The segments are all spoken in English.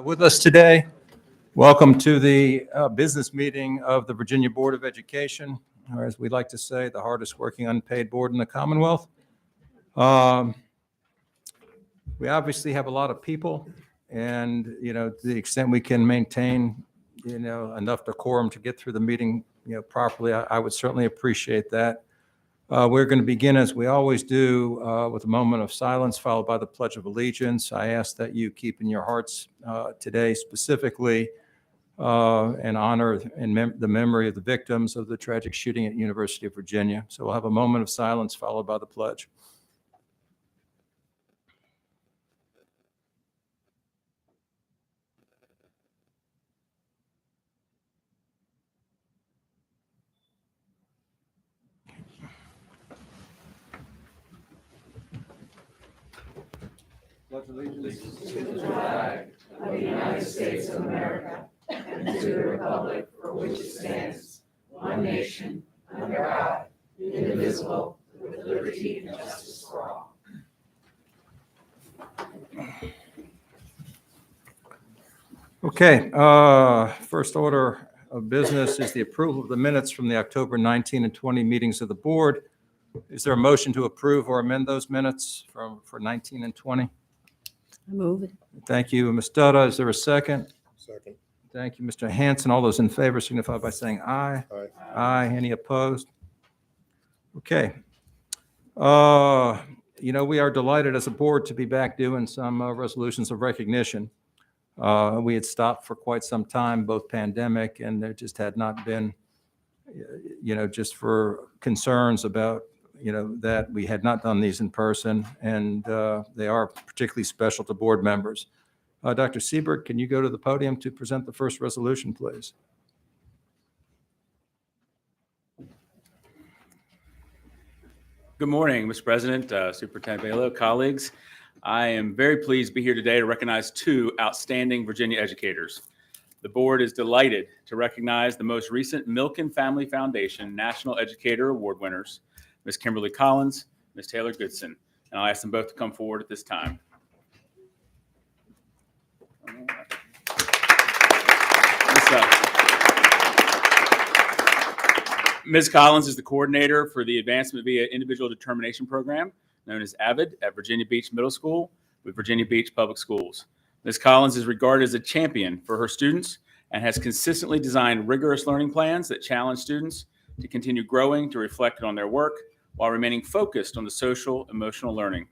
With us today. Welcome to the business meeting of the Virginia Board of Education, or as we like to say, the hardest working unpaid board in the Commonwealth. We obviously have a lot of people, and to the extent we can maintain enough decorum to get through the meeting properly, I would certainly appreciate that. We're going to begin, as we always do, with a moment of silence followed by the Pledge of Allegiance. I ask that you keep in your hearts today specifically and honor the memory of the victims of the tragic shooting at University of Virginia. So we'll have a moment of silence followed by the pledge. Pledge allegiance to the flag of the United States of America and to the republic for which it stands, one nation, under God, indivisible, with liberty and justice for all. Okay, first order of business is the approval of the minutes from the October 19 and 20 meetings of the board. Is there a motion to approve or amend those minutes for 19 and 20? I move it. Thank you, Ms. Dutta. Is there a second? Second. Thank you, Mr. Hanson. All those in favor signify by saying aye. Aye. Aye. Any opposed? Okay. We are delighted as a board to be back doing some resolutions of recognition. We had stopped for quite some time, both pandemic, and there just had not been, just for concerns about that we had not done these in person, and they are particularly special to board members. Dr. Siebert, can you go to the podium to present the first resolution, please? Good morning, Mr. President, Superintendent Balow, colleagues. I am very pleased to be here today to recognize two outstanding Virginia educators. The board is delighted to recognize the most recent Milken Family Foundation National Educator Award winners, Ms. Kimberly Collins, Ms. Taylor Goodson, and I'll ask them both to come forward at this time. Ms. Collins is the coordinator for the Advancement via Individual Determination Program, known as AVID, at Virginia Beach Middle School with Virginia Beach Public Schools. Ms. Collins is regarded as a champion for her students and has consistently designed rigorous learning plans that challenge students to continue growing, to reflect on their work, while remaining focused on the social, emotional learning.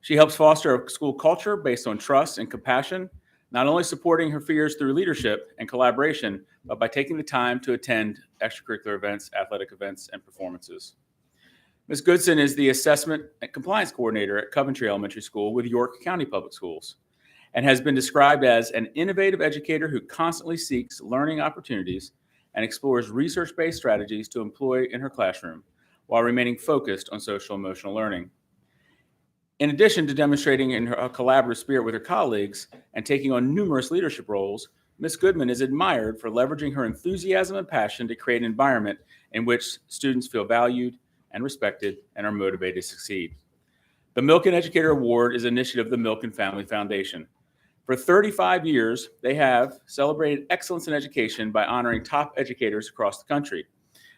She helps foster a school culture based on trust and compassion, not only supporting her peers through leadership and collaboration, but by taking the time to attend extracurricular events, athletic events, and performances. Ms. Goodson is the Assessment and Compliance Coordinator at Coventry Elementary School with York County Public Schools, and has been described as an innovative educator who constantly seeks learning opportunities and explores research-based strategies to employ in her classroom, while remaining focused on social emotional learning. In addition to demonstrating in her collaborative spirit with her colleagues and taking on numerous leadership roles, Ms. Goodman is admired for leveraging her enthusiasm and passion to create an environment in which students feel valued and respected and are motivated to succeed. The Milken Educator Award is an initiative of the Milken Family Foundation. For 35 years, they have celebrated excellence in education by honoring top educators across the country.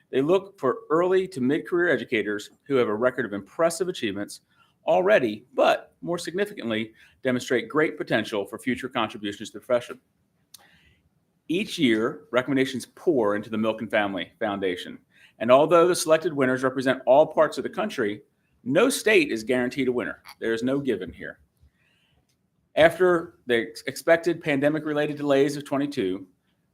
They look for early to mid-career educators who have a record of impressive achievements already, but more significantly, demonstrate great potential for future contributions to the profession. Each year, recommendations pour into the Milken Family Foundation, and although the selected winners represent all parts of the country, no state is guaranteed a winner. There is no given here. After the expected pandemic-related delays of 22,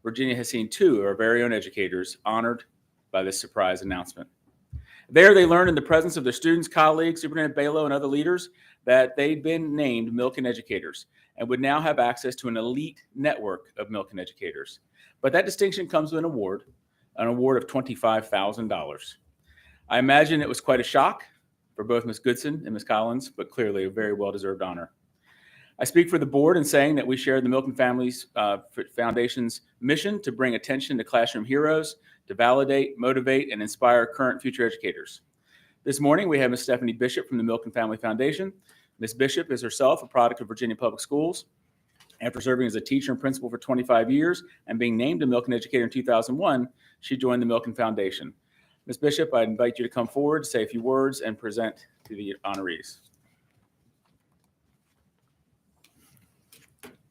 Virginia has seen two of our very own educators honored by this surprise announcement. There, they learned in the presence of their students, colleagues, Superintendent Balow, and other leaders that they'd been named Milken Educators and would now have access to an elite network of Milken Educators. But that distinction comes with an award of $25,000. I imagine it was quite a shock for both Ms. Goodson and Ms. Collins, but clearly a very well-deserved honor. I speak for the board in saying that we share the Milken Foundation's mission to bring attention to classroom heroes, to validate, motivate, and inspire current and future educators. This morning, we have Ms. Stephanie Bishop from the Milken Family Foundation. Ms. Bishop is herself a product of Virginia Public Schools. After serving as a teacher and principal for 25 years and being named a Milken Educator in 2001, she joined the Milken Foundation. Ms. Bishop, I invite you to come forward, say a few words, and present to the honorees.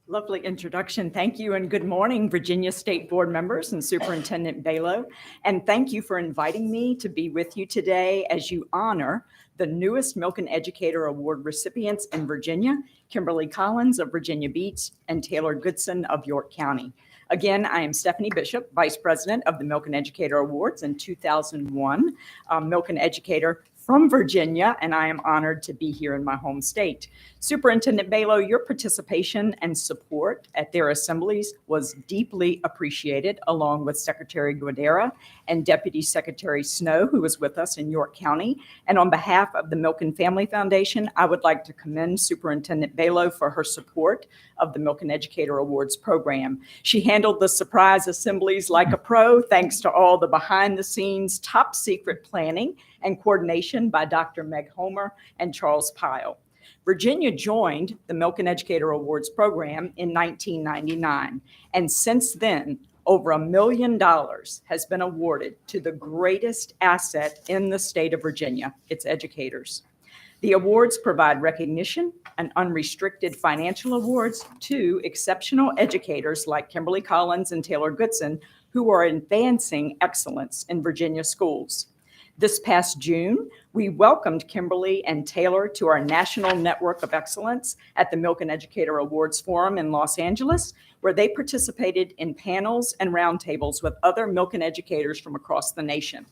Lovely introduction. Thank you and good morning, Virginia State Board members and Superintendent Balo. And thank you for inviting me to be with you today as you honor the newest Milken Educator Award recipients in Virginia, Kimberly Collins of Virginia Beach and Taylor Goodson of York County. Again, I am Stephanie Bishop, Vice President of the Milken Educator Awards in 2001, Milken Educator from Virginia, and I am honored to be here in my home state. Superintendent Balo, your participation and support at their assemblies was deeply appreciated, along with Secretary Guadera and Deputy Secretary Snow, who was with us in York County. And on behalf of the Milken Family Foundation, I would like to commend Superintendent Balo for her support of the Milken Educator Awards program. She handled the surprise assemblies like a pro, thanks to all the behind-the-scenes, top-secret planning and coordination by Dr. Meg Homer and Charles Pyle. Virginia joined the Milken Educator Awards program in 1999, and since then, over $1 million has been awarded to the greatest asset in the state of Virginia, its educators. The awards provide recognition and unrestricted financial awards to exceptional educators like Kimberly Collins and Taylor Goodson, who are advancing excellence in Virginia schools. This past June, we welcomed Kimberly and Taylor to our National Network of Excellence at the Milken Educator Awards Forum in Los Angeles, where they participated in panels and roundtables with other Milken educators from across the nation.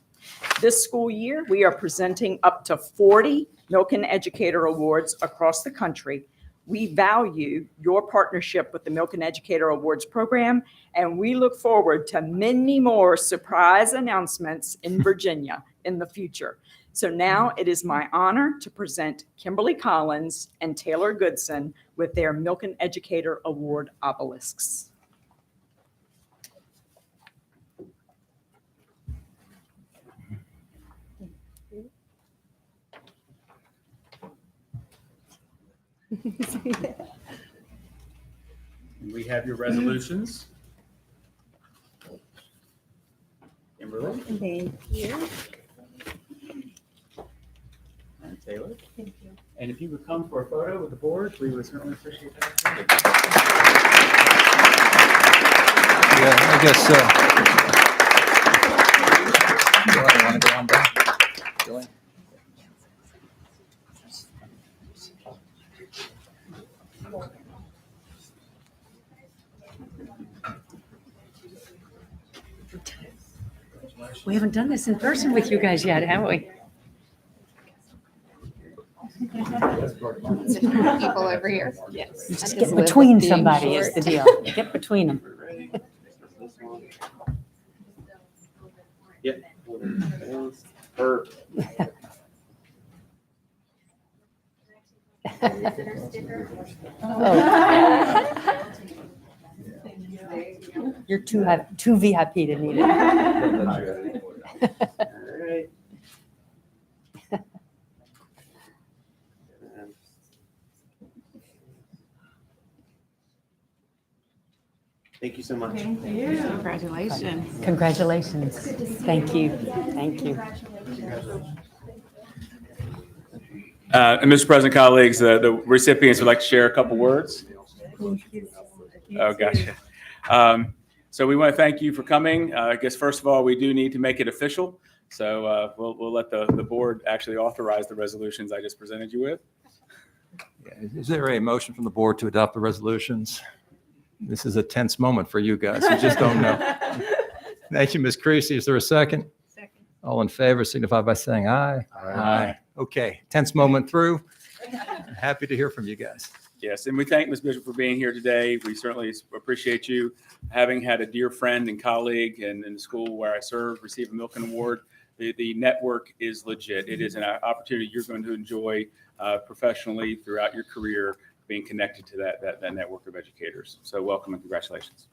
This school year, we are presenting up to 40 Milken Educator Awards across the country. We value your partnership with the Milken Educator Awards program, and we look forward to many more surprise announcements in Virginia in the future. So now it is my honor to present Kimberly Collins and Taylor Goodson with their Milken Educator Award obelisks. We have your resolutions. Kimberly Thank you. and Taylor. Thank you. And if you would come for a photo with the board, we would certainly appreciate that. Yeah, I guess, Joanne, you want to go on back? Joanne? We haven't done this in person with you guys yet, have we? People over here. Yes. You just get between somebody is the deal. Get between them. Yeah. Oh. You're too VIP to need it. Thank you so much. Congratulations. Congratulations. Thank you. Thank you. And Mr. President, colleagues, the recipients would like to share a couple words. Oh, gotcha. So we want to thank you for coming. I guess, first of all, we do need to make it official. So we'll let the board actually authorize the resolutions I just presented you with. Yeah, is there a motion from the board to adopt the resolutions? This is a tense moment for you guys. You just don't know. Thank you, Ms. Creasy. Is there a second? Second. All in favor signify by saying aye. Aye. Okay, tense moment through. Happy to hear from you guys. Yes, and we thank Ms. Bishop for being here today. We certainly appreciate you. Having had a dear friend and colleague in the school where I serve receive a Milken Award, the network is legit. It is an opportunity you're going to enjoy professionally throughout your career, being connected to that network of educators. So welcome and congratulations.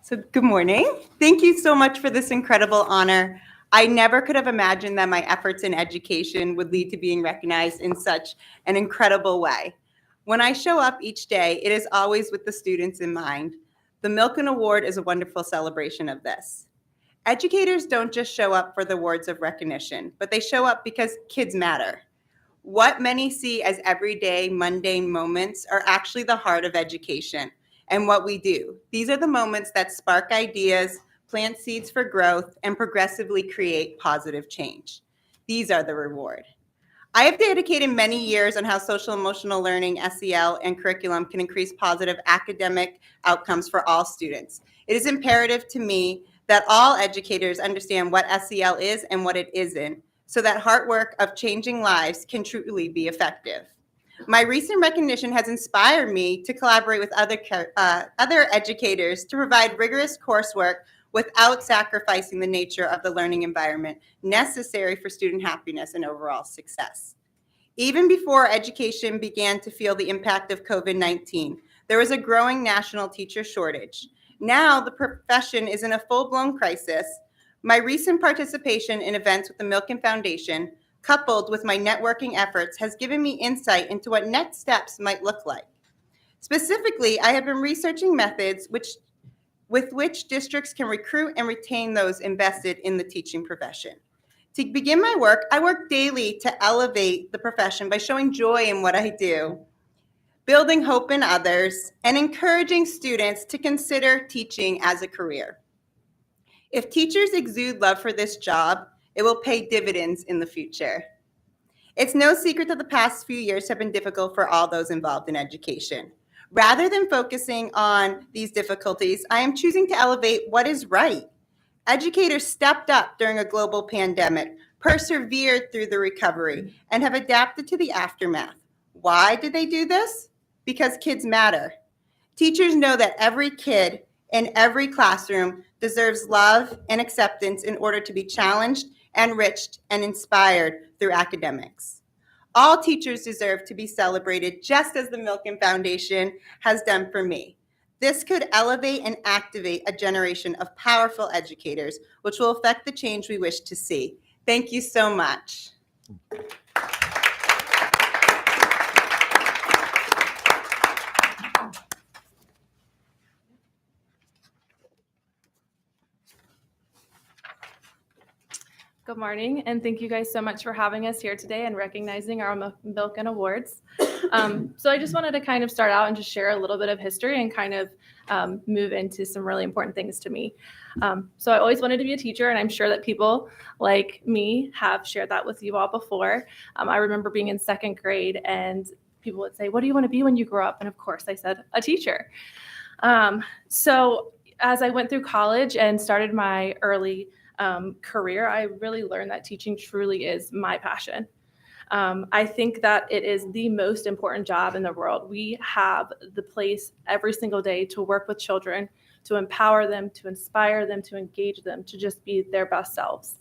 So good morning. Thank you so much for this incredible honor. I never could have imagined that my efforts in education would lead to being recognized in such an incredible way. When I show up each day, it is always with the students in mind. The Milken Award is a wonderful celebration of this. Educators don't just show up for the awards of recognition, but they show up because kids matter. What many see as everyday, mundane moments are actually the heart of education and what we do. These are the moments that spark ideas, plant seeds for growth, and progressively create positive change. These are the reward. I have dedicated many years on how social emotional learning, SEL, and curriculum can increase positive academic outcomes for all students. It is imperative to me that all educators understand what SEL is and what it isn't, so that hard work of changing lives can truly be effective. My recent recognition has inspired me to collaborate with other educators to provide rigorous coursework without sacrificing the nature of the learning environment necessary for student happiness and overall success. Even before education began to feel the impact of COVID-19, there was a growing national teacher shortage. Now the profession is in a full-blown crisis. My recent participation in events with the Milken Foundation, coupled with my networking efforts, has given me insight into what next steps might look like. Specifically, I have been researching methods with which districts can recruit and retain those invested in the teaching profession. To begin my work, I work daily to elevate the profession by showing joy in what I do, building hope in others, and encouraging students to consider teaching as a career. If teachers exude love for this job, it will pay dividends in the future. It's no secret that the past few years have been difficult for all those involved in education. Rather than focusing on these difficulties, I am choosing to elevate what is right. Educators stepped up during a global pandemic, persevered through the recovery, and have adapted to the aftermath. Why did they do this? Because kids matter. Teachers know that every kid in every classroom deserves love and acceptance in order to be challenged, enriched, and inspired through academics. All teachers deserve to be celebrated just as the Milken Foundation has done for me. This could elevate and activate a generation of powerful educators, which will affect the change we wish to see. Thank you so much. Good morning, and thank you guys so much for having us here today and recognizing our Milken Awards. So I just wanted to kind of start out and just share a little bit of history and kind of move into some really important things to me. So I always wanted to be a teacher, and I'm sure that people like me have shared that with you all before. I remember being in second grade, and people would say, "What do you want to be when you grow up?" And of course, I said, "A teacher." So as I went through college and started my early career, I really learned that teaching truly is my passion. I think that it is the most important job in the world. We have the place every single day to work with children, to empower them, to inspire them, to engage them, to just be their best selves.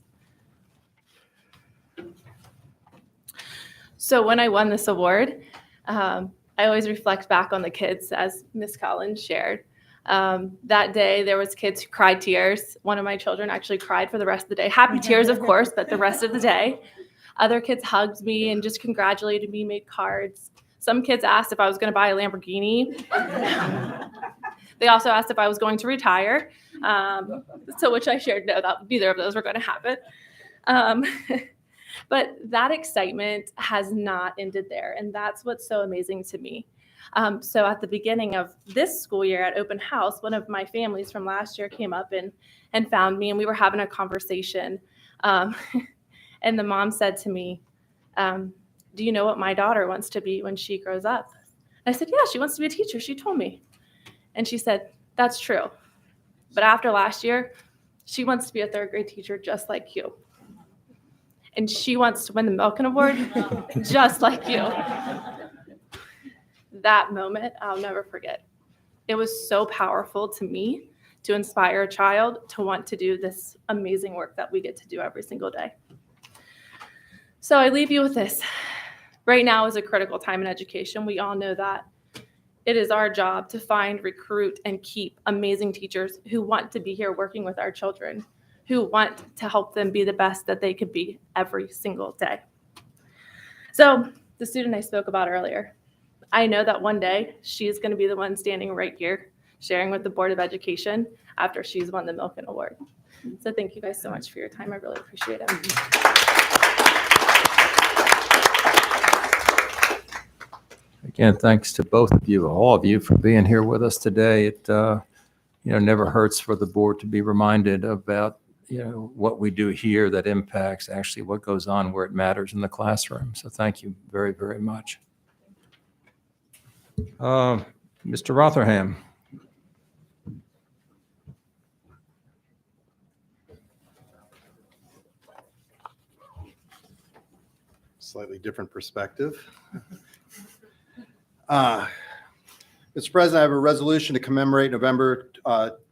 So when I won this award, I always reflect back on the kids, as Ms. Collins shared. That day, there was kids who cried tears. One of my children actually cried for the rest of the day. Happy tears, of course, but the rest of the day. Other kids hugged me and just congratulated me, made cards. Some kids asked if I was going to buy a Lamborghini. They also asked if I was going to retire, so which I shared no, that neither of those were going to happen. But that excitement has not ended there, and that's what's so amazing to me. So at the beginning of this school year at open house, one of my families from last year came up and found me, and we were having a conversation. And the mom said to me, "Do you know what my daughter wants to be when she grows up?" And I said, "Yeah, she wants to be a teacher. She told me." And she said, "That's true. But after last year, she wants to be a third grade teacher just like you. And she wants to win the Milken Award just like you." That moment, I'll never forget. It was so powerful to me to inspire a child to want to do this amazing work that we get to do every single day. So I leave you with this. Right now is a critical time in education. We all know that. It is our job to find, recruit, and keep amazing teachers who want to be here working with our children, who want to help them be the best that they could be every single day. So the student I spoke about earlier, I know that one day she's going to be the one standing right here sharing with the Board of Education after she's won the Milken Award. So thank you guys so much for your time. I really appreciate it. Again, thanks to both of you, all of you, for being here with us today. It never hurts for the board to be reminded about what we do here that impacts actually what goes on where it matters in the classroom. So thank you very, very much. Mr. Rotherham. Slightly different perspective. Mr. President, I have a resolution to commemorate November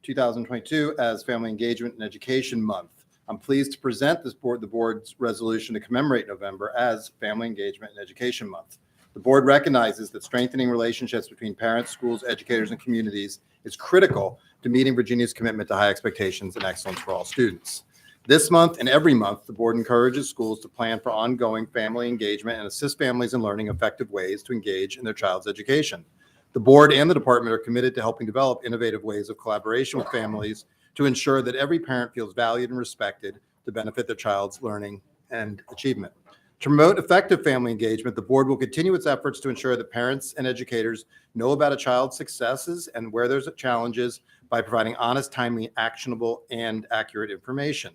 2022 as Family Engagement and Education Month. I'm pleased to present the board's resolution to commemorate November as Family Engagement and Education Month. The board recognizes that strengthening relationships between parents, schools, educators, and communities is critical to meeting Virginia's commitment to high expectations and excellence for all students. This month and every month, the board encourages schools to plan for ongoing family engagement and assist families in learning effective ways to engage in their child's education. The board and the department are committed to helping develop innovative ways of collaboration with families to ensure that every parent feels valued and respected to benefit their child's learning and achievement. To promote effective family engagement, the board will continue its efforts to ensure that parents and educators know about a child's successes and where there's challenges by providing honest, timely, actionable, and accurate information.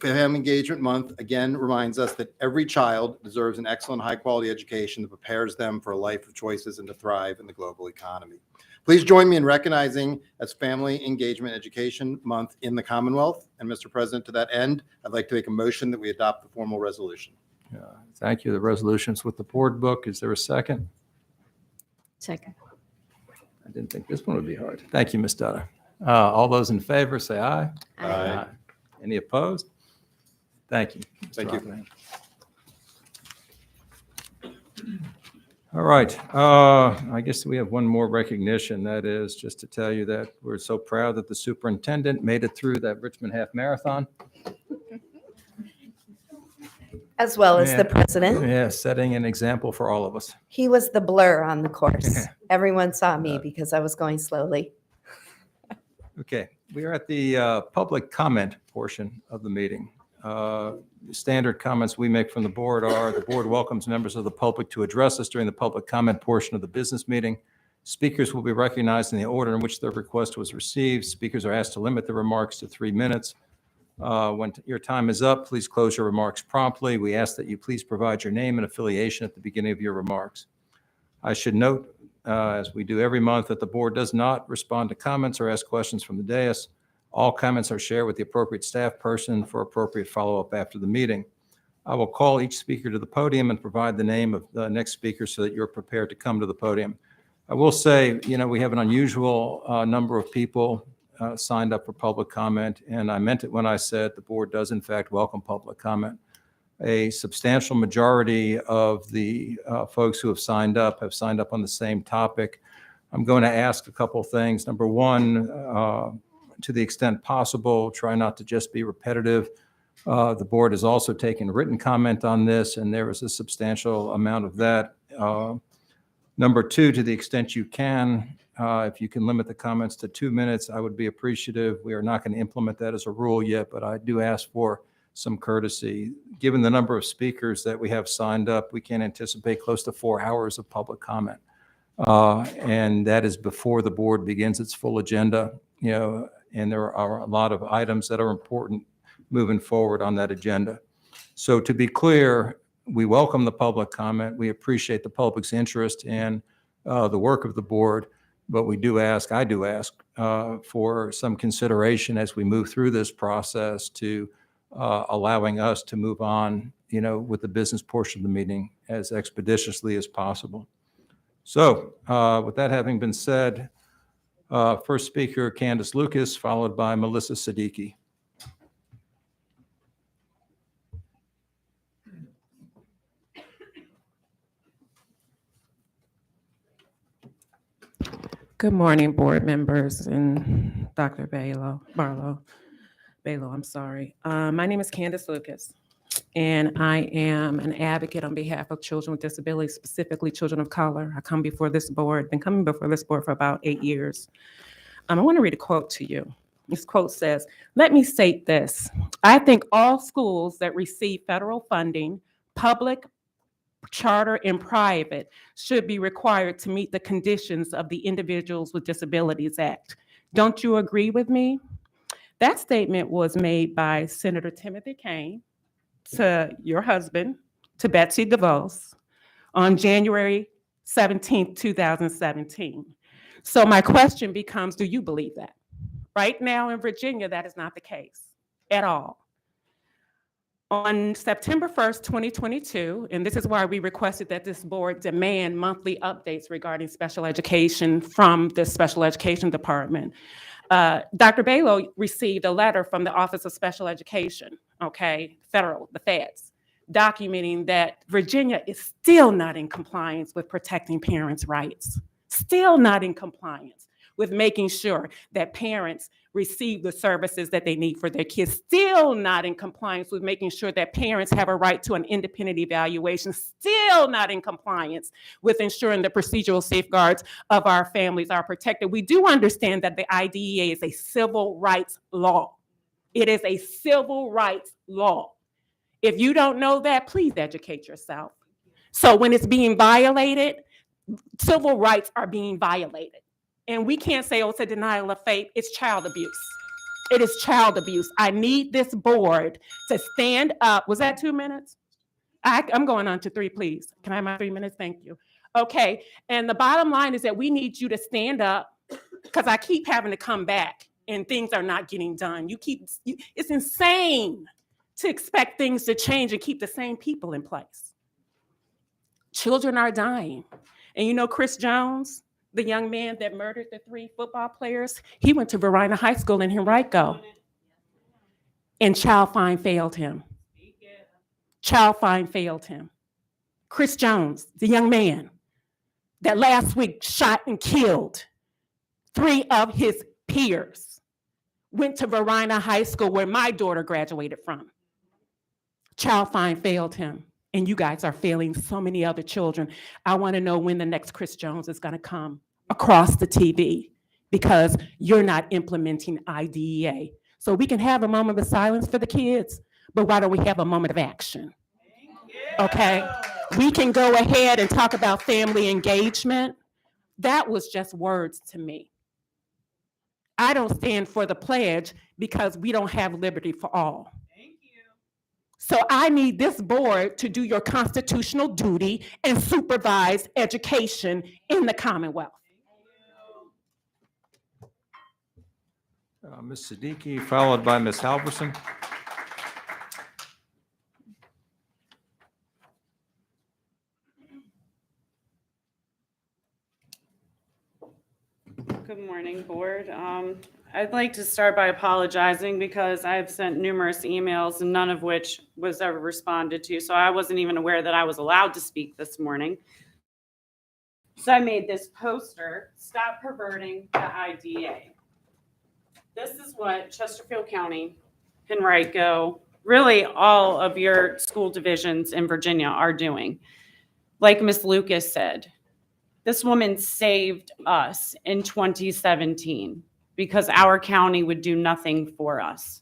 Family Engagement Month again reminds us that every child deserves an excellent, high-quality education that prepares them for a life of choices and to thrive in the global economy. Please join me in recognizing as Family Engagement Education Month in the Commonwealth. And Mr. President, to that end, I'd like to make a motion that we adopt the formal resolution. Thank you. The resolution's with the board book. Is there a second? Second. I didn't think this one would be hard. Thank you, Ms. Dutta. All those in favor, say aye. Aye. Any opposed? Thank you. Mr. Thank you. Rotherham. All right. I guess we have one more recognition. That is just to tell you that we're so proud that the superintendent made it through that Richmond Half Marathon. As well as Yeah. the president. Yeah, setting an example for all of us. He was the blur on the course. Everyone saw me because I was going slowly. Okay, we are at the public comment portion of the meeting. Standard comments we make from the board are, the board welcomes members of the public to address us during the public comment portion of the business meeting. Speakers will be recognized in the order in which their request was received. Speakers are asked to limit their remarks to 3 minutes. When your time is up, please close your remarks promptly. We ask that you please provide your name and affiliation at the beginning of your remarks. I should note, as we do every month, that the board does not respond to comments or ask questions from the dais. All comments are shared with the appropriate staff person for appropriate follow-up after the meeting. I will call each speaker to the podium and provide the name of the next speaker so that you're prepared to come to the podium. I will say, we have an unusual number of people signed up for public comment, and I meant it when I said the board does in fact welcome public comment. A substantial majority of the folks who have signed up on the same topic. I'm going to ask a couple things. Number one, to the extent possible, try not to just be repetitive. The board has also taken written comment on this, and there is a substantial amount of that. Number two, to the extent you can, if you can limit the comments to 2 minutes, I would be appreciative. We are not going to implement that as a rule yet, but I do ask for some courtesy. Given the number of speakers that we have signed up, we can anticipate close to 4 hours of public comment. And that is before the board begins its full agenda, and there are a lot of items that are important moving forward on that agenda. So to be clear, we welcome the public comment. We appreciate the public's interest in the work of the board, but I do ask for some consideration as we move through this process to allowing us to move on, with the business portion of the meeting as expeditiously as possible. So with that having been said, first speaker, Candace Lucas, followed by Melissa Siddiqui. Good morning, board members and Dr. Barlow. Balo, I'm sorry. My name is Candace Lucas, and I am an advocate on behalf of children with disabilities, specifically children of color. I come before this board, been coming before this board for about 8 years. I want to read a quote to you. This quote says, "Let me state this. I think all schools that receive federal funding, public, charter, and private, should be required to meet the conditions of the Individuals with Disabilities Act. Don't you agree with me?" That statement was made by Senator Timothy Kaine to your husband, to Betsy DeVos, on January 17th, 2017. So my question becomes, do you believe that? Right now in Virginia, that is not the case at all. On September 1st, 2022, and this is why we requested that this board demand monthly updates regarding special education from the special education department. Dr. Balo received a letter from the Office of Special Education, okay, federal, the feds, documenting that Virginia is still not in compliance with protecting parents' rights, still not in compliance with making sure that parents receive the services that they need for their kids, still not in compliance with making sure that parents have a right to an independent evaluation, still not in compliance with ensuring the procedural safeguards of our families are protected. We do understand that the IDEA is a civil rights law. It is a civil rights law. If you don't know that, please educate yourself. So when it's being violated, civil rights are being violated. And we can't say, oh, it's a denial of faith. It's child abuse. It is child abuse. I need this board to stand up. Was that 2 minutes? I'm going on to 3, please. Can I have my 3 minutes? Thank you. Okay. And the bottom line is that we need you to stand up, because I keep having to come back and things are not getting done. It's insane to expect things to change and keep the same people in place. Children are dying. And you know Chris Jones, the young man that murdered the 3 football players, he went to Verina High School in Henrico. And Child Fine failed him. Child Fine failed him. Chris Jones, the young man that last week shot and killed 3 of his peers, went to Verina High School where my daughter graduated from. Child Fine failed him. And you guys are failing so many other children. I want to know when the next Chris Jones is going to come across the TV, because you're not implementing IDEA. So we can have a moment of silence for the kids, but why don't we have a moment of action? Okay? We can go ahead and talk about family engagement. That was just words to me. I don't stand for the pledge because we don't have liberty for all. So I need this board to do your constitutional duty and supervise education in the Commonwealth. Ms. Siddiqui, followed by Ms. Halverson. Good morning, board. I'd like to start by apologizing because I've sent numerous emails and none of which was ever responded to. So I wasn't even aware that I was allowed to speak this morning. So I made this poster, "Stop Perverting the IDEA." This is what Chesterfield County, Henrico, really all of your school divisions in Virginia are doing. Like Ms. Lucas said, this woman saved us in 2017 because our county would do nothing for us.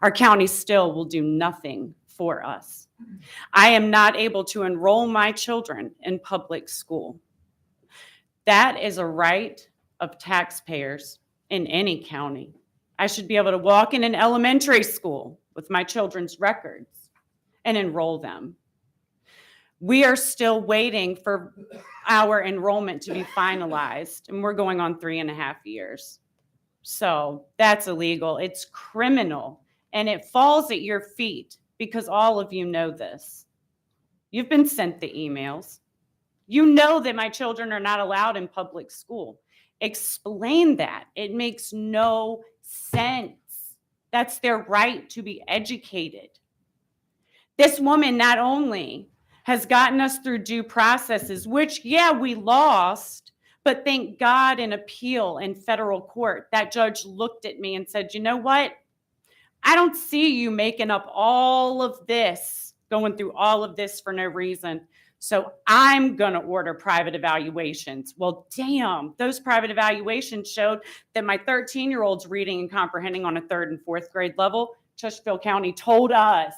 Our county still will do nothing for us. I am not able to enroll my children in public school. That is a right of taxpayers in any county. I should be able to walk in an elementary school with my children's records and enroll them. We are still waiting for our enrollment to be finalized, and we're going on 3.5 years. So that's illegal. It's criminal, and it falls at your feet because all of you know this. You've been sent the emails. You know that my children are not allowed in public school. Explain that. It makes no sense. That's their right to be educated. This woman not only has gotten us through due processes, which, yeah, we lost, but thank God in appeal in federal court, that judge looked at me and said, you know what? I don't see you making up all of this, going through all of this for no reason. So I'm going to order private evaluations. Well, damn, those private evaluations showed that my 13-year-old's reading and comprehending on a 3rd and 4th grade level. Chesterfield County told us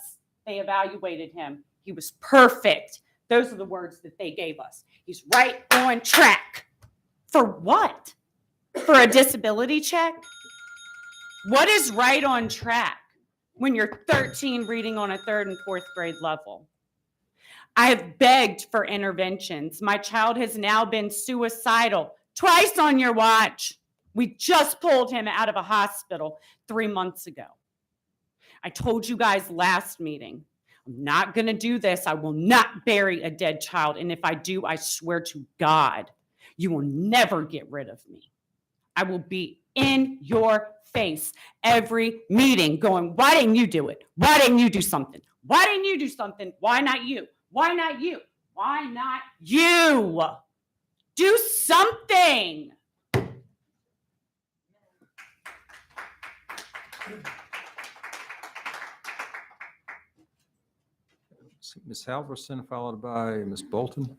they evaluated him. He was perfect. Those are the words that they gave us. He's right on track. For what? For a disability check? What is right on track when you're 13 reading on a 3rd and 4th grade level? I have begged for interventions. My child has now been suicidal twice on your watch. We just pulled him out of a hospital 3 months ago. I told you guys last meeting, I'm not going to do this. I will not bury a dead child. And if I do, I swear to God, you will never get rid of me. I will be in your face every meeting going, why didn't you do it? Why didn't you do something? Why didn't you do something? Why not you? Why not you? Why not you? Do something. Ms. Halverson, followed by Ms. Bolton.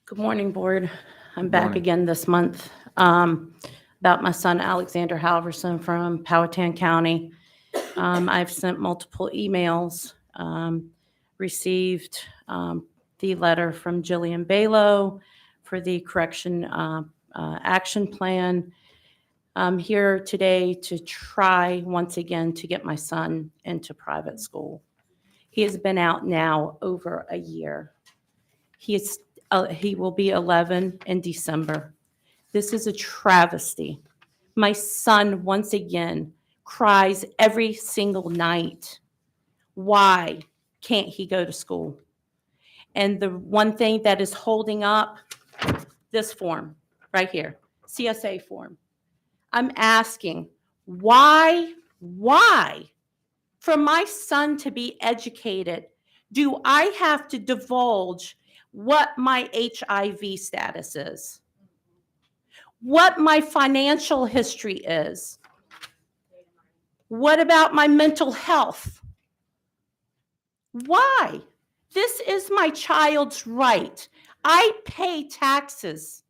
Good morning, Board. I'm Good back morning. again this month about my son, Alexander Halverson from Powhatan County. I've sent multiple emails, received the letter from Jillian Balo for the correction action plan. I'm here today to try once again to get my son into private school. He has been out now over a year. He will be 11 in December. This is a travesty. My son, once again, cries every single night. Why can't he go to school? And the one thing that is holding up this form right here, CSA form. I'm asking, why, for my son to be educated, do I have to divulge what my HIV status is, what my financial history is? What about my mental health? Why? This is my child's right. I pay taxes,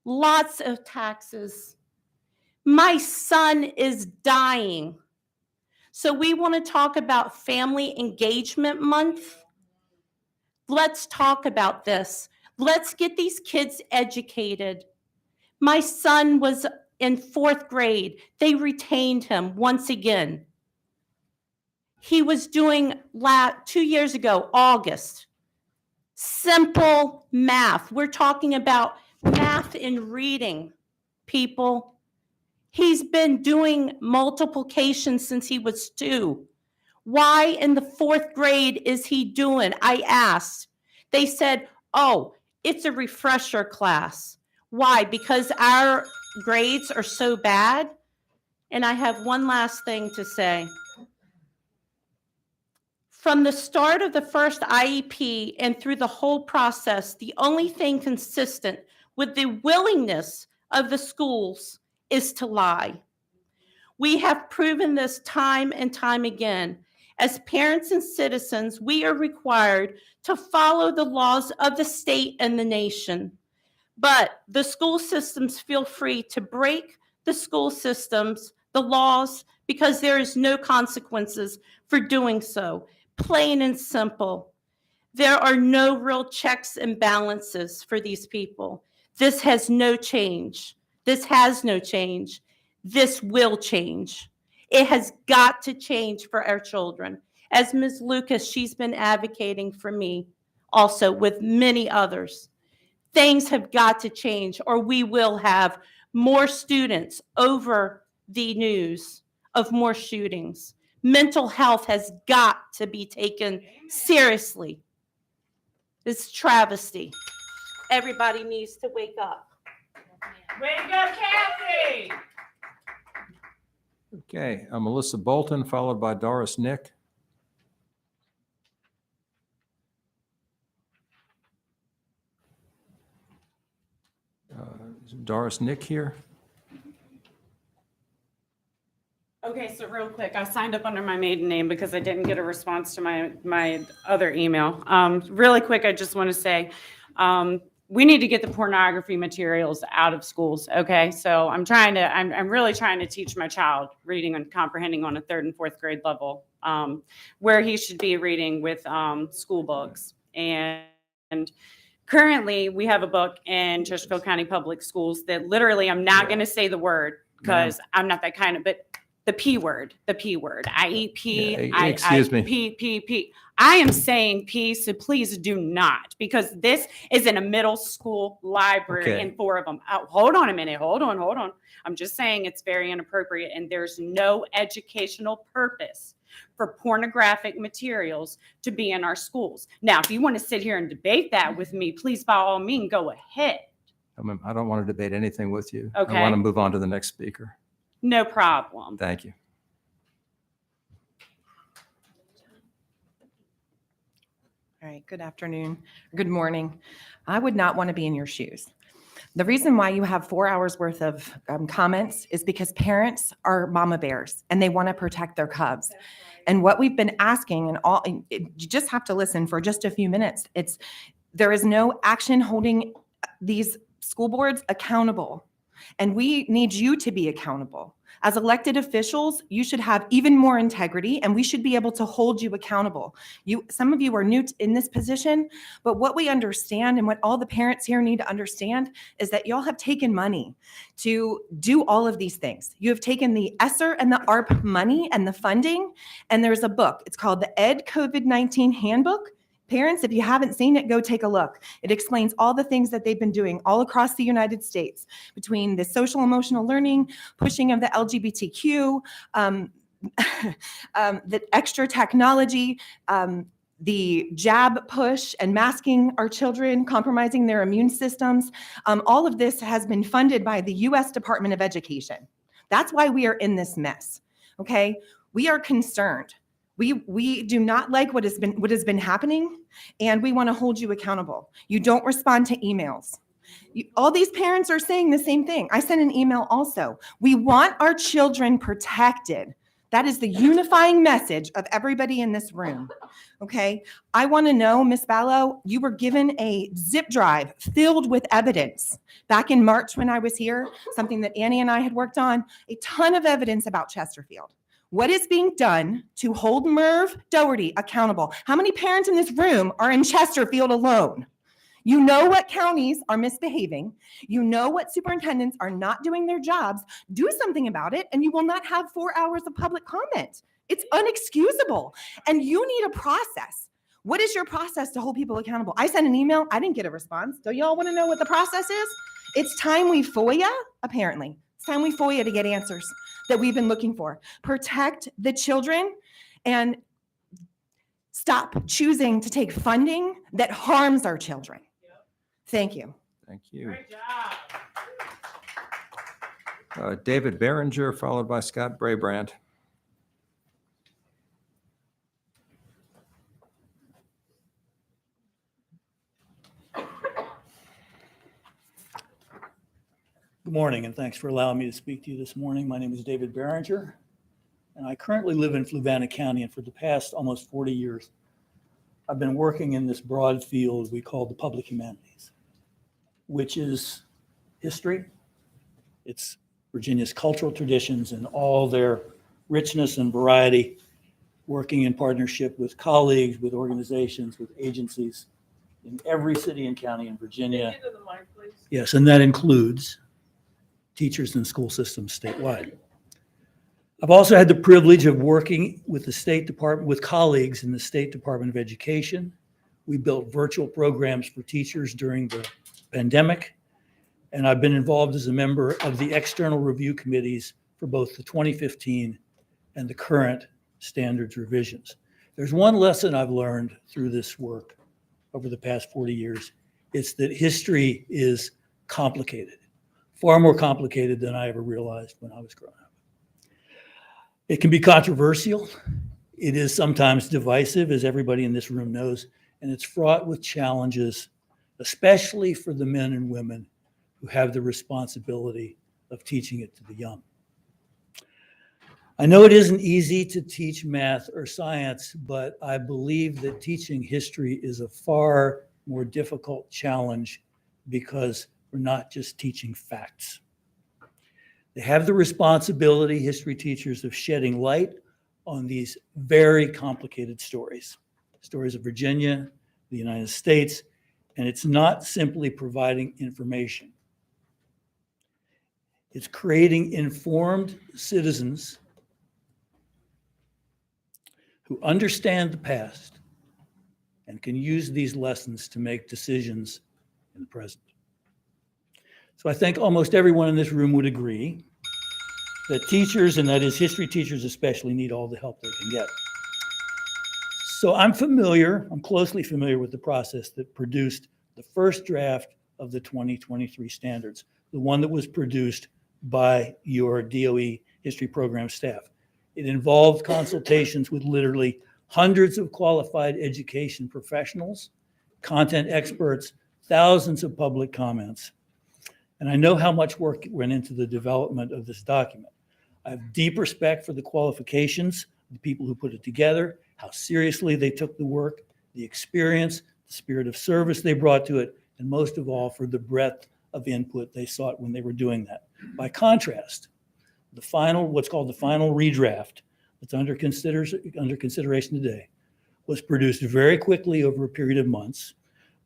lots of taxes. My son is dying. So we want to talk about Family Engagement Month. Let's talk about this. Let's get these kids educated. My son was in 4th grade. They retained him once again. He was doing 2 years ago, August, simple math. We're talking about math and reading, people. He's been doing multiplication since he was 2. Why in the 4th grade is he doing? I asked. They said, oh, it's a refresher class. Why? Because our grades are so bad? And I have one last thing to say. From the start of the first IEP and through the whole process, the only thing consistent with the willingness of the schools is to lie. We have proven this time and time again. As parents and citizens, we are required to follow the laws of the state and the nation. But the school systems feel free to break the school systems, the laws, because there is no consequences for doing so. Plain and simple. There are no real checks and balances for these people. This has no change. This has no change. This will change. It has got to change for our children. As Ms. Lucas, she's been advocating for me also with many others. Things have got to change or we will have more students over the news of more shootings. Mental health has got to be taken seriously. It's travesty. Everybody needs to wake up. Way to go, Kathy! Okay, Melissa Bolton, followed by Doris Nick. Is Doris Nick here? Okay, so real quick, I signed up under my maiden name because I didn't get a response to my other email. Really quick, I just want to say, we need to get the pornography materials out of schools. Okay, so I'm really trying to teach my child reading and comprehending on a 3rd and 4th grade level, where he should be reading with school books. And currently, we have a book in Chesterfield County Public Schools that literally, I'm not going to say the word because I'm not that kind of, but the P word. I eat pee. Yeah, excuse me. P. I am saying P, so please do not, because this is in a middle school library Okay. and 4 of them. Hold on a minute. Hold on. I'm just saying it's very inappropriate and there's no educational purpose for pornographic materials to be in our schools. Now, if you want to sit here and debate that with me, please by all means go ahead. I don't want to debate anything with you. Okay. I want to move on to the next speaker. No problem. Thank you. All right, good afternoon, good morning. I would not want to be in your shoes. The reason why you have 4 hours worth of comments is because parents are mama bears and they want to protect their cubs. And what we've been asking, you just have to listen for just a few minutes. There is no action holding these school boards accountable. And we need you to be accountable. As elected officials, you should have even more integrity and we should be able to hold you accountable. Some of you are new in this position, but what we understand and what all the parents here need to understand is that y'all have taken money to do all of these things. You have taken the ESSER and the ARP money and the funding, and there's a book. It's called the Ed COVID-19 Handbook. Parents, if you haven't seen it, go take a look. It explains all the things that they've been doing all across the United States between the social emotional learning, pushing of the LGBTQ, the extra technology, the jab push and masking our children, compromising their immune systems. All of this has been funded by the U.S. Department of Education. That's why we are in this mess, okay? We are concerned. We do not like what has been happening, and we want to hold you accountable. You don't respond to emails. All these parents are saying the same thing. I sent an email also. We want our children protected. That is the unifying message of everybody in this room. Okay. I want to know, Ms. Ballo, you were given a zip drive filled with evidence back in March when I was here, something that Annie and I had worked on, a ton of evidence about Chesterfield. What is being done to hold Merv Doherty accountable? How many parents in this room are in Chesterfield alone? You know what counties are misbehaving. You know what superintendents are not doing their jobs. Do something about it, and you will not have 4 hours of public comment. It's unexcusable, and you need a process. What is your process to hold people accountable? I sent an email. I didn't get a response. Do y'all want to know what the process is? It's time we FOIA, apparently. It's time we FOIA to get answers that we've been looking for. Protect the children and stop choosing to take funding that harms our children. Thank you. Thank you. Great job. David Behringer, followed by Scott Brabrand. Good morning, and thanks for allowing me to speak to you this morning. My name is David Behringer, and I currently live in Fluvanna County, and for the past almost 40 years, I've been working in this broad field we call the public humanities, which is history. It's Virginia's cultural traditions and all their richness and variety, working in partnership with colleagues, with organizations, with agencies in every city and county in Virginia. Yes, and that includes teachers and school systems statewide. I've also had the privilege of working with the State Department, with colleagues in the State Department of Education. We built virtual programs for teachers during the pandemic, and I've been involved as a member of the external review committees for both the 2015 and the current standards revisions. There's one lesson I've learned through this work over the past 40 years. It's that history is complicated, far more complicated than I ever realized when I was growing up. It can be controversial. It is sometimes divisive, as everybody in this room knows, and it's fraught with challenges, especially for the men and women who have the responsibility of teaching it to the young. I know it isn't easy to teach math or science, but I believe that teaching history is a far more difficult challenge because we're not just teaching facts. They have the responsibility, history teachers, of shedding light on these very complicated stories of Virginia, the United States, and it's not simply providing information. It's creating informed citizens who understand the past and can use these lessons to make decisions in the present. So I think almost everyone in this room would agree that teachers, and that is history teachers especially, need all the help they can get. So I'm closely familiar with the process that produced the first draft of the 2023 standards, the one that was produced by your DOE history program staff. It involved consultations with literally hundreds of qualified education professionals, content experts, thousands of public comments. And I know how much work went into the development of this document. I have deep respect for the qualifications, the people who put it together, how seriously they took the work, the experience, the spirit of service they brought to it, and most of all, for the breadth of input they sought when they were doing that. By contrast, what's called the final redraft that's under consideration today was produced very quickly over a period of months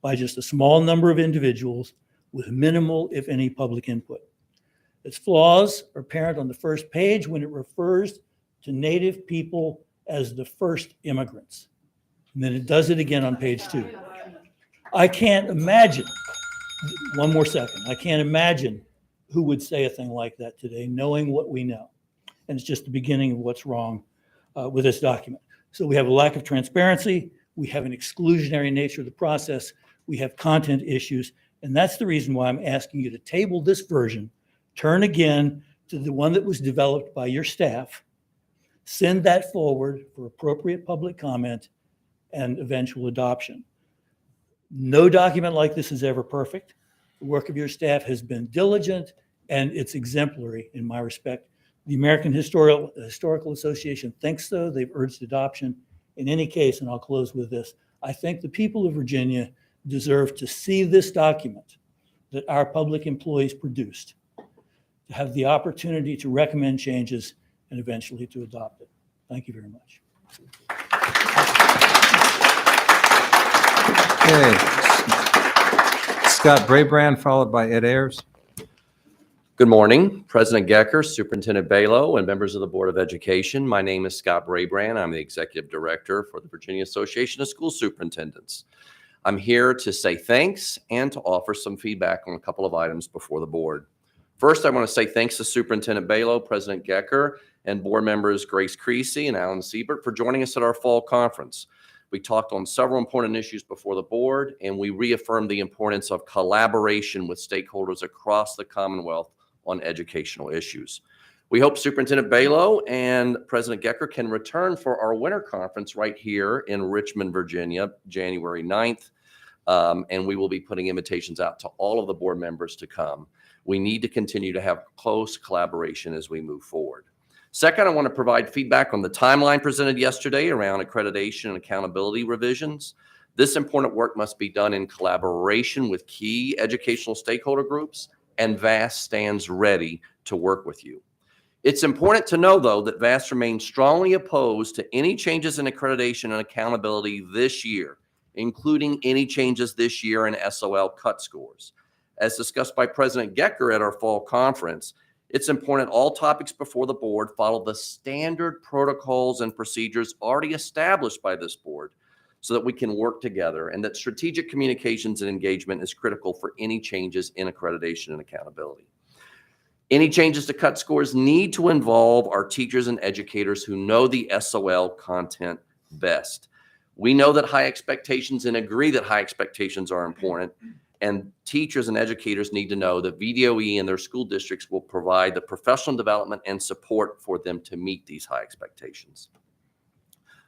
by just a small number of individuals with minimal, if any, public input. Its flaws are apparent on the first page when it refers to Native people as the first immigrants. And then it does it again on page 2. I can't imagine, one more second, I can't imagine who would say a thing like that today, knowing what we know. And it's just the beginning of what's wrong with this document. So we have a lack of transparency, we have an exclusionary nature of the process, we have content issues, and that's the reason why I'm asking you to table this version, turn again to the one that was developed by your staff, send that forward for appropriate public comment and eventual adoption. No document like this is ever perfect. The work of your staff has been diligent and it's exemplary in my respect. The American Historical Association thinks so. They've urged adoption. In any case, and I'll close with this, I think the people of Virginia deserve to see this document that our public employees produced, to have the opportunity to recommend changes and eventually to adopt it. Thank you very much. Okay. Scott Brabrand, followed by Ed Ayers. Good morning, President Gecker, Superintendent Balo, and members of the Board of Education. My name is Scott Brabrand. I'm the Executive Director for the Virginia Association of School Superintendents. I'm here to say thanks and to offer some feedback on a couple of items before the board. First, I want to say thanks to Superintendent Balo, President Gecker, and board members Grace Creasy and Alan Siebert for joining us at our fall conference. We talked on several important issues before the board, and we reaffirmed the importance of collaboration with stakeholders across the Commonwealth on educational issues. We hope Superintendent Balo and President Gecker can return for our winter conference right here in Richmond, Virginia, January 9th. And we will be putting invitations out to all of the board members to come. We need to continue to have close collaboration as we move forward. Second, I want to provide feedback on the timeline presented yesterday around accreditation and accountability revisions. This important work must be done in collaboration with key educational stakeholder groups, and VAST stands ready to work with you. It's important to know, though, that VAST remains strongly opposed to any changes in accreditation and accountability this year, including any changes this year in SOL cut scores. As discussed by President Gecker at our fall conference, it's important all topics before the board follow the standard protocols and procedures already established by this board so that we can work together, and that strategic communications and engagement is critical for any changes in accreditation and accountability. Any changes to cut scores need to involve our teachers and educators who know the SOL content best. We know that high expectations and agree that high expectations are important, And teachers and educators need to know that VDOE and their school districts will provide the professional development and support for them to meet these high expectations.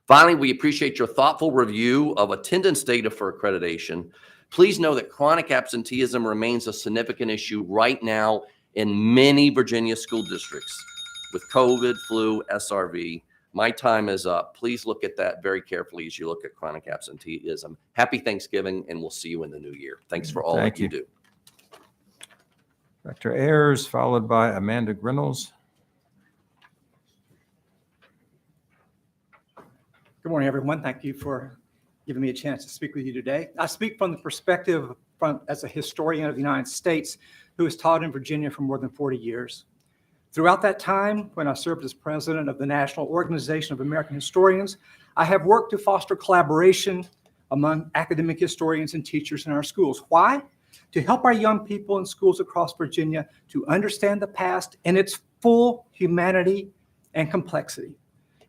Finally, we appreciate your thoughtful review of attendance data for accreditation. Please know that chronic absenteeism remains a significant issue right now in many Virginia school districts with COVID, flu, SRV. My time is up. Please look at that very carefully as you look at chronic absenteeism. Happy Thanksgiving, and we'll see you in the new year. Thanks for all Thank that you you. do. Dr. Ayers, followed by Amanda Grinnells. Good morning, everyone. Thank you for giving me a chance to speak with you today. I speak from the perspective as a historian of the United States who has taught in Virginia for more than 40 years. Throughout that time, when I served as president of the National Organization of American Historians, I have worked to foster collaboration among academic historians and teachers in our schools. Why? To help our young people in schools across Virginia to understand the past in its full humanity and complexity.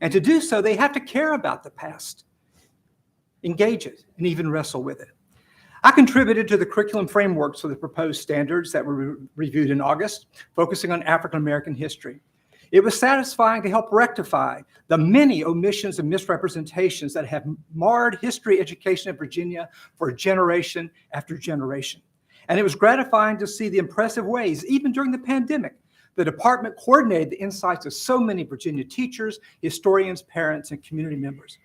And to do so, they have to care about the past, engage it, and even wrestle with it. I contributed to the curriculum frameworks for the proposed standards that were reviewed in August, focusing on African American history. It was satisfying to help rectify the many omissions and misrepresentations that have marred history education in Virginia for generation after generation. And it was gratifying to see the impressive ways, even during the pandemic, the department coordinated the insights of so many Virginia teachers, historians, parents, and community members.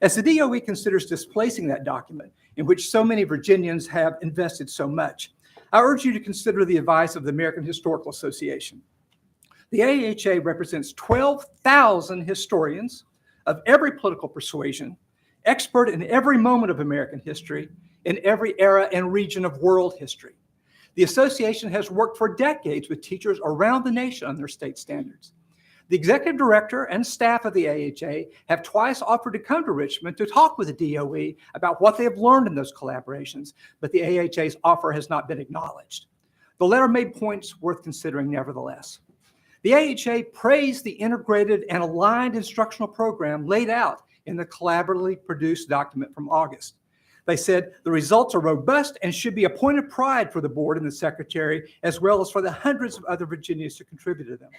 As the DOE considers displacing that document, in which so many Virginians have invested so much, I urge you to consider the advice of the American Historical Association. The AHA represents 12,000 historians of every political persuasion, expert in every moment of American history, in every era and region of world history. The association has worked for decades with teachers around the nation on their state standards. The executive director and staff of the AHA have twice offered to come to Richmond to talk with the DOE about what they have learned in those collaborations, but the AHA's offer has not been acknowledged. The letter made points worth considering nevertheless. The AHA praised the integrated and aligned instructional program laid out in the collaboratively produced document from August. They said the results are robust and should be a point of pride for the board and the secretary, as well as for the hundreds of other Virginians who contributed to them.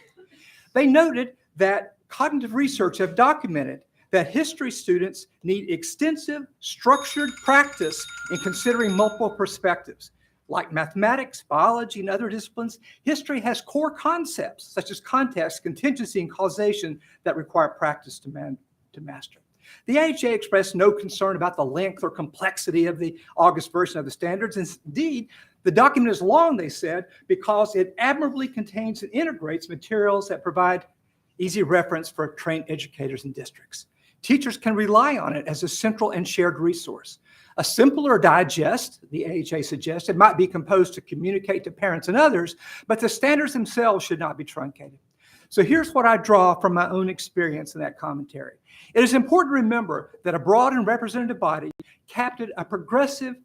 They noted that cognitive research have documented that history students need extensive, structured practice in considering multiple perspectives. Like mathematics, biology, and other disciplines, history has core concepts such as context, contingency, and causation that require practice to master. The AHA expressed no concern about the length or complexity of the August version of the standards. Indeed, the document is long, they said, because it admirably contains and integrates materials that provide easy reference for trained educators and districts. Teachers can rely on it as a central and shared resource. A simpler digest, the AHA suggested, might be composed to communicate to parents and others, but the standards themselves should not be truncated. So here's what I draw from my own experience in that commentary. It is important to remember that a broad and representative body captured a progressive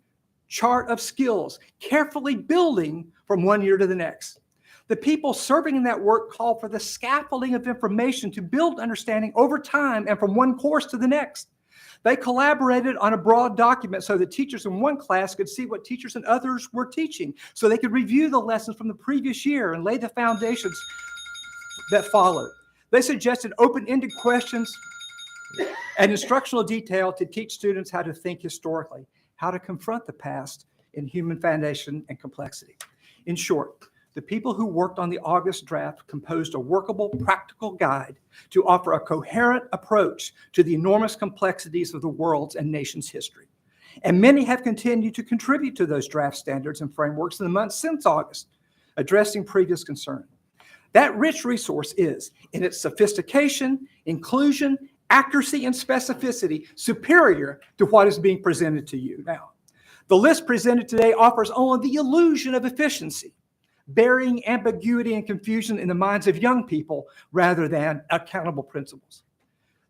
chart of skills, carefully building from one year to the next. The people serving in that work called for the scaffolding of information to build understanding over time and from one course to the next. They collaborated on a broad document so that teachers in one class could see what teachers in others were teaching, so they could review the lessons from the previous year and lay the foundations that followed. They suggested open-ended questions and instructional detail to teach students how to think historically, how to confront the past in human foundation and complexity. In short, the people who worked on the August draft composed a workable, practical guide to offer a coherent approach to the enormous complexities of the world's and nation's history. And many have continued to contribute to those draft standards and frameworks in the months since August, addressing previous concern. That rich resource is, in its sophistication, inclusion, accuracy, and specificity, superior to what is being presented to you now. The list presented today offers only the illusion of efficiency, burying ambiguity and confusion in the minds of young people rather than accountable principles.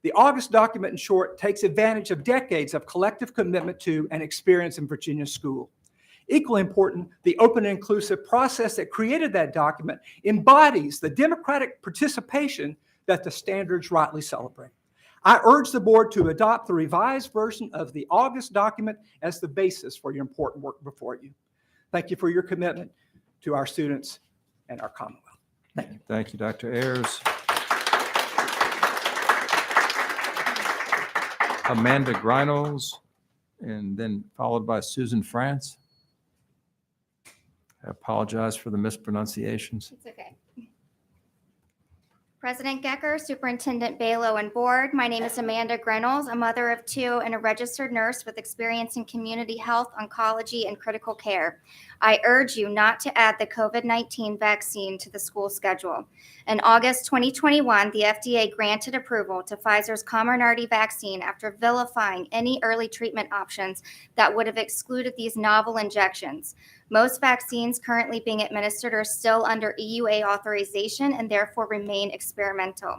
The August document, in short, takes advantage of decades of collective commitment to and experience in Virginia school. Equally important, the open and inclusive process that created that document embodies the democratic participation that the standards rightly celebrate. I urge the board to adopt the revised version of the August document as the basis for your important work before you. Thank you for your commitment to our students and our Commonwealth. Thank you, Dr. Ayers. Amanda Grinos, and then followed by Susan France. I apologize for the mispronunciations. It's okay. President Gecker, Superintendent Balo, and Board, my name is Amanda Grenels, a mother of two and a registered nurse with experience in community health, oncology, and critical care. I urge you not to add the COVID-19 vaccine to the school schedule. In August 2021, the FDA granted approval to Pfizer's Comirnaty vaccine after vilifying any early treatment options that would have excluded these novel injections. Most vaccines currently being administered are still under EUA authorization and therefore remain experimental.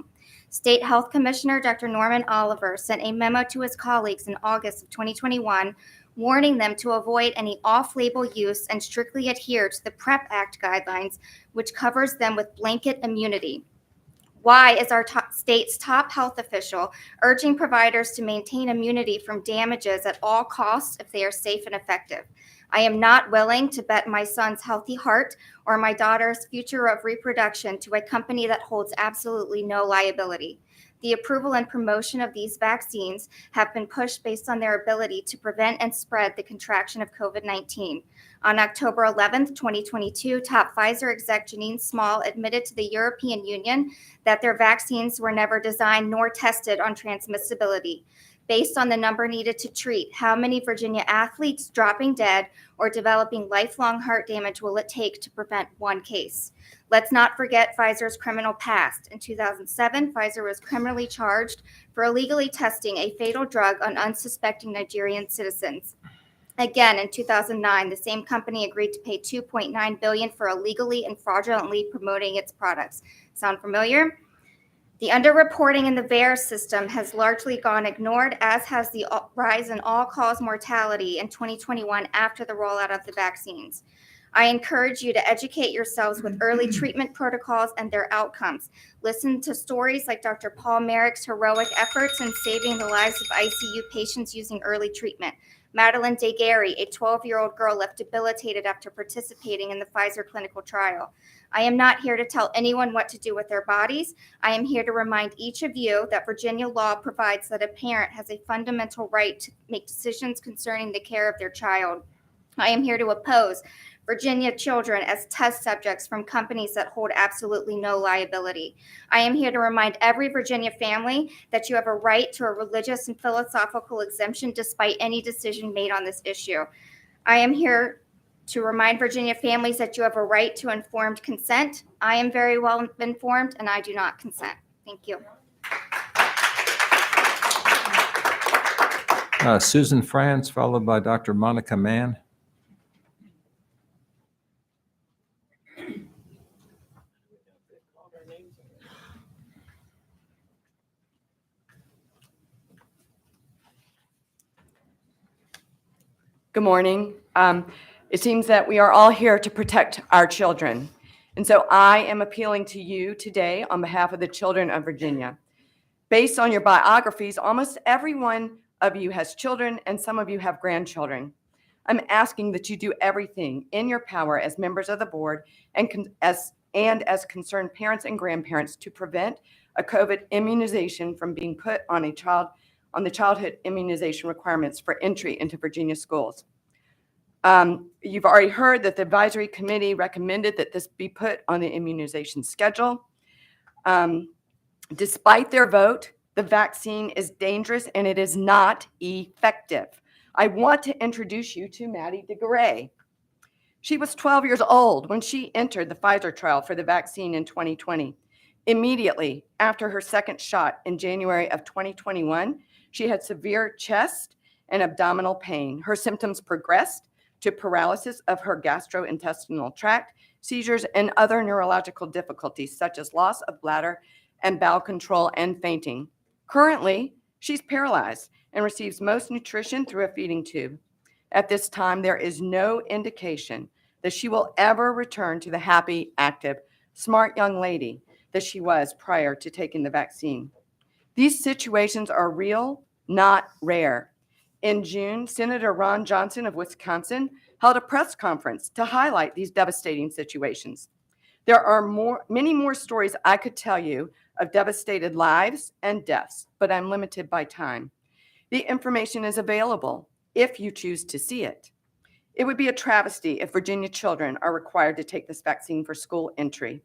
State Health Commissioner Dr. Norman Oliver sent a memo to his colleagues in August of 2021 warning them to avoid any off-label use and strictly adhere to the PrEP Act guidelines, which covers them with blanket immunity. Why is our state's top health official urging providers to maintain immunity from damages at all costs if they are safe and effective? I am not willing to bet my son's healthy heart or my daughter's future of reproduction to a company that holds absolutely no liability. The approval and promotion of these vaccines have been pushed based on their ability to prevent and spread the contraction of COVID-19. On October 11th, 2022, top Pfizer exec Janine Small admitted to the European Union that their vaccines were never designed nor tested on transmissibility. Based on the number needed to treat, how many Virginia athletes dropping dead or developing lifelong heart damage will it take to prevent one case? Let's not forget Pfizer's criminal past. In 2007, Pfizer was criminally charged for illegally testing a fatal drug on unsuspecting Nigerian citizens. Again, in 2009, the same company agreed to pay $2.9 billion for illegally and fraudulently promoting its products. Sound familiar? The underreporting in the VAERS system has largely gone ignored, as has the rise in all-cause mortality in 2021 after the rollout of the vaccines. I encourage you to educate yourselves with early treatment protocols and their outcomes. Listen to stories like Dr. Paul Merrick's heroic efforts in saving the lives of ICU patients using early treatment. Madeline Degary, a 12-year-old girl left debilitated after participating in the Pfizer clinical trial. I am not here to tell anyone what to do with their bodies. I am here to remind each of you that Virginia law provides that a parent has a fundamental right to make decisions concerning the care of their child. I am here to oppose Virginia children as test subjects from companies that hold absolutely no liability. I am here to remind every Virginia family that you have a right to a religious and philosophical exemption despite any decision made on this issue. I am here to remind Virginia families that you have a right to informed consent. I am very well informed and I do not consent. Thank you. Susan France, followed by Dr. Monica Mann. Good morning. It seems that we are all here to protect our children. And so I am appealing to you today on behalf of the children of Virginia. Based on your biographies, almost every one of you has children and some of you have grandchildren. I'm asking that you do everything in your power as members of the board and as concerned parents and grandparents to prevent a COVID immunization from being put on the childhood immunization requirements for entry into Virginia schools. You've already heard that the advisory committee recommended that this be put on the immunization schedule. Despite their vote, the vaccine is dangerous and it is not effective. I want to introduce you to Maddie DeGaray. She was 12 years old when she entered the Pfizer trial for the vaccine in 2020. Immediately after her second shot in January of 2021, she had severe chest and abdominal pain. Her symptoms progressed to paralysis of her gastrointestinal tract, seizures, and other neurological difficulties such as loss of bladder and bowel control and fainting. Currently, she's paralyzed and receives most nutrition through a feeding tube. At this time, there is no indication that she will ever return to the happy, active, smart young lady that she was prior to taking the vaccine. These situations are real, not rare. In June, Senator Ron Johnson of Wisconsin held a press conference to highlight these devastating situations. There are many more stories I could tell you of devastated lives and deaths, but I'm limited by time. The information is available if you choose to see it. It would be a travesty if Virginia children are required to take this vaccine for school entry.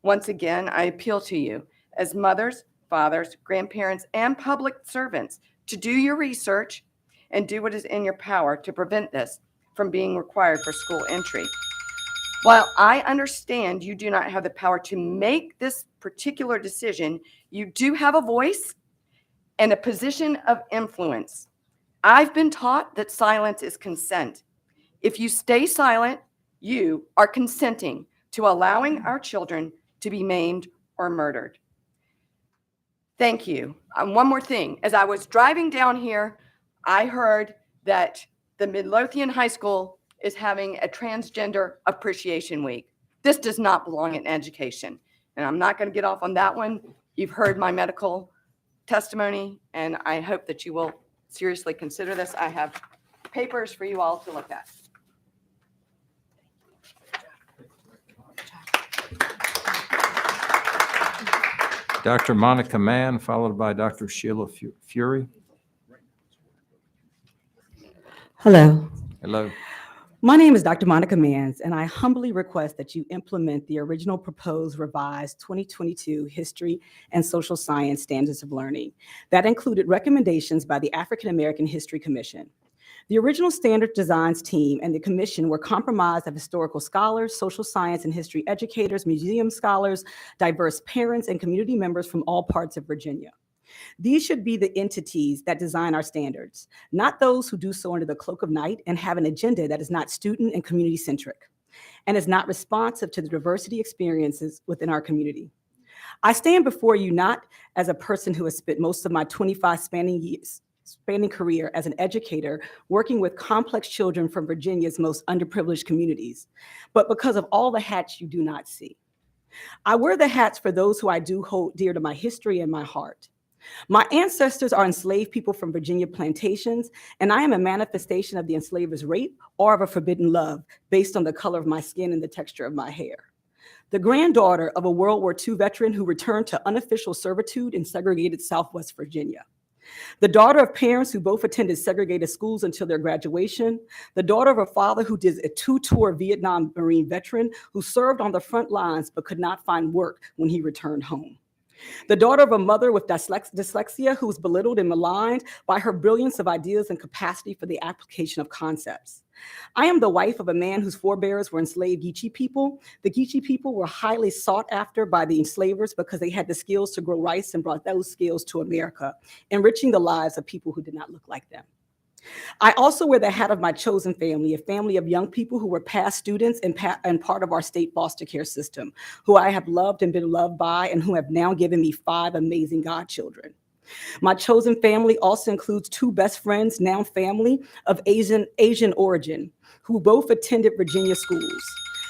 Once again, I appeal to you as mothers, fathers, grandparents, and public servants to do your research and do what is in your power to prevent this from being required for school entry. While I understand you do not have the power to make this particular decision, you do have a voice and a position of influence. I've been taught that silence is consent. If you stay silent, you are consenting to allowing our children to be maimed or murdered. Thank you. One more thing. As I was driving down here, I heard that the Midlothian High School is having a Transgender Appreciation Week. This does not belong in education. And I'm not going to get off on that one. You've heard my medical testimony, and I hope that you will seriously consider this. I have papers for you all to look at. Dr. Monica Mann, followed by Dr. Sheila Fury. Hello. Hello. My name is Dr. Monica Manns, and I humbly request that you implement the original proposed revised 2022 History and Social Science Standards of Learning. That included recommendations by the African American History Commission. The original standard designs team and the commission were comprised of historical scholars, social science and history educators, museum scholars, diverse parents, and community members from all parts of Virginia. These should be the entities that design our standards, not those who do so under the cloak of night and have an agenda that is not student and community centric and is not responsive to the diversity experiences within our community. I stand before you not as a person who has spent most of my 25 spanning career as an educator working with complex children from Virginia's most underprivileged communities, but because of all the hats you do not see. I wear the hats for those who I do hold dear to my history and my heart. My ancestors are enslaved people from Virginia plantations, and I am a manifestation of the enslaver's rape or of a forbidden love based on the color of my skin and the texture of my hair. The granddaughter of a World War II veteran who returned to unofficial servitude in segregated Southwest Virginia. The daughter of parents who both attended segregated schools until their graduation. The daughter of a father who did a 2-tour Vietnam Marine veteran who served on the front lines but could not find work when he returned home. The daughter of a mother with dyslexia who was belittled and maligned by her brilliance of ideas and capacity for the application of concepts. I am the wife of a man whose forebears were enslaved Geechee people. The Geechee people were highly sought after by the enslavers because they had the skills to grow rice and brought those skills to America, enriching the lives of people who did not look like them. I also wear the hat of my chosen family, a family of young people who were past students and part of our state foster care system, who I have loved and been loved by, and who have now given me 5 amazing godchildren. My chosen family also includes 2 best friends, now family, of Asian origin, who both attended Virginia schools.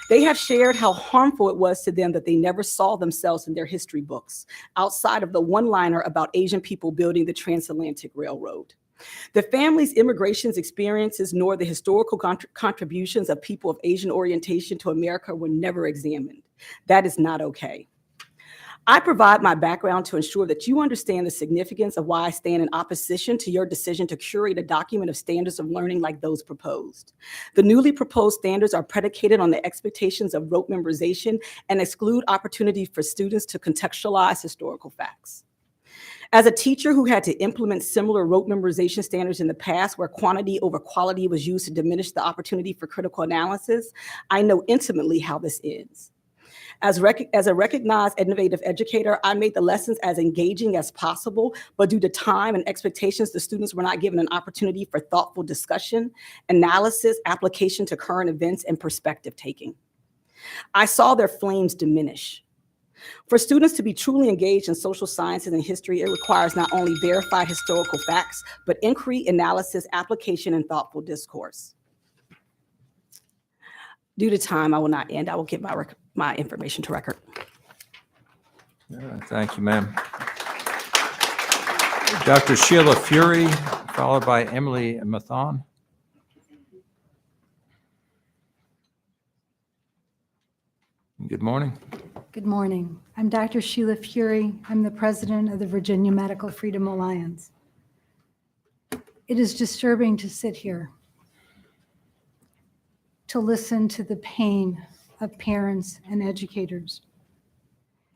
They have shared how harmful it was to them that they never saw themselves in their history books, outside of the one-liner about Asian people building the Transatlantic Railroad. The family's immigration experiences nor the historical contributions of people of Asian orientation to America were never examined. That is not okay. I provide my background to ensure that you understand the significance of why I stand in opposition to your decision to curate a document of standards of learning like those proposed. The newly proposed standards are predicated on the expectations of rote memorization and exclude opportunity for students to contextualize historical facts. As a teacher who had to implement similar rote memorization standards in the past where quantity over quality was used to diminish the opportunity for critical analysis, I know intimately how this ends. As a recognized innovative educator, I made the lessons as engaging as possible, but due to time and expectations, the students were not given an opportunity for thoughtful discussion, analysis, application to current events, and perspective taking. I saw their flames diminish. For students to be truly engaged in social sciences and history, it requires not only verified historical facts, but inquiry, analysis, application, and thoughtful discourse. Due to time, I will not end. I will give my information to record. Thank you, ma'am. Dr. Sheila Fury, followed by Emily Mathon. Good morning. Good morning. I'm Dr. Sheila Fury. I'm the president of the Virginia Medical Freedom Alliance. It is disturbing to sit here, to listen to the pain of parents and educators.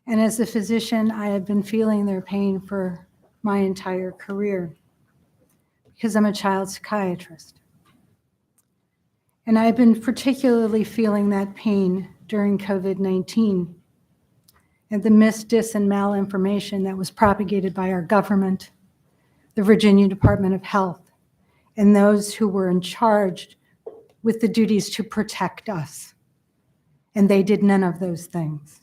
And as a physician, I have been feeling their pain for my entire career because I'm a child psychiatrist. And I've been particularly feeling that pain during COVID-19 and the mis, dis, and malinformation that was propagated by our government, the Virginia Department of Health, and those who were in charge with the duties to protect us. And they did none of those things.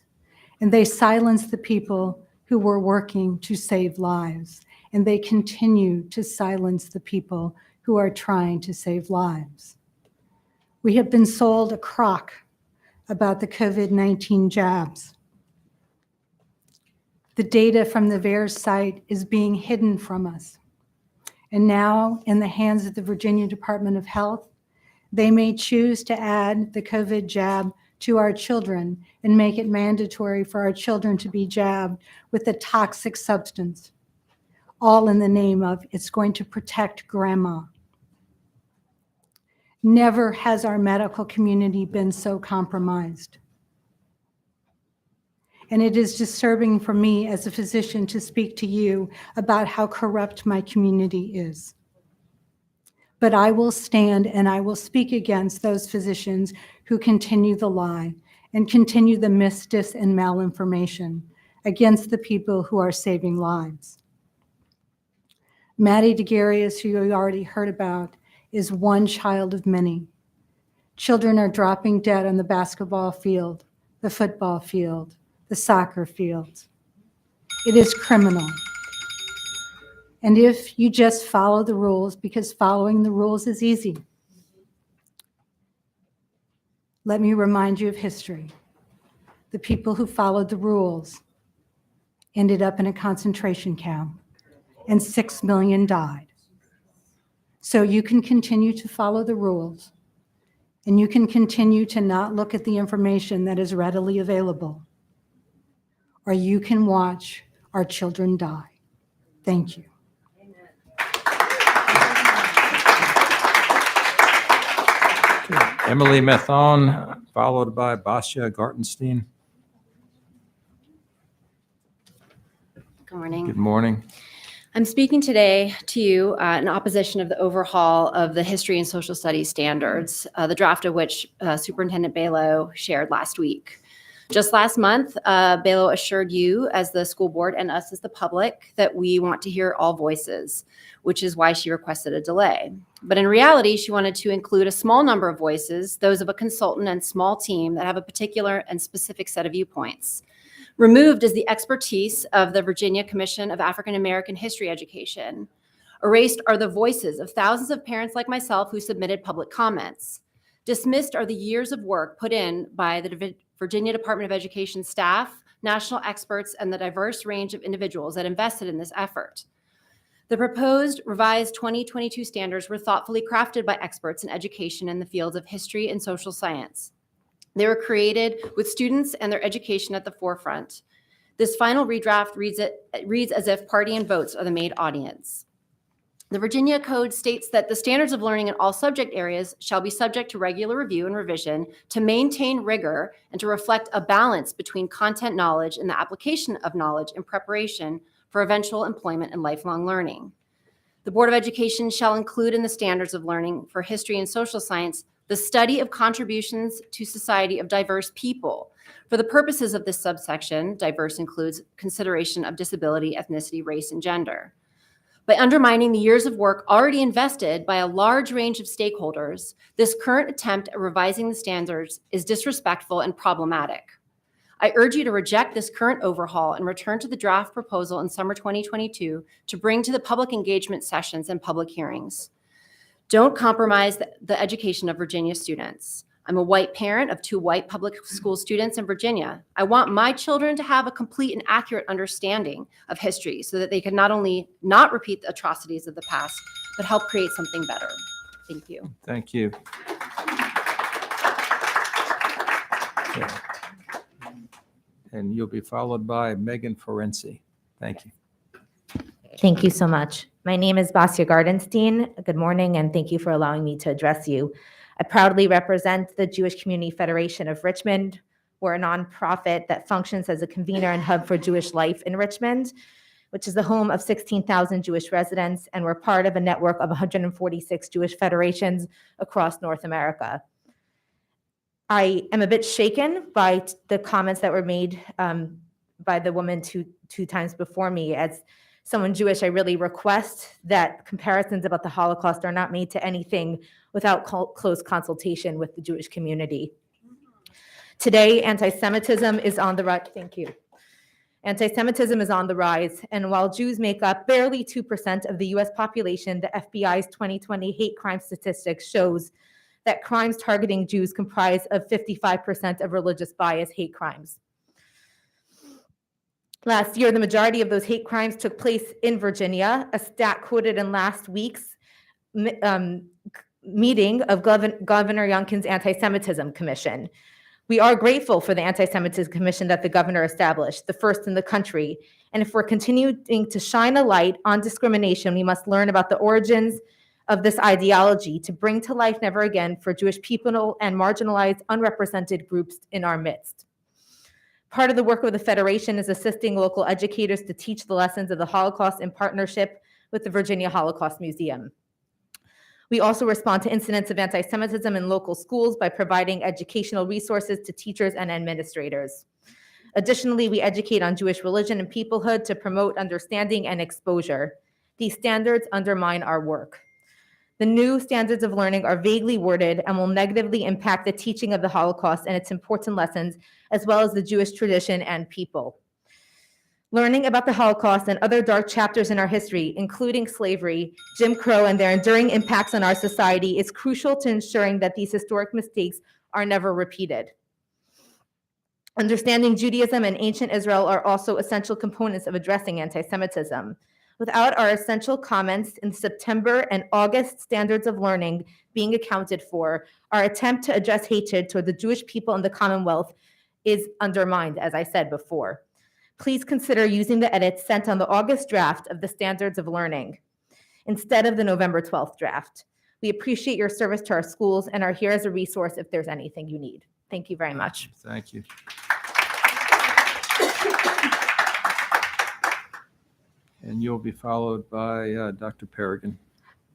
And they silenced the people who were working to save lives. And they continue to silence the people who are trying to save lives. We have been sold a crock about the COVID-19 jabs. The data from the VAERS site is being hidden from us. And now, in the hands of the Virginia Department of Health, they may choose to add the COVID jab to our children and make it mandatory for our children to be jabbed with a toxic substance, all in the name of it's going to protect grandma. Never has our medical community been so compromised. And it is disturbing for me as a physician to speak to you about how corrupt my community is. But I will stand and I will speak against those physicians who continue the lie and continue the mis, dis, and malinformation against the people who are saving lives. Maddie DeGarius, who you already heard about, is one child of many. Children are dropping dead on the basketball field, the football field, the soccer fields. It is criminal. And if you just follow the rules, because following the rules is easy, let me remind you of history. The people who followed the rules ended up in a concentration camp, and 6 million died. So you can continue to follow the rules, and you can continue to not look at the information that is readily available, or you can watch our children die. Thank you. Emily Mathon, followed by Basia Gartenstein. Good morning. Good morning. I'm speaking today to you in opposition of the overhaul of the history and social studies standards, the draft of which Superintendent Balow shared last week. Just last month, Balow assured you as the school board and us as the public that we want to hear all voices, which is why she requested a delay. But in reality, she wanted to include a small number of voices, those of a consultant and small team that have a particular and specific set of viewpoints. Removed is the expertise of the Virginia Commission of African American History Education. Erased are the voices of thousands of parents like myself who submitted public comments. Dismissed are the years of work put in by the Virginia Department of Education staff, national experts, and the diverse range of individuals that invested in this effort. The proposed revised 2022 standards were thoughtfully crafted by experts in education in the fields of history and social science. They were created with students and their education at the forefront. This final redraft reads as if party and votes are the main audience. The Virginia Code states that the standards of learning in all subject areas shall be subject to regular review and revision to maintain rigor and to reflect a balance between content knowledge and the application of knowledge in preparation for eventual employment and lifelong learning. The Board of Education shall include in the standards of learning for history and social science the study of contributions to society of diverse people. For the purposes of this subsection, diverse includes consideration of disability, ethnicity, race, and gender. By undermining the years of work already invested by a large range of stakeholders, this current attempt at revising the standards is disrespectful and problematic. I urge you to reject this current overhaul and return to the draft proposal in summer 2022 to bring to the public engagement sessions and public hearings. Don't compromise the education of Virginia students. I'm a white parent of 2 white public school students in Virginia. I want my children to have a complete and accurate understanding of history so that they can not only not repeat the atrocities of the past, but help create something better. Thank you. Thank you. Okay. And you'll be followed by Megan Forensi. Thank you. Thank you so much. My name is Basia Gardenstein. Good morning, and thank you for allowing me to address you. I proudly represent the Jewish Community Federation of Richmond. We're a nonprofit that functions as a convener and hub for Jewish life in Richmond, which is the home of 16,000 Jewish residents, and we're part of a network of 146 Jewish federations across North America. I am a bit shaken by the comments that were made by the woman two times before me. As someone Jewish, I really request that comparisons about the Holocaust are not made to anything without close consultation with the Jewish community. Today, anti-Semitism is on the rise. Thank you. Anti-Semitism is on the rise, and while Jews make up barely 2% of the US population, the FBI's 2020 hate crime statistics shows that crimes targeting Jews comprise of 55% of religious bias hate crimes. Last year, the majority of those hate crimes took place in Virginia, a stat quoted in last week's meeting of Governor Youngkin's Anti-Semitism Commission. We are grateful for the Anti-Semitism Commission that the governor established, the first in the country. And if we're continuing to shine a light on discrimination, we must learn about the origins of this ideology to bring to life never again for Jewish people and marginalized, unrepresented groups in our midst. Part of the work of the Federation is assisting local educators to teach the lessons of the Holocaust in partnership with the Virginia Holocaust Museum. We also respond to incidents of anti-Semitism in local schools by providing educational resources to teachers and administrators. Additionally, we educate on Jewish religion and peoplehood to promote understanding and exposure. These standards undermine our work. The new standards of learning are vaguely worded and will negatively impact the teaching of the Holocaust and its important lessons, as well as the Jewish tradition and people. Learning about the Holocaust and other dark chapters in our history, including slavery, Jim Crow, and their enduring impacts on our society, is crucial to ensuring that these historic mistakes are never repeated. Understanding Judaism and ancient Israel are also essential components of addressing anti-Semitism. Without our essential comments in September and August standards of learning being accounted for, our attempt to address hatred toward the Jewish people in the Commonwealth is undermined, as I said before. Please consider using the edits sent on the August draft of the standards of learning instead of the November 12th draft. We appreciate your service to our schools and are here as a resource if there's anything you need. Thank you very much. Thank you. And you'll be followed by Dr. Peregrine.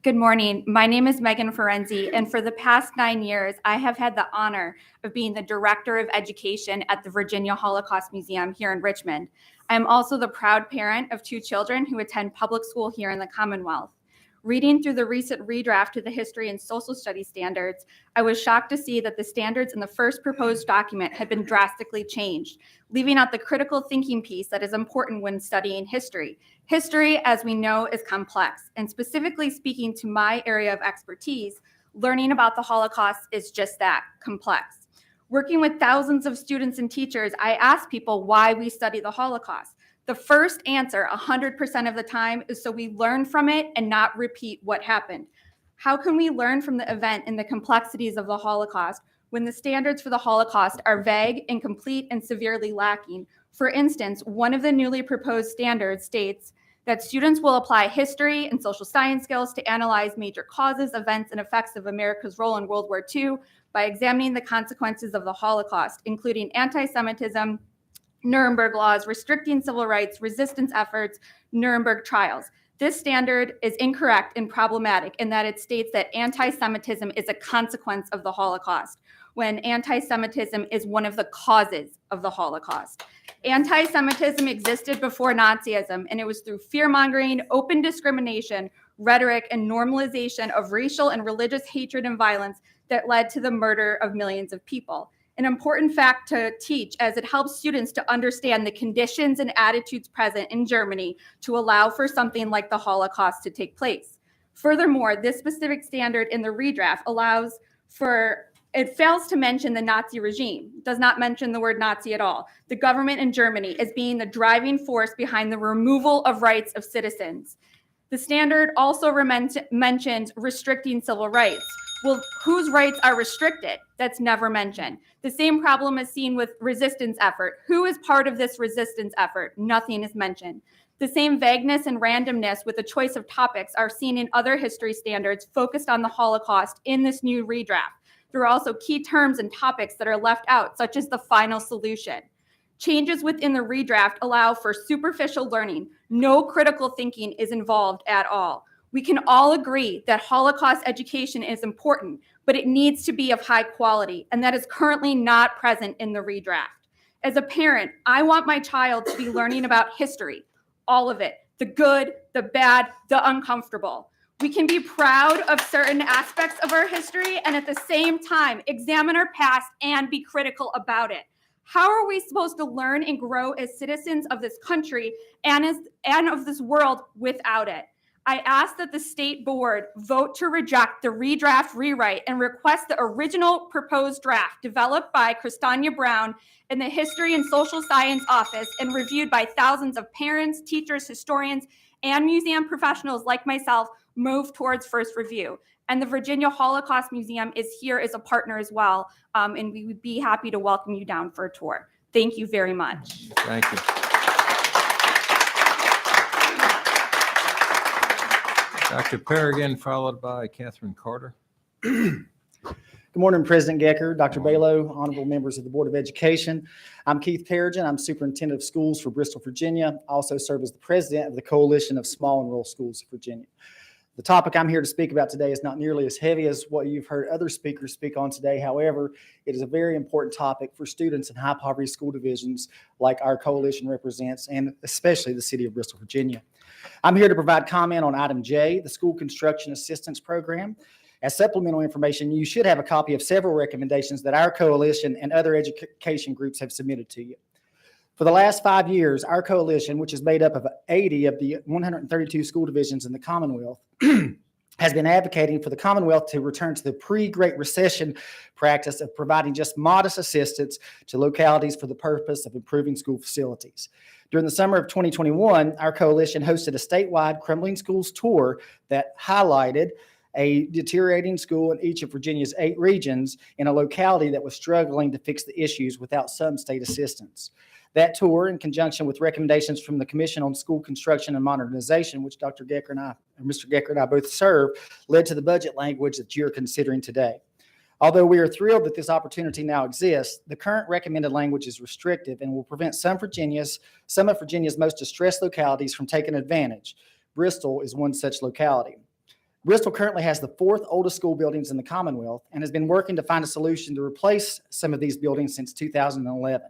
Good morning. My name is Megan Forensi, and for the past 9 years, I have had the honor of being the Director of Education at the Virginia Holocaust Museum here in Richmond. I am also the proud parent of 2 children who attend public school here in the Commonwealth. Reading through the recent redraft to the History and Social Studies standards, I was shocked to see that the standards in the first proposed document had been drastically changed, leaving out the critical thinking piece that is important when studying history. History, as we know, is complex, and specifically speaking to my area of expertise, learning about the Holocaust is just that, complex. Working with thousands of students and teachers, I ask people why we study the Holocaust. The first answer 100% of the time is so we learn from it and not repeat what happened. How can we learn from the event and the complexities of the Holocaust when the standards for the Holocaust are vague, incomplete, and severely lacking? For instance, one of the newly proposed standards states that students will apply history and social science skills to analyze major causes, events, and effects of America's role in World War II by examining the consequences of the Holocaust, including anti-Semitism, Nuremberg laws, restricting civil rights, resistance efforts, Nuremberg trials. This standard is incorrect and problematic in that it states that anti-Semitism is a consequence of the Holocaust, when anti-Semitism is one of the causes of the Holocaust. Anti-Semitism existed before Nazism, and it was through fear-mongering, open discrimination, rhetoric, and normalization of racial and religious hatred and violence that led to the murder of millions of people. An important fact to teach, as it helps students to understand the conditions and attitudes present in Germany to allow for something like the Holocaust to take place. Furthermore, this specific standard in the redraft allows for, it fails to mention the Nazi regime, does not mention the word Nazi at all. The government in Germany is being the driving force behind the removal of rights of citizens. The standard also mentions restricting civil rights. Well, whose rights are restricted? That's never mentioned. The same problem is seen with resistance effort. Who is part of this resistance effort? Nothing is mentioned. The same vagueness and randomness with the choice of topics are seen in other history standards focused on the Holocaust in this new redraft. There are also key terms and topics that are left out, such as the final solution. Changes within the redraft allow for superficial learning. No critical thinking is involved at all. We can all agree that Holocaust education is important, but it needs to be of high quality, and that is currently not present in the redraft. As a parent, I want my child to be learning about history, all of it, the good, the bad, the uncomfortable. We can be proud of certain aspects of our history and at the same time examine our past and be critical about it. How are we supposed to learn and grow as citizens of this country and of this world without it? I ask that the state board vote to reject the redraft rewrite and request the original proposed draft developed by Christania Brown in the History and Social Science Office and reviewed by thousands of parents, teachers, historians, and museum professionals like myself move towards first review. And the Virginia Holocaust Museum is here as a partner as well, and we would be happy to welcome you down for a tour. Thank you very much. Thank you. Dr. Perrigan, followed by Catherine Carter. Good morning, President Gecker, Dr. Balo, honorable members of the Board of Education. I'm Keith Perrigan. I'm Superintendent of Schools for Bristol, Virginia. I also serve as the president of the Coalition of Small and Rural Schools of Virginia. The topic I'm here to speak about today is not nearly as heavy as what you've heard other speakers speak on today. However, it is a very important topic for students in high poverty school divisions like our coalition represents, and especially the city of Bristol, Virginia. I'm here to provide comment on item J, the School Construction Assistance Program. As supplemental information, you should have a copy of several recommendations that our coalition and other education groups have submitted to you. For the last 5 years, our coalition, which is made up of 80 of the 132 school divisions in the Commonwealth, has been advocating for the Commonwealth to return to the pre-Great Recession practice of providing just modest assistance to localities for the purpose of improving school facilities. During the summer of 2021, our coalition hosted a statewide Crumbling Schools tour that highlighted a deteriorating school in each of Virginia's 8 regions in a locality that was struggling to fix the issues without some state assistance. That tour, in conjunction with recommendations from the Commission on School Construction and Modernization, which Mr. Gecker and I both serve, led to the budget language that you're considering today. Although we are thrilled that this opportunity now exists, the current recommended language is restrictive and will prevent some of Virginia's most distressed localities from taking advantage. Bristol is one such locality. Bristol currently has the 4th oldest school buildings in the Commonwealth and has been working to find a solution to replace some of these buildings since 2011.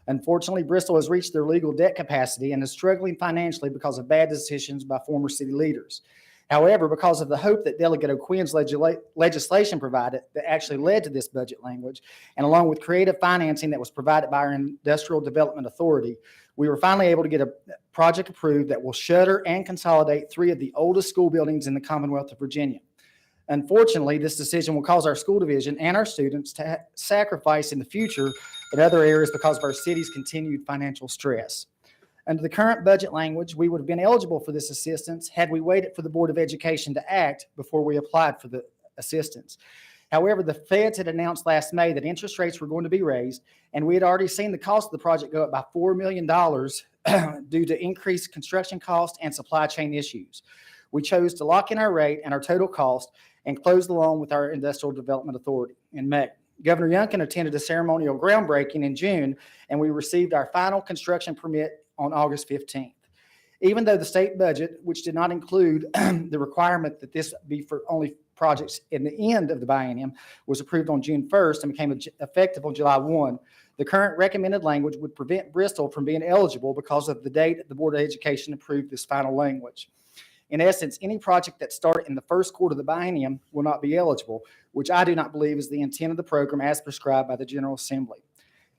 Unfortunately, Bristol has reached their legal debt capacity and is struggling financially because of bad decisions by former city leaders. However, because of the hope that Delegate O'Quinn's legislation provided that actually led to this budget language, and along with creative financing that was provided by our Industrial Development Authority, we were finally able to get a project approved that will shutter and consolidate 3 of the oldest school buildings in the Commonwealth of Virginia. Unfortunately, this decision will cause our school division and our students to sacrifice in the future in other areas because of our city's continued financial stress. Under the current budget language, we would have been eligible for this assistance had we waited for the Board of Education to act before we applied for the assistance. However, the feds had announced last May that interest rates were going to be raised, and we had already seen the cost of the project go up by $4 million due to increased construction costs and supply chain issues. We chose to lock in our rate and our total cost and close the loan with our Industrial Development Authority in May. Governor Youngkin attended a ceremonial groundbreaking in June, and we received our final construction permit on August 15th. Even though the state budget, which did not include the requirement that this be for only projects in the end of the biennium, was approved on June 1st and became effective on July 1, the current recommended language would prevent Bristol from being eligible because of the date the Board of Education approved this final language. In essence, any project that started in the first quarter of the biennium will not be eligible, which I do not believe is the intent of the program as prescribed by the General Assembly.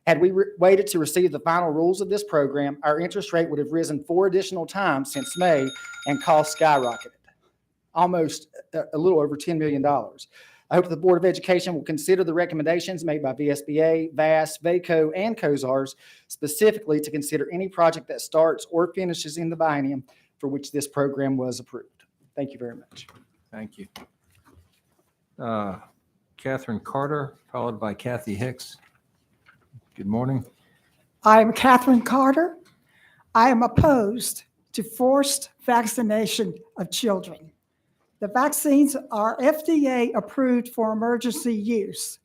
Had we waited to receive the final rules of this program, our interest rate would have risen 4 additional times since May and costs skyrocketed, almost a little over $10 million. I hope the Board of Education will consider the recommendations made by VSBA, VAS, VACO, and COSARS, specifically to consider any project that starts or finishes in the biennium for which this program was approved. Thank you very much. Thank you. Catherine Carter, followed by Kathy Hicks. Good morning. I am Catherine Carter. I am opposed to forced vaccination of children. The vaccines are FDA approved for emergency use.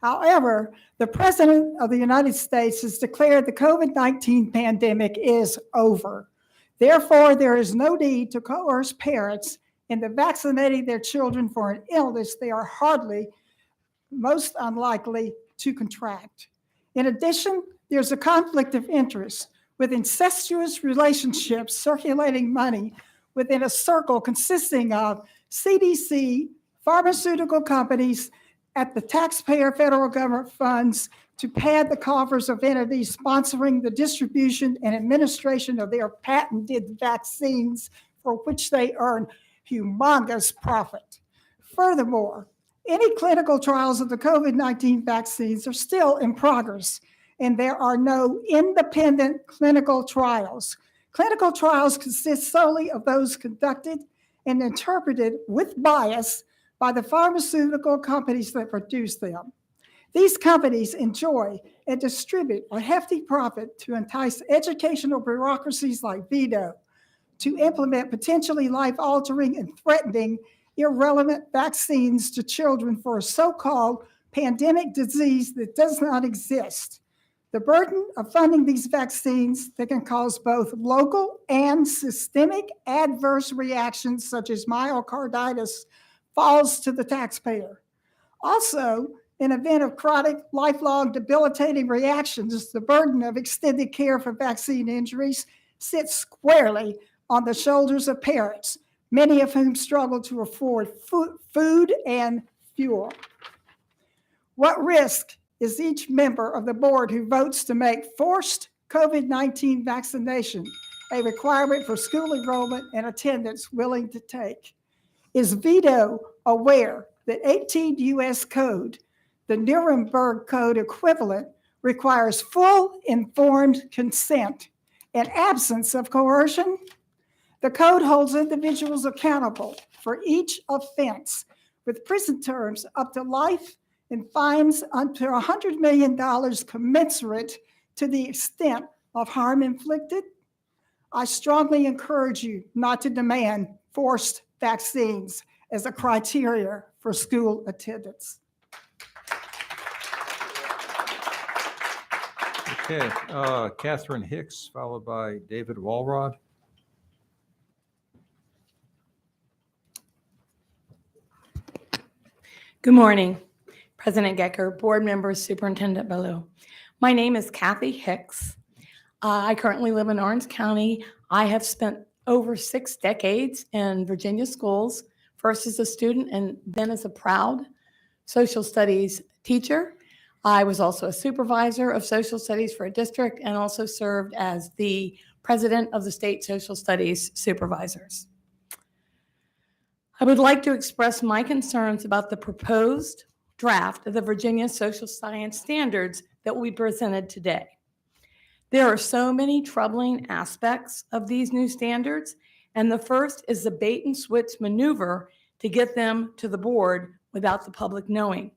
However, the President of the United States has declared the COVID-19 pandemic is over. Therefore, there is no need to coerce parents into vaccinating their children for an illness they are hardly most unlikely to contract. In addition, there's a conflict of interest with incestuous relationships circulating money within a circle consisting of CDC, pharmaceutical companies, at the taxpayer federal government funds to pad the coffers of entities sponsoring the distribution and administration of their patented vaccines for which they earn humongous profit. Furthermore, any clinical trials of the COVID-19 vaccines are still in progress, and there are no independent clinical trials. Clinical trials consist solely of those conducted and interpreted with bias by the pharmaceutical companies that produce them. These companies enjoy and distribute a hefty profit to entice educational bureaucracies like VIDO to implement potentially life-altering and threatening irrelevant vaccines to children for a so-called pandemic disease that does not exist. The burden of funding these vaccines that can cause both local and systemic adverse reactions such as myocarditis falls to the taxpayer. Also, in event of chronic, lifelong debilitating reactions, the burden of extended care for vaccine injuries sits squarely on the shoulders of parents, many of whom struggle to afford food and fuel. What risk is each member of the board who votes to make forced COVID-19 vaccination a requirement for school enrollment and attendance willing to take? Is VIDO aware that 18 U.S. Code, the Nuremberg Code equivalent, requires full informed consent and absence of coercion? The code holds individuals accountable for each offense with prison terms up to life and fines up to $100 million commensurate to the extent of harm inflicted. I strongly encourage you not to demand forced vaccines as a criteria for school attendance. Okay, Catherine Hicks, followed by David Walrod. Good morning, President Gecker, board members, Superintendent Bellew. My name is Kathy Hicks. I currently live in Orange County. I have spent over 6 decades in Virginia schools, first as a student and then as a proud social studies teacher. I was also a supervisor of social studies for a district and also served as the president of the state social studies supervisors. I would like to express my concerns about the proposed draft of the Virginia Social Science Standards that we presented today. There are so many troubling aspects of these new standards, and the first is the bait and switch maneuver to get them to the board without the public knowing.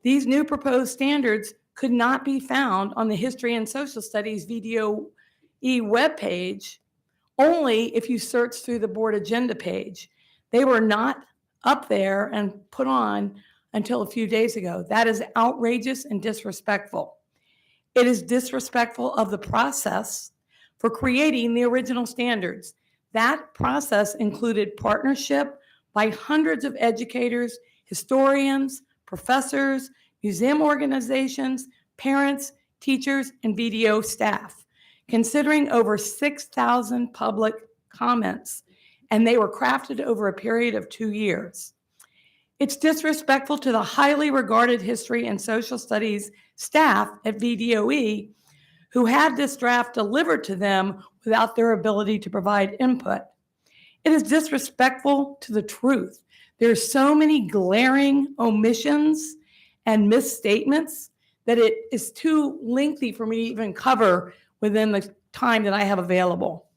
These new proposed standards could not be found on the History and Social Studies VDOE webpage, only if you search through the board agenda page. They were not up there and put on until a few days ago. That is outrageous and disrespectful. It is disrespectful of the process for creating the original standards. That process included partnership by hundreds of educators, historians, professors, museum organizations, parents, teachers, and VDO staff, considering over 6,000 public comments, and they were crafted over a period of 2 years. It's disrespectful to the highly regarded history and social studies staff at VDOE who had this draft delivered to them without their ability to provide input. It is disrespectful to the truth. There's so many glaring omissions and misstatements that it is too lengthy for me to even cover within the time that I have available.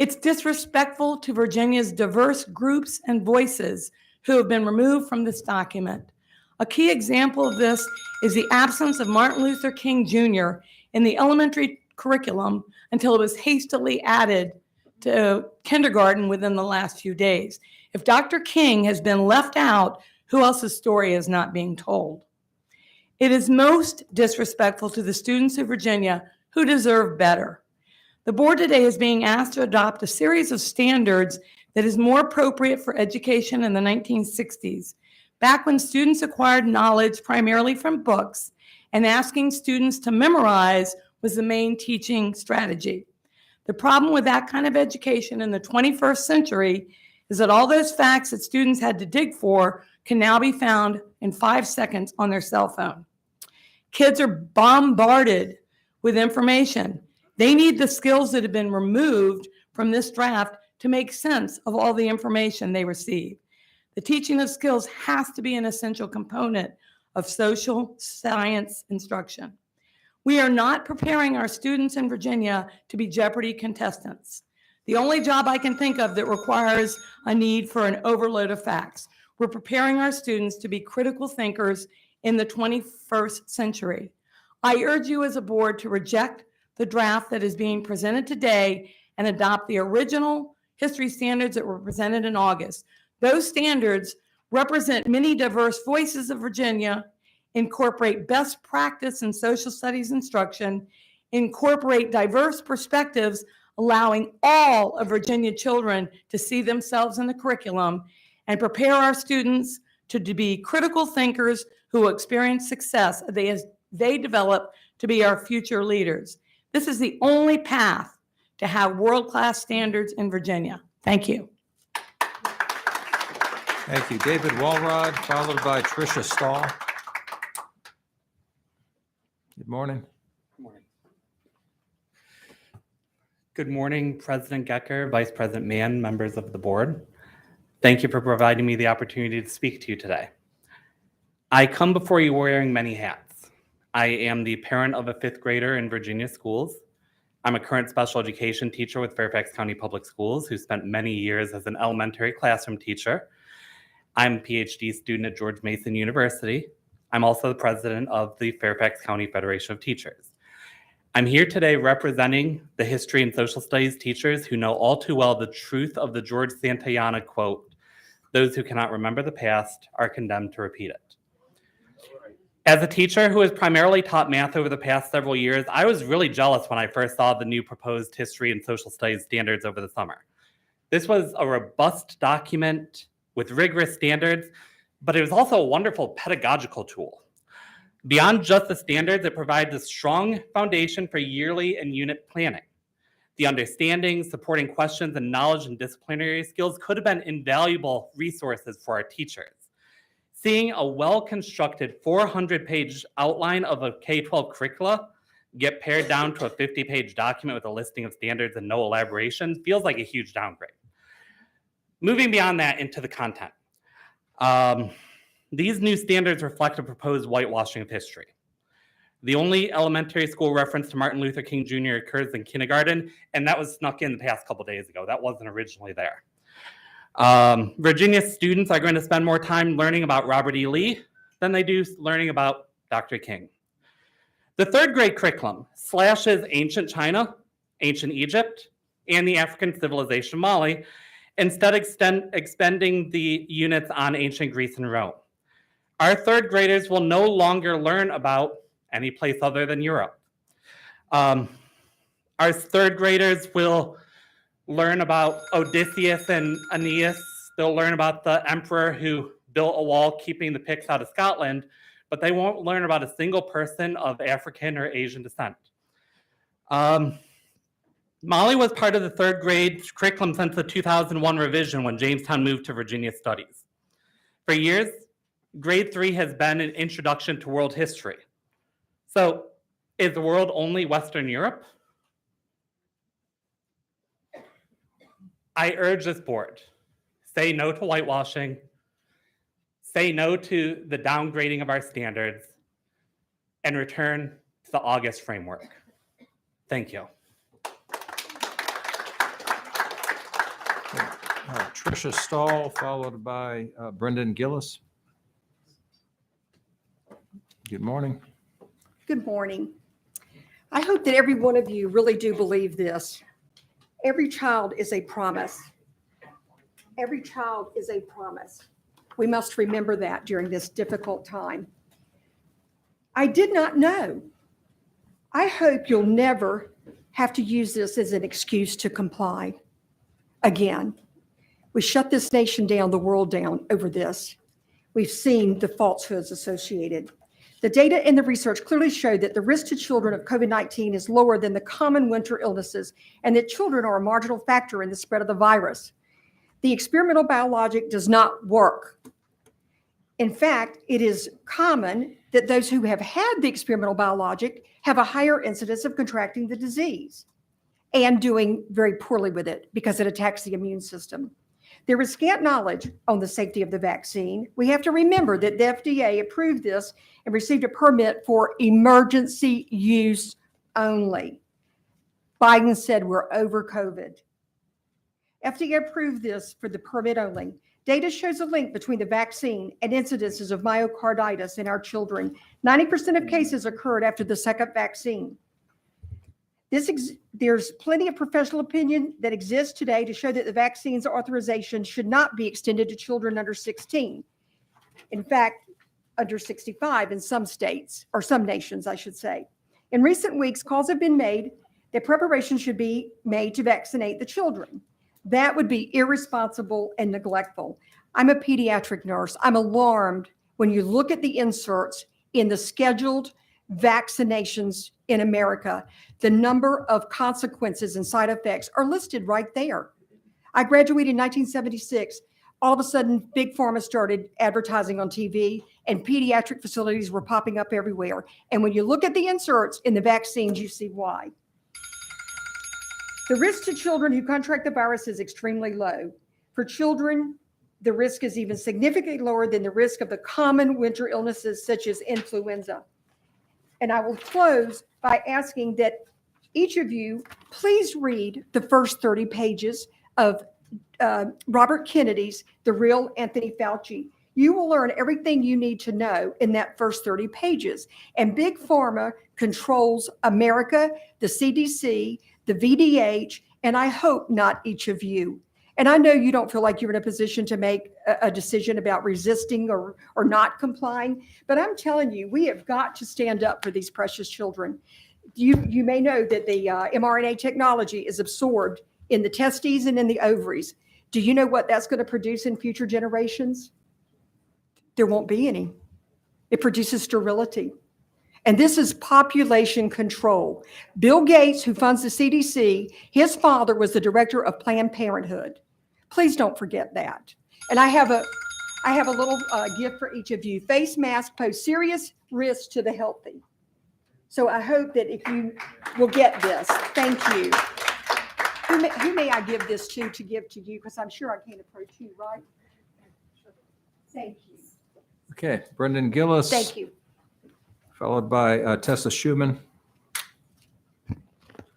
It's disrespectful to Virginia's diverse groups and voices who have been removed from this document. A key example of this is the absence of Martin Luther King Jr. in the elementary curriculum until it was hastily added to kindergarten within the last few days. If Dr. King has been left out, who else's story is not being told? It is most disrespectful to the students of Virginia who deserve better. The board today is being asked to adopt a series of standards that is more appropriate for education in the 1960s, back when students acquired knowledge primarily from books and asking students to memorize was the main teaching strategy. The problem with that kind of education in the 21st century is that all those facts that students had to dig for can now be found in 5 seconds on their cell phone. Kids are bombarded with information. They need the skills that have been removed from this draft to make sense of all the information they receive. The teaching of skills has to be an essential component of social science instruction. We are not preparing our students in Virginia to be Jeopardy contestants. The only job I can think of that requires a need for an overload of facts. We're preparing our students to be critical thinkers in the 21st century. I urge you as a board to reject the draft that is being presented today and adopt the original history standards that were presented in August. Those standards represent many diverse voices of Virginia, incorporate best practice in social studies instruction, incorporate diverse perspectives, allowing all of Virginia children to see themselves in the curriculum, and prepare our students to be critical thinkers who will experience success as they develop to be our future leaders. This is the only path to have world-class standards in Virginia. Thank you. Thank you. David Walrod, followed by Tricia Stahl. Good morning. Good morning, President Gecker, Vice President Mann, members of the board. Thank you for providing me the opportunity to speak to you today. I come before you wearing many hats. I am the parent of a 5th grader in Virginia schools. I'm a current special education teacher with Fairfax County Public Schools who spent many years as an elementary classroom teacher. I'm a PhD student at George Mason University. I'm also the president of the Fairfax County Federation of Teachers. I'm here today representing the history and social studies teachers who know all too well the truth of the George Santayana quote, "Those who cannot remember the past are condemned to repeat it." As a teacher who has primarily taught math over the past several years, I was really jealous when I first saw the new proposed history and social studies standards over the summer. This was a robust document with rigorous standards, but it was also a wonderful pedagogical tool. Beyond just the standards, it provides a strong foundation for yearly and unit planning. The understanding, supporting questions, and knowledge and disciplinary skills could have been invaluable resources for our teachers. Seeing a well-constructed 400-page outline of a K-12 curricula get pared down to a 50-page document with a listing of standards and no elaboration feels like a huge downgrade. Moving beyond that into the content. These new standards reflect a proposed whitewashing of history. The only elementary school reference to Martin Luther King Jr. occurs in kindergarten, and that was snuck in the past couple days ago. That wasn't originally there. Virginia students are going to spend more time learning about Robert E. Lee than they do learning about Dr. King. The 3rd grade curriculum slashes ancient China, ancient Egypt, and the African civilization Mali, instead expending the units on ancient Greece and Rome. Our 3rd graders will no longer learn about any place other than Europe. Our 3rd graders will learn about Odysseus and Aeneas. They'll learn about the emperor who built a wall keeping the Picts out of Scotland, but they won't learn about a single person of African or Asian descent. Mali was part of the 3rd grade curriculum since the 2001 revision when Jamestown moved to Virginia Studies. For years, grade 3 has been an introduction to world history. So is the world only Western Europe? I urge this board, say no to whitewashing, say no to the downgrading of our standards, and return to the August framework. Thank you. Tricia Stahl, followed by Brendan Gillis. Good morning. Good morning. I hope that every one of you really do believe this. Every child is a promise. Every child is a promise. We must remember that during this difficult time. I did not know. I hope you'll never have to use this as an excuse to comply. Again, we shut this nation down, the world down over this. We've seen the falsehoods associated. The data and the research clearly show that the risk to children of COVID-19 is lower than the common winter illnesses, and that children are a marginal factor in the spread of the virus. The experimental biologic does not work. In fact, it is common that those who have had the experimental biologic have a higher incidence of contracting the disease and doing very poorly with it because it attacks the immune system. There is scant knowledge on the safety of the vaccine. We have to remember that the FDA approved this and received a permit for emergency use only. Biden said we're over COVID. FDA approved this for the permit only. Data shows a link between the vaccine and incidences of myocarditis in our children. 90% of cases occurred after the second vaccine. There's plenty of professional opinion that exists today to show that the vaccine's authorization should not be extended to children under 16. In fact, under 65 in some states, or some nations, I should say. In recent weeks, calls have been made that preparations should be made to vaccinate the children. That would be irresponsible and neglectful. I'm a pediatric nurse. I'm alarmed when you look at the inserts in the scheduled vaccinations in America. The number of consequences and side effects are listed right there. I graduated in 1976. All of a sudden, Big Pharma started advertising on TV, and pediatric facilities were popping up everywhere. And when you look at the inserts in the vaccines, you see why. The risk to children who contract the virus is extremely low. For children, the risk is even significantly lower than the risk of the common winter illnesses such as influenza. And I will close by asking that each of you please read the first 30 pages of Robert Kennedy's The Real Anthony Fauci. You will learn everything you need to know in that first 30 pages. And Big Pharma controls America, the CDC, the VDH, and I hope not each of you. And I know you don't feel like you're in a position to make a decision about resisting or not complying, but I'm telling you, we have got to stand up for these precious children. You may know that the mRNA technology is absorbed in the testes and in the ovaries. Do you know what that's going to produce in future generations? There won't be any. It produces sterility. And this is population control. Bill Gates, who funds the CDC, his father was the director of Planned Parenthood. Please don't forget that. And I have a little gift for each of you. Face masks pose serious risks to the healthy. So I hope that if you will get this, thank you. Who may I give this to give to you? Because I'm sure I can't approach you, right? Thank you. Okay, Brendan Gillis. Thank you. Followed by Tessa Schumann.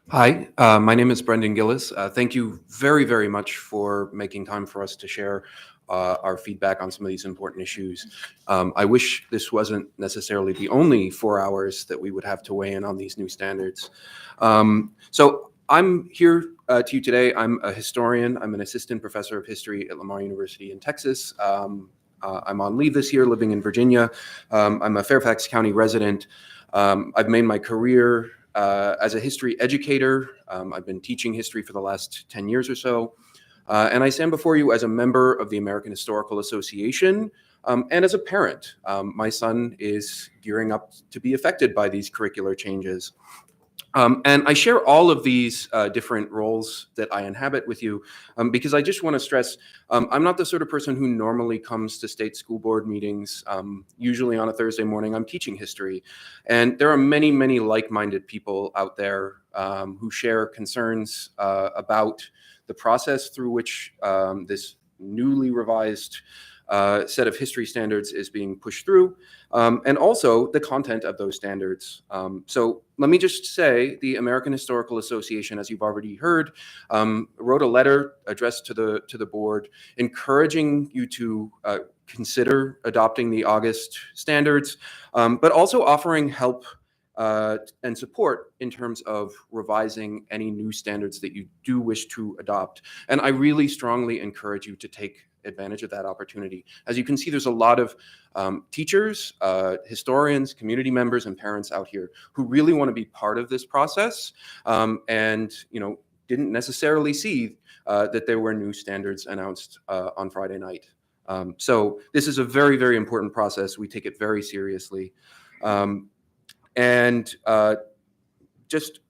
Hi, my name is Brendan Gillis. Thank you very, very much for making time for us to share our feedback on some of these important issues. I wish this wasn't necessarily the only 4 hours that we would have to weigh in on these new standards. So I'm here to you today. I'm a historian. I'm an assistant professor of history at Lamar University in Texas. I'm on leave this year, living in Virginia. I'm a Fairfax County resident. I've made my career as a history educator. I've been teaching history for the last 10 years or so. And I stand before you as a member of the American Historical Association and as a parent. My son is gearing up to be affected by these curricular changes. And I share all of these different roles that I inhabit with you because I just want to stress I'm not the sort of person who normally comes to state school board meetings. Usually on a Thursday morning, I'm teaching history. And there are many, many like-minded people out there who share concerns about the process through which this newly revised set of history standards is being pushed through, and also the content of those standards. So let me just say the American Historical Association, as you've already heard, wrote a letter addressed to the board encouraging you to consider adopting the August standards, but also offering help and support in terms of revising any new standards that you do wish to adopt. And I really strongly encourage you to take advantage of that opportunity. As you can see, there's a lot of teachers, historians, community members, and parents out here who really want to be part of this process, and didn't necessarily see that there were new standards announced on Friday night. So this is a very, very important process. We take it very seriously. And just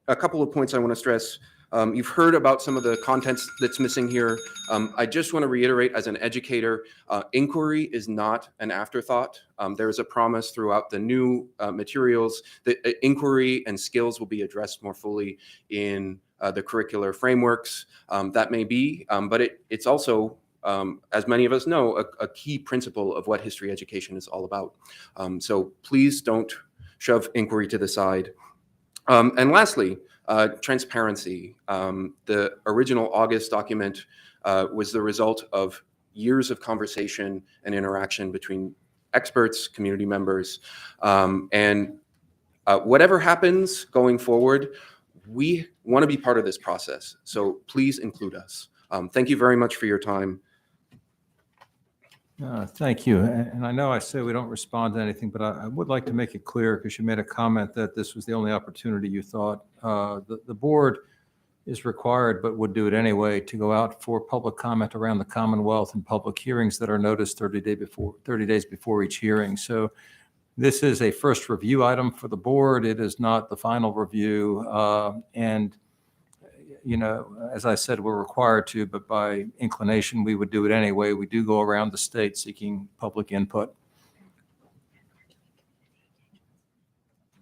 a couple of points I want to stress. You've heard about some of the contents that's missing here. I just want to reiterate, as an educator, inquiry is not an afterthought. There is a promise throughout the new materials that inquiry and skills will be addressed more fully in the curricular frameworks. That may be, but it's also, as many of us know, a key principle of what history education is all about. So please don't shove inquiry to the side. And lastly, transparency. The original August document was the result of years of conversation and interaction between experts, community members, and whatever happens going forward, we want to be part of this process. So please include us. Thank you very much for your time. Thank you. And I know I say we don't respond to anything, but I would like to make it clear, because you made a comment that this was the only opportunity you thought. The board is required, but would do it anyway, to go out for public comment around the Commonwealth and public hearings that are noticed 30 days before each hearing. So this is a first review item for the board. It is not the final review. And as I said, we're required to, but by inclination, we would do it anyway. We do go around the state seeking public input.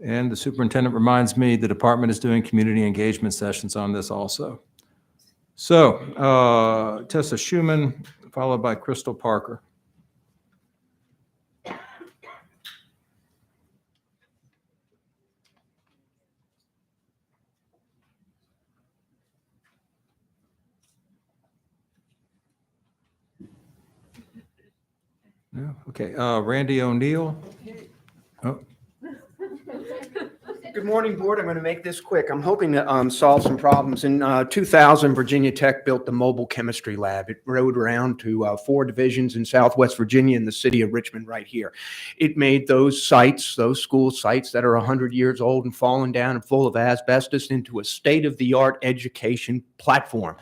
And the superintendent reminds me the department is doing community engagement sessions on this also. So Tessa Schumann, followed by Crystal Parker. No? Okay, Randy O'Neill. Oh, Good morning, Board. I'm going to make this quick. I'm hoping to solve some problems. In 2000, Virginia Tech built the mobile chemistry lab. It rode around to 4 divisions in Southwest Virginia and the city of Richmond right here. It made those sites, those school sites that are 100 years old and fallen down and full of asbestos, into a state-of-the-art education platform.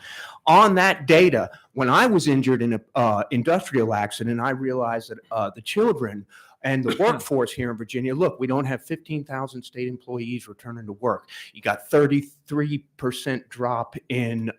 On that data, when I was injured in an industrial accident, I realized that the children and the workforce here in Virginia, look, we don't have 15,000 state employees returning to work. You got 33% drop in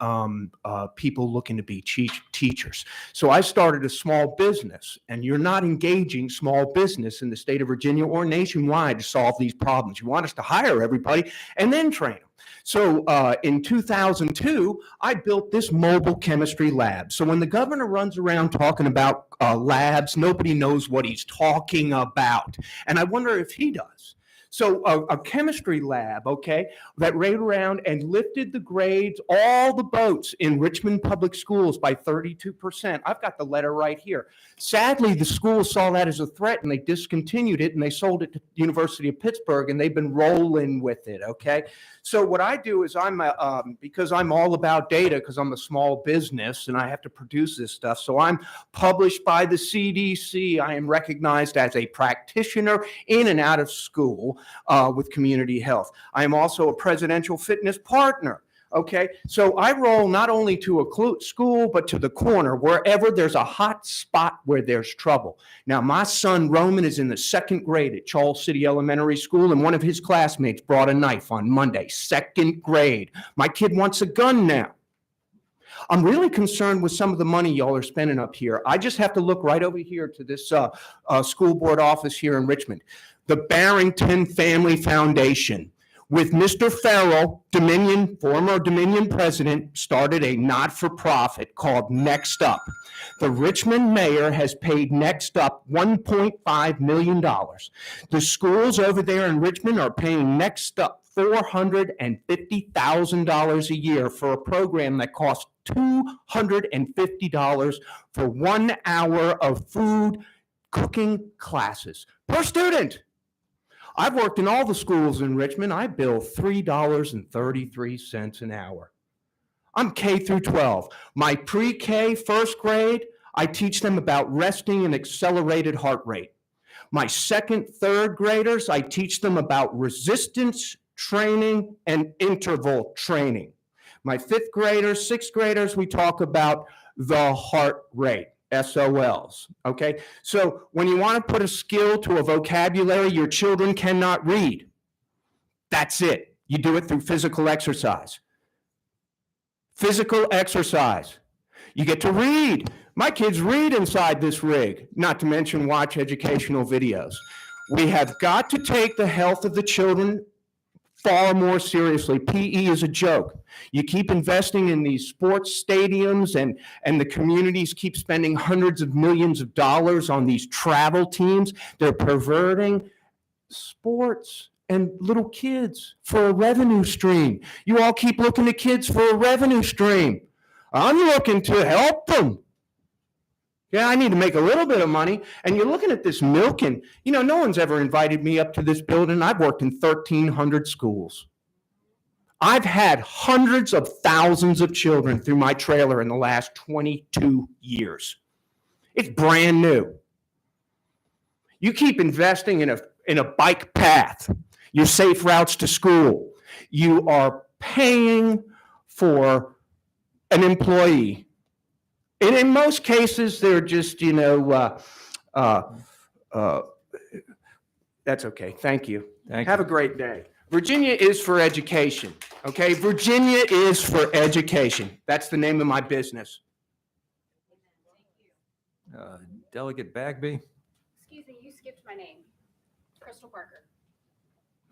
people looking to be teachers. So I started a small business, and you're not engaging small business in the state of Virginia or nationwide to solve these problems. You want us to hire everybody and then train them. So in 2002, I built this mobile chemistry lab. So when the governor runs around talking about labs, nobody knows what he's talking about. And I wonder if he does. So a chemistry lab, okay, that rode around and lifted the grades, all the boats in Richmond Public Schools by 32%. I've got the letter right here. Sadly, the school saw that as a threat and they discontinued it and they sold it to the University of Pittsburgh, and they've been rolling with it, okay? So what I do is because I'm all about data, because I'm a small business and I have to produce this stuff. So I'm published by the CDC. I am recognized as a practitioner in and out of school with community health. I am also a presidential fitness partner. Okay, so I roll not only to a school, but to the corner, wherever there's a hot spot where there's trouble. Now, my son Roman is in the 2nd grade at Charles City Elementary School, and one of his classmates brought a knife on Monday, 2nd grade. My kid wants a gun now. I'm really concerned with some of the money y'all are spending up here. I just have to look right over here to this school board office here in Richmond. The Barrington Family Foundation. with Mr. Farrell, former Dominion president, started a not-for-profit called Next Up. The Richmond mayor has paid Next Up $1.5 million. The schools over there in Richmond are paying Next Up $450,000 a year for a program that costs $250 for 1 hour of food cooking classes per student. I've worked in all the schools in Richmond. I bill $3.33 an hour. I'm K through 12. My pre-K, first grade, I teach them about resting and accelerated heart rate. My second, third graders, I teach them about resistance training and interval training. My fifth graders, sixth graders, we talk about the heart rate, SOLs, okay? So when you want to put a skill to a vocabulary your children cannot read, that's it. You do it through physical exercise. Physical exercise. You get to read. My kids read inside this rig, not to mention watch educational videos. We have got to take the health of the children far more seriously. PE is a joke. You keep investing in these sports stadiums and the communities keep spending hundreds of millions of dollars on these travel teams. They're perverting sports and little kids for a revenue stream. You all keep looking to kids for a revenue stream. I'm looking to help them. Yeah, I need to make a little bit of money. And you're looking at this milking. You know, no one's ever invited me up to this building. I've worked in 1,300 schools. I've had hundreds of thousands of children through my trailer in the last 22 years. It's brand new. You keep investing in a bike path, your safe routes to school. You are paying for an employee. And in most cases, they're just, that's okay. Thank you. Have a great day. Virginia is for education, okay? Virginia is for education. That's the name of my business. Delegate Bagby? Excuse me, you skipped my name. Crystal Parker.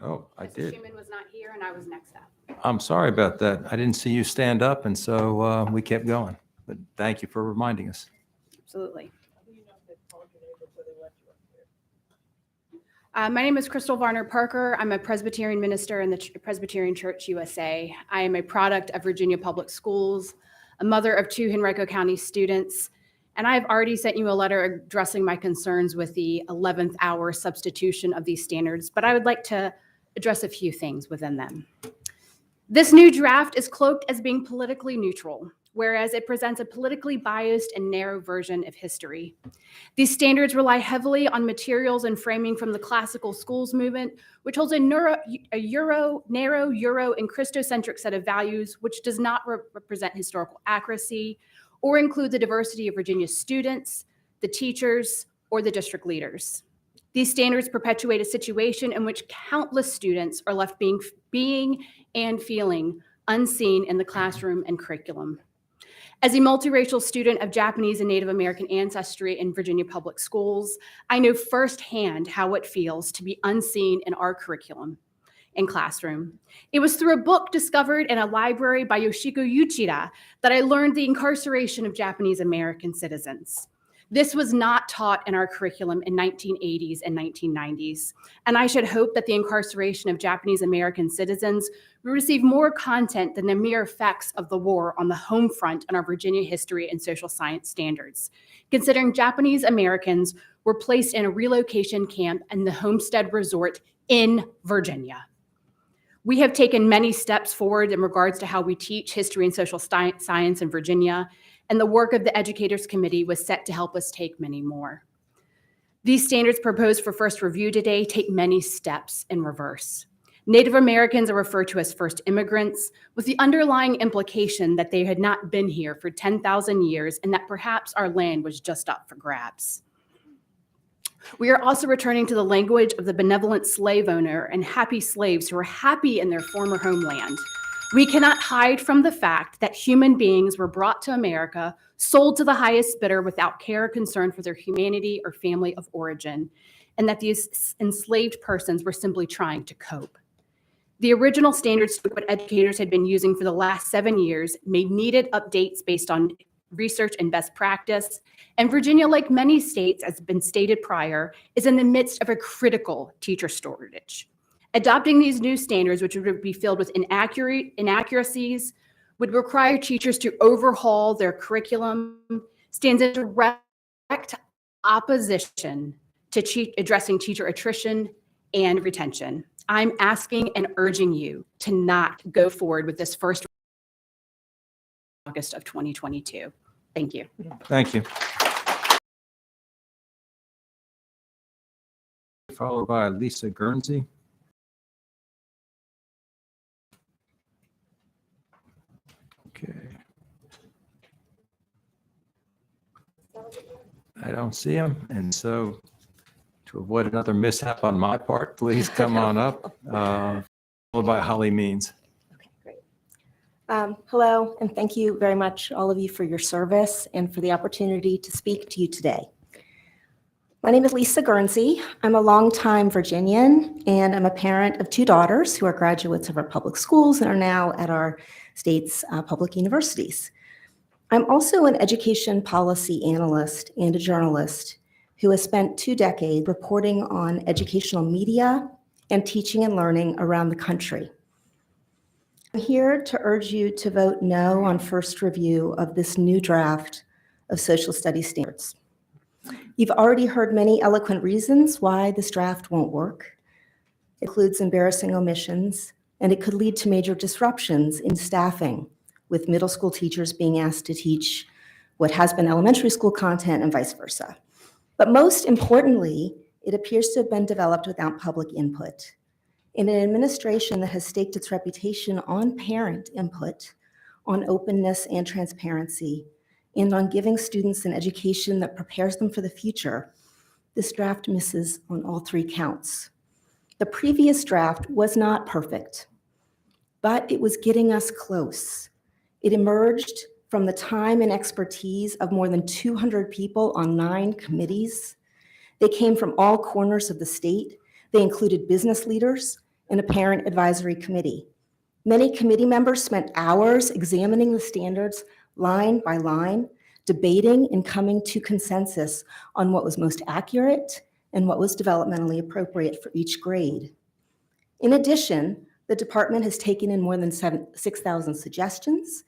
Oh, I did. Schuman was not here and I was next up. I'm sorry about that. I didn't see you stand up, and so we kept going. But thank you for reminding us. Absolutely. My name is Crystal Varner Parker. I'm a Presbyterian minister in the Presbyterian Church USA. I am a product of Virginia Public Schools, a mother of 2 Henrico County students, and I've already sent you a letter addressing my concerns with the 11th hour substitution of these standards, but I would like to address a few things within them. This new draft is cloaked as being politically neutral, whereas it presents a politically biased and narrow version of history. These standards rely heavily on materials and framing from the classical schools movement, which holds a narrow Euro, and Christocentric set of values, which does not represent historical accuracy or include the diversity of Virginia's students, the teachers, or the district leaders. These standards perpetuate a situation in which countless students are left being and feeling unseen in the classroom and curriculum. As a multiracial student of Japanese and Native American ancestry in Virginia Public Schools, I know firsthand how it feels to be unseen in our curriculum and classroom. It was through a book discovered in a library by Yoshiko Uchida that I learned the incarceration of Japanese American citizens. This was not taught in our curriculum in 1980s and 1990s, and I should hope that the incarceration of Japanese American citizens will receive more content than the mere effects of the war on the home front in our Virginia history and social science standards, considering Japanese Americans were placed in a relocation camp in the Homestead Resort in Virginia. We have taken many steps forward in regards to how we teach history and social science in Virginia, and the work of the Educators Committee was set to help us take many more. These standards proposed for first review today take many steps in reverse. Native Americans are referred to as first immigrants, with the underlying implication that they had not been here for 10,000 years and that perhaps our land was just up for grabs. We are also returning to the language of the benevolent slave owner and happy slaves who are happy in their former homeland. We cannot hide from the fact that human beings were brought to America, sold to the highest bidder without care or concern for their humanity or family of origin, and that these enslaved persons were simply trying to cope. The original standards what educators had been using for the last 7 years made needed updates based on research and best practice. And Virginia, like many states, as has been stated prior, is in the midst of a critical teacher shortage. Adopting these new standards, which would be filled with inaccuracies, would require teachers to overhaul their curriculum, stands in direct opposition to addressing teacher attrition and retention. I'm asking and urging you to not go forward with this first August of 2022. Thank you. Thank you. Followed by Lisa Guernsey. Okay. I don't see him, and so to avoid another mishap on my part, please come on up, followed by Holly Means. Hello, and thank you very much, all of you, for your service and for the opportunity to speak to you today. My name is Lisa Guernsey. I'm a longtime Virginian, and I'm a parent of 2 daughters who are graduates of our public schools and are now at our state's public universities. I'm also an education policy analyst and a journalist who has spent 2 decades reporting on educational media and teaching and learning around the country. I'm here to urge you to vote no on first review of this new draft of social studies standards. You've already heard many eloquent reasons why this draft won't work. It includes embarrassing omissions, and it could lead to major disruptions in staffing, with middle school teachers being asked to teach what has been elementary school content and vice versa. But most importantly, it appears to have been developed without public input. In an administration that has staked its reputation on parent input, on openness and transparency, and on giving students an education that prepares them for the future, this draft misses on all 3 counts. The previous draft was not perfect, but it was getting us close. It emerged from the time and expertise of more than 200 people on 9 committees. They came from all corners of the state. They included business leaders and a parent advisory committee. Many committee members spent hours examining the standards line by line, debating and coming to consensus on what was most accurate and what was developmentally appropriate for each grade. In addition, the department has taken in more than 6,000 suggestions,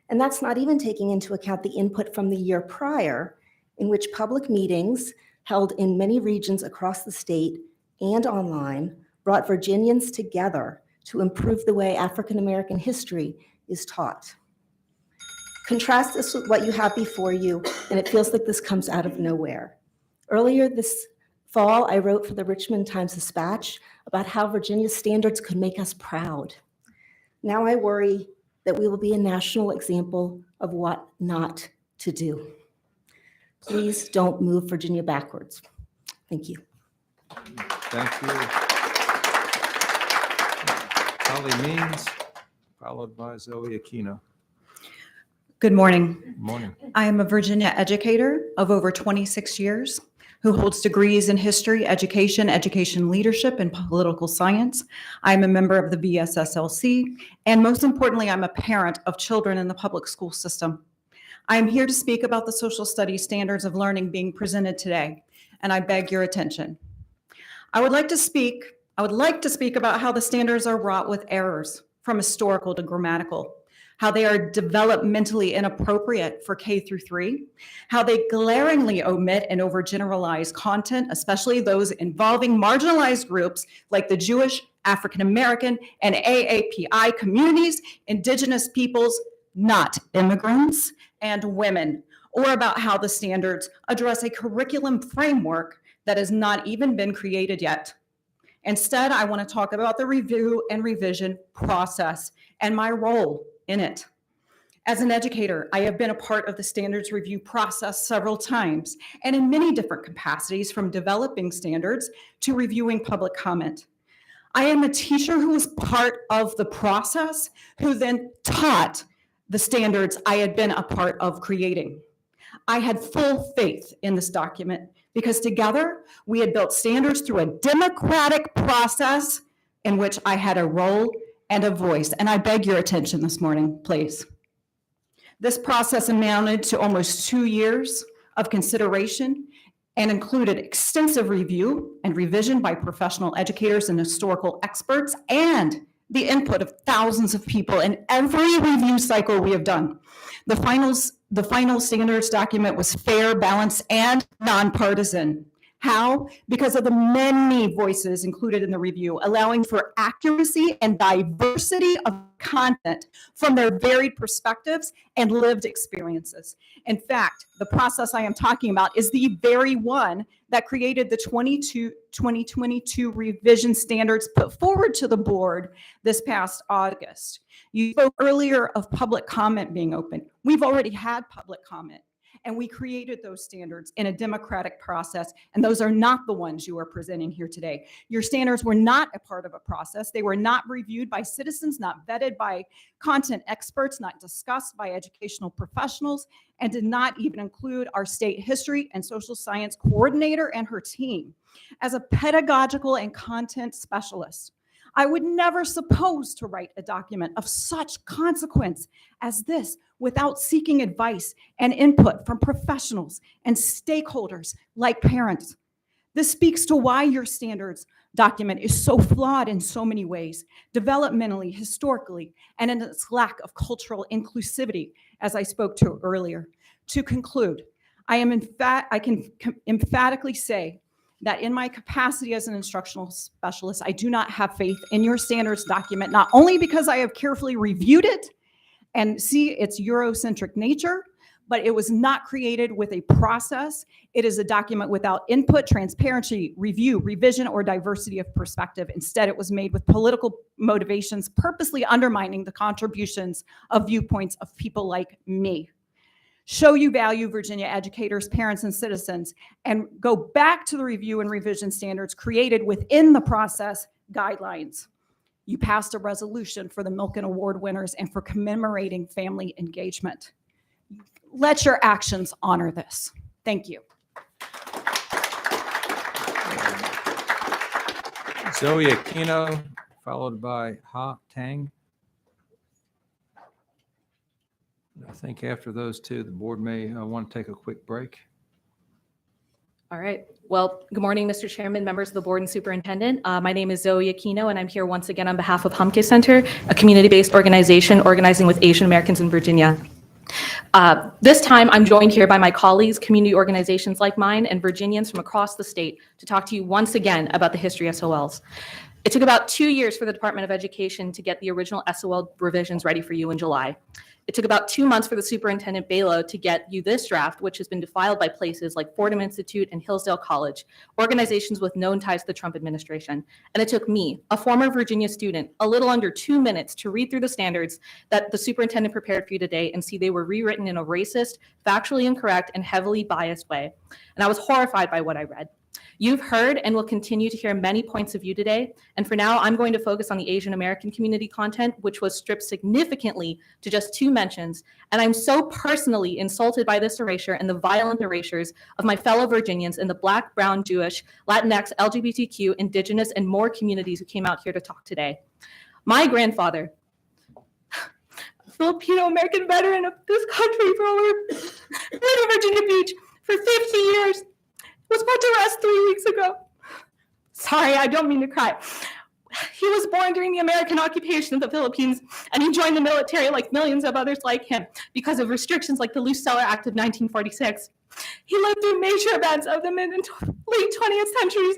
and that's not even taking into account the input from the year prior, in which public meetings held in many regions across the state and online brought Virginians together to improve the way African American history is taught. Contrast this with what you have before you, and it feels like this comes out of nowhere. Earlier this fall, I wrote for the Richmond Times-Dispatch about how Virginia's standards could make us proud. Now I worry that we will be a national example of what not to do. Please don't move Virginia backwards. Thank you. Thank you. Holly Means, followed by Zoe Aquino. Good morning. Morning. I am a Virginia educator of over 26 years who holds degrees in history, education, education leadership, and political science. I'm a member of the VSSLC, and most importantly, I'm a parent of children in the public school system. I'm here to speak about the social studies standards of learning being presented today, and I beg your attention. I would like to speak about how the standards are wrought with errors, from historical to grammatical, how they are developmentally inappropriate for K through 3, how they glaringly omit and overgeneralize content, especially those involving marginalized groups like the Jewish, African American, and AAPI communities, indigenous peoples, not immigrants, and women, or about how the standards address a curriculum framework that has not even been created yet. Instead, I want to talk about the review and revision process and my role in it. As an educator, I have been a part of the standards review process several times and in many different capacities, from developing standards to reviewing public comment. I am a teacher who was part of the process, who then taught the standards I had been a part of creating. I had full faith in this document because together we had built standards through a democratic process in which I had a role and a voice, and I beg your attention this morning, please. This process amounted to almost 2 years of consideration and included extensive review and revision by professional educators and historical experts, and the input of thousands of people in every review cycle we have done. The final standards document was fair, balanced, and nonpartisan. How? Because of the many voices included in the review, allowing for accuracy and diversity of content from their varied perspectives and lived experiences. In fact, the process I am talking about is the very one that created the 2022 revision standards put forward to the board this past August. You spoke earlier of public comment being open. We've already had public comment, and we created those standards in a democratic process, and those are not the ones you are presenting here today. Your standards were not a part of a process. They were not reviewed by citizens, not vetted by content experts, not discussed by educational professionals, and did not even include our state history and social science coordinator and her team. As a pedagogical and content specialist, I would never suppose to write a document of such consequence as this without seeking advice and input from professionals and stakeholders like parents. This speaks to why your standards document is so flawed in so many ways, developmentally, historically, and in its lack of cultural inclusivity, as I spoke to earlier. To conclude, I can emphatically say that in my capacity as an instructional specialist, I do not have faith in your standards document, not only because I have carefully reviewed it and see its Eurocentric nature, but it was not created with a process. It is a document without input, transparency, review, revision, or diversity of perspective. Instead, it was made with political motivations, purposely undermining the contributions of viewpoints of people like me. Show you value, Virginia educators, parents, and citizens, and go back to the review and revision standards created within the process guidelines. You passed a resolution for the Milken Award winners and for commemorating family engagement. Let your actions honor this. Thank you. Zoe Aquino, followed by Ha Tang. I think after those two, the board may want to take a quick break. All right. Well, good morning, Mr. Chairman, members of the board, and superintendent. My name is Zoe Aquino, and I'm here once again on behalf of Humke Center, a community-based organization organizing with Asian Americans in Virginia. This time, I'm joined here by my colleagues, community organizations like mine, and Virginians from across the state to talk to you once again about the history SOLs. It took about 2 years for the Department of Education to get the original SOL revisions ready for you in July. It took about 2 months for the Superintendent Balow to get you this draft, which has been defiled by places like Fordham Institute and Hillsdale College, organizations with known ties to the Trump administration. And it took me, a former Virginia student, a little under 2 minutes to read through the standards that the superintendent prepared for you today and see they were rewritten in a racist, factually incorrect, and heavily biased way. And I was horrified by what I read. You've heard and will continue to hear many points of view today. And for now, I'm going to focus on the Asian American community content, which was stripped significantly to just 2 mentions. And I'm so personally insulted by this erasure and the violent erasures of my fellow Virginians in the Black, Brown, Jewish, Latinx, LGBTQ, Indigenous, and more communities who came out here to talk today. My grandfather, a Filipino-American veteran of this country for lived in Virginia Beach for 50 years, was put to rest 3 weeks ago. Sorry, I don't mean to cry. He was born during the American occupation of the Philippines, and he joined the military like millions of others like him because of restrictions like the Luce-Celler Act of 1946. He lived through major events of the mid and late 20th centuries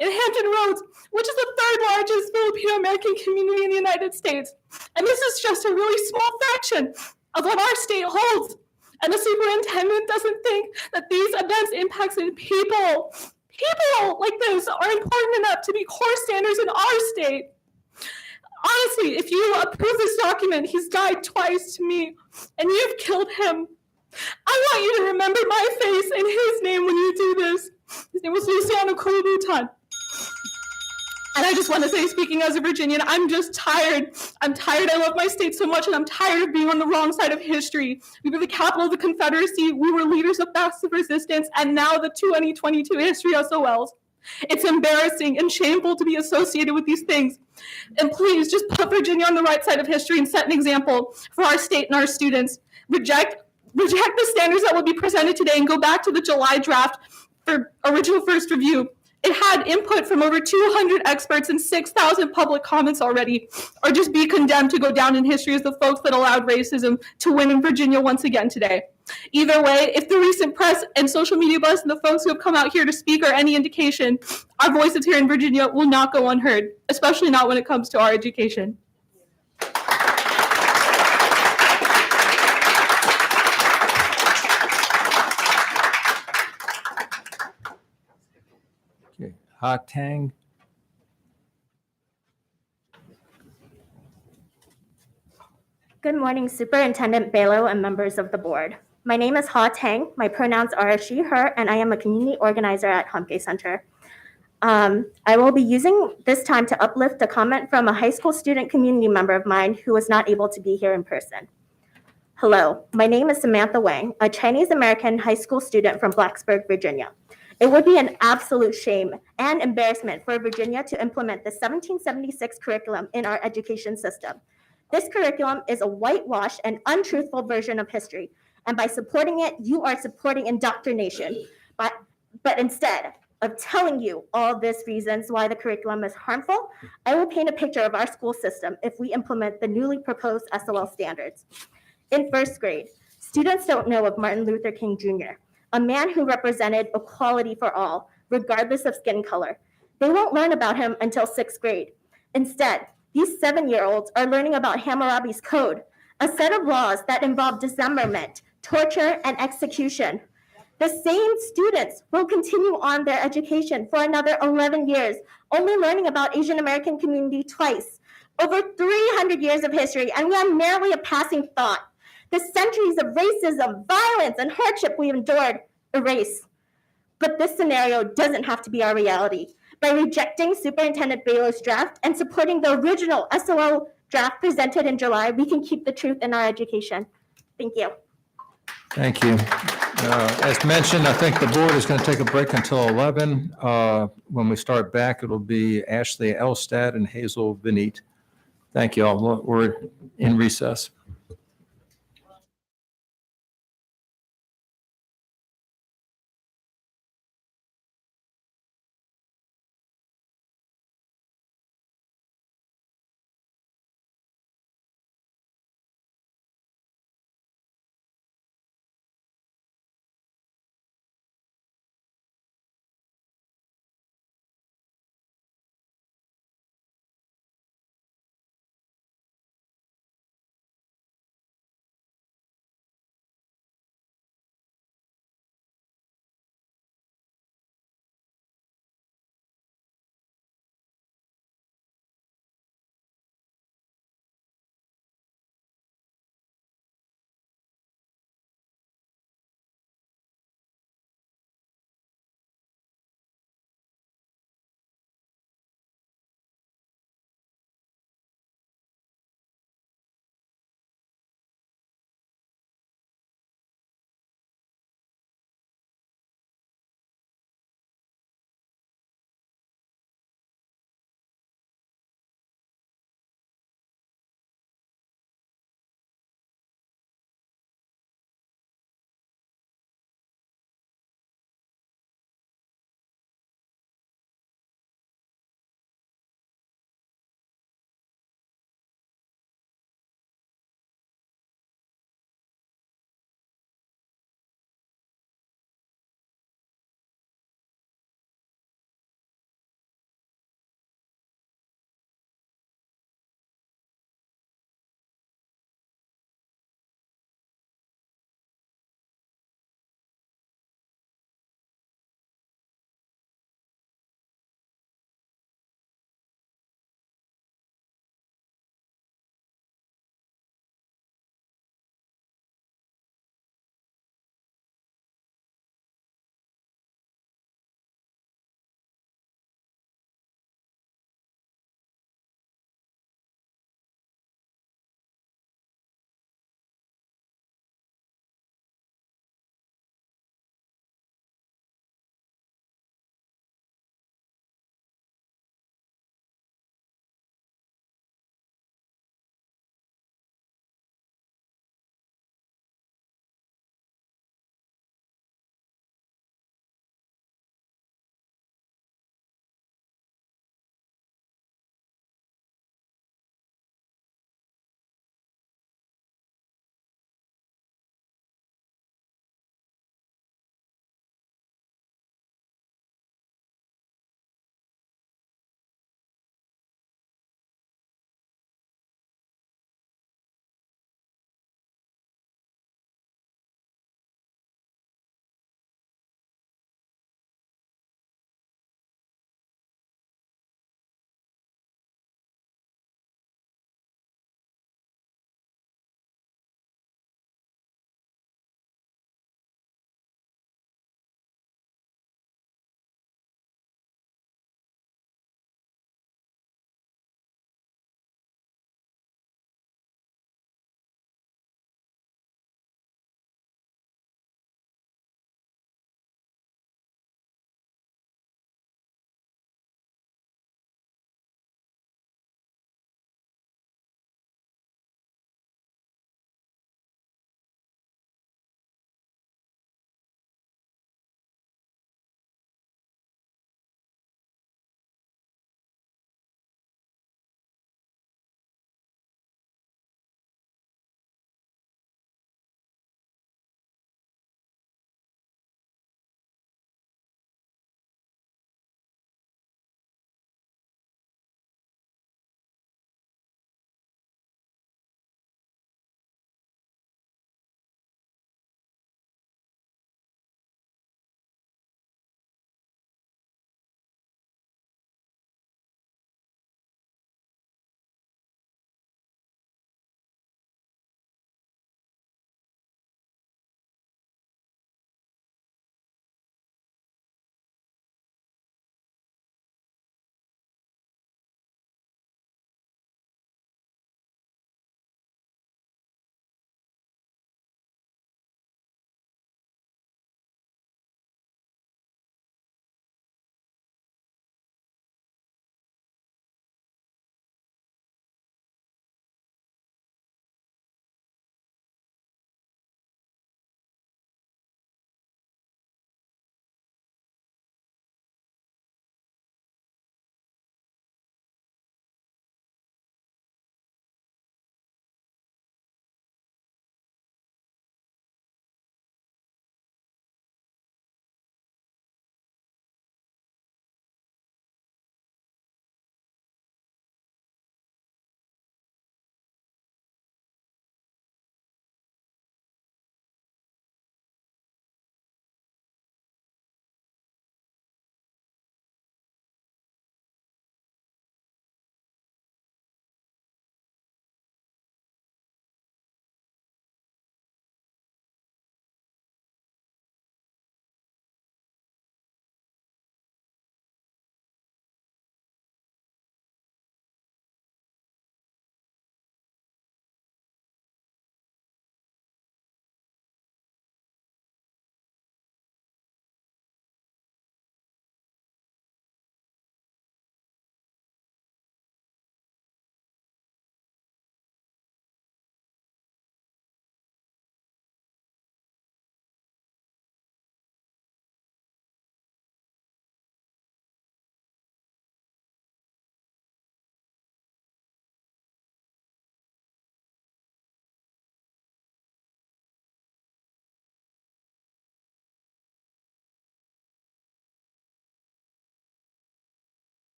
in Hampton Roads, which is the 3rd largest Filipino-American community in the United States. And this is just a really small fraction of what our state holds. And the superintendent doesn't think that these events impacting people like this are important enough to be core standards in our state. Honestly, if you approve this document, he's died twice to me, and you've killed him. I want you to remember my face and his name when you do this. His name was Luciano Kulubutan. And I just want to say, speaking as a Virginian, I'm just tired. I'm tired. I love my state so much, and I'm tired of being on the wrong side of history. We were the capital of the Confederacy. We were leaders of passive resistance, and now the 2022 history SOLs. It's embarrassing and shameful to be associated with these things. And please just put Virginia on the right side of history and set an example for our state and our students. Reject the standards that will be presented today and go back to the July draft for original first review. It had input from over 200 experts and 6,000 public comments already, or just be condemned to go down in history as the folks that allowed racism to win in Virginia once again today. Either way, if the recent press and social media buzz and the folks who have come out here to speak are any indication, our voices here in Virginia will not go unheard, especially not when it comes to our education. Okay, Ha Tang. Good morning, Superintendent Belo and members of the board. My name is Ha Tang. My pronouns are she, her, and I am a community organizer at Humke Center. I will be using this time to uplift a comment from a high school student community member of mine who was not able to be here in person. Hello, my name is Samantha Wang, a Chinese American high school student from Blacksburg, Virginia. It would be an absolute shame and embarrassment for Virginia to implement the 1776 curriculum in our education system. This curriculum is a whitewashed and untruthful version of history, and by supporting it, you are supporting indoctrination. But instead of telling you all these reasons why the curriculum is harmful, I will paint a picture of our school system if we implement the newly proposed SOL standards. In first grade, students don't know of Martin Luther King Jr., a man who represented equality for all, regardless of skin color. They won't learn about him until sixth grade. Instead, these 7-year-olds are learning about Hammurabi's Code, a set of laws that involve dismemberment, torture, and execution. The same students will continue on their education for another 11 years, only learning about Asian American community twice. Over 300 years of history, and we are merely a passing thought. The centuries of racism, violence, and hardship we endured erase. But this scenario doesn't have to be our reality. By rejecting Superintendent Belo's draft and supporting the original SOL draft presented in July, we can keep the truth in our education. Thank you. Thank you. As mentioned, I think the board is going to take a break until 11. When we start back, it'll be Ashley Elstad and Hazel Benite. Thank you all. We're in recess.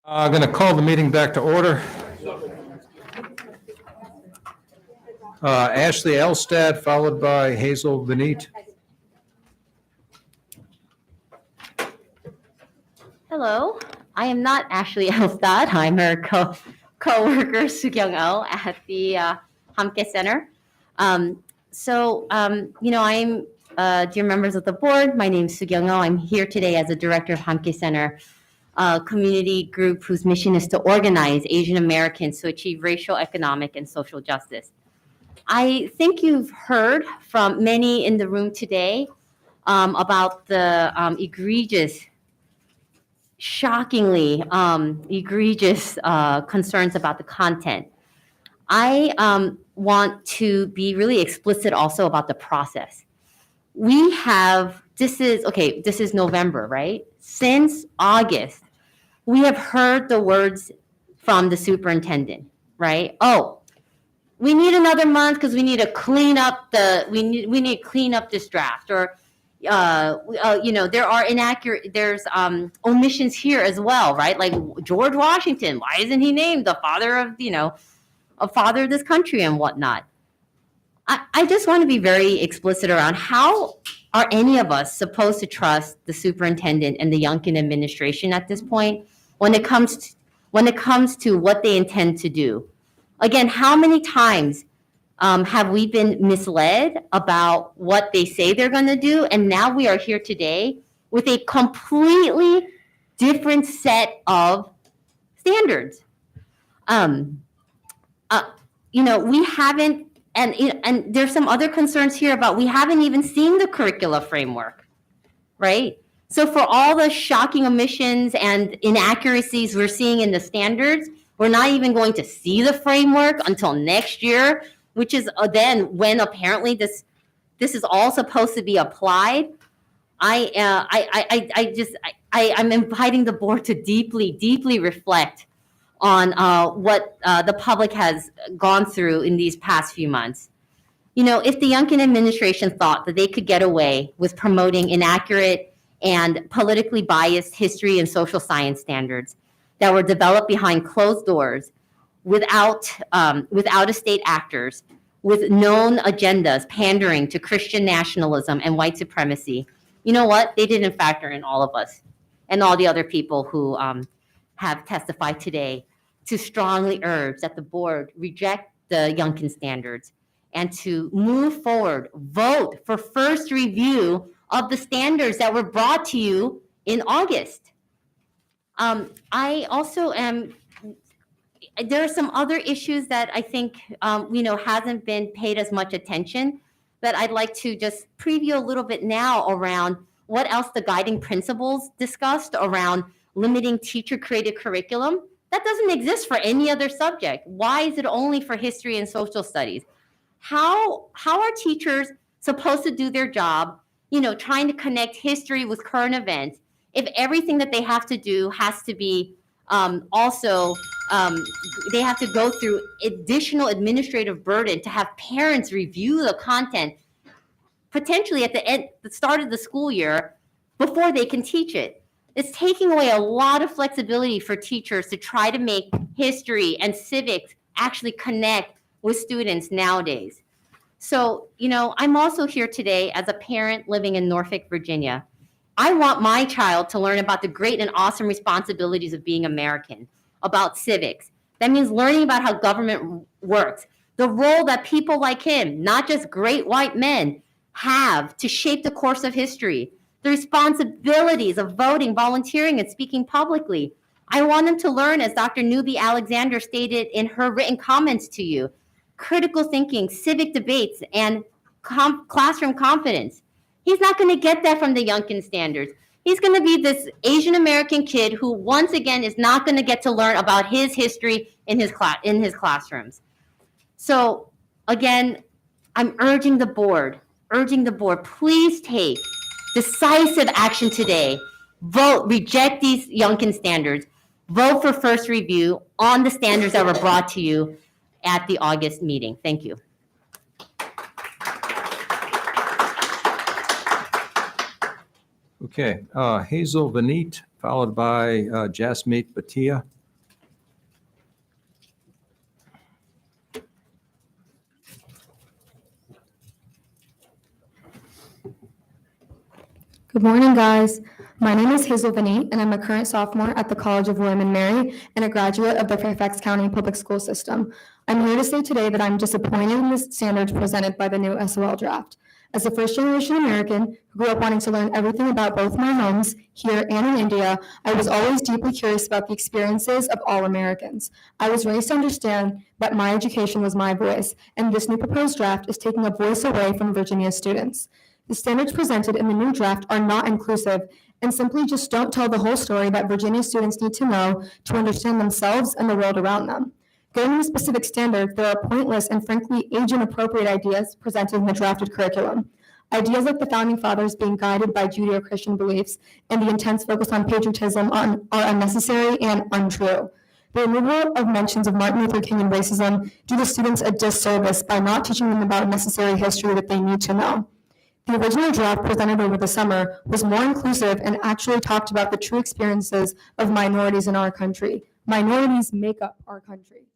I'm going to call the meeting back to order. Ashley Elstad, followed by Hazel Benit. Hello, I am not Ashley Elstad. I'm her co-worker Soo-Kyung Oh at the Hamke Center. I'm, dear members of the board, my name is Soo-Kyung Oh. I'm here today as a director of Hamke Center, a community group whose mission is to organize Asian Americans to achieve racial, economic, and social justice. I think you've heard from many in the room today about the shockingly egregious concerns about the content. I want to be really explicit also about the process. This is November, right? Since August, we have heard the words from the superintendent, right? Oh, we need another month because we need to clean up we need to clean up this draft, or there are there's omissions here as well, right? Like George Washington, why isn't he named the father of, a father of this country and whatnot? I just want to be very explicit around how are any of us supposed to trust the superintendent and the Youngkin administration at this point when it comes to what they intend to do? Again, how many times have we been misled about what they say they're going to do? And now we are here today with a completely different set of standards. We haven't, and there's some other concerns here about we haven't even seen the curricula framework, right? So for all the shocking omissions and inaccuracies we're seeing in the standards, we're not even going to see the framework until next year, which is then when apparently this is all supposed to be applied. I'm inviting the board to deeply reflect on what the public has gone through in these past few months. If the Youngkin administration thought that they could get away with promoting inaccurate and politically biased history and social science standards that were developed behind closed doors without out-of-state actors with known agendas pandering to Christian nationalism and white supremacy, you know what? They didn't factor in all of us and all the other people who have testified today to strongly urge that the board reject the Youngkin standards and to move forward, vote for first review of the standards that were brought to you in August. I also there are some other issues that I think, hasn't been paid as much attention that I'd like to just preview a little bit now around what else the guiding principles discussed around limiting teacher-created curriculum. That doesn't exist for any other subject. Why is it only for history and social studies? How are teachers supposed to do their job, trying to connect history with current events, if everything that they have to do has to be they have to go through additional administrative burden to have parents review the content potentially at the start of the school year before they can teach it? It's taking away a lot of flexibility for teachers to try to make history and civics actually connect with students nowadays. So, I'm also here today as a parent living in Norfolk, Virginia. I want my child to learn about the great and awesome responsibilities of being American, about civics. That means learning about how government works, the role that people like him, not just great white men, have to shape the course of history, the responsibilities of voting, volunteering, and speaking publicly. I want him to learn, as Dr. Newby Alexander stated in her written comments to you, critical thinking, civic debates, and classroom confidence. He's not going to get that from the Youngkin standards. He's going to be this Asian American kid who, once again, is not going to get to learn about his history in his classrooms. So, again, I'm urging the board, please take decisive action today. Vote, reject these Youngkin standards. Vote for first review on the standards that were brought to you at the August meeting. Thank you. Okay, Hazel Benit, followed by Jasmeet Bhatia. Good morning, guys. My name is Hazel Vinny, and I'm a current sophomore at the College of William and Mary and a graduate of the Fairfax County Public School System. I'm here to say today that I'm disappointed in the standards presented by the new SOL draft. As a first-generation American who grew up wanting to learn everything about both my homes, here and in India, I was always deeply curious about the experiences of all Americans. I was raised to understand that my education was my voice, and this new proposed draft is taking a voice away from Virginia's students. The standards presented in the new draft are not inclusive and simply just don't tell the whole story that Virginia students need to know to understand themselves and the world around them. Given the specific standards, there are pointless and frankly age-inappropriate ideas presented in the drafted curriculum. Ideas like the Founding Fathers being guided by Judeo-Christian beliefs and the intense focus on patriotism are unnecessary and untrue. The removal of mentions of Martin Luther King and racism do the students a disservice by not teaching them about necessary history that they need to know. The original draft presented over the summer was more inclusive and actually talked about the true experiences of minorities in our country. Minorities make up our country.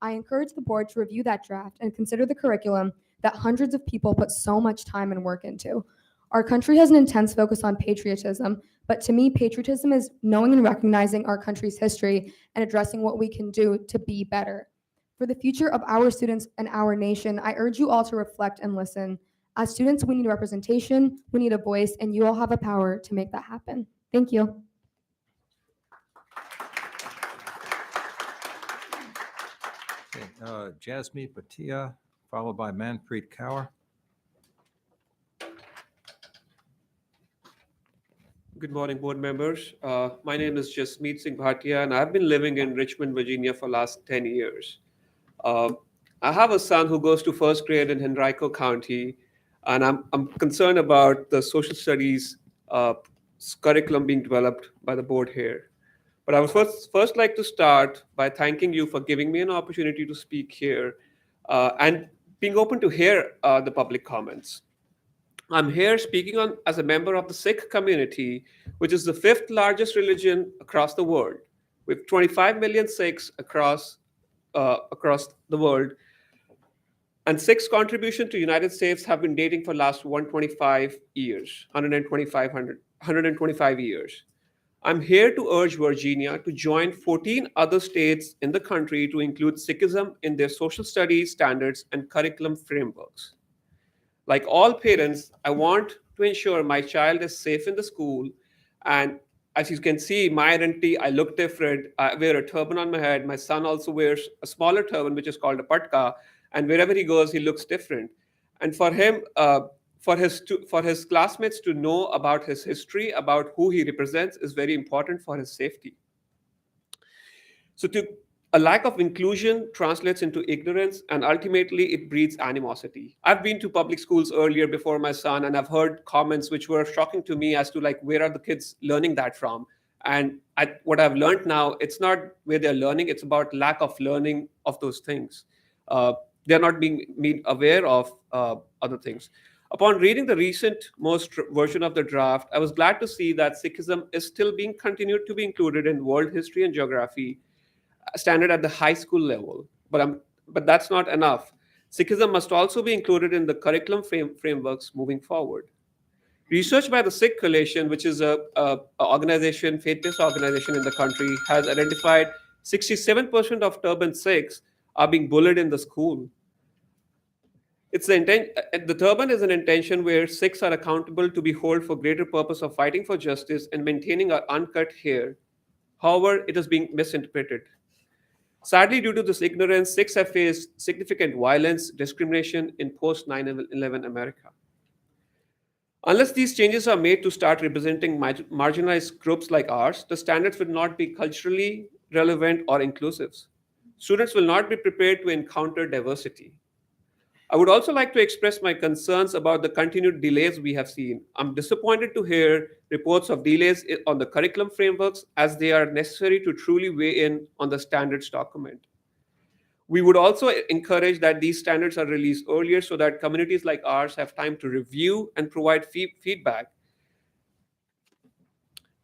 I encourage the board to review that draft and consider the curriculum that hundreds of people put so much time and work into. Our country has an intense focus on patriotism, but to me, patriotism is knowing and recognizing our country's history and addressing what we can do to be better. For the future of our students and our nation, I urge you all to reflect and listen. As students, we need representation, we need a voice, and you all have a power to make that happen. Thank you. Okay, Jasmeet Bhatia, followed by Manpreet Kaur. Good morning, board members. My name is Jasmeet Singh Bhatia, and I've been living in Richmond, Virginia for the last 10 years. I have a son who goes to first grade in Henrico County, and I'm concerned about the social studies curriculum being developed by the board here. But I would first like to start by thanking you for giving me an opportunity to speak here and being open to hear the public comments. I'm here speaking as a member of the Sikh community, which is the 5th largest religion across the world, with 25 million Sikhs across the world. And Sikhs' contribution to United States have been dating for last 125 years. I'm here to urge Virginia to join 14 other states in the country to include Sikhism in their social studies standards and curriculum frameworks. Like all parents, I want to ensure my child is safe in the school. And as you can see, my identity, I look different. I wear a turban on my head. My son also wears a smaller turban, which is called a patka. And wherever he goes, he looks different. And for him, for his classmates to know about his history, about who he represents, is very important for his safety. So a lack of inclusion translates into ignorance, and ultimately it breeds animosity. I've been to public schools earlier before my son, and I've heard comments which were shocking to me as to like, where are the kids learning that from? And what I've learned now, it's not where they're learning, it's about lack of learning of those things. They're not being made aware of other things. Upon reading the most version of the draft, I was glad to see that Sikhism is still being continued to be included in world history and geography standard at the high school level. But that's not enough. Sikhism must also be included in the curriculum frameworks moving forward. Research by the Sikh Coalition, which is a organization, faith-based organization in the country, has identified 67% of turban Sikhs are being bullied in the school. The turban is an intention where Sikhs are accountable to be held for greater purpose of fighting for justice and maintaining our uncut hair. However, it is being misinterpreted. Sadly, due to this ignorance, Sikhs have faced significant violence, discrimination in post-9/11 America. Unless these changes are made to start representing marginalized groups like ours, the standards will not be culturally relevant or inclusive. Students will not be prepared to encounter diversity. I would also like to express my concerns about the continued delays we have seen. I'm disappointed to hear reports of delays on the curriculum frameworks, as they are necessary to truly weigh in on the standards document. We would also encourage that these standards are released earlier so that communities like ours have time to review and provide feedback.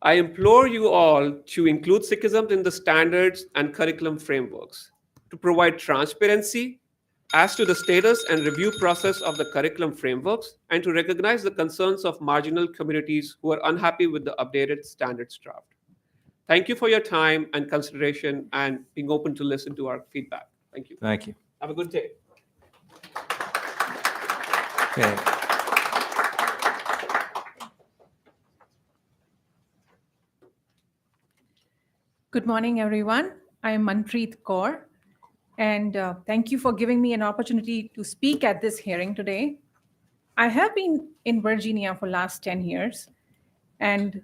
I implore you all to include Sikhism in the standards and curriculum frameworks, to provide transparency as to the status and review process of the curriculum frameworks and to recognize the concerns of marginal communities who are unhappy with the updated standards draft. Thank you for your time and consideration and being open to listen to our feedback. Thank you. Thank you. Have a good day. Okay. Good morning, everyone. I am Manpreet Kaur, and thank you for giving me an opportunity to speak at this hearing today. I have been in Virginia for last 10 years, and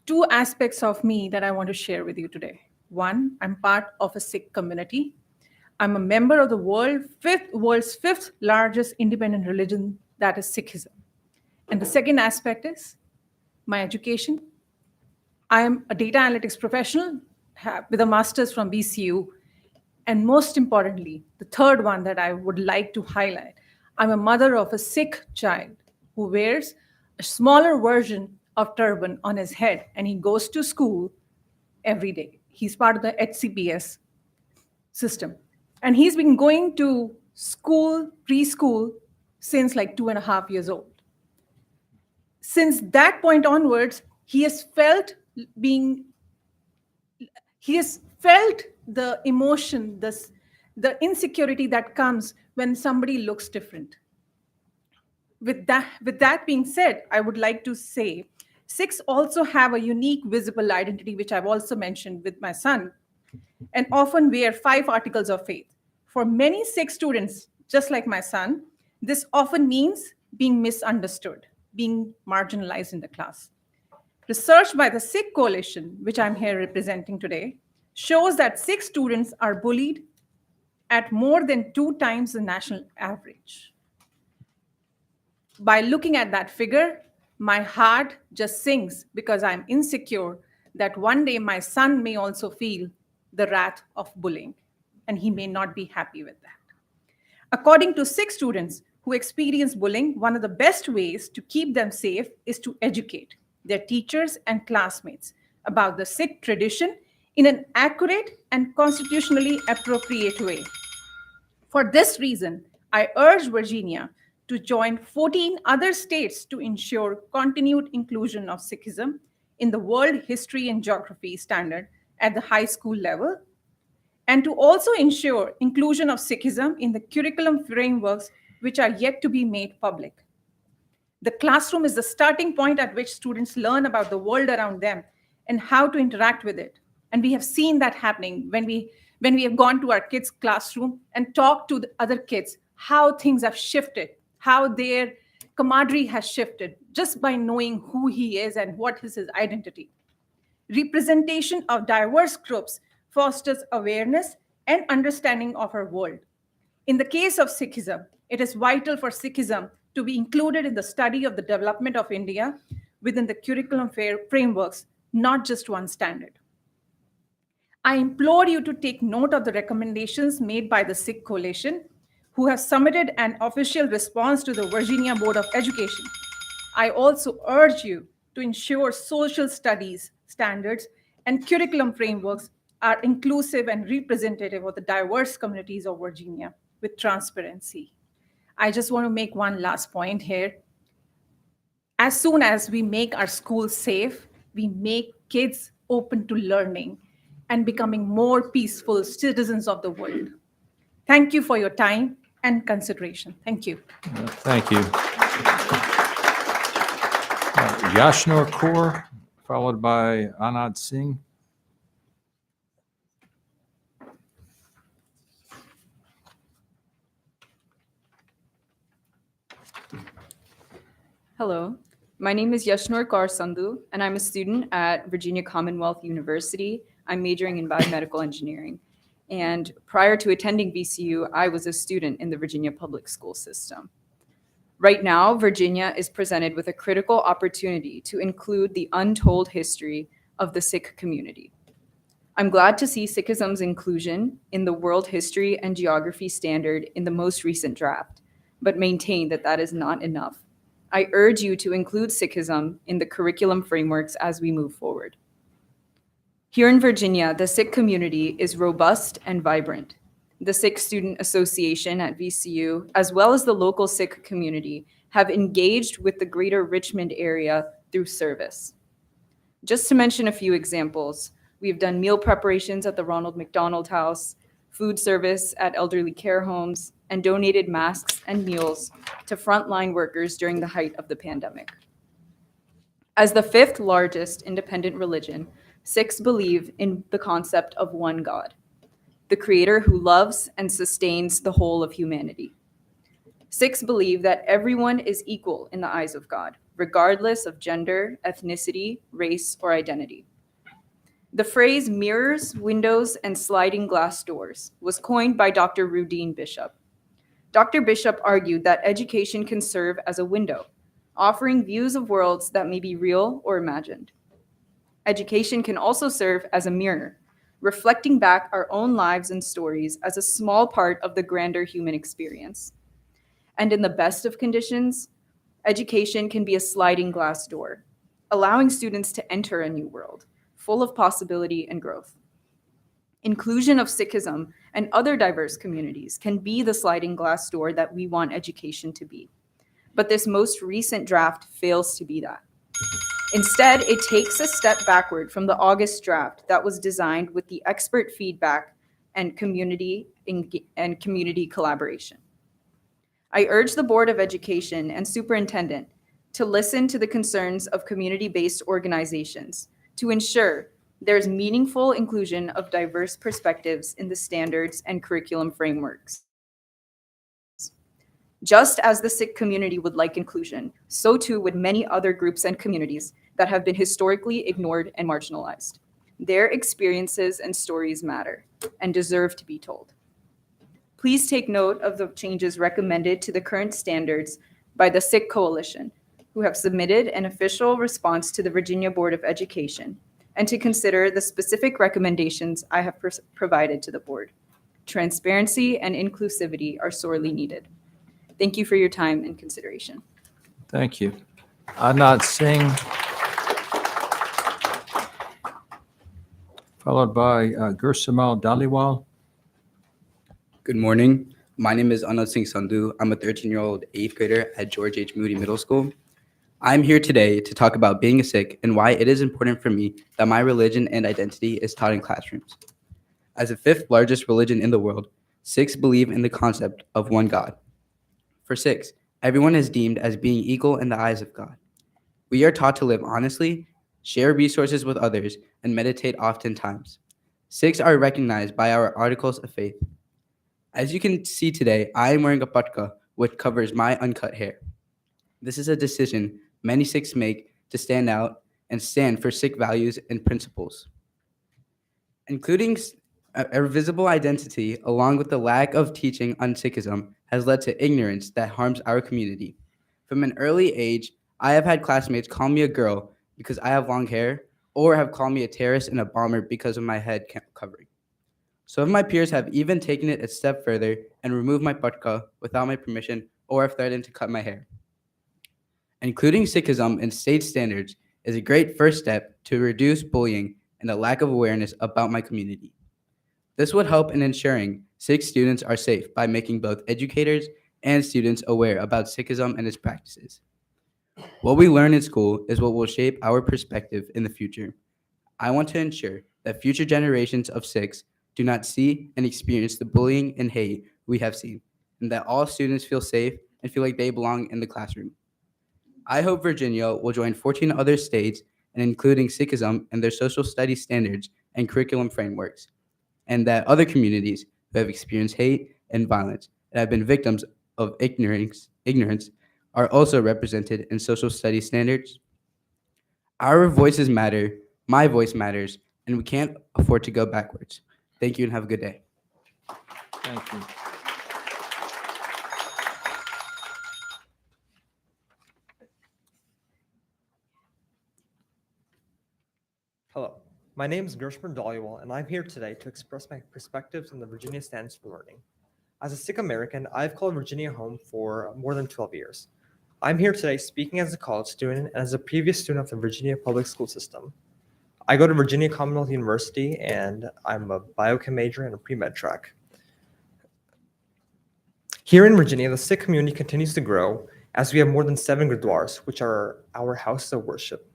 two aspects of me that I want to share with you today. One, I'm part of a Sikh community. I'm a member of the world's fifth largest independent religion, that is Sikhism. And the second aspect is my education. I am a data analytics professional with a master's from BCU. And most importantly, the third one that I would like to highlight, I'm a mother of a Sikh child who wears a smaller version of turban on his head, and he goes to school every day. He's part of the HCPS system. And he's been going to school, preschool, since like 2.5 years old. Since that point onwards, he has felt the emotion, the insecurity that comes when somebody looks different. With that being said, I would like to say, Sikhs also have a unique visible identity, which I've also mentioned with my son, and often wear 5 articles of faith. For many Sikh students, just like my son, this often means being misunderstood, being marginalized in the class. Research by the Sikh Coalition, which I'm here representing today, shows that Sikh students are bullied at more than 2 times the national average. By looking at that figure, my heart just sinks because I'm insecure that one day my son may also feel the wrath of bullying, and he may not be happy with that. According to Sikh students who experience bullying, one of the best ways to keep them safe is to educate their teachers and classmates about the Sikh tradition in an accurate and constitutionally appropriate way. For this reason, I urge Virginia to join 14 other states to ensure continued inclusion of Sikhism in the World History and Geography standard at the high school level, and to also ensure inclusion of Sikhism in the curriculum frameworks which are yet to be made public. The classroom is the starting point at which students learn about the world around them and how to interact with it. And we have seen that happening when we have gone to our kids' classroom and talked to the other kids, how things have shifted, how their camaraderie has shifted just by knowing who he is and what is his identity. Representation of diverse groups fosters awareness and understanding of our world. In the case of Sikhism, it is vital for Sikhism to be included in the study of the development of India within the curriculum frameworks, not just one standard. I implore you to take note of the recommendations made by the Sikh Coalition, who have submitted an official response to the Virginia Board of Education. I also urge you to ensure social studies standards and curriculum frameworks are inclusive and representative of the diverse communities of Virginia with transparency. I just want to make one last point here. As soon as we make our schools safe, we make kids open to learning and becoming more peaceful citizens of the world. Thank you for your time and consideration. Thank you. Thank you. Yashnor Kaur, followed by Anand Singh. Hello, my name is Yashnor Kaur Sandhu, and I'm a student at Virginia Commonwealth University. I'm majoring in biomedical engineering. And prior to attending VCU, I was a student in the Virginia public school system. Right now, Virginia is presented with a critical opportunity to include the untold history of the Sikh community. I'm glad to see Sikhism's inclusion in the World History and Geography standard in the most recent draft, but maintain that that is not enough. I urge you to include Sikhism in the curriculum frameworks as we move forward. Here in Virginia, the Sikh community is robust and vibrant. the Sikh Student Association at VCU, as well as the local Sikh community, have engaged with the greater Richmond area through service. Just to mention a few examples, we've done meal preparations at the Ronald McDonald House, food service at elderly care homes, and donated masks and meals to frontline workers during the height of the pandemic. As the fifth largest independent religion, Sikhs believe in the concept of one God, the creator who loves and sustains the whole of humanity. Sikhs believe that everyone is equal in the eyes of God, regardless of gender, ethnicity, race, or identity. The phrase mirrors, windows, and sliding glass doors was coined by Dr. Rudine Bishop. Dr. Bishop argued that education can serve as a window, offering views of worlds that may be real or imagined. Education can also serve as a mirror, reflecting back our own lives and stories as a small part of the grander human experience. And in the best of conditions, education can be a sliding glass door, allowing students to enter a new world, full of possibility and growth. Inclusion of Sikhism and other diverse communities can be the sliding glass door that we want education to be. But this most recent draft fails to be that. Instead, it takes a step backward from the August draft that was designed with the expert feedback and community collaboration. I urge the Board of Education and Superintendent to listen to the concerns of community-based organizations to ensure there's meaningful inclusion of diverse perspectives in the standards and curriculum frameworks. Just as the Sikh community would like inclusion, so too would many other groups and communities that have been historically ignored and marginalized. Their experiences and stories matter and deserve to be told. Please take note of the changes recommended to the current standards by the Sikh Coalition, who have submitted an official response to the Virginia Board of Education, and to consider the specific recommendations I have provided to the board. Transparency and inclusivity are sorely needed. Thank you for your time and consideration. Thank you. Anand Singh, followed by Gursamal Dhaliwal. Good morning. My name is Anand Singh Sandhu. I'm a 13-year-old 8th grader at George H. Moody Middle School. I'm here today to talk about being a Sikh and why it is important for me that my religion and identity is taught in classrooms. As the 5th largest religion in the world, Sikhs believe in the concept of one God. For Sikhs, everyone is deemed as being equal in the eyes of God. We are taught to live honestly, share resources with others, and meditate oftentimes. Sikhs are recognized by our articles of faith. As you can see today, I am wearing a patka, which covers my uncut hair. This is a decision many Sikhs make to stand out and stand for Sikh values and principles. Including a visible identity along with the lack of teaching on Sikhism has led to ignorance that harms our community. From an early age, I have had classmates call me a girl because I have long hair, or have called me a terrorist and a bomber because of my head covering. Some of my peers have even taken it a step further and removed my patka without my permission, or have threatened to cut my hair. Including Sikhism in state standards is a great first step to reduce bullying and the lack of awareness about my community. This would help in ensuring Sikh students are safe by making both educators and students aware about Sikhism and its practices. What we learn in school is what will shape our perspective in the future. I want to ensure that future generations of Sikhs do not see and experience the bullying and hate we have seen, and that all students feel safe and feel like they belong in the classroom. I hope Virginia will join 14 other states in including Sikhism in their social studies standards and curriculum frameworks, and that other communities who have experienced hate and violence and have been victims of ignorance are also represented in social studies standards. Our voices matter, my voice matters, and we can't afford to go backwards. Thank you and have a good day. Thank you. Hello, my name is Gershman Dhaliwal, and I'm here today to express my perspectives on the Virginia Standards for Learning. As a Sikh American, I've called Virginia home for more than 12 years. I'm here today speaking as a college student and as a previous student of the Virginia public school system. I go to Virginia Commonwealth University, and I'm a biochem major and a pre-med track. Here in Virginia, the Sikh community continues to grow as we have more than 7 gurdwaras, which are our houses of worship.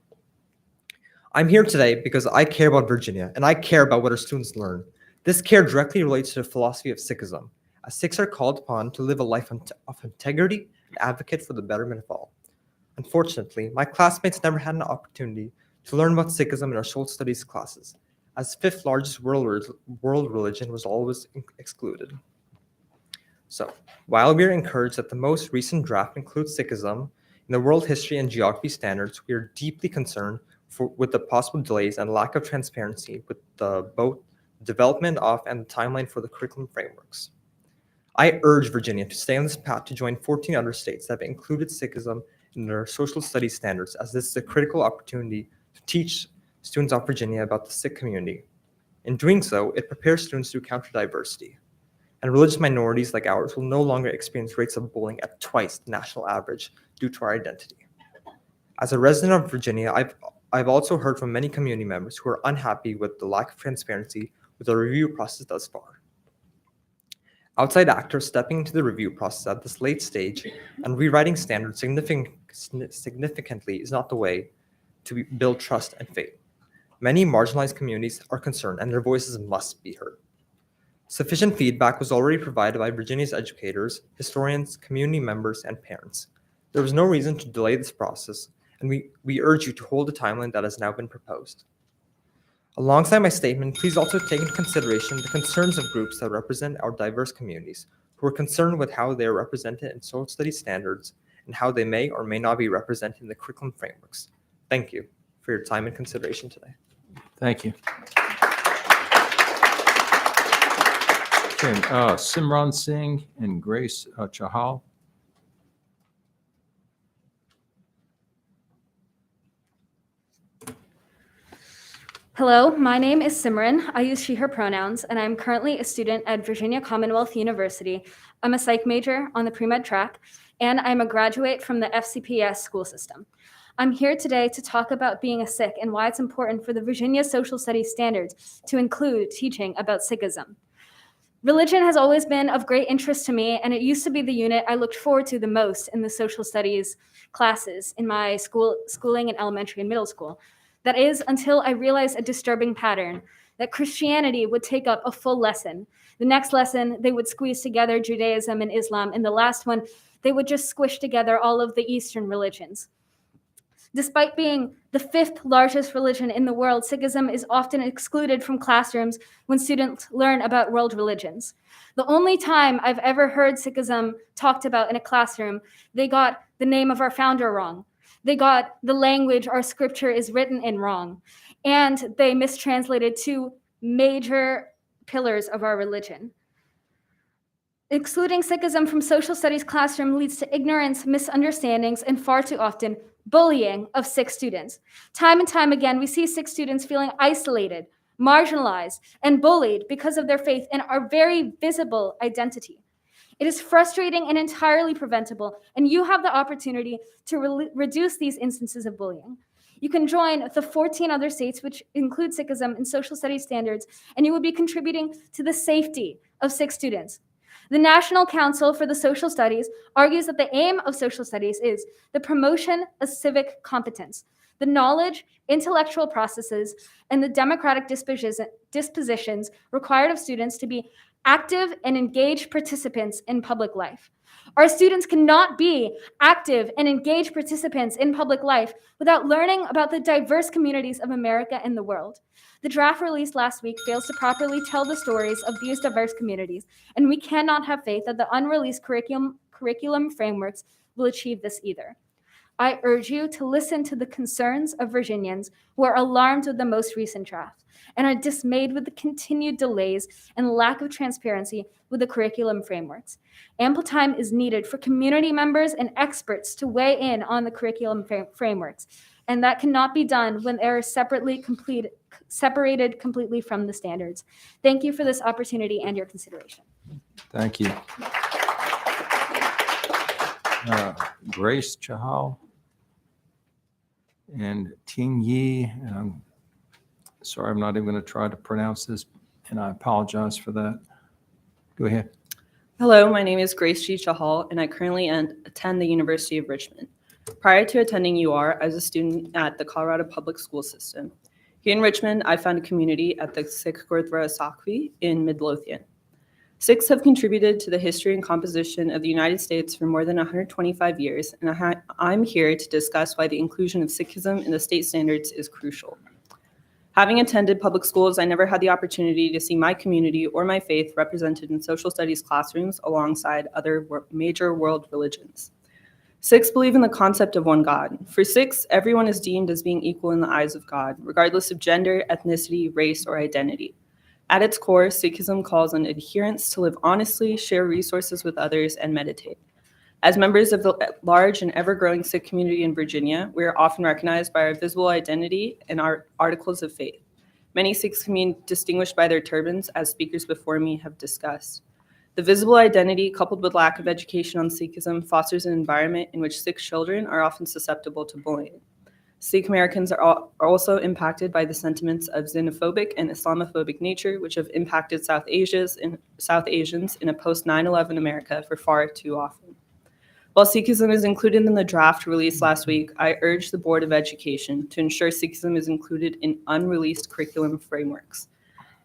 I'm here today because I care about Virginia and I care about what our students learn. This care directly relates to the philosophy of Sikhism, as Sikhs are called upon to live a life of integrity and advocate for the betterment of all. Unfortunately, my classmates never had an opportunity to learn about Sikhism in our social studies classes, as 5th largest world religion was always excluded. So, while we are encouraged that the most recent draft includes Sikhism in the world history and geography standards, we are deeply concerned with the possible delays and lack of transparency with both development of and the timeline for the curriculum frameworks. I urge Virginia to stay on this path to join 14 other states that have included Sikhism in their social studies standards, as this is a critical opportunity to teach students of Virginia about the Sikh community. In doing so, it prepares students to counter diversity. And religious minorities like ours will no longer experience rates of bullying at twice the national average due to our identity. As a resident of Virginia, I've also heard from many community members who are unhappy with the lack of transparency with the review process thus far. Outside actors stepping into the review process at this late stage and rewriting standards significantly is not the way to build trust and faith. Many marginalized communities are concerned and their voices must be heard. Sufficient feedback was already provided by Virginia's educators, historians, community members, and parents. There was no reason to delay this process, and we urge you to hold the timeline that has now been proposed. Alongside my statement, please also take into consideration the concerns of groups that represent our diverse communities, who are concerned with how they are represented in social studies standards and how they may or may not be represented in the curriculum frameworks. Thank you for your time and consideration today. Thank you. Okay, Simran Singh and Grace Chahal. Hello, my name is Simran. I use she, her pronouns, and I'm currently a student at Virginia Commonwealth University. I'm a psych major on the pre-med track, and I'm a graduate from the FCPS school system. I'm here today to talk about being a Sikh and why it's important for the Virginia Social Studies standards to include teaching about Sikhism. Religion has always been of great interest to me, and it used to be the unit I looked forward to the most in the social studies classes in my schooling in elementary and middle school. That is, until I realized a disturbing pattern, that Christianity would take up a full lesson. The next lesson, they would squeeze together Judaism and Islam, and the last one, they would just squish together all of the Eastern religions. Despite being the 5th largest religion in the world, Sikhism is often excluded from classrooms when students learn about world religions. The only time I've ever heard Sikhism talked about in a classroom, they got the name of our founder wrong. They got the language our scripture is written in wrong. And they mistranslated 2 major pillars of our religion. Excluding Sikhism from social studies classroom leads to ignorance, misunderstandings, and far too often bullying of Sikh students. Time and time again, we see Sikh students feeling isolated, marginalized, and bullied because of their faith and our very visible identity. It is frustrating and entirely preventable, and you have the opportunity to reduce these instances of bullying. You can join the 14 other states, which include Sikhism in social studies standards, and you will be contributing to the safety of Sikh students. The National Council for the Social Studies argues that the aim of social studies is the promotion of civic competence, the knowledge, intellectual processes, and the democratic dispositions required of students to be active and engaged participants in public life. Our students cannot be active and engaged participants in public life without learning about the diverse communities of America and the world. The draft released last week fails to properly tell the stories of these diverse communities, and we cannot have faith that the unreleased curriculum frameworks will achieve this either. I urge you to listen to the concerns of Virginians who are alarmed with the most recent draft and are dismayed with the continued delays and lack of transparency with the curriculum frameworks. Ample time is needed for community members and experts to weigh in on the curriculum frameworks, and that cannot be done when they are separated completely from the standards. Thank you for this opportunity and your consideration. Thank you. Grace Chahal and Ting Yi, and I'm sorry, I'm not even going to try to pronounce this, and I apologize for that. Go ahead. Hello, my name is Grace G. Chahal, and I currently attend the University of Richmond. Prior to attending UR, I was a student at the Colorado Public School System. Here in Richmond, I found a community at the Sikh Gurdwara Sakhi in Midlothian. Sikhs have contributed to the history and composition of the United States for more than 125 years, and I'm here to discuss why the inclusion of Sikhism in the state standards is crucial. Having attended public schools, I never had the opportunity to see my community or my faith represented in social studies classrooms alongside other major world religions. Sikhs believe in the concept of one God. For Sikhs, everyone is deemed as being equal in the eyes of God, regardless of gender, ethnicity, race, or identity. At its core, Sikhism calls on adherents to live honestly, share resources with others, and meditate. As members of the large and ever-growing Sikh community in Virginia, we are often recognized by our visible identity and our articles of faith. Many Sikhs can be distinguished by their turbans, as speakers before me have discussed. The visible identity, coupled with lack of education on Sikhism, fosters an environment in which Sikh children are often susceptible to bullying. Sikh Americans are also impacted by the sentiments of xenophobic and Islamophobic nature, which have impacted South Asians in a post-9/11 America for far too often. While Sikhism is included in the draft released last week, I urge the Board of Education to ensure Sikhism is included in unreleased curriculum frameworks.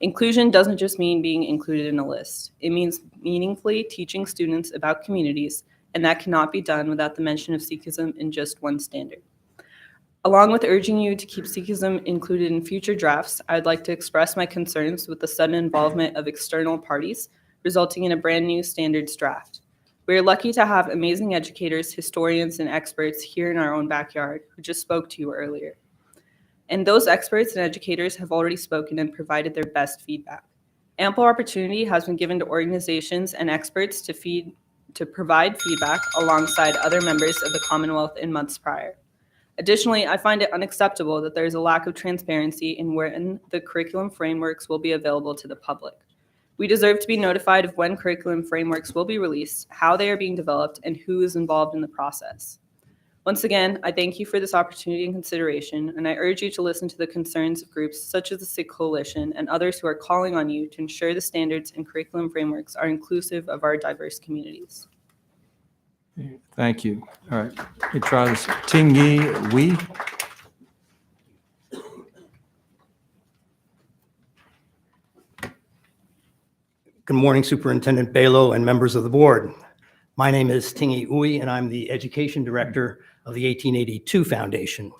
Inclusion doesn't just mean being included in a list. It means meaningfully teaching students about communities, and that cannot be done without the mention of Sikhism in just one standard. Along with urging you to keep Sikhism included in future drafts, I'd like to express my concerns with the sudden involvement of external parties, resulting in a brand new standards draft. We are lucky to have amazing educators, historians, and experts here in our own backyard who just spoke to you earlier. And those experts and educators have already spoken and provided their best feedback. Ample opportunity has been given to organizations and experts to provide feedback alongside other members of the Commonwealth in months prior. Additionally, I find it unacceptable that there is a lack of transparency in when the curriculum frameworks will be available to the public. We deserve to be notified of when curriculum frameworks will be released, how they are being developed, and who is involved in the process. Once again, I thank you for this opportunity and consideration, and I urge you to listen to the concerns of groups such as the Sikh Coalition and others who are calling on you to ensure the standards and curriculum frameworks are inclusive of our diverse communities. Thank you. All right, let me try this. Ting Yi Wee. Good morning, Superintendent Balo and members of the board. My name is Tingi Uy, and I'm the Education Director of the 1882 Foundation.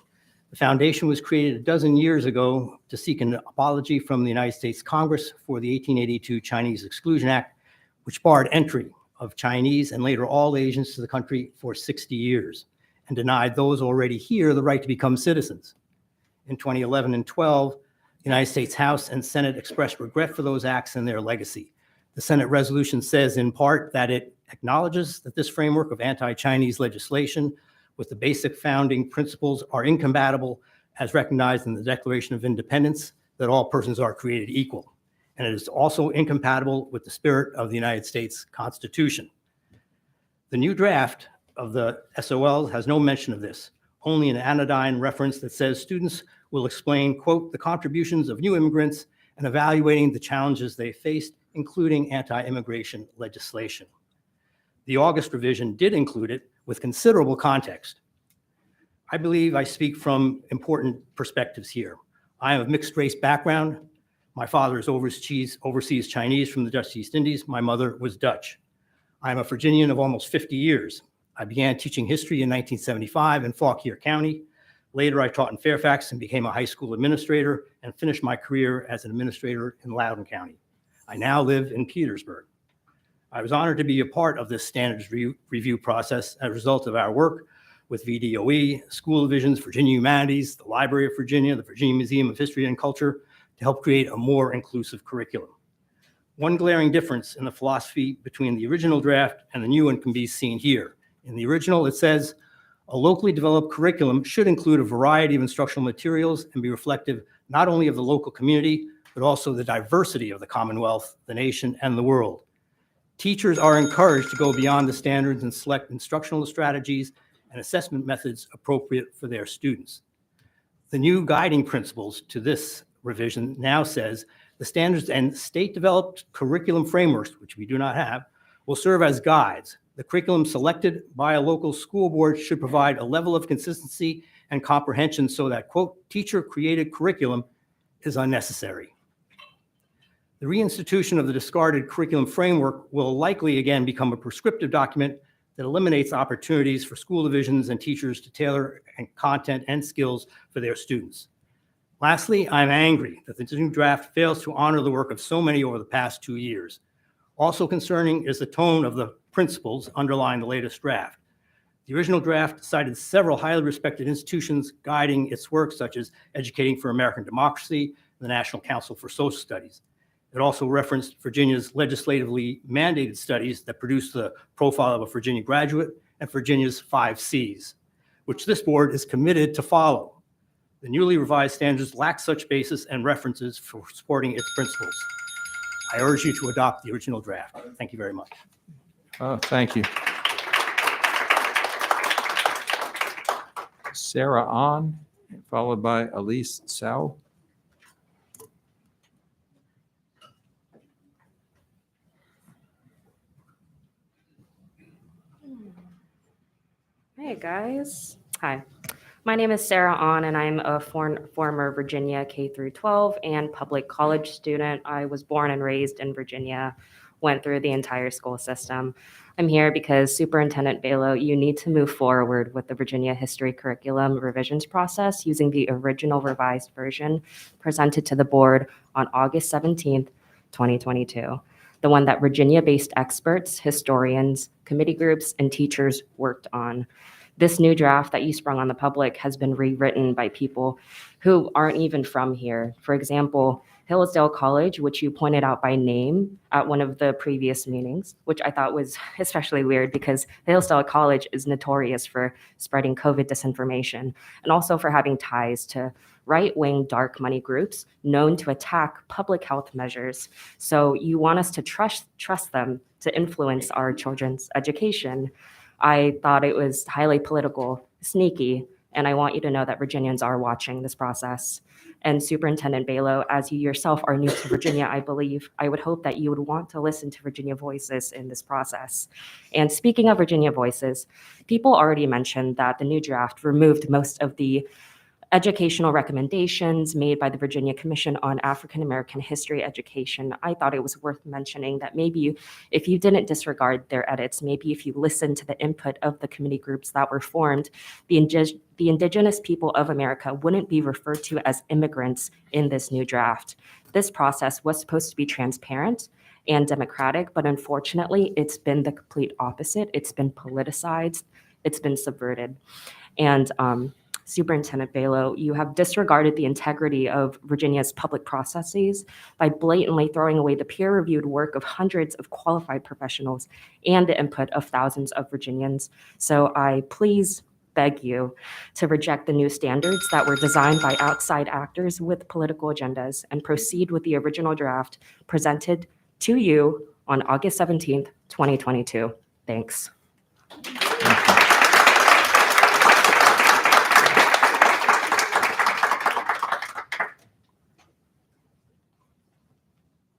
The foundation was created a dozen years ago to seek an apology from the United States Congress for the 1882 Chinese Exclusion Act, which barred entry of Chinese and later all Asians to the country for 60 years and denied those already here the right to become citizens. In 2011 and 12, the United States House and Senate expressed regret for those acts and their legacy. The Senate resolution says in part that it acknowledges that this framework of anti-Chinese legislation with the basic founding principles are incompatible as recognized in the Declaration of Independence, that all persons are created equal. And it is also incompatible with the spirit of the United States Constitution. The new draft of the SOL has no mention of this, only an anodyne reference that says students will explain, quote, the contributions of new immigrants and evaluating the challenges they faced, including anti-immigration legislation. The August revision did include it with considerable context. I believe I speak from important perspectives here. I am of mixed race background. My father is overseas Chinese from the Dutch East Indies. My mother was Dutch. I am a Virginian of almost 50 years. I began teaching history in 1975 in Fauquier County. Later, I taught in Fairfax and became a high school administrator and finished my career as an administrator in Loudoun County. I now live in Petersburg. I was honored to be a part of this standards review process as a result of our work with VDOE, School Divisions, Virginia Humanities, the Library of Virginia, the Virginia Museum of History and Culture to help create a more inclusive curriculum. One glaring difference in the philosophy between the original draft and the new one can be seen here. In the original, it says, a locally developed curriculum should include a variety of instructional materials and be reflective not only of the local community, but also the diversity of the Commonwealth, the nation, and the world. Teachers are encouraged to go beyond the standards and select instructional strategies and assessment methods appropriate for their students. The new guiding principles to this revision now says the standards and state-developed curriculum frameworks, which we do not have, will serve as guides. The curriculum selected by a local school board should provide a level of consistency and comprehension so that, quote, teacher-created curriculum is unnecessary. The reinstitution of the discarded curriculum framework will likely again become a prescriptive document that eliminates opportunities for school divisions and teachers to tailor content and skills for their students. Lastly, I'm angry that the new draft fails to honor the work of so many over the past 2 years. Also concerning is the tone of the principles underlying the latest draft. The original draft cited several highly respected institutions guiding its work, such as Educating for American Democracy, the National Council for Social Studies. It also referenced Virginia's legislatively mandated studies that produce the profile of a Virginia graduate and Virginia's 5 Cs, which this board is committed to follow. The newly revised standards lack such basis and references for supporting its principles. I urge you to adopt the original draft. Thank you very much. Oh, thank you. Sarah On, followed by Elise Sau. Hey guys. Hi. My name is Sarah On, and I'm a former Virginia K through 12 and public college student. I was born and raised in Virginia, went through the entire school system. I'm here because Superintendent Balow, you need to move forward with the Virginia history curriculum revisions process using the original revised version presented to the board on August 17th, 2022. The one that Virginia-based experts, historians, committee groups, and teachers worked on. This new draft that you sprung on the public has been rewritten by people who aren't even from here. For example, Hillsdale College, which you pointed out by name at one of the previous meetings, which I thought was especially weird because Hillsdale College is notorious for spreading COVID disinformation and also for having ties to right-wing dark money groups known to attack public health measures. So you want us to trust them to influence our children's education. I thought it was highly political, sneaky, and I want you to know that Virginians are watching this process. And Superintendent Balow, as you yourself are new to Virginia, I believe, I would hope that you would want to listen to Virginia voices in this process. And speaking of Virginia voices, people already mentioned that the new draft removed most of the educational recommendations made by the Virginia Commission on African American History Education. I thought it was worth mentioning that maybe if you didn't disregard their edits, maybe if you listened to the input of the committee groups that were formed, the indigenous people of America wouldn't be referred to as immigrants in this new draft. This process was supposed to be transparent and democratic, but unfortunately, it's been the complete opposite. It's been politicized, it's been subverted. And Superintendent Balow, you have disregarded the integrity of Virginia's public processes by blatantly throwing away the peer-reviewed work of hundreds of qualified professionals and the input of thousands of Virginians. So I please beg you to reject the new standards that were designed by outside actors with political agendas and proceed with the original draft presented to you on August 17th, 2022. Thanks.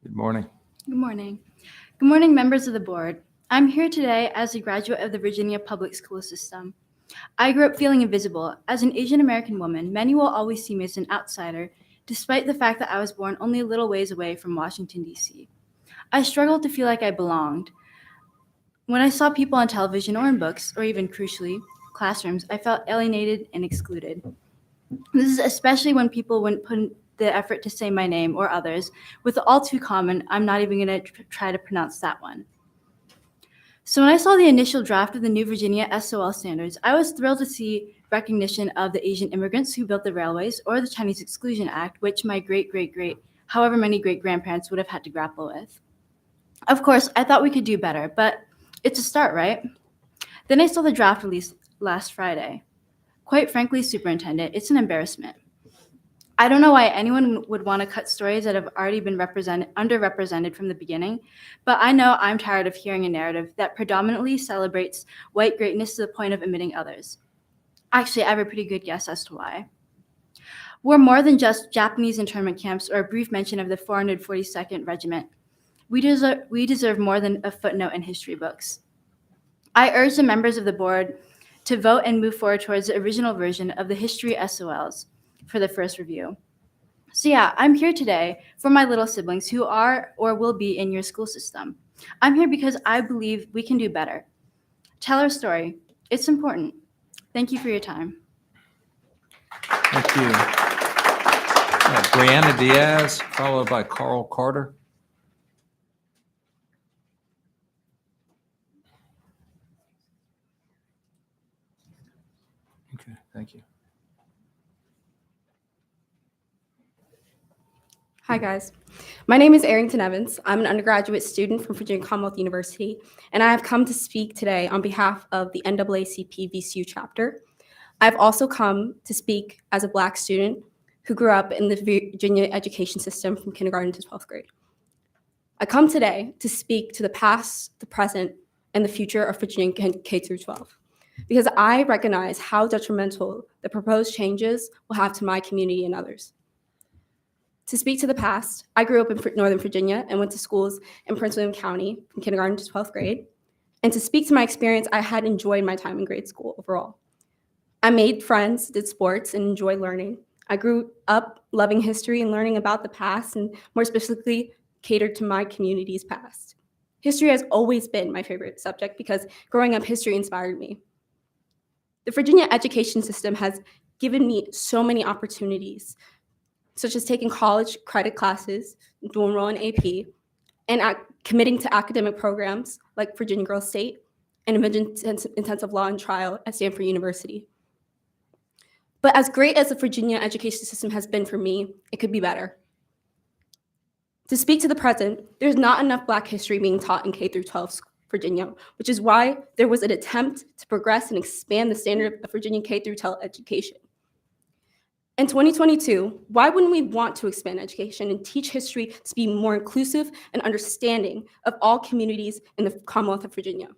Good morning. Good morning. Good morning, members of the board. I'm here today as a graduate of the Virginia public school system. I grew up feeling invisible. As an Asian American woman, many will always see me as an outsider, despite the fact that I was born only a little ways away from Washington, D.C. I struggled to feel like I belonged. When I saw people on television or in books, or even crucially, classrooms, I felt alienated and excluded. This is especially when people wouldn't put in the effort to say my name or others, with the all too common, I'm not even going to try to pronounce that one. So when I saw the initial draft of the new Virginia SOL standards, I was thrilled to see recognition of the Asian immigrants who built the railways or the Chinese Exclusion Act, which my however many great-grandparents would have had to grapple with. Of course, I thought we could do better, but it's a start, right? Then I saw the draft released last Friday. Quite frankly, Superintendent, it's an embarrassment. I don't know why anyone would want to cut stories that have already been underrepresented from the beginning, but I know I'm tired of hearing a narrative that predominantly celebrates white greatness to the point of omitting others. Actually, I have a pretty good guess as to why. We're more than just Japanese internment camps or a brief mention of the 442nd Regiment. We deserve more than a footnote in history books. I urge the members of the board to vote and move forward towards the original version of the history SOLs for the first review. So yeah, I'm here today for my little siblings who are or will be in your school system. I'm here because I believe we can do better. Tell our story. It's important. Thank you for your time. Thank you. Brianna Diaz, followed by Carl Carter. Okay, thank you. Hi, guys. My name is Arrington Evans. I'm an undergraduate student from Virginia Commonwealth University, and I have come to speak today on behalf of the NAACP VCU chapter. I've also come to speak as a Black student who grew up in the Virginia education system from kindergarten to 12th grade. I come today to speak to the past, the present, and the future of Virginia K through 12, because I recognize how detrimental the proposed changes will have to my community and others. To speak to the past, I grew up in Northern Virginia and went to schools in Prince William County from kindergarten to 12th grade. And to speak to my experience, I had enjoyed my time in grade school overall. I made friends, did sports, and enjoyed learning. I grew up loving history and learning about the past, and more specifically, catered to my community's past. History has always been my favorite subject because growing up, history inspired me. The Virginia education system has given me so many opportunities, such as taking college credit classes, dual enroll in AP, and committing to academic programs like Virginia Girls State and intensive law and trial at Stanford University. But as great as the Virginia education system has been for me, it could be better. To speak to the present, there's not enough Black history being taught in K through 12 Virginia, which is why there was an attempt to progress and expand the standard of Virginia K through 12 education. In 2022, why wouldn't we want to expand education and teach history to be more inclusive and understanding of all communities in the Commonwealth of Virginia?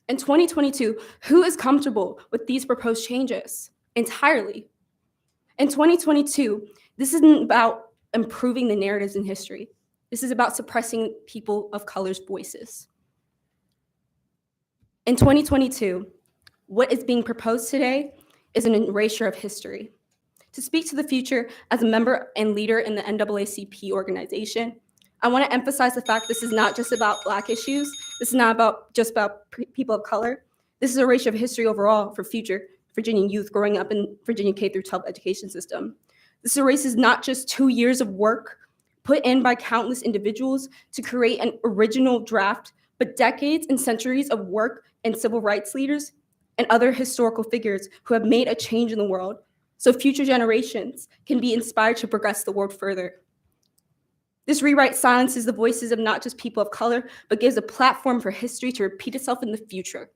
In 2022, who is comfortable with these proposed changes? Entirely. In 2022, this isn't about improving the narratives in history. This is about suppressing people of color's voices. In 2022, what is being proposed today is an erasure of history. To speak to the future as a member and leader in the NAACP organization, I want to emphasize the fact this is not just about Black issues. This is not just about people of color. This is a erasure of history overall for future Virginia youth growing up in Virginia K through 12 education system. This erases not just 2 years of work put in by countless individuals to create an original draft, but decades and centuries of work and civil rights leaders and other historical figures who have made a change in the world, so future generations can be inspired to progress the world further. This rewrite silences the voices of not just people of color, but gives a platform for history to repeat itself in the future.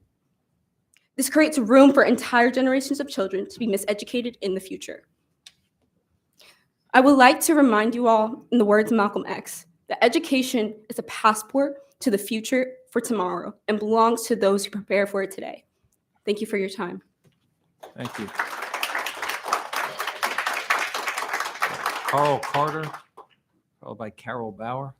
This creates room for entire generations of children to be miseducated in the future. I would like to remind you all, in the words of Malcolm X, that education is a passport to the future for tomorrow and belongs to those who prepare for it today. Thank you for your time. Thank you. Carl Carter, followed by Carol Bauer.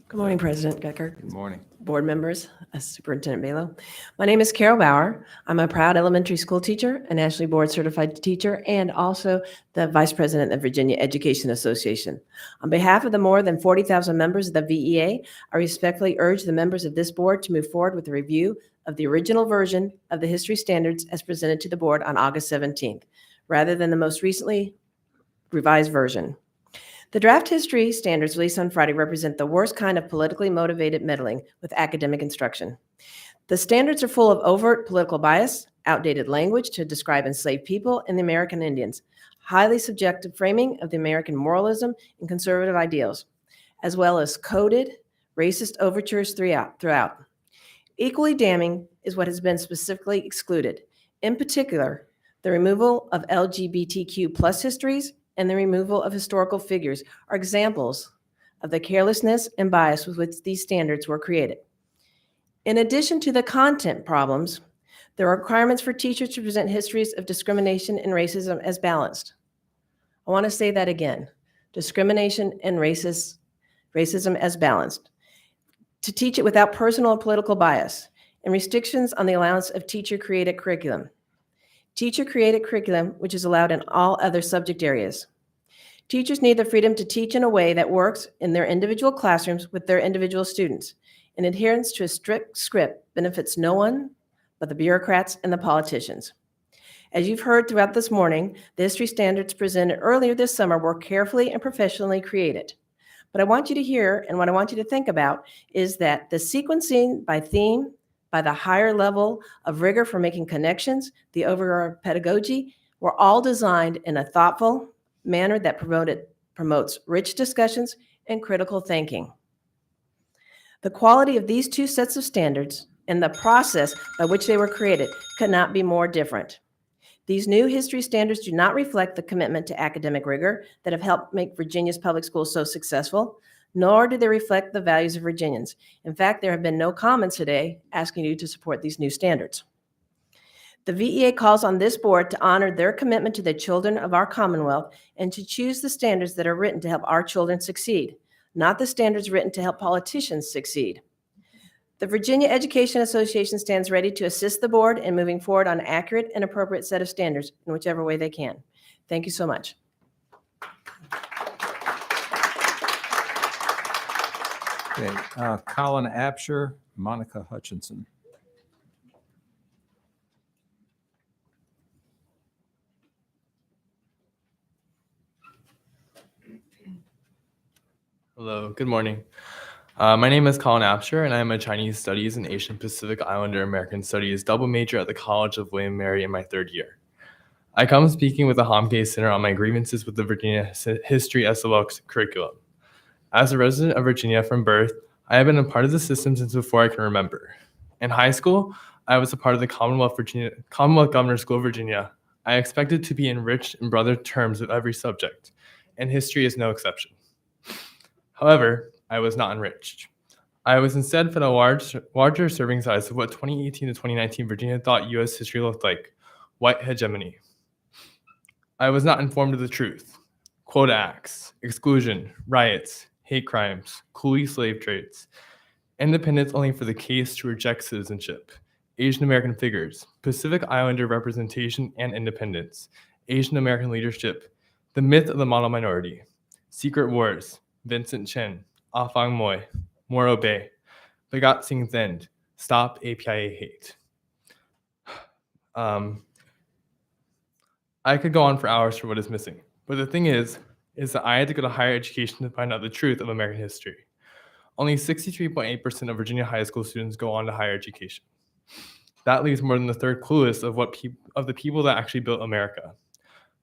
Good morning, President Gecker. Good morning. Board members, Superintendent Balo. My name is Carol Bauer. I'm a proud elementary school teacher, a nationally board certified teacher, and also the Vice President of Virginia Education Association. On behalf of the more than 40,000 members of the VEA, I respectfully urge the members of this board to move forward with a review of the original version of the history standards as presented to the board on August 17th, rather than the most recently revised version. The draft history standards released on Friday represent the worst kind of politically motivated meddling with academic instruction. The standards are full of overt political bias, outdated language to describe enslaved people and the American Indians, highly subjective framing of the American moralism and conservative ideals, as well as coded racist overtures throughout. Equally damning is what has been specifically excluded. In particular, the removal of LGBTQ+ histories and the removal of historical figures are examples of the carelessness and bias with which these standards were created. In addition to the content problems, there are requirements for teachers to present histories of discrimination and racism as balanced. I want to say that again. Discrimination and racism as balanced. To teach it without personal and political bias, and restrictions on the allowance of teacher-created curriculum. Teacher-created curriculum, which is allowed in all other subject areas. Teachers need the freedom to teach in a way that works in their individual classrooms with their individual students, and adherence to a strict script benefits no one but the bureaucrats and the politicians. As you've heard throughout this morning, the history standards presented earlier this summer were carefully and professionally created. What I want you to hear and what I want you to think about is that the sequencing by theme, by the higher level of rigor for making connections, the overall pedagogy, were all designed in a thoughtful manner that promotes rich discussions and critical thinking. The quality of these two sets of standards and the process by which they were created could not be more different. These new history standards do not reflect the commitment to academic rigor that have helped make Virginia's public schools so successful, nor do they reflect the values of Virginians. In fact, there have been no comments today asking you to support these new standards. The VEA calls on this board to honor their commitment to the children of our Commonwealth and to choose the standards that are written to help our children succeed, not the standards written to help politicians succeed. The Virginia Education Association stands ready to assist the board in moving forward on an accurate and appropriate set of standards in whichever way they can. Thank you so much. Okay, Colin Absher, Monica Hutchinson. Hello, good morning. My name is Colin Absher, and I am a Chinese Studies and Asian Pacific Islander American Studies double major at the College of William & Mary in my third year. I come speaking with the Homke Center on my grievances with the Virginia History SOL curriculum. As a resident of Virginia from birth, I have been a part of the system since before I can remember. In high school, I was a part of the Commonwealth Governor's School of Virginia. I expected to be enriched in broader terms of every subject, and history is no exception. However, I was not enriched. I was instead fed a larger serving size of what 2018 to 2019 Virginia thought U.S. history looked like, white hegemony. I was not informed of the truth. Quota acts, exclusion, riots, hate crimes, coolie slave trades, independence only for the case to reject citizenship, Asian American figures, Pacific Islander representation and independence, Asian American leadership, the myth of the model minority, secret wars, Vincent Chin, Afang Moy, Moro Bay, Bhagat Singh Thind, Stop APIA Hate. I could go on for hours for what is missing, but the thing is that I had to go to higher education to find out the truth of American history. Only 63.8% of Virginia high school students go on to higher education. That leaves more than a third clueless of the people that actually built America.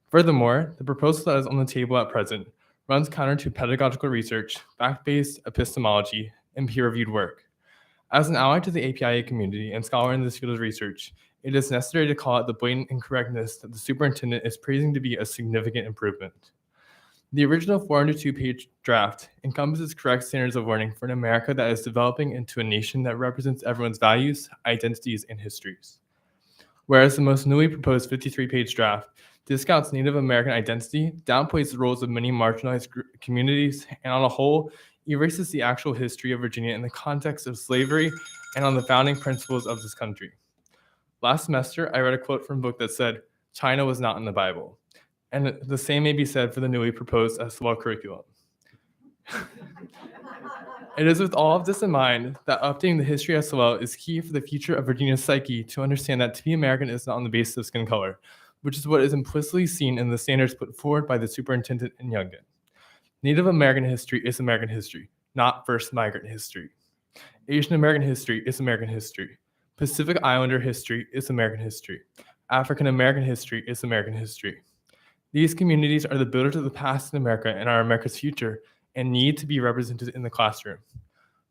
Furthermore, the proposal that is on the table at present runs counter to pedagogical research, fact-based epistemology, and peer-reviewed work. As an ally to the APIA community and scholar in this field of research, it is necessary to call out the blatant incorrectness that the superintendent is praising to be a significant improvement. The original 402-page draft encompasses correct standards of learning for an America that is developing into a nation that represents everyone's values, identities, and histories. Whereas the most newly proposed 53-page draft discounts Native American identity, downplays the roles of many marginalized communities, and on a whole, erases the actual history of Virginia in the context of slavery and on the founding principles of this country. Last semester, I read a quote from a book that said, "China was not in the Bible." And the same may be said for the newly proposed SOL curriculum. It is with all of this in mind that updating the history SOL is key for the future of Virginia's psyche to understand that to be American is not on the basis of skin color, which is what is implicitly seen in the standards put forward by the superintendent in Youngkin. Native American history is American history, not first migrant history. Asian American history is American history. Pacific Islander history is American history. African American history is American history. These communities are the builders of the past in America and are America's future and need to be represented in the classroom.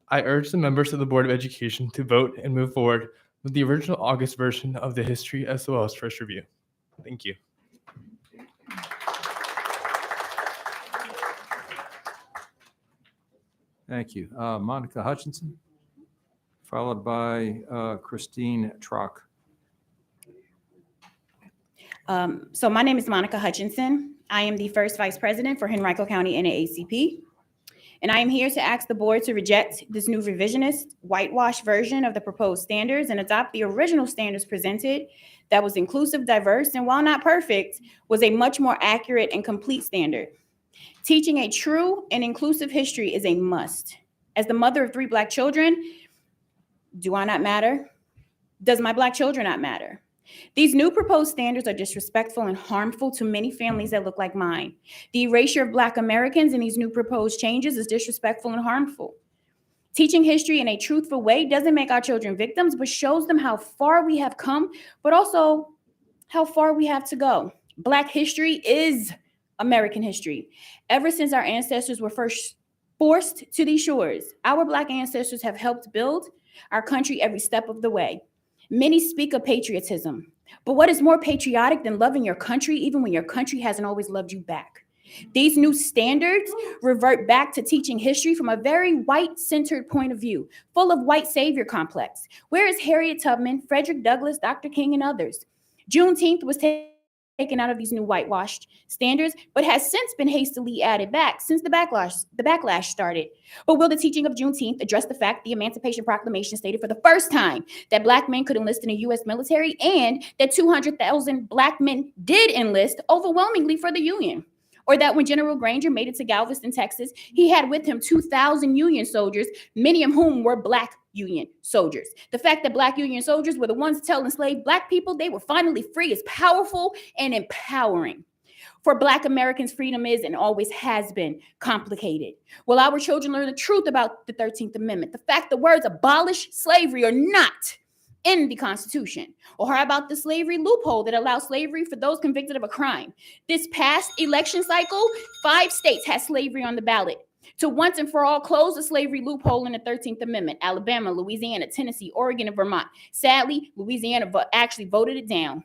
I urge the members of the Board of Education to vote and move forward with the original August version of the History SOL's first review. Thank you. Thank you. Monica Hutchinson, followed by Christine Trock. So my name is Monica Hutchinson. I am the first vice president for Henrico County NAACP. And I am here to ask the board to reject this new revisionist, whitewash version of the proposed standards and adopt the original standards presented that was inclusive, diverse, and while not perfect, was a much more accurate and complete standard. Teaching a true and inclusive history is a must. As the mother of 3 Black children, do I not matter? Does my Black children not matter? These new proposed standards are disrespectful and harmful to many families that look like mine. The erasure of Black Americans in these new proposed changes is disrespectful and harmful. Teaching history in a truthful way doesn't make our children victims, but shows them how far we have come, but also how far we have to go. Black history is American history. Ever since our ancestors were first forced to these shores, our Black ancestors have helped build our country every step of the way. Many speak of patriotism, but what is more patriotic than loving your country even when your country hasn't always loved you back? These new standards revert back to teaching history from a very white-centered point of view, full of white savior complex. Where is Harriet Tubman, Frederick Douglass, Dr. King, and others? Juneteenth was taken out of these new whitewashed standards, but has since been hastily added back since the backlash started. But will the teaching of Juneteenth address the fact the Emancipation Proclamation stated for the first time that Black men could enlist in the U.S. military and that 200,000 Black men did enlist overwhelmingly for the Union? Or that when General Granger made it to Galveston, Texas, he had with him 2,000 Union soldiers, many of whom were Black Union soldiers. The fact that Black Union soldiers were the ones to tell enslaved Black people they were finally free is powerful and empowering. For Black Americans, freedom is and always has been complicated. Will our children learn the truth about the 13th Amendment? The fact the words abolish slavery are not in the Constitution? Or how about the slavery loophole that allows slavery for those convicted of a crime? This past election cycle, 5 states had slavery on the ballot. To once and for all close the slavery loophole in the 13th Amendment: Alabama, Louisiana, Tennessee, Oregon, and Vermont. Sadly, Louisiana actually voted it down.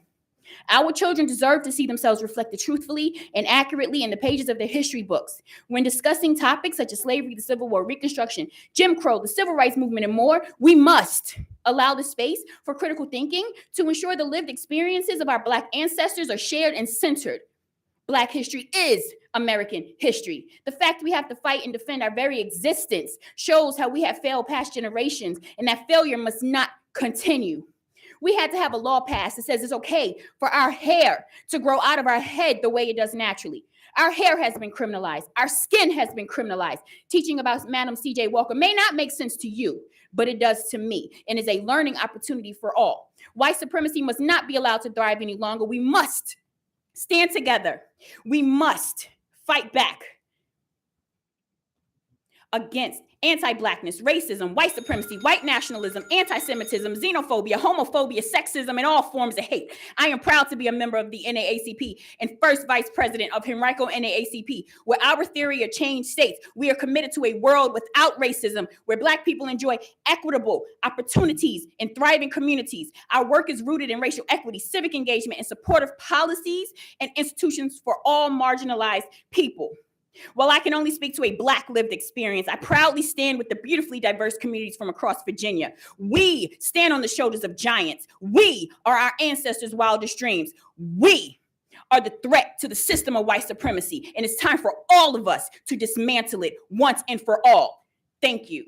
Our children deserve to see themselves reflected truthfully and accurately in the pages of their history books. When discussing topics such as slavery, the Civil War, Reconstruction, Jim Crow, the Civil Rights Movement, and more, we must allow the space for critical thinking to ensure the lived experiences of our Black ancestors are shared and centered. Black history is American history. The fact we have to fight and defend our very existence shows how we have failed past generations, and that failure must not continue. We had to have a law passed that says it's okay for our hair to grow out of our head the way it does naturally. Our hair has been criminalized. Our skin has been criminalized. Teaching about Madam C.J. Walker may not make sense to you, but it does to me and is a learning opportunity for all. White supremacy must not be allowed to thrive any longer. We must stand together. We must fight back against anti-Blackness, racism, white supremacy, white nationalism, anti-Semitism, xenophobia, homophobia, sexism, and all forms of hate. I am proud to be a member of the NAACP and first vice president of Henrico NAACP, where our theory of change states we are committed to a world without racism, where Black people enjoy equitable opportunities in thriving communities. Our work is rooted in racial equity, civic engagement, and supportive policies and institutions for all marginalized people. While I can only speak to a Black lived experience, I proudly stand with the beautifully diverse communities from across Virginia. We stand on the shoulders of giants. We are our ancestors' wildest dreams. We are the threat to the system of white supremacy, and it's time for all of us to dismantle it once and for all. Thank you.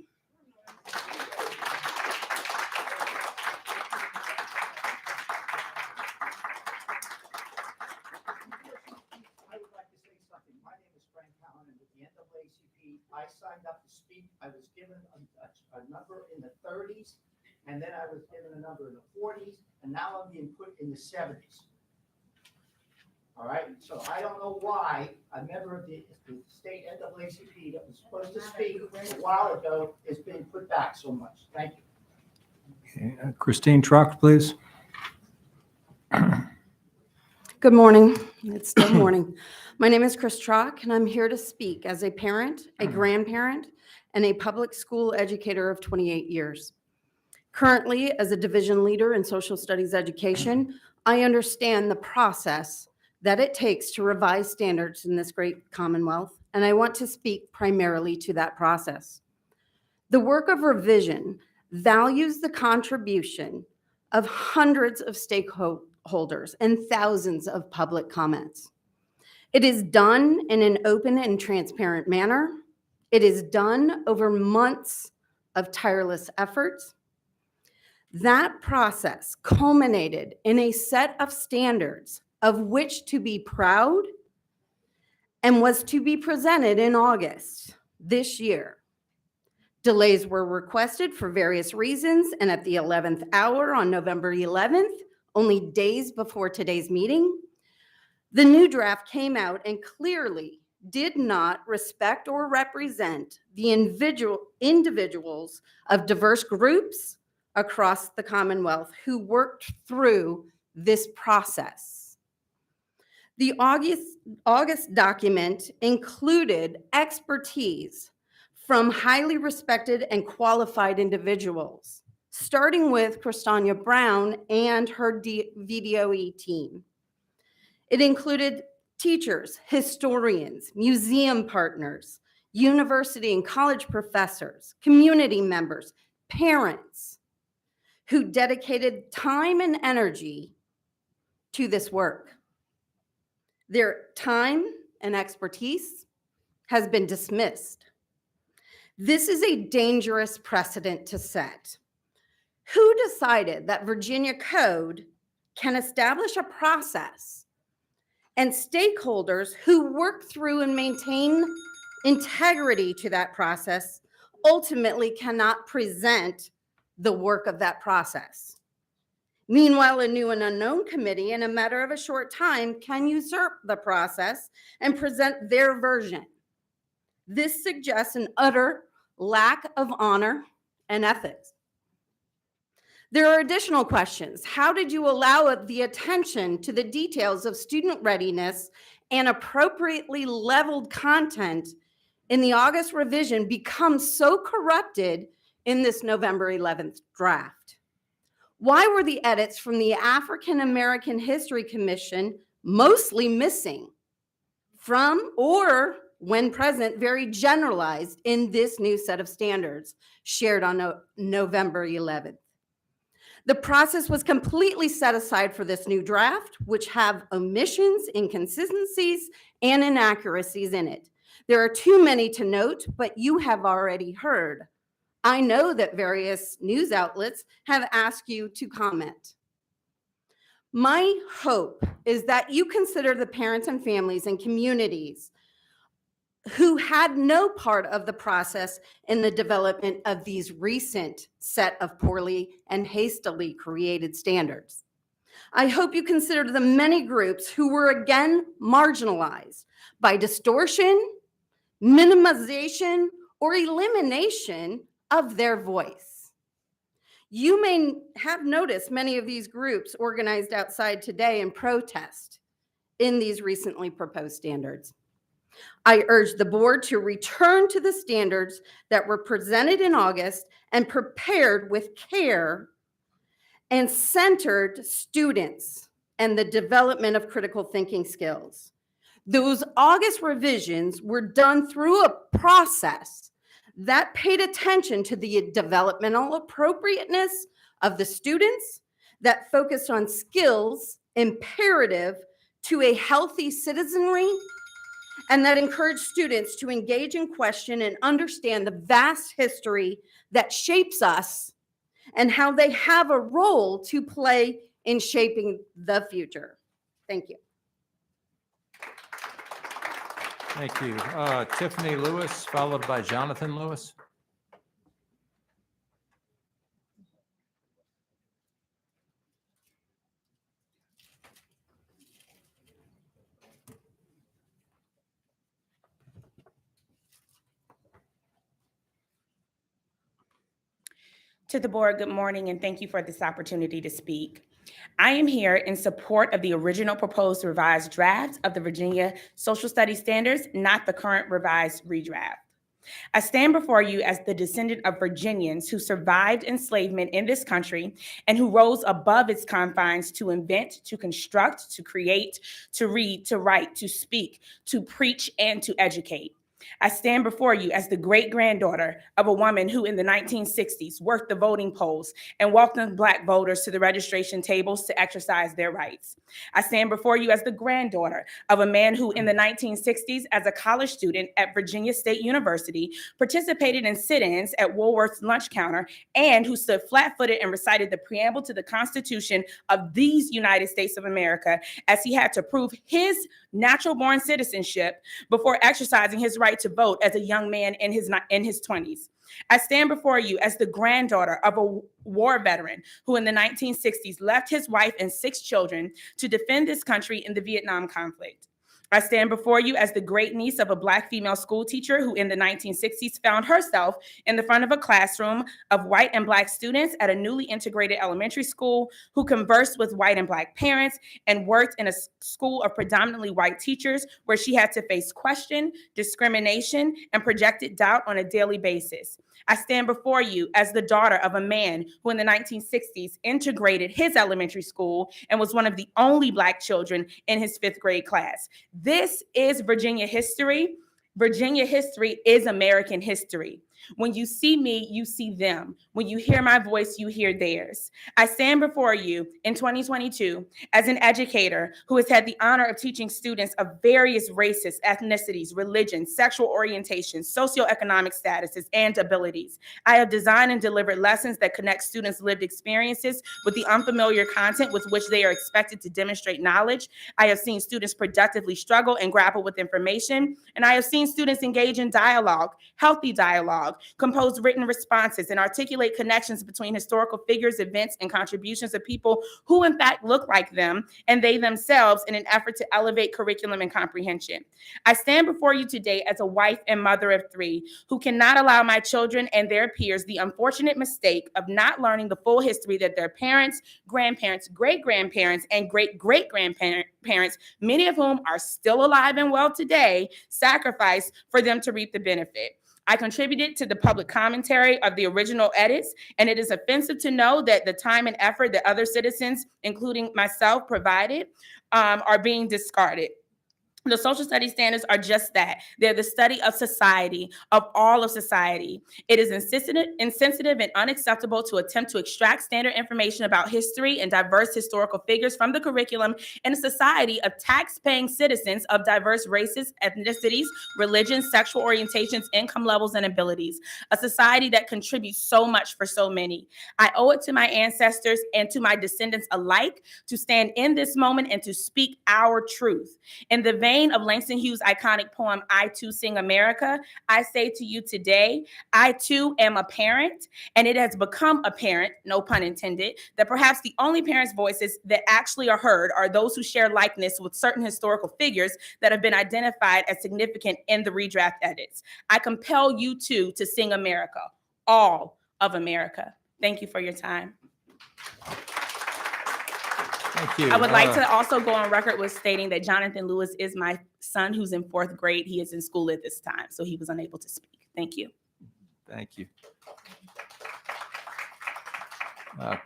I signed up to speak. I was given a number in the 30s, and then I was given a number in the 40s, and now I'm being put in the 70s. All right, so I don't know why a member of the state NAACP that was supposed to speak a while ago is being put back so much. Thank you. Okay, Christine Trock, please. Good morning. It's still morning. My name is Chris Trock, and I'm here to speak as a parent, a grandparent, and a public school educator of 28 years. Currently, as a division leader in social studies education, I understand the process that it takes to revise standards in this great Commonwealth, and I want to speak primarily to that process. The work of revision values the contribution of hundreds of stakeholders and thousands of public comments. It is done in an open and transparent manner. It is done over months of tireless efforts. That process culminated in a set of standards of which to be proud and was to be presented in August this year. Delays were requested for various reasons, and at the 11th hour on November 11th, only days before today's meeting, the new draft came out and clearly did not respect or represent the individuals of diverse groups across the Commonwealth who worked through this process. The August document included expertise from highly respected and qualified individuals, starting with Christania Brown and her VDOE team. It included teachers, historians, museum partners, university and college professors, community members, parents who dedicated time and energy to this work. Their time and expertise has been dismissed. This is a dangerous precedent to set. Who decided that Virginia Code can establish a process and stakeholders who work through and maintain integrity to that process ultimately cannot present the work of that process? Meanwhile, a new and unknown committee in a matter of a short time can usurp the process and present their version. This suggests an utter lack of honor and ethics. There are additional questions. How did you allow the attention to the details of student readiness and appropriately leveled content in the August revision become so corrupted in this November 11th draft? Why were the edits from the African American History Commission mostly missing from, or when present, very generalized in this new set of standards shared on November 11th? The process was completely set aside for this new draft, which have omissions, inconsistencies, and inaccuracies in it. There are too many to note, but you have already heard. I know that various news outlets have asked you to comment. My hope is that you consider the parents and families and communities who had no part of the process in the development of these recent set of poorly and hastily created standards. I hope you consider the many groups who were again marginalized by distortion, minimization, or elimination of their voice. You may have noticed many of these groups organized outside today in protest in these recently proposed standards. I urge the board to return to the standards that were presented in August and prepared with care and centered students and the development of critical thinking skills. Those August revisions were done through a process that paid attention to the developmental appropriateness of the students, that focused on skills imperative to a healthy citizenry, and that encouraged students to engage in question and understand the vast history that shapes us and how they have a role to play in shaping the future. Thank you. Thank you. Tiffany Lewis, followed by Jonathan Lewis. To the board, good morning, and thank you for this opportunity to speak. I am here in support of the original proposed revised draft of the Virginia Social Studies Standards, not the current revised redraft. I stand before you as the descendant of Virginians who survived enslavement in this country and who rose above its confines to invent, to construct, to create, to read, to write, to speak, to preach, and to educate. I stand before you as the great-granddaughter of a woman who in the 1960s worked the voting polls and welcomed Black voters to the registration tables to exercise their rights. I stand before you as the granddaughter of a man who in the 1960s, as a college student at Virginia State University, participated in sit-ins at Woolworth's lunch counter and who stood flat-footed and recited the preamble to the Constitution of these United States of America as he had to prove his natural-born citizenship before exercising his right to vote as a young man in his 20s. I stand before you as the granddaughter of a war veteran who in the 1960s left his wife and 6 children to defend this country in the Vietnam conflict. I stand before you as the great niece of a Black female school teacher who in the 1960s found herself in the front of a classroom of white and Black students at a newly integrated elementary school, who conversed with white and Black parents and worked in a school of predominantly white teachers where she had to face question, discrimination, and projected doubt on a daily basis. I stand before you as the daughter of a man who in the 1960s integrated his elementary school and was one of the only Black children in his 5th grade class. This is Virginia history. Virginia history is American history. When you see me, you see them. When you hear my voice, you hear theirs. I stand before you in 2022 as an educator who has had the honor of teaching students of various races, ethnicities, religions, sexual orientations, socioeconomic statuses, and abilities. I have designed and delivered lessons that connect students' lived experiences with the unfamiliar content with which they are expected to demonstrate knowledge. I have seen students productively struggle and grapple with information, and I have seen students engage in dialogue, healthy dialogue, compose written responses, and articulate connections between historical figures, events, and contributions of people who in fact look like them and they themselves in an effort to elevate curriculum and comprehension. I stand before you today as a wife and mother of 3 who cannot allow my children and their peers the unfortunate mistake of not learning the full history that their parents, grandparents, great-grandparents, and great-great-grandparents, many of whom are still alive and well today, sacrificed for them to reap the benefit. I contributed to the public commentary of the original edits, and it is offensive to know that the time and effort that other citizens, including myself, provided are being discarded. The social studies standards are just that. They're the study of society, of all of society. It is insensitive and unacceptable to attempt to extract standard information about history and diverse historical figures from the curriculum in a society of tax-paying citizens of diverse races, ethnicities, religions, sexual orientations, income levels, and abilities. A society that contributes so much for so many. I owe it to my ancestors and to my descendants alike to stand in this moment and to speak our truth. In the vein of Langston Hughes' iconic poem, I Too Sing America, I say to you today, I too am a parent, and it has become apparent, no pun intended, that perhaps the only parents' voices that actually are heard are those who share likeness with certain historical figures that have been identified as significant in the redraft edits. I compel you too to sing America, all of America. Thank you for your time. Thank you. I would like to also go on record with stating that Jonathan Lewis is my son who's in 4th grade. He is in school at this time, so he was unable to speak. Thank you. Thank you.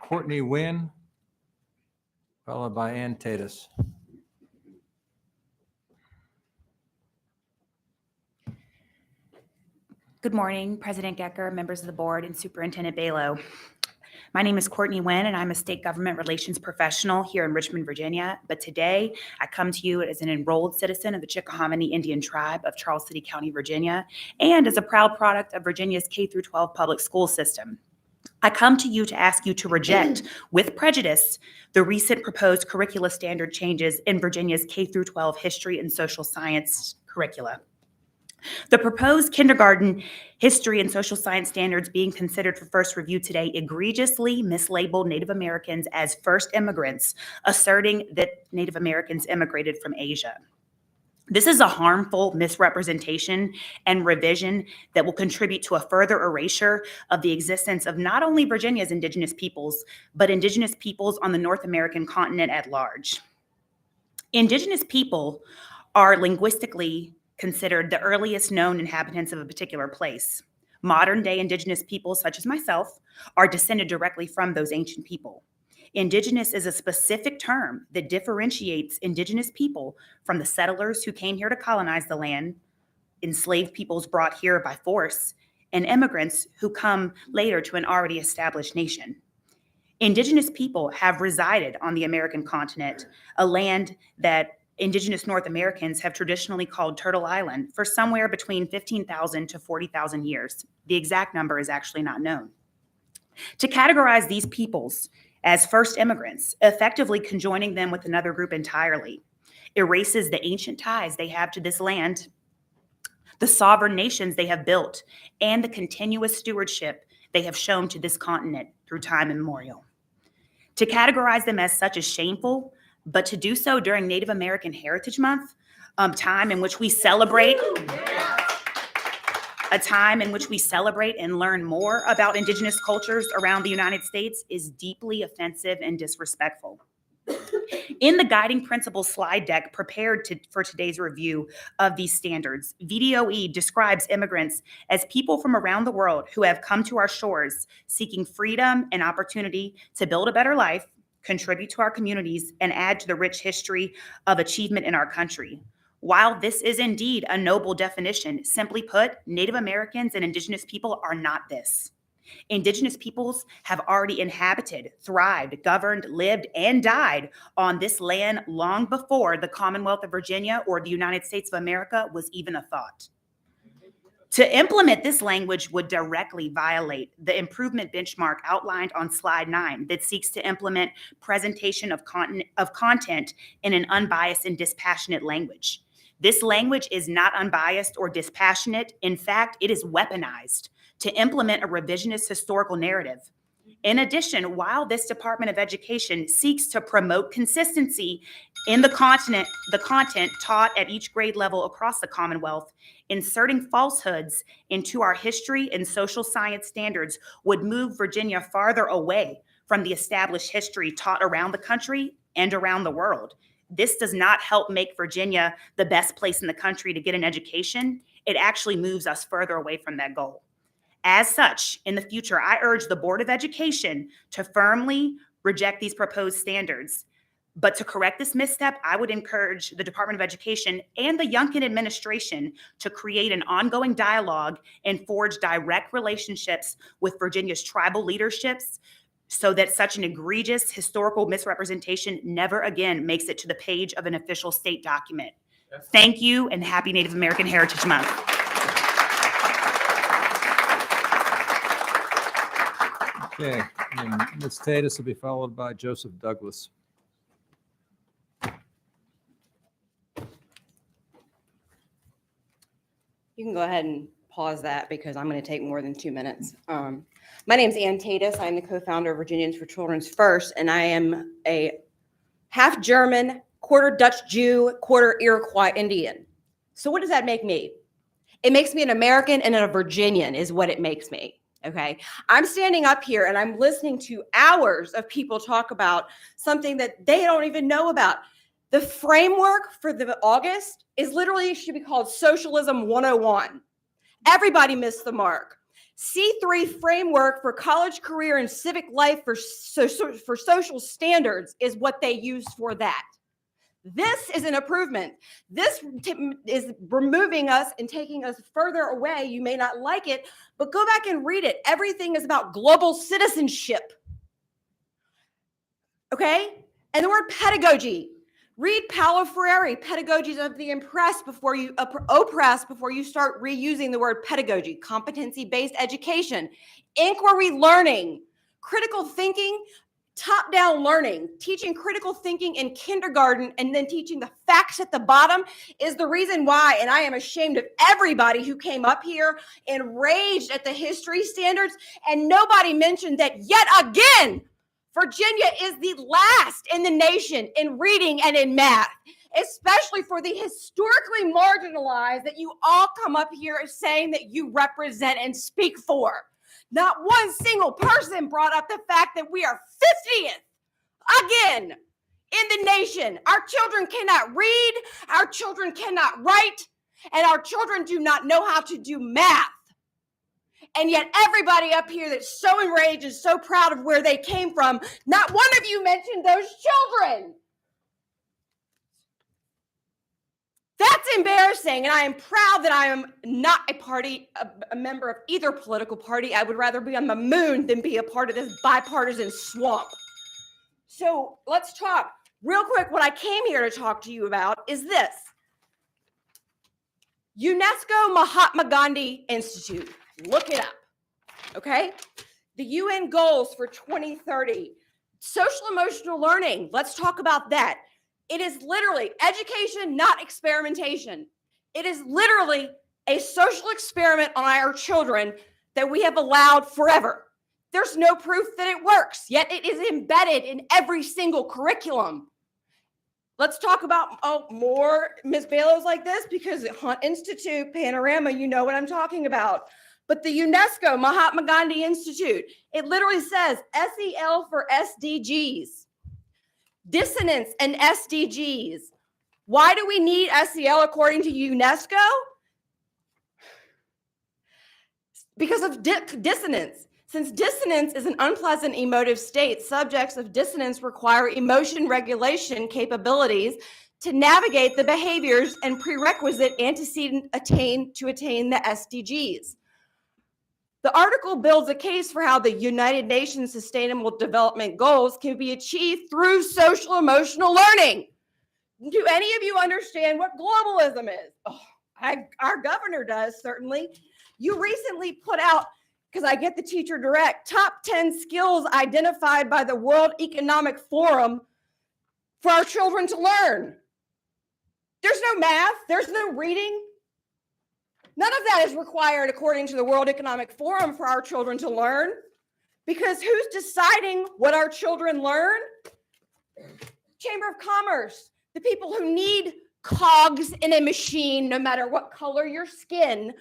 Courtney Wynn, followed by Ann Tatus. Good morning, President Gecker, members of the board, and Superintendent Balo. My name is Courtney Wynn, and I'm a state government relations professional here in Richmond, Virginia. But today, I come to you as an enrolled citizen of the Chickahominy Indian Tribe of Charles City County, Virginia, and as a proud product of Virginia's K-12 public school system. I come to you to ask you to reject, with prejudice, the recent proposed curricula standard changes in Virginia's K-12 history and social science curricula. The proposed kindergarten history and social science standards being considered for first review today egregiously mislabel Native Americans as first immigrants, asserting that Native Americans immigrated from Asia. This is a harmful misrepresentation and revision that will contribute to a further erasure of the existence of not only Virginia's indigenous peoples, but indigenous peoples on the North American continent at large. Indigenous people are linguistically considered the earliest known inhabitants of a particular place. Modern-day indigenous peoples, such as myself, are descended directly from those ancient people. Indigenous is a specific term that differentiates indigenous people from the settlers who came here to colonize the land, enslaved peoples brought here by force, and immigrants who come later to an already established nation. Indigenous people have resided on the American continent, a land that Indigenous North Americans have traditionally called Turtle Island, for somewhere between 15,000 to 40,000 years. The exact number is actually not known. To categorize these peoples as first immigrants, effectively conjoining them with another group entirely, erases the ancient ties they have to this land, the sovereign nations they have built, and the continuous stewardship they have shown to this continent through time immemorial. To categorize them as such is shameful, but to do so during Native American Heritage Month, a time in which we celebrate and learn more about Indigenous cultures around the United States, is deeply offensive and disrespectful. In the guiding principles slide deck prepared for today's review of these standards, VDOE describes immigrants as people from around the world who have come to our shores seeking freedom and opportunity to build a better life, contribute to our communities, and add to the rich history of achievement in our country. While this is indeed a noble definition, simply put, Native Americans and Indigenous people are not this. Indigenous peoples have already inhabited, thrived, governed, lived, and died on this land long before the Commonwealth of Virginia or the United States of America was even a thought. To implement this language would directly violate the improvement benchmark outlined on slide 9 that seeks to implement presentation of content in an unbiased and dispassionate language. This language is not unbiased or dispassionate. In fact, it is weaponized to implement a revisionist historical narrative. In addition, while this Department of Education seeks to promote consistency in the content taught at each grade level across the Commonwealth, inserting falsehoods into our history and social science standards would move Virginia farther away from the established history taught around the country and around the world. This does not help make Virginia the best place in the country to get an education. It actually moves us further away from that goal. As such, in the future, I urge the Board of Education to firmly reject these proposed standards. But to correct this misstep, I would encourage the Department of Education and the Youngkin administration to create an ongoing dialogue and forge direct relationships with Virginia's tribal leaderships so that such an egregious historical misrepresentation never again makes it to the page of an official state document. Thank you, and happy Native American Heritage Month. Okay, and Ms. Tatus will be followed by Joseph Douglas. You can go ahead and pause that because I'm going to take more than 2 minutes. My name is Ann Tatus. I'm the co-founder of Virginians for Children's First, and I am a half German, quarter Dutch Jew, quarter Iroquois Indian. So what does that make me? It makes me an American and a Virginian is what it makes me. Okay. I'm standing up here and I'm listening to hours of people talk about something that they don't even know about. The framework for the August is literally should be called Socialism 101. Everybody missed the mark. C3 framework for college, career, and civic life for social standards is what they used for that. This is an improvement. This is removing us and taking us further away. You may not like it, but go back and read it. Everything is about global citizenship. Okay? And the word pedagogy. Read Paulo Freire, Pedagogies of the Oppressed before you start reusing the word pedagogy. Competency-based education, inquiry learning, critical thinking, top-down learning, teaching critical thinking in kindergarten and then teaching the facts at the bottom is the reason why, and I am ashamed of everybody who came up here enraged at the history standards, and nobody mentioned that yet again, Virginia is the last in the nation in reading and in math, especially for the historically marginalized that you all come up here saying that you represent and speak for. Not one single person brought up the fact that we are 50th again in the nation. Our children cannot read, our children cannot write, and our children do not know how to do math. And yet everybody up here that's so enraged and so proud of where they came from, not one of you mentioned those children. That's embarrassing, and I am proud that I am not a member of either political party. I would rather be on the moon than be a part of this bipartisan swamp. So let's talk. Real quick, what I came here to talk to you about is this. UNESCO Mahatma Gandhi Institute. Look it up, okay? The UN goals for 2030. Social emotional learning. Let's talk about that. It is literally education, not experimentation. It is literally a social experiment on our children that we have allowed forever. There's no proof that it works, yet it is embedded in every single curriculum. Let's talk about more Ms. Bailows like this, because Hunt Institute, Panorama, you know what I'm talking about. But the UNESCO Mahatma Gandhi Institute, it literally says SEL for SDGs. Dissonance and SDGs. Why do we need SEL according to UNESCO? Because of dissonance. Since dissonance is an unpleasant emotive state, subjects of dissonance require emotion regulation capabilities to navigate the behaviors and prerequisite antecedent to attain the SDGs. The article builds a case for how the United Nations Sustainable Development Goals can be achieved through social emotional learning. Do any of you understand what globalism is? Oh, our governor does, certainly. You recently put out, because I get the Teacher Direct, top 10 skills identified by the World Economic Forum for our children to learn. There's no math, there's no reading. None of that is required according to the World Economic Forum for our children to learn, because who's deciding what our children learn? Chamber of Commerce, the people who need cogs in a machine, no matter what color your skin,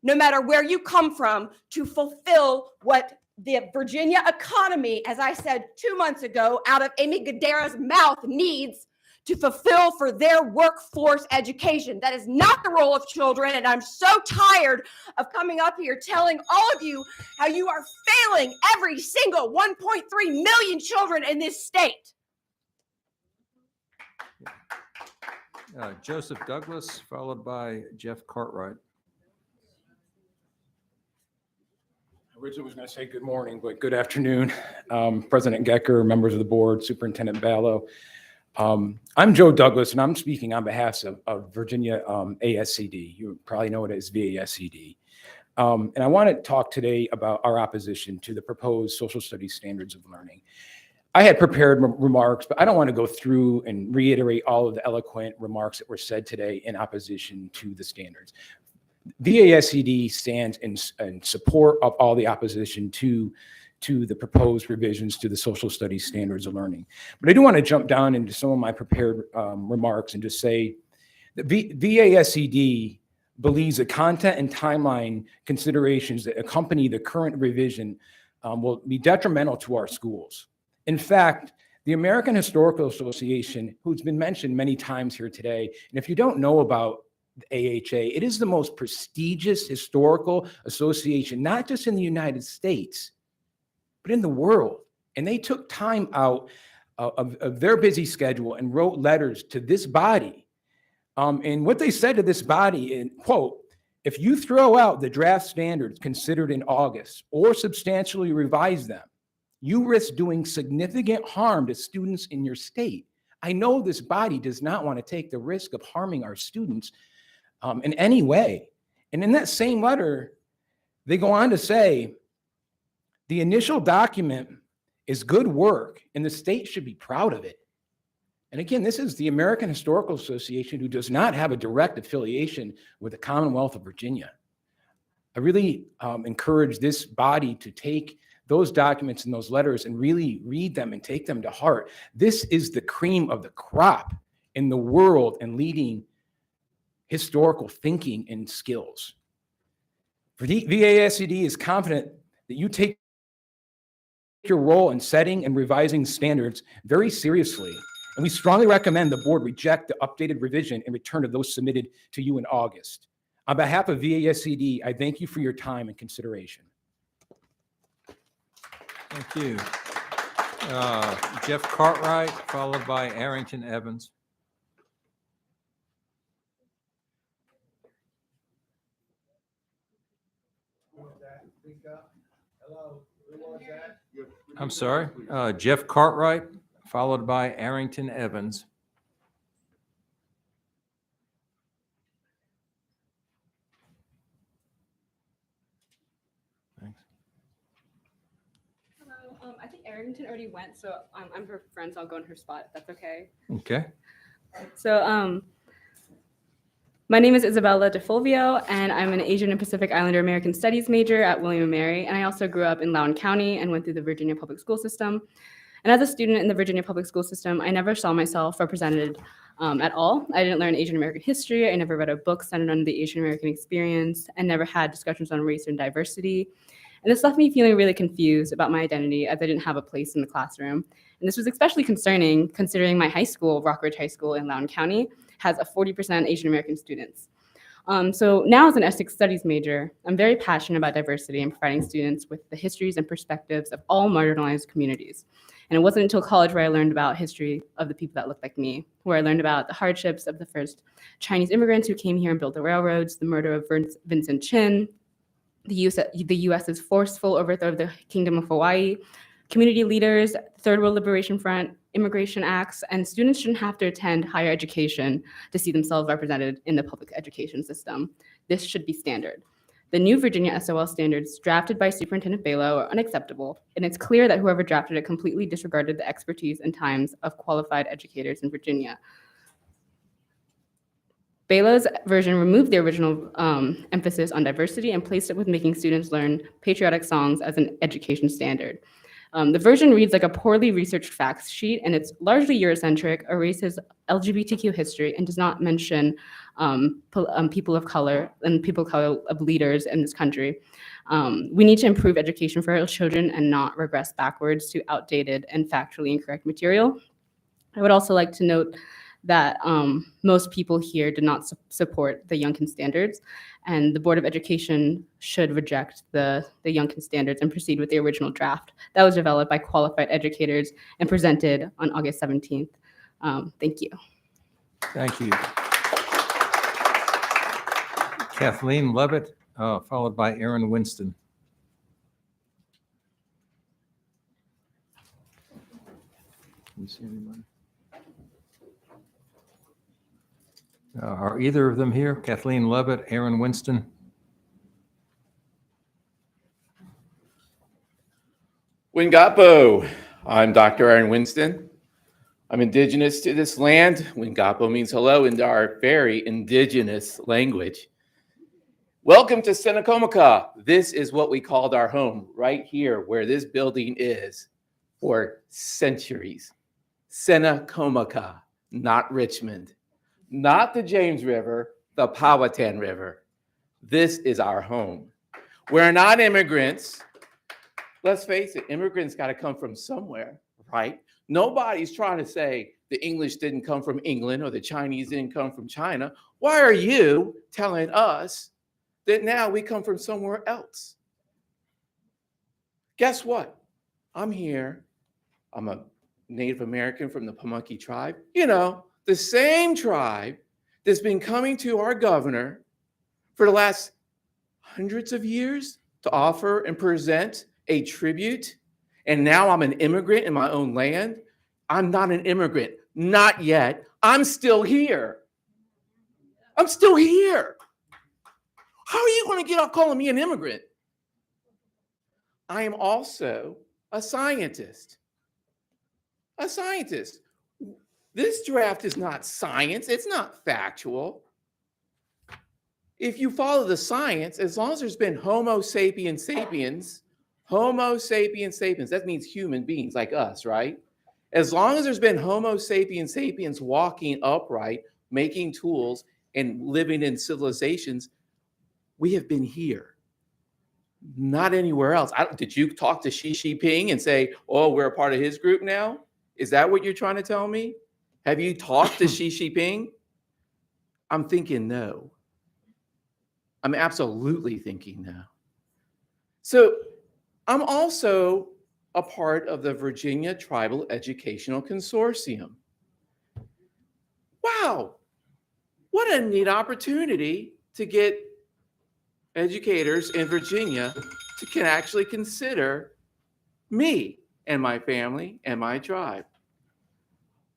no matter where you come from, to fulfill what the Virginia economy, as I said 2 months ago, out of Amy Gadara's mouth, needs to fulfill for their workforce education. That is not the role of children, and I'm so tired of coming up here telling all of you how you are failing every single 1.3 million children in this state. Joseph Douglas, followed by Jeff Cartwright. Originally was going to say good morning, but good afternoon. President Gecker, members of the board, Superintendent Ballo. I'm Joe Douglas, and I'm speaking on behalf of Virginia ASCD. You probably know it as VASCD. And I want to talk today about our opposition to the proposed social studies standards of learning. I had prepared remarks, but I don't want to go through and reiterate all of the eloquent remarks that were said today in opposition to the standards. VASCD stands in support of all the opposition to the proposed revisions to the social studies standards of learning. But I do want to jump down into some of my prepared remarks and just say that VASCD believes the content and timeline considerations that accompany the current revision will be detrimental to our schools. In fact, the American Historical Association, who's been mentioned many times here today, and if you don't know about the AHA, it is the most prestigious historical association, not just in the United States, but in the world. And they took time out of their busy schedule and wrote letters to this body. And what they said to this body, in quote, if you throw out the draft standards considered in August or substantially revise them, you risk doing significant harm to students in your state. I know this body does not want to take the risk of harming our students in any way. And in that same letter, they go on to say, the initial document is good work and the state should be proud of it. And again, this is the American Historical Association, who does not have a direct affiliation with the Commonwealth of Virginia. I really encourage this body to take those documents and those letters and really read them and take them to heart. This is the cream of the crop in the world and leading historical thinking and skills. VASCD is confident that you take your role in setting and revising standards very seriously, and we strongly recommend the board reject the updated revision in return to those submitted to you in August. On behalf of VASCD, I thank you for your time and consideration. Thank you. Jeff Cartwright, followed by Arrington Evans. I'm sorry, Jeff Cartwright, followed by Arrington Evans. Hello, I think Arrington already went, so I'm her friend, so I'll go in her spot, if that's okay. Okay. So, my name is Isabella DeFulvio, and I'm an Asian and Pacific Islander American Studies major at William & Mary, and I also grew up in Loudoun County and went through the Virginia public school system. And as a student in the Virginia public school system, I never saw myself represented at all. I didn't learn Asian American history. I never read a book centered on the Asian American experience, and never had discussions on race and diversity. And this left me feeling really confused about my identity, as I didn't have a place in the classroom. And this was especially concerning considering my high school, Rockridge High School in Loudoun County, has a 40% Asian American students. So now as an ethnic studies major, I'm very passionate about diversity and providing students with the histories and perspectives of all marginalized communities. And it wasn't until college where I learned about history of the people that looked like me, where I learned about the hardships of the first Chinese immigrants who came here and built the railroads, the murder of Vincent Chin, the US's forceful overthrow of the Kingdom of Hawaii, community leaders, Third World Liberation Front, immigration acts, and students shouldn't have to attend higher education to see themselves represented in the public education system. This should be standard. The new Virginia SOL standards drafted by Superintendent Balow are unacceptable, and it's clear that whoever drafted it completely disregarded the expertise and times of qualified educators in Virginia. Balow's version removed the original emphasis on diversity and placed it with making students learn patriotic songs as an education standard. The version reads like a poorly researched facts sheet, and it's largely Eurocentric, erases LGBTQ history, and does not mention people of color and people of color of leaders in this country. We need to improve education for our children and not regress backwards to outdated and factually incorrect material. I would also like to note that most people here did not support the Youngkin standards, and the Board of Education should reject the Youngkin standards and proceed with the original draft that was developed by qualified educators and presented on August 17th. Thank you. Thank you. Kathleen Levitt, followed by Aaron Winston. Can you see anyone? Are either of them here? Kathleen Levitt, Aaron Winston? Wingapo. I'm Dr. Aaron Winston. I'm indigenous to this land. Wingapo means hello in our very indigenous language. Welcome to Senacomica. This is what we called our home, right here where this building is for centuries. Senacomica, not Richmond. Not the James River, the Powhatan River. This is our home. We're not immigrants. Let's face it, immigrants got to come from somewhere, right? Nobody's trying to say the English didn't come from England or the Chinese didn't come from China. Why are you telling us that now we come from somewhere else? Guess what? I'm here. I'm a Native American from the Pamunkey tribe. You know, the same tribe that's been coming to our governor for the last hundreds of years to offer and present a tribute. And now I'm an immigrant in my own land. I'm not an immigrant, not yet. I'm still here. I'm still here. How are you going to get off calling me an immigrant? I am also a scientist. A scientist. This draft is not science. It's not factual. If you follow the science, as long as there's been Homo sapiens sapiens, that means human beings like us, right? As long as there's been Homo sapiens sapiens walking upright, making tools, and living in civilizations, we have been here. Not anywhere else. Did you talk to Xi Jinping and say, oh, we're a part of his group now? Is that what you're trying to tell me? Have you talked to Xi Jinping? I'm thinking no. I'm absolutely thinking no. So I'm also a part of the Virginia Tribal Educational Consortium. Wow, what a neat opportunity to get educators in Virginia can actually consider me and my family and my tribe.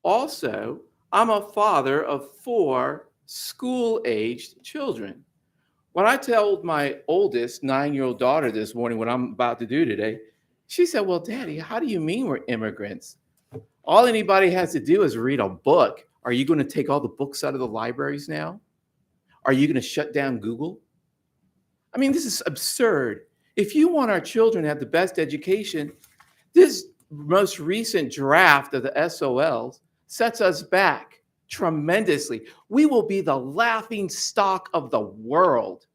Also, I'm a father of 4 school-aged children. When I told my oldest 9-year-old daughter this morning what I'm about to do today, she said, "Well, Daddy, how do you mean we're immigrants? All anybody has to do is read a book. Are you going to take all the books out of the libraries now? Are you going to shut down Google?" I mean, this is absurd. If you want our children to have the best education, this most recent draft of the SOLs sets us back tremendously. We will be the laughing stock of the world.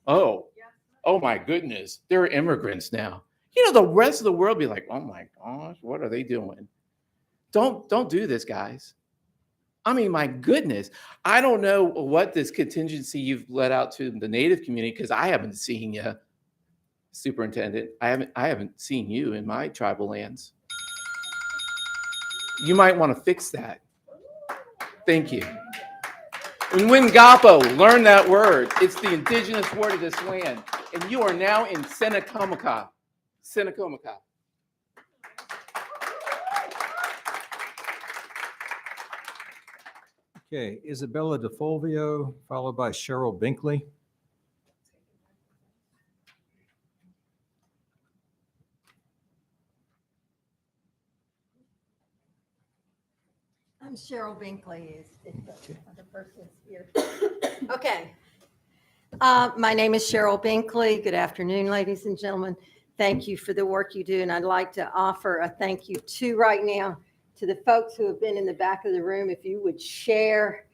Oh my goodness, they're immigrants now. You know, the rest of the world be like, "Oh my gosh, what are they doing?" Don't do this, guys. I mean, my goodness, I don't know what this contingency you've let out to the Native community, because I haven't seen you, Superintendent. I haven't seen you in my tribal lands. You might want to fix that. Thank you. Wingapo, learn that word. It's the indigenous word of this land. And you are now in Senecomica. Senecomica. Okay, Isabella DeFulvio, followed by Cheryl Binkley. I'm Cheryl Binkley, is the other person's here. Okay. My name is Cheryl Binkley. Good afternoon, ladies and gentlemen. Thank you for the work you do, and I'd like to offer a thank you too right now to the folks who have been in the back of the room. If you would share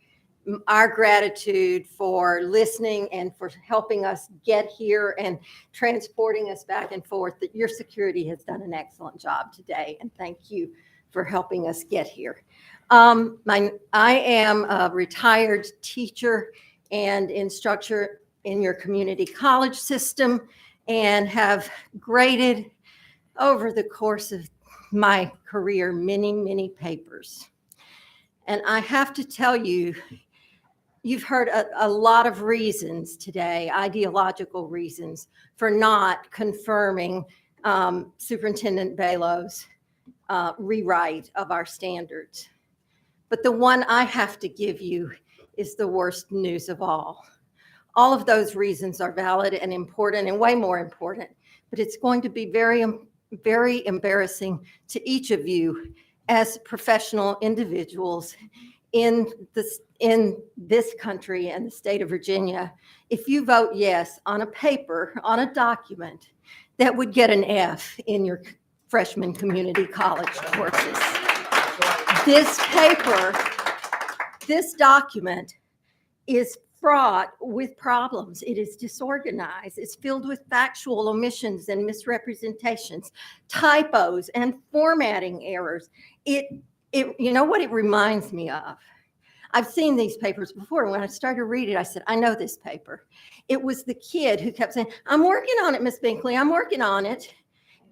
our gratitude for listening and for helping us get here and transporting us back and forth, that your security has done an excellent job today, and thank you for helping us get here. I am a retired teacher and instructor in your community college system, and have graded over the course of my career many papers. And I have to tell you, you've heard a lot of reasons today, ideological reasons, for not confirming Superintendent Balog's rewrite of our standards. But the one I have to give you is the worst news of all. All of those reasons are valid and important, and way more important, but it's going to be very embarrassing to each of you as professional individuals in this country and the state of Virginia if you vote yes on a paper, on a document that would get an F in your freshman community college courses. This paper, this document is fraught with problems. It is disorganized. It's filled with factual omissions and misrepresentations, typos and formatting errors. You know what it reminds me of? I've seen these papers before. When I started reading, I said, I know this paper. It was the kid who kept saying, "I'm working on it, Miss Binkley, I'm working on it."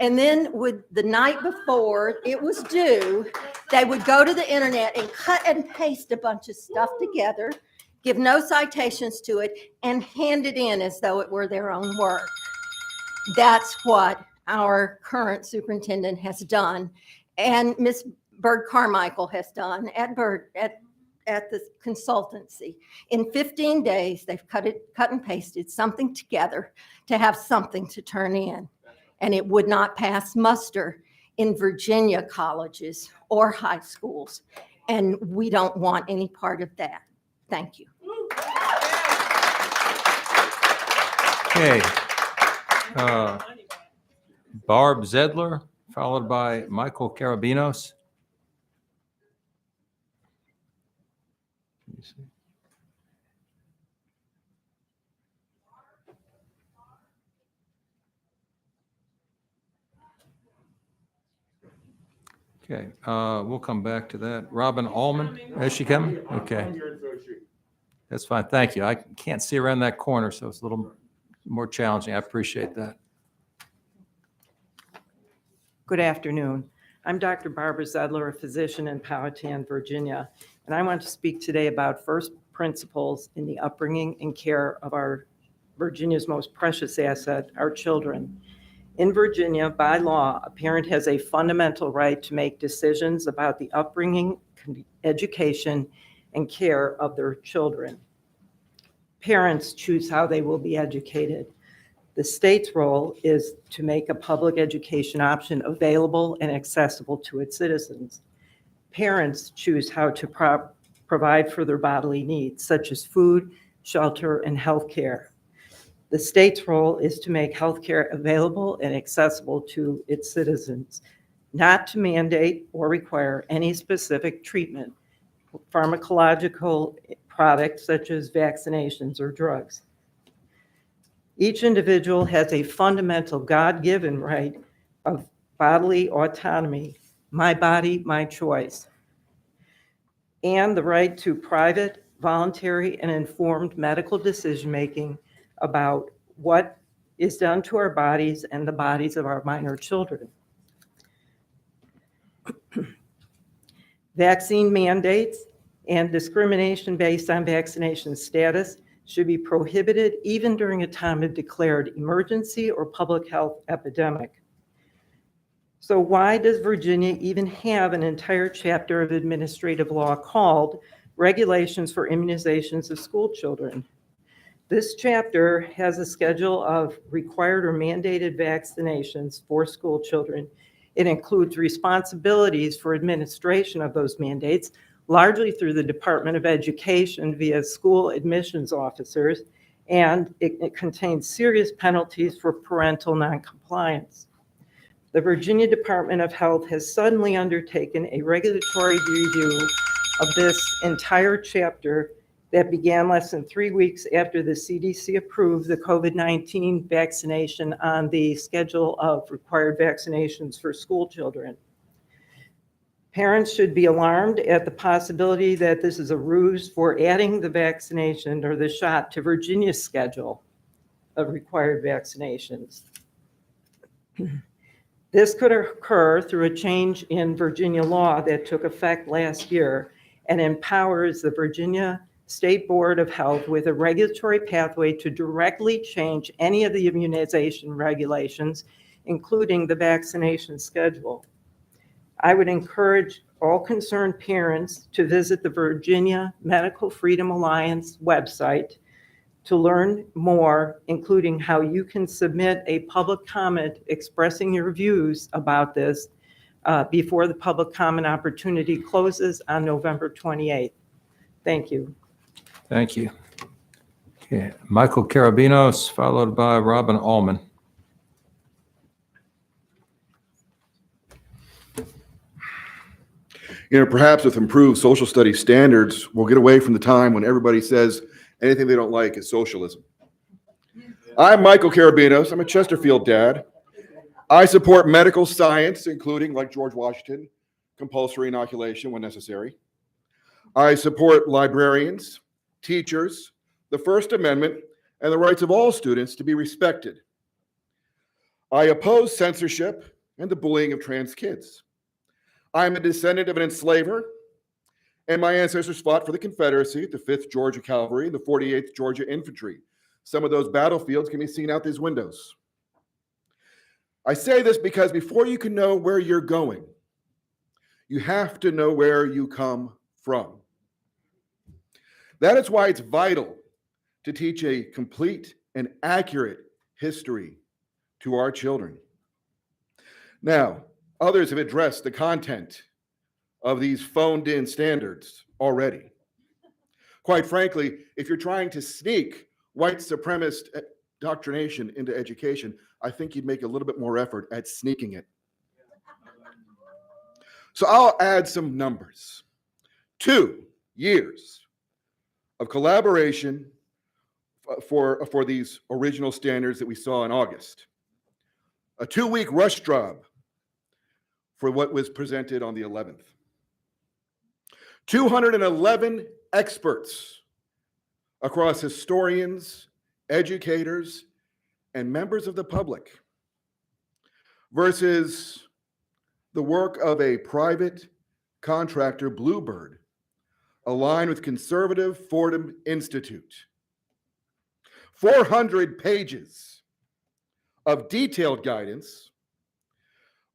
And then the night before it was due, they would go to the internet and cut and paste a bunch of stuff together, give no citations to it, and hand it in as though it were their own work. That's what our current superintendent has done, and Ms. Bird Carmichael has done at the consultancy. In 15 days, they've cut and pasted something together to have something to turn in, and it would not pass muster in Virginia colleges or high schools, and we don't want any part of that. Thank you. Okay. Barb Zedler, followed by Michael Carabinos. Okay, we'll come back to that. Robin Allman, is she coming? Okay. That's fine, thank you. I can't see around that corner, so it's a little more challenging. I appreciate that. Good afternoon. I'm Dr. Barbara Zedler, a physician in Powhatan, Virginia, and I want to speak today about first principles in the upbringing and care of our Virginia's most precious asset, our children. In Virginia, by law, a parent has a fundamental right to make decisions about the upbringing, education, and care of their children. Parents choose how they will be educated. The state's role is to make a public education option available and accessible to its citizens. Parents choose how to provide for their bodily needs, such as food, shelter, and health care. The state's role is to make health care available and accessible to its citizens, not to mandate or require any specific treatment, pharmacological products such as vaccinations or drugs. Each individual has a fundamental God-given right of bodily autonomy, my body, my choice, and the right to private, voluntary, and informed medical decision-making about what is done to our bodies and the bodies of our minor children. Vaccine mandates and discrimination based on vaccination status should be prohibited even during a time of declared emergency or public health epidemic. So why does Virginia even have an entire chapter of administrative law called Regulations for Immunizations of School Children? This chapter has a schedule of required or mandated vaccinations for school children. It includes responsibilities for administration of those mandates, largely through the Department of Education via school admissions officers, and it contains serious penalties for parental noncompliance. The Virginia Department of Health has suddenly undertaken a regulatory review of this entire chapter that began less than 3 weeks after the CDC approved the COVID-19 vaccination on the schedule of required vaccinations for school children. Parents should be alarmed at the possibility that this is a ruse for adding the vaccination or the shot to Virginia's schedule of required vaccinations. This could occur through a change in Virginia law that took effect last year and empowers the Virginia State Board of Health with a regulatory pathway to directly change any of the immunization regulations, including the vaccination schedule. I would encourage all concerned parents to visit the Virginia Medical Freedom Alliance website to learn more, including how you can submit a public comment expressing your views about this before the public comment opportunity closes on November 28th. Thank you. Thank you. Okay, Michael Carabinos, followed by Robin Allman. You know, perhaps with improved social studies standards, we'll get away from the time when everybody says anything they don't like is socialism. I'm Michael Carabinos. I'm a Chesterfield dad. I support medical science, including, like George Washington, compulsory inoculation when necessary. I support librarians, teachers, the First Amendment, and the rights of all students to be respected. I oppose censorship and the bullying of trans kids. I'm a descendant of an enslaver, and my ancestors fought for the Confederacy, the 5th Georgia Cavalry, and the 48th Georgia Infantry. Some of those battlefields can be seen out these windows. I say this because before you can know where you're going, you have to know where you come from. That is why it's vital to teach a complete and accurate history to our children. Now, others have addressed the content of these phoned-in standards already. Quite frankly, if you're trying to sneak white supremacist indoctrination into education, I think you'd make a little bit more effort at sneaking it. So I'll add some numbers. 2 years of collaboration for these original standards that we saw in August. A 2-week rush job for what was presented on the 11th. 211 experts across historians, educators, and members of the public versus the work of a private contractor, Bluebird, aligned with conservative Fordham Institute. 400 pages of detailed guidance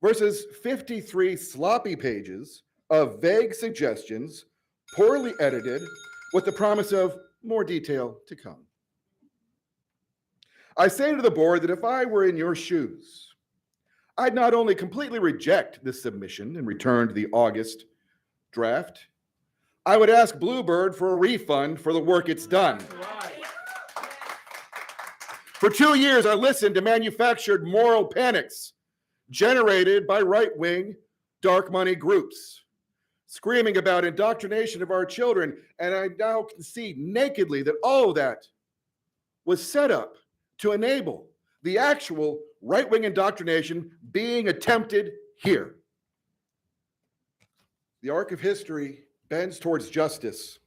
versus 53 sloppy pages of vague suggestions, poorly edited, with the promise of more detail to come. I say to the board that if I were in your shoes, I'd not only completely reject this submission and return the August draft, I would ask Bluebird for a refund for the work it's done. For 2 years, I listened to manufactured moral panics generated by right-wing dark money groups, screaming about indoctrination of our children, and I now can see nakedly that all of that was set up to enable the actual right-wing indoctrination being attempted here. The arc of history bends towards justice,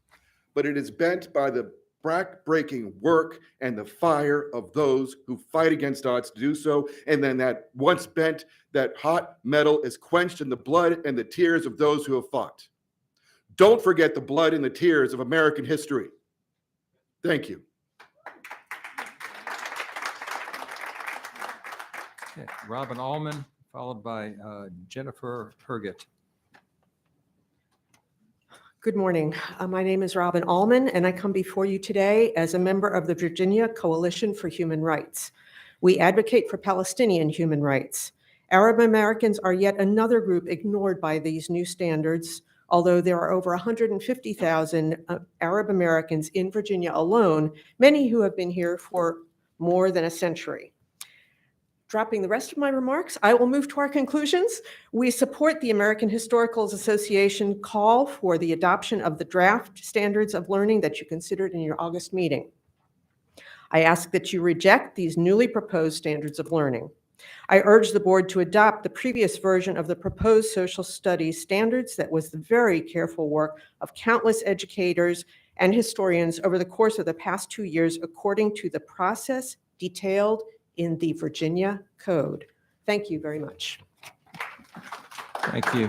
but it is bent by the back-breaking work and the fire of those who fight against odds to do so. And then that once bent, that hot metal is quenched in the blood and the tears of those who have fought. Don't forget the blood and the tears of American history. Thank you. Okay, Robin Allman, followed by Jennifer Herget. Good morning. My name is Robin Allman, and I come before you today as a member of the Virginia Coalition for Human Rights. We advocate for Palestinian human rights. Arab Americans are yet another group ignored by these new standards, although there are over 150,000 Arab Americans in Virginia alone, many who have been here for more than a century. Dropping the rest of my remarks, I will move to our conclusions. We support the American Historical Association call for the adoption of the draft standards of learning that you considered in your August meeting. I ask that you reject these newly proposed standards of learning. I urge the board to adopt the previous version of the proposed social studies standards that was the very careful work of countless educators and historians over the course of the past 2 years according to the process detailed in the Virginia Code. Thank you very much. Thank you.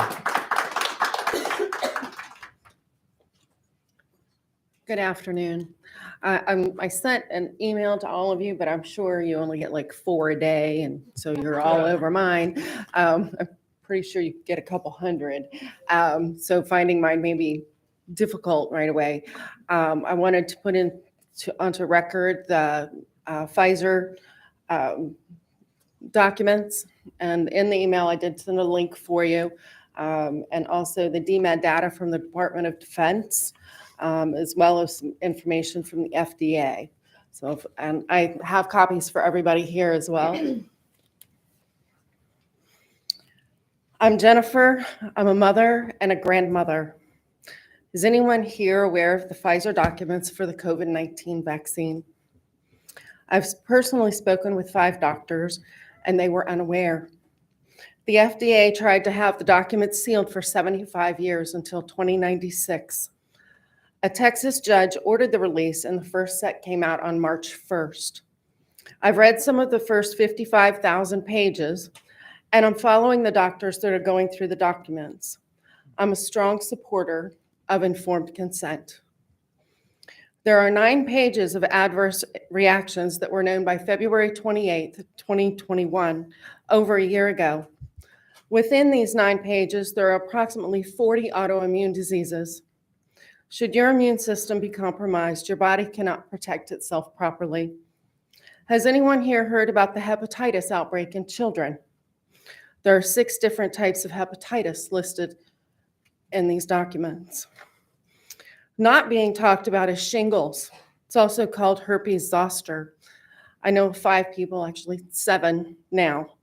Good afternoon. I sent an email to all of you, but I'm sure you only get like 4 a day, and so you're all over mine. I'm pretty sure you get a couple hundred. So finding mine may be difficult right away. I wanted to put onto record the Pfizer documents, and in the email I did send a link for you, and also the DMED data from the Department of Defense, as well as some information from the FDA. So, and I have copies for everybody here as well. I'm Jennifer. I'm a mother and a grandmother. Is anyone here aware of the Pfizer documents for the COVID-19 vaccine? I've personally spoken with 5 doctors, and they were unaware. The FDA tried to have the documents sealed for 75 years until 2096. A Texas judge ordered the release, and the first set came out on March 1st. I've read some of the first 55,000 pages, and I'm following the doctors that are going through the documents. I'm a strong supporter of informed consent. There are 9 pages of adverse reactions that were known by February 28th, 2021, over a year ago. Within these 9 pages, there are approximately 40 autoimmune diseases. Should your immune system be compromised, your body cannot protect itself properly. Has anyone here heard about the hepatitis outbreak in children? There are 6 different types of hepatitis listed in these documents. Not being talked about is shingles. It's also called herpes zoster. I know 5 people, actually 7 now,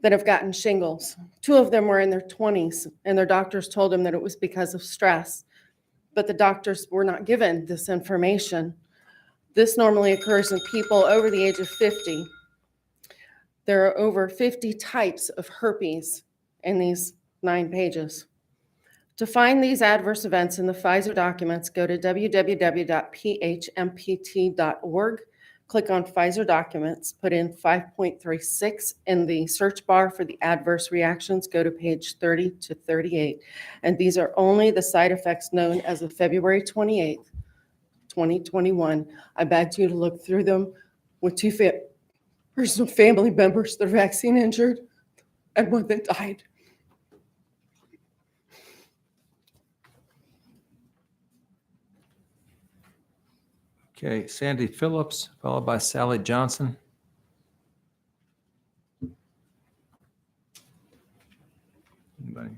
that have gotten shingles. 2 of them were in their 20s, and their doctors told them that it was because of stress. But the doctors were not given this information. This normally occurs in people over the age of 50. There are over 50 types of herpes in these 9 pages. To find these adverse events in the Pfizer documents, go to www.phmpt.org, click on Pfizer documents, put in 5.36 in the search bar for the adverse reactions, go to page 30 to 38. And these are only the side effects known as of February 28th, 2021. I begged you to look through them with personal family members that are vaccine injured, and one that died. Okay, Sandy Phillips, followed by Sally Johnson. Anybody?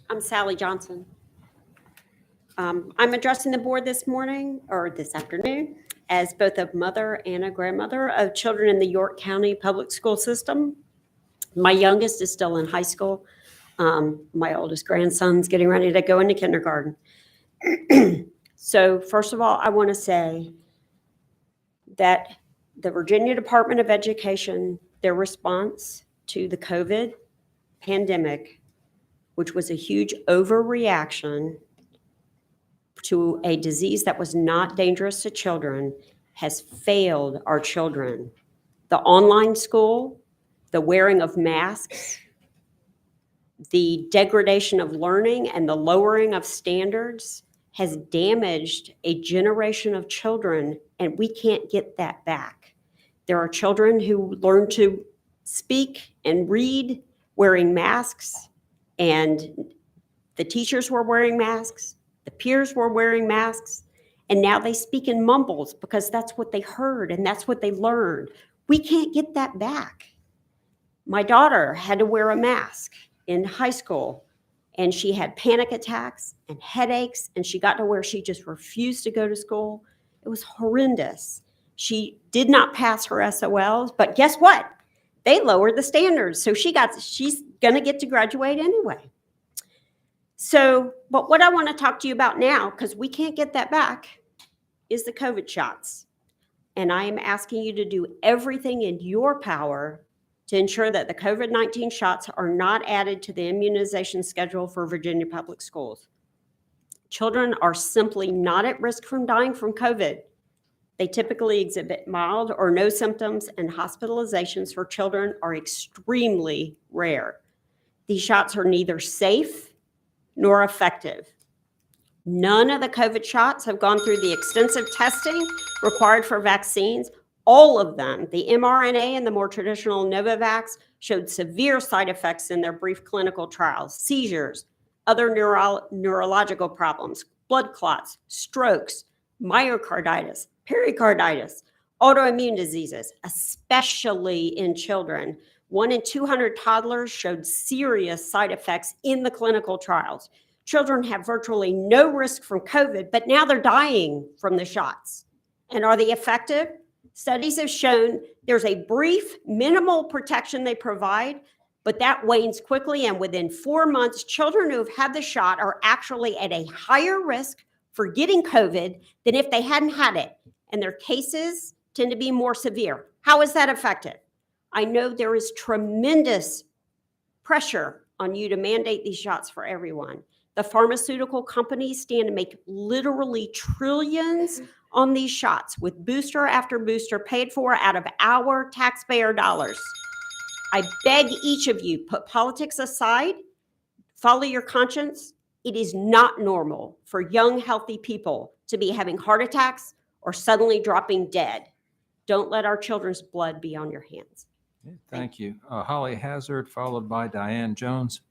I'm Sally Johnson. I'm addressing the board this morning, or this afternoon, as both a mother and a grandmother of children in the York County Public School System. My youngest is still in high school. My oldest grandson's getting ready to go into kindergarten. So first of all, I want to say that the Virginia Department of Education, their response to the COVID pandemic, which was a huge overreaction to a disease that was not dangerous to children, has failed our children. The online school, the wearing of masks, the degradation of learning, and the lowering of standards has damaged a generation of children, and we can't get that back. There are children who learn to speak and read wearing masks, and the teachers were wearing masks, the peers were wearing masks, and now they speak in mumbles because that's what they heard and that's what they learned. We can't get that back. My daughter had to wear a mask in high school, and she had panic attacks and headaches, and she got to where she just refused to go to school. It was horrendous. She did not pass her SOLs, but guess what? They lowered the standards, so she's going to get to graduate anyway. So, but what I want to talk to you about now, because we can't get that back, is the COVID shots. And I am asking you to do everything in your power to ensure that the COVID-19 shots are not added to the immunization schedule for Virginia public schools. Children are simply not at risk from dying from COVID. They typically exhibit mild or no symptoms, and hospitalizations for children are extremely rare. These shots are neither safe nor effective. None of the COVID shots have gone through the extensive testing required for vaccines. All of them, the mRNA and the more traditional Novavax, showed severe side effects in their brief clinical trials: seizures, other neurological problems, blood clots, strokes, myocarditis, pericarditis, autoimmune diseases, especially in children. 1 in 200 toddlers showed serious side effects in the clinical trials. Children have virtually no risk from COVID, but now they're dying from the shots. And are they effective? Studies have shown there's a brief, minimal protection they provide, but that wanes quickly. And within 4 months, children who have had the shot are actually at a higher risk for getting COVID than if they hadn't had it. And their cases tend to be more severe. How is that effective? I know there is tremendous pressure on you to mandate these shots for everyone. The pharmaceutical companies stand to make literally trillions on these shots, with booster after booster paid for out of our taxpayer dollars. I beg each of you, put politics aside, follow your conscience. It is not normal for young, healthy people to be having heart attacks or suddenly dropping dead. Don't let our children's blood be on your hands. Thank you. Holly Hazard, followed by Diane Jones.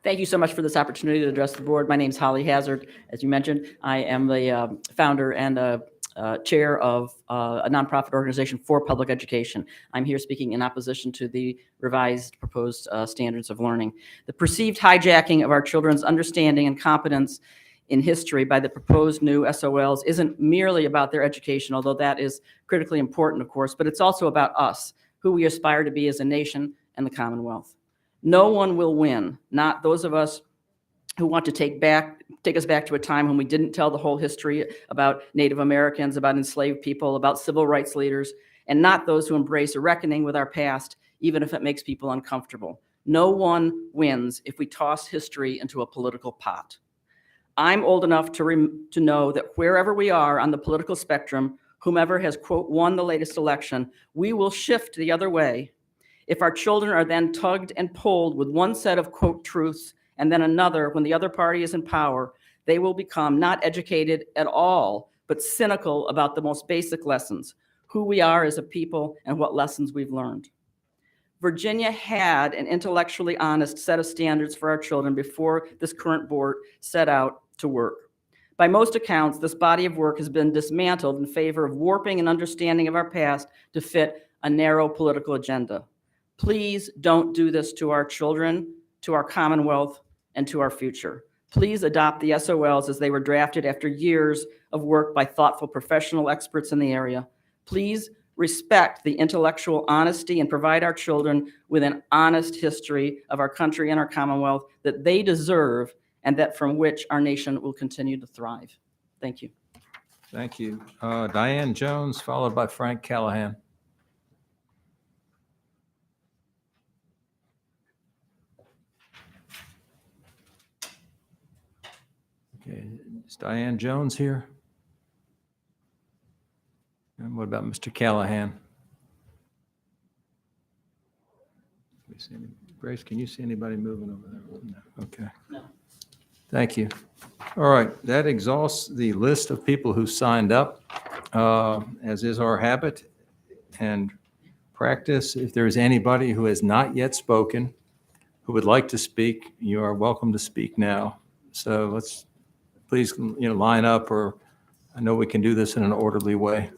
Thank you so much for this opportunity to address the board. My name is Holly Hazard. As you mentioned, I am the founder and chair of a nonprofit organization for public education. I'm here speaking in opposition to the revised proposed standards of learning. The perceived hijacking of our children's understanding and competence in history by the proposed new SOLs isn't merely about their education, although that is critically important, of course, but it's also about us, who we aspire to be as a nation and the Commonwealth. No one will win, not those of us who want to take us back to a time when we didn't tell the whole history about Native Americans, about enslaved people, about civil rights leaders, and not those who embrace a reckoning with our past, even if it makes people uncomfortable. No one wins if we toss history into a political pot. I'm old enough to know that wherever we are on the political spectrum, whomever has, quote, won the latest election, we will shift the other way If our children are then tugged and pulled with one set of quote truths and then another when the other party is in power, they will become not educated at all, but cynical about the most basic lessons, who we are as a people and what lessons we've learned. Virginia had an intellectually honest set of standards for our children before this current board set out to work. By most accounts, this body of work has been dismantled in favor of warping an understanding of our past to fit a narrow political agenda. Please don't do this to our children, to our Commonwealth, and to our future. Please adopt the SOLs as they were drafted after years of work by thoughtful professional experts in the area. Please respect the intellectual honesty and provide our children with an honest history of our country and our Commonwealth that they deserve and that from which our nation will continue to thrive. Thank you. Thank you. Diane Jones, followed by Frank Callahan. Okay, is Diane Jones here? And what about Mr. Callahan? Grace, can you see anybody moving over there? No. Okay. No. Thank you. All right, that exhausts the list of people who signed up, as is our habit and practice. If there is anybody who has not yet spoken, who would like to speak, you are welcome to speak now. So let's please, line up, or I know we can do this in an orderly way.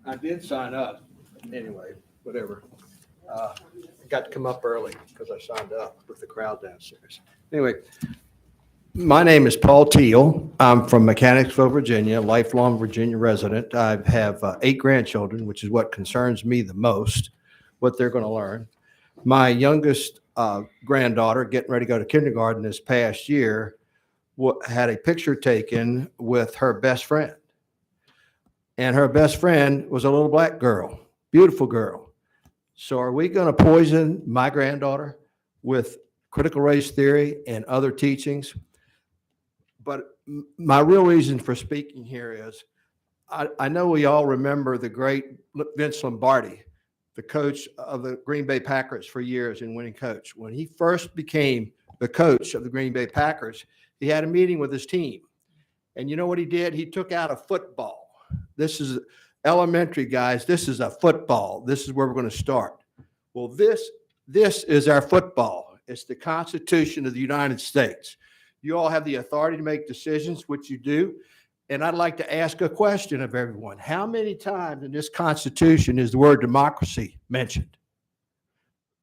I did sign up anyway, whatever. I got to come up early because I signed up with the crowd downstairs. Anyway, my name is Paul Teal. I'm from Mechanicsville, Virginia, lifelong Virginia resident. I have 8 grandchildren, which is what concerns me the most, what they're going to learn. My youngest granddaughter, getting ready to go to kindergarten this past year, had a picture taken with her best friend. And her best friend was a little black girl, beautiful girl. So are we going to poison my granddaughter with critical race theory and other teachings? But my real reason for speaking here is I know we all remember the great Vince Lombardi, the coach of the Green Bay Packers for years and winning coach. When he first became the coach of the Green Bay Packers, he had a meeting with his team. And you know what he did? He took out a football. This is elementary, guys. This is a football. This is where we're going to start. Well, this is our football. It's the Constitution of the United States. You all have the authority to make decisions, which you do. And I'd like to ask a question of everyone. How many times in this Constitution is the word democracy mentioned?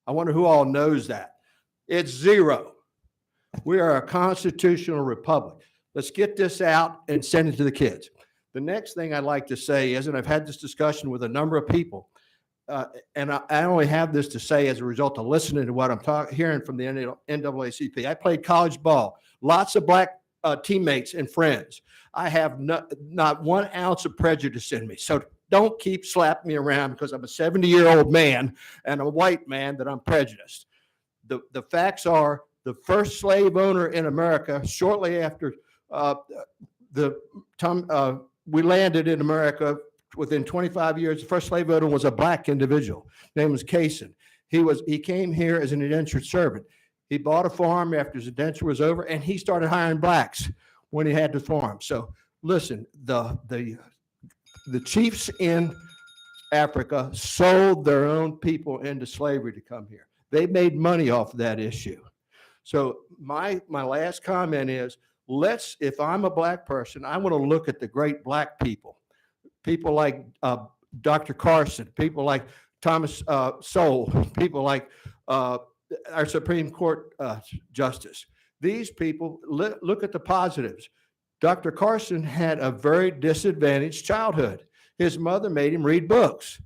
I wonder who all knows that. It's 0. We are a constitutional republic. Let's get this out and send it to the kids. The next thing I'd like to say is, and I've had this discussion with a number of people, and I only have this to say as a result of listening to what I'm hearing from the NAACP. I played college ball, lots of black teammates and friends. I have not 1 ounce of prejudice in me. So don't keep slapping me around because I'm a 70-year-old man and a white man that I'm prejudiced. The facts are the first slave owner in America, shortly after we landed in America, within 25 years, the first slave owner was a black individual. His name was Cason. He came here as an indentured servant. He bought a farm after his indenture was over, and he started hiring blacks when he had the farm. So listen, the chiefs in Africa sold their own people into slavery to come here. They made money off of that issue. So my last comment is, if I'm a black person, I want to look at the great black people like Dr. Carson, people like Thomas Sowell, people like our Supreme Court Justice. These people, look at the positives. Dr. Carson had a very disadvantaged childhood. His mother made him read books.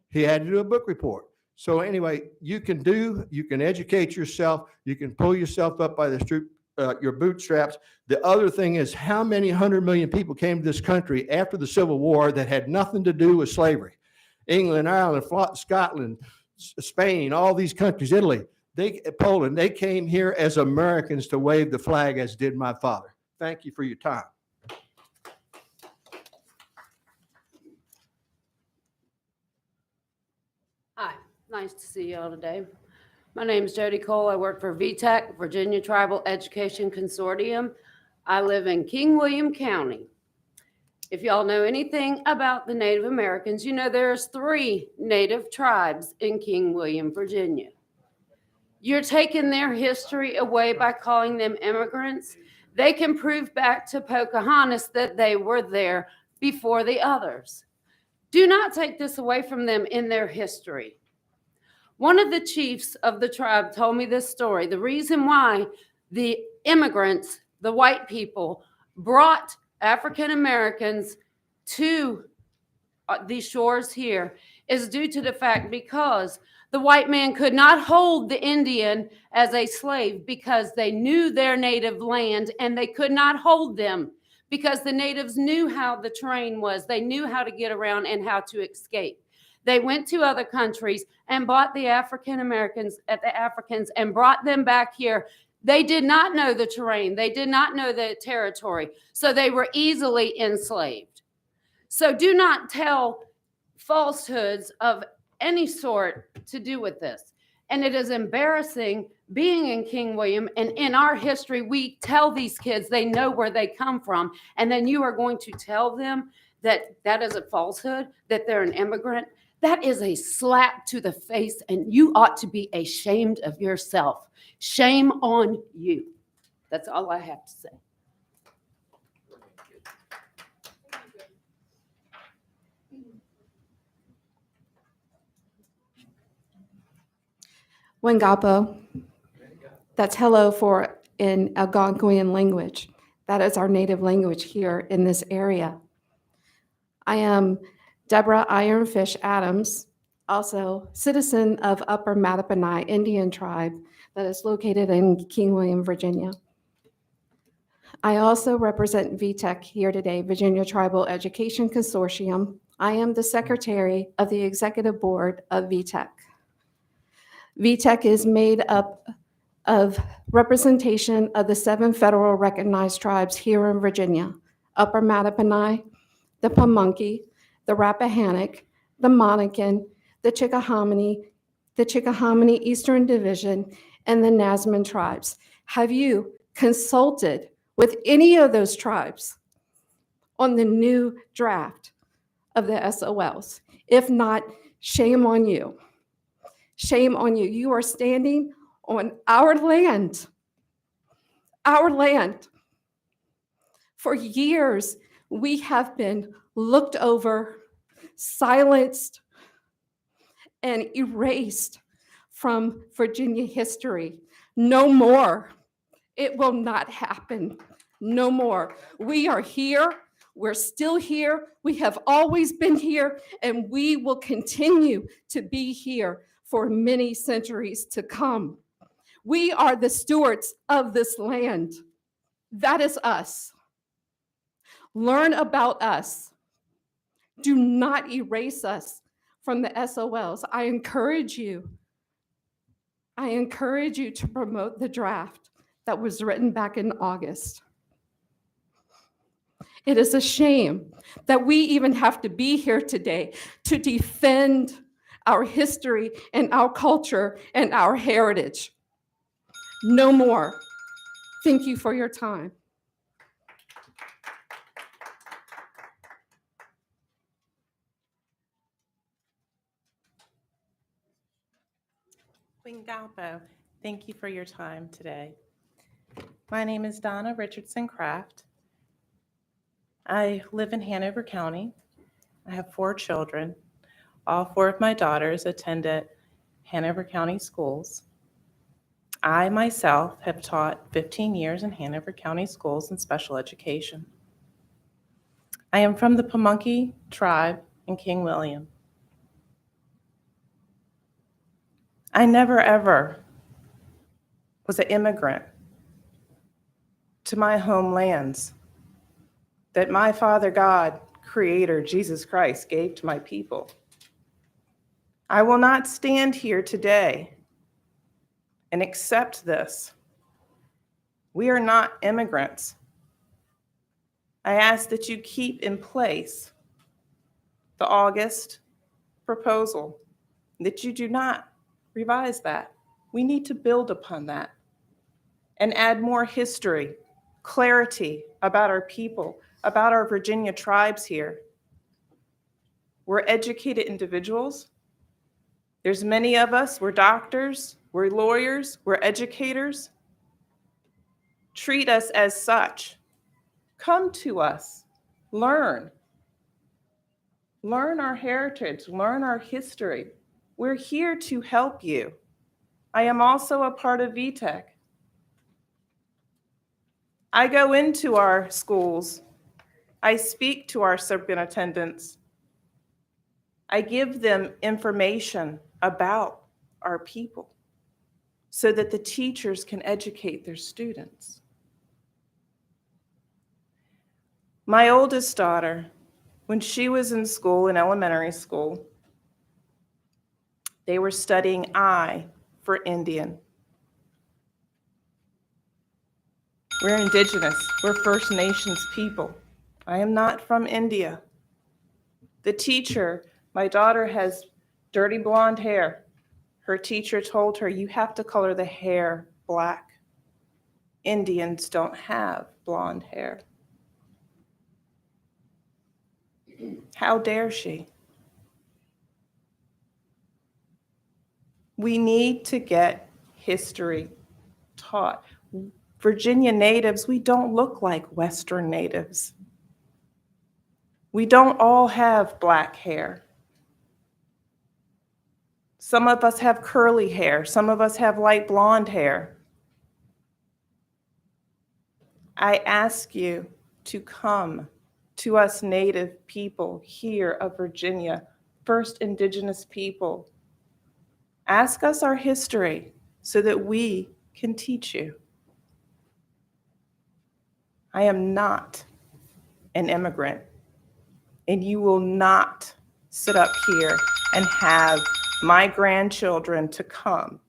He had to do a book report. So anyway, you can educate yourself. You can pull yourself up by your bootstraps. The other thing is, how many 100 million people came to this country after the Civil War that had nothing to do with slavery? England, Ireland, Scotland, Spain, all these countries, Italy, Poland, they came here as Americans to wave the flag, as did my father. Thank you for your time. Nice to see you all today. My name is Jody Cole. I work for VTech, Virginia Tribal Education Consortium. I live in King William County. If y'all know anything about the Native Americans, you know there's 3 Native tribes in King William, Virginia. You're taking their history away by calling them immigrants. They can prove back to Pocahontas that they were there before the others. Do not take this away from them in their history. One of the chiefs of the tribe told me this story. The reason why the immigrants, the white people, brought African Americans to these shores here is due to the fact because the white man could not hold the Indian as a slave because they knew their native land and they could not hold them because the natives knew how the terrain was. They knew how to get around and how to escape. They went to other countries and bought the African Americans at the Africans and brought them back here. They did not know the terrain. They did not know the territory. So they were easily enslaved. So do not tell falsehoods of any sort to do with this. And it is embarrassing being in King William and in our history, we tell these kids they know where they come from. And then you are going to tell them that that is a falsehood, that they're an immigrant. That is a slap to the face, and you ought to be ashamed of yourself. Shame on you. That's all I have to say. Wengapo. That's hello for in Algonquian language. That is our native language here in this area. I am Deborah Ironfish Adams, also citizen of Upper Mattaponi Indian tribe that is located in King William, Virginia. I also represent VTech here today, Virginia Tribal Education Consortium. I am the secretary of the executive board of VTech. VTech is made up of representation of the 7 federal recognized tribes here in Virginia: Upper Mattaponi, the Pamunkey, the Rappahannock, the Monacan, the Chickahominy Eastern Division, and the Nazman tribes. Have you consulted with any of those tribes on the new draft of the SOLs? If not, shame on you. Shame on you. You are standing on our land. Our land. For years, we have been looked over, silenced, and erased from Virginia history. No more. It will not happen. No more. We are here. We're still here. We have always been here, and we will continue to be here for many centuries to come. We are the stewards of this land. That is us. Learn about us. Do not erase us from the SOLs. I encourage you to promote the draft that was written back in August. It is a shame that we even have to be here today to defend our history and our culture and our heritage. No more. Thank you for your time. Wingalpo, thank you for your time today. My name is Donna Richardson Kraft. I live in Hanover County. I have 4 children. All 4 of my daughters attended Hanover County schools. I myself have taught 15 years in Hanover County schools in special education. I am from the Pamunkey tribe in King William. I never ever was an immigrant to my homelands that my Father God, Creator, Jesus Christ, gave to my people. I will not stand here today and accept this. We are not immigrants. I ask that you keep in place the August proposal that you do not revise that. We need to build upon that and add more history, clarity about our people, about our Virginia tribes here. We're educated individuals. There's many of us, we're doctors, we're lawyers, we're educators. Treat us as such. Come to us, learn. Learn our heritage, learn our history. We're here to help you. I am also a part of VTech. I go into our schools. I speak to our superintendents. I give them information about our people so that the teachers can educate their students. My oldest daughter, when she was in school, in elementary school, they were studying I for Indian. We're Indigenous, we're First Nations people. I am not from India. The teacher, my daughter has dirty blonde hair. Her teacher told her, you have to color the hair black. Indians don't have blonde hair. How dare she? We need to get history taught. Virginia natives, we don't look like Western natives. We don't all have black hair. Some of us have curly hair. Some of us have light blonde hair. I ask you to come to us Native people here of Virginia, first Indigenous people. Ask us our history so that we can teach you. I am not an immigrant, and you will not sit up here and have my grandchildren to come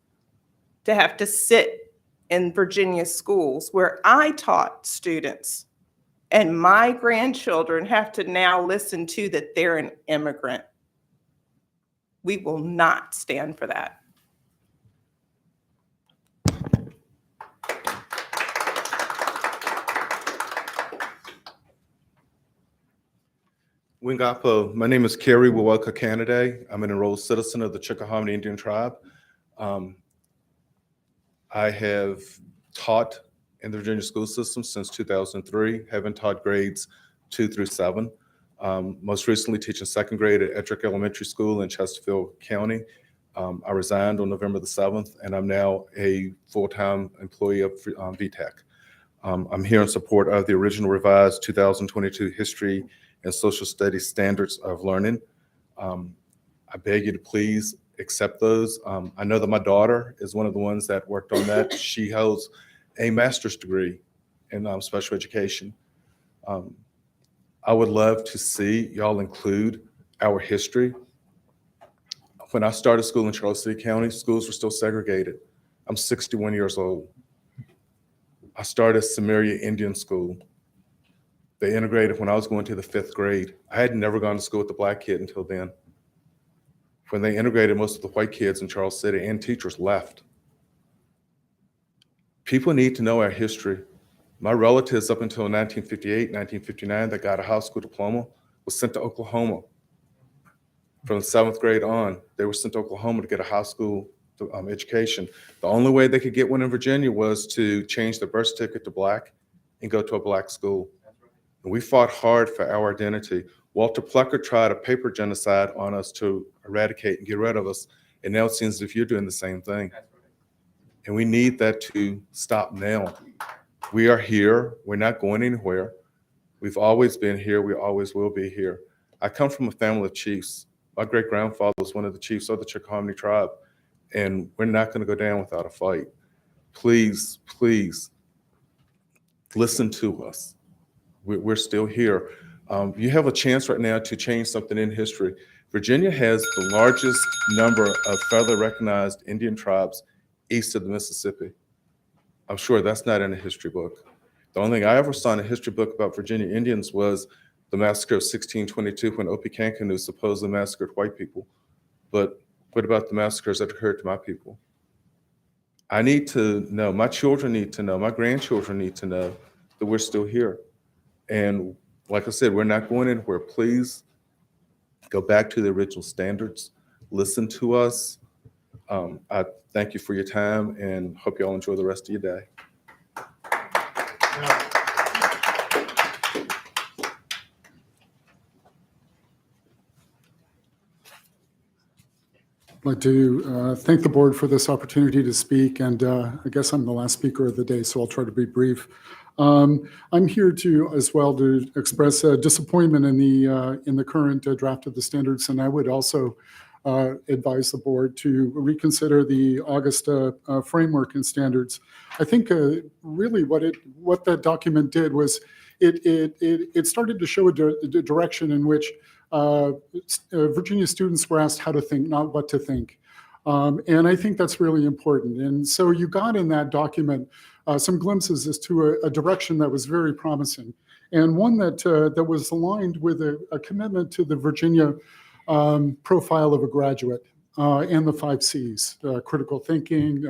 to have to sit in Virginia schools where I taught students, and my grandchildren have to now listen to that they're an immigrant. We will not stand for that. Wingapo, my name is Kerry Wawelka Canaday. I'm an enrolled citizen of the Chickahominy Indian Tribe. I have taught in the Virginia school system since 2003, having taught grades 2 through 7. Most recently teaching second grade at Ettrick Elementary School in Chesterfield County. I resigned on November the 7th, and I'm now a full-time employee of VTech. I'm here in support of the original revised 2022 History and Social Studies Standards of Learning. I beg you to please accept those. I know that my daughter is one of the ones that worked on that. She holds a master's degree in special education. I would love to see y'all include our history. When I started school in Charles City County, schools were still segregated. I'm 61 years old. I started Samaria Indian School. They integrated when I was going to the 5th grade. I had never gone to school with the black kid until then. When they integrated, most of the white kids in Charles City and teachers left. People need to know our history. My relatives up until 1958, 1959 that got a high school diploma was sent to Oklahoma. From the 7th grade on, they were sent to Oklahoma to get a high school education. The only way they could get one in Virginia was to change their birth certificate to black and go to a black school. And we fought hard for our identity. Walter Plucker tried a paper genocide on us to eradicate and get rid of us. And now it seems as if you're doing the same thing. And we need that to stop now. We are here. We're not going anywhere. We've always been here. We always will be here. I come from a family of chiefs. My great-grandfather was one of the chiefs of the Chickahominy tribe. And we're not going to go down without a fight. Please, please listen to us. We're still here. You have a chance right now to change something in history. Virginia has the largest number of federally recognized Indian tribes east of the Mississippi. I'm sure that's not in a history book. The only thing I ever saw in a history book about Virginia Indians was the massacre of 1622 when Opie Kankanu supposedly massacred white people. But What about the massacres that occurred to my people? I need to know, my children need to know, my grandchildren need to know that we're still here. And like I said, we're not going anywhere. Please go back to the original standards, listen to us. I thank you for your time and hope you all enjoy the rest of your day. I'd like to thank the board for this opportunity to speak, and I guess I'm the last speaker of the day, so I'll try to be brief. I'm here to as well to express disappointment in the current draft of the standards, and I would also advise the board to reconsider the August framework and standards. I think really what that document did was it started to show a direction in which Virginia students were asked how to think, not what to think. And I think that's really important. And so you got in that document some glimpses as to a direction that was very promising, and one that was aligned with a commitment to the Virginia profile of a graduate and the 5 C's, critical thinking,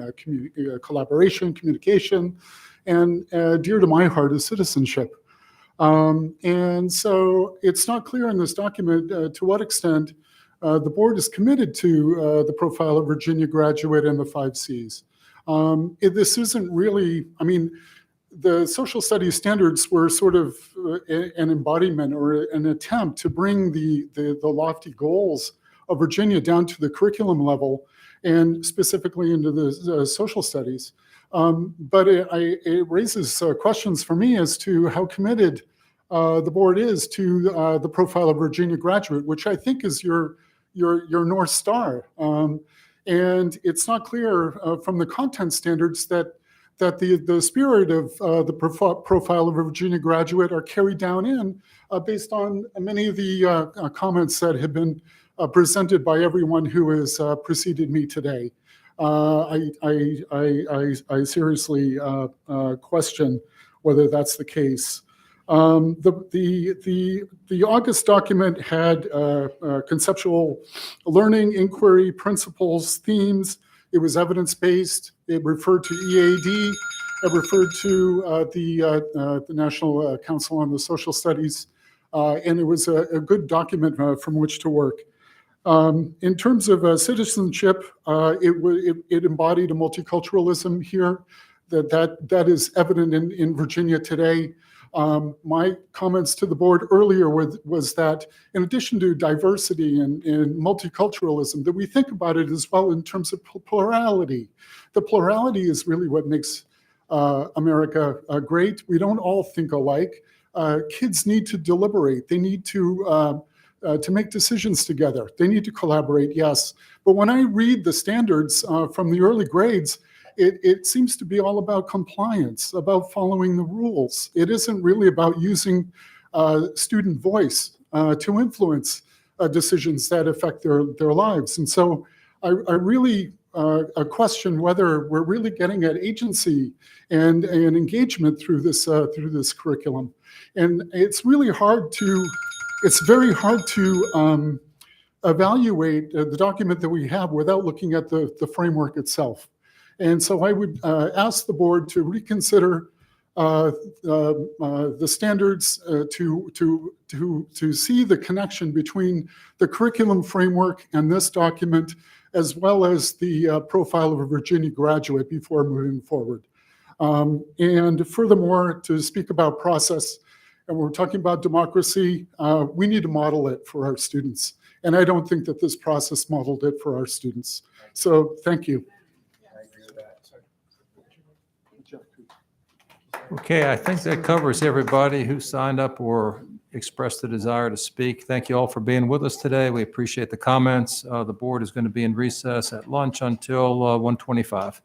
collaboration, communication, and dear to my heart is citizenship. And so it's not clear in this document to what extent the board is committed to the profile of Virginia graduate and the 5 C's. This isn't really, I mean, the social studies standards were sort of an embodiment or an attempt to bring the lofty goals of Virginia down to the curriculum level and specifically into the social studies. But it raises questions for me as to how committed the board is to the profile of Virginia graduate, which I think is your North Star. And it's not clear from the content standards that the spirit of the profile of a Virginia graduate are carried down in based on many of the comments that have been presented by everyone who has preceded me today. I seriously question whether that's the case. The August document had conceptual learning, inquiry, principles, themes. It was evidence-based. It referred to EAD. It referred to the National Council on the Social Studies, and it was a good document from which to work. In terms of citizenship, it embodied a multiculturalism here that is evident in Virginia today. My comments to the board earlier was that in addition to diversity and multiculturalism, that we think about it as well in terms of plurality. The plurality is really what makes America great. We don't all think alike. Kids need to deliberate. They need to make decisions together. They need to collaborate, yes. But when I read the standards from the early grades, it seems to be all about compliance, about following the rules. It isn't really about using student voice to influence decisions that affect their lives. And so I really question whether we're really getting at agency and engagement through this curriculum. And it's really hard to, it's very hard to evaluate the document that we have without looking at the framework itself. And so I would ask the board to reconsider the standards to see the connection between the curriculum framework and this document, as well as the profile of a Virginia graduate before moving forward. And furthermore, to speak about process, and we're talking about democracy, we need to model it for our students. And I don't think that this process modeled it for our students. So thank you. Okay, I think that covers everybody who signed up or expressed the desire to speak. Thank you all for being with us today. We appreciate the comments. The board is going to be in recess at lunch until 1:25.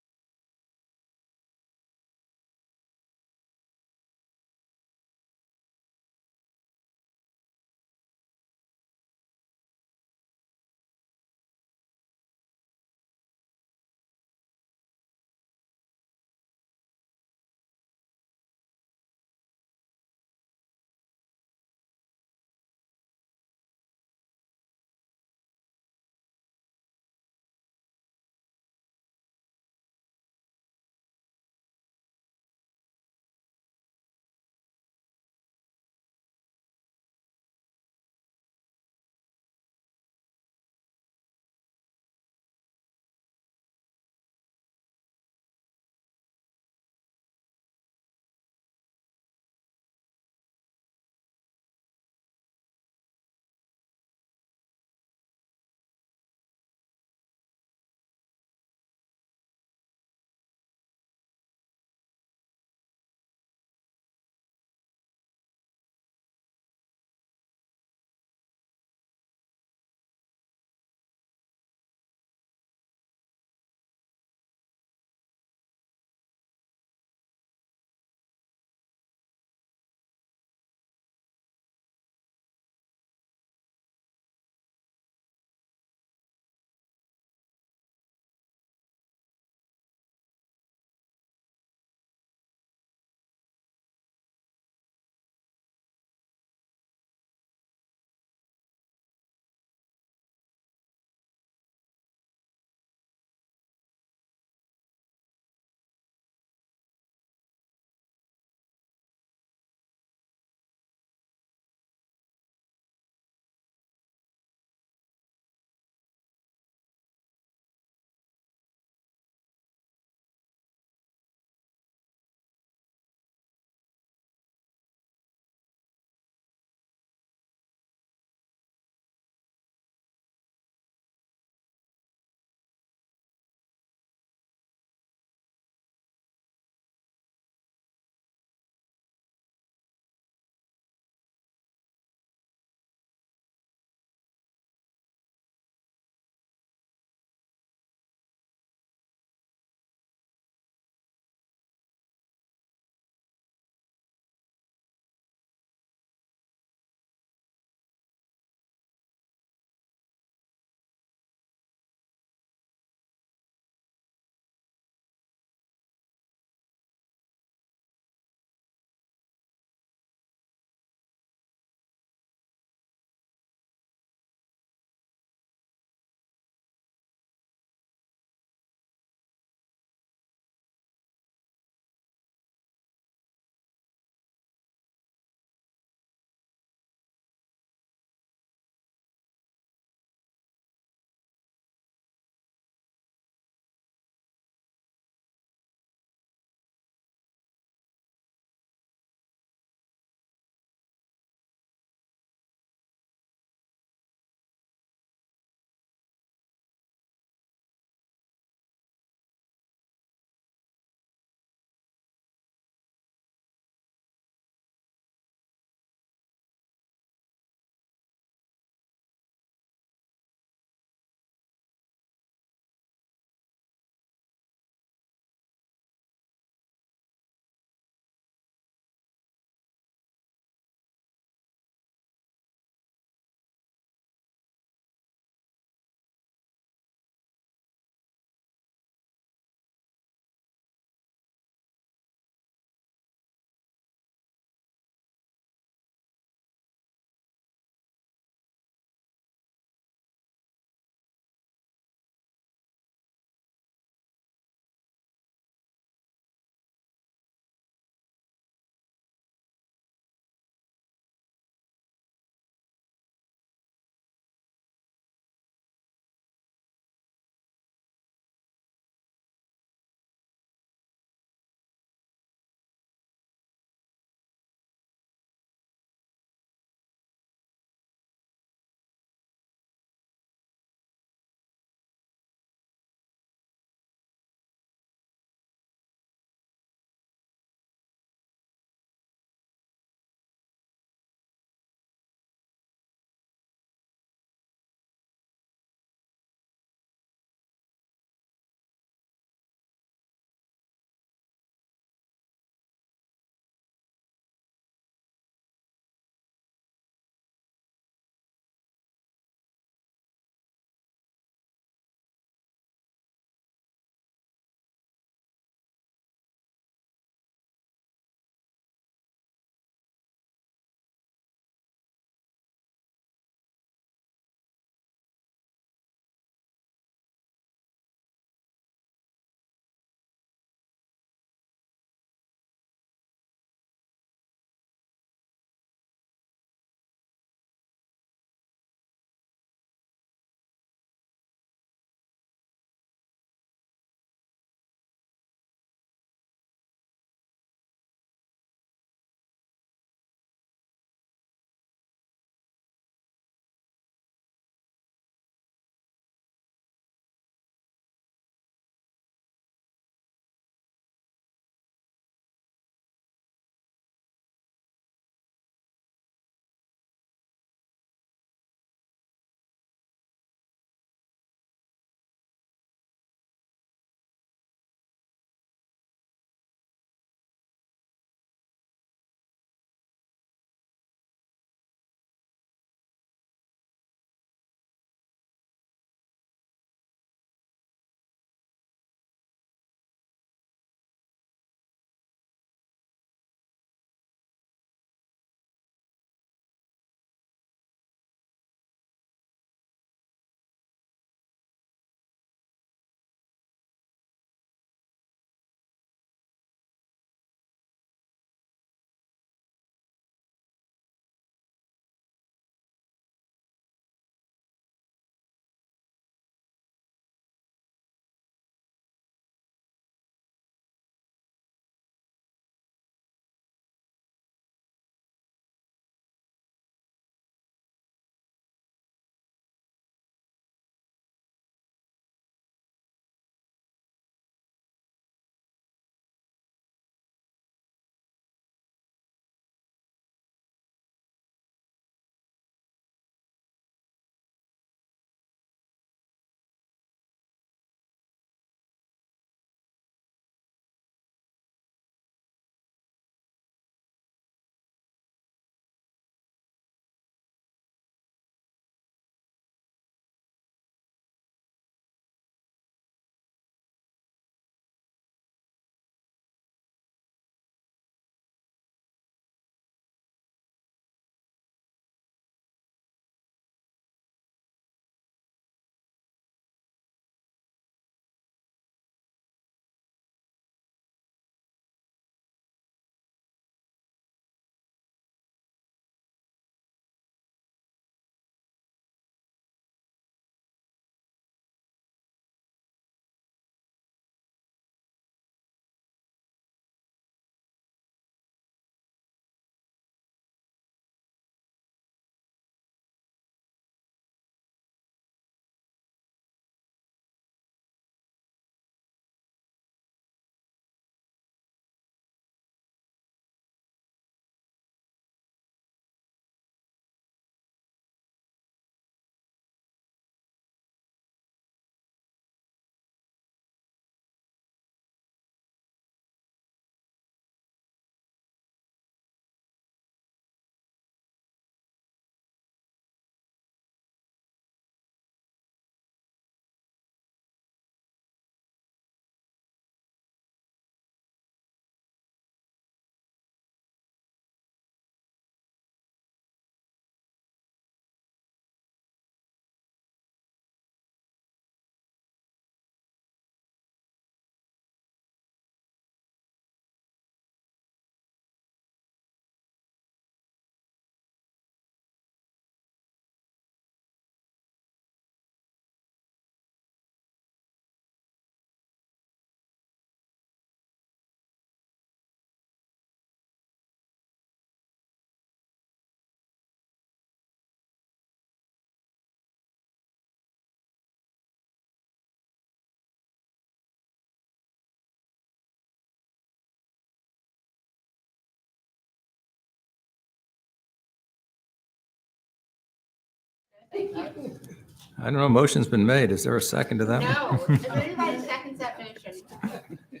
I don't know, motion's been made. Is there a second to that? one? If anybody seconds that motion.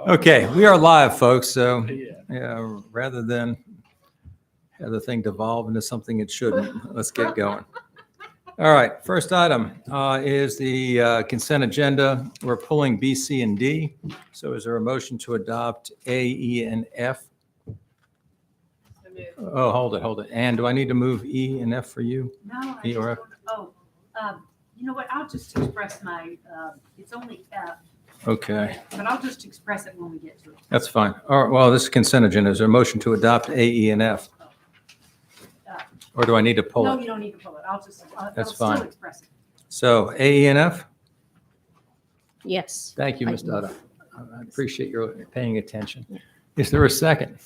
Okay, we are live, folks, so yeah, rather than have the thing devolve into something it shouldn't, let's get going. All right, first item is the consent agenda. We're pulling B, C, and D. So is there a motion to adopt A, E, and F? Oh, hold it. And do I need to move E and F for you? No, E or F? You know what, I'll just express my, it's only F, Okay, but I'll just express it when we get to it. that's fine. All right, well, this is consent agenda. Is there a motion to adopt A, E, and F? Or do I need to pull No, it? you don't need to pull it, I'll just, That's I'll still fine. express it. So A, E, and F? Yes. Thank you, Ms. Dutta. I appreciate your paying attention. Is there a second?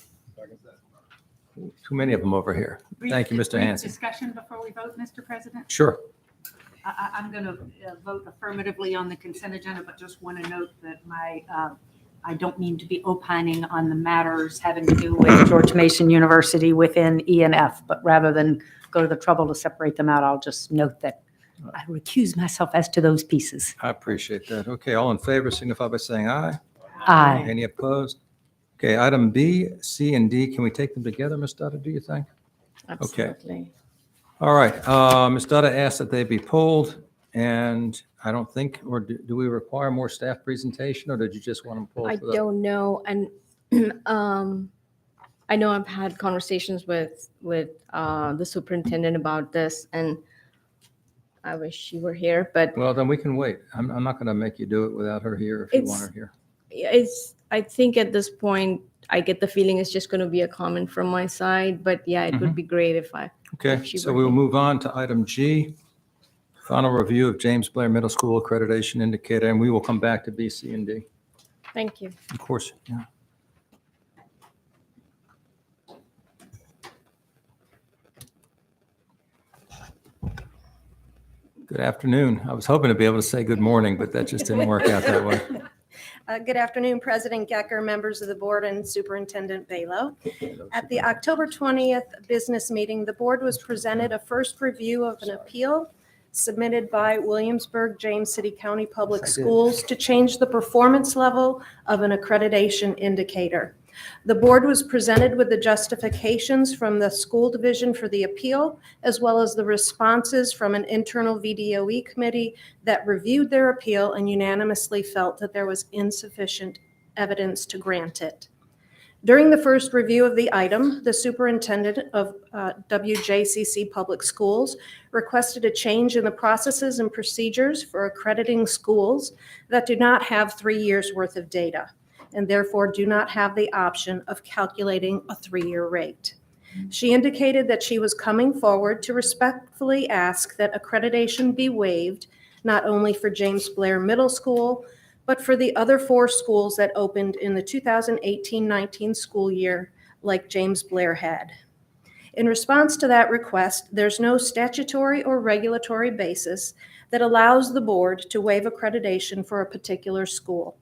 Too many of them over here. Thank you, Mr. Brief Hanson. Discussion before we vote, Mr. President? Sure. I'm going to vote affirmatively on the consent agenda, but just want to note that I don't mean to be opining on the matters having to do with George Mason University within E and F, but rather than go to the trouble to separate them out, I'll just note that I recuse myself as to those pieces. I appreciate that. Okay, all in favor signify by saying aye. Aye. Any opposed? Okay, item B, C, and D, can we take them together, Ms. Dutta, do you think? Absolutely. All right, Ms. Dutta asked that they be pulled, and I don't think, or do we require more staff presentation, or did you just want them pulled? I for the- don't know, and I know I've had conversations with the superintendent about this, and I wish she were here, but Well, then we can wait. I'm not going to make you do it without her here if you want her here. I think at this point, I get the feeling it's just going to be a comment from my side, but yeah, it would be great if Okay, if she so were we will here. move on to item G, final review of James Blair Middle School accreditation indicator, and we will come back to B, C, and D. Thank you. Of course, yeah. Good afternoon. I was hoping to be able to say good morning, but that just didn't work out that way. Good afternoon, President Gecker, members of the board, and Superintendent Balo. At the October 20th business meeting, the board was presented a first review of an appeal submitted by Williamsburg James City County Public Schools to change the performance level of an accreditation indicator. The board was presented with the justifications from the school division for the appeal, as well as the responses from an internal VDOE committee that reviewed their appeal and unanimously felt that there was insufficient evidence to grant it. During the first review of the item, the superintendent of WJCC Public Schools requested a change in the processes and procedures for accrediting schools that do not have 3 years' worth of data, and therefore do not have the option of calculating a 3-year rate. She indicated that she was coming forward to respectfully ask that accreditation be waived, not only for James Blair Middle School, but for the other 4 schools that opened in the 2018-19 school year, like James Blair had. In response to that request, there's no statutory or regulatory basis that allows the board to waive accreditation for a particular school.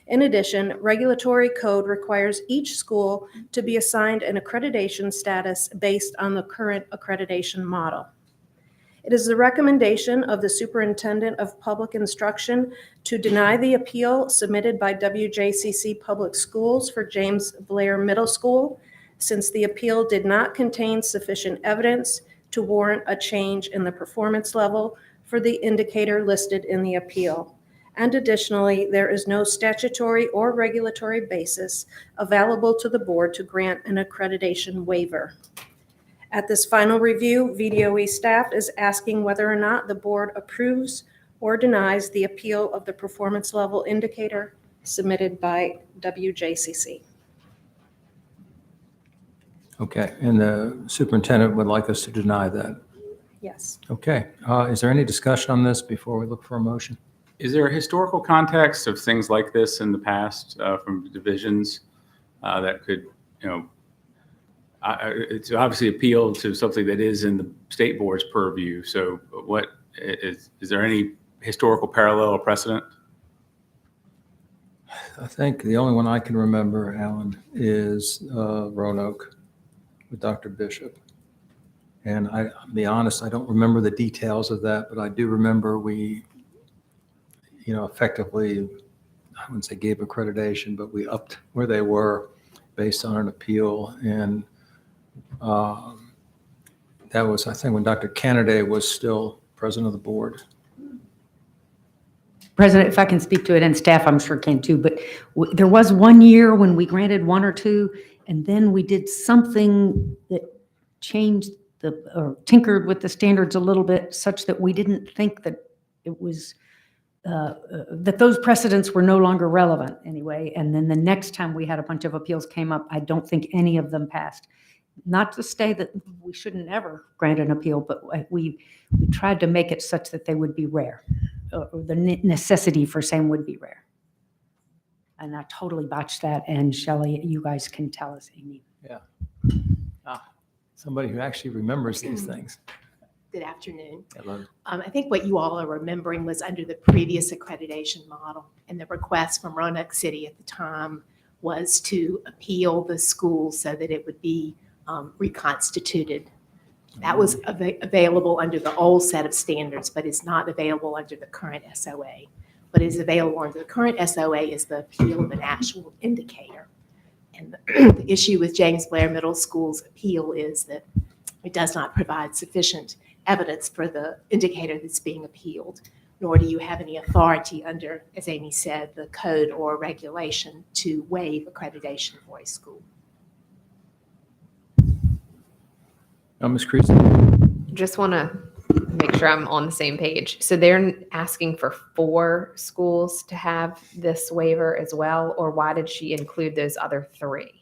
In addition, regulatory code requires each school to be assigned an accreditation status based on the current accreditation model. It is the recommendation of the Superintendent of Public Instruction to deny the appeal submitted by WJCC Public Schools for James Blair Middle School, since the appeal did not contain sufficient evidence to warrant a change in the performance level for the indicator listed in the appeal. And additionally, there is no statutory or regulatory basis available to the board to grant an accreditation waiver. At this final review, VDOE staff is asking whether or not the board approves or denies the appeal of the performance level indicator submitted by WJCC. Okay, and the superintendent would like us to deny that. Yes. Okay, is there any discussion on this before we look for a motion? Is there a historical context of things like this in the past from divisions that could, it's obviously appeal to something that is in the state board's purview. So what is there any historical parallel or precedent? I think the only one I can remember, Alan, is Roanoke with Dr. Bishop. And I'll be honest, I don't remember the details of that, but I do remember we, effectively, I wouldn't say gave accreditation, but we upped where they were based on an appeal. And that was, I think, when Dr. Kennedy was still president of the board. President, if I can speak to it, and staff I'm sure can too, but there was one year when we granted one or two, and then we did something that changed or tinkered with the standards a little bit such that we didn't think that it was, that those precedents were no longer relevant anyway. And then the next time we had a bunch of appeals came up, I don't think any of them passed. Not to say that we shouldn't ever grant an appeal, but we tried to make it such that they would be rare. Or the necessity for same would be rare. And I totally botched that. And Shelley, you guys can tell us, Amy. Yeah. Somebody who actually remembers these things. Good afternoon. Hello. I think what you all are remembering was under the previous accreditation model, and the request from Roanoke City at the time was to appeal the school so that it would be reconstituted. That was available under the old set of standards, but is not available under the current SOA. What is available under the current SOA is the appeal of an actual indicator. And the issue with James Blair Middle School's appeal is that it does not provide sufficient evidence for the indicator that's being appealed, nor do you have any authority under, as Amy said, the code or regulation to waive accreditation for a school. Ms. Creasy? Just want to make sure I'm on the same page. So they're asking for 4 schools to have this waiver as well, or why did she include those other 3?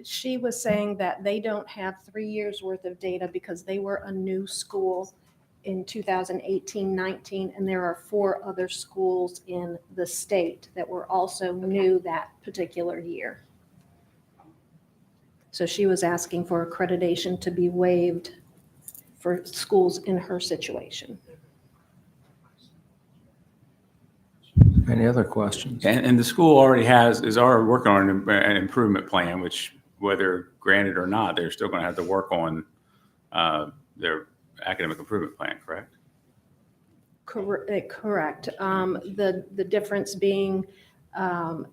She was saying that they don't have 3 years worth of data because they were a new school in 2018-19, and there are 4 other schools in the state that were also new that particular year. So she was asking for accreditation to be waived for schools in her situation. Any other questions? And the school already is already working on an improvement plan, which whether granted or not, they're still going to have to work on their academic improvement plan, correct? Correct. The difference being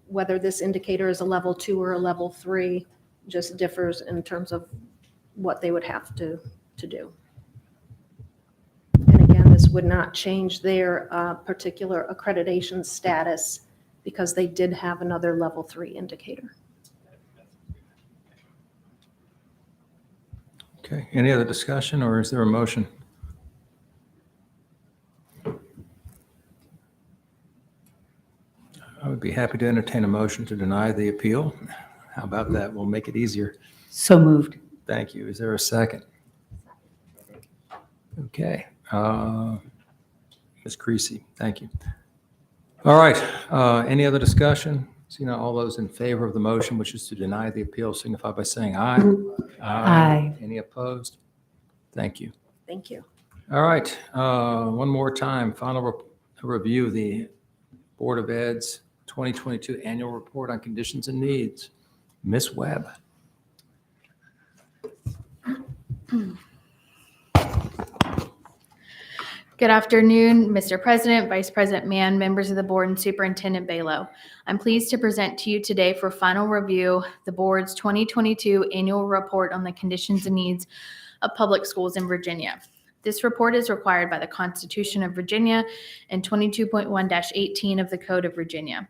whether this indicator is a level 2 or a level 3 just differs in terms of what they would have to do. And again, this would not change their particular accreditation status because they did have another level 3 indicator. Okay, any other discussion, or is there a motion? I would be happy to entertain a motion to deny the appeal. How about that? We'll make it easier. So moved. Thank you. Is there a second? Okay. Ms. Creasy, thank you. All right. Any other discussion? So, all those in favor of the motion, which is to deny the appeal, signify by saying aye. Aye. Any opposed? Thank you. Thank you. All right. One more time, final review of the Board of Ed's 2022 Annual Report on Conditions and Needs. Ms. Webb. Good afternoon, Mr. President, Vice President Mann, members of the board, and Superintendent Balo. I'm pleased to present to you today for final review the board's 2022 Annual Report on the Conditions and Needs of Public Schools in Virginia. This report is required by the Constitution of Virginia and 22.1-18 of the Code of Virginia,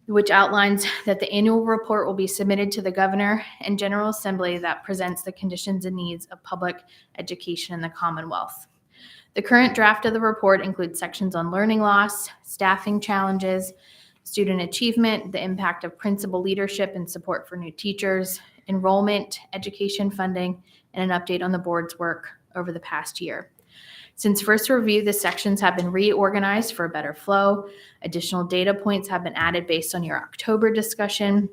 which outlines that the annual report will be submitted to the Governor and General Assembly that presents the conditions and needs of public education in the Commonwealth. The current draft of the report includes sections on learning loss, staffing challenges, student achievement, the impact of principal leadership and support for new teachers, enrollment, education funding, and an update on the board's work over the past year. Since first review, the sections have been reorganized for a better flow. Additional data points have been added based on your October discussion,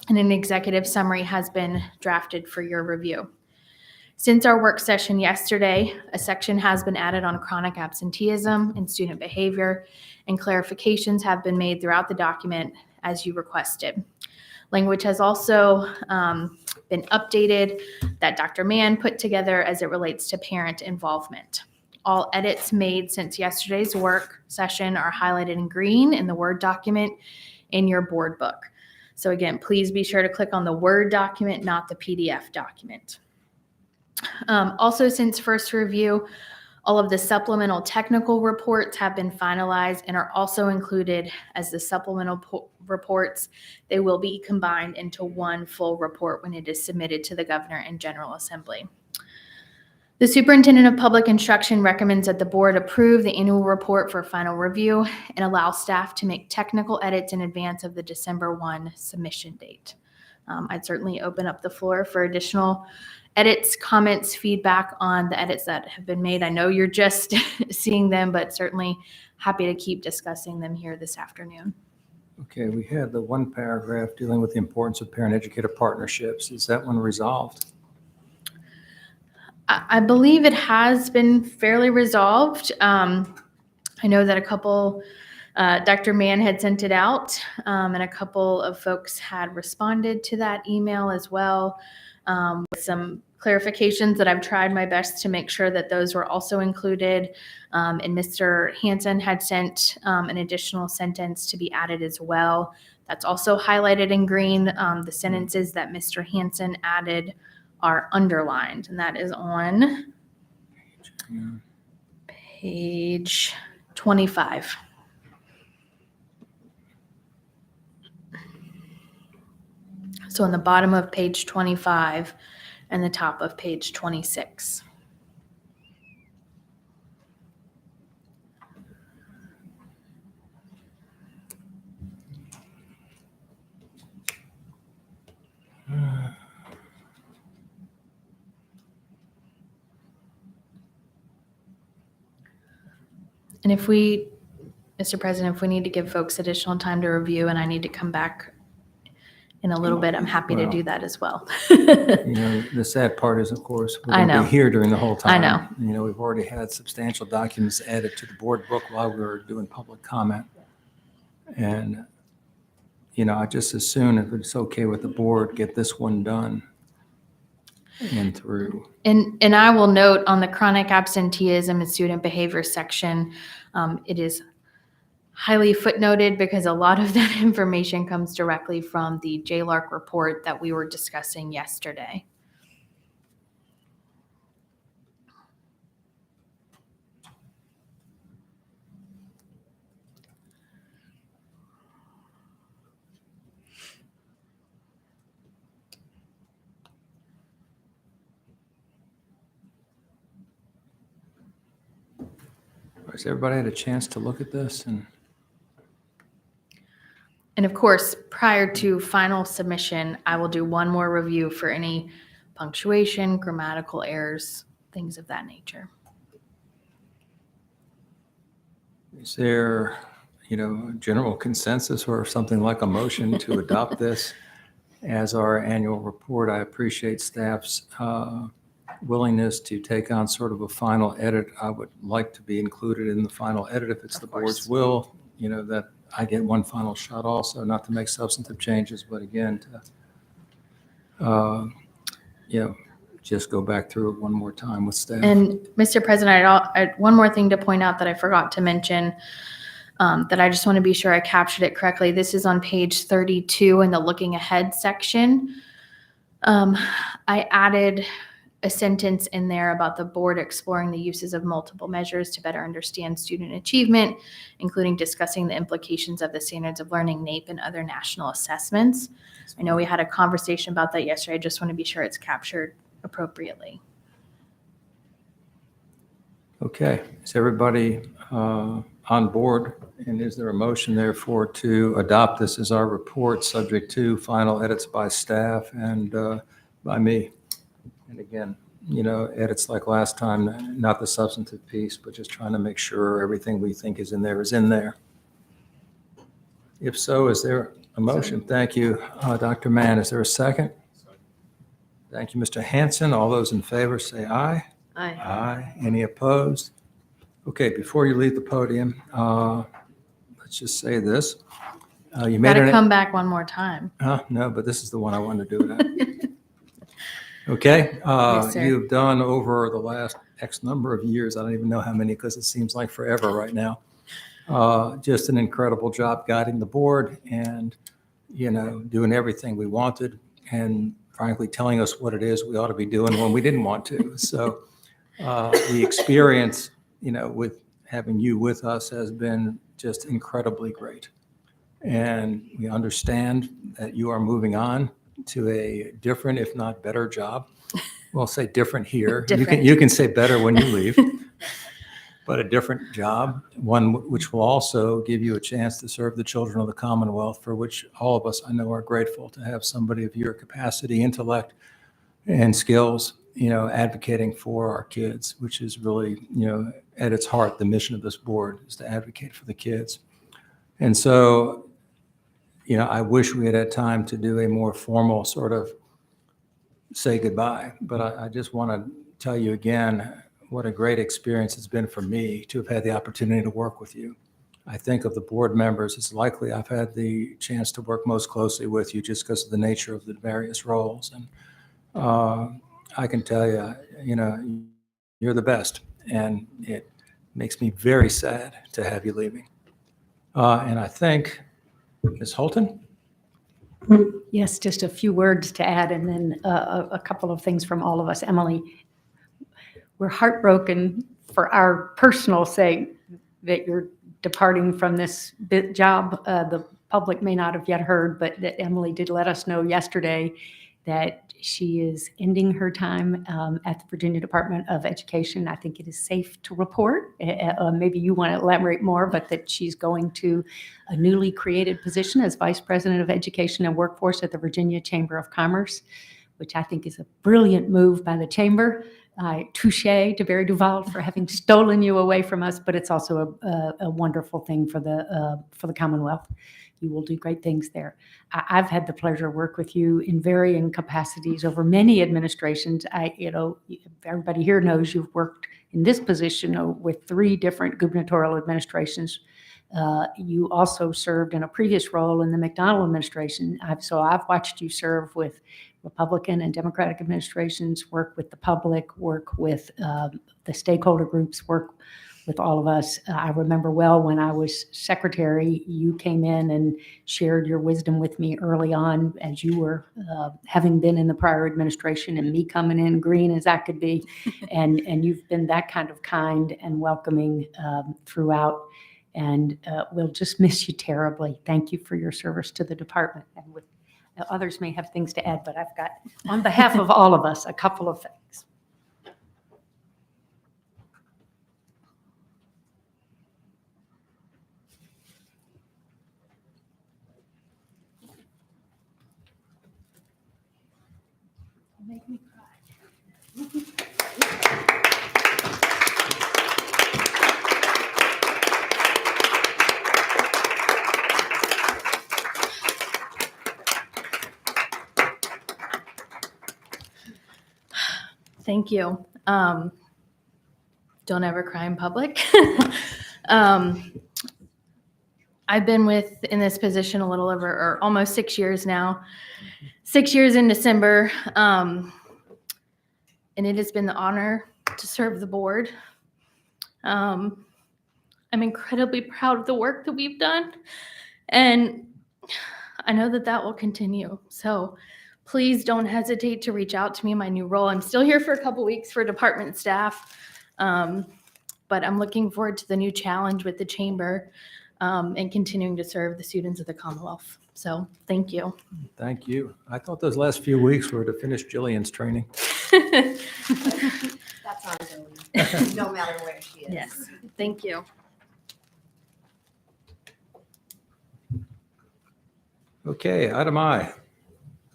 and an executive summary has been drafted for your review. Since our work session yesterday, a section has been added on chronic absenteeism and student behavior, and clarifications have been made throughout the document as you requested. Language has also been updated that Dr. Mann put together as it relates to parent involvement. All edits made since yesterday's work session are highlighted in green in the Word document in your board book. So again, please be sure to click on the Word document, not the PDF document. Also, since first review, all of the supplemental technical reports have been finalized and are also included as the supplemental reports. They will be combined into one full report when it is submitted to the Governor and General Assembly. The Superintendent of Public Instruction recommends that the board approve the annual report for final review and allow staff to make technical edits in advance of the December 1 submission date. I'd certainly open up the floor for additional edits, comments, feedback on the edits that have been made. I know you're just seeing them, but certainly happy to keep discussing them here this afternoon. Okay, we had the one paragraph dealing with the importance of parent-educator partnerships. Is that one resolved? I believe it has been fairly resolved. I know that a couple, Dr. Mann had sent it out, and a couple of folks had responded to that email as well, with some clarifications that I've tried my best to make sure that those were also included. And Mr. Hansen had sent an additional sentence to be added as well. That's also highlighted in green. The sentences that Mr. Hansen added are underlined, and that is on page 25. So on the bottom of page 25 and the top of page 26. And if we, Mr. President, if we need to give folks additional time to review and I need to come back in a little bit, I'm happy to do that as well. You know, the sad part is, of course, we're I going to know. be here during the whole time. I know. You know, we've already had substantial documents added to the board book while we were doing public comment. And, you know, I just as soon, if it's okay with the board, get this one done and through. And I will note on the chronic absenteeism and student behavior section, it is highly footnoted because a lot of that information comes directly from the JLARC report that we were discussing yesterday. Has everybody had a chance to look at this? And of course, prior to final submission, I will do one more review for any punctuation, grammatical errors, things of that nature. Is there, you know, general consensus or something like a motion to adopt this as our annual report? I appreciate staff's willingness to take on sort of a final edit. I would like to be included in the final edit if it's the board's will, you know, that I get one final shot also, not to make substantive changes, but again, to, you know, just go back through it one more time with staff. And Mr. President, one more thing to point out that I forgot to mention, that I just want to be sure I captured it correctly. This is on page 32 in the looking ahead section. I added a sentence in there about the board exploring the uses of multiple measures to better understand student achievement, including discussing the implications of the standards of learning, NAEP, and other national assessments. I know we had a conversation about that yesterday. I just want to be sure it's captured appropriately. Okay, is everybody on board? And is there a motion therefore to adopt this as our report, subject to final edits by staff and by me? And again, you know, edits like last time, not the substantive piece, but just trying to make sure everything we think is in there is in there. If so, is there a motion? Thank you, Dr. Mann. Is there a second? Thank you, Mr. Hansen. All those in favor say aye. Aye. Aye. Any opposed? Okay, before you leave the podium, let's just say this. You made Gotta it. come back one more time. No, but this is the one I wanted to do it at. Okay. Yes, sir. You've done over the last X number of years, I don't even know how many because it seems like forever right now. Just an incredible job guiding the board and, doing everything we wanted and frankly telling us what it is we ought to be doing when we didn't want to. So the experience, with having you with us has been just incredibly great. And we understand that you are moving on to a different, if not better job. We'll say different here. Different. You can say better when you leave, but a different job, one which will also give you a chance to serve the children of the Commonwealth, for which all of us, I know, are grateful to have somebody of your capacity, intellect, and skills, advocating for our kids, which is really, at its heart, the mission of this board is to advocate for the kids. And so, I wish we had had time to do a more formal sort of say goodbye, but I just want to tell you again what a great experience it's been for me to have had the opportunity to work with you. I think of the board members, it's likely I've had the chance to work most closely with you just because of the nature of the various roles. And I can tell you, you're the best, and it makes me very sad to have you leaving. And I think, Ms. Holton? Yes, just a few words to add, and then a couple of things from all of us. Emily, we're heartbroken for our personal sake that you're departing from this job. The public may not have yet heard, but that Emily did let us know yesterday that she is ending her time at the Virginia Department of Education. I think it is safe to report, maybe you want to elaborate more, but that she's going to a newly created position as Vice President of Education and Workforce at the Virginia Chamber of Commerce, which I think is a brilliant move by the Chamber. Touche to Barry Duval for having stolen you away from us, but it's also a wonderful thing for the Commonwealth. You will do great things there. I've had the pleasure to work with you in varying capacities over many administrations. Everybody here knows you've worked in this position with 3 different gubernatorial administrations. You also served in a previous role in the McDonnell administration. So I've watched you serve with Republican and Democratic administrations, work with the public, work with the stakeholder groups, work with all of us. I remember well when I was secretary, you came in and shared your wisdom with me early on as you were having been in the prior administration and me coming in green as I could be. And you've been that kind of kind and welcoming throughout. And we'll just miss you terribly. Thank you for your service to the department. And with others may have things to add, but I've got, on behalf of all of us, a couple of things. Make me cry. Thank you. Don't ever cry in public. I've been in this position a little over, or almost 6 years now. 6 years in December. And it has been the honor to serve the board. I'm incredibly proud of the work that we've done. And I know that that will continue. So please don't hesitate to reach out to me in my new role. I'm still here for a couple weeks for department staff, but I'm looking forward to the new challenge with the chamber and continuing to serve the students of the Commonwealth. So thank you. Thank you. I thought those last few weeks were to finish Jillian's training. That's ongoing, no matter where she is. Yes, thank you. Okay, item I.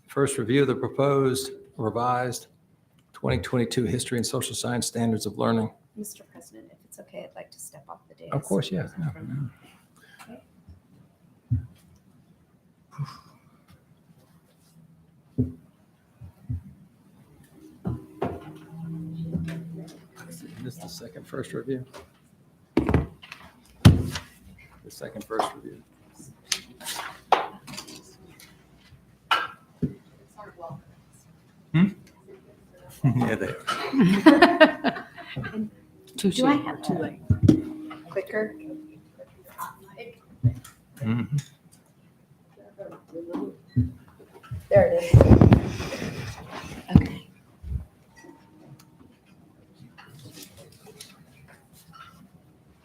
First review of the proposed revised 2022 History and Social Science Standards of Learning. Mr. President, if it's okay, I'd like to step off the dais. Of course, yeah. No. This is the second first review. The second first review. Yeah, they are. Do I have to clicker? Mhm. There it is. Okay.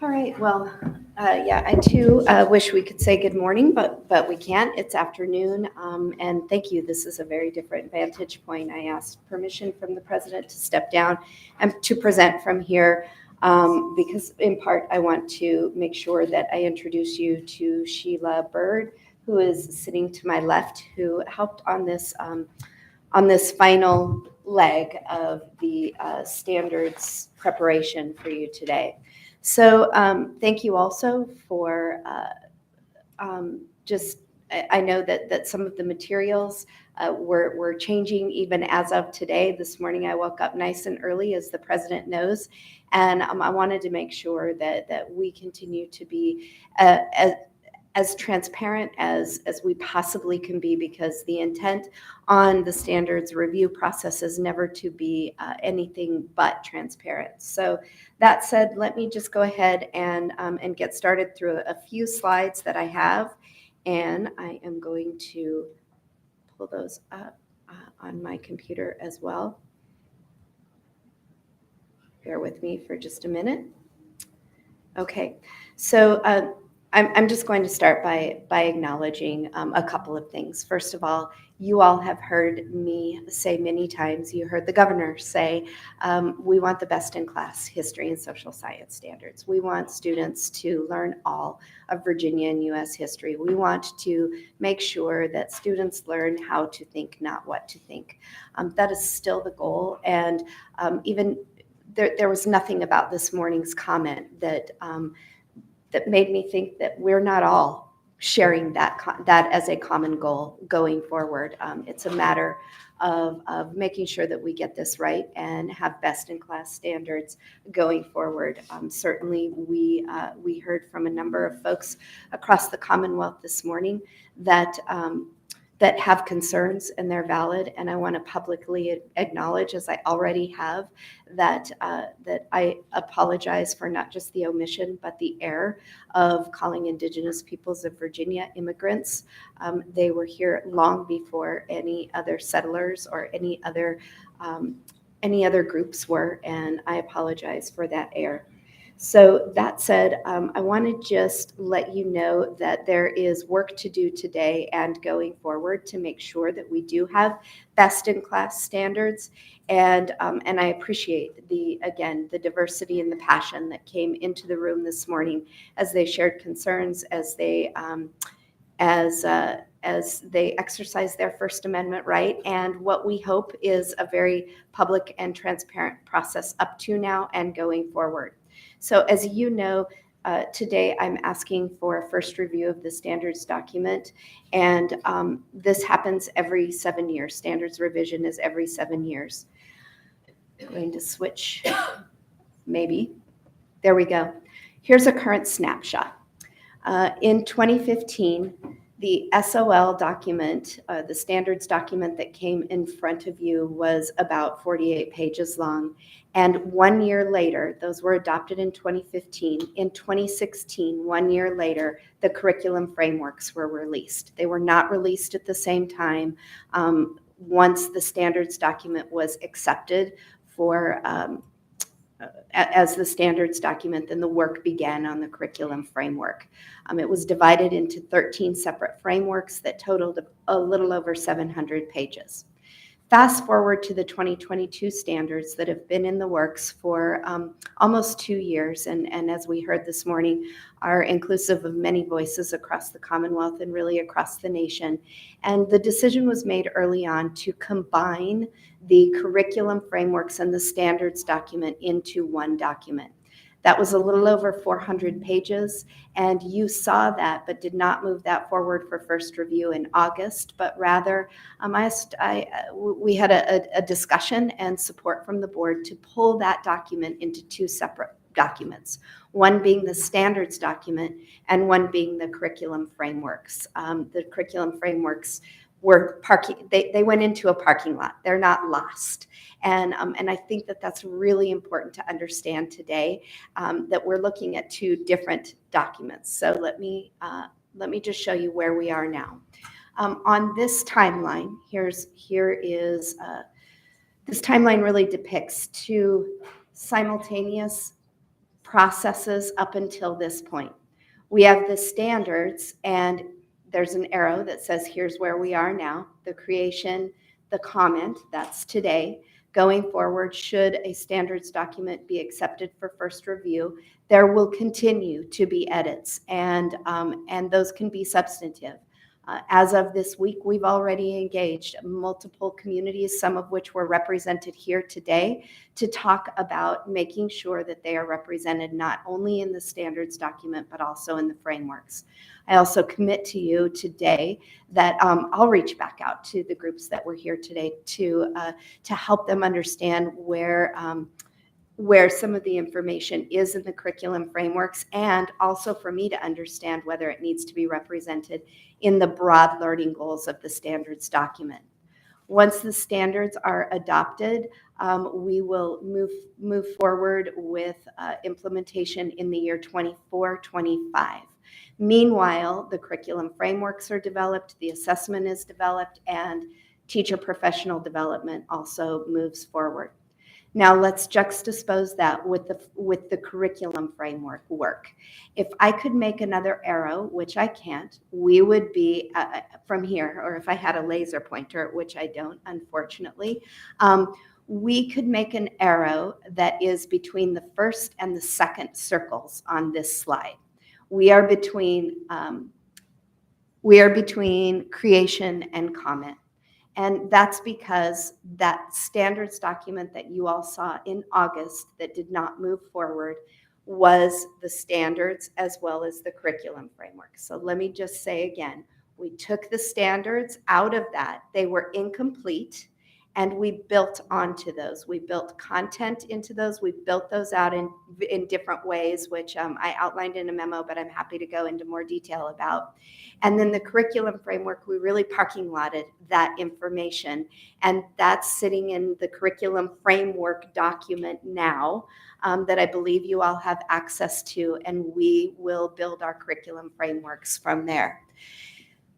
All right, well, yeah, I too wish we could say good morning, but we can't. It's afternoon, and thank you. This is a very different vantage point. I asked permission from the president to step down and to present from here because in part, I want to make sure that I introduce you to Sheila Bird, who is sitting to my left, who helped on this final leg of the standards preparation for you today. So thank you also for I know that some of the materials were changing even as of today. This morning I woke up nice and early, as the president knows, and I wanted to make sure that we continue to be as transparent as we possibly can be, because the intent on the standards review process is never to be anything but transparent. So that said, let me just go ahead and get started through a few slides that I have, and I am going to pull those up on my computer as well. Bear with me for just a minute. Okay, so I'm just going to start by acknowledging a couple of things. First of all, you all have heard me say many times, you heard the governor say, we want the best in class history and social science standards. We want students to learn all of Virginia and U.S. history. We want to make sure that students learn how to think, not what to think. That is still the goal. And even there was nothing about this morning's comment that made me think that we're not all sharing that as a common goal going forward. It's a matter of making sure that we get this right and have best-in-class standards going forward. Certainly, we heard from a number of folks across the Commonwealth this morning that have concerns, and they're valid. And I want to publicly acknowledge, as I already have, that I apologize for not just the omission, but the error of calling Indigenous peoples of Virginia immigrants. They were here long before any other settlers or any other groups were, and I apologize for that error. So that said, I want to just let you know that there is work to do today and going forward to make sure that we do have best-in-class standards. And I appreciate the diversity and the passion that came into the room this morning as they shared concerns, as they exercise their First Amendment right, and what we hope is a very public and transparent process up to now and going forward. So as you know, today I'm asking for a first review of the standards document, and this happens every 7 years. Standards revision is every 7 years. I'm going to switch, maybe. There we go. Here's a current snapshot. In 2015, the SOL document, the standards document that came in front of you, was about 48 pages long. And 1 year later, those were adopted in 2015. In 2016, 1 year later, the curriculum frameworks were released. They were not released at the same time. Once the standards document was accepted as the standards document, then the work began on the curriculum framework. It was divided into 13 separate frameworks that totaled a little over 700 pages. Fast forward to the 2022 standards that have been in the works for almost 2 years, and as we heard this morning, are inclusive of many voices across the Commonwealth and really across the nation. And the decision was made early on to combine the curriculum frameworks and the standards document into one document. That was a little over 400 pages, and you saw that, but did not move that forward for first review in August, but rather we had a discussion and support from the board to pull that document into two separate documents, one being the standards document and one being the curriculum frameworks. The curriculum frameworks were parking, they went into a parking lot. They're not lost. And I think that that's really important to understand today, that we're looking at two different documents. So let me just show you where we are now. On this timeline, this timeline really depicts two simultaneous processes up until this point. We have the standards, and there's an arrow that says here's where we are now. The creation, the comment, that's today. Going forward, should a standards document be accepted for first review, there will continue to be edits, and those can be substantive. As of this week, we've already engaged multiple communities, some of which were represented here today, to talk about making sure that they are represented not only in the standards document, but also in the frameworks. I also commit to you today that I'll reach back out to the groups that were here today to help them understand where some of the information is in the curriculum frameworks, and also for me to understand whether it needs to be represented in the broad learning goals of the standards document. Once the standards are adopted, we will move forward with implementation in the year 24-25. Meanwhile, the curriculum frameworks are developed, the assessment is developed, and teacher professional development also moves forward. Now let's juxtapose that with the curriculum framework work. If I could make another arrow, which I can't, we would be from here, or if I had a laser pointer, which I don't, unfortunately, we could make an arrow that is between the first and the second circles on this slide. We are between creation and comment. And that's because that standards document that you all saw in August that did not move forward was the standards as well as the curriculum framework. So let me just say again, we took the standards out of that. They were incomplete, and we built onto those. We built content into those. We built those out in different ways, which I outlined in a memo, but I'm happy to go into more detail about. And then the curriculum framework, we really parking lotted that information, and that's sitting in the curriculum framework document now that I believe you all have access to, and we will build our curriculum frameworks from there.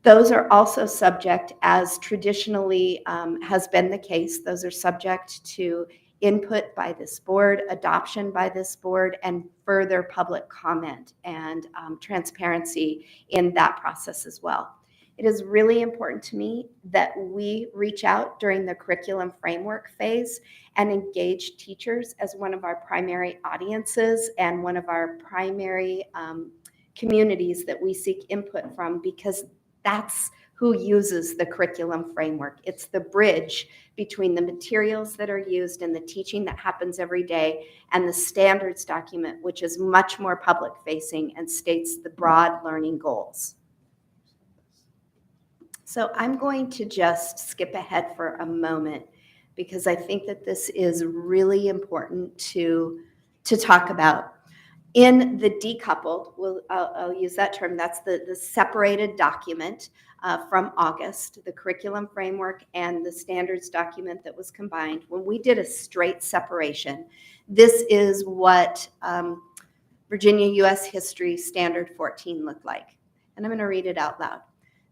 Those are also subject, as traditionally has been the case, those are subject to input by this board, adoption by this board, and further public comment and transparency in that process as well. It is really important to me that we reach out during the curriculum framework phase and engage teachers as one of our primary audiences and one of our primary communities that we seek input from, because that's who uses the curriculum framework. It's the bridge between the materials that are used and the teaching that happens every day and the standards document, which is much more public facing and states the broad learning goals. So I'm going to just skip ahead for a moment because I think that this is really important to talk about. In the decoupled, I'll use that term, that's the separated document from August, the curriculum framework and the standards document that was combined. When we did a straight separation, this is what Virginia U.S. History Standard 14 looked like. And I'm going to read it out loud.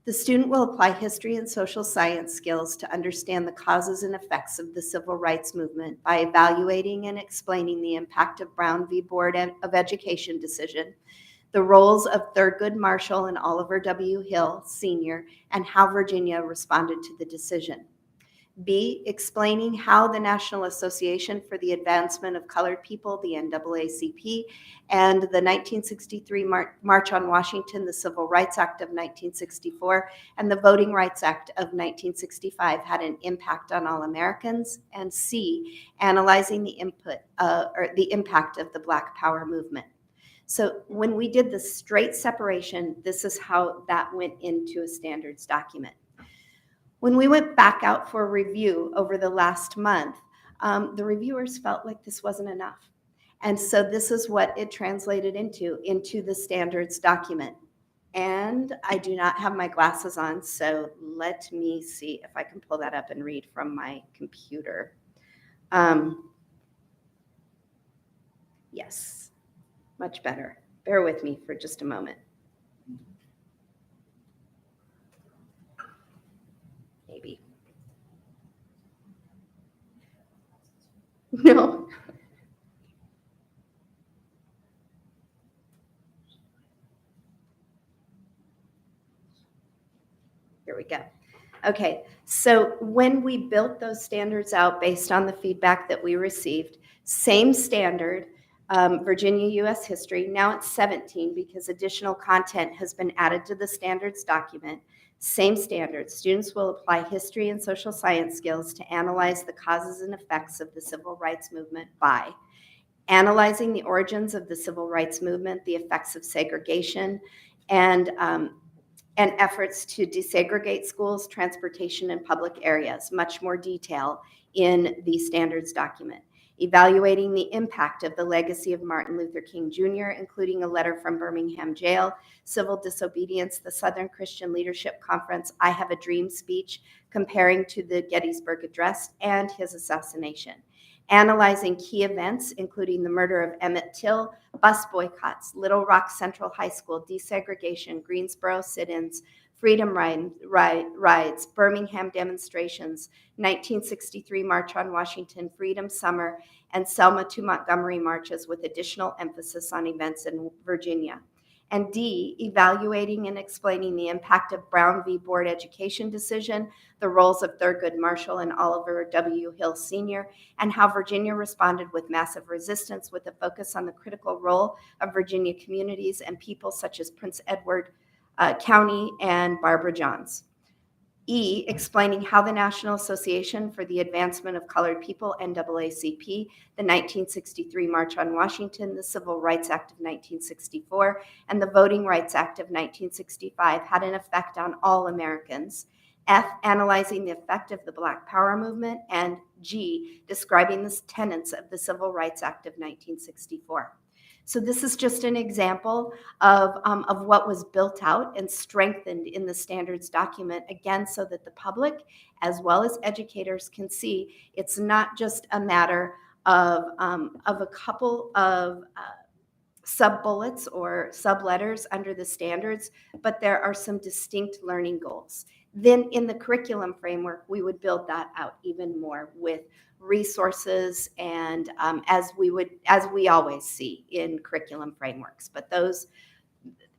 The student will apply history and social science skills to understand the causes and effects of the civil rights movement by evaluating and explaining the impact of Brown v. Board of Education decision, the roles of Thurgood Marshall and Oliver W. Hill, Sr., and how Virginia responded to the decision. B, explaining how the National Association for the Advancement of Colored People, the NAACP, and the 1963 March on Washington, the Civil Rights Act of 1964, and the Voting Rights Act of 1965 had an impact on all Americans. And C, analyzing the impact of the Black Power movement. So when we did the straight separation, this is how that went into a standards document. When we went back out for review over the last month, the reviewers felt like this wasn't enough. And so this is what it translated into the standards document. And I do not have my glasses on, so let me see if I can pull that up and read from my computer. Yes, much better. Bear with me for just a moment. Maybe. No. Here we go. Okay, so when we built those standards out based on the feedback that we received, same standard, Virginia U.S. History, now it's 17 because additional content has been added to the standards document. Same standard, students will apply history and social science skills to analyze the causes and effects of the civil rights movement by analyzing the origins of the civil rights movement, the effects of segregation, and efforts to desegregate schools, transportation, and public areas. Much more detail in the standards document. Evaluating the impact of the legacy of Martin Luther King Jr., including a letter from Birmingham Jail, civil disobedience, the Southern Christian Leadership Conference, I Have a Dream speech, comparing to the Gettysburg Address, and his assassination. Analyzing key events, including the murder of Emmett Till, bus boycotts, Little Rock Central High School, desegregation, Greensboro sit-ins, freedom rides, Birmingham demonstrations, 1963 March on Washington, Freedom Summer, and Selma to Montgomery marches with additional emphasis on events in Virginia. And D, evaluating and explaining the impact of Brown v. Board Education decision, the roles of Thurgood Marshall and Oliver W. Hill Sr., and how Virginia responded with massive resistance with a focus on the critical role of Virginia communities and people such as Prince Edward County and Barbara Johns. E, explaining how the National Association for the Advancement of Colored People, NAACP, the 1963 March on Washington, the Civil Rights Act of 1964, and the Voting Rights Act of 1965 had an effect on all Americans. F, analyzing the effect of the Black Power movement, and G, describing the tenets of the Civil Rights Act of 1964. So this is just an example of what was built out and strengthened in the standards document, again, so that the public as well as educators can see it's not just a matter of a couple of sub-bullets or sub-letters under the standards, but there are some distinct learning goals. Then in the curriculum framework, we would build that out even more with resources and as we always see in curriculum frameworks. But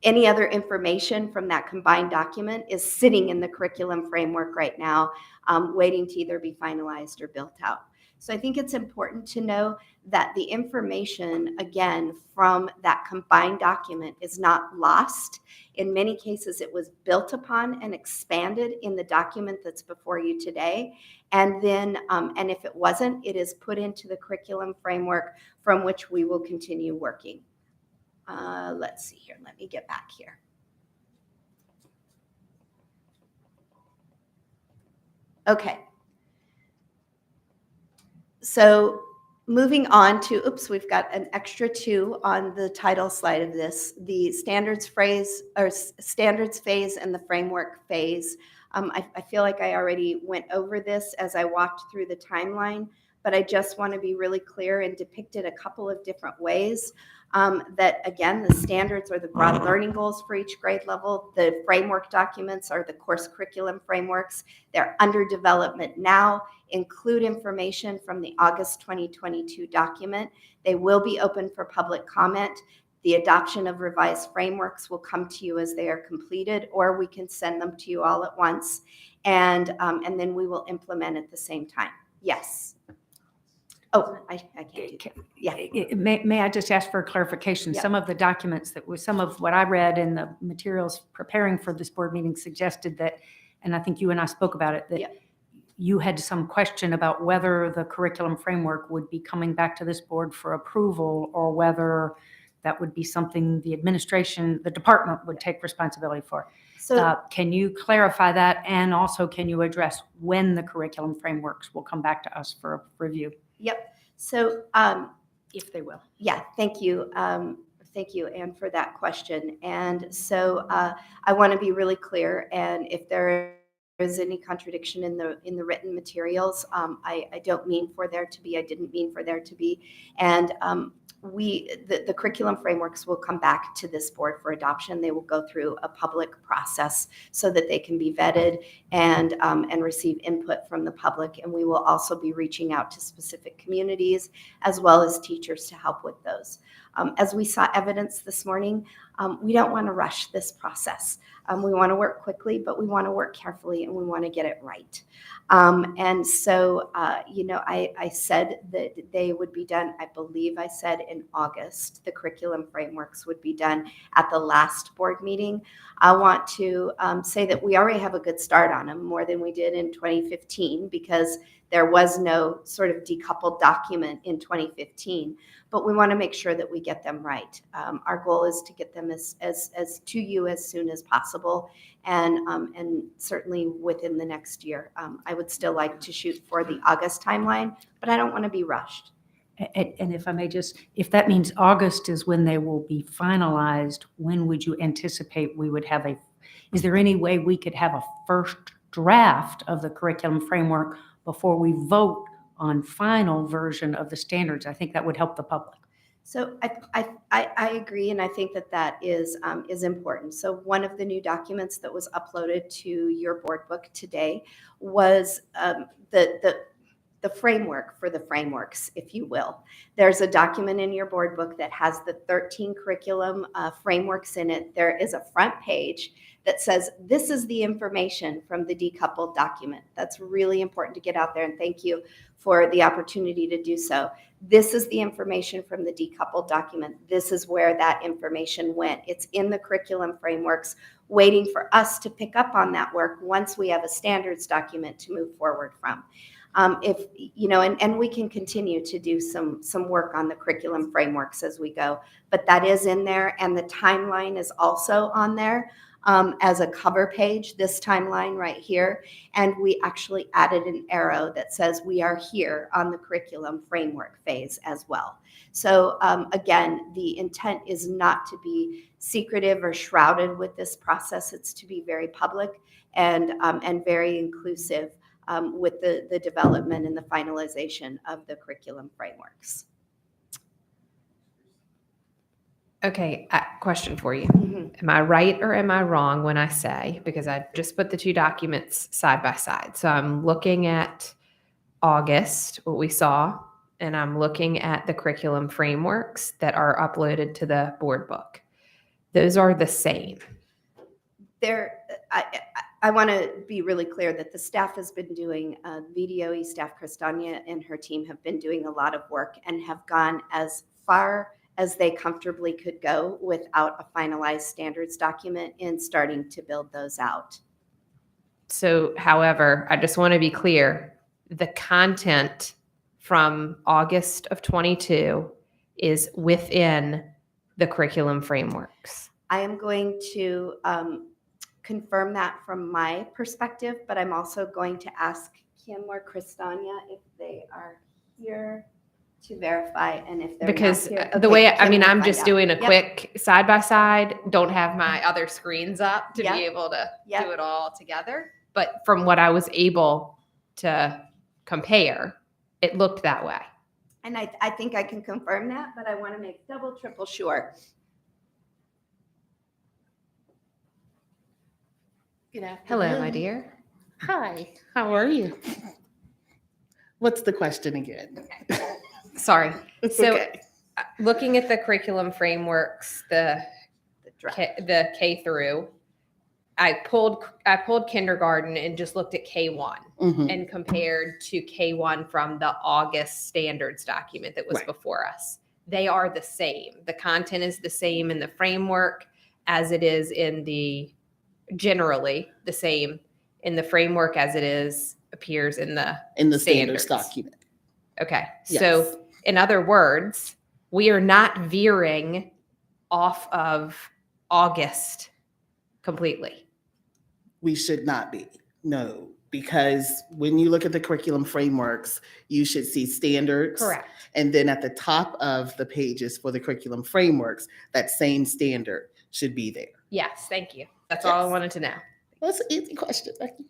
any other information from that combined document is sitting in the curriculum framework right now, waiting to either be finalized or built out. So I think it's important to know that the information, again, from that combined document is not lost. In many cases, it was built upon and expanded in the document that's before you today. And then, and if it wasn't, it is put into the curriculum framework from which we will continue working. Let's see here. Let me get back here. Okay. So moving on to, oops, we've got an extra 2 on the title slide of this, the standards phase and the framework phase. I feel like I already went over this as I walked through the timeline, but I just want to be really clear and depict it a couple of different ways. That again, the standards are the broad learning goals for each grade level. The framework documents are the course curriculum frameworks. They're under development now, include information from the August 2022 document. They will be open for public comment. The adoption of revised frameworks will come to you as they are completed, or we can send them to you all at once, and then we will implement at the same time. Yes. Oh, I can't do that. Yeah. May I just ask for clarification? Yeah. Some of the documents some of what I read in the materials preparing for this board meeting suggested that, and I think you and I spoke about it, that you had some question about whether the curriculum framework would be coming back to this board for approval, or whether that would be something the administration, the department would take responsibility for. So can you clarify that? And also, can you address when the curriculum frameworks will come back to us for a review? Yep. So if they will. Yeah, thank you. Thank you, Anne, for that question. And so I want to be really clear, and if there is any contradiction in the written materials, I don't mean for there to be, I didn't mean for there to be. And the curriculum frameworks will come back to this board for adoption. They will go through a public process so that they can be vetted and receive input from the public. And we will also be reaching out to specific communities as well as teachers to help with those. As we saw evidence this morning, we don't want to rush this process. We want to work quickly, but we want to work carefully and we want to get it right. And so, I said that they would be done, I believe I said in August, the curriculum frameworks would be done at the last board meeting. I want to say that we already have a good start on them, more than we did in 2015, because there was no sort of decoupled document in 2015, but we want to make sure that we get them right. Our goal is to get them as to you as soon as possible, and certainly within the next year. I would still like to shoot for the August timeline, but I don't want to be rushed. And if I may just, if that means August is when they will be finalized, when would you anticipate we would have is there any way we could have a first draft of the curriculum framework before we vote on final version of the standards? I think that would help the public. So I agree, and I think that is important. So one of the new documents that was uploaded to your board book today was the framework for the frameworks, if you will. There's a document in your board book that has the 13 curriculum frameworks in it. There is a front page that says, this is the information from the decoupled document. That's really important to get out there, and thank you for the opportunity to do so. This is the information from the decoupled document. This is where that information went. It's in the curriculum frameworks, waiting for us to pick up on that work once we have a standards document to move forward from. If and we can continue to do some work on the curriculum frameworks as we go, but that is in there, and the timeline is also on there as a cover page, this timeline right here. And we actually added an arrow that says we are here on the curriculum framework phase as well. So again, the intent is not to be secretive or shrouded with this process. It's to be very public and very inclusive with the development and the finalization of the curriculum frameworks. Okay, question for you. Am I right or am I wrong when I say, because I just put the two documents side by side. So I'm looking at August, what we saw, and I'm looking at the curriculum frameworks that are uploaded to the board book. Those are the same. I want to be really clear that the staff has been doing, VDOE staff, Kristania and her team have been doing a lot of work and have gone as far as they comfortably could go without a finalized standards document in starting to build those out. So, however, I just want to be clear, the content from August of 22 is within the curriculum frameworks. I am going to confirm that from my perspective, but I'm also going to ask Kim or Kristania if they are here to verify, and if they're Because not here, the okay, way, I Kim mean, will I'm find just out. doing a Yep. quick side by side, don't have my other screens up to Yep. be able to Yep. do it all together. But from what I was able to compare, it looked that way. And I think I can confirm that, but I want to make double, triple sure. Good afternoon. Hello, my dear. Hi, how are you? What's the question again? Sorry. So Okay. looking at the curriculum frameworks, the K through, I pulled kindergarten and just looked at K1 Mhm. and compared to K1 from the August standards document that was Right. before us. They are the same. The content is the same in the framework as it is generally the same in the framework as it appears in the standards document. Okay. Yes. So in other words, we are not veering off of August completely. We should not be, no, because when you look at the curriculum frameworks, you should see standards. Correct. And then at the top of the pages for the curriculum frameworks, that same standard should be there. Yes, thank you. That's all I wanted to know. That's an easy question. Becky.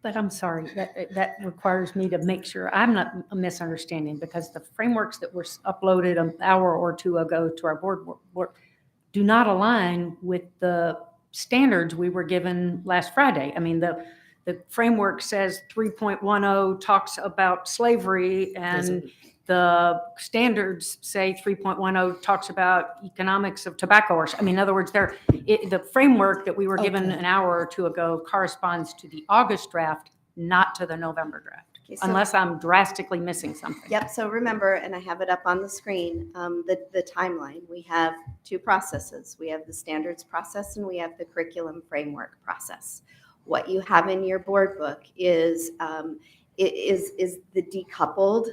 But I'm sorry, that requires me to make sure I'm not misunderstanding, because the frameworks that were uploaded an hour or two ago to our board do not align with the standards we were given last Friday. I mean, the framework says 3.10 talks about slavery, and the standards say 3.10 talks about economics of tobacco. Or, I mean, in other words, the framework that we were given an hour or two ago corresponds to the August draft, not to the November draft, Okay, so- unless I'm drastically missing something. Yep, so remember, and I have it up on the screen, the timeline. We have two processes. We have the standards process and we have the curriculum framework process. What you have in your board book is the decoupled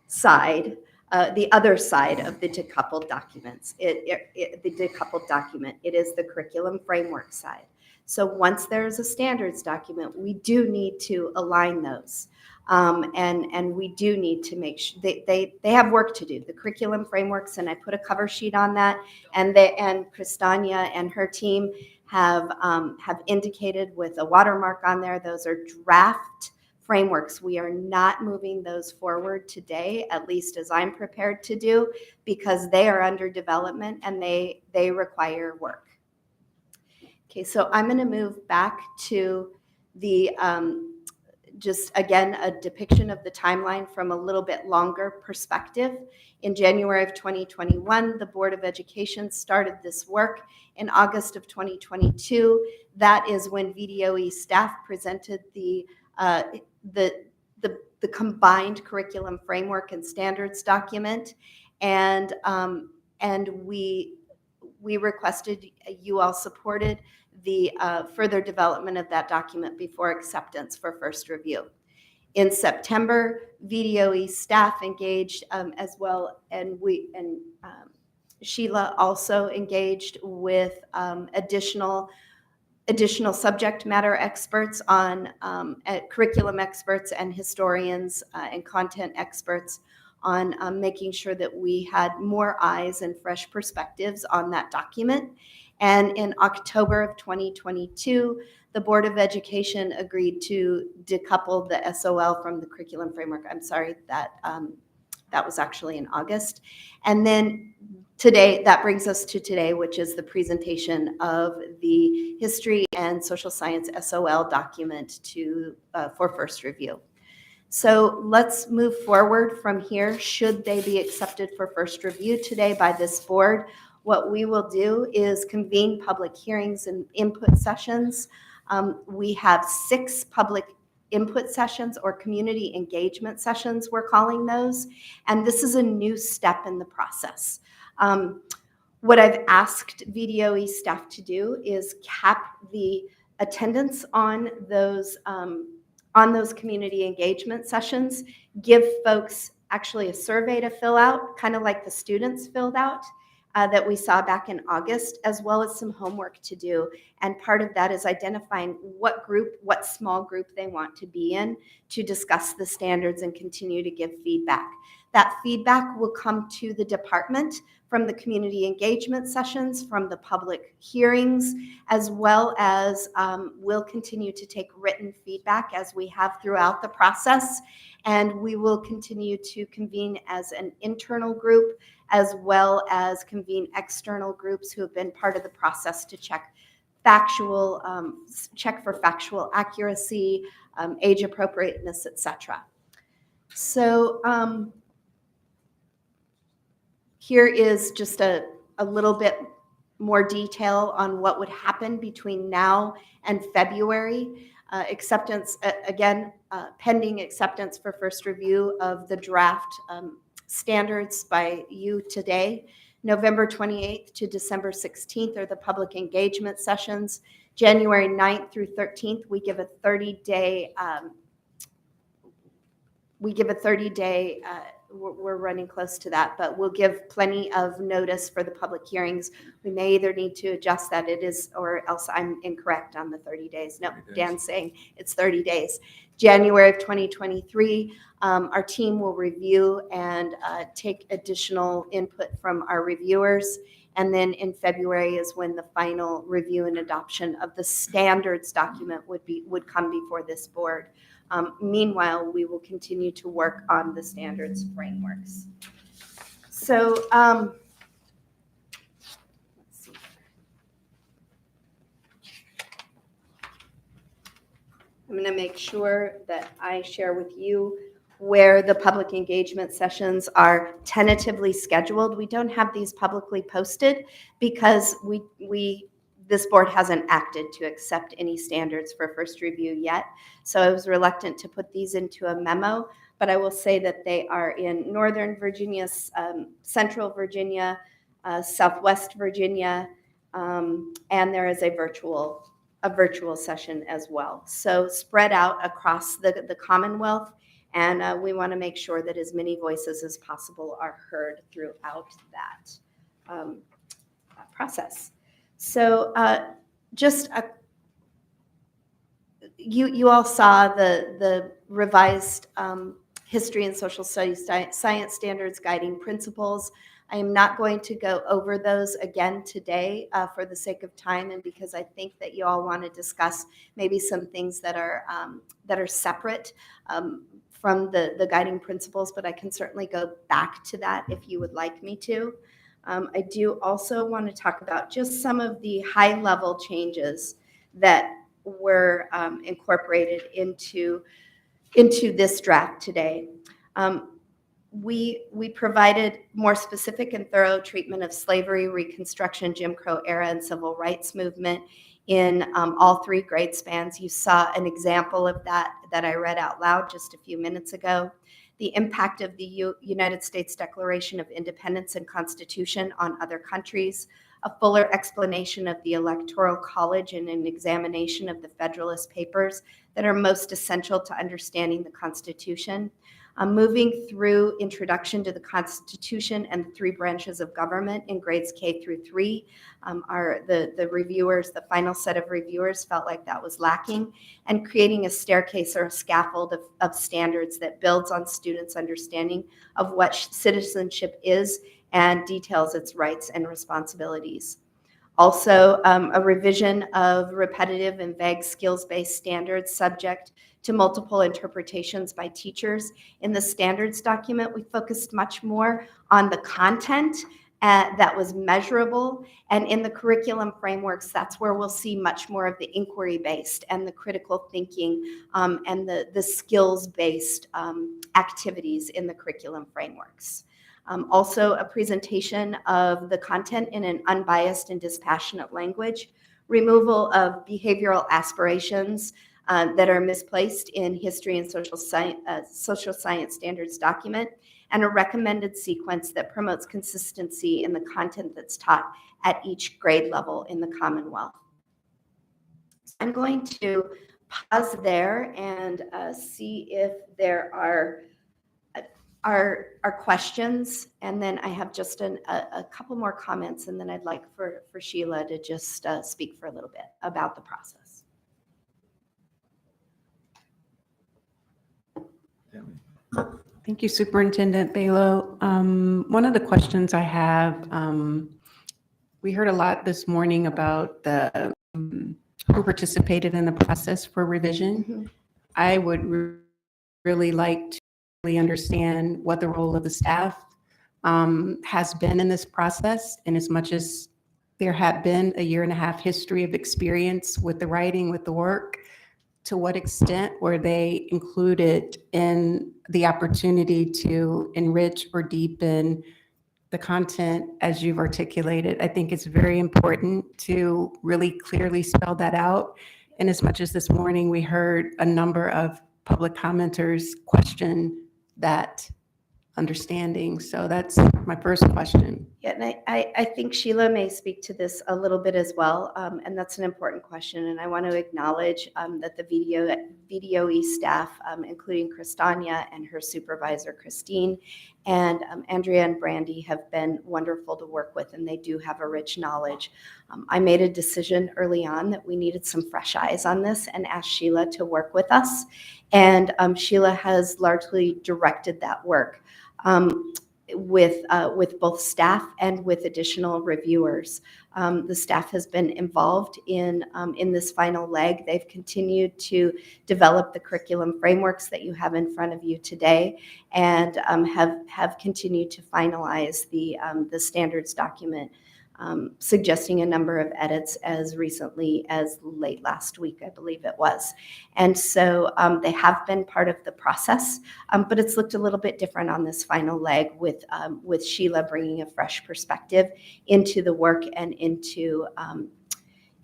side, the other side of the decoupled documents. The decoupled document, it is the curriculum framework side. So once there is a standards document, we do need to align those. And we do need to make sure they have work to do, the curriculum frameworks, and I put a cover sheet on that. And Kristania and her team have indicated with a watermark on there, those are draft frameworks. We are not moving those forward today, at least as I'm prepared to do, because they are under development and they require work. Okay, so I'm going to move back to the just again a depiction of the timeline from a little bit longer perspective. In January of 2021, the Board of Education started this work. In August of 2022, that is when VDOE staff presented the combined curriculum framework and standards document, and we requested, you all supported the further development of that document before acceptance for first review. In September, VDOE staff engaged as well, and Sheila also engaged with additional subject matter experts on curriculum experts and historians and content experts on making sure that we had more eyes and fresh perspectives on that document. And in October of 2022, the Board of Education agreed to decouple the SOL from the curriculum framework. I'm sorry, that was actually in August. And then today, that brings us to today, which is the presentation of the history and social science SOL document for first review. So let's move forward from here. Should they be accepted for first review today by this board, what we will do is convene public hearings and input sessions. We have 6 public input sessions or community engagement sessions, we're calling those. And this is a new step in the process. What I've asked VDOE staff to do is cap the attendance on those community engagement sessions, give folks actually a survey to fill out, kind of like the students filled out that we saw back in August, as well as some homework to do. And part of that is identifying what small group they want to be in to discuss the standards and continue to give feedback. That feedback will come to the department from the community engagement sessions, from the public hearings, as well as we'll continue to take written feedback as we have throughout the process. And we will continue to convene as an internal group, as well as convene external groups who have been part of the process to check for factual accuracy, age appropriateness, etc. So here is just a little bit more detail on what would happen between now and February. Acceptance, again, pending acceptance for first review of the draft standards by you today. November 28th to December 16th are the public engagement sessions. January 9th through 13th, we give a 30-day we're running close to that, but we'll give plenty of notice for the public hearings. We may either need to adjust that it is, or else I'm incorrect on the 30 days. No, 30 days. Dan's saying it's 30 days. January of 2023, our team will review and take additional input from our reviewers. And then in February is when the final review and adoption of the standards document would come before this board. Meanwhile, we will continue to work on the standards frameworks. So, let's see. I'm going to make sure that I share with you where the public engagement sessions are tentatively scheduled. We don't have these publicly posted because this board hasn't acted to accept any standards for first review yet. So I was reluctant to put these into a memo, but I will say that they are in Northern Virginia, Central Virginia, Southwest Virginia, and there is a virtual session as well. So spread out across the Commonwealth, and we want to make sure that as many voices as possible are heard throughout that process. So you all saw the revised history and social studies science standards guiding principles. I am not going to go over those again today for the sake of time and because I think that you all want to discuss maybe some things that are separate from the guiding principles, but I can certainly go back to that if you would like me to. I do also want to talk about just some of the high-level changes that were incorporated into this draft today. We provided more specific and thorough treatment of slavery, Reconstruction, Jim Crow era, and civil rights movement in all three grade spans. You saw an example of that I read out loud just a few minutes ago. The impact of the United States Declaration of Independence and Constitution on other countries, a fuller explanation of the Electoral College and an examination of the Federalist Papers that are most essential to understanding the Constitution. Moving through introduction to the Constitution and the three branches of government in grades K through 3. The reviewers, the final set of reviewers felt like that was lacking, and creating a staircase or a scaffold of standards that builds on students' understanding of what citizenship is and details its rights and responsibilities. Also, a revision of repetitive and vague skills-based standards subject to multiple interpretations by teachers. In the standards document, we focused much more on the content that was measurable, and in the curriculum frameworks, that's where we'll see much more of the inquiry-based and the critical thinking and the skills-based activities in the curriculum frameworks. Also, a presentation of the content in an unbiased and dispassionate language, removal of behavioral aspirations that are misplaced in history and social science standards document, and a recommended sequence that promotes consistency in the content that's taught at each grade level in the Commonwealth. I'm going to pause there and see if there are questions, and then I have just a couple more comments, and then I'd like for Sheila to just speak for a little bit about the process. Thank you, Superintendent Balo. One of the questions I have, we heard a lot this morning about the who participated in the process for revision. Mm-hmm. I would really like to really understand what the role of the staff has been in this process, and as much as there had been a 1.5 year history of experience with the writing, with the work, to what extent were they included in the opportunity to enrich or deepen the content as you've articulated? I think it's very important to really clearly spell that out. And as much as this morning we heard a number of public commenters question that understanding. So that's my first question. Yeah, and I think Sheila may speak to this a little bit as well, and that's an important question. And I want to acknowledge that the VDOE staff, including Christania and her supervisor, Christine, And Andrea and Brandy have been wonderful to work with, and they do have a rich knowledge. I made a decision early on that we needed some fresh eyes on this and asked Sheila to work with us. And Sheila has largely directed that work with both staff and with additional reviewers. The staff has been involved in this final leg. They've continued to develop the curriculum frameworks that you have in front of you today, and have continued to finalize the standards document, suggesting a number of edits as recently as late last week, I believe it was. And so they have been part of the process, but it's looked a little bit different on this final leg with Sheila bringing a fresh perspective into the work and into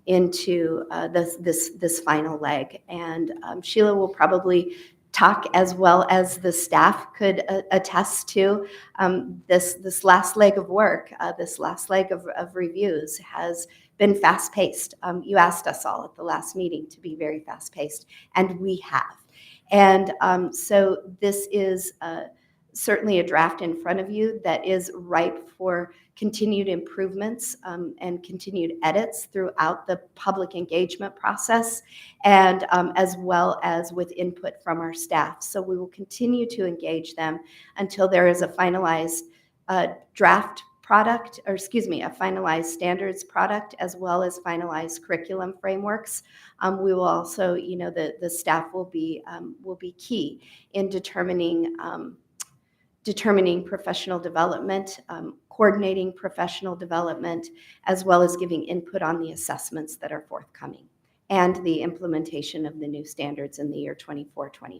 this final leg. And Sheila will probably talk as well as the staff could attest to. This last leg of work, this last leg of reviews has been fast-paced. You asked us all at the last meeting to be very fast-paced, and we have. And so this is certainly a draft in front of you that is ripe for continued improvements and continued edits throughout the public engagement process, and as well as with input from our staff. So we will continue to engage them until there is a finalized draft product, or excuse me, a finalized standards product, as well as finalized curriculum frameworks. We will also, the staff will be key in determining professional development, coordinating professional development, as well as giving input on the assessments that are forthcoming and the implementation of the new standards in the year 24-25.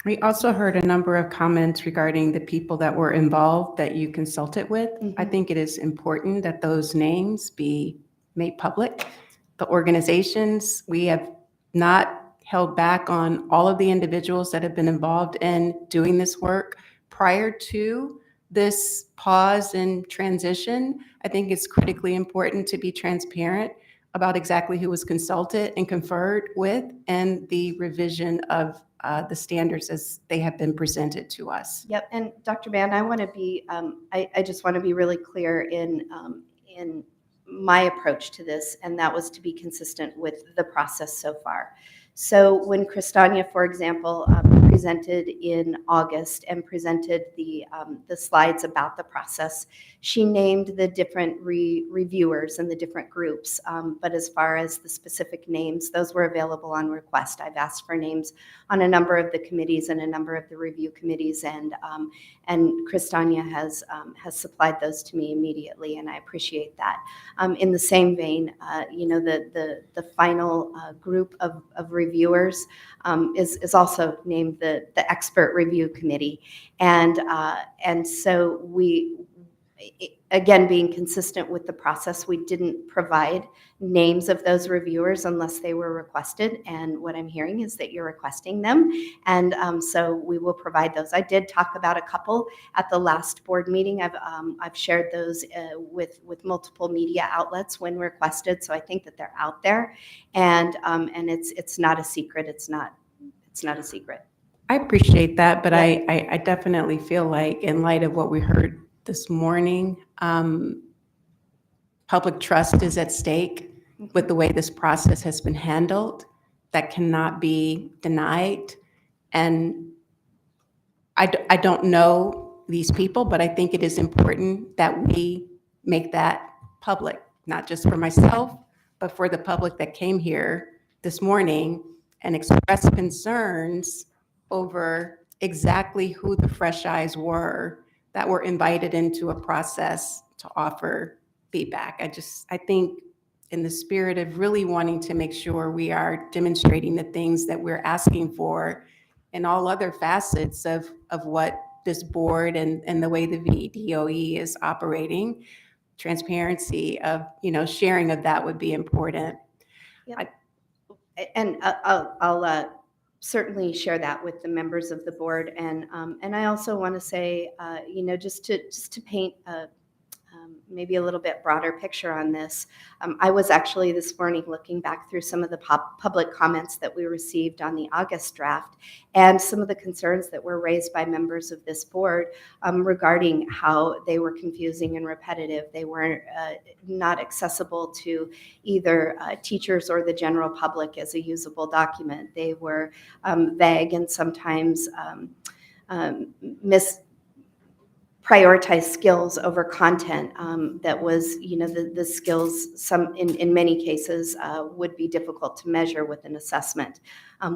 We also heard a number of comments regarding the people that were involved that you consulted with. I think it is important that those names be made public. The organizations, we have not held back on all of the individuals that have been involved in doing this work prior to this pause and transition. I think it's critically important to be transparent about exactly who was consulted and conferred with, and the revision of the standards as they have been presented to us. Yep, and Dr. Band, I want to be, I just want to be really clear in my approach to this, and that was to be consistent with the process so far. So when Kristania, for example, presented in August and presented the slides about the process, she named the different reviewers and the different groups. But as far as the specific names, those were available on request. I've asked for names on a number of the committees and a number of the review committees, and Kristania has supplied those to me immediately, and I appreciate that. In the same vein, the final group of reviewers is also named the expert review committee, and so we, again, being consistent with the process, we didn't provide names of those reviewers unless they were requested, and what I'm hearing is that you're requesting them, and so we will provide those. I did talk about a couple at the last board meeting. I've shared those with multiple media outlets when requested, so I think that they're out there, and it's not a secret. It's not a secret. I appreciate that, but I definitely feel like, in light of what we heard this morning, public trust is at stake with the way this process has been handled. That cannot be denied. And I don't know these people, but I think it is important that we make that public, not just for myself, but for the public that came here this morning and expressed concerns over exactly who the fresh eyes were that were invited into a process to offer feedback. I think, in the spirit of really wanting to make sure we are demonstrating the things that we're asking for in all other facets of what this board and the way the VDOE is operating, transparency of, sharing of that would be important. Yep. And I'll certainly share that with the members of the board, and I also want to say, just to paint maybe a little bit broader picture on this. I was actually this morning looking back through some of the public comments that we received on the August draft and some of the concerns that were raised by members of this board regarding how they were confusing and repetitive. They were not accessible to either teachers or the general public as a usable document. They were vague and sometimes prioritize skills over content that was, the skills in many cases would be difficult to measure with an assessment.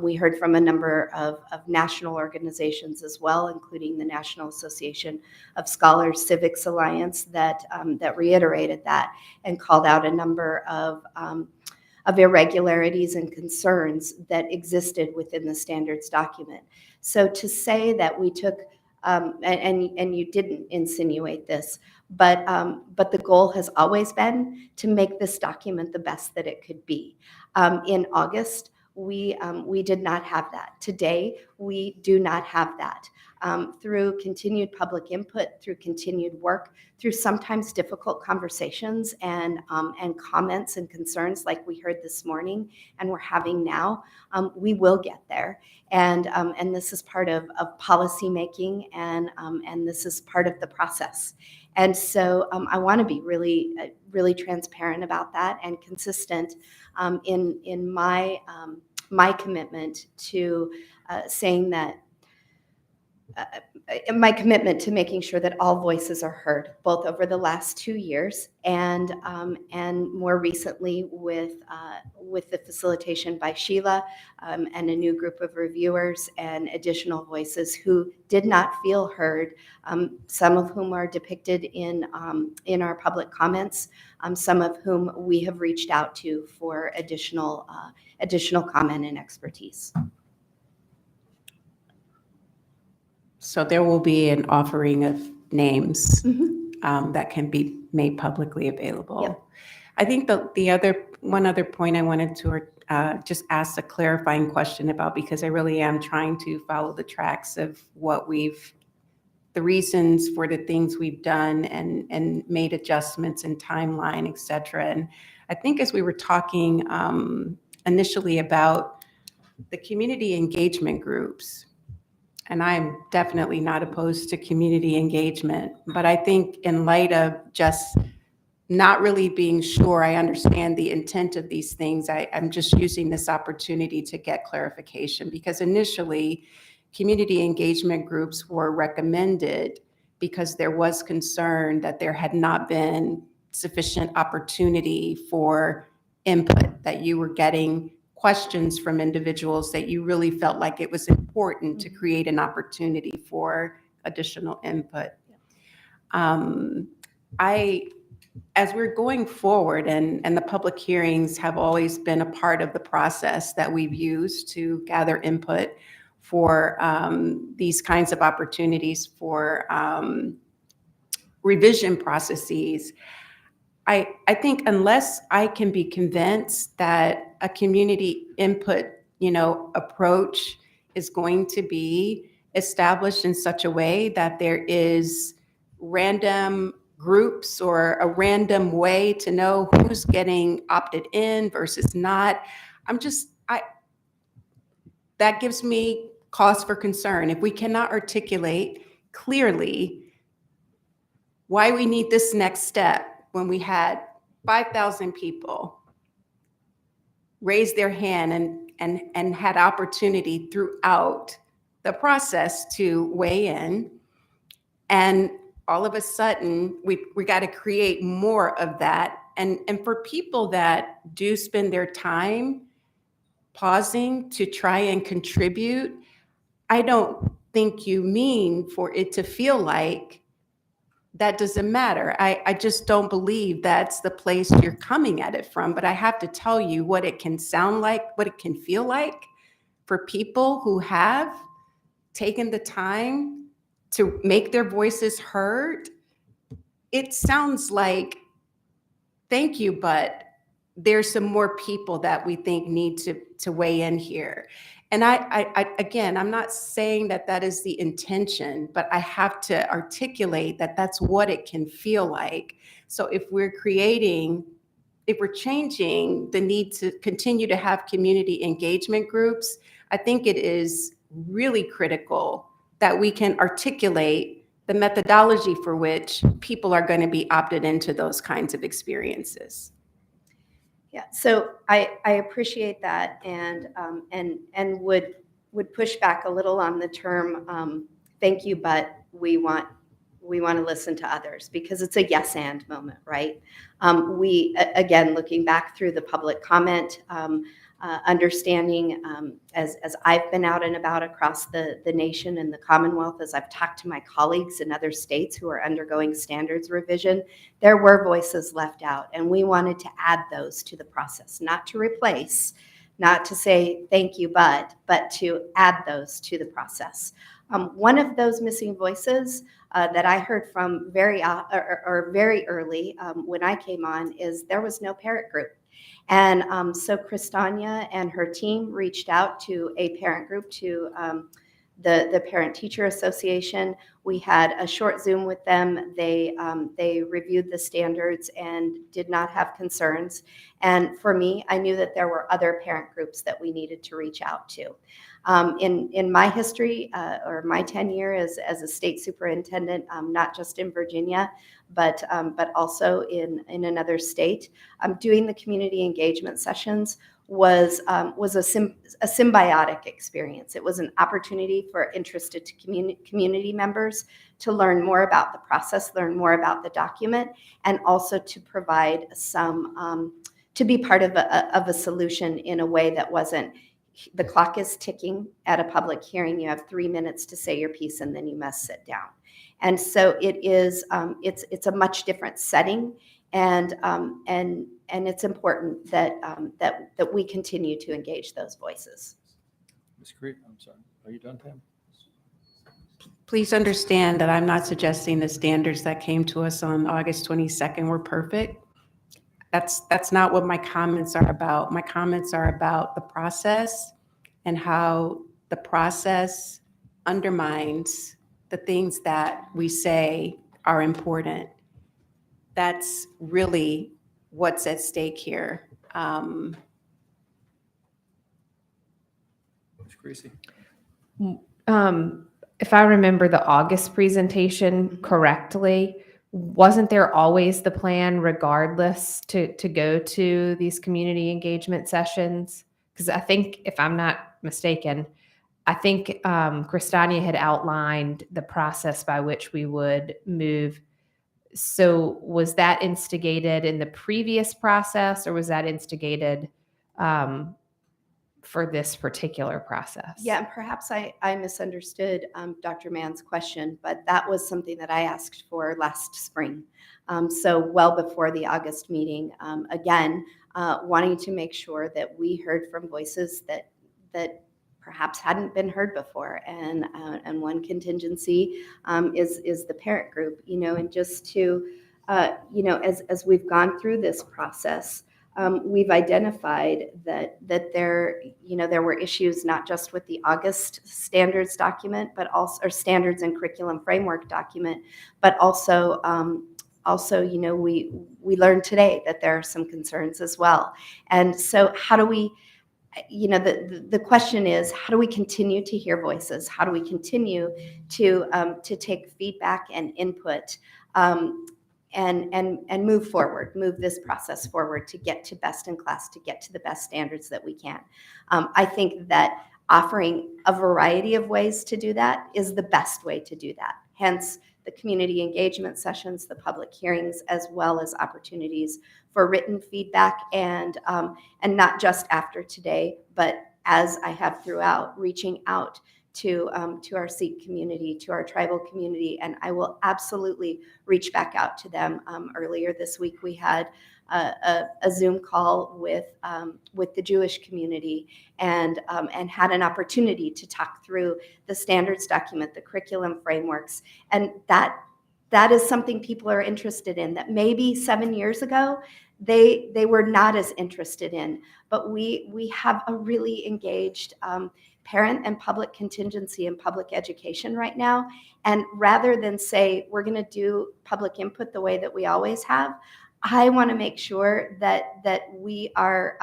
We heard from a number of national organizations as well, including the National Association of Scholars Civics Alliance that reiterated that and called out a number of irregularities and concerns that existed within the standards document. So to say that we took and you didn't insinuate this, but the goal has always been to make this document the best that it could be. In August, we did not have that. Today, we do not have that. Through continued public input, through continued work, through sometimes difficult conversations and comments and concerns like we heard this morning and we're having now, we will get there. And this is part of policy making, and this is part of the process. And so I want to be really transparent about that and consistent in my commitment to saying that my commitment to making sure that all voices are heard, both over the last 2 years and more recently with the facilitation by Sheila and a new group of reviewers and additional voices who did not feel heard, some of whom are depicted in our public comments, some of whom we have reached out to for additional comment and expertise. So there will be an offering of names that can be made publicly available. Yep. I think one other point I wanted to just ask a clarifying question about, because I really am trying to follow the tracks of the reasons for the things we've done and made adjustments in timeline, et cetera. And I think as we were talking initially about the community engagement groups, and I'm definitely not opposed to community engagement, but I think in light of just not really being sure I understand the intent of these things, I'm just using this opportunity to get clarification, because initially community engagement groups were recommended because there was concern that there had not been sufficient opportunity for input, that you were getting questions from individuals that you really felt like it was important to create an opportunity for additional input. As we're going forward, and the public hearings have always been a part of the process that we've used to gather input for these kinds of opportunities for revision processes. I think unless I can be convinced that a community input, approach is going to be established in such a way that there is random groups or a random way to know who's getting opted in versus not, that gives me cause for concern. If we cannot articulate clearly why we need this next step, when we had 5,000 people raise their hand and had opportunity throughout the process to weigh in, and all of a sudden we got to create more of that. And for people that do spend their time pausing to try and contribute, I don't think you mean for it to feel like that doesn't matter. I just don't believe that's the place you're coming at it from. But I have to tell you what it can sound like, what it can feel like for people who have taken the time to make their voices heard. It sounds like, thank you, but there's some more people that we think need to weigh in here. And again, I'm not saying that is the intention, but I have to articulate that that's what it can feel like. So if we're changing the need to continue to have community engagement groups, I think it is really critical that we can articulate the methodology for which people are going to be opted into those kinds of experiences. Yeah, so I appreciate that and would push back a little on the term thank you, but we want to listen to others, because it's a yes and moment, right? Again, looking back through the public comment, understanding as I've been out and about across the nation and the Commonwealth, as I've talked to my colleagues in other states who are undergoing standards revision, there were voices left out, and we wanted to add those to the process, not to replace, not to say thank you, but to add those to the process. One of those missing voices that I heard from very early when I came on is there was no parent group. And so Kristania and her team reached out to a parent group, to the Parent Teacher Association. We had a short Zoom with them. They reviewed the standards and did not have concerns. And for me, I knew that there were other parent groups that we needed to reach out to. In my history or my tenure as a state superintendent, not just in Virginia, but also in another state, doing the community engagement sessions was a symbiotic experience. It was an opportunity for interested community members to learn more about the process, learn more about the document, and also to provide some to be part of a solution in a way that wasn't, the clock is ticking at a public hearing. You have 3 minutes to say your piece, and then you must sit down. And so it is. It's a much different setting, and it's important that we continue to engage those voices. Ms. Creed, I'm sorry. Are you done, Pam? Please understand that I'm not suggesting the standards that came to us on August 22nd were perfect. That's not what my comments are about. My comments are about the process and how the process undermines the things that we say are important. That's really what's at stake here. Ms. Creasy? If I remember the August presentation correctly, wasn't there always the plan, regardless, to go to these community engagement sessions? Because I think, if I'm not mistaken, I think Kristania had outlined the process by which we would move. So was that instigated in the previous process, or was that instigated for this particular process? Yeah, and perhaps I misunderstood Dr. Mann's question, but that was something that I asked for last spring. So well before the August meeting, again, wanting to make sure that we heard from voices that perhaps hadn't been heard before. And one contingency is the parent group, and just to, as we've gone through this process, we've identified that there were issues not just with the August standards document, but also, or standards and curriculum framework document, but also, we learned today that there are some concerns as well. And so how do we, the question is, how do we continue to hear voices? How do we continue to take feedback and input and move forward, move this process forward to get to best in class, to get to the best standards that we can. I think that offering a variety of ways to do that is the best way to do that. Hence the community engagement sessions, the public hearings, as well as opportunities for written feedback, and not just after today, but as I have throughout, reaching out to our Sikh community, to our tribal community, and I will absolutely reach back out to them. Earlier this week, we had a Zoom call with the Jewish community, and had an opportunity to talk through the standards document, the curriculum frameworks, and that is something people are interested in. That maybe 7 years ago, they were not as interested in. But we have a really engaged parent and public contingency in public education right now. And rather than say, we're going to do public input the way that we always have, I want to make sure that we are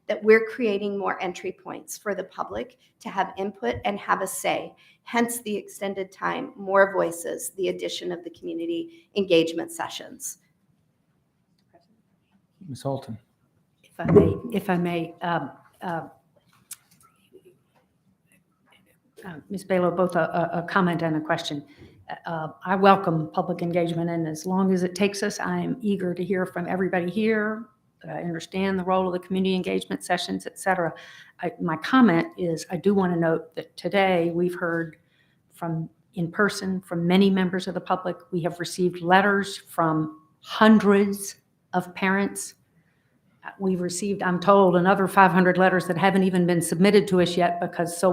that we're creating more entry points for the public to have input and have a say. Hence the extended time, more voices, the addition of the community engagement sessions. Ms. Holton. If I may, Ms. Balo, both a comment and a question. I welcome public engagement, and as long as it takes us, I am eager to hear from everybody here. I understand the role of the community engagement sessions, et cetera. My comment is I do want to note that today we've heard in person from many members of the public. We have received letters from hundreds of parents. We've received, I'm told, another 500 letters that haven't even been submitted to us yet because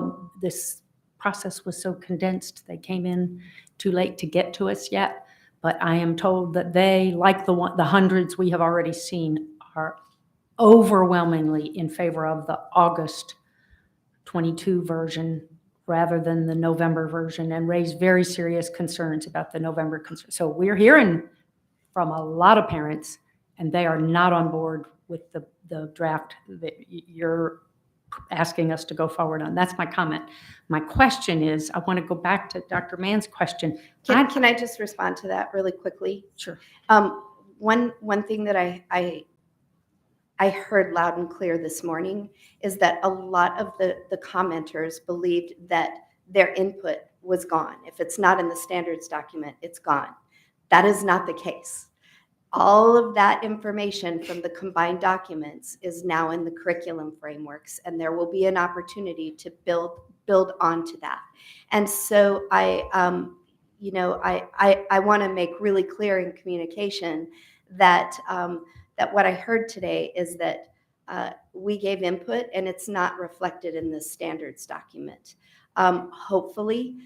this process was so condensed. They came in too late to get to us yet. But I am told that they, like the hundreds we have already seen, are overwhelmingly in favor of the August 22 version rather than the November version, and raise very serious concerns about the November concern. So we're hearing from a lot of parents, and they are not on board with the draft that you're asking us to go forward on. That's my comment. My question is, I want to go back to Dr. Mann's question. Can I just respond to that really quickly? Sure. One thing that I heard loud and clear this morning is that a lot of the commenters believed that their input was gone. If it's not in the standards document, it's gone. That is not the case. All of that information from the combined documents is now in the curriculum frameworks, and there will be an opportunity to build onto that. And so I want to make really clear in communication that that what I heard today is that we gave input and it's not reflected in the standards document. Hopefully,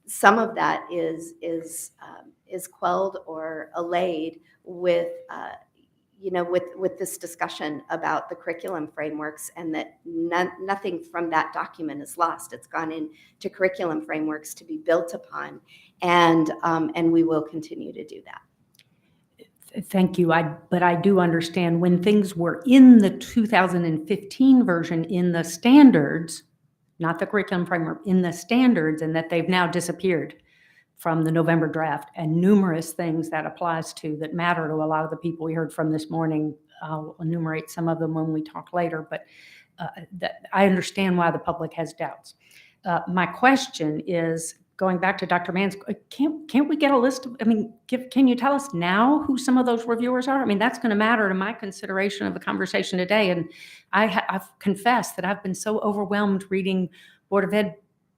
some of that is quelled or allayed with this discussion about the curriculum frameworks, and that nothing from that document is lost. It's gone into curriculum frameworks to be built upon, and we will continue to do that. Thank you. But I do understand when things were in the 2015 version in the standards, not the curriculum framework, in the standards, and that they've now disappeared from the November draft, and numerous things that applies to that matter to a lot of the people we heard from this morning. I'll enumerate some of them when we talk later, but that I understand why the public has doubts. My question is, going back to Dr. Mann's, can't we get a list of, can you tell us now who some of those reviewers are? That's going to matter to my consideration of the conversation today. And I've confessed that I've been so overwhelmed reading Board of Ed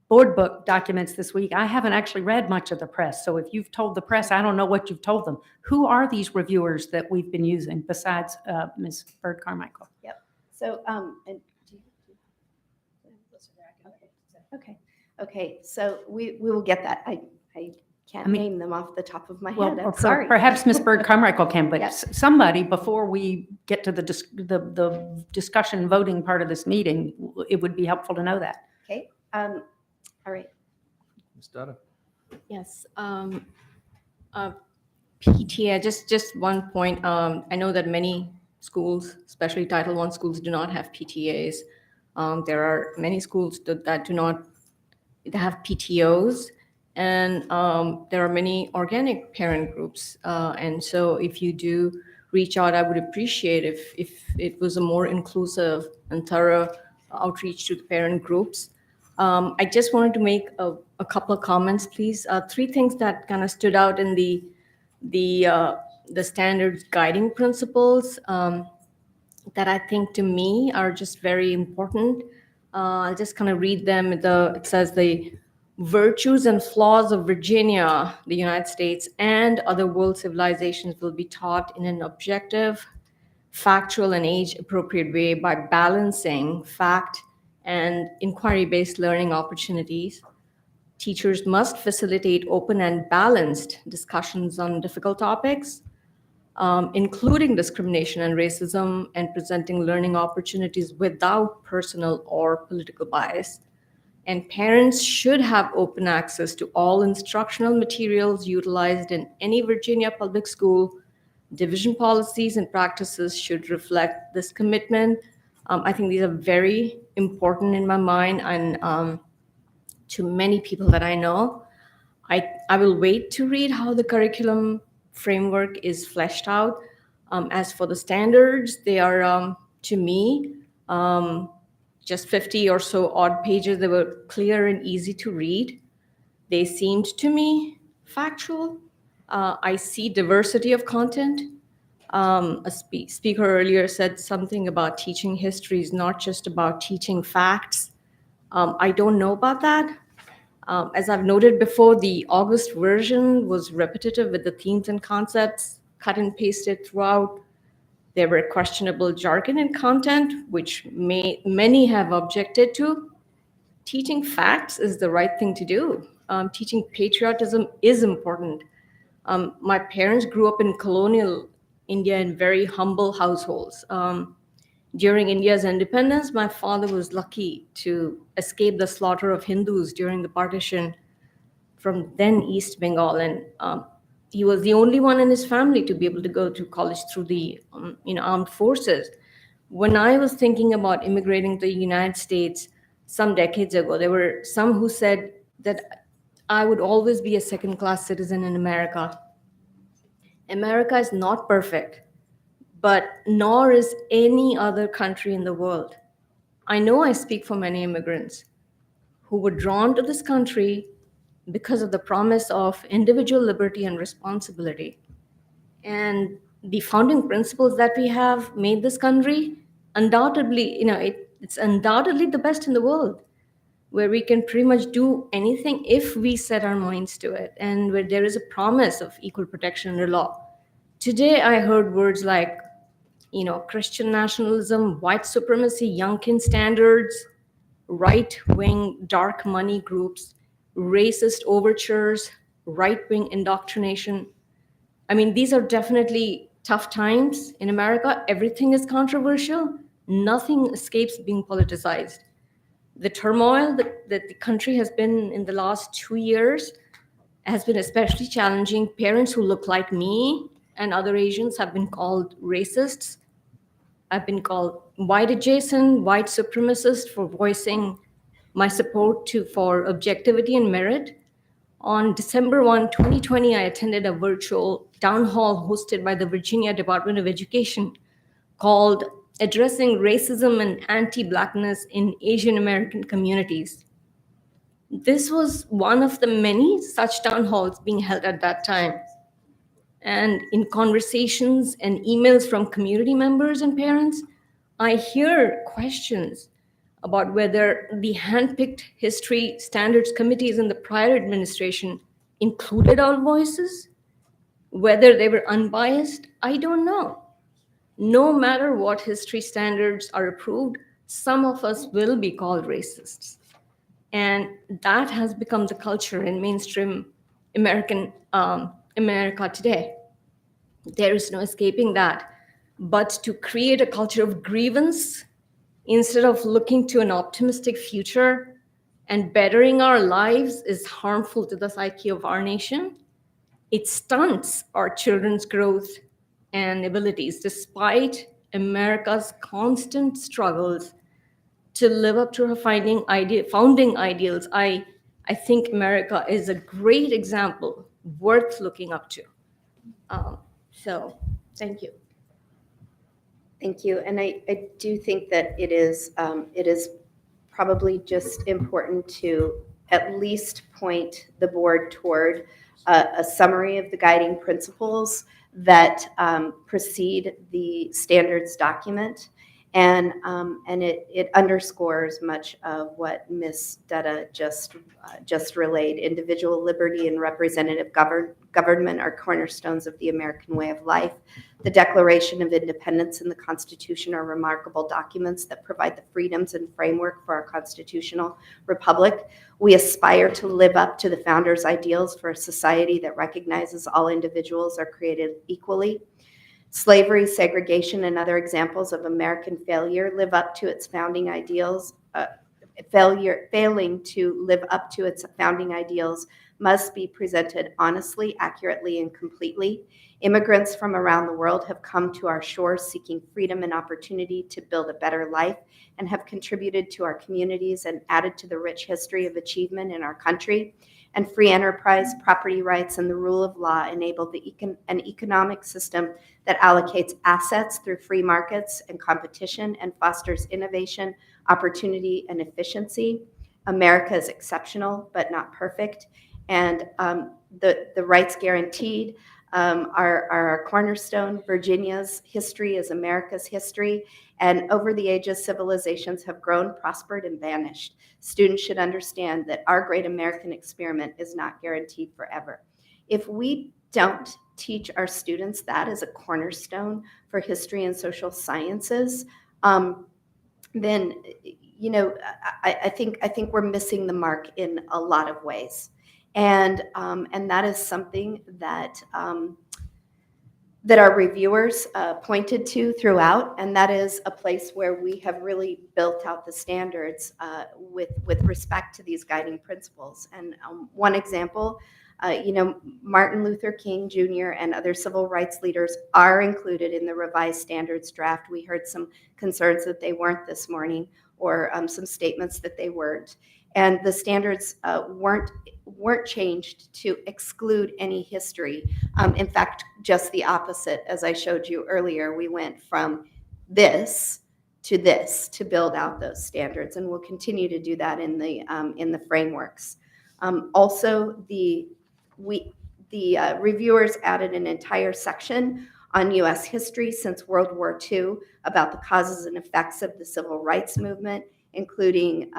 board book documents this week. I haven't actually read much of the press. So if you've told the press, I don't know what you've told them. Who are these reviewers that we've been using besides Ms. Bird Carmichael? Yep. So, Okay. So we will get that. I can't name them off the top of my head. I'm sorry. Perhaps Ms. Bird Carmichael can, but Yep. somebody, before we get to the discussion voting part of this meeting, it would be helpful to know that. Okay. All right. Ms. Dutta. Yes. PTA, just one point. I know that many schools, especially Title I schools, do not have PTAs. There are many schools that do not have PTOs, and there are many organic parent groups. And so if you do reach out, I would appreciate if it was a more inclusive and thorough outreach to the parent groups. I just wanted to make a couple of comments, please. Three things that kind of stood out in the standards guiding principles that I think to me are just very important. I'll just kind of read them. It says the virtues and flaws of Virginia, the United States, and other world civilizations will be taught in an objective, factual, and age-appropriate way by balancing fact and inquiry-based learning opportunities. Teachers must facilitate open and balanced discussions on difficult topics. including discrimination and racism, and presenting learning opportunities without personal or political bias. And parents should have open access to all instructional materials utilized in any Virginia public school. Division policies and practices should reflect this commitment. I think these are very important in my mind, and to many people that I know. I will wait to read how the curriculum framework is fleshed out. As for the standards, they are, to me, just 50 or so odd pages. They were clear and easy to read. They seemed to me factual. I see diversity of content. A speaker earlier said something about teaching history is not just about teaching facts. I don't know about that. As I've noted before, the August version was repetitive with the themes and concepts cut and pasted throughout. There were questionable jargon and content, which many have objected to. Teaching facts is the right thing to do. Teaching patriotism is important. My parents grew up in colonial India in very humble households. During India's independence, my father was lucky to escape the slaughter of Hindus during the partition from then East Bengal, and he was the only one in his family to be able to go to college through the armed forces. When I was thinking about immigrating to the United States some decades ago, there were some who said that I would always be a second-class citizen in America. America is not perfect, but nor is any other country in the world. I know I speak for many immigrants who were drawn to this country because of the promise of individual liberty and responsibility. And the founding principles that we have made this country undoubtedly, it's undoubtedly the best in the world, where we can pretty much do anything if we set our minds to it, and where there is a promise of equal protection under law. Today, I heard words like, Christian nationalism, white supremacy, Youngkin standards, right-wing dark money groups, racist overtures, right-wing indoctrination. I mean, these are definitely tough times in America. Everything is controversial. Nothing escapes being politicized. The turmoil that the country has been in the last 2 years has been especially challenging. Parents who look like me and other Asians have been called racists. I've been called white adjacent, white supremacist for voicing my support for objectivity and merit. On December 1, 2020, I attended a virtual town hall hosted by the Virginia Department of Education called Addressing Racism and Anti-Blackness in Asian American Communities. This was one of the many such town halls being held at that time. And in conversations and emails from community members and parents, I hear questions about whether the handpicked history standards committees in the prior administration included all voices, whether they were unbiased. I don't know. No matter what history standards are approved, some of us will be called racists. And that has become the culture in mainstream America today. There is no escaping that. But to create a culture of grievance, instead of looking to an optimistic future and bettering our lives, is harmful to the psyche of our nation. It stunts our children's growth and abilities, despite America's constant struggles to live up to her founding ideals. I think America is a great example worth looking up to. So thank you. Thank you. And I do think that it is probably just important to at least point the board toward a summary of the guiding principles that precede the standards document. And it underscores much of what Ms. Dutta just relayed. Individual liberty and representative government are cornerstones of the American way of life. The Declaration of Independence and the Constitution are remarkable documents that provide the freedoms and framework for our constitutional republic. We aspire to live up to the founders' ideals for a society that recognizes all individuals are created equally. Slavery, segregation, and other examples of American failure live up to its founding ideals. Failing to live up to its founding ideals must be presented honestly, accurately, and completely. Immigrants from around the world have come to our shores seeking freedom and opportunity to build a better life and have contributed to our communities and added to the rich history of achievement in our country. And free enterprise, property rights, and the rule of law enable an economic system that allocates assets through free markets and competition and fosters innovation, opportunity, and efficiency. America is exceptional, but not perfect. And the rights guaranteed are our cornerstone. Virginia's history is America's history. And over the ages, civilizations have grown, prospered, and vanished. Students should understand that our great American experiment is not guaranteed forever. If we don't teach our students that as a cornerstone for history and social sciences, then I think we're missing the mark in a lot of ways, and that is something that that our reviewers pointed to throughout, and that is a place where we have really built out the standards with respect to these guiding principles. And one example, Martin Luther King Jr. and other civil rights leaders are included in the revised standards draft. We heard some concerns that they weren't this morning, or some statements that they weren't. And the standards weren't changed to exclude any history. In fact, just the opposite. As I showed you earlier, we went from this to build out those standards, and we'll continue to do that in the frameworks. Also, the reviewers added an entire section on U.S. history since World War II about the causes and effects of the civil rights movement, including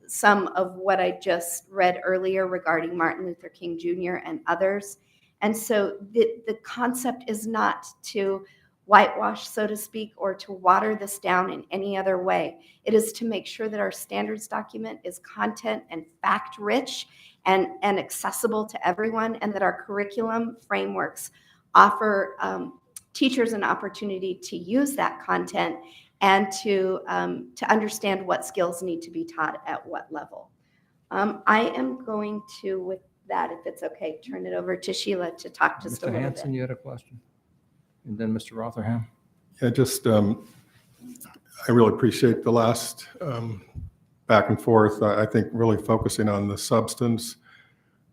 some of what I just read earlier regarding Martin Luther King Jr. and others. And so the concept is not to whitewash, so to speak, or to water this down in any other way. It is to make sure that our standards document is content and fact rich and accessible to everyone, and that our curriculum frameworks offer teachers an opportunity to use that content and to understand what skills need to be taught at what level. I am going to, with that, if it's okay, turn it over to Sheila to talk just a Mr. little Hanson, bit. you had a question? And then Mr. Rotherham. Yeah, just, I really appreciate the last back and forth. I think really focusing on the substance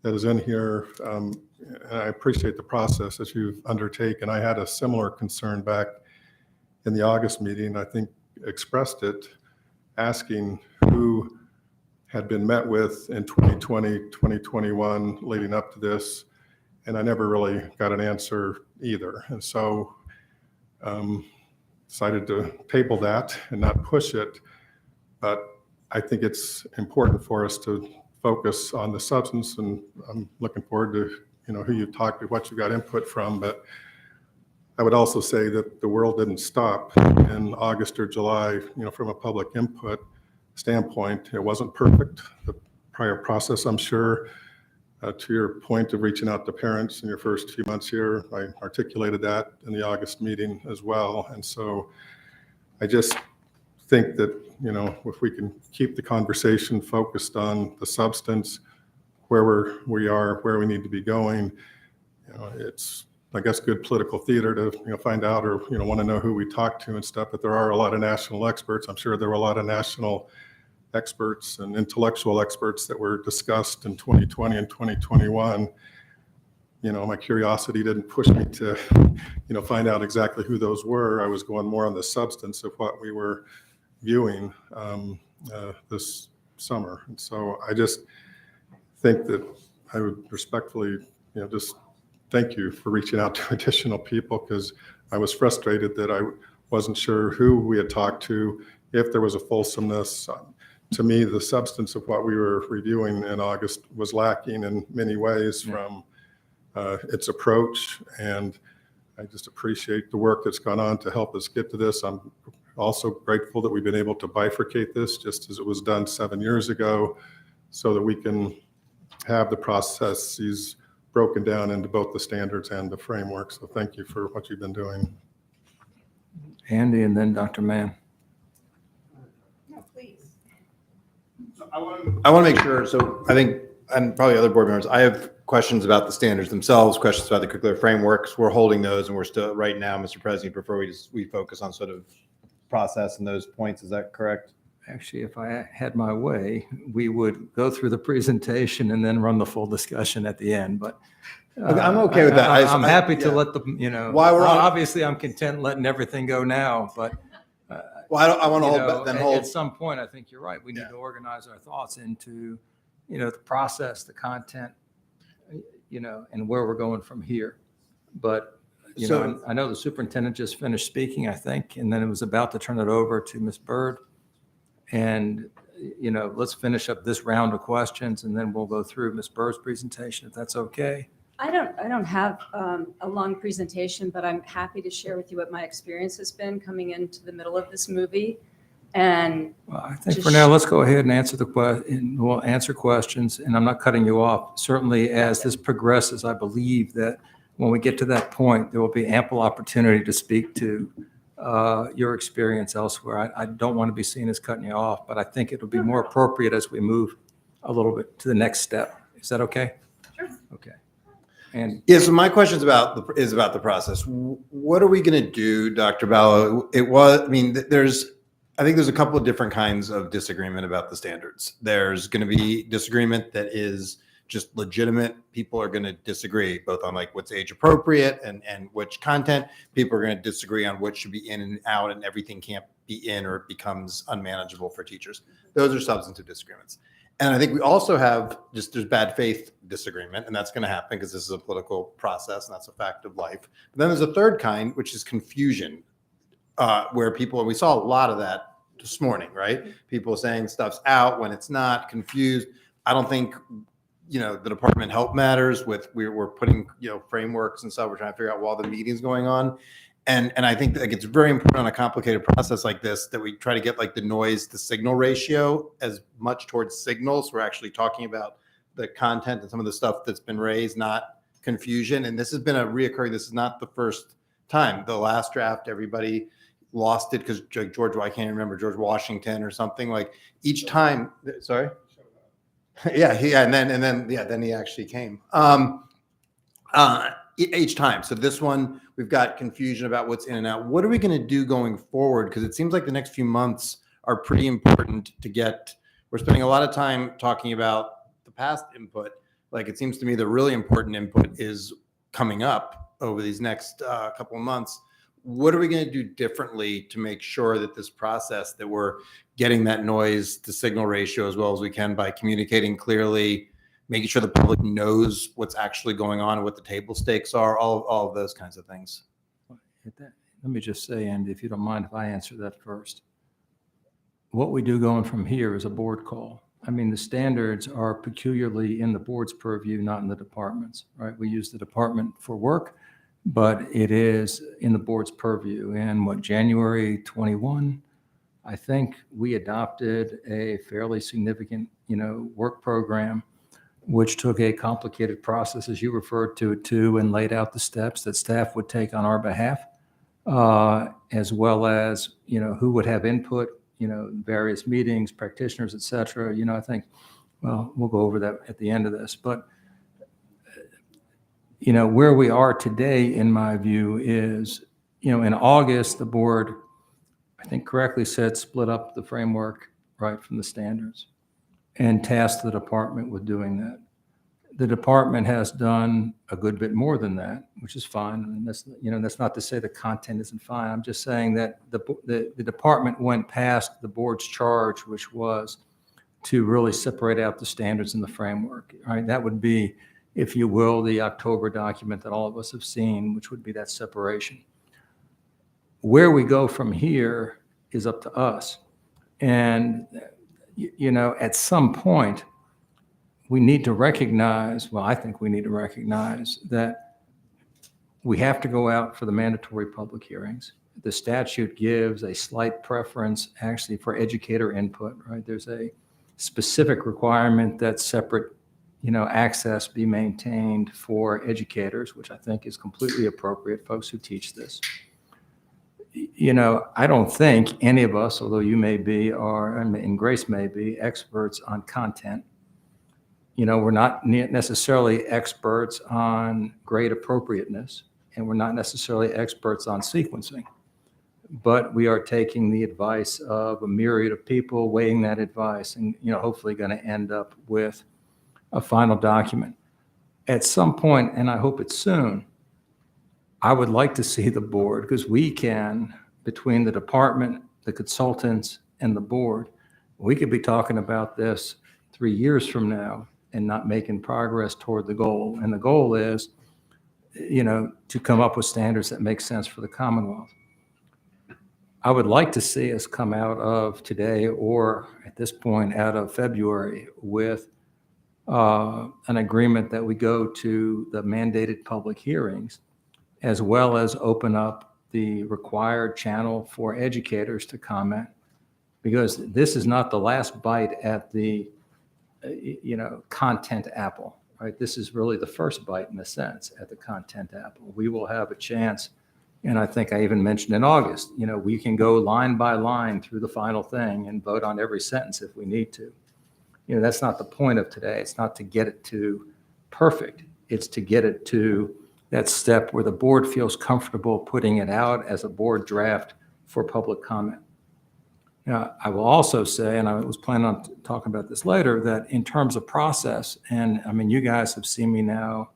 that is in here. And I appreciate the process that you've undertaken. I had a similar concern back in the August meeting. I think expressed it, asking who had been met with in 2020, 2021, leading up to this. And I never really got an answer either. And so decided to table that and not push it. But I think it's important for us to focus on the substance, and I'm looking forward to who you talked to, what you got input from. But I would also say that the world didn't stop in August or July, from a public input standpoint. It wasn't perfect, the prior process, I'm sure. To your point of reaching out to parents in your first few months here, I articulated that in the August meeting as well. And so I just think that, if we can keep the conversation focused on the substance, where we are, where we need to be going, it's, I guess, good political theater to, find out or, want to know who we talk to and stuff. But there are a lot of national experts. I'm sure there were a lot of national experts and intellectual experts that were discussed in 2020 and 2021. My curiosity didn't push me to, find out exactly who those were. I was going more on the substance of what we were viewing this summer. And so I just think that I would respectfully, just thank you for reaching out to additional people, because I was frustrated that I wasn't sure who we had talked to, if there was a fulsomeness. To me, the substance of what we were reviewing in August was lacking in many ways from its approach. And I just appreciate the work that's gone on to help us get to this. I'm also grateful that we've been able to bifurcate this just as it was done 7 years ago, so that we can have the processes broken down into both the standards and the framework. So thank you for what you've been doing. Andy, and then Dr. Mann. I want to make sure, so I think, and probably other board members, I have questions about the standards themselves, questions about the curricular frameworks. We're holding those, and we're still, right now, Mr. President, prefer we focus on sort of process and those points. Is that correct? Actually, if I had my way, we would go through the presentation and then run the full discussion at the end, but Okay, I'm okay with that. I'm happy to yeah. let While we're on- obviously I'm content letting everything go now, but Well, I want to you hold, know, then at- hold. At some point, I think you're right. We need to organize our thoughts into, the process, the content, and where we're going from here. But, So- I know the superintendent just finished speaking, I think, and then it was about to turn it over to Ms. Byrd. And, let's finish up this round of questions and then we'll go through Ms. Byrd's presentation, if that's okay. I don't have a long presentation, but I'm happy to share with you what my experience has been coming into the middle of this movie. And Well, I think Just for now, let's go ahead and answer we'll answer questions, and I'm not cutting you off. Certainly, as this progresses, I believe that when we get to that point, there will be ample opportunity to speak to your experience elsewhere. I don't want to be seen as cutting you off, but I think it'll be more appropriate as we move a little bit to the next step. Is that okay? Sure. Okay. And Yeah, so my question is about the process. What are we going to do, Dr. Ballo? I think there's a couple of different kinds of disagreement about the standards. There's going to be disagreement that is just legitimate. People are going to disagree both on like what's age appropriate and which content. People are going to disagree on what should be in and out, and everything can't be in or it becomes unmanageable for teachers. Those are substantive disagreements. And I think we also have there's bad faith disagreement, and that's going to happen because this is a political process and that's a fact of life. But then there's a third kind, which is confusion, where we saw a lot of that this morning, right? People saying stuff's out when it's not, confused. I don't think, the department help matters we're putting, frameworks and stuff. We're trying to figure out while the meeting's going on. And I think that it's very important on a complicated process like this that we try to get like the noise to signal ratio as much towards signals. We're actually talking about the content and some of the stuff that's been raised, not confusion. And this has been this is not the first time. The last draft, everybody lost it because George, I can't remember, George Washington or something, like each time. Sorry. Then he actually came. Each time. So this one, we've got confusion about what's in and out. What are we going to do going forward? Because it seems like the next few months are pretty important to get. We're spending a lot of time talking about the past input. Like it seems to me the really important input is coming up over these next couple of months. What are we going to do differently to make sure that this process, that we're getting that noise to signal ratio as well as we can by communicating clearly, making sure the public knows what's actually going on and what the table stakes are, all of those kinds of things. let me just say, Andy, if you don't mind if I answer that first. What we do going from here is a board call. I mean, the standards are peculiarly in the board's purview, not in the department's, right? We use the department for work, but it is in the board's purview. And January 21, I think we adopted a fairly significant, work program, which took a complicated process, as you referred to it too, and laid out the steps that staff would take on our behalf, as well as, who would have input, various meetings, practitioners, et cetera. I think, well, we'll go over that at the end of this, but where we are today, in my view, is, in August, the board, I think correctly said, split up the framework right from the standards and tasked the department with doing that. The department has done a good bit more than that, which is fine. And that's not to say the content isn't fine. I'm just saying that the department went past the board's charge, which was to really separate out the standards and the framework, right? That would be, if you will, the October document that all of us have seen, which would be that separation. Where we go from here is up to us. And, at some point, we need to recognize, I think we need to recognize that we have to go out for the mandatory public hearings. The statute gives a slight preference actually for educator input, right? There's a specific requirement that separate access be maintained for educators, which I think is completely appropriate, folks who teach this. you know, I don't think any of us, although you may be, or and Grace may be, experts on content. You know, we're not necessarily experts on grade appropriateness, and we're not necessarily experts on sequencing. But we are taking the advice of a myriad of people, weighing that advice, and, you know, hopefully going to end up with a final document. At some point, and I hope it's soon, I would like to see the board, because we can, between the department, the consultants, and the board, we could be talking about this 3 years from now and not making progress toward the goal. And the goal is, you know, to come up with standards that make sense for the Commonwealth. I would like to see us come out of today, or at this point out of February, with an agreement that we go to the mandated public hearings, as well as open up the required channel for educators to comment, because this is not the last bite at the, you know, content apple, right? This is really the first bite, in a sense, at the content apple. We will have a chance. And I think I even mentioned in August, you know, we can go line by line through the final thing and vote on every sentence if we need to. You know, that's not the point of today. It's not to get it to perfect. It's to get it to that step where the board feels comfortable putting it out as a board draft for public comment. Now, I will also say, and I was planning on talking about this later, that in terms of process, and I mean, you guys have seen me now,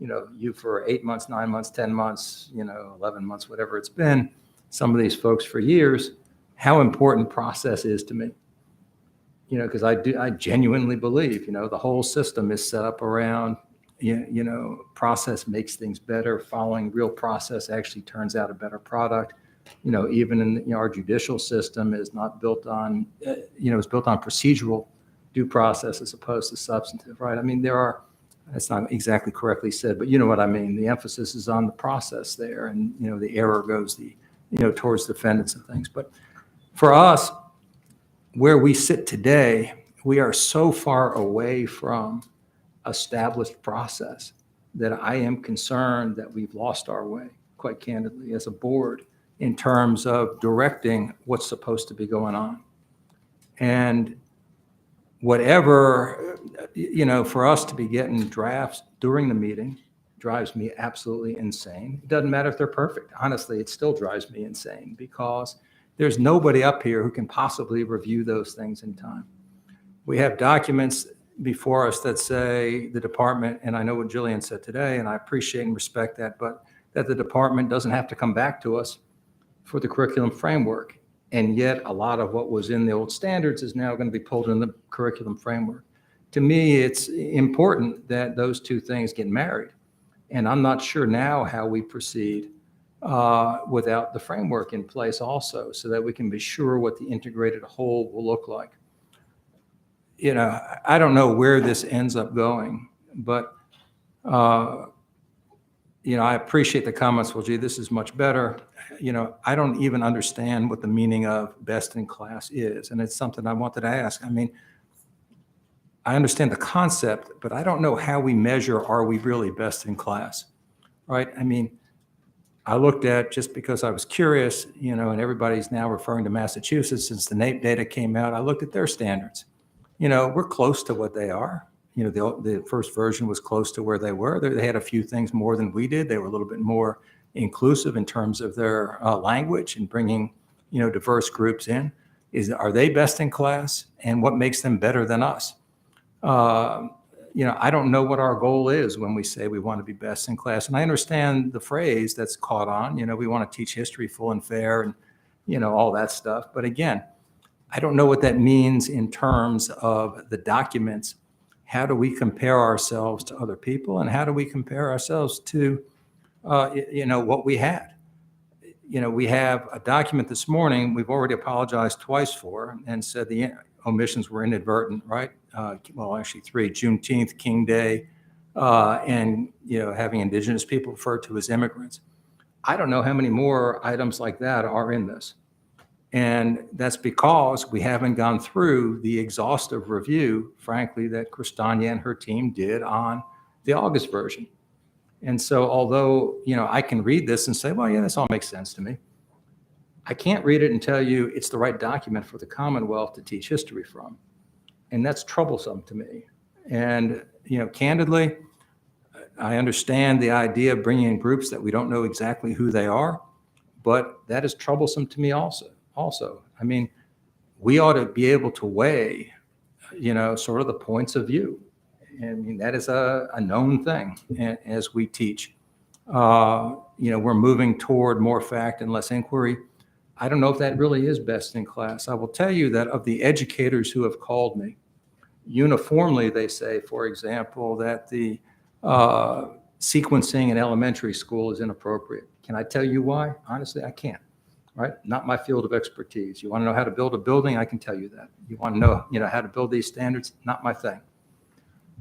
you know, you for 8 months, 9 months, 10 months, you know, 11 months, whatever it's been, some of these folks for years, how important process is to me. You know, because I genuinely believe, you know, the whole system is set up around, you know, process makes things better. Following real process actually turns out a better product. You know, even in, you know, our judicial system is not built on, you know, it's built on procedural due process as opposed to substantive, right? I mean, there are, that's not exactly correctly said, but you know what I mean. The emphasis is on the process there, and, you know, the error goes the, you know, towards defendants and things. But for us, where we sit today, we are so far away from established process that I am concerned that we've lost our way, quite candidly, as a board, in terms of directing what's supposed to be going on. And whatever, you know, for us to be getting drafts during the meeting drives me absolutely insane. It doesn't matter if they're perfect. Honestly, it still drives me insane, because there's nobody up here who can possibly review those things in time. We have documents before us that say the department, and I know what Jillian said today, and I appreciate and respect that, but that the department doesn't have to come back to us for the curriculum framework. And yet a lot of what was in the old standards is now going to be pulled in the curriculum framework. To me, it's important that those two things get married. And I'm not sure now how we proceed without the framework in place also, so that we can be sure what the integrated whole will look like. You know, I don't know where this ends up going, but, you know, I appreciate the comments. Well, gee, this is much better. You know, I don't even understand what the meaning of best in class is. And it's something I wanted to ask. I mean, I understand the concept, but I don't know how we measure, are we really best in class, right? I mean, I looked at, just because I was curious, you know, and everybody's now referring to Massachusetts since the NAEP data came out, I looked at their standards. You know, we're close to what they are. You know, the first version was close to where they were. They had a few things more than we did. They were a little bit more inclusive in terms of their language and bringing, you know, diverse groups in. Are they best in class? And what makes them better than us? You know, I don't know what our goal is when we say we want to be best in class. And I understand the phrase that's caught on, you know, we want to teach history full and fair and, you know, all that stuff. But again, I don't know what that means in terms of the documents. How do we compare ourselves to other people? And how do we compare ourselves to, you know, what we had? You know, we have a document this morning we've already apologized twice for and said the omissions were inadvertent, right? Well, actually 3, Juneteenth, King Day, and, you know, having indigenous people referred to as immigrants. I don't know how many more items like that are in this. And that's because we haven't gone through the exhaustive review, frankly, that Kristania and her team did on the August version. And so although, you know, I can read this and say, well, yeah, this all makes sense to me. I can't read it and tell you it's the right document for the Commonwealth to teach history from. And that's troublesome to me. And, candidly, I understand the idea of bringing in groups that we don't know exactly who they are, but that is troublesome to me also. I mean, we ought to be able to weigh, sort of the points of view. I mean, that is a known thing as we teach. We're moving toward more fact and less inquiry. I don't know if that really is best in class. I will tell you that of the educators who have called me, uniformly they say, for example, that the sequencing in elementary school is inappropriate. Can I tell you why? Honestly, I can't. Right? Not my field of expertise. You want to know how to build a building? I can tell you that. You want to know, how to build these standards? Not my thing.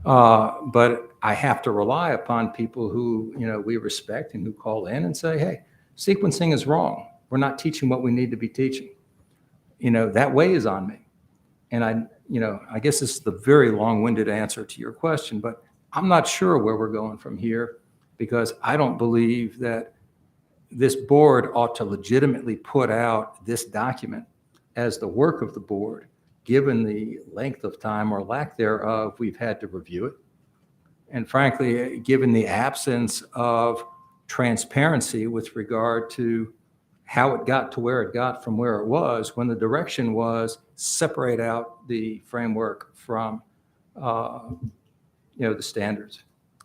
But I have to rely upon people who, we respect and who call in and say, hey, sequencing is wrong. We're not teaching what we need to be teaching. That way is on me. And I guess this is the very long-winded answer to your question, but I'm not sure where we're going from here because I don't believe that this board ought to legitimately put out this document as the work of the board, given the length of time or lack thereof we've had to review it. And frankly, given the absence of transparency with regard to how it got to where it got from where it was, when the direction was separate out the framework from, the standards.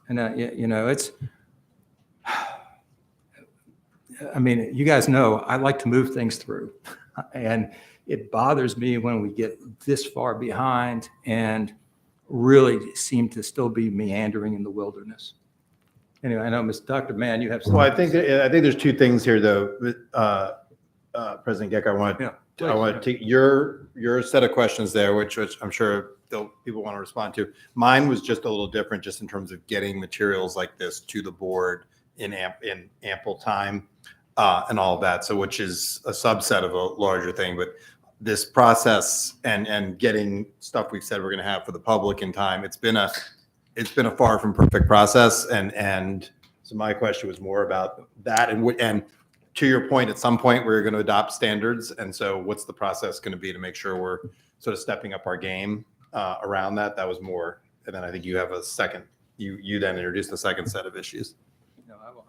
And, it's, I mean, you guys know I like to move things through, and it bothers me when we get this far behind and really seem to still be meandering in the wilderness. Anyway, I know, Dr. Mann, you have some. Well, I think there's two things here, though. President Geck, I want to take your set of questions there, which I'm sure people want to respond to. Mine was just a little different, just in terms of getting materials like this to the board in ample time and all of that. So, which is a subset of a larger thing, but this process and getting stuff we've said we're going to have for the public in time, it's been a far from perfect process. And so my question was more about that. And to your point, at some point we're going to adopt standards. And so what's the process going to be to make sure we're sort of stepping up our game around that? That was more. And then I think you have a second, you then introduced the second set of issues.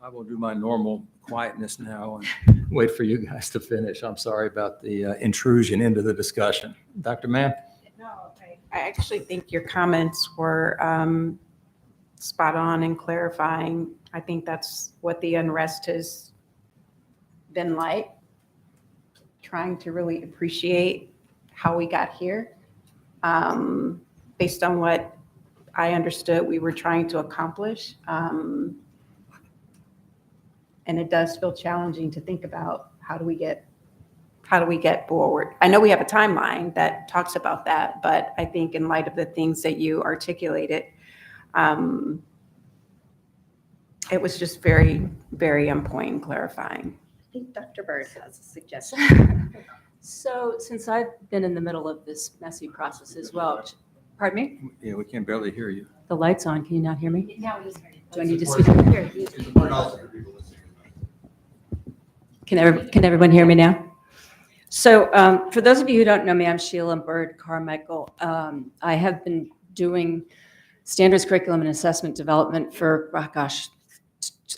I will do my normal quietness now and wait for you guys to finish. I'm sorry about the intrusion into the discussion. Dr. Mann? No, I actually think your comments were spot on and clarifying. I think that's what the unrest has been like, trying to really appreciate how we got here based on what I understood we were trying to accomplish. And it does feel challenging to think about how do we get forward. I know we have a timeline that talks about that, but I think in light of the things that you articulated, it was just very, very on point and clarifying. I think Dr. Bird has a suggestion. So since I've been in the middle of this messy process as well, pardon me? Yeah, we can barely hear you. The light's on. Can you not hear me? Now we just heard you. Do I need to speak up here? Can everyone hear me now? So for those of you who don't know me, I'm Sheila Bird Carmichael. I have been doing standards curriculum and assessment development for,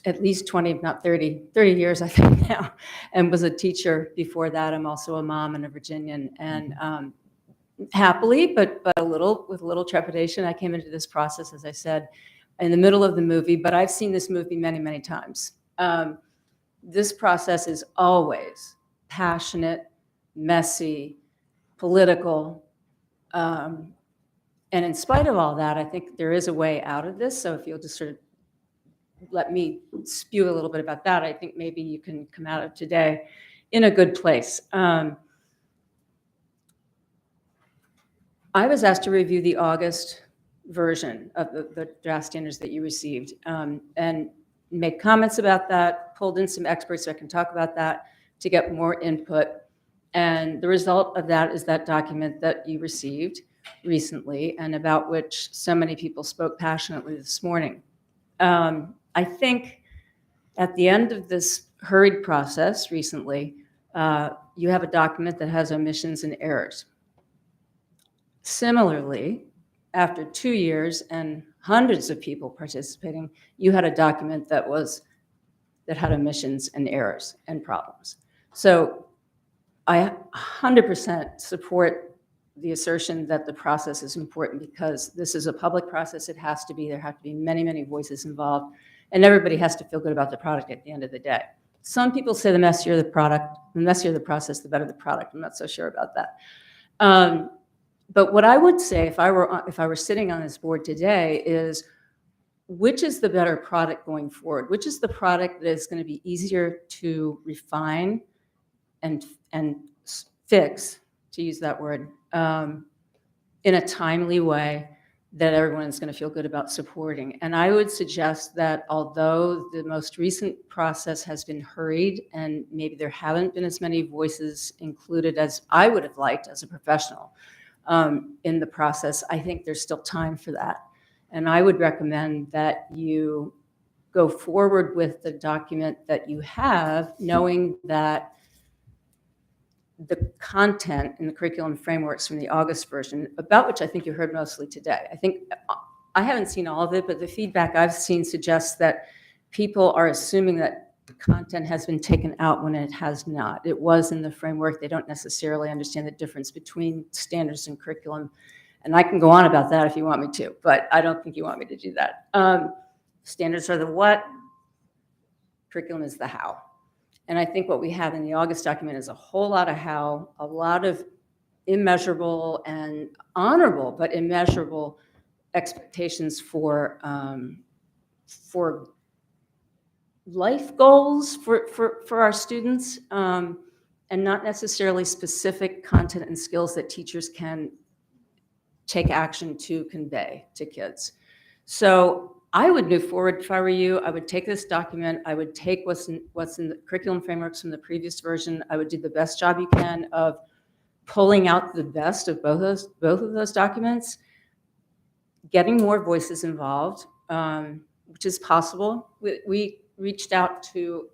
at least 20, if not 30 years, I think now, and was a teacher before that. I'm also a mom and a Virginian. And happily, but with a little trepidation, I came into this process, as I said, in the middle of the movie, but I've seen this movie many, many times. This process is always passionate, messy, political. And in spite of all that, I think there is a way out of this. So if you'll just sort of let me spew a little bit about that, I think maybe you can come out of today in a good place. I was asked to review the August version of the draft standards that you received and make comments about that, pulled in some experts so I can talk about that to get more input. And the result of that is that document that you received recently and about which so many people spoke passionately this morning. I think at the end of this hurried process recently, you have a document that has omissions and errors. Similarly, after 2 years and hundreds of people participating, you had a document that had omissions and errors and problems. So I 100% support the assertion that the process is important because this is a public process. It has to be. There have to be many, many voices involved, and everybody has to feel good about the product at the end of the day. Some people say the messier the product, the messier the process, the better the product. I'm not so sure about that. But what I would say if I were sitting on this board today is, which is the better product going forward? Which is the product that is going to be easier to refine and fix, to use that word, in a timely way that everyone is going to feel good about supporting? And I would suggest that although the most recent process has been hurried and maybe there haven't been as many voices included as I would have liked as a professional in the process, I think there's still time for that. And I would recommend that you go forward with the document that you have, knowing that the content in the curriculum frameworks from the August version, about which I think you heard mostly today. I haven't seen all of it, but the feedback I've seen suggests that people are assuming that the content has been taken out when it has not. It was in the framework. They don't necessarily understand the difference between standards and curriculum. And I can go on about that if you want me to, but I don't think you want me to do that. Standards are the what, curriculum is the how. And I think what we have in the August document is a whole lot of how, a lot of immeasurable and honorable, but immeasurable expectations for life goals for our students, and not necessarily specific content and skills that teachers can take action to convey to kids. So I would move forward if I were you. I would take this document. I would take what's in the curriculum frameworks from the previous version. I would do the best job you can of pulling out the best of both of those documents, getting more voices involved, which is possible. We reached out to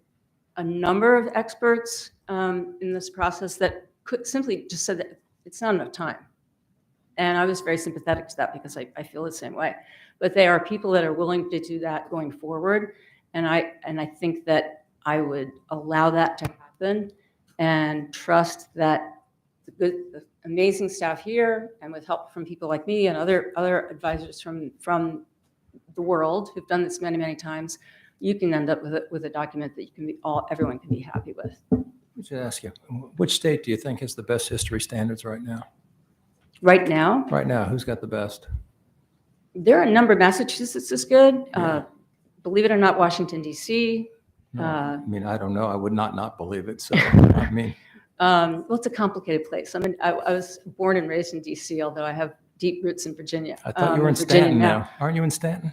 a number of experts in this process that could simply just said that it's not enough time. And I was very sympathetic to that because I feel the same way. But they are people that are willing to do that going forward. And I think that I would allow that to happen and trust that the amazing staff here, and with help from people like me and other advisors from the world who've done this many, many times, you can end up with a document that everyone can be happy with. Let me ask you, which state do you think has the best history standards right now? Right now? Right now, who's got the best? There are a number. Massachusetts is good. Believe it or not, Washington, D.C. No, I mean, I don't know. I would not believe it. So, I mean. Well, it's a complicated place. I mean, I was born and raised in D.C., although I have deep roots in Virginia. I thought you were in Stanton now. Aren't you in Stanton?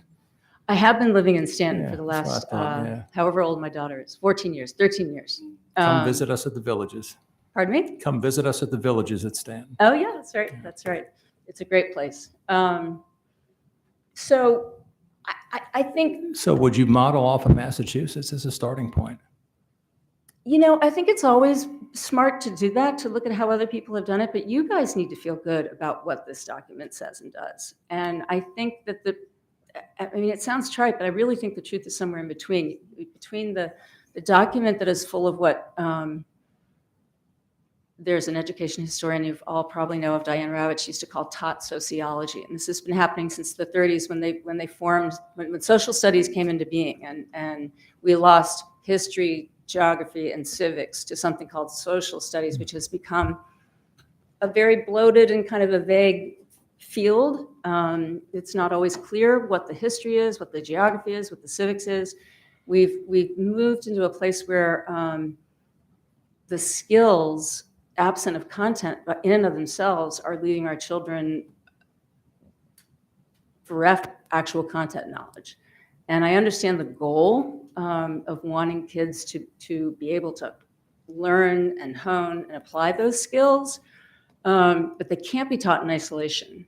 I have been living in Stanton for the that's last, what I thought, however old my daughter is, 14 years, 13 years. Come visit us at the Villages. Pardon me? Come visit us at the Villages at Stanton. Oh, yeah, that's right. That's right. It's a great place. So I think. So would you model off of Massachusetts as a starting point? You know, I think it's always smart to do that, to look at how other people have done it, but you guys need to feel good about what this document says and does. And I think that I mean, it sounds trite, but I really think the truth is somewhere in between the document that is full of what, there's an education historian you all probably know of, Diane Ravitch, she used to call taught sociology. And this has been happening since the 30s when social studies came into being, and we lost history, geography, and civics to something called social studies, which has become a very bloated and kind of a vague field. It's not always clear what the history is, what the geography is, what the civics is. We've moved into a place where the skills, absent of content, but in and of themselves, are leaving our children bereft of actual content knowledge. And I understand the goal of wanting kids to be able to learn and hone and apply those skills, but they can't be taught in isolation.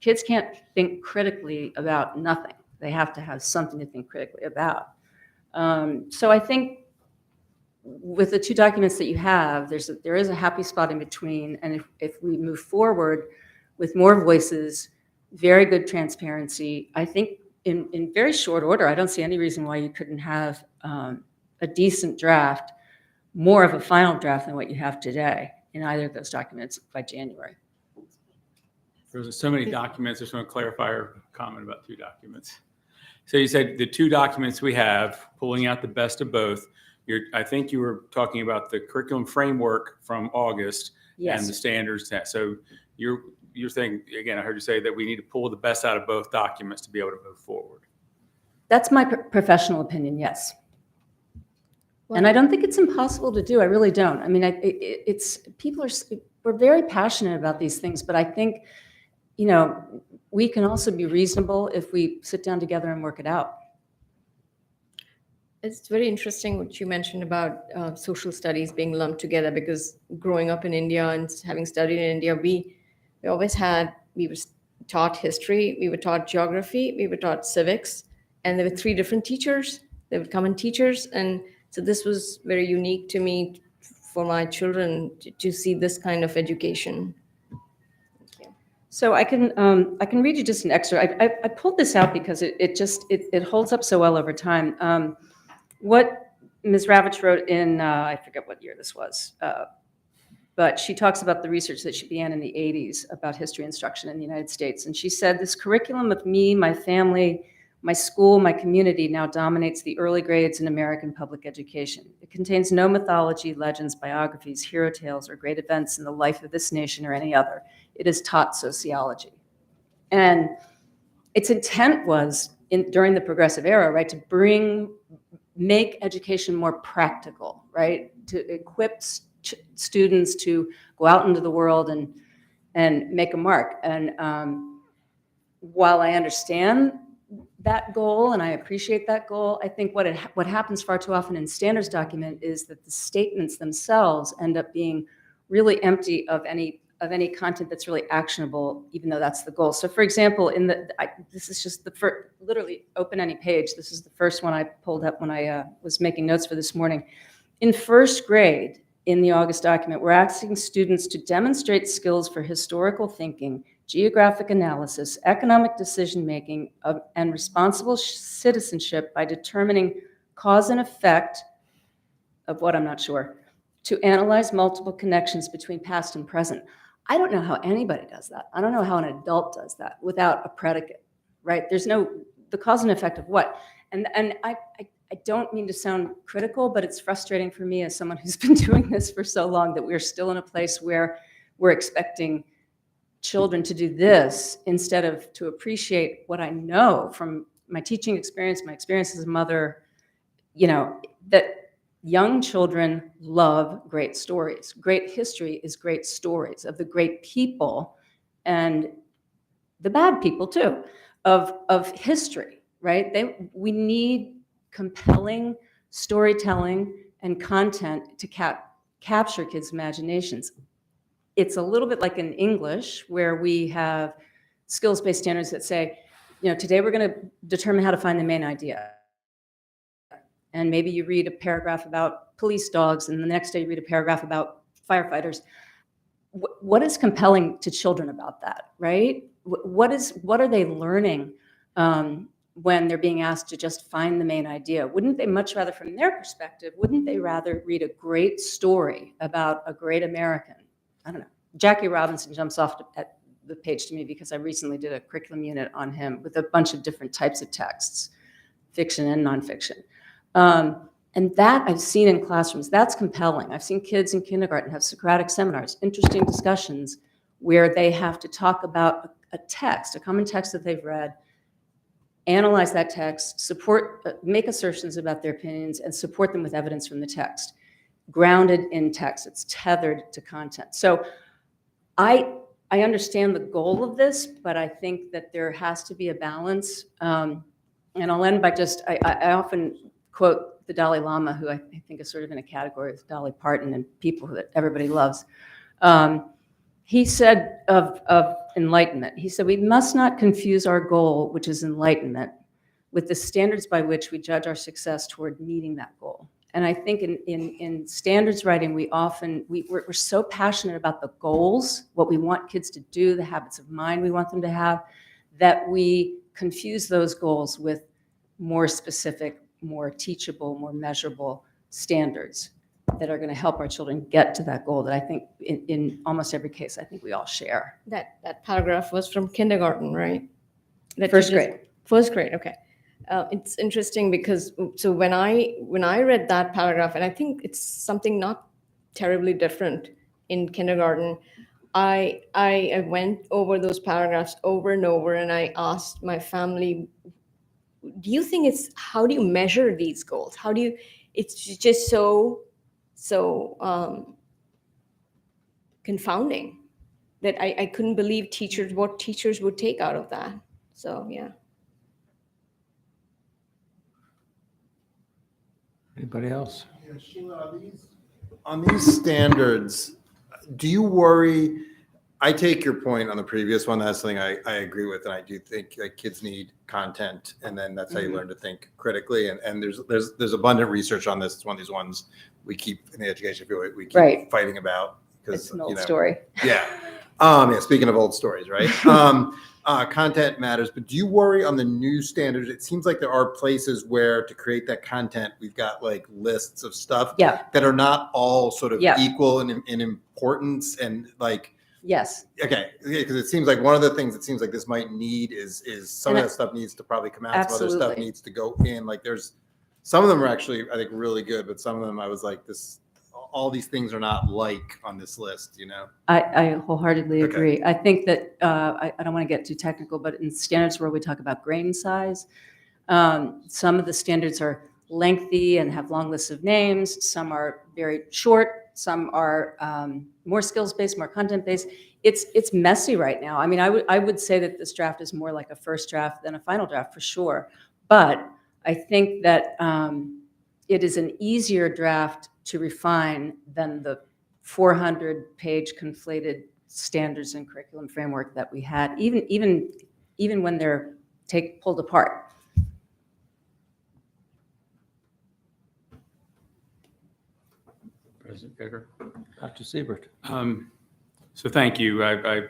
Kids can't think critically about nothing. They have to have something to think critically about. So I think with the two documents that you have, there is a happy spot in between. And if we move forward with more voices, very good transparency, I think in very short order, I don't see any reason why you couldn't have a decent draft, more of a final draft than what you have today in either of those documents by January. There's so many documents. I just want to clarify or comment about two documents. So you said the two documents we have, pulling out the best of both. I think you were talking about the curriculum framework from August Yes. and the standards test. So you're saying, again, I heard you say that we need to pull the best out of both documents to be able to move forward. That's my professional opinion, yes. And I don't think it's impossible to do. I really don't. I mean, we're very passionate about these things, but I think, we can also be reasonable if we sit down together and work it out. It's very interesting what you mentioned about social studies being lumped together, because growing up in India and having studied in India, we were taught history, we were taught geography, we were taught civics, and there were 3 different teachers. They would come in teachers. And so this was very unique to me, for my children to see this kind of education. So I can read you just an excerpt. I pulled this out because it holds up so well over time. What Ms. Ravitch wrote in, I forget what year this was, but she talks about the research that she began in the 80s about history instruction in the United States. And she said, this curriculum of me, my family, my school, my community now dominates the early grades in American public education. It contains no mythology, legends, biographies, hero tales, or great events in the life of this nation or any other. It is taught sociology. And its intent was, during the progressive era, right, to make education more practical, right, to equip students to go out into the world and make a mark. And while I understand that goal and I appreciate that goal, I think what happens far too often in standards document is that the statements themselves end up being really empty of any content that's really actionable, even though that's the goal. So for example, this is just the first, literally open any page. This is the first one I pulled up when I was making notes for this morning. In first grade, in the August document, we're asking students to demonstrate skills for historical thinking, geographic analysis, economic decision-making, and responsible citizenship by determining cause and effect of what I'm not sure, to analyze multiple connections between past and present. I don't know how anybody does that. I don't know how an adult does that without a predicate, right? There's the cause and effect of what? And I don't mean to sound critical, but it's frustrating for me as someone who's been doing this for so long that we're still in a place where we're expecting children to do this instead of to appreciate what I know from my teaching experience, my experience as a mother, that young children love great stories. Great history is great stories of the great people and the bad people too, of history, right? We need compelling storytelling and content to capture kids' imaginations. It's a little bit like in English, where we have skills-based standards that say, today we're going to determine how to find the main idea. And maybe you read a paragraph about police dogs, and the next day you read a paragraph about firefighters. What is compelling to children about that, right? What are they learning when they're being asked to just find the main idea? Wouldn't they much rather, from their perspective, wouldn't they rather read a great story about a great American? I don't know. Jackie Robinson jumps off at the page to me because I recently did a curriculum unit on him with a bunch of different types of texts, fiction and nonfiction. And that I've seen in classrooms. That's compelling. I've seen kids in kindergarten have Socratic seminars, interesting discussions where they have to talk about a text, a common text that they've read, analyze that text, make assertions about their opinions, and support them with evidence from the text. Grounded in text, it's tethered to content. So I understand the goal of this, but I think that there has to be a balance. And I'll end by I often quote the Dalai Lama, who I think is sort of in a category with Dolly Parton and people that everybody loves. He said of enlightenment, he said, we must not confuse our goal, which is enlightenment, with the standards by which we judge our success toward meeting that goal. And I think in standards writing, we're so passionate about the goals, what we want kids to do, the habits of mind we want them to have, that we confuse those goals with more specific, more teachable, more measurable standards that are going to help our children get to that goal that I think in almost every case, I think we all share. That paragraph was from kindergarten, right? That you First just- grade. First grade, okay. It's interesting because so when I read that paragraph, and I think it's something not terribly different in kindergarten, I went over those paragraphs over and over, and I asked my family, do you think how do you measure these goals? How do you, it's just so confounding that I couldn't believe what teachers would take out of that. So, yeah. Anybody else? Yeah, Sheila, on these standards, do you worry? I take your point on the previous one. That's something I agree with, and I do think like kids need content, and then that's how you learn to think critically. And there's abundant research on this. It's one of these ones we keep in the education field. We keep fighting about because It's an old story. Yeah. Yeah. Speaking of old stories, right? Content matters, but do you worry on the new standards? It seems like there are places where to create that content, we've got like lists of stuff that are not all sort of equal in importance and like. Yes. Okay. Because it seems like one of the things it seems like this might need is some of that stuff needs to probably come out. Some other stuff needs to go in. Like there's some of them are actually, I think, really good, but some of them I was like all these things are not like on this list, you know? I wholeheartedly agree. I think that, I don't want to get too technical, but in standards where we talk about grain size, some of the standards are lengthy and have long lists of names. Some are very short. Some are more skills-based, more content-based. It's messy right now. I mean, I would say that this draft is more like a first draft than a final draft for sure. But I think that it is an easier draft to refine than the 400-page conflated standards and curriculum framework that we had, even when they're pulled apart. President Becker. Dr. Siebert. So thank you. I'm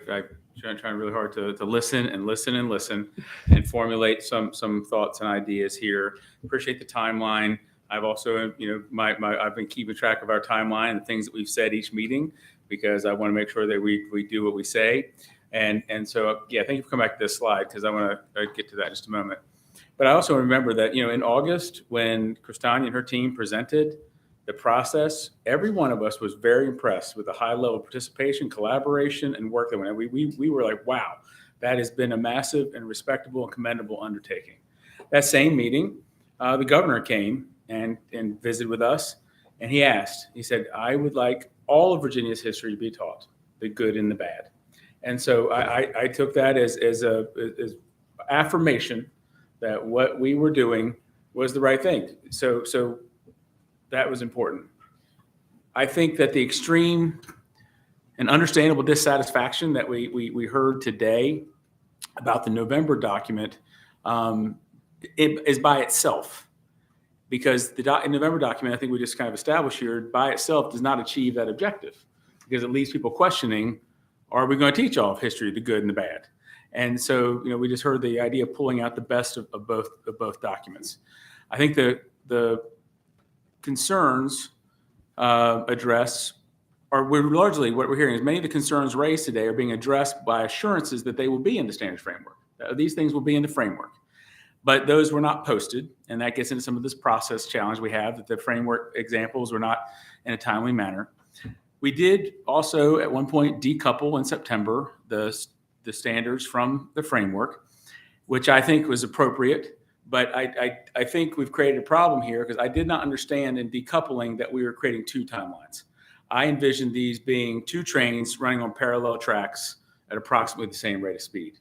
trying really hard to listen and formulate some thoughts and ideas here. Appreciate the timeline. I've also, I've been keeping track of our timeline and the things that we've said each meeting because I want to make sure that we do what we say. And so, thank you for coming back to this slide because I want to get to that in just a moment. But I also remember that, in August when Kristania and her team presented the process, every one of us was very impressed with the high level of participation, collaboration, and work that went on. We were like, wow, that has been a massive and respectable and commendable undertaking. That same meeting, the governor came and visited with us, and he said, I would like all of Virginia's history to be taught, the good and the bad. And so I took that as affirmation that what we were doing was the right thing. So that was important. I think that the extreme and understandable dissatisfaction that we heard today about the November document it is by itself. Because the November document, I think we just kind of established here, by itself does not achieve that objective because it leaves people questioning, are we going to teach all of history, the good and the bad? And so, we just heard the idea of pulling out the best of both documents. I think the concerns address we're largely, what we're hearing is many of the concerns raised today are being addressed by assurances that they will be in the standards framework. These things will be in the framework. But those were not posted, and that gets into some of this process challenge we have, that the framework examples were not in a timely manner. We did also at one point decouple in September the standards from the framework, which I think was appropriate, but I think we've created a problem here because I did not understand in decoupling that we were creating two timelines. I envisioned these being two trains running on parallel tracks at approximately the same rate of speed.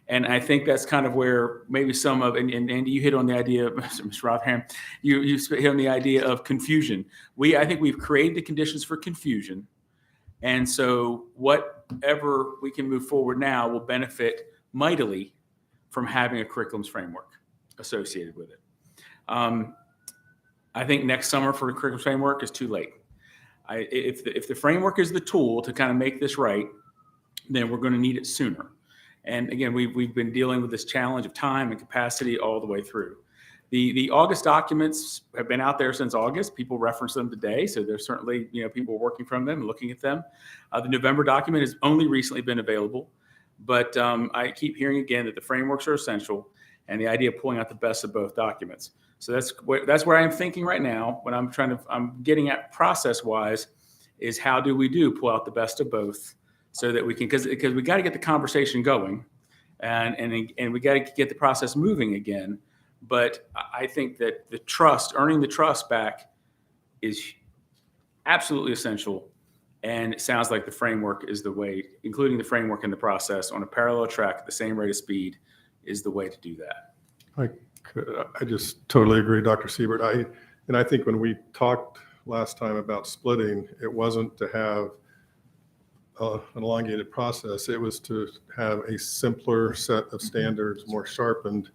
And I think that's kind of where maybe some of, and Andy, you hit on the idea, Mr. Rotherham, you hit on the idea of confusion. I think we've created the conditions for confusion. And so whatever we can move forward now will benefit mightily from having a curriculums framework associated with it. I think next summer for a curriculum framework is too late. If the framework is the tool to kind of make this right, then we're going to need it sooner. And again, we've been dealing with this challenge of time and capacity all the way through. The August documents have been out there since August. People reference them today, so there's certainly people working from them and looking at them. The November document has only recently been available, but I keep hearing again that the frameworks are essential, and the idea of pulling out the best of both documents. So that's where I am thinking right now. When I'm getting at process-wise, is how do we pull out the best of both, so that we can, because we got to get the conversation going, and we got to get the process moving again. But I think that earning the trust back is absolutely essential. And it sounds like the framework is the way, including the framework in the process on a parallel track at the same rate of speed is the way to do that. I just totally agree, Dr. Siebert. I think when we talked last time about splitting, it wasn't to have an elongated process. It was to have a simpler set of standards, more sharpened,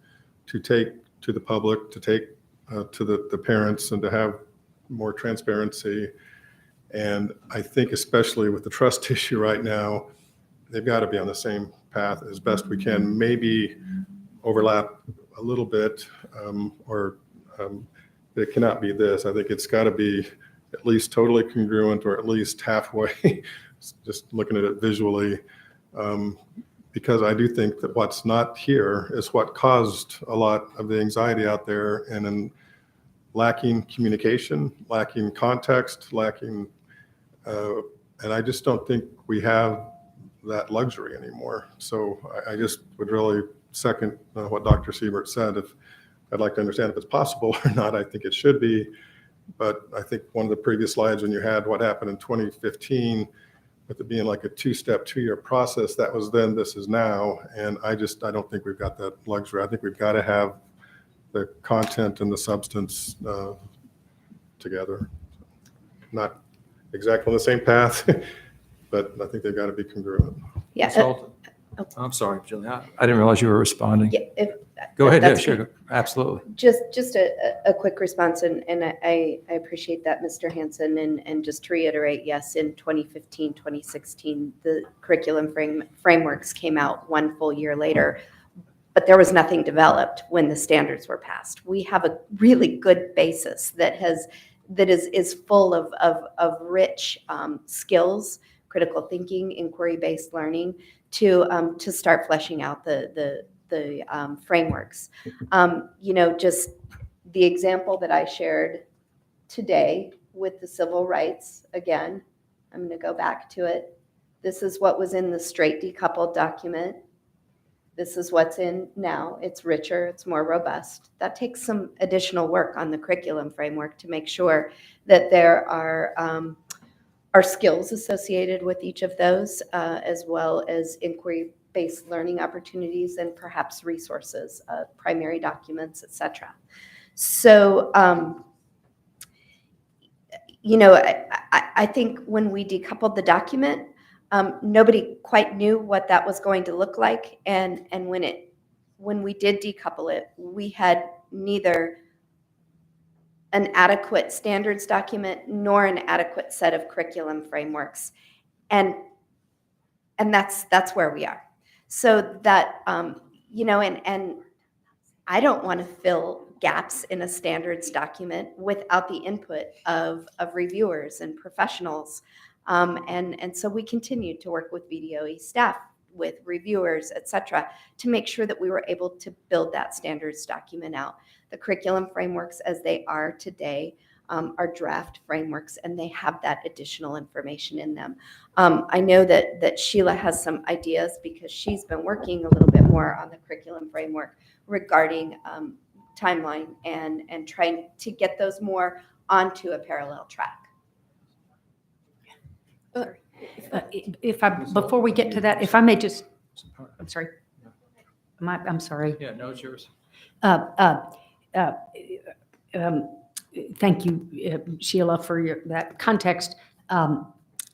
to take to the public, to take to the parents, and to have more transparency. And I think especially with the trust issue right now, they've got to be on the same path as best we can, maybe overlap a little bit, it cannot be this. I think it's got to be at least totally congruent, or at least halfway, just looking at it visually, because I do think that what's not here is what caused a lot of the anxiety out there, and in lacking communication, lacking context, lacking, and I just don't think we have that luxury anymore. So I just would really second what Dr. Siebert said. If I'd like to understand if it's possible or not, I think it should be. But I think one of the previous slides, when you had what happened in 2015, with it being like a two-step, 2-year process, that was then, this is now. And I don't think we've got that luxury. I think we've got to have the content and the substance together. Not exactly on the same path, but I think they've got to be congruent. Yeah. I'm sorry, Julia. I didn't realize you were responding. Yeah, Go ahead. Yeah, that's sure. Absolutely. Just a quick response, and I appreciate that, Mr. Hansen, and just to reiterate, yes, in 2015, 2016, the curriculum frameworks came out 1 full year later, but there was nothing developed when the standards were passed. We have a really good basis that is full of rich skills, critical thinking, inquiry-based learning, to start fleshing out the frameworks. Just the example that I shared today with the civil rights, again, I'm going to go back to it. This is what was in the straight decoupled document. This is what's in now. It's richer, it's more robust. That takes some additional work on the curriculum framework to make sure that there are skills associated with each of those, as well as inquiry-based learning opportunities and perhaps resources, primary documents, et cetera. So, I think when we decoupled the document, nobody quite knew what that was going to look like. And when we did decouple it, we had neither an adequate standards document nor an adequate set of curriculum frameworks. And that's where we are. So that, and I don't want to fill gaps in a standards document without the input of reviewers and professionals. And so we continued to work with VDOE staff, with reviewers, et cetera, to make sure that we were able to build that standards document out. The curriculum frameworks as they are today are draft frameworks, and they have that additional information in them. I know that Sheila has some ideas because she's been working a little bit more on the curriculum framework regarding timeline and trying to get those more onto a parallel track. Before we get to that, if I may just, I'm sorry. I'm sorry. Yeah, no, it's yours. Thank you, Sheila, for that context.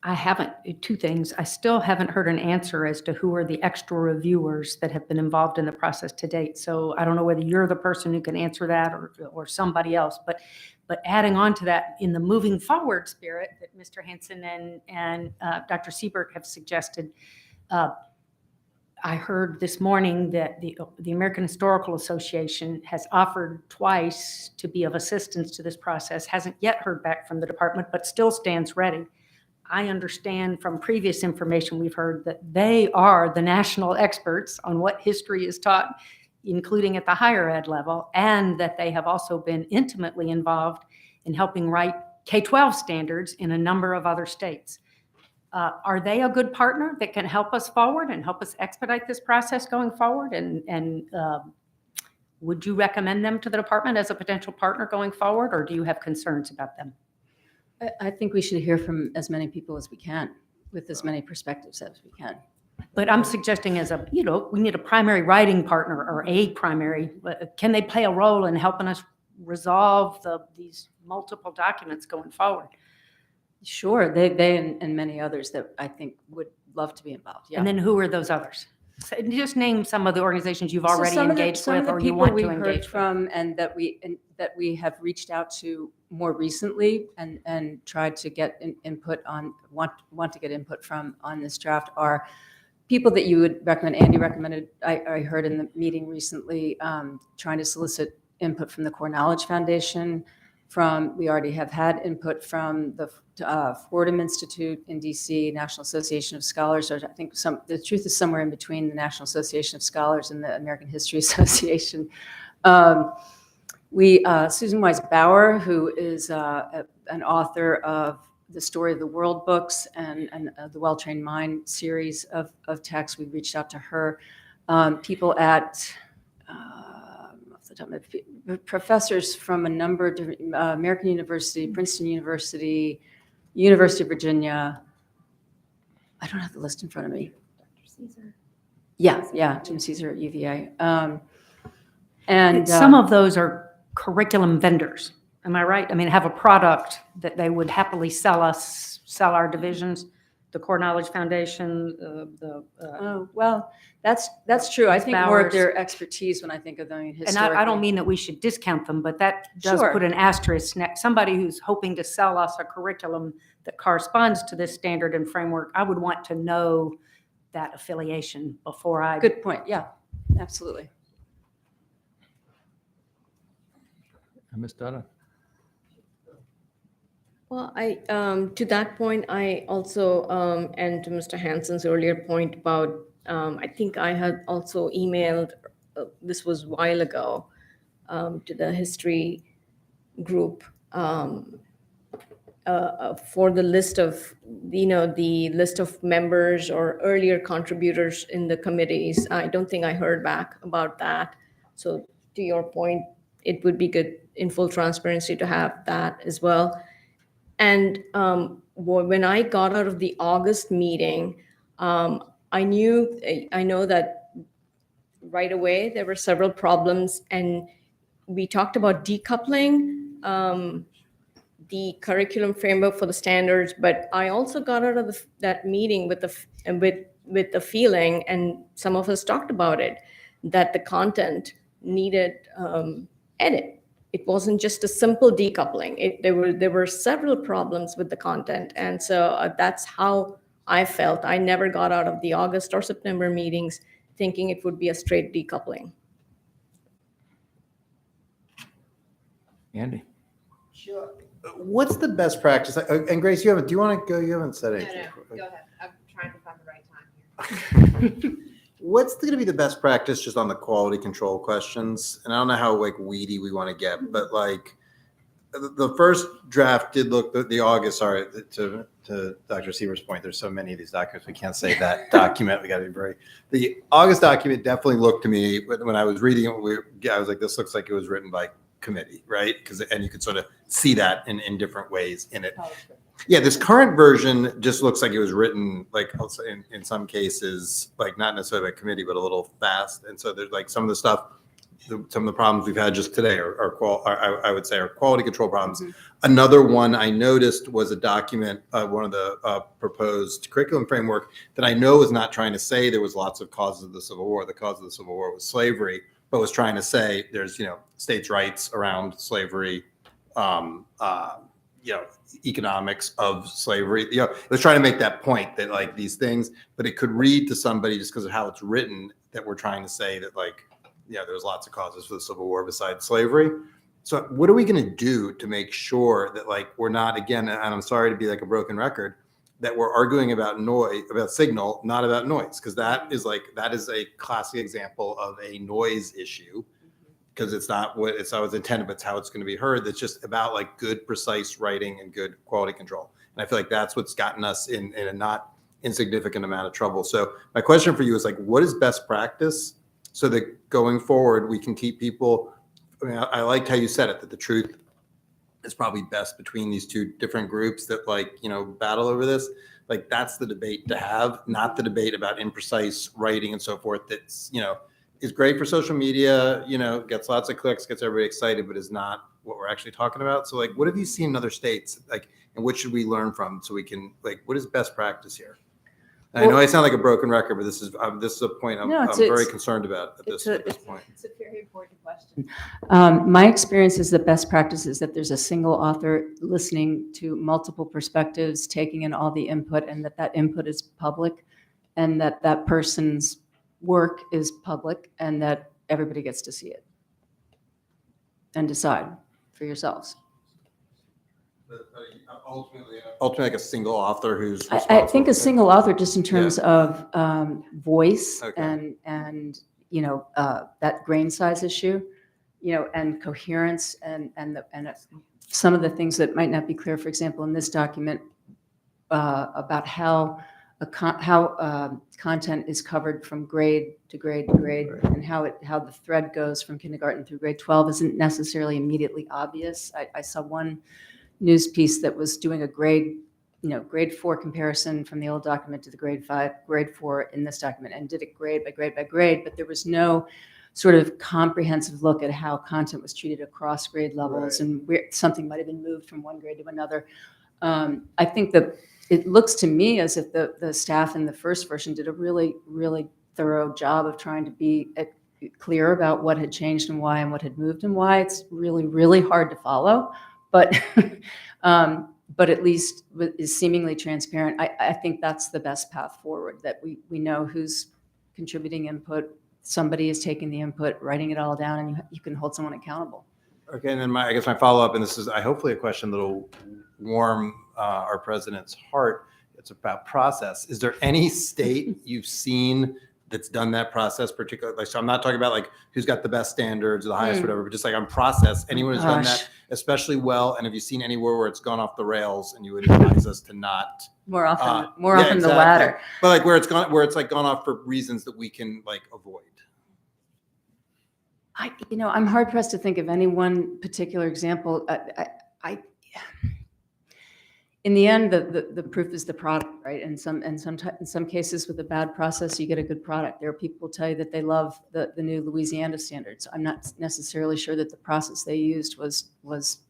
I haven't, two things. I still haven't heard an answer as to who are the extra reviewers that have been involved in the process to date. So I don't know whether you're the person who can answer that or somebody else. But adding on to that, in the moving forward spirit that Mr. Hansen and Dr. Siebert have suggested, I heard this morning that the American Historical Association has offered twice to be of assistance to this process, hasn't yet heard back from the department, but still stands ready. I understand from previous information we've heard that they are the national experts on what history is taught, including at the higher ed level, and that they have also been intimately involved in helping write K-12 standards in a number of other states. Are they a good partner that can help us forward and help us expedite this process going forward? And would you recommend them to the department as a potential partner going forward, or do you have concerns about them? I think we should hear from as many people as we can, with as many perspectives as we can. But I'm suggesting as a, we need a primary writing partner or a primary. Can they play a role in helping us resolve these multiple documents going forward? Sure, they and many others that I think would love to be involved. Yeah. And then who are those others? So just name some of the organizations you've already engaged with or you want to engage with. From and that we have reached out to more recently and tried to get input on want to get input from on this draft are people that you would recommend. Andy recommended. I heard in the meeting recently trying to solicit input from the Core Knowledge Foundation. We already have had input from the Fordham Institute in DC, National Association of Scholars, or I think the truth is somewhere in between the National Association of Scholars and the American History Association. Susan Wise Bauer, who is an author of the Story of the World books and the Well-Trained Mind series of texts, we reached out to her. People at professors from a number of different, American University, Princeton University, University of Virginia. I don't have the list in front of me. Dr. Caesar. Yeah, Jim Caesar at UVA. And some of those are curriculum vendors. Am I right? I mean, have a product that they would happily sell our divisions, the Core Knowledge Foundation, well, that's true. I think more of Bowers. their expertise when I think of them And historically. I don't mean that we should discount them, but that does Sure. put an asterisk next. Somebody who's hoping to sell us a curriculum that corresponds to this standard and framework, I would want to know that affiliation before I. Good point. Yeah, absolutely. Ms. Dutta? Well, to that point, I also, and to Mr. Hansen's earlier point about, I think I had also emailed, this was a while ago, to the history group for the list of, the list of members or earlier contributors in the committees. I don't think I heard back about that. So to your point, it would be good in full transparency to have that as well. And when I got out of the August meeting, I know that right away there were several problems, and we talked about decoupling the curriculum framework for the standards. But I also got out of that meeting with the feeling, and some of us talked about it, that the content needed edit. It wasn't just a simple decoupling. There were several problems with the content. And so that's how I felt. I never got out of the August or September meetings thinking it would be a straight decoupling. Andy? Sure. What's the best practice? And Grace, do you want to go? You haven't said anything. Go ahead. I'm trying to find the right time here. What's going to be the best practice just on the quality control questions? And I don't know how weedy we want to get, but the first draft did look the August. Sorry, to Dr. Siebert's point, there's so many of these documents we can't say that document. We got to be the August document definitely looked to me when I was reading it. I was like, this looks like it was written by committee, right? And you could sort of see that in different ways in it. Yeah, this current version just looks like it was written also in some cases, not necessarily by committee, but a little fast. And so there's some of the stuff some of the problems we've had just today I would say are quality control problems. Another one I noticed was a document, one of the proposed curriculum framework that I know is not trying to say there was lots of causes of the Civil War. The cause of the Civil War was slavery, but was trying to say there's, states' rights around slavery, economics of slavery. It was trying to make that point that like these things, but it could read to somebody just because of how it's written that we're trying to say that like, there's lots of causes for the Civil War besides slavery. So what are we going to do to make sure that like we're not, again, and I'm sorry to be like a broken record, that we're arguing about noise, about signal, not about noise, because that is a classic example of a noise issue, because it's not what it's intended, but it's how it's going to be heard. That's just about like good, precise writing and good quality control. And I feel like that's what's gotten us in a not insignificant amount of trouble. So my question for you is like, what is best practice so that going forward we can keep people? I mean, I liked how you said it, that the truth is probably best between these two different groups that battle over this. Like that's the debate to have, not the debate about imprecise writing and so forth. That's, is great for social media, gets lots of clicks, gets everybody excited, but is not what we're actually talking about. So like, what have you seen in other states? Like, and what should we learn from so we can what is best practice here? I know I sound like a broken record, but this is a point I'm very concerned about at this point. It's a very important question. My experience is that best practice is that there's a single author listening to multiple perspectives, taking in all the input, and that input is public, and that person's work is public, and that everybody gets to see it and decide for yourselves. Ultimately, like a single author who's I think a single author, just in terms of voice and that grain size issue, and coherence and some of the things that might not be clear. For example, in this document about how content is covered from grade to grade to grade, and how the thread goes from kindergarten through grade 12 isn't necessarily immediately obvious. I saw one news piece that was doing a grade 4 comparison from the old document to the grade 4 in this document, and did it grade by grade by grade, but there was no sort of comprehensive look at how content was treated across grade levels, and where something might have been moved from one grade to another. I think that it looks to me as if the staff in the first version did a really, really thorough job of trying to be clear about what had changed and why, and what had moved and why. It's really, really hard to follow, but at least is seemingly transparent. I think that's the best path forward, that we know who's contributing input, somebody is taking the input, writing it all down, and you can hold someone accountable. Okay, and then I guess my follow-up, and this is hopefully a question that'll warm our president's heart. It's about process. Is there any state you've seen that's done that process particularly? So I'm not talking about who's got the best standards or the highest whatever, but just on process, anyone who's done that especially well, and have you seen anywhere where it's gone off the rails and you would advise us to not? More often the latter. But where it's gone off for reasons that we can avoid. I'm hard pressed to think of any one particular example. In the end, the proof is the product, right? And in some cases with a bad process, you get a good product. There are people who tell you that they love the new Louisiana standards. I'm not necessarily sure that the process they used was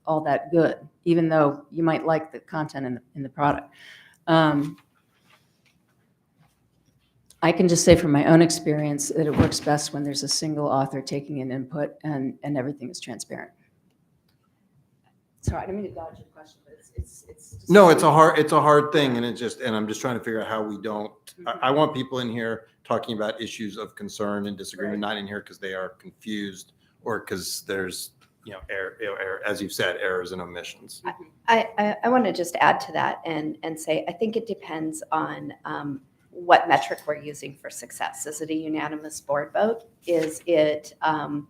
all that good, even though you might like the content in the product. I can just say from my own experience that it works best when there's a single author taking in input and everything is transparent. Sorry, I didn't mean to dodge your question, but it's just No, it's a hard thing, and I'm just trying to figure out how we don't. I want people in here talking about issues of concern and disagreement, not in here because they are confused or because there's error, as you've said, errors and omissions. I want to just add to that and say I think it depends on what metric we're using for success. Is it a unanimous board vote? Is it a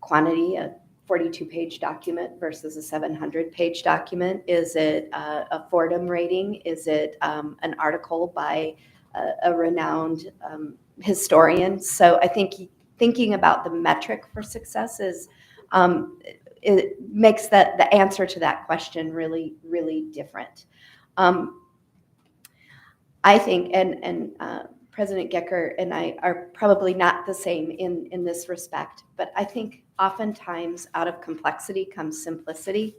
quantity, a 42-page document versus a 700-page document? Is it a Fordham rating? Is it an article by a renowned historian? So I think thinking about the metric for success it makes the answer to that question really, really different. I think, and President Gecker and I are probably not the same in this respect, but I think oftentimes out of complexity comes simplicity,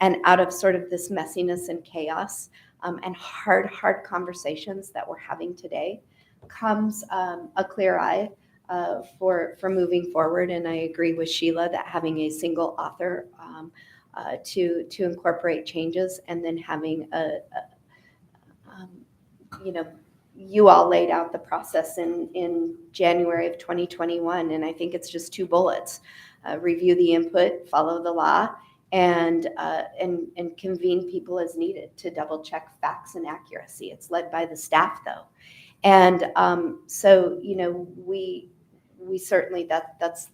and out of sort of this messiness and chaos and hard conversations that we're having today comes a clear eye for moving forward. And I agree with Sheila that having a single author to incorporate changes, and then having you all laid out the process in January of 2021, and I think it's just 2 bullets: review the input, follow the law, and convene people as needed to double check facts and accuracy. It's led by the staff, though, and so we certainly that's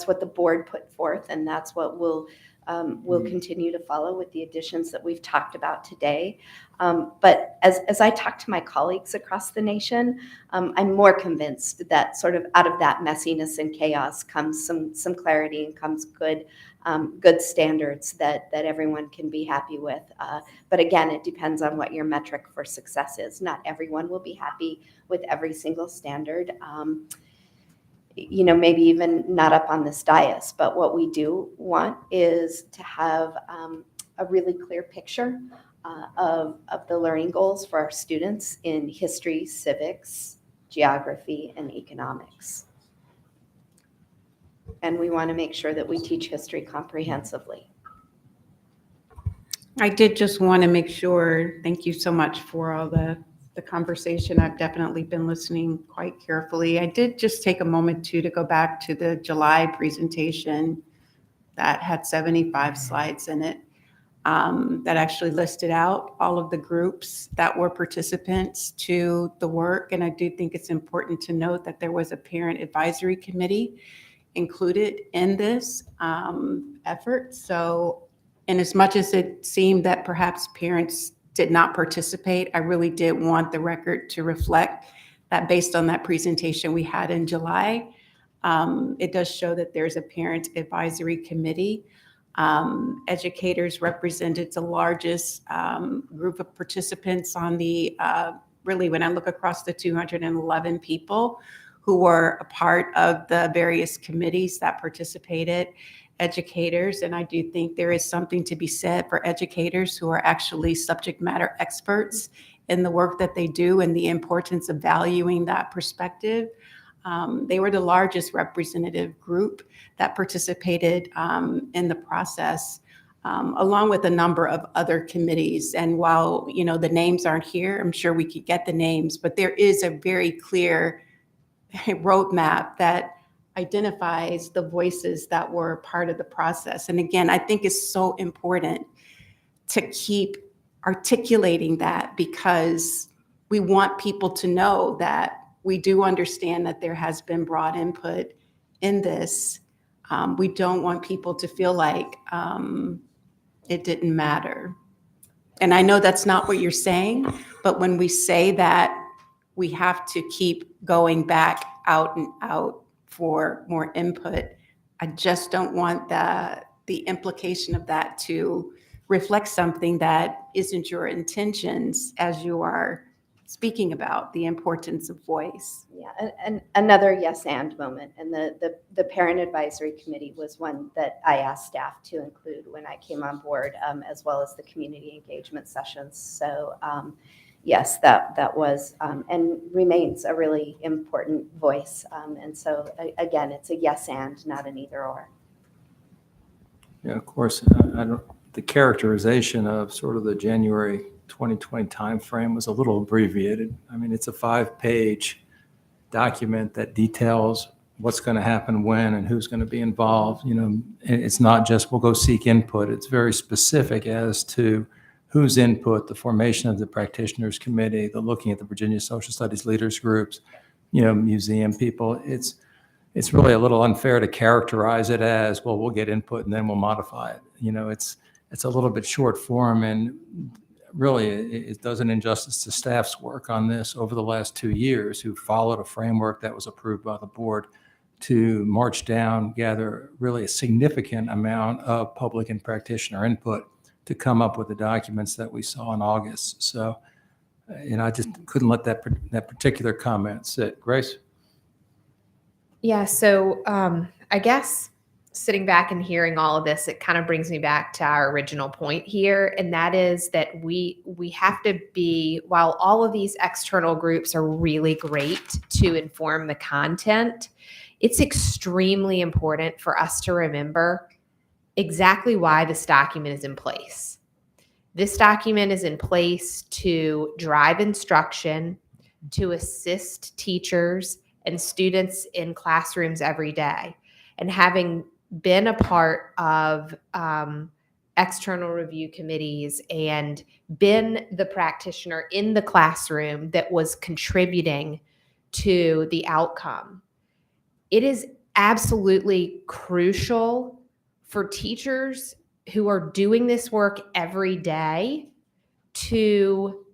what the board put forth, and that's what we'll continue to follow with the additions that we've talked about today. But as I talk to my colleagues across the nation, I'm more convinced that sort of out of that messiness and chaos comes some clarity, and comes good standards that everyone can be happy with. But again, it depends on what your metric for success is. Not everyone will be happy with every single standard. Maybe even not up on this dais, but what we do want is to have a really clear picture of the learning goals for our students in history, civics, geography, and economics. And we want to make sure that we teach history comprehensively. I did just want to make sure, thank you so much for all the conversation. I've definitely been listening quite carefully. I did just take a moment to go back to the July presentation that had 75 slides in it, that actually listed out all of the groups that were participants to the work. And I do think it's important to note that there was a parent advisory committee included in this effort. So, and as much as it seemed that perhaps parents did not participate, I really did want the record to reflect that based on that presentation we had in July, it does show that there's a parent advisory committee. Educators represented the largest group of participants on the, really when I look across the 211 people who were a part of the various committees that participated. Educators, and I do think there is something to be said for educators who are actually subject matter experts in the work that they do, and the importance of valuing that perspective. They were the largest representative group that participated in the process, along with a number of other committees. And while the names aren't here, I'm sure we could get the names, but there is a very clear roadmap that identifies the voices that were part of the process. And again, I think it's so important to keep articulating that, because we want people to know that we do understand that there has been broad input in this. We don't want people to feel like it didn't matter. And I know that's not what you're saying, but when we say that we have to keep going back out and out for more input, I just don't want the implication of that to reflect something that isn't your intentions as you are speaking about the importance of voice. Yeah, and another yes and moment, and the parent advisory committee was one that I asked staff to include when I came on board, as well as the community engagement sessions. So yes, that was and remains a really important voice. And so again, it's a yes and, not an either or. Yeah, of course, the characterization of sort of the January 2020 timeframe was a little abbreviated. I mean, it's a 5-page document that details what's going to happen when and who's going to be involved. It's not just we'll go seek input. It's very specific as to whose input, the formation of the practitioners committee, the looking at the Virginia Social Studies leaders groups, museum people. It's really a little unfair to characterize it as, well, we'll get input and then we'll modify it. It's a little bit short form, and really it does an injustice to staff's work on this over the last 2 years, who followed a framework that was approved by the board to march down, gather really a significant amount of public and practitioner input to come up with the documents that we saw in August. So And I just couldn't let that particular comment sit. Grace? Yeah, so I guess sitting back and hearing all of this, it kind of brings me back to our original point here, and that is that we have to be, while all of these external groups are really great to inform the content, it's extremely important for us to remember exactly why this document is in place. This document is in place to drive instruction, to assist teachers and students in classrooms every day. And having been a part of external review committees and been the practitioner in the classroom that was contributing to the outcome, it is absolutely crucial for teachers who are doing this work every day to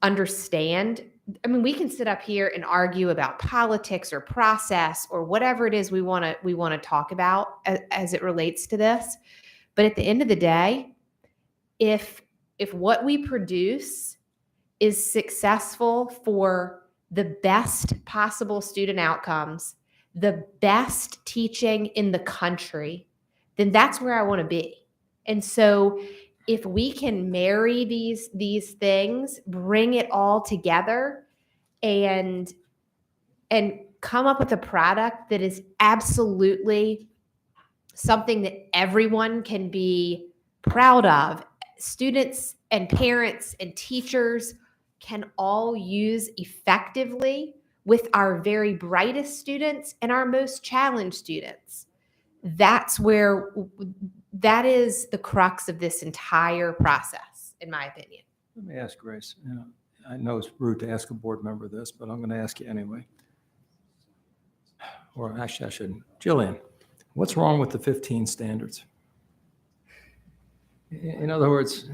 understand. I mean, we can sit up here and argue about politics or process or whatever it is we want to talk about as it relates to this. But at the end of the day, if what we produce is successful for the best possible student outcomes, the best teaching in the country, then that's where I want to be. And so if we can marry these things, bring it all together and come up with a product that is absolutely something that everyone can be proud of, students and parents and teachers can all use effectively with our very brightest students and our most challenged students. That is the crux of this entire process, in my opinion. Let me ask Grace. I know it's rude to ask a board member this, but I'm going to ask you anyway. Or actually, I shouldn't. Jillian, what's wrong with the 15 standards? In other words,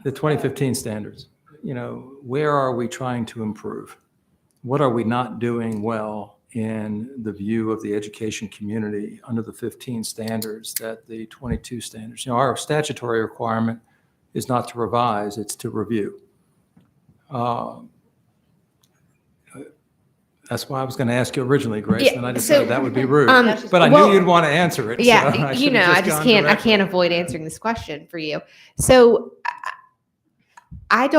the 2015 standards, where are we trying to improve? What are we not doing well in the view of the education community under the 15 standards that the 22 standards? Our statutory requirement is not to revise, it's to review. That's why I was going to ask you originally, Grace, and I decided that would be rude. But I knew you'd want to answer it. Yeah, so I can't avoid answering this question for you. So I'm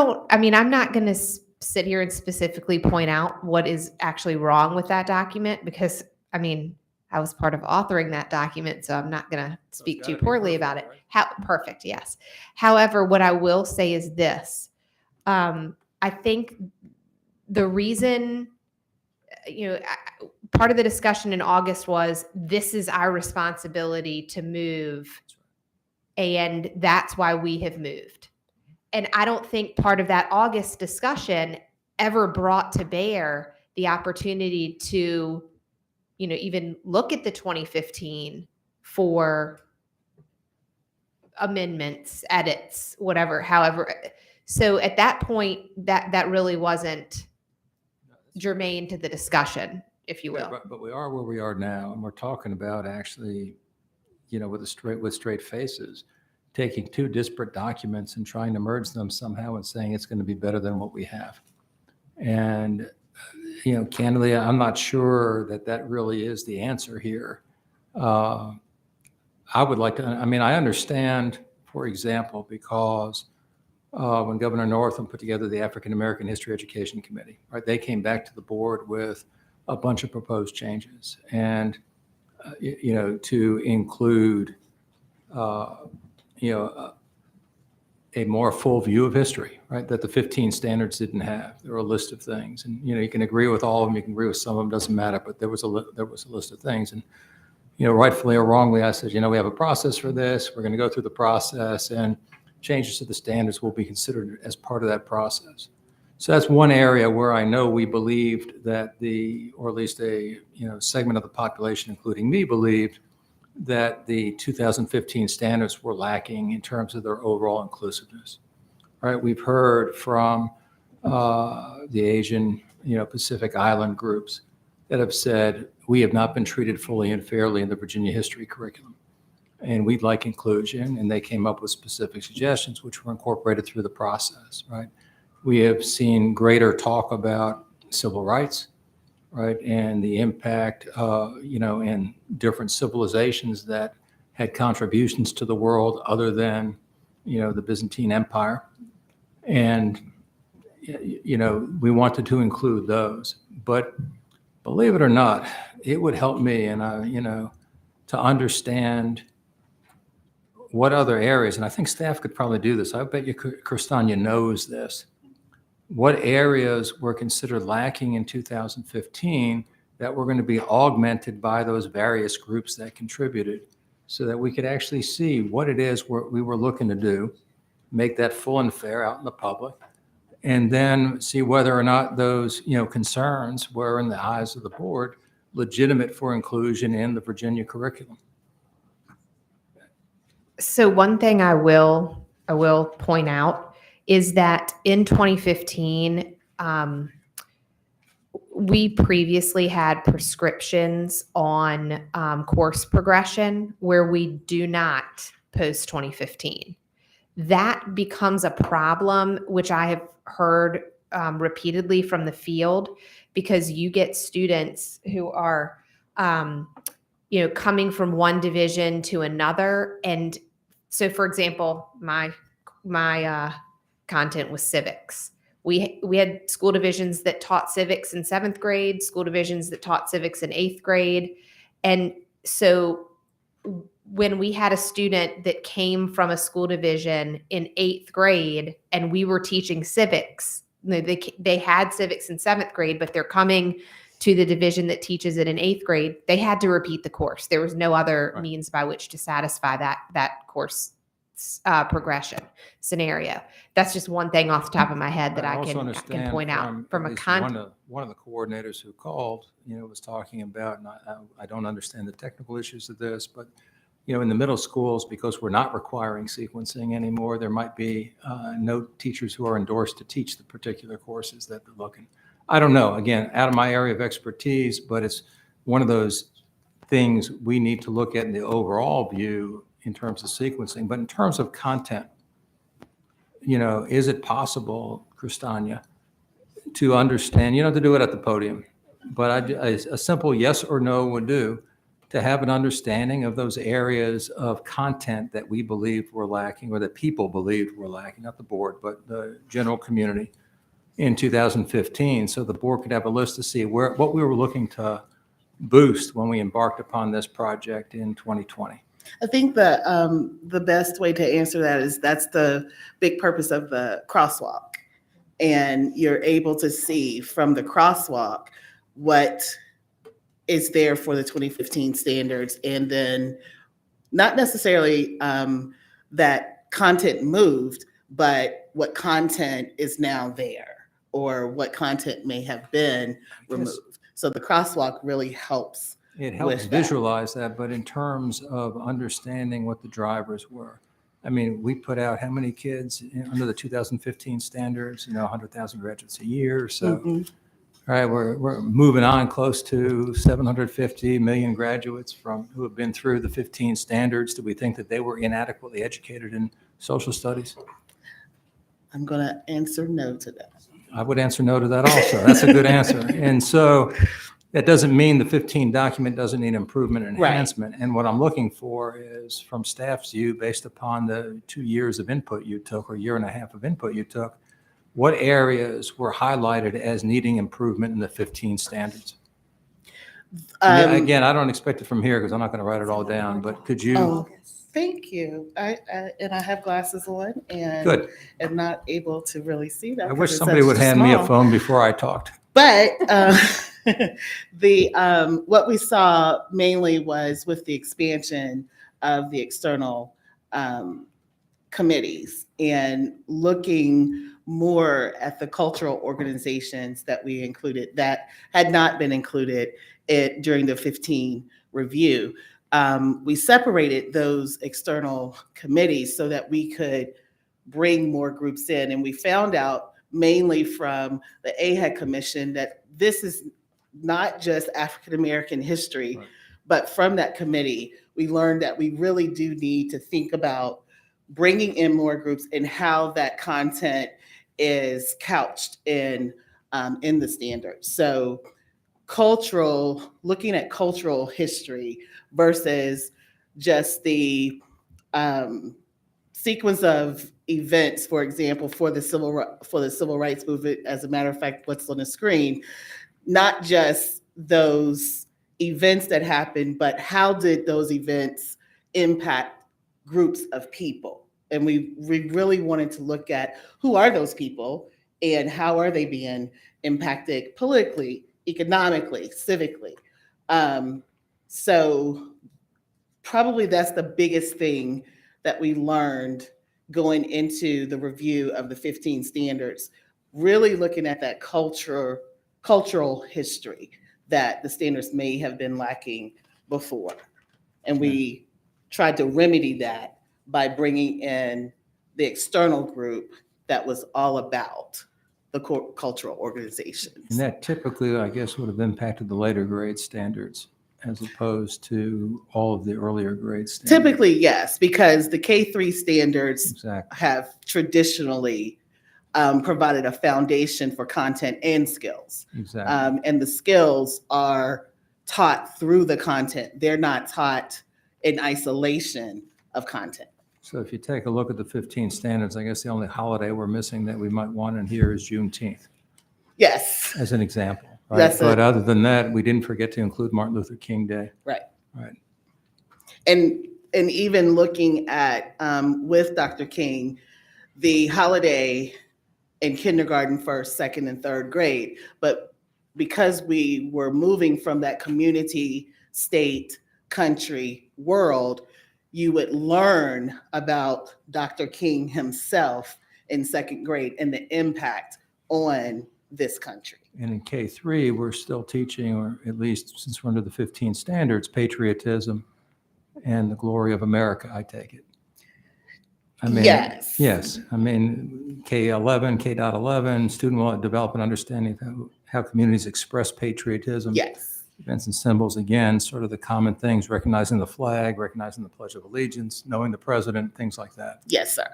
not going to sit here and specifically point out what is actually wrong with that document because, I was part of authoring that document, so I'm not going to speak too poorly about it. Perfect, yes. However, what I will say is this. I think the reason, part of the discussion in August was this is our responsibility to move, and that's why we have moved. And I don't think part of that August discussion ever brought to bear the opportunity to, even look at the 2015 for amendments, edits, whatever, however. So at that point, that really wasn't germane to the discussion, if you will. But we are where we are now, and we're talking about actually, with straight faces, taking two disparate documents and trying to merge them somehow and saying it's going to be better than what we have. And, candidly, I'm not sure that really is the answer here. I would like to, I understand, for example, because when Governor Northam put together the African American History Education Committee, right, they came back to the board with a bunch of proposed changes and, to include, a more full view of history, right? That the 15 standards didn't have. There were a list of things, and you can agree with all of them, you can agree with some of them, doesn't matter. But there was a list of things, and rightfully or wrongly, I said, we have a process for this. We're going to go through the process, and changes to the standards will be considered as part of that process. So that's one area where I know we believed that or at least a segment of the population, including me, believed that the 2015 standards were lacking in terms of their overall inclusiveness. All right, we've heard from the Asian, Pacific Island groups that have said we have not been treated fully and fairly in the Virginia history curriculum, and we'd like inclusion. And they came up with specific suggestions, which were incorporated through the process. Right, We have seen greater talk about civil rights, right? And the impact, in different civilizations that had contributions to the world other than, the Byzantine Empire. And, we wanted to include those. But believe it or not, it would help me to understand what other areas, and I think staff could probably do this. I bet you Kristania knows this. What areas were considered lacking in 2015 that were going to be augmented by those various groups that contributed, so that we could actually see what it is we were looking to do, make that full and fair out in the public, and then see whether or not those concerns were, in the eyes of the board, legitimate for inclusion in the Virginia curriculum. So one thing I will point out is that in 2015, we previously had prescriptions on course progression where we do not post 2015. That becomes a problem, which I have heard repeatedly from the field, because you get students who are, coming from one division to another. And so, for example, my content was civics. We had school divisions that taught civics in 7th grade, school divisions that taught civics in 8th grade. And so when we had a student that came from a school division in 8th grade and we were teaching civics, they had civics in 7th grade, but they're coming to the division that teaches it in 8th grade, they had to repeat the course. There was no other means by which to satisfy that course progression scenario. That's just one thing off the top of my head that I can point out from a content. One of the coordinators who called, was talking about, and I don't understand the technical issues of this, but in the middle schools, because we're not requiring sequencing anymore, there might be no teachers who are endorsed to teach the particular courses that they're looking. I don't know, again, out of my area of expertise, but it's one of those things we need to look at in the overall view in terms of sequencing. But in terms of content, is it possible, Kristania, to understand, you don't have to do it at the podium, but a simple yes or no would do, to have an understanding of those areas of content that we believed were lacking, or that people believed were lacking, not the board, but the general community in 2015. So the board could have a list to see what we were looking to boost when we embarked upon this project in 2020. I think the best way to answer that is that's the big purpose of the crosswalk. And you're able to see from the crosswalk what is there for the 2015 standards, and then not necessarily that content moved, but what content is now there, or what content may have been removed. So the crosswalk really helps. It helps visualize that, but in terms of understanding what the drivers were, I mean, we put out how many kids under the 2015 standards, 100,000 graduates a year. So, all right, we're moving on close to 750 million graduates who have been through the 15 standards. Do we think that they were inadequately educated in social studies? I'm going to answer no to that. I would answer no to that also. That's a good answer. And so that doesn't mean the 15 document doesn't need improvement and enhancement. Right. And what I'm looking for is, from staff's view, based upon the 2 years of input you took, or year and a half of input you took, what areas were highlighted as needing improvement in the 15 standards? Again, I don't expect it from here because I'm not going to write it all down, but could you? Oh, thank you. I have glasses on and Good. am not able to really see that. I wish somebody would hand me a phone before I talked. But what we saw mainly was with the expansion of the external committees and looking more at the cultural organizations that we included that had not been included during the 15 review. We separated those external committees so that we could bring more groups in. And we found out mainly from the AHEC Commission that this is not just African-American history, but from that committee, we learned that we really do need to think about bringing in more groups and how that content is couched in the standards. So looking at cultural history versus just the sequence of events, for example, for the civil rights movement. As a matter of fact, what's on the screen, not just those events that happened, but how did those events impact groups of people? And we really wanted to look at who are those people and how are they being impacted politically, economically, civically. So probably that's the biggest thing that we learned going into the review of the 15 standards, really looking at that cultural history that the standards may have been lacking before. And we tried to remedy that by bringing in the external group that was all about the cultural organizations. And that typically, I guess, would have impacted the later grade standards as opposed to all of the earlier grade standards. Typically, yes, because the K-3 standards Exactly. have traditionally provided a foundation for content and skills. Exactly. And the skills are taught through the content. They're not taught in isolation of content. So if you take a look at the 15 standards, I guess the only holiday we're missing that we might want in here is Juneteenth, Yes, as an example. Right? That's But it. other than that, we didn't forget to include Martin Luther King Day. right. Right. And even looking at, with Dr. King, the holiday in kindergarten, first, second, and third grade. But because we were moving from that community, state, country, world, you would learn about Dr. King himself in second grade and the impact on this country. And in K3, we're still teaching, or at least since we're under the 15 standards, patriotism and the glory of America, I take it. I mean, Yes. Yes. I mean, K11, K.11, student will develop an understanding of how communities express patriotism. Yes. Events and symbols, again, sort of the common things, recognizing the flag, recognizing the Pledge of Allegiance, knowing the president, things like that. Yes, sir.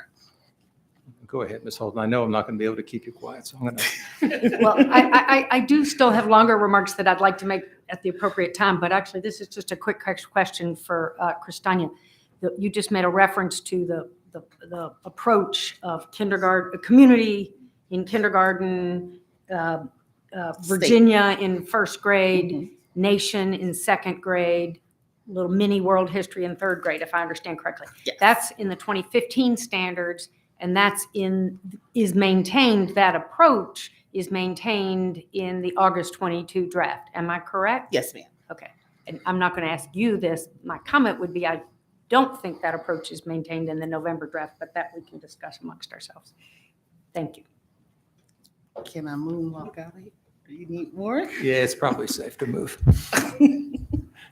Go ahead, Ms. Holden. I know I'm not going to be able to keep you quiet, so I'm going to. Well, I do still have longer remarks that I'd like to make at the appropriate time, but actually this is just a quick question for Kristania. You just made a reference to the approach of kindergarten, community in kindergarten, Virginia in first grade, nation in second grade, little mini world history in third grade, if I understand correctly. Yes. That's in the 2015 standards, and is maintained, that approach is maintained in the August 22 draft. Am I correct? Yes, ma'am. Okay. And I'm not going to ask you this. My comment would be, I don't think that approach is maintained in the November draft, but that we can discuss amongst ourselves. Thank you. Can I moonwalk out of here? Do you need more? Yeah, it's probably safe to move.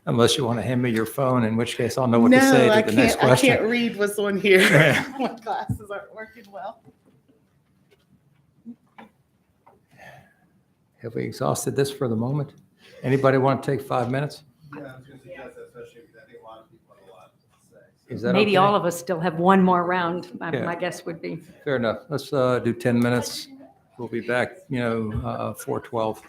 Unless you want to hand me your phone, in which case I'll know what to say No, to the next I question. can't read what's on here. Yeah. My glasses aren't working well. Have we exhausted this for the moment? Anybody want to take 5 minutes? Yeah, I was going to suggest that, especially because I think a lot of people have a lot to say. Is that Maybe okay? all of us still have one more round, Yeah. my guess would be. Fair enough. Let's do 10 minutes. We'll be back, 4:12.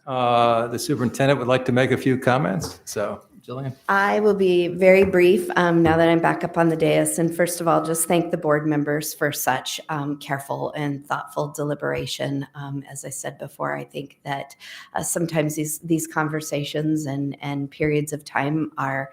The superintendent would like to make a few comments. So, Jillian. I will be very brief now that I'm back up on the dais. And first of all, just thank the board members for such careful and thoughtful deliberation. As I said before, I think that sometimes these conversations and periods of time are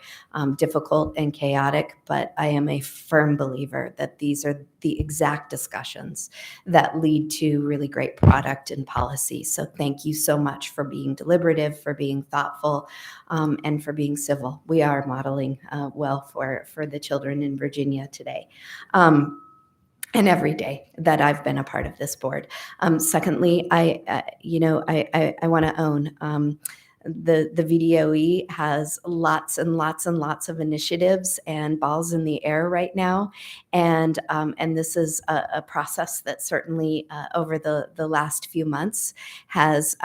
difficult and chaotic, but I am a firm believer that these are the exact discussions that lead to really great product and policy. So thank you so much for being deliberative, for being thoughtful, and for being civil. We are modeling well for the children in Virginia today. And every day that I've been a part of this board. Secondly, I want to own the VDOE has lots and lots and lots of initiatives and balls in the air right now, and this is a process that certainly over the last few months has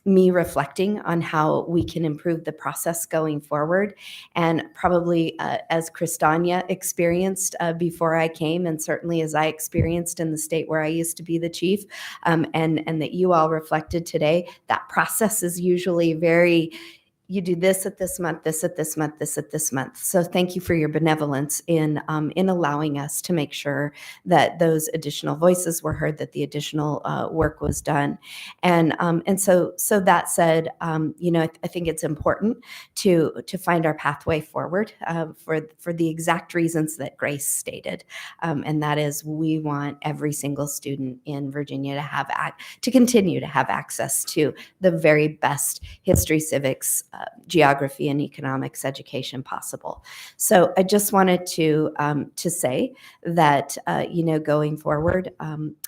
me reflecting on how we can improve the process going forward. And probably as Kristania experienced before I came, and certainly as I experienced in the state where I used to be the chief, and that you all reflected today, that process is usually very, you do this at this month, this at this month, this at this month. So thank you for your benevolence in allowing us to make sure that those additional voices were heard, that the additional work was done. And so that said, I think it's important to find our pathway forward for the exact reasons that Grace stated. And that is, we want every single student in Virginia to continue to have access to the very best history, civics, geography, and economics education possible. So I just wanted to say that going forward,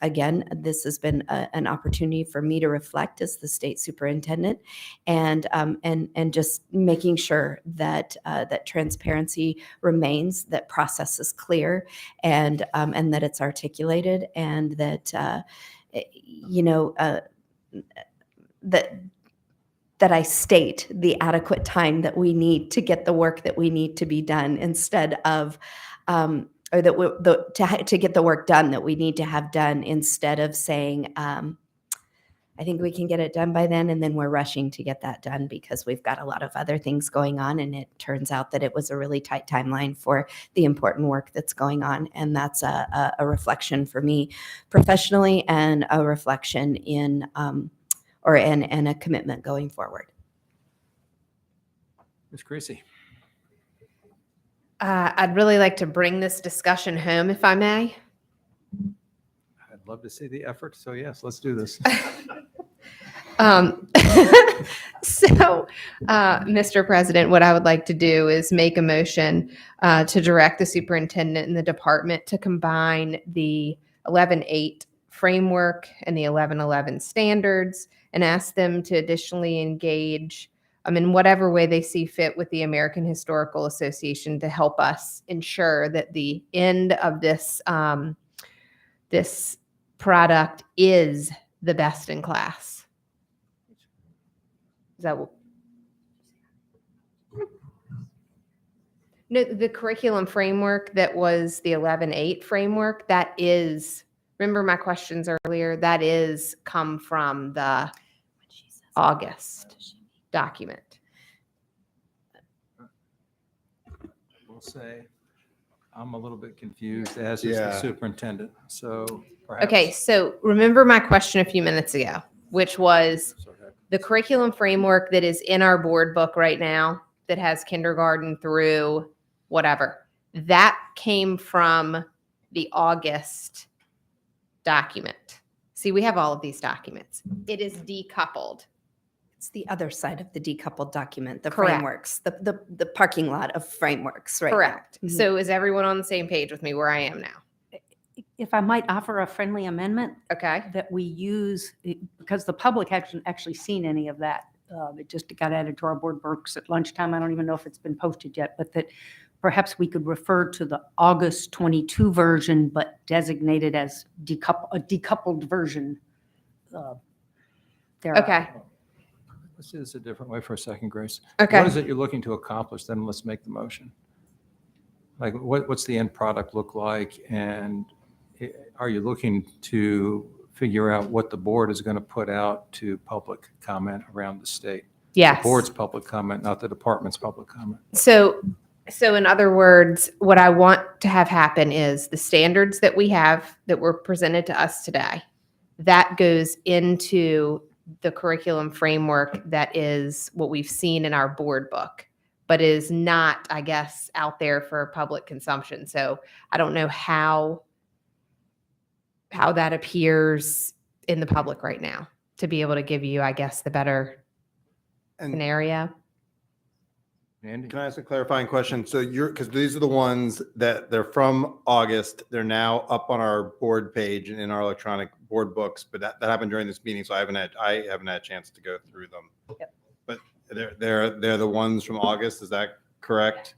again, this has been an opportunity for me to reflect as the state superintendent, and just making sure that that transparency remains, that process is clear, and that it's articulated, and that that I state the adequate time that we need to get the work that we need to be done, instead of, to get the work done that we need to have done, instead of saying, I think we can get it done by then, and then we're rushing to get that done because we've got a lot of other things going on, and it turns out that it was a really tight timeline for the important work that's going on. And that's a reflection for me professionally, and a reflection in and a commitment going forward. Ms. Creasy. I'd really like to bring this discussion home, if I may. I'd love to see the effort. So yes, let's do this. Mr. President, what I would like to do is make a motion to direct the superintendent and the department to combine the 11.8 framework and the 11.11 standards, and ask them to additionally engage in whatever way they see fit with the American Historical Association to help us ensure that the end of this this product is the best in class. Is that no, the curriculum framework that was the 11.8 framework, that is, remember my questions earlier, that is come from the August document. We'll say I'm a little bit confused, as is the superintendent. So perhaps. Okay, so remember my question a few minutes ago, which was the curriculum framework that is in our board book right now that has kindergarten through whatever, that came from the August document. See, we have all of these documents. It is decoupled. It's the other side of the decoupled document, the Correct. frameworks, the parking lot of frameworks, right? Correct. Mhm. So is everyone on the same page with me where I am now? If I might offer a friendly amendment. Okay. That we use, because the public hasn't actually seen any of that. It just got added to our board books at lunchtime. I don't even know if it's been posted yet, but that perhaps we could refer to the August 22 version, but designate it as a decoupled version. Okay. Let's do this a different way for a second, Grace. Okay. What is it you're looking to accomplish? Then let's make the motion. Like, what's the end product look like? And are you looking to figure out what the board is going to put out to public comment around the state. Yes. The board's public comment, not the department's public comment. So in other words, what I want to have happen is the standards that we have that were presented to us today, that goes into the curriculum framework that is what we've seen in our board book, but is not, I guess, out there for public consumption. So I don't know how that appears in the public right now to be able to give you, I guess, the better scenario. Andy? Can I ask a clarifying question? So because these are the ones that they're from August, they're now up on our board page and in our electronic board books, but that happened during this meeting, so I haven't had a chance to go through them. Yep. But they're the ones from August, is that correct?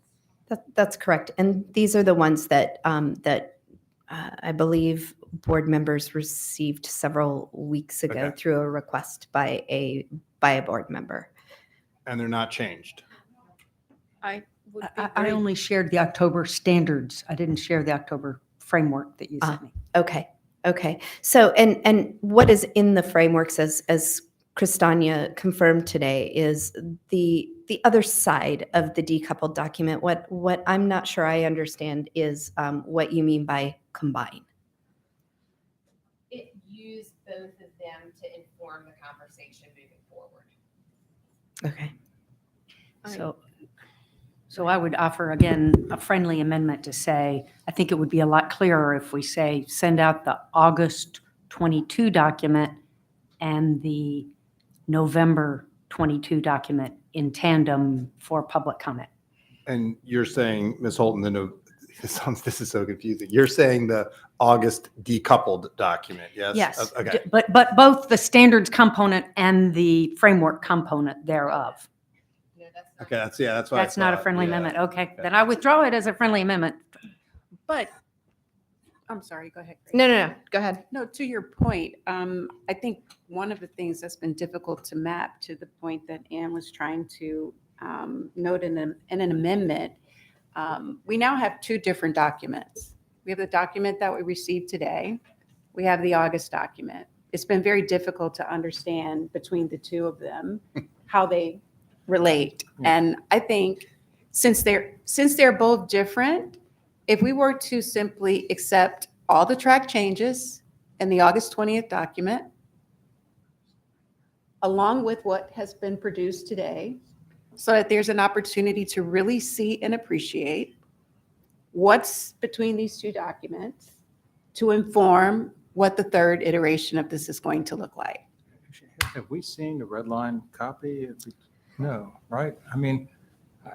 That's correct. And these are the ones that I believe board members received several weeks ago Okay. through a request by a board member. And they're not changed? I only shared the October standards. I didn't share the October framework that you sent me. Okay. So, and what is in the frameworks, as Kristania confirmed today, is the other side of the decoupled document. What I'm not sure I understand is what you mean by combine. It used both of them to inform the conversation moving forward. Okay. So I would offer, again, a friendly amendment to say, I think it would be a lot clearer if we say, send out the August 22 document and the November 22 document in tandem for public comment. And you're saying, Ms. Holton, this is so confusing. You're saying the August decoupled document, yes? Yes, Okay. but both the standards component and the framework component thereof. Okay, that's what I That's not a thought, friendly yeah. amendment. Okay, then I withdraw it as a friendly amendment. But, I'm sorry, go ahead. Grace. No, go ahead. No, to your point, I think one of the things that's been difficult to map to the point that Ann was trying to note in an amendment, we now have two different documents. We have the document that we received today. We have the August document. It's been very difficult to understand between the two of them how they relate. And I think since they're both different, if we were to simply accept all the track changes in the August 20th document, along with what has been produced today, so that there's an opportunity to really see and appreciate what's between these two documents to inform what the third iteration of this is going to look like. Have we seen the red line copy? No, right? I mean,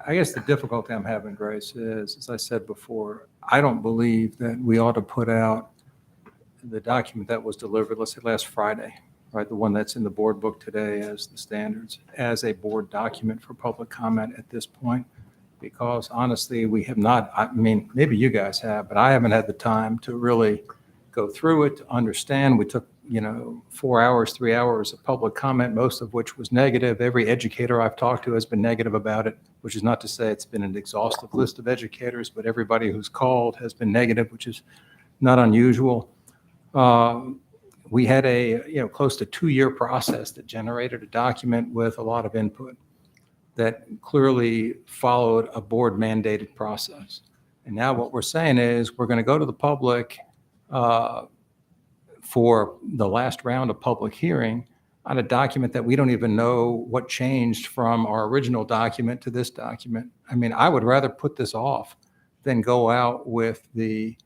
I guess the difficulty I'm having, Grace, is, as I said before, I don't believe that we ought to put out the document that was delivered, let's say last Friday, right? The one that's in the board book today as the standards, as a board document for public comment at this point. Because honestly, we have not, I mean, maybe you guys have, but I haven't had the time to really go through it, to understand. We took 4 hours, 3 hours of public comment, most of which was negative. Every educator I've talked to has been negative about it, which is not to say it's been an exhaustive list of educators, but everybody who's called has been negative, which is not unusual. We had a close to 2-year process that generated a document with a lot of input that clearly followed a board mandated process. And now what we're saying is we're going to go to the public for the last round of public hearing on a document that we don't even know what changed from our original document to this document. I mean, I would rather put this off than go out with the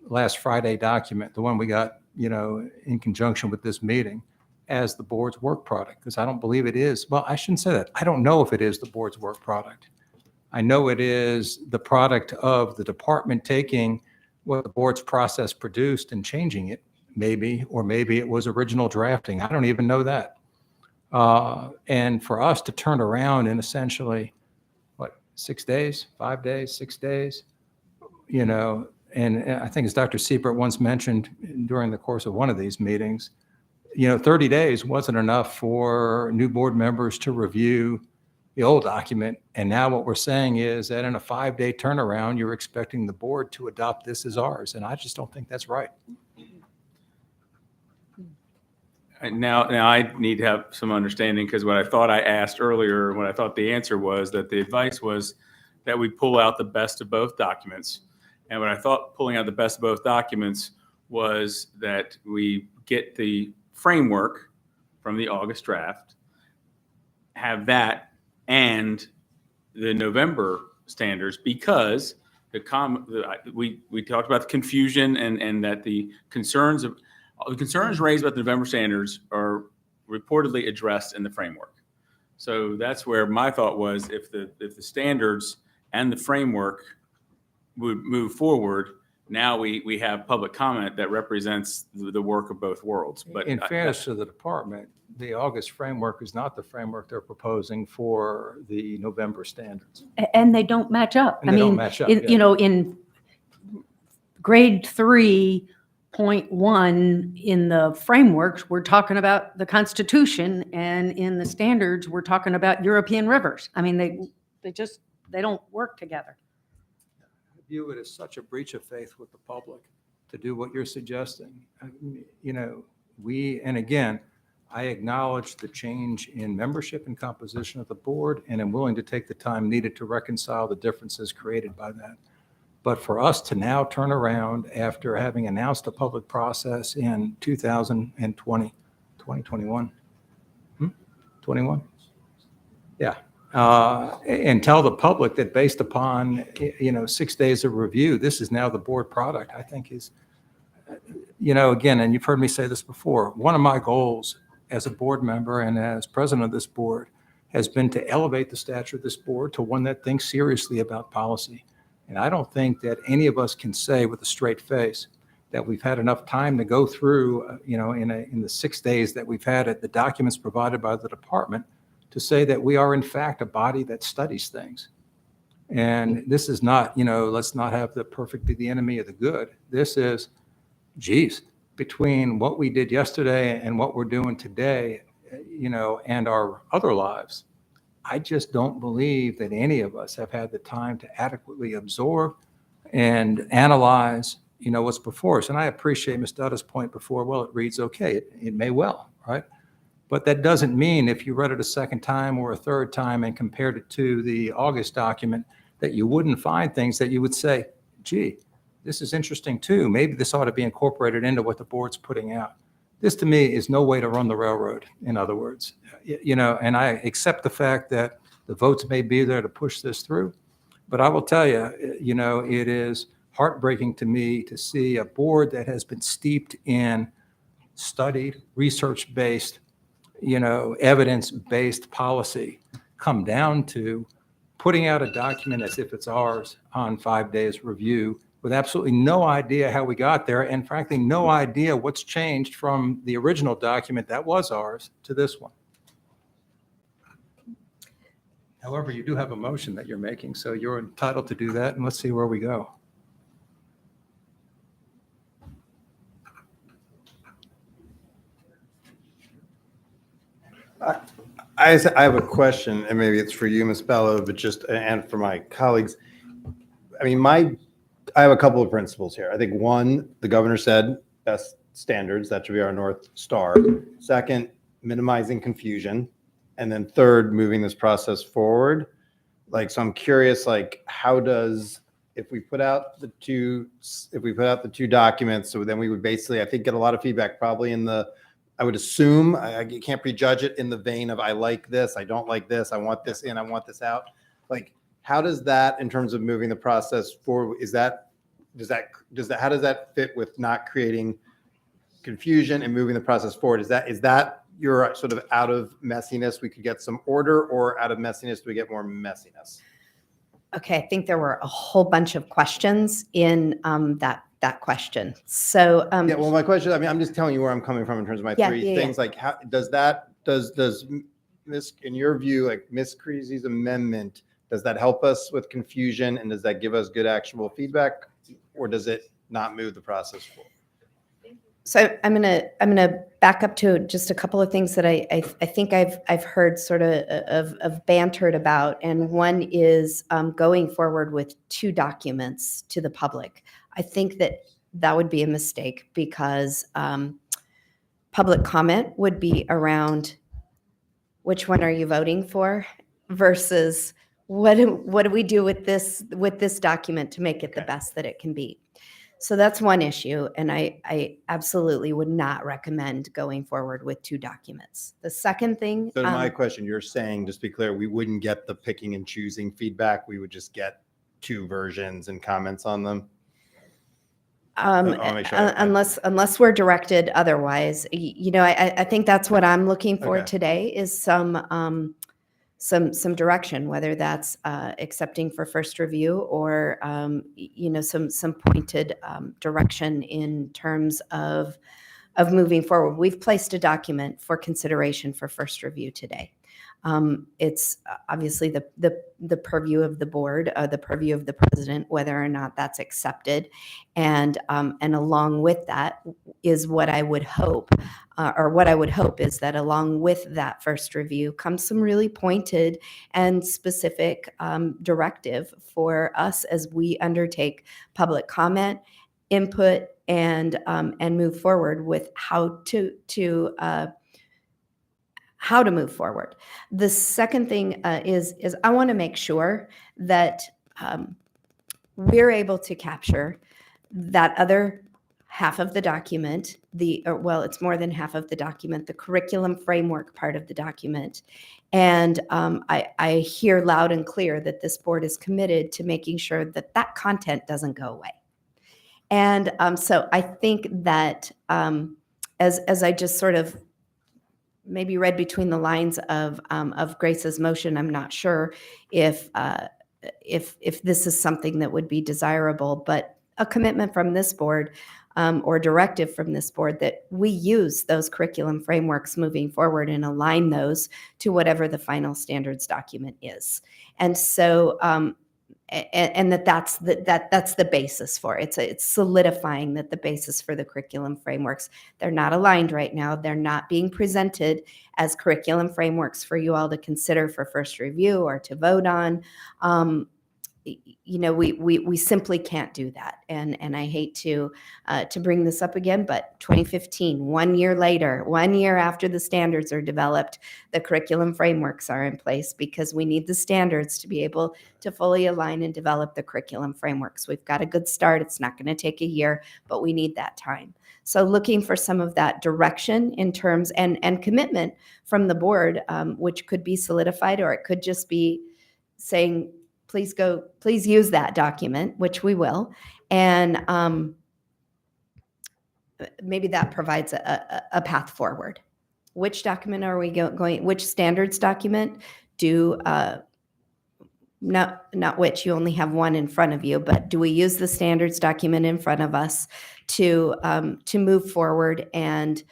last Friday document, the one we got, in conjunction with this meeting, as the board's work product, because I don't believe it is. Well, I shouldn't say that. I don't know if it is the board's work product. I know it is the product of the department taking what the board's process produced and changing it, maybe, or maybe it was original drafting. I don't even know that. And for us to turn around in essentially, 6 days, 5 days, 6 days, and I think as Dr. Siebert once mentioned during the course of one of these meetings, 30 days wasn't enough for new board members to review the old document. And now what we're saying is that in a 5-day turnaround, you're expecting the board to adopt this as ours. And I just don't think that's right. Now I need to have some understanding, because what I thought I asked earlier, what I thought the answer was, that the advice was that we pull out the best of both documents. And what I thought pulling out the best of both documents was that we get the framework from the August draft, have that and the November standards, because we talked about the confusion and that the concerns raised about the November standards are reportedly addressed in the framework. So that's where my thought was, if the standards and the framework would move forward, now we have public comment that represents the work of both worlds. But in fairness to the department, the August framework is not the framework they're proposing for the November standards. And they don't match up. And they don't match up, in- yeah. You know, in grade 3.1 in the frameworks, we're talking about the Constitution, and in the standards, we're talking about European rivers. I mean, they don't work together. I view it as such a breach of faith with the public to do what you're suggesting. You know, and again, I acknowledge the change in membership and composition of the board, and am willing to take the time needed to reconcile the differences created by that. But for us to now turn around after having announced a public process in 2021, yeah, and tell the public that based upon, 6 days of review, this is now the board product, I think is, again, and you've heard me say this before, one of my goals as a board member and as president of this board has been to elevate the stature of this board to one that thinks seriously about policy. And I don't think that any of us can say with a straight face that we've had enough time to go through, in the 6 days that we've had the documents provided by the department, to say that we are in fact a body that studies things. And this is not, let's not have the perfect be the enemy of the good. This is, geez, between what we did yesterday and what we're doing today, and our other lives, I just don't believe that any of us have had the time to adequately absorb and analyze, what's before us. And I appreciate Ms. Dutta's point before, well, it reads okay. It may well, right? But that doesn't mean if you read it a second time or a third time and compared it to the August document, that you wouldn't find things that you would say, gee, this is interesting too. Maybe this ought to be incorporated into what the board's putting out. This to me is no way to run the railroad, in other words. And I accept the fact that the votes may be there to push this through. But I will tell you, it is heartbreaking to me to see a board that has been steeped in studied, research-based, evidence-based policy come down to putting out a document as if it's ours on 5 days review with absolutely no idea how we got there, and frankly, no idea what's changed from the original document that was ours to this one. However, you do have a motion that you're making, so you're entitled to do that, and let's see where we go. I have a question, and maybe it's for you, Ms. Bello, but and for my colleagues. I mean, I have a couple of principles here. I think one, the governor said best standards, that should be our North Star. Second, minimizing confusion. And then third, moving this process forward. So I'm curious, how does, if we put out the two documents, so then we would basically, I think, get a lot of feedback probably I would assume, I can't prejudge it, in the vein of I like this, I don't like this, I want this in, I want this out. How does that, in terms of moving the process forward, how does that fit with not creating confusion and moving the process forward? Is that your sort of out of messiness, we could get some order, or out of messiness, do we get more messiness? Okay, I think there were a whole bunch of questions in that question. So yeah, well, my question, I'm just telling you where I'm coming from in terms of my three things. How does in your view, Ms. Creasy's amendment, does that help us with confusion, and does that give us good actionable feedback, or does it not move the process forward? So I'm gonna back up to just a couple of things that I think I've heard sort of bantered about, and one is going forward with two documents to the public. I think that would be a mistake, because public comment would be around which one are you voting for versus what do we do with this document to make it the best that it can be. So that's one issue, and I absolutely would not recommend going forward with 2 documents. The second thing, So to my question, you're saying, just to be clear, we wouldn't get the picking and choosing feedback. We would just get 2 versions and comments on them. I'll make sure I- unless we're directed otherwise, I think that's what I'm looking for Okay. today is some direction, whether that's accepting for first review or some pointed direction in terms of moving forward. We've placed a document for consideration for first review today. It's obviously the purview of the board, the purview of the president, whether or not that's accepted. And along with that is what I would hope, is that along with that first review comes some really pointed and specific directive for us as we undertake public comment, input, and move forward with how to move forward. The second thing is I want to make sure that we're able to capture that other half of the document, it's more than half of the document, the curriculum framework part of the document. And I hear loud and clear that this board is committed to making sure that that content doesn't go away. And so I think that as I just sort of maybe read between the lines of Grace's motion, I'm not sure if this is something that would be desirable, but a commitment from this board or directive from this board that we use those curriculum frameworks moving forward and align those to whatever the final standards document is. And so and that's the basis for it. It's solidifying that the basis for the curriculum frameworks, they're not aligned right now. They're not being presented as curriculum frameworks for you all to consider for first review or to vote on. We simply can't do that. And I hate to bring this up again, but 2015, 1 year later, 1 year after the standards are developed, the curriculum frameworks are in place because we need the standards to be able to fully align and develop the curriculum frameworks. We've got a good start. It's not going to take a year, but we need that time. So looking for some of that direction in terms and commitment from the board, which could be solidified, or it could just be saying, please use that document, which we will. And maybe that provides a path forward. Which document are we going, which standards document not which, you only have one in front of you, but do we use the standards document in front of us to move forward and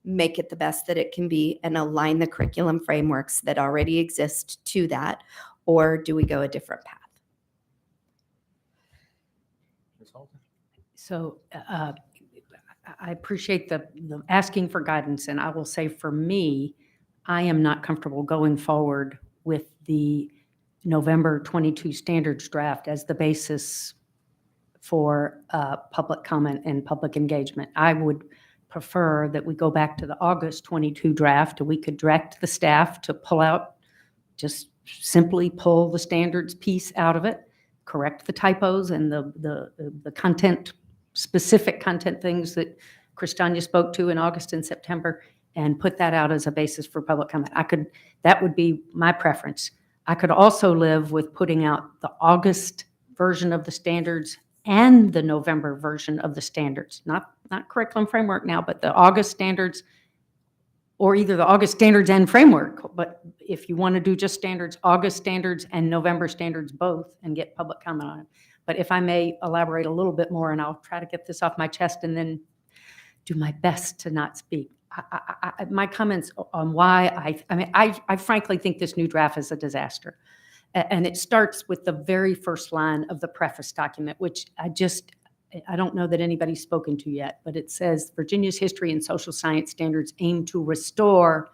make it the best that it can be and align the curriculum frameworks that already exist to that? Or do we go a different path? So I appreciate the asking for guidance, and I will say for me, I am not comfortable going forward with the November 22 standards draft as the basis for public comment and public engagement. I would prefer that we go back to the August 22 draft, and we could direct the staff to just simply pull the standards piece out of it, correct the typos and the content, specific content things that Christania spoke to in August and September, and put that out as a basis for public comment. That would be my preference. I could also live with putting out the August version of the standards and the November version of the standards, not curriculum framework now, but the August standards, or either the August standards and framework. But if you want to do just standards, August standards and November standards both, and get public comment on it. But if I may elaborate a little bit more, and I'll try to get this off my chest and then do my best to not speak. My comments on why I frankly think this new draft is a disaster. And it starts with the very first line of the preface document, which I don't know that anybody's spoken to yet, but it says Virginia's history and social science standards aim to restore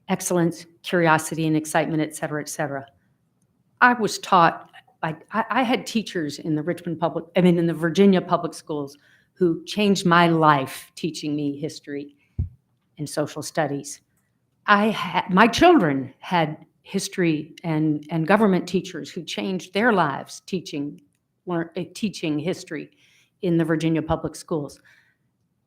excellence, curiosity, and excitement, et cetera, et cetera. I was taught, I had teachers in the in the Virginia public schools who changed my life teaching me history. in social studies. My children had history and government teachers who changed their lives teaching history in the Virginia public schools.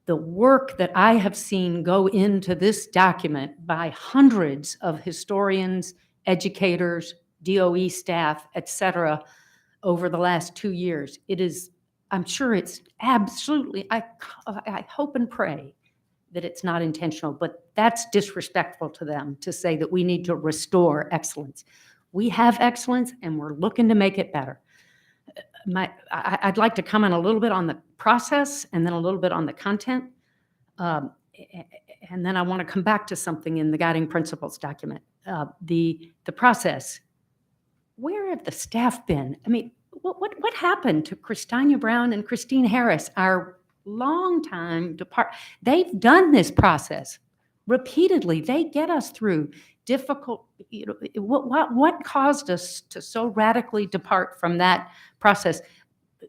The work that I have seen go into this document by hundreds of historians, educators, DOE staff, et cetera, over the last 2 years, I'm sure it's absolutely, I hope and pray that it's not intentional, but that's disrespectful to them to say that we need to restore excellence. We have excellence and we're looking to make it better. I'd like to comment a little bit on the process and then a little bit on the content. And then I want to come back to something in the guiding principles document. The process. Where have the staff been? I mean, what happened to Christania Brown and Christine Harris, our longtime They've done this process repeatedly. They get us through difficult, what caused us to so radically depart from that process?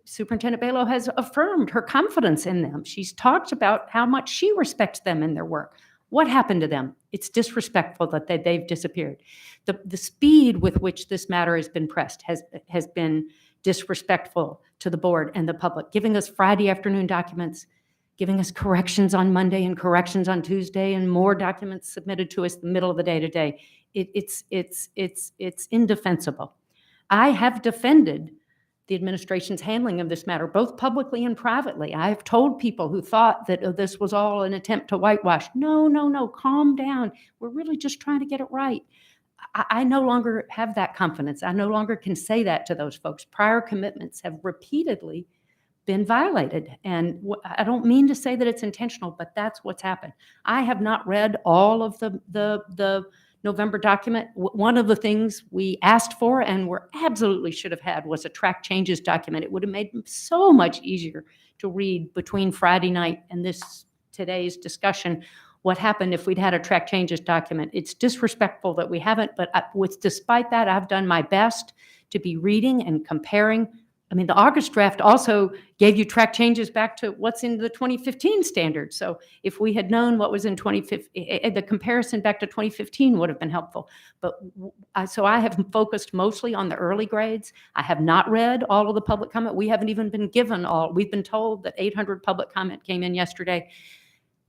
Superintendent Balow has affirmed her confidence in them. She's talked about how much she respects them in their work. What happened to them? It's disrespectful that they've disappeared. The speed with which this matter has been pressed has been disrespectful to the board and the public, giving us Friday afternoon documents, giving us corrections on Monday and corrections on Tuesday, and more documents submitted to us the middle of the day today. It's indefensible. I have defended the administration's handling of this matter, both publicly and privately. I have told people who thought that this was all an attempt to whitewash. No, calm down. We're really just trying to get it right. I no longer have that confidence. I no longer can say that to those folks. Prior commitments have repeatedly been violated. And I don't mean to say that it's intentional, but that's what's happened. I have not read all of the November document. One of the things we asked for and absolutely should have had was a track changes document. It would have made it so much easier to read between Friday night and today's discussion what happened if we'd had a track changes document. It's disrespectful that we haven't, but despite that, I've done my best to be reading and comparing. I mean, the August draft also gave you track changes back to what's in the 2015 standard. So if we had known what was in 2015, the comparison back to 2015 would have been helpful. But so I have focused mostly on the early grades. I have not read all of the public comment. We haven't even been given all. We've been told that 800 public comment came in yesterday.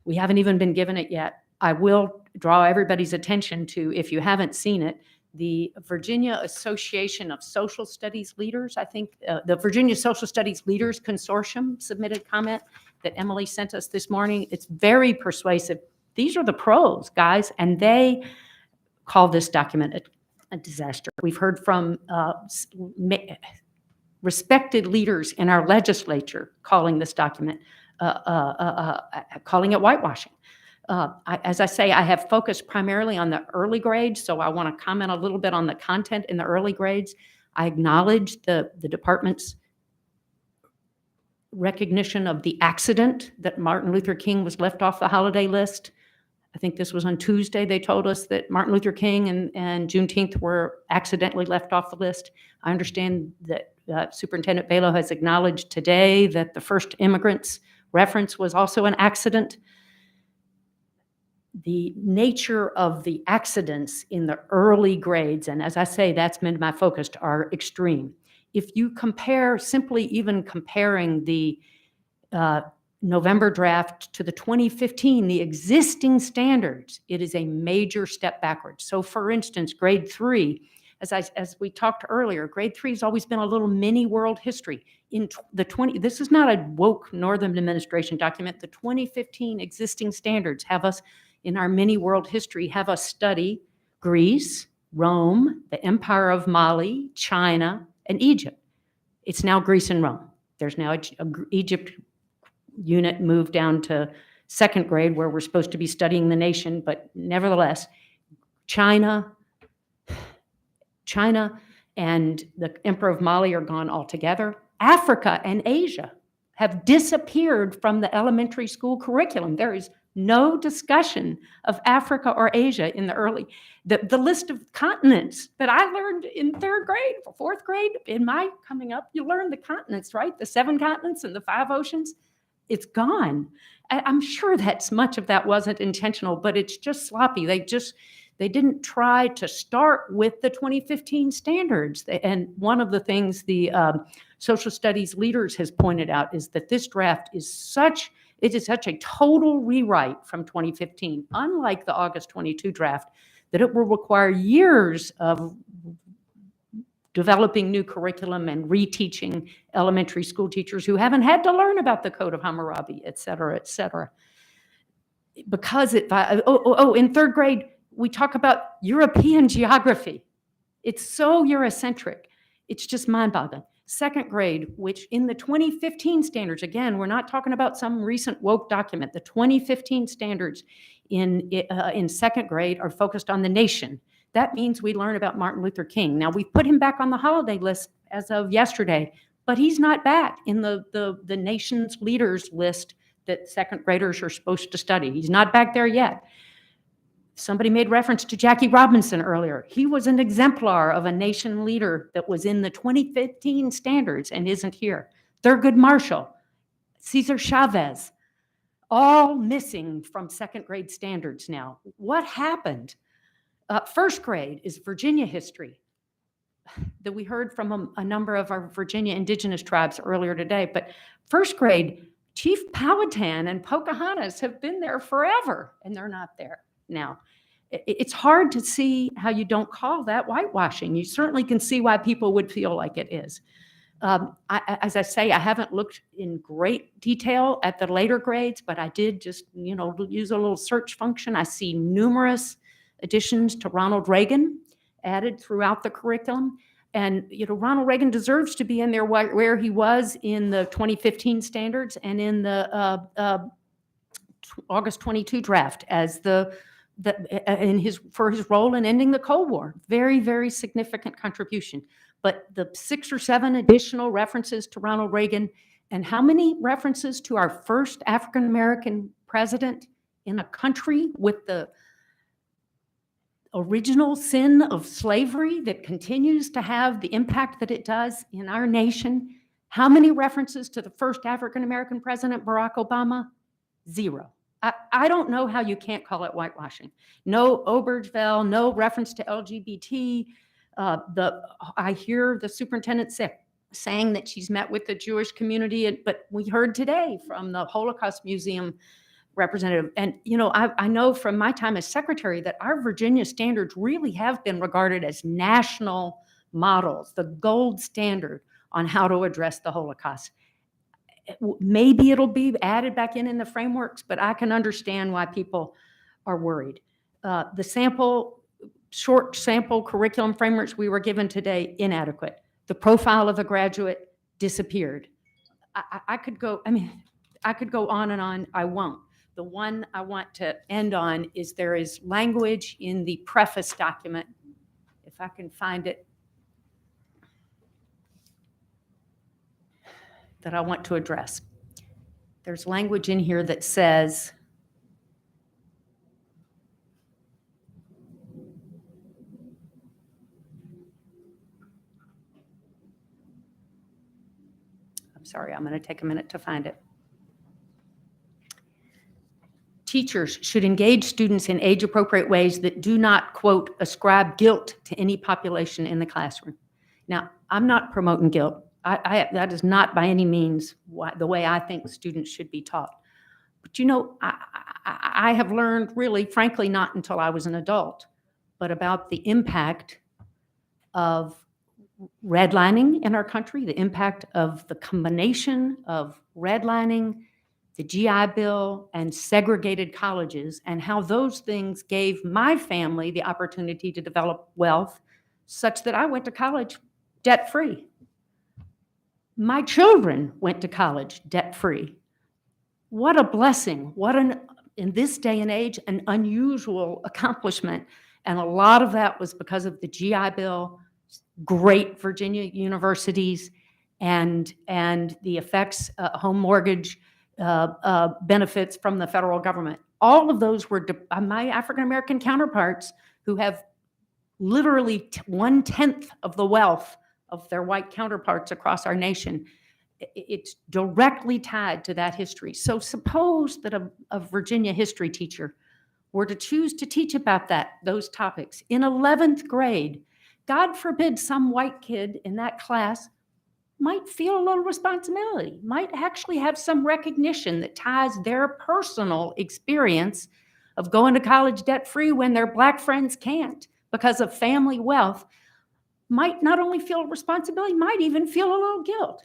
We haven't even been given it yet. I will draw everybody's attention to, if you haven't seen it, the Virginia Association of Social Studies Leaders, I think the Virginia Social Studies Leaders Consortium submitted comment that Emily sent us this morning. It's very persuasive. These are the pros, guys, and they call this document a disaster. We've heard from respected leaders in our legislature calling this document, calling it whitewashing. As I say, I have focused primarily on the early grades, so I want to comment a little bit on the content in the early grades. I acknowledge the department's recognition of the accident that Martin Luther King was left off the holiday list. I think this was on Tuesday. They told us that Martin Luther King and Juneteenth were accidentally left off the list. I understand that Superintendent Balow has acknowledged today that the first immigrants reference was also an accident. The nature of the accidents in the early grades, and as I say, that's been my focus, are extreme. If you compare, simply even comparing the November draft to the 2015, the existing standards, it is a major step backwards. So for instance, grade 3, as we talked earlier, grade 3 has always been a little mini world history. This is not a woke Northern Administration document. The 2015 existing standards have us, in our mini world history, have us study Greece, Rome, the Empire of Mali, China, and Egypt. It's now Greece and Rome. There's now a Egypt unit moved down to second grade where we're supposed to be studying the nation, but nevertheless, China and the Emperor of Mali are gone altogether. Africa and Asia have disappeared from the elementary school curriculum. There is no discussion of Africa or Asia in the list of continents that I learned in third grade, fourth grade, in my coming up, you learn the continents, right? The 7 continents and the 5 oceans. It's gone. I'm sure that's much of that wasn't intentional, but it's just sloppy. They didn't try to start with the 2015 standards. And one of the things the social studies leaders has pointed out is that this draft is such a total rewrite from 2015, unlike the August 22 draft, that it will require years of developing new curriculum and reteaching elementary school teachers who haven't had to learn about the Code of Hammurabi, et cetera, et cetera. Because in third grade, we talk about European geography. It's so Eurocentric. It's just mind-boggling. Second grade, which in the 2015 standards, again, we're not talking about some recent woke document. The 2015 standards in second grade are focused on the nation. That means we learn about Martin Luther King. Now, we've put him back on the holiday list as of yesterday, but he's not back in the nation's leaders list that second graders are supposed to study. He's not back there yet. Somebody made reference to Jackie Robinson earlier. He was an exemplar of a nation leader that was in the 2015 standards and isn't here. Thurgood Marshall, Cesar Chavez, all missing from second grade standards now. What happened? First grade is Virginia history that we heard from a number of our Virginia indigenous tribes earlier today. But first grade, Chief Powhatan and Pocahontas have been there forever, and they're not there now. It's hard to see how you don't call that whitewashing. You certainly can see why people would feel like it is. As I say, I haven't looked in great detail at the later grades, but I did just, use a little search function. I see numerous additions to Ronald Reagan added throughout the curriculum. And, Ronald Reagan deserves to be in there where he was in the 2015 standards and in the August 22 draft as for his role in ending the Cold War. Very, very significant contribution. But the 6 or 7 additional references to Ronald Reagan, and how many references to our first African-American president in a country with the original sin of slavery that continues to have the impact that it does in our nation. How many references to the first African-American president, Barack Obama? 0. I don't know how you can't call it whitewashing. No Obergefell, no reference to LGBT. I hear the superintendent saying that she's met with the Jewish community, but we heard today from the Holocaust Museum representative. And, I know from my time as secretary that our Virginia standards really have been regarded as national models, the gold standard on how to address the Holocaust. Maybe it'll be added back in the frameworks, but I can understand why people are worried. The short sample curriculum frameworks we were given today, inadequate. The profile of a graduate disappeared. I could go on and on. I won't. The one I want to end on is there is language in the preface document, if I can find it, that I want to address. There's language in here that says, I'm sorry, I'm going to take a minute to find it. Teachers should engage students in age-appropriate ways that do not, quote, ascribe guilt to any population in the classroom. Now, I'm not promoting guilt. That is not by any means the way I think students should be taught. But I have learned really, frankly, not until I was an adult, but about the impact of redlining in our country, the impact of the combination of redlining, the GI Bill, and segregated colleges, and how those things gave my family the opportunity to develop wealth such that I went to college debt-free. My children went to college debt-free. What a blessing. In this day and age, an unusual accomplishment. And a lot of that was because of the GI Bill, great Virginia universities, and the effects, home mortgage benefits from the federal government. All of those were my African-American counterparts who have literally 1/10 of the wealth of their white counterparts across our nation. it's directly tied to that history. So suppose that a Virginia history teacher were to choose to teach about those topics in 11th grade. God forbid some white kid in that class might feel a little responsibility, might actually have some recognition that ties their personal experience of going to college debt-free when their Black friends can't because of family wealth, might not only feel responsibility, might even feel a little guilt.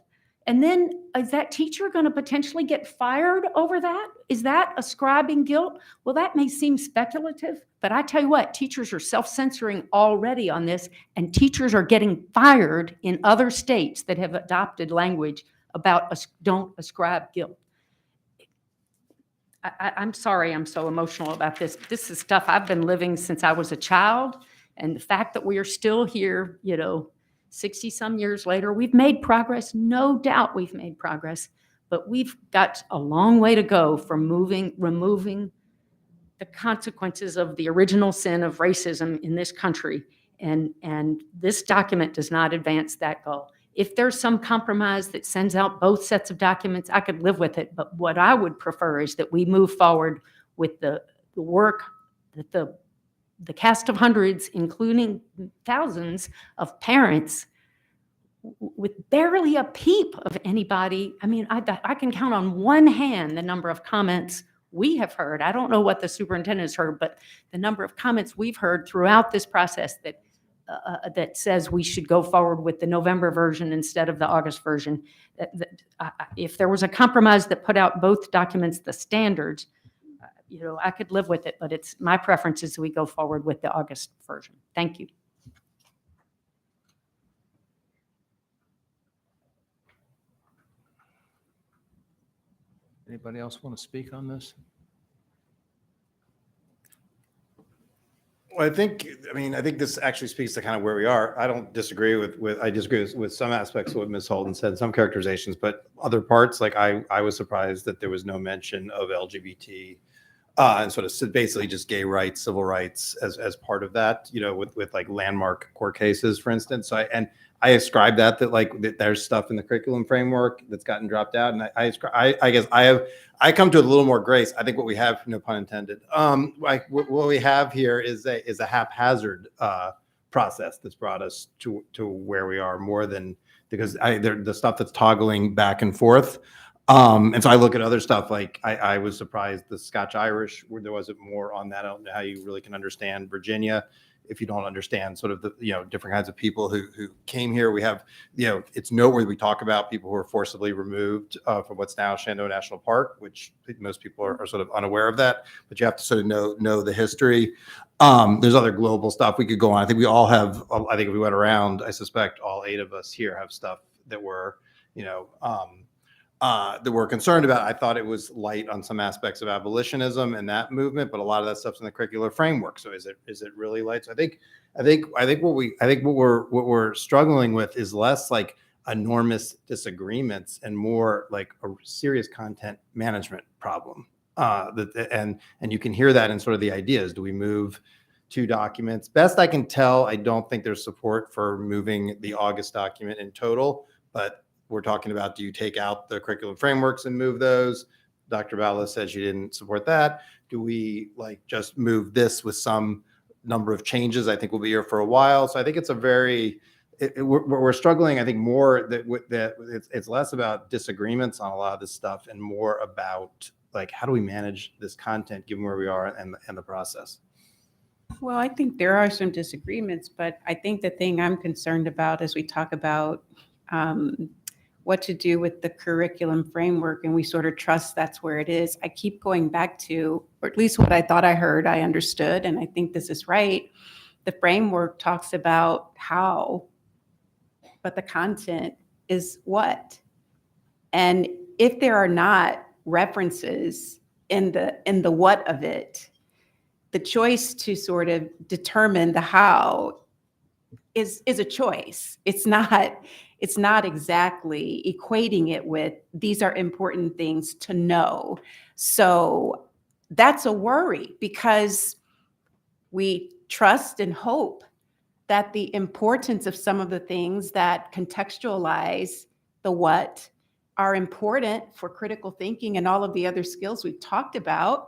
And then is that teacher going to potentially get fired over that? Is that ascribing guilt? Well, that may seem speculative, but I tell you what, teachers are self-censoring already on this, and teachers are getting fired in other states that have adopted language about don't ascribe guilt. I'm sorry I'm so emotional about this. This is stuff I've been living since I was a child, and the fact that we are still here, 60 some years later, we've made progress. No doubt we've made progress, but we've got a long way to go from removing the consequences of the original sin of racism in this country. And this document does not advance that goal. If there's some compromise that sends out both sets of documents, I could live with it. But what I would prefer is that we move forward with the work that the cast of hundreds, including thousands of parents, with barely a peep of anybody. I mean, I can count on one hand the number of comments we have heard. I don't know what the superintendent has heard, but the number of comments we've heard throughout this process that says we should go forward with the November version instead of the August version. If there was a compromise that put out both documents, the standards, I could live with it, but it's my preference is we go forward with the August version. Thank you. Anybody else want to speak on this? Well, I think this actually speaks to kind of where we are. I don't disagree I disagree with some aspects of what Ms. Holden said, some characterizations, but other parts, like I was surprised that there was no mention of LGBT and sort of basically just gay rights, civil rights as part of that, with like landmark court cases, for instance. So I ascribe that there's stuff in the curriculum framework that's gotten dropped out. And I guess I come to it a little more grace. I think what we have, no pun intended, what we have here is a haphazard process that's brought us to where we are more than because the stuff that's toggling back and forth. And so I look at other stuff like I was surprised the Scotch-Irish, where there wasn't more on that. I don't know how you really can understand Virginia if you don't understand sort of the different kinds of people who came here. We have it's noteworthy we talk about people who are forcibly removed from what's now Shenandoah National Park, which most people are sort of unaware of that, but you have to sort of know the history. There's other global stuff we could go on. I think we all have. I think if we went around, I suspect all 8 of us here have stuff that we're that we're concerned about. I thought it was light on some aspects of abolitionism and that movement, but a lot of that stuff's in the curricular framework. So is it really light? So I think what we're struggling with is less like enormous disagreements and more like a serious content management problem. And you can hear that in sort of the ideas. Do we move 2 documents? Best I can tell, I don't think there's support for moving the August document in total, but we're talking about, do you take out the curriculum frameworks and move those? Dr. Bala said she didn't support that. Do we just move this with some number of changes? I think we'll be here for a while. So I think it's we're struggling. I think more that it's less about disagreements on a lot of this stuff and more about how do we manage this content given where we are and the process. Well, I think there are some disagreements, but I think the thing I'm concerned about as we talk about what to do with the curriculum framework, and we sort of trust that's where it is. I keep going back to, or at least what I thought I heard, I understood, and I think this is right. The framework talks about how, but the content is what. And if there are not references in the what of it, the choice to sort of determine the how is a choice. It's not exactly equating it with these are important things to know. So that's a worry because we trust and hope that the importance of some of the things that contextualize the what are important for critical thinking and all of the other skills we've talked about.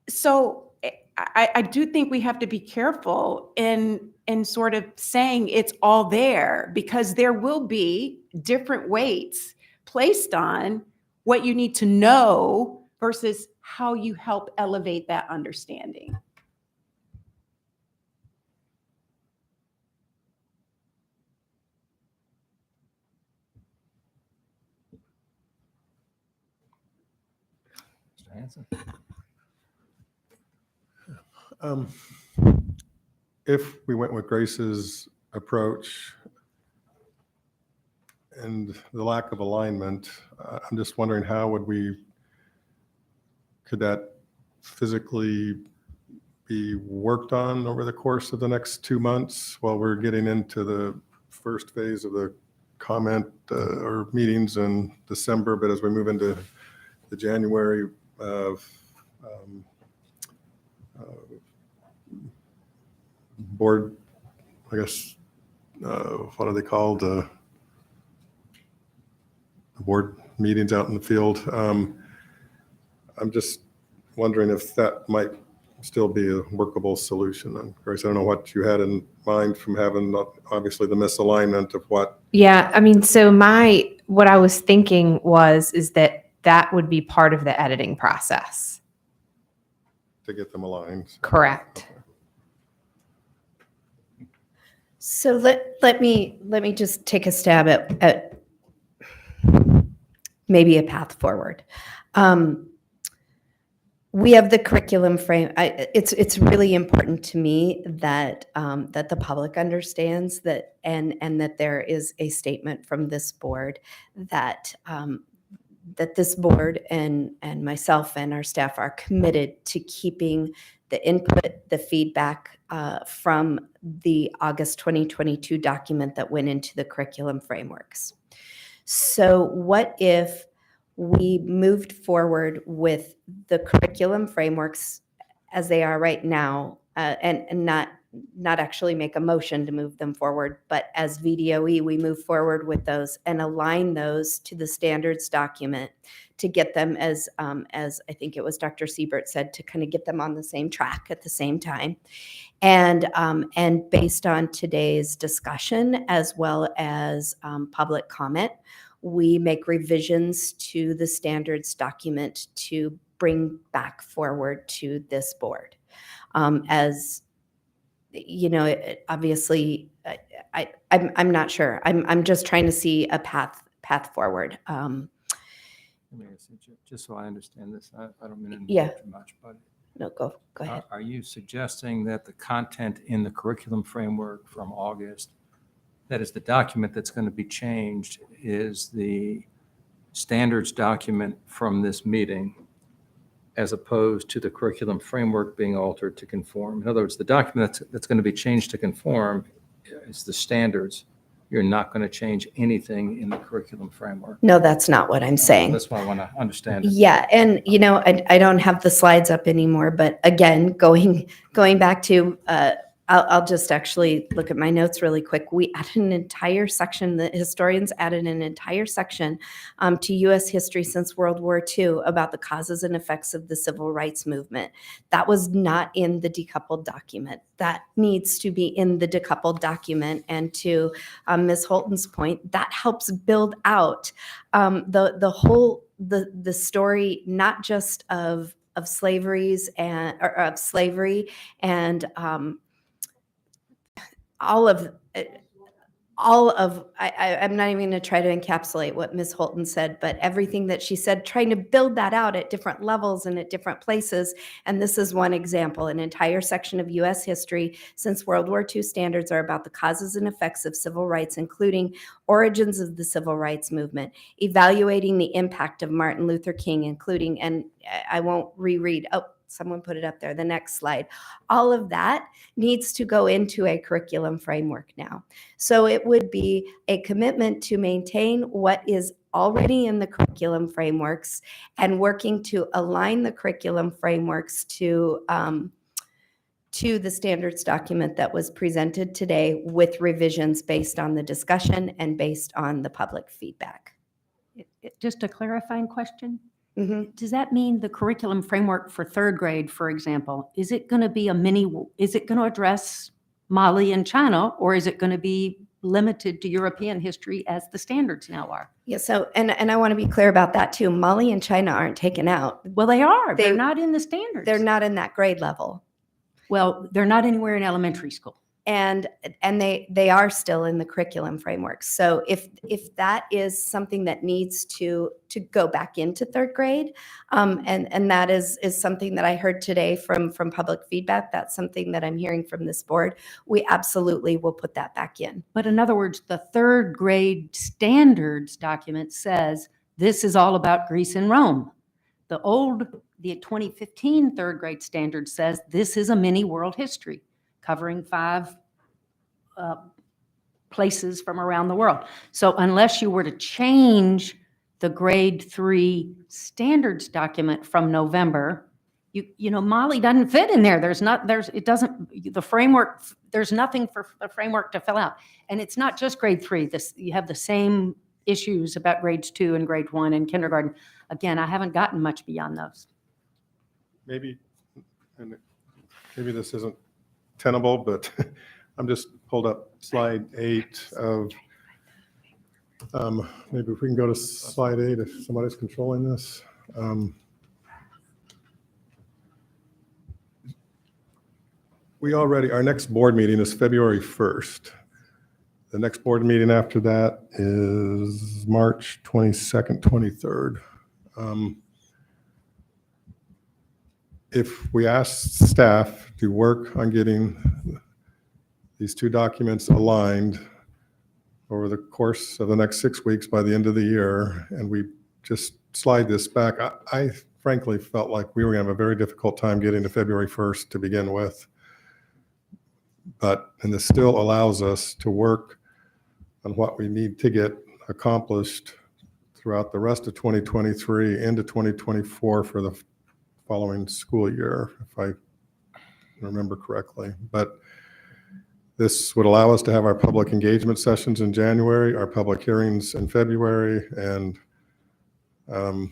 So I do think we have to be careful in sort of saying it's all there, because there will be different weights placed on what you need to know versus how you help elevate that understanding. Mr. Hanson? If we went with Grace's approach and the lack of alignment, I'm just wondering could that physically be worked on over the course of the next 2 months while we're getting into the first phase of the comment or meetings in December, but as we move into the January of board, I guess, what are they called? The board meetings out in the field. I'm just wondering if that might still be a workable solution. And Grace, I don't know what you had in mind from having obviously the misalignment of what. Yeah, I mean, so what I was thinking is that would be part of the editing process. To get them aligned. Correct. So let me just take a stab at maybe a path forward. We have the curriculum frame. It's really important to me that that the public understands that, and that there is a statement from this board that that this board and myself and our staff are committed to keeping the input, the feedback from the August 2022 document that went into the curriculum frameworks. So what if we moved forward with the curriculum frameworks as they are right now, and not actually make a motion to move them forward, but as VDOE, we move forward with those and align those to the standards document to get them as I think it was Dr. Siebert said, to kind of get them on the same track at the same time. And based on today's discussion, as well as public comment, we make revisions to the standards document to bring back forward to this board. As you know, obviously, I'm not sure. I'm just trying to see a path forward. Just so I understand this, I don't mean to Yeah. interrupt too much, but No, go ahead. are you suggesting that the content in the curriculum framework from August, that is the document that's going to be changed, is the standards document from this meeting, as opposed to the curriculum framework being altered to conform? In other words, the document that's going to be changed to conform is the standards. You're not going to change anything in the curriculum framework. No, that's not what I'm saying. That's why I want to understand it. Yeah, and you know, I don't have the slides up anymore, but again, going back to, I'll just actually look at my notes really quick. We added an entire section, the historians added an entire section to U.S. history since World War II about the causes and effects of the civil rights movement. That was not in the decoupled document. That needs to be in the decoupled document. And to Ms. Holton's point, that helps build out the whole the story, not just of slaveries and or of slavery and all of I'm not even going to try to encapsulate what Ms. Holton said, but everything that she said, trying to build that out at different levels and at different places. And this is one example. An entire section of U.S. history since World War II standards are about the causes and effects of civil rights, including origins of the civil rights movement, evaluating the impact of Martin Luther King, including, and I won't reread, someone put it up there, the next slide. All of that needs to go into a curriculum framework now. So it would be a commitment to maintain what is already in the curriculum frameworks and working to align the curriculum frameworks to to the standards document that was presented today with revisions based on the discussion and based on the public feedback. Just a clarifying question. Mhm. Does that mean the curriculum framework for third grade, for example, is it going to be is it going to address Mali and China, or is it going to be limited to European history as the standards now are? Yeah, so, and I want to be clear about that too. Mali and China aren't taken out. Well, they are. They're They- not in the standards. They're not in that grade level. Well, they're not anywhere in elementary school. And they are still in the curriculum framework. So if that is something that needs to go back into third grade, and that is something that I heard today from public feedback, that's something that I'm hearing from this board, we absolutely will put that back in. But in other words, the third grade standards document says this is all about Greece and Rome. The 2015 third grade standard says this is a mini world history covering 5 places from around the world. So unless you were to change the grade 3 standards document from November, you know, Mali doesn't fit in there. The framework, there's nothing for the framework to fill out. And it's not just grade 3. You have the same issues about grades 2 and grade 1 and kindergarten. Again, I haven't gotten much beyond those. Maybe this isn't tenable, but I'm just pulled up slide 8 of, maybe if we can go to slide 8 if somebody's controlling this. Our next board meeting is February 1st. The next board meeting after that is March 22nd, 23rd. If we ask staff to work on getting these 2 documents aligned over the course of the next 6 weeks by the end of the year, and we just slide this back, I frankly felt like we were going to have a very difficult time getting to February 1st to begin with. And this still allows us to work on what we need to get accomplished throughout the rest of 2023 into 2024 for the following school year, if I remember correctly. But this would allow us to have our public engagement sessions in January, our public hearings in February, and our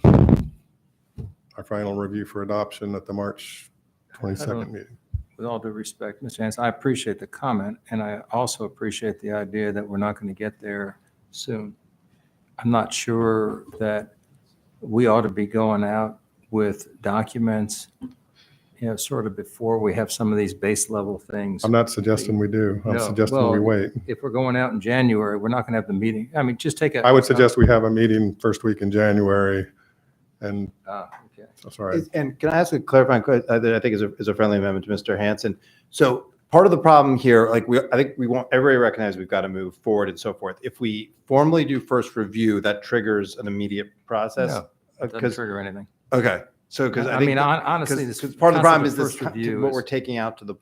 final review for adoption at the March 22nd meeting. With all due respect, Mr. Hanson, I appreciate the comment, and I also appreciate the idea that we're not going to get there soon. I'm not sure that we ought to be going out with documents, you know, sort of before we have some of these base level things. I'm not suggesting we do. I'm No, suggesting well, we wait. If we're going out in January, we're not going to have the meeting. I mean, just take a. I would suggest we have a meeting first week in January, and Okay. sorry. And can I ask a clarifying question that I think is a friendly amendment to Mr. Hanson? So part of the problem here, I think we want everybody to recognize we've got to move forward and so forth. If we formally do first review, that triggers an immediate process. No, doesn't trigger anything. Okay. So because I mean, honestly, this part of the problem is concept this of first review what is- we're taking out to the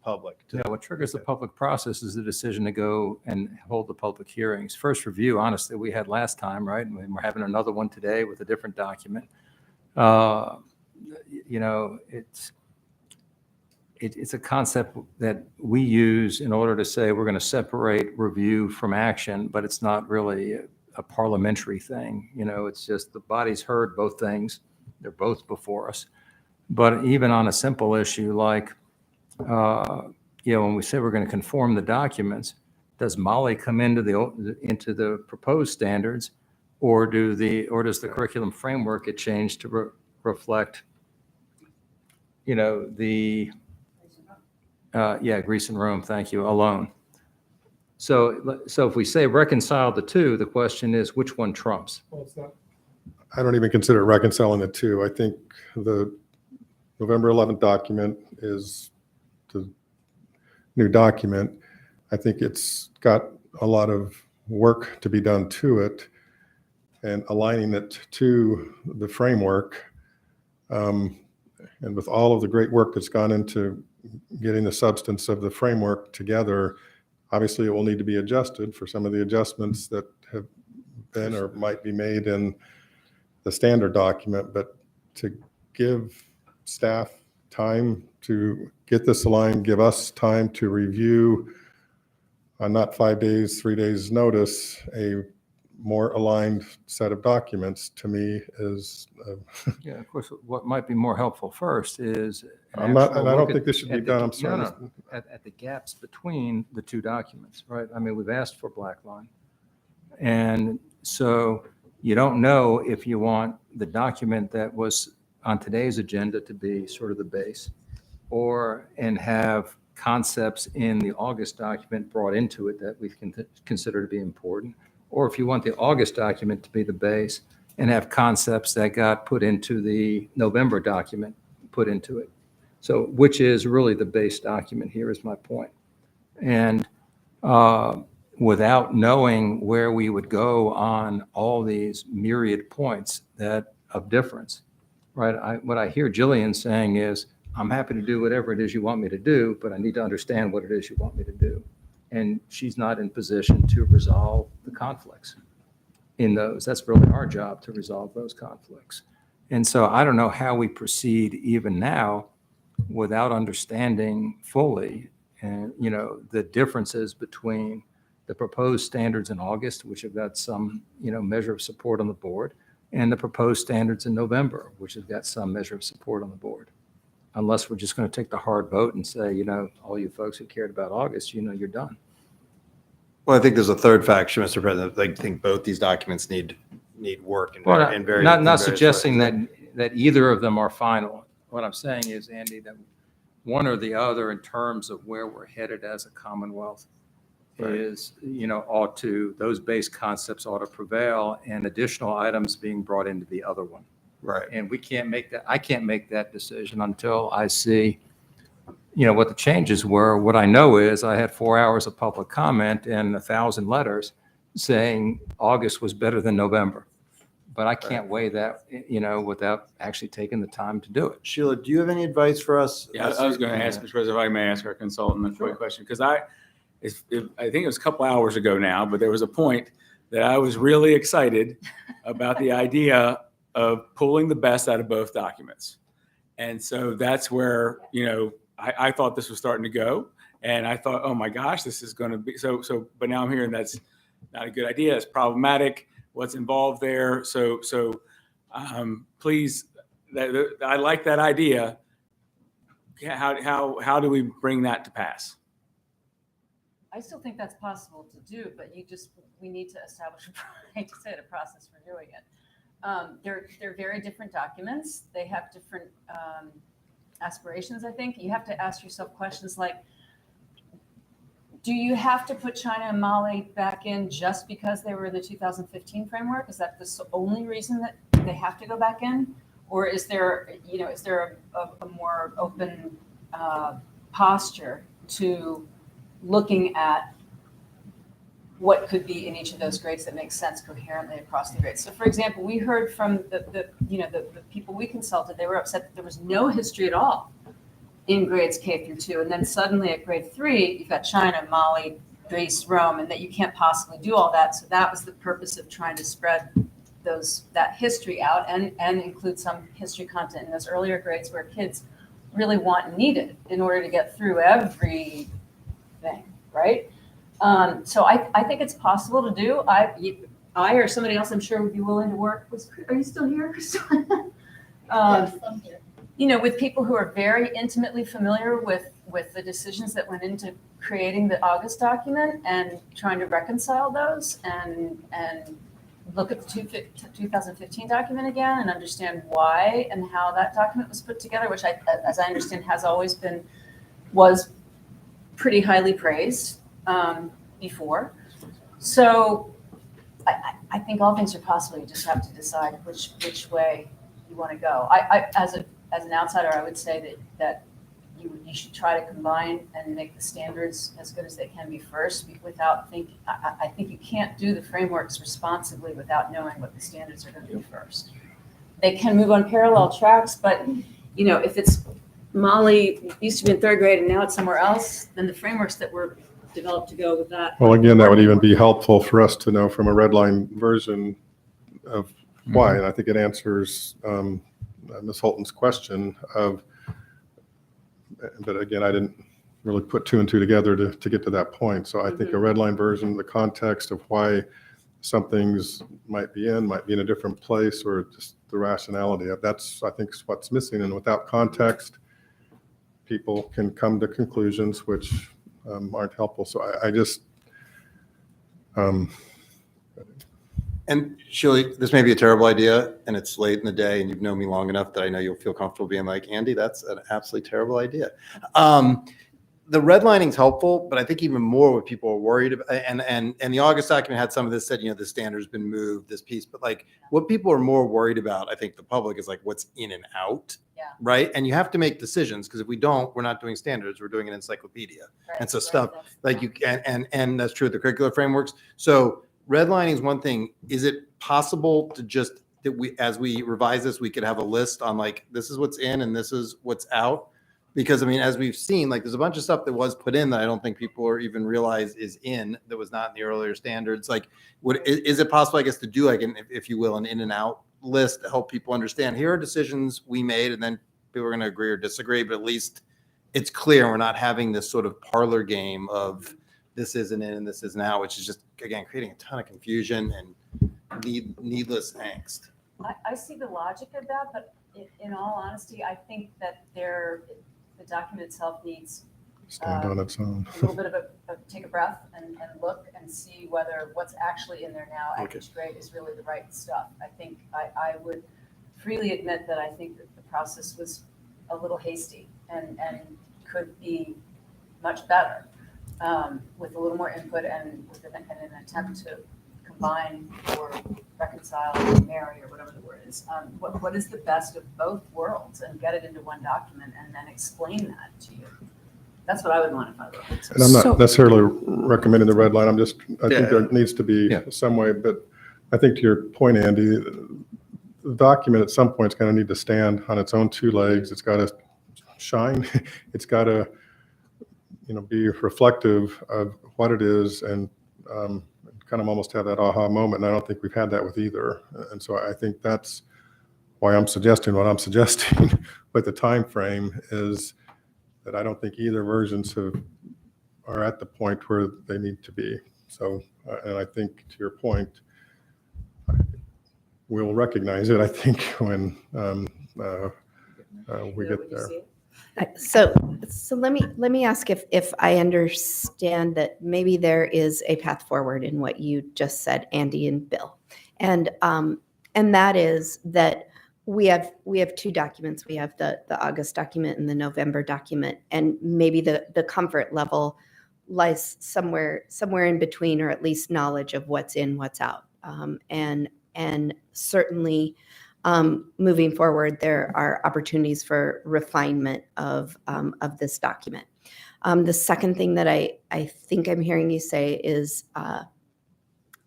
public. Yeah, what triggers the public process is the decision to go and hold the public hearings. First review, honestly, we had last time, right? And we're having another one today with a different document. You know, it's a concept that we use in order to say we're going to separate review from action, but it's not really a parliamentary thing. You know, it's just the body's heard both things. They're both before us. But even on a simple issue like, you know, when we say we're going to conform the documents, does Mali come into the proposed standards, or does the curriculum framework get changed to reflect, you know, Greece and Rome, thank you, alone. So if we say reconcile the two, the question is which one trumps? I don't even consider reconciling the two. I think the November 11th document is the new document. I think it's got a lot of work to be done to it, and aligning it to the framework. And with all of the great work that's gone into getting the substance of the framework together, obviously it will need to be adjusted for some of the adjustments that have been or might be made in the standard document. But to give staff time to get this aligned, give us time to review, not 5 days, 3 days notice, a more aligned set of documents, to me is. Yeah, of course, what might be more helpful first is. I'm not, and I don't look think this should be at the- done, I'm sorry. no, at the gaps between the two documents, right? I mean, we've asked for black line. And so you don't know if you want the document that was on today's agenda to be sort of the base, and have concepts in the August document brought into it that we consider to be important, or if you want the August document to be the base and have concepts that got put into the November document put into it. So which is really the base document here is my point. And without knowing where we would go on all these myriad points of difference, right? What I hear Jillian saying is, I'm happy to do whatever it is you want me to do, but I need to understand what it is you want me to do. And she's not in position to resolve the conflicts in those. That's really our job, to resolve those conflicts. And so I don't know how we proceed even now without understanding fully, and the differences between the proposed standards in August, which have got some measure of support on the board, and the proposed standards in November, which have got some measure of support on the board. Unless we're just going to take the hard vote and say, all you folks who cared about August, you're done. Well, I think there's a third factor, Mr. President. I think both these documents need work in various. Not suggesting that either of them are final. What I'm saying is, Andy, that one or the other in terms of where we're headed as a Commonwealth is, those base concepts ought to prevail, and additional items being brought into the other one. Right. And we can't make that, I can't make that decision until I see, what the changes were. What I know is I had 4 hours of public comment and 1,000 letters saying August was better than November. But I can't weigh that, without actually taking the time to do it. Sheila, do you have any advice for us? Yeah, I was going to ask, Mr. President, if I may ask our consultant a quick question, because I think it was a couple hours ago now, but there was a point that I was really excited about the idea of pulling the best out of both documents. And so that's where, I thought this was starting to go. And I thought, oh my gosh, this is going to be so, but now I'm hearing that's not a good idea. It's problematic. What's involved there. So please, I like that idea. How do we bring that to pass? I still think that's possible to do, but we need to establish a process for doing it. They're very different documents. They have different aspirations, I think. You have to ask yourself questions like, do you have to put China and Mali back in just because they were in the 2015 framework? Is that the only reason that they have to go back in? Or is there a more open posture to looking at what could be in each of those grades that makes sense coherently across the grades? So for example, we heard from the people we consulted, they were upset that there was no history at all in grades K through 2. And then suddenly at grade 3, you've got China, Mali, Greece, Rome, and that you can't possibly do all that. So that was the purpose of trying to spread that history out and include some history content in those earlier grades where kids really want and need it in order to get through everything, right? So I think it's possible to do. I or somebody else I'm sure would be willing to work. Are you still here, Christina? Yes, I'm here. With people who are very intimately familiar with the decisions that went into creating the August document and trying to reconcile those and look at the 2015 document again and understand why and how that document was put together, which as I understand was pretty highly praised before. So I think all things are possible. You just have to decide which way you want to go. As an outsider, I would say that you should try to combine and make the standards as good as they can be first without thinking. I think you can't do the frameworks responsibly without knowing what the standards are going to be first. They can move on parallel tracks, but if it's Mali used to be in 3rd grade and now it's somewhere else, then the frameworks that were developed to go with that. Well, again, that would even be helpful for us to know from a red line version of why. And I think it answers Ms. Holton's question of But again, I didn't really put two and two together to get to that point. So I think a red line version, the context of why some things might be in a different place, or just the rationality of that's, I think, is what's missing. And without context, people can come to conclusions which aren't helpful. So I just, And Sheila, this may be a terrible idea, and it's late in the day, and you've known me long enough that I know you'll feel comfortable being like, Andy, that's an absolutely terrible idea. The redlining is helpful, but I think even more what people are worried about, and the August document had some of this said, the standard's been moved, this piece, but like what people are more worried about, I think the public, is like what's in and out, right? And you have to make decisions, because if we don't, we're not doing standards, we're doing an encyclopedia. And so stuff like you, and that's true with the curricular frameworks. So redlining is one thing. Is it possible to just, that we, as we revise this, we could have a list on like, this is what's in and this is what's out? Because I mean, as we've seen, like there's a bunch of stuff that was put in that I don't think people are even realize is in, that was not in the earlier standards. Like, is it possible, I guess, to do like, if you will, an in and out list to help people understand, here are decisions we made, and then people are going to agree or disagree, but at least it's clear. We're not having this sort of parlor game of this isn't in and this isn't out, which is just, again, creating a ton of confusion and needless angst. I see the logic of that, but in all honesty, I think that the document itself needs stand on its own. a little bit of take a breath and look and see whether what's actually in there now at each grade is really the right stuff. I think I would freely admit that I think that the process was a little hasty and could be much better with a little more input and with an attempt to combine or reconcile or marry or whatever the word is. What is the best of both worlds, and get it into one document and then explain that to you. That's what I would want if I were. And I'm not necessarily recommending the red line. I think there needs to be some way, but I think to your point, Andy, the document at some point is going to need to stand on its own two legs. It's got to shine. It's got to, be reflective of what it is, and kind of almost have that aha moment. And I don't think we've had that with either. And so I think that's why I'm suggesting what I'm suggesting with the time frame, is that I don't think either versions are at the point where they need to be. So, and I think to your point, we'll recognize it, I think, when we get there. So let me ask if I understand that maybe there is a path forward in what you just said, Andy and Bill, and that is that we have two documents. We have the August document and the November document, and maybe the comfort level lies somewhere in between, or at least knowledge of what's in, what's out, and certainly. Moving forward, there are opportunities for refinement of this document. The second thing that I think I'm hearing you say is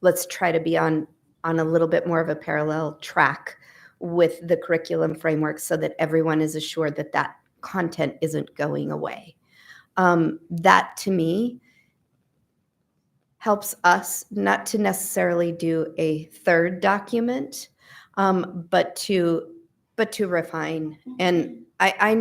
let's try to be on a little bit more of a parallel track with the curriculum framework, so that everyone is assured that content isn't going away. That to me helps us not to necessarily do a third document, but to refine. And I'm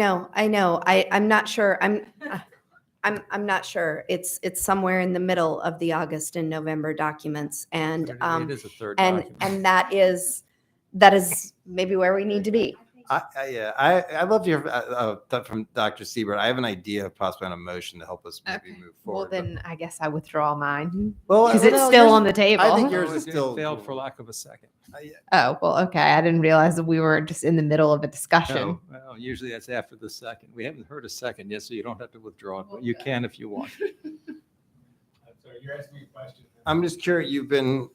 not sure. I'm not sure. It's somewhere in the middle of the August and November documents, and It is a third and document. and that is maybe where we need to be. I'd love to hear from Dr. Siebert. I have an idea possibly on a motion to help us maybe move Well, forward. then I guess I withdraw mine. Well, Because it's still on the table. I think yours Oh, is it still failed for lack of a second. Oh, well, okay. I didn't realize that we were just in the middle of a discussion. No, well, usually that's after the second. We haven't heard a second yet, so you don't have to withdraw it, but you can if you want. Sorry, you're asking me a question. I'm just curious. You've been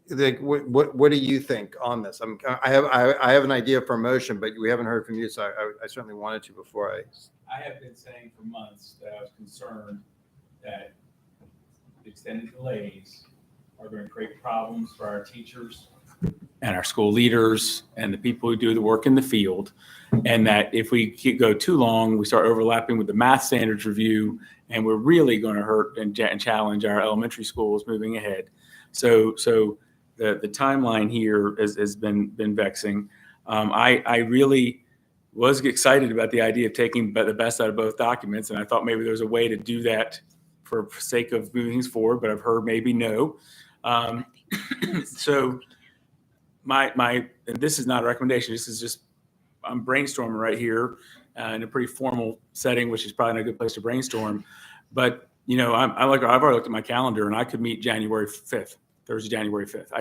like, what do you think on this? I have an idea for a motion, but we haven't heard from you, so I certainly wanted to before I. I have been saying for months that I was concerned that extended delays are going to create problems for our teachers and our school leaders and the people who do the work in the field. And that if we go too long, we start overlapping with the math standards review, and we're really going to hurt and challenge our elementary schools moving ahead. So the timeline here has been vexing. I really was excited about the idea of taking the best out of both documents, and I thought maybe there was a way to do that for sake of moving things forward, but I've heard maybe no. So and this is not a recommendation, this is just, I'm brainstorming right here in a pretty formal setting, which is probably not a good place to brainstorm. But, you know, I've already looked at my calendar and I could meet January 5th, Thursday, January 5th.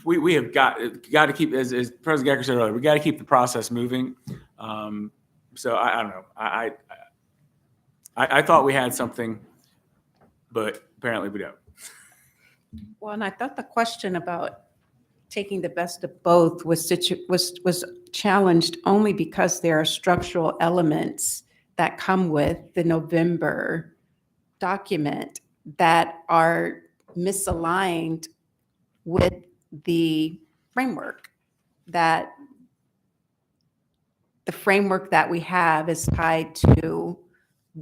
We have got to keep, as President Gecker said earlier, we got to keep the process moving. So I don't know. I thought we had something, but apparently we don't. Well, and I thought the question about taking the best of both was challenged only because there are structural elements that come with the November document that are misaligned with the framework. That the framework that we have is tied to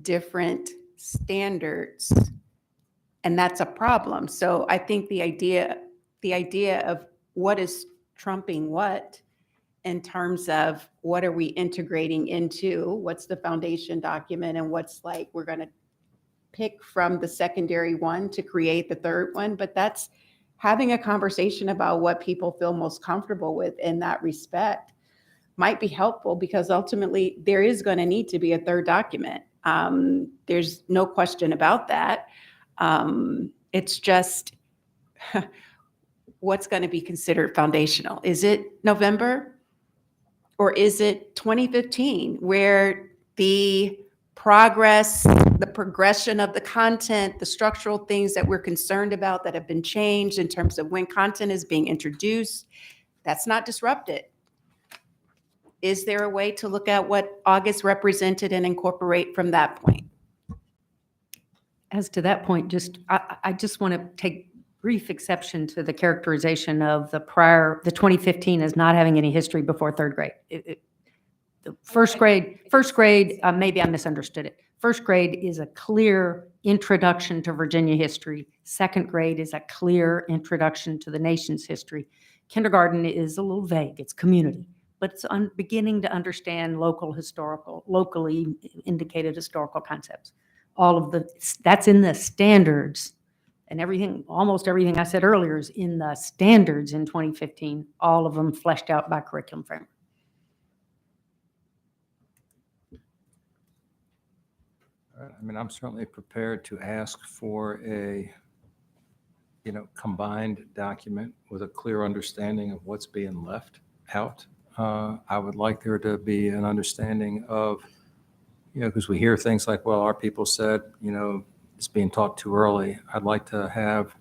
different standards, and that's a problem. So I think the idea of what is trumping what in terms of what are we integrating into, what's the foundation document, and what's like we're going to pick from the secondary one to create the third one. But that's having a conversation about what people feel most comfortable with in that respect might be helpful, because ultimately there is going to need to be a third document. There's no question about that. It's just what's going to be considered foundational. Is it November, or is it 2015, where the progress, the progression of the content, the structural things that we're concerned about that have been changed in terms of when content is being introduced, that's not disrupted? Is there a way to look at what August represented and incorporate from that point? As to that point, I just want to take brief exception to the characterization of the 2015 as not having any history before third grade. The first grade, maybe I misunderstood it. First grade is a clear introduction to Virginia history. Second grade is a clear introduction to the nation's history. Kindergarten is a little vague. It's community, but it's beginning to understand locally indicated historical concepts. That's in the standards, and almost everything I said earlier is in the standards in 2015, all of them fleshed out by curriculum framework. I mean, I'm certainly prepared to ask for a, combined document with a clear understanding of what's being left out. I would like there to be an understanding of, because we hear things like, well, our people said, it's being taught too early. I'd like to have,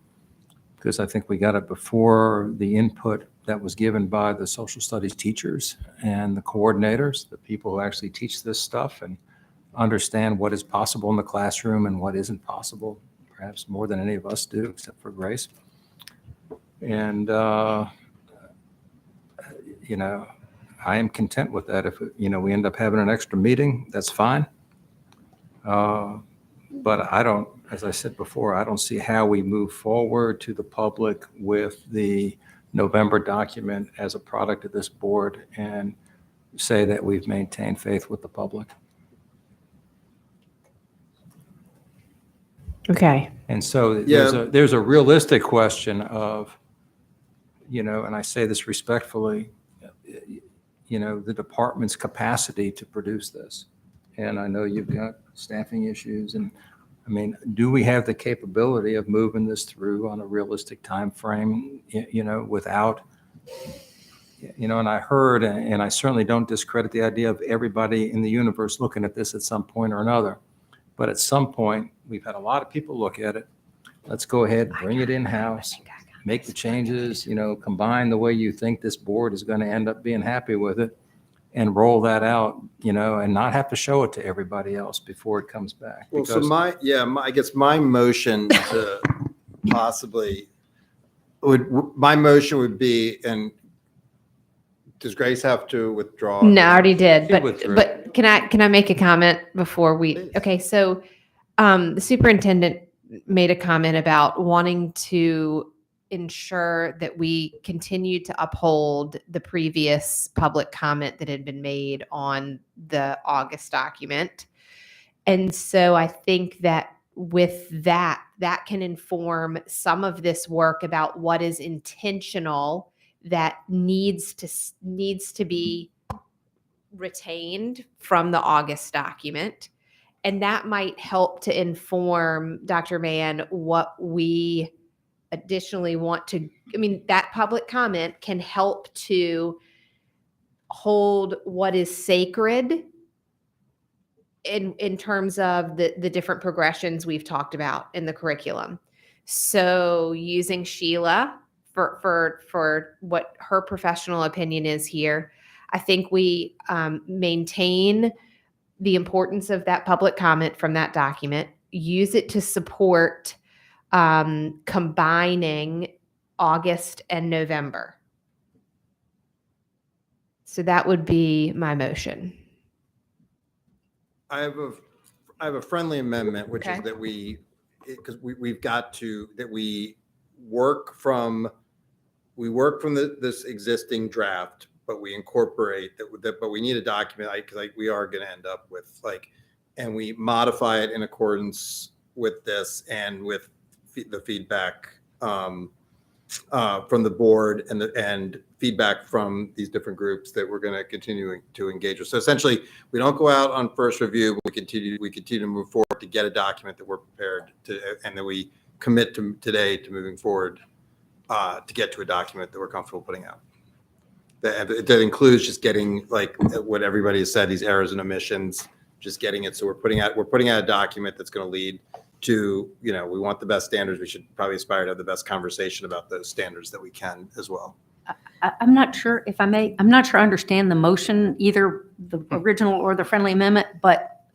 because I think we got it before, the input that was given by the social studies teachers and the coordinators, the people who actually teach this stuff and understand what is possible in the classroom and what isn't possible, perhaps more than any of us do, except for Grace. And, I am content with that. If, we end up having an extra meeting, that's fine. But I don't, as I said before, I don't see how we move forward to the public with the November document as a product of this board and say that we've maintained faith with the public. Okay. And so there's a realistic question of, and I say this respectfully, the department's capacity to produce this. And I know you've got staffing issues, and I mean, do we have the capability of moving this through on a realistic time frame, without, and I heard, and I certainly don't discredit the idea of everybody in the universe looking at this at some point or another. But at some point, we've had a lot of people look at it. Let's go ahead, bring it in-house, make the changes, combine the way you think this board is going to end up being happy with it, and roll that out, and not have to show it to everybody else before it comes back. Well, so I guess my motion to possibly would be, and does Grace have to withdraw? No, I already did, She withdrew. but can I make a comment before we? Okay, so the superintendent made a comment about wanting to ensure that we continue to uphold the previous public comment that had been made on the August document. And so I think that with that, that can inform some of this work about what is intentional that needs to be retained from the August document. And that might help to inform, Dr. Mann, what we additionally want to, I mean, that public comment can help to hold what is sacred in terms of the different progressions we've talked about in the curriculum. So using Sheila for what her professional opinion is here, I think we maintain the importance of that public comment from that document, use it to support combining August and November. So that would be my motion. I have a friendly amendment, which Okay. is that because we've got to, that we work from this existing draft, but we incorporate that, but we need a document, because we are going to end up with and we modify it in accordance with this and with the feedback from the board and feedback from these different groups that we're going to continue to engage with. So essentially, we don't go out on first review, but we continue to move forward to get a document that we're prepared to, and that we commit to today to moving forward to get to a document that we're comfortable putting out. That includes just getting what everybody has said, these errors and omissions, just getting it. So we're putting out a document that's going to lead to, we want the best standards. We should probably aspire to have the best conversation about those standards that we can as well. I'm not sure if I may, I'm not sure I understand the motion, either the original or the friendly amendment, but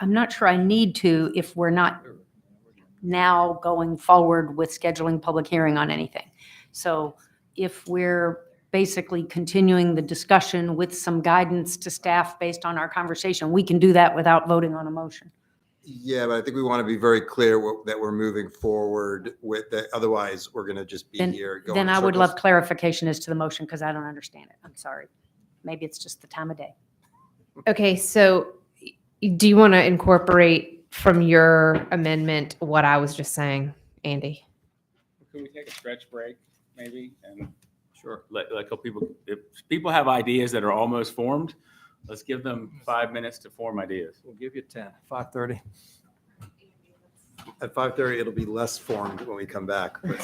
I'm not sure I need to if we're not now going forward with scheduling public hearing on anything. So if we're basically continuing the discussion with some guidance to staff based on our conversation, we can do that without voting on a motion. Yeah, but I think we want to be very clear that we're moving forward with that. Otherwise, we're going to just be here going Then in I would circles. love clarification as to the motion because I don't understand it. I'm sorry. Maybe it's just the time of day. Okay, so do you want to incorporate from your amendment what I was just saying, Andy? Can we take a stretch break, maybe? And Sure. let people, if people have ideas that are almost formed, let's give them 5 minutes to form ideas. We'll give you 10, 5:30. At 5:30, it'll be less formed when we come back. But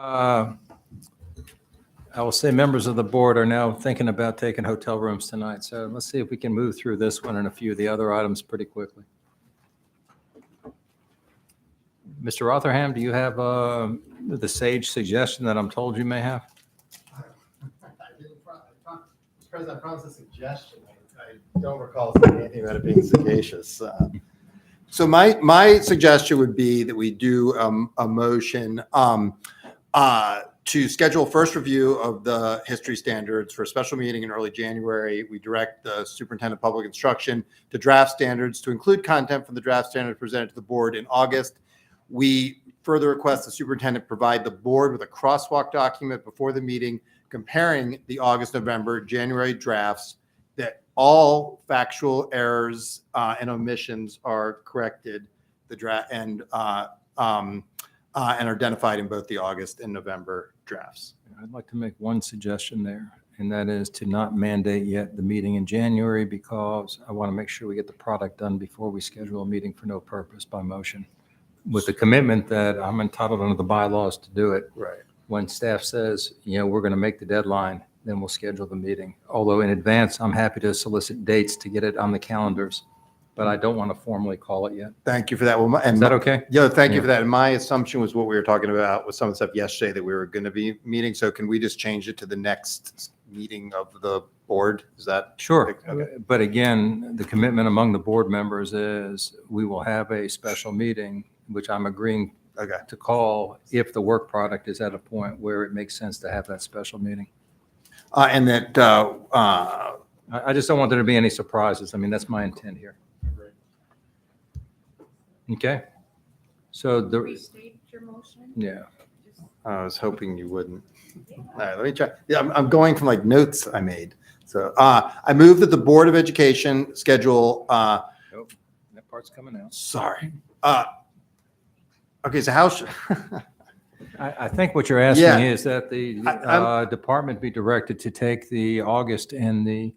I will say members of the board are now thinking about taking hotel rooms tonight. So let's see if we can move through this one and a few of the other items pretty quickly. Mr. Rotherham, do you have the sage suggestion that I'm told you may have? Mr. President, I promised a suggestion. I don't recall saying anything about it being sagacious. So my suggestion would be that we do a motion to schedule first review of the history standards for a special meeting in early January. We direct the superintendent of public instruction to draft standards to include content from the draft standards presented to the board in August. We further request the superintendent provide the board with a crosswalk document before the meeting comparing the August, November, January drafts, that all factual errors and omissions are corrected, the draft and are identified in both the August and November drafts. I'd like to make one suggestion there, and that is to not mandate yet the meeting in January, because I want to make sure we get the product done before we schedule a meeting for no purpose by motion, with the commitment that I'm entitled under the bylaws to do it. Right. When staff says, we're going to make the deadline, then we'll schedule the meeting. Although in advance, I'm happy to solicit dates to get it on the calendars, but I don't want to formally call it yet. Thank you for that. Well, Is that okay? Yeah, thank you Yeah. for that. And my assumption was what we were talking about with some of the stuff yesterday that we were going to be meeting. So can we just change it to the next meeting of the board? Is that? Sure. Okay. But again, the commitment among the board members is we will have a special meeting, which I'm agreeing to call if the work product is at a point where it makes sense to have that special meeting. And that I just don't want there to be any surprises. I mean, that's my intent here. Okay. So Restate your motion? yeah. I was hoping you wouldn't. All right, let me try. Yeah, I'm going from like notes I made. So I move that the Board of Education schedule. Nope, that part's coming out. Sorry. Okay, so how should? I think what you're asking Yeah. is that the department be directed to take the August and the.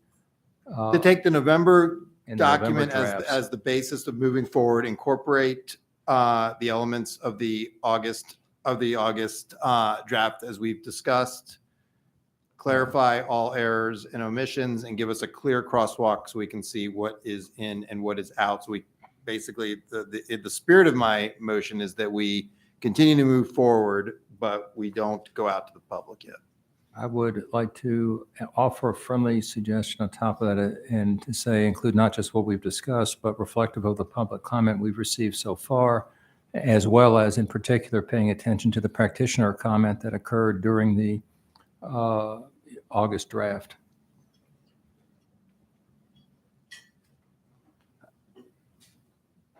To take the November and the November document drafts. as the basis of moving forward, incorporate the elements of the August draft as we've discussed, clarify all errors and omissions, and give us a clear crosswalk so we can see what is in and what is out. So we basically, the spirit of my motion is that we continue to move forward, but we don't go out to the public yet. I would like to offer a friendly suggestion on top of that and to say include not just what we've discussed, but reflective of the public comment we've received so far, as well as in particular paying attention to the practitioner comment that occurred during the August draft.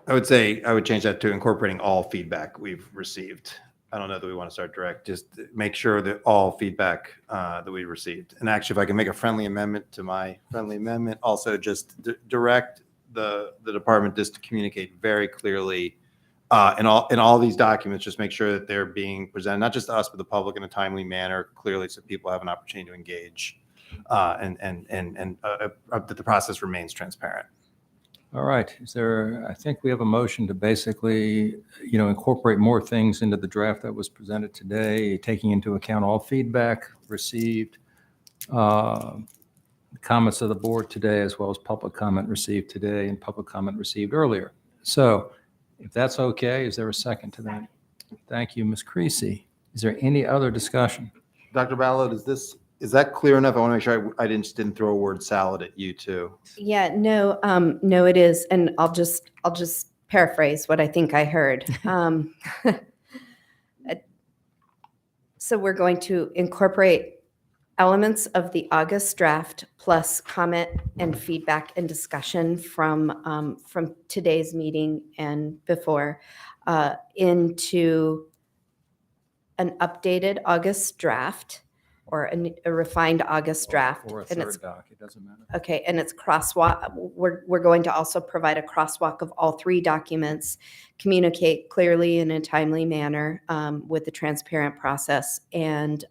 I would say, I would change that to incorporating all feedback we've received. I don't know that we want to start direct, just make sure that all feedback that we received. And actually, if I can make a friendly amendment to my friendly amendment, also just direct the department just to communicate very clearly in all these documents, just make sure that they're being presented, not just to us, but the public in a timely manner, clearly, so people have an opportunity to engage and that the process remains transparent. All right. I think we have a motion to basically, incorporate more things into the draft that was presented today, taking into account all feedback received, comments of the board today, as well as public comment received today and public comment received earlier. So if that's okay, is there a second to that? Thank you, Ms. Creasy. Is there any other discussion? Dr. Ballo, is that clear enough? I want to make sure I didn't throw a word salad at you too. Yeah, no, no, it is. And I'll just paraphrase what I think I heard. So we're going to incorporate elements of the August draft plus comment and feedback and discussion from today's meeting and before into an updated August draft or a refined August draft. Or a and it's third doc, it doesn't matter. Okay, and it's crosswalk. We're going to also provide a crosswalk of all three documents, communicate clearly in a timely manner with a transparent process. And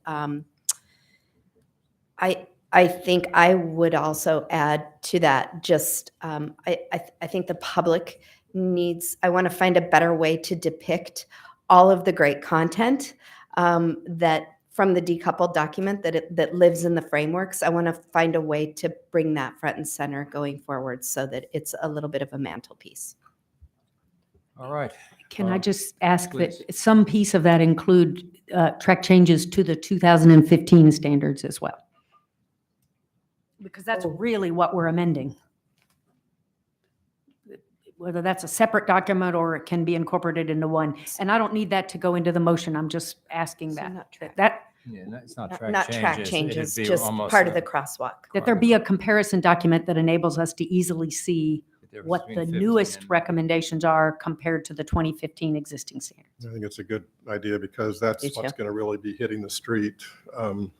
I think I would also add to that just I think the public needs. I want to find a better way to depict all of the great content that from the decoupled document that lives in the frameworks. I want to find a way to bring that front and center going forward so that it's a little bit of a mantelpiece. All right. Can I just ask please. that some piece of that include track changes to the 2015 standards as well? Because that's really what we're amending. Whether that's a separate document or it can be incorporated into one. And I don't need that to go into the motion. I'm just asking that Yeah, it's not Not track changes, just part of the crosswalk. that there be a comparison document that enables us to easily see what the newest recommendations are compared to the 2015 existing standard. I think it's a good idea because that's Me what's too. going to really be hitting the street of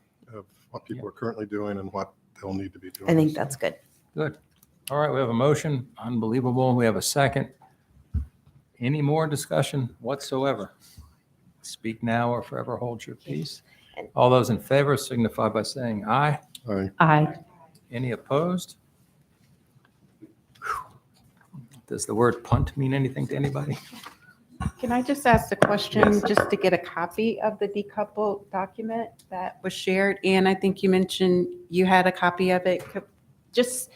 what people are currently doing and what they'll need to be doing. I think that's good. Good. All right, we have a motion. Unbelievable. We have a second. Any more discussion whatsoever? Speak now or forever hold your peace. All those in favor signify by saying aye. Aye. Aye. Any opposed? Does the word punt mean anything to anybody? Can I just ask the question, Yes. just to get a copy of the decoupled document that was shared? And I think you mentioned you had a copy of it. Just,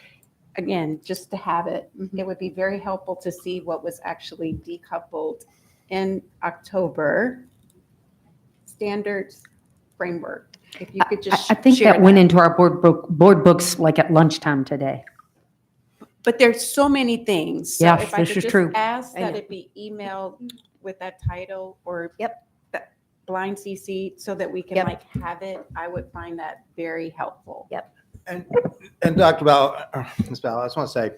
again, just to have it, it would be very helpful to see what was actually decoupled in October standards framework. If you could just I think share that went into our board books like at lunchtime today. But there's so many things. So Yeah, if I this could is just true. ask I that know. it be emailed with that title or Yep. that blind CC so that we can Yep. like have it, I would find that very helpful. Yep. And Dr. Bell, Ms. Bell, I just want to say,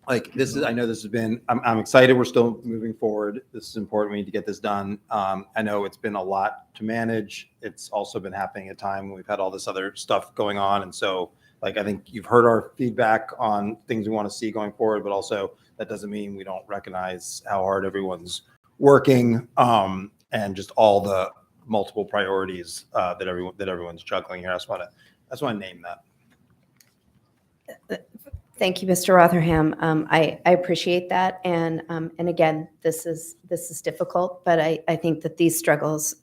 like, this is, I know this has been, I'm excited we're still moving forward. This is important. We need to get this done. I know it's been a lot to manage. It's also been happening at a time when we've had all this other stuff going on. And so, like, I think you've heard our feedback on things we want to see going forward, but also that doesn't mean we don't recognize how hard everyone's working and just all the multiple priorities that everyone's juggling here. I just want to name that. Thank you, Mr. Rotherham. I appreciate that. And again, this is difficult, but I think that these struggles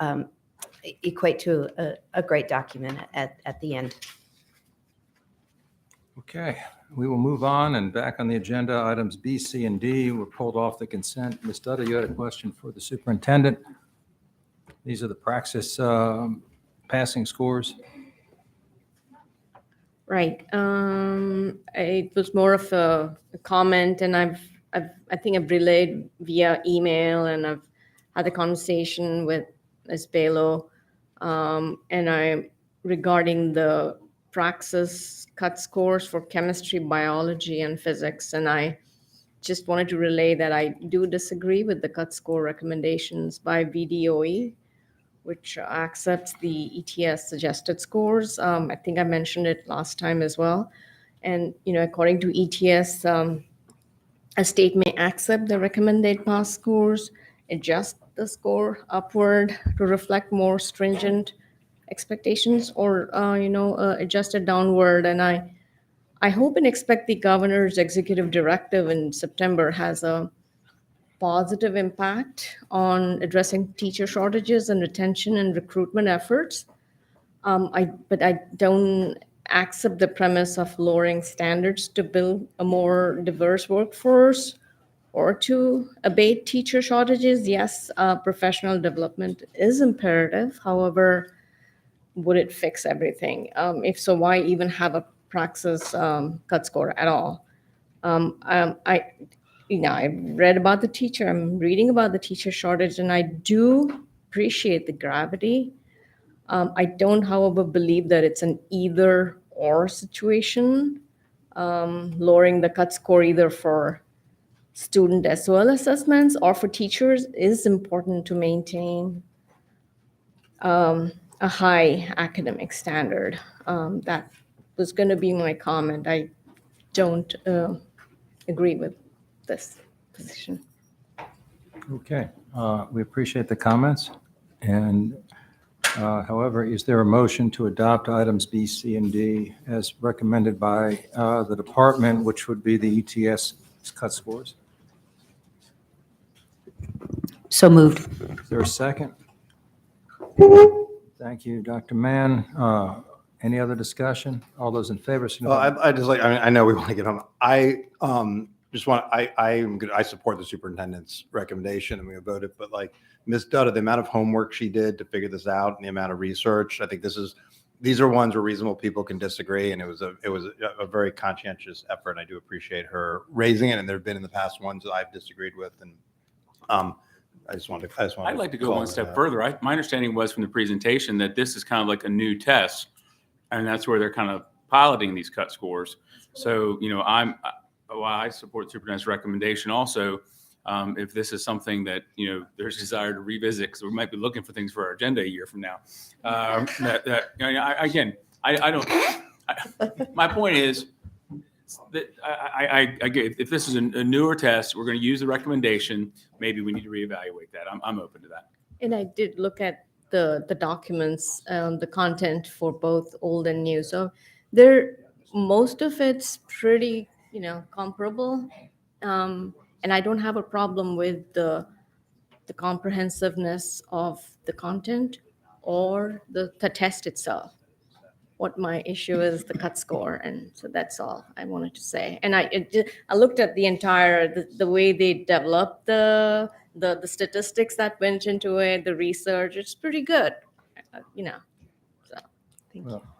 equate to a great document at the end. Okay, we will move on and back on the agenda. Items B, C, and D were pulled off the consent. Ms. Dutta, you had a question for the superintendent. These are the Praxis passing scores. Right. It was more of a comment, and I think I've relayed via email, and I've had a conversation with Ms. Balo, regarding the Praxis cut scores for chemistry, biology, and physics, and I just wanted to relay that I do disagree with the cut score recommendations by VDOE, which accepts the ETS suggested scores. I think I mentioned it last time as well. And, according to ETS, a state may accept the recommended pass scores, adjust the score upward to reflect more stringent expectations, or, adjust it downward. And I hope and expect the governor's executive directive in September has a positive impact on addressing teacher shortages and retention and recruitment efforts. But I don't accept the premise of lowering standards to build a more diverse workforce or to abate teacher shortages. Yes, professional development is imperative. However, would it fix everything? If so, why even have a Praxis cut score at all? I've read about the teacher, I'm reading about the teacher shortage, and I do appreciate the gravity. I don't, however, believe that it's an either or situation. Lowering the cut score either for student SOL assessments or for teachers is important to maintain a high academic standard. That was going to be my comment. I don't agree with this position. Okay, we appreciate the comments. And however, is there a motion to adopt items B, C, and D as recommended by the department, which would be the ETS cut scores? So moved. Is there a second? Thank you, Dr. Mann. Any other discussion? All those in favor? Well, I just like, I know we want to get home. I support the superintendent's recommendation and we voted, but like Ms. Dutta, the amount of homework she did to figure this out and the amount of research, I think these are ones where reasonable people can disagree. And it was a very conscientious effort. And I do appreciate her raising it. And there've been in the past ones that I've disagreed with. And I'd like to go one step further. My understanding was from the presentation that this is kind of like a new test, and that's where they're kind of piloting these cut scores. So, while I support the superintendent's recommendation also, if this is something that, there's desire to revisit, because we might be looking for things for our agenda a year from now. My point is that I get, if this is a newer test, we're going to use the recommendation, maybe we need to reevaluate that. I'm open to that. And I did look at the documents, the content for both old and new. So most of it's pretty, comparable. And I don't have a problem with the comprehensiveness of the content or the test itself. What my issue is the cut score. And so that's all I wanted to say. And I looked at the entire, the way they developed the statistics that went into it, the research, it's pretty good,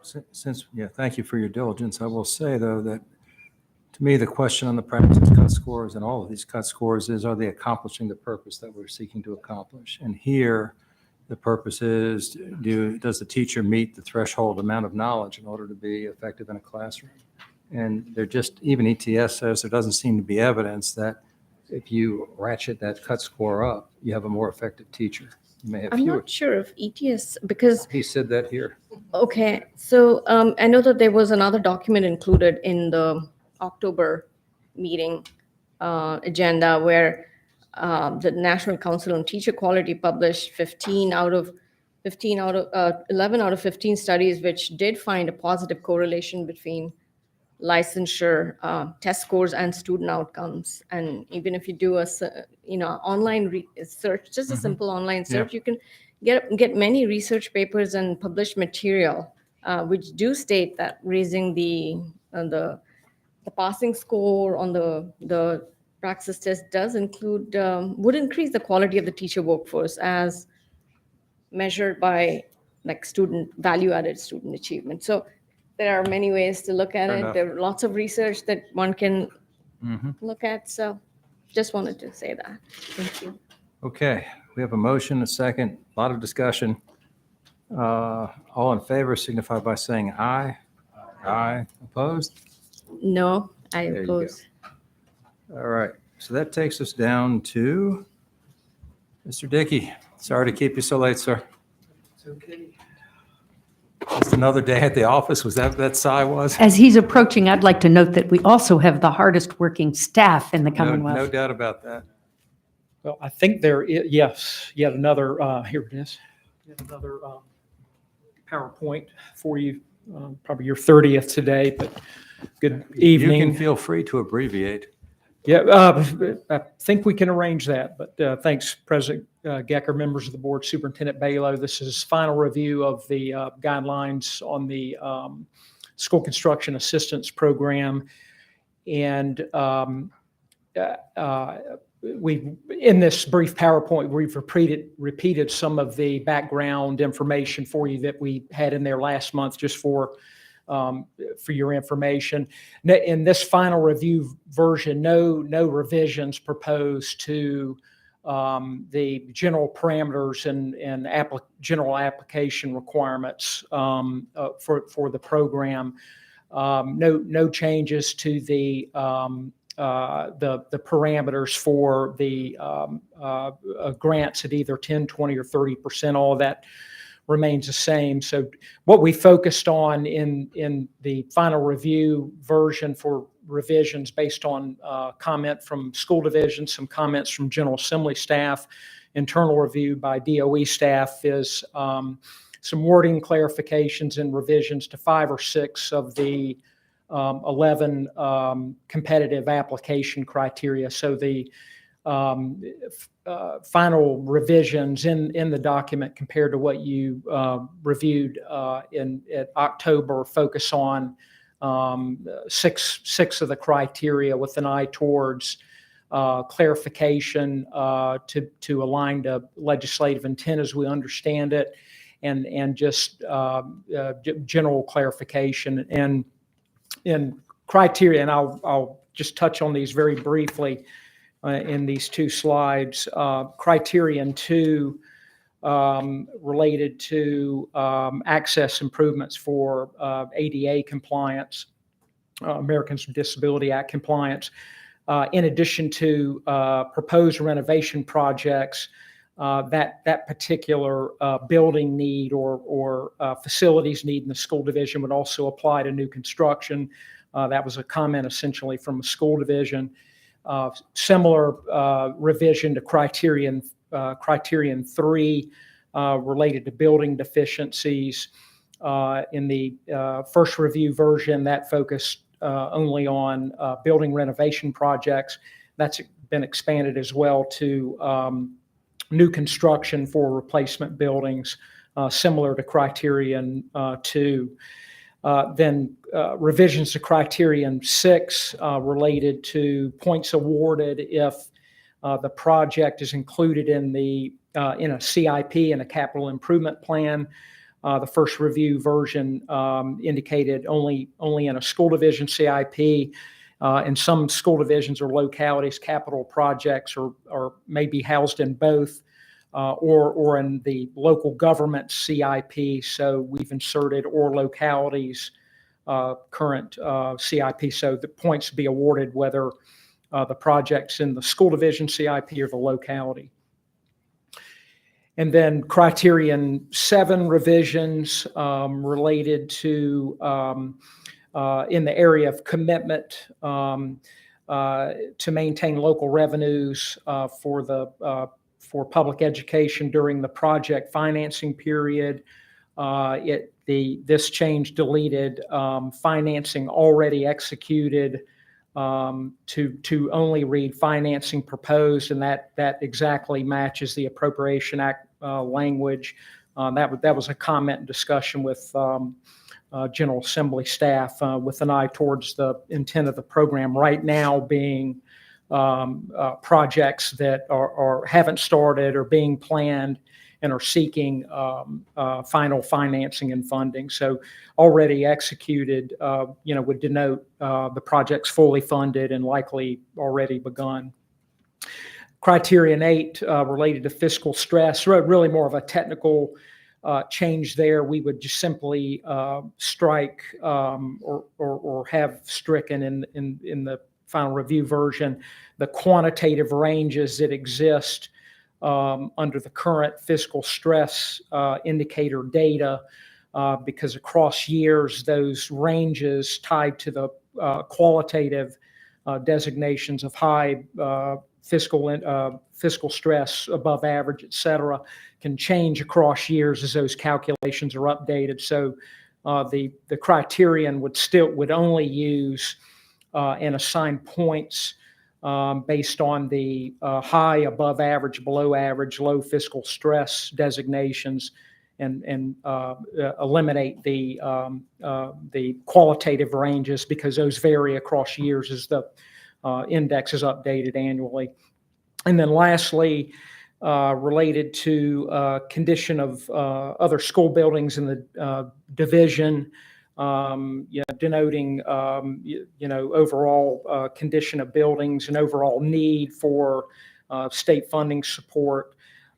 so thank you. Thank you for your diligence. I will say, though, that to me, the question on the practice cut scores and all of these cut scores is, are they accomplishing the purpose that we're seeking to accomplish? And here, the purpose is, does the teacher meet the threshold amount of knowledge in order to be effective in a classroom? And even ETS says there doesn't seem to be evidence that if you ratchet that cut score up, you have a more effective teacher. You may have I'm fewer. not sure if ETS, because He said that here. okay, so I know that there was another document included in the October meeting agenda where the National Council on Teacher Quality published 11 out of 15 studies, which did find a positive correlation between licensure, test scores, and student outcomes. And even if you do a online search, just a simple online search, you can get many research papers and published material which do state that raising the passing score on the praxis test does include would increase the quality of the teacher workforce as measured by like value-added student achievement. So there are many ways to look at Fair it. enough. There are lots of research that one can look at. So just wanted to say that. Thank you. Okay, we have a motion, a second, a lot of discussion. All in favor signify by saying aye. Aye. Opposed? No, I There you go. oppose. All right, so that takes us down to Mr. Dickey. Sorry to keep you so late, sir. It's okay. Just another day at the office. Was that sigh was? As he's approaching, I'd like to note that we also have the hardest working staff in the No Commonwealth. doubt about that. Well, I think there is, yes, yet another, here it is. Yet another PowerPoint for you, probably your 30th today, but good evening. You can feel free to abbreviate. Yeah, I think we can arrange that, but thanks, President Gecker, members of the board, Superintendent Balo. This is final review of the guidelines on the school construction assistance program. And in this brief PowerPoint, we've repeated some of the background information for you that we had in there last month, just for your information. In this final review version, no revisions proposed to the general parameters and general application requirements for the program. No changes to the parameters for the grants at either 10, 20, or 30%. All of that remains the same. So what we focused on in the final review version for revisions based on comment from school divisions, some comments from General Assembly staff, internal review by DOE staff is some wording clarifications and revisions to 5 or 6 of the 11 competitive application criteria. So the final revisions in the document compared to what you reviewed in October focus on six of the criteria with an eye towards clarification to align to legislative intent as we understand it, and just general clarification and criteria. And I'll just touch on these very briefly in these two slides. Criterion 2 related to access improvements for ADA compliance, Americans with Disability Act compliance, in addition to proposed renovation projects. That particular building need or facilities need in the school division would also apply to new construction. That was a comment essentially from a school division. Similar revision to criterion 3 related to building deficiencies. In the first review version, that focused only on building renovation projects. That's been expanded as well to new construction for replacement buildings, similar to criterion 2. Then revisions to criterion 6 related to points awarded if the project is included in a CIP, in a capital improvement plan. The first review version indicated only in a school division CIP. In some school divisions or localities, capital projects are may be housed in both, or in the local government CIP. So we've inserted or localities current CIP, so the points be awarded whether the project's in the school division CIP or the locality. And then criterion 7 revisions related to in the area of commitment to maintain local revenues for public education during the project financing period. This change deleted financing already executed to only read financing proposed, and that exactly matches the Appropriation Act language. That was a comment and discussion with General Assembly staff with an eye towards the intent of the program right now being projects that haven't started or being planned and are seeking final financing and funding. So already executed, would denote the project's fully funded and likely already begun. Criterion 8 related to fiscal stress, really more of a technical change there. We would just simply strike or have stricken in the final review version the quantitative ranges that exist under the current fiscal stress indicator data, because across years those ranges tied to the qualitative designations of high fiscal stress, above average, et cetera, can change across years as those calculations are updated. So the criterion would only use and assign points based on the high, above average, below average, low fiscal stress designations, and eliminate the qualitative ranges because those vary across years as the index is updated annually. And then lastly, related to condition of other school buildings in the division, denoting overall condition of buildings and overall need for state funding support.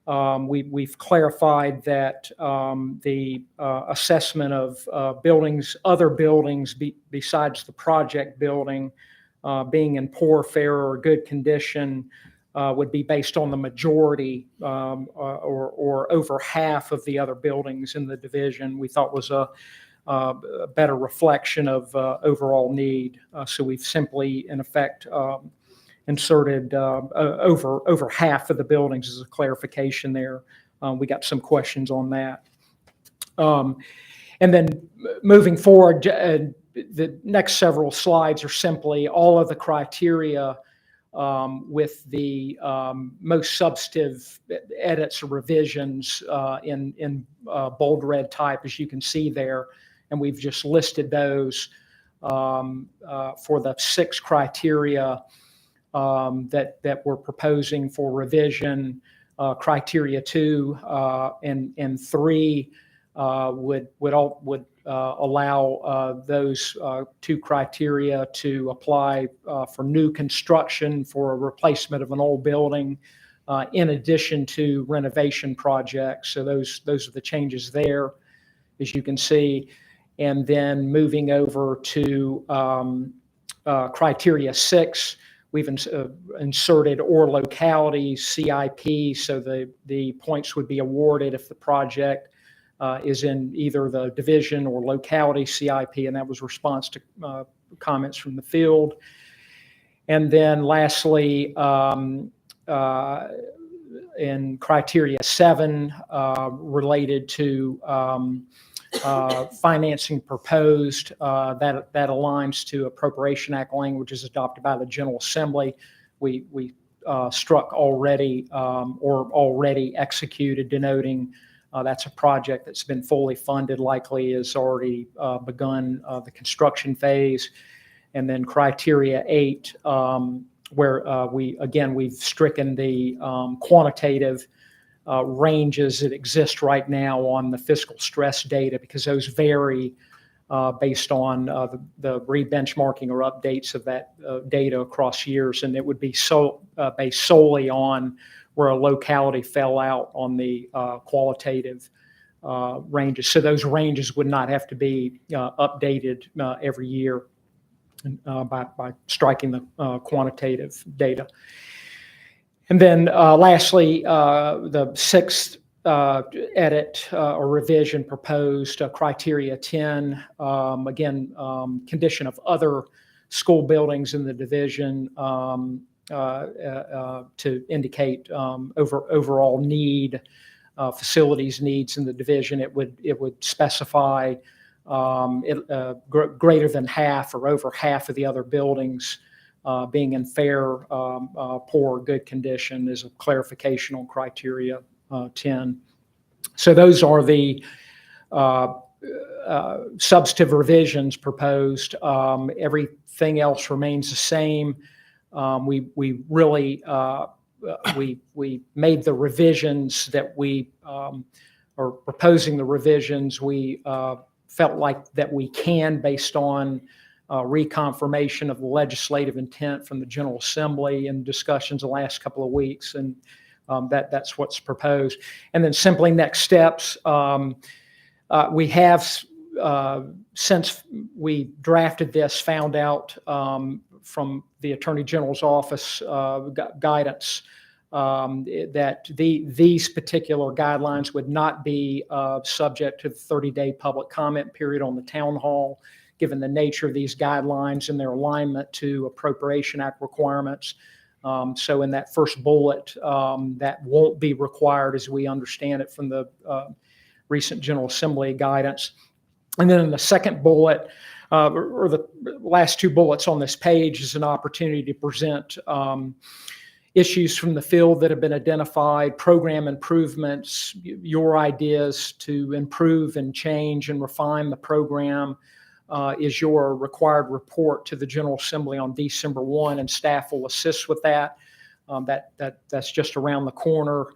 We've clarified that the assessment of buildings, other buildings besides the project building being in poor, fair, or good condition would be based on the majority or over half of the other buildings in the division. We thought was a better reflection of overall need. So we've simply, in effect, inserted over half of the buildings as a clarification there. We got some questions on that. And then moving forward, the next several slides are simply all of the criteria with the most substantive edits or revisions in bold red type, as you can see there. And we've just listed those for the 6 criteria that we're proposing for revision. Criteria 2 and 3 would allow those 2 criteria to apply for new construction for a replacement of an old building, in addition to renovation projects. So those are the changes there, as you can see. And then moving over to criteria 6, we've inserted or locality CIP, so the points would be awarded if the project is in either the division or locality CIP, and that was response to comments from the field. And then lastly, in criteria 7, related to financing proposed, that aligns to Appropriation Act language as adopted by the General Assembly. We struck already or already executed, denoting that's a project that's been fully funded, likely has already begun the construction phase. And then criteria 8, where we've stricken the quantitative ranges that exist right now on the fiscal stress data, because those vary based on the re-benchmarking or updates of that data across years, and it would be based solely on where a locality fell out on the qualitative ranges. So those ranges would not have to be updated every year by striking the quantitative data. And then lastly, the 6th edit or revision proposed, criteria 10, again, condition of other school buildings in the division to indicate overall need, facilities needs in the division. It would specify greater than half or over half of the other buildings being in fair, poor, good condition is a clarification on criteria 10. So those are the substantive revisions proposed. Everything else remains the same. We really we made the revisions that we are proposing. The revisions we felt like that we can, based on reconfirmation of the legislative intent from the General Assembly and discussions the last couple of weeks, and that's what's proposed. And then simply next steps. We have, since we drafted this, found out from the Attorney General's office guidance that these particular guidelines would not be subject to the 30-day public comment period on the town hall, given the nature of these guidelines and their alignment to Appropriation Act requirements. So in that first bullet, that won't be required, as we understand it from the recent General Assembly guidance. And then in the second bullet, or the last 2 bullets on this page, is an opportunity to present issues from the field that have been identified, program improvements, your ideas to improve and change and refine the program. Is your required report to the General Assembly on December 1, and staff will assist with that. That's just around the corner,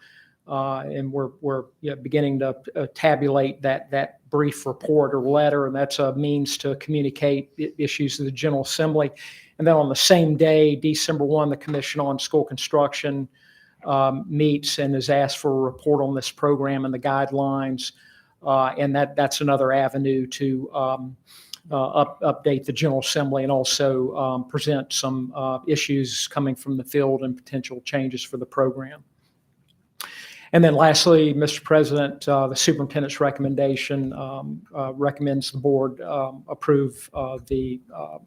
and we're beginning to tabulate that brief report or letter, and that's a means to communicate issues to the General Assembly. And then on the same day, December 1, the Commission on School Construction meets and is asked for a report on this program and the guidelines, and that's another avenue to update the General Assembly and also present some issues coming from the field and potential changes for the program. And then lastly, Mr. President, the superintendent's recommendation recommends the board approve the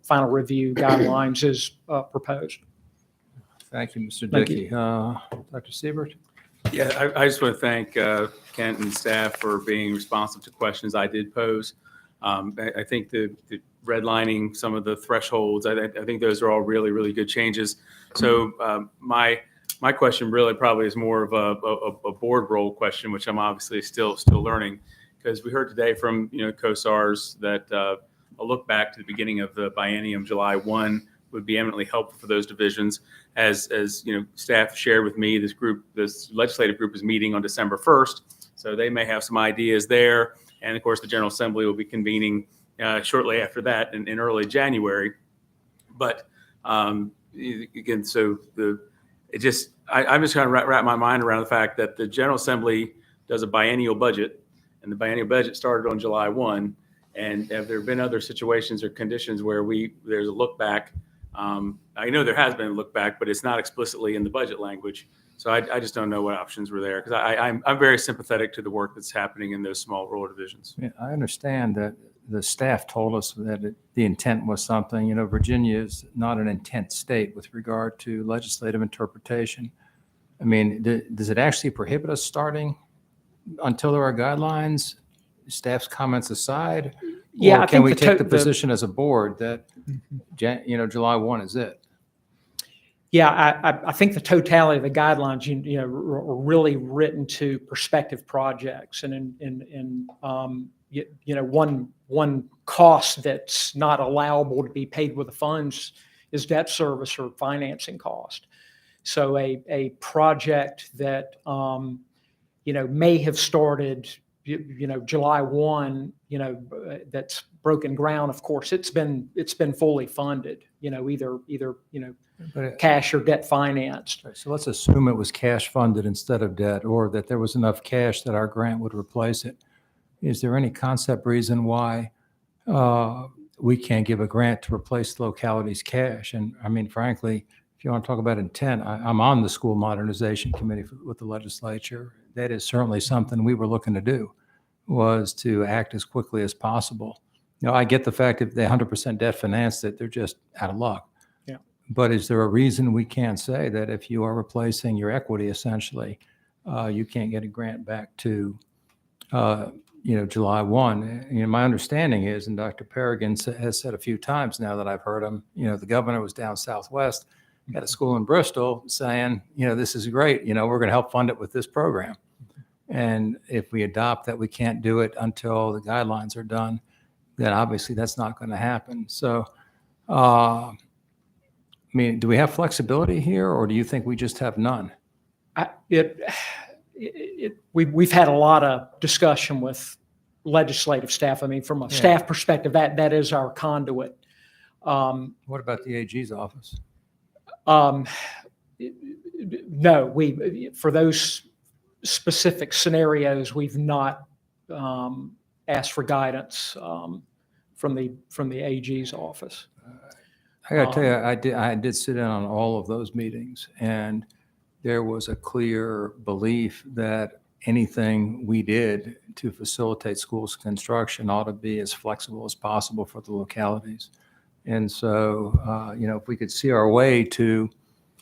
final review guidelines as proposed. Thank you, Mr. Thank Dickey. Dr. Siebert? Yeah, I just want to thank Kent and staff for being responsive to questions I did pose. I think the redlining some of the thresholds, I think those are all really, really good changes. So my question really probably is more of a board role question, which I'm obviously still learning, because we heard today from COSARs that a look back to the beginning of the biennium, July 1, would be eminently helpful for those divisions. As staff shared with me, this legislative group is meeting on December 1st, so they may have some ideas there. And of course, the General Assembly will be convening shortly after that in early January. But again, so I'm just trying to wrap my mind around the fact that the General Assembly does a biennial budget, and the biennial budget started on July 1. And have there been other situations or conditions where there's a look back? I know there has been a look back, but it's not explicitly in the budget language. So I just don't know what options were there, because I'm very sympathetic to the work that's happening in those small rural divisions. Yeah, I understand that the staff told us that the intent was something. Virginia is not an intent state with regard to legislative interpretation. I mean, does it actually prohibit us starting until there are guidelines, staff's comments aside? Yeah, or I can think we the take to- the position as a board that July 1 is it? Yeah, I think the totality of the guidelines, are really written to prospective projects, and one cost that's not allowable to be paid with the funds is debt service or financing cost. So a project that may have started July 1, that's broken ground. Of course, it's been fully funded. Either cash or debt financed. So let's assume it was cash funded instead of debt, or that there was enough cash that our grant would replace it. Is there any concept reason why we can't give a grant to replace the locality's cash? And I mean, frankly, if you want to talk about intent, I'm on the school modernization committee with the legislature. That is certainly something we were looking to do, was to act as quickly as possible. I get the fact that they 100% debt financed it, they're just out of luck. Yeah. But is there a reason we can't say that if you are replacing your equity, essentially, you can't get a grant back to, July 1? My understanding is, and Dr. Peregrine has said a few times now that I've heard him, the governor was down Southwest at a school in Bristol saying, this is great. We're going to help fund it with this program. And if we adopt that we can't do it until the guidelines are done, then obviously that's not going to happen. So, do we have flexibility here, or do you think we just have none? We've had a lot of discussion with legislative staff. I mean, from a staff perspective, that is our conduit. What about the AG's office? No, for those specific scenarios, we've not asked for guidance from the AG's office. I got to tell you, I did sit in on all of those meetings, and there was a clear belief that anything we did to facilitate schools construction ought to be as flexible as possible for the localities. And so, if we could see our way to,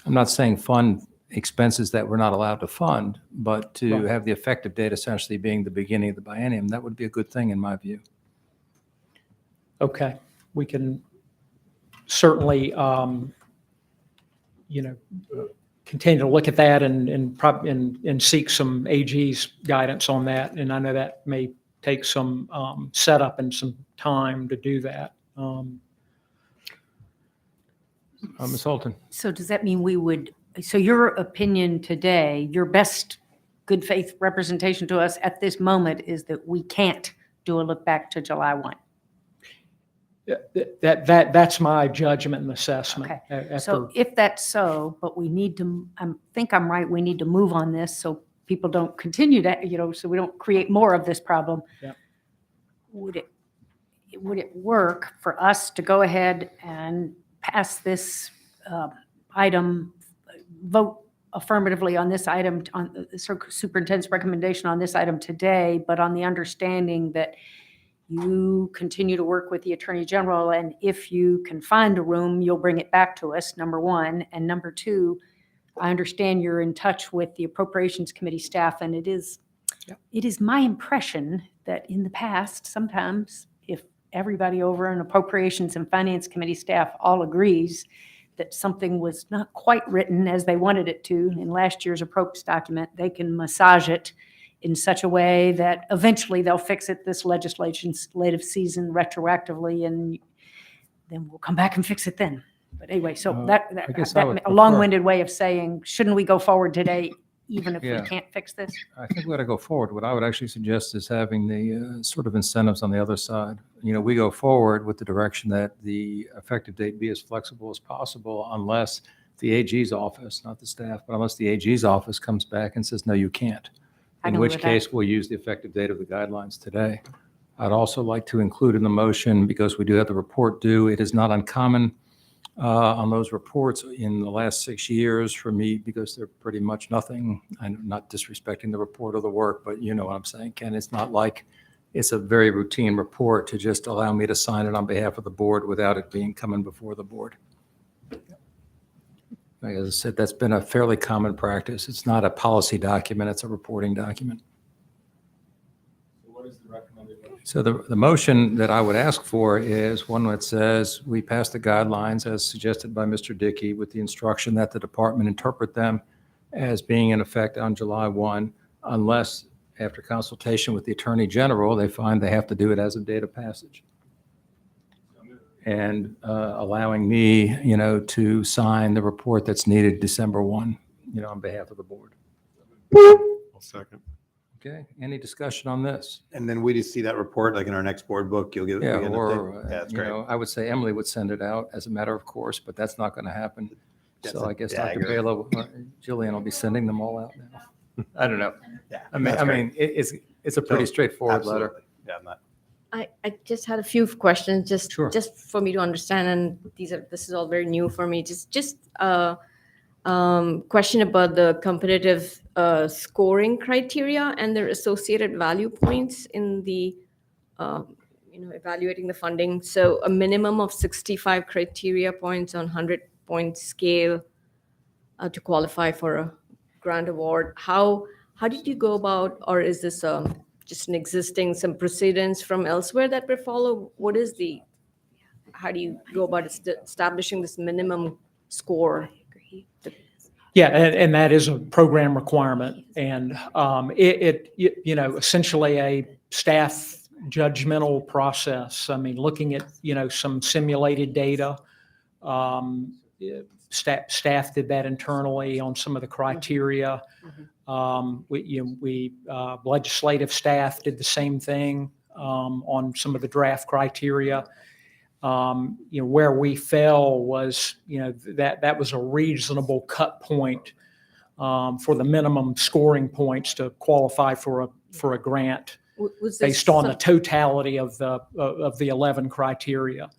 I'm not saying fund expenses that we're not allowed to fund, but to have the effective date essentially being the beginning of the biennium, that would be a good thing in my view. Okay, we can certainly, continue to look at that and seek some AG's guidance on that. And I know that may take some setup and some time to do that. Ms. Holton. So does that mean so your opinion today, your best good faith representation to us at this moment is that we can't do a look back to July 1? That's my judgment and assessment. Okay. So if that's so, but we need to, I think I'm right, we need to move on this so people don't continue to, so we don't create more of this problem. Yeah. Would it work for us to go ahead and pass this item, vote affirmatively on this item, on the superintendent's recommendation on this item today, but on the understanding that you continue to work with the Attorney General, and if you can find a room, you'll bring it back to us, number one. And number two, I understand you're in touch with the Appropriations Committee staff, and it is my impression that in the past, sometimes if everybody over in Appropriations and Finance Committee staff all agrees that something was not quite written as they wanted it to in last year's appropriations document, they can massage it in such a way that eventually they'll fix it this legislative season retroactively, and then we'll come back and fix it then. But anyway, so I guess I would a prefer- long-winded way of saying, shouldn't we go forward today, even if we Yeah. can't fix this? I think we ought to go forward. What I would actually suggest is having the sort of incentives on the other side. We go forward with the direction that the effective date be as flexible as possible unless the AG's office, not the staff, but unless the AG's office comes back and says, no, you can't. I In can which live with that. case, we'll use the effective date of the guidelines today. I'd also like to include in the motion, because we do have the report due, it is not uncommon on those reports in the last 6 years for me, because they're pretty much nothing. I'm not disrespecting the report or the work, but you know what I'm saying, Ken. It's not like it's a very routine report to just allow me to sign it on behalf of the board without it being coming before the board. Like as I said, that's been a fairly common practice. It's not a policy document, it's a reporting document. So the motion that I would ask for is one that says we pass the guidelines as suggested by Mr. Dickey with the instruction that the department interpret them as being in effect on July 1, unless after consultation with the Attorney General, they find they have to do it as of date of passage. And allowing me, to sign the report that's needed December 1, on behalf of the board. I'll second. Okay, any discussion on this? And then we just see that report, like in our next board book, you'll get. Yeah, we'll get an or, update. Yeah, that's great. I would say Emily would send it out as a matter of course, but that's not going to happen. That's So a I guess Dr. dagger. Balo, Jillian will be sending them all out now. I don't know. Yeah, I mean, that's great. it's a pretty straightforward letter. Absolutely. Yeah, I'm not. I just had a few questions, Sure. just for me to understand, and this is all very new for me. Just question about the competitive scoring criteria and their associated value points in the evaluating the funding. So a minimum of 65 criteria points on 100-point scale to qualify for a grant award. How did you go about, or is this just an existing, some precedents from elsewhere that we follow? How do you go about establishing this minimum score? Yeah, and that is a program requirement, and essentially a staff judgmental process. I mean, looking at some simulated data. Staff did that internally on some of the criteria. Legislative staff did the same thing on some of the draft criteria. Where we fell was, that was a reasonable cut point for the minimum scoring points to qualify for a grant based on the totality of the 11 criteria.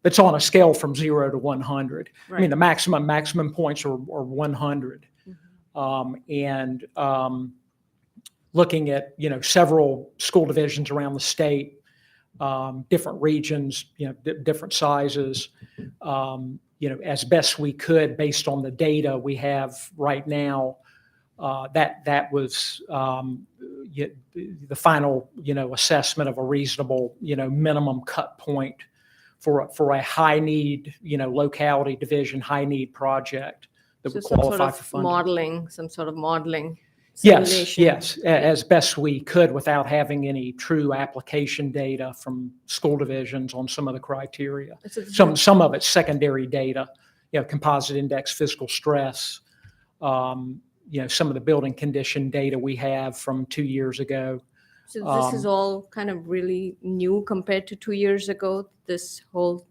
It's on a scale from 0 to 100. I mean, the maximum points are 100. Looking at, several school divisions around the state, different regions, different sizes, as best we could based on the data we have right now, that was the final, assessment of a reasonable, minimum cut point for a high need, locality division, high need project that So would some qualify sort for of funding. some sort of modeling. Yes, simulation. yes, as best we could without having any true application data from school divisions on some of the criteria. So this Some of it's secondary data, composite index fiscal stress, some of the building condition data we have from 2 years ago. So this is all kind of really new compared to 2 years ago, this whole,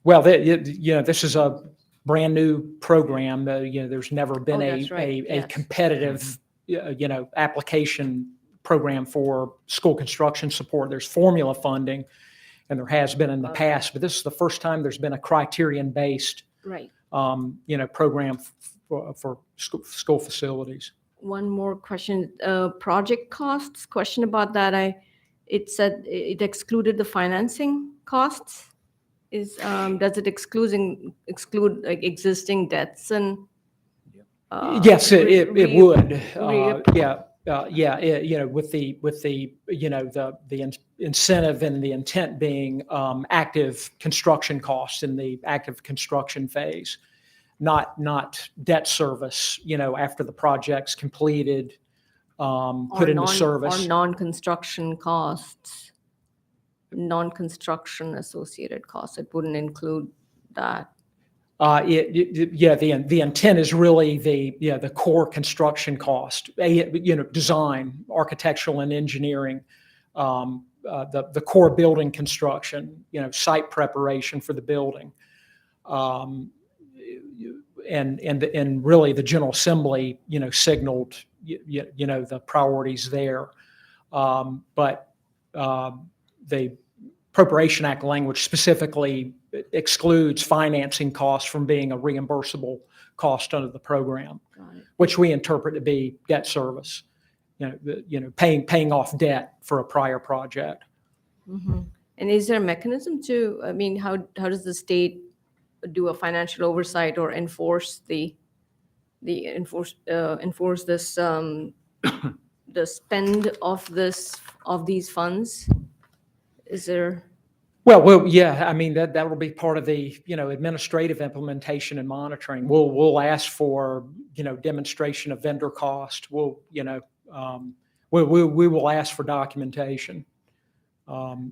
Well, this is a brand new program. There's never been Oh, that's right, a yes. competitive, application program for school construction support. There's formula funding, and there has been in the past, but this is the first time there's been a criterion-based, right. program for school facilities. One more question, project costs, question about that. It said it excluded the financing costs. Does it exclude like existing debts and? Yes, it would. re- Yeah, with the incentive and the intent being active construction costs in the active construction phase, not debt service, after the project's completed, put into service. Or non-construction costs, non-construction associated costs. It wouldn't include that. The intent is really the core construction cost, design, architectural and engineering, the core building construction, site preparation for the building, and really the General Assembly, signaled, the priorities there. But the Appropriation Act language specifically excludes financing costs from being a reimbursable cost under the program, which we interpret to be debt service, paying off debt for a prior project. Mm-hmm. And is there a mechanism how does the state do a financial oversight or enforce enforce this the spend of these funds? Is there? Well, yeah. I mean, that will be part of the administrative implementation and monitoring. We'll ask for demonstration of vendor cost. We will ask for documentation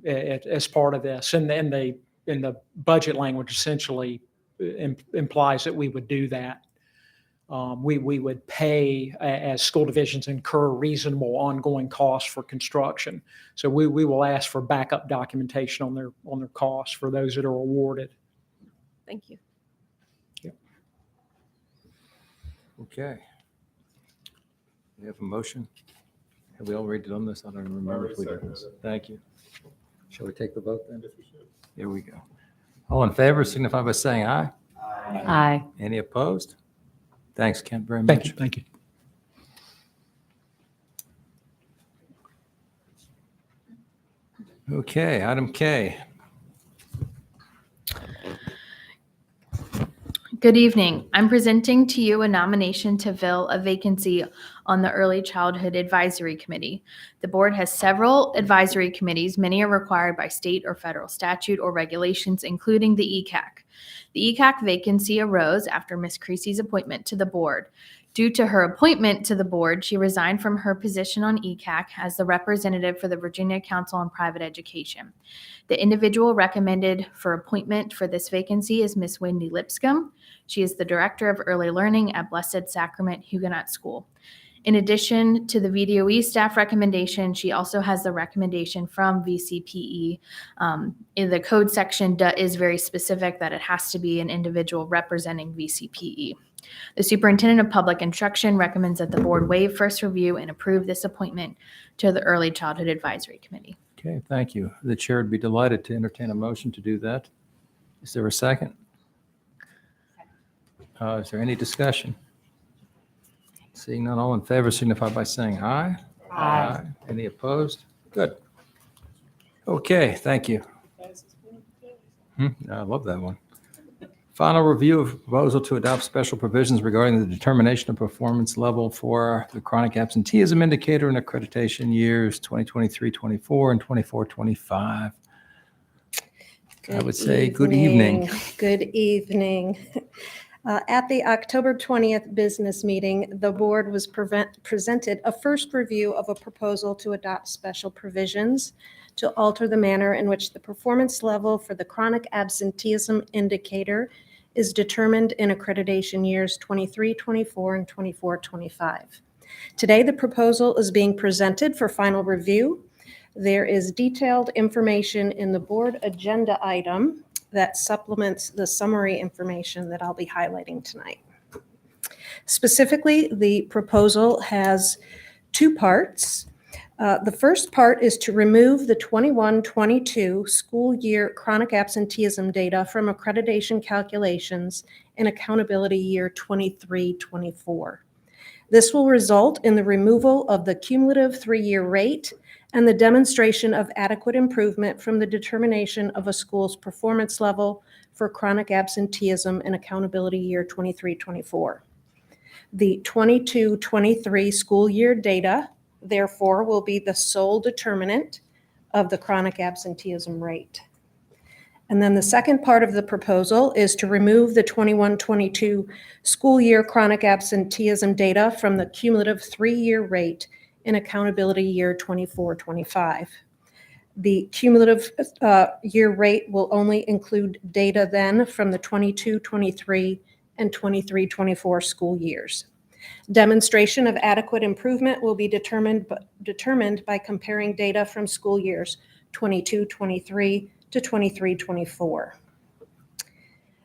as part of this, and the budget language essentially implies that we would do that. We would pay as school divisions incur reasonable ongoing costs for construction. So we will ask for backup documentation on their costs for those that are awarded. Thank you. Yeah. Okay. We have a motion. Have we already done this? I don't remember if we did this. Thank you. Shall we take the vote then? Here we go. All in favor signify by saying aye. Aye. Any opposed? Thanks, Kent, very much. Thank you. Okay, item K. Good evening. I'm presenting to you a nomination to fill a vacancy on the Early Childhood Advisory Committee. The board has several advisory committees. Many are required by state or federal statute or regulations, including the ECAC. The ECAC vacancy arose after Ms. Creasy's appointment to the board. Due to her appointment to the board, she resigned from her position on ECAC as the representative for the Virginia Council on Private Education. The individual recommended for appointment for this vacancy is Ms. Wendy Lipscomb. She is the Director of Early Learning at Blessed Sacrament Huguenot School. In addition to the VDOE staff recommendation, she also has the recommendation from VCPE. In the code section is very specific that it has to be an individual representing VCPE. The Superintendent of Public Instruction recommends that the board waive first review and approve this appointment to the Early Childhood Advisory Committee. Okay, thank you. The chair would be delighted to entertain a motion to do that. Is there a second? Is there any discussion? Seeing none, all in favor signify by saying aye. Aye. Any opposed? Good. Okay, thank you. I love that one. Final review of proposal to adopt special provisions regarding the determination of performance level for the chronic absenteeism indicator and accreditation years 2023-24 and 24-25. I would say good evening. Good evening. At the October 20th business meeting, the board was presented a first review of a proposal to adopt special provisions to alter the manner in which the performance level for the chronic absenteeism indicator is determined in accreditation years 23-24 and 24-25. Today, the proposal is being presented for final review. There is detailed information in the board agenda item that supplements the summary information that I'll be highlighting tonight. Specifically, the proposal has two parts. The first part is to remove the 21-22 school year chronic absenteeism data from accreditation calculations in accountability year 23-24. This will result in the removal of the cumulative 3-year rate and the demonstration of adequate improvement from the determination of a school's performance level for chronic absenteeism in accountability year 23-24. The 22-23 school year data therefore, will be the sole determinant of the chronic absenteeism rate. And then the second part of the proposal is to remove the 21-22 school year chronic absenteeism data from the cumulative 3-year rate in accountability year 24-25. The cumulative year rate will only include data then from the 22-23 and 23-24 school years. Demonstration of adequate improvement will be determined by comparing data from school years 22-23 to 23-24.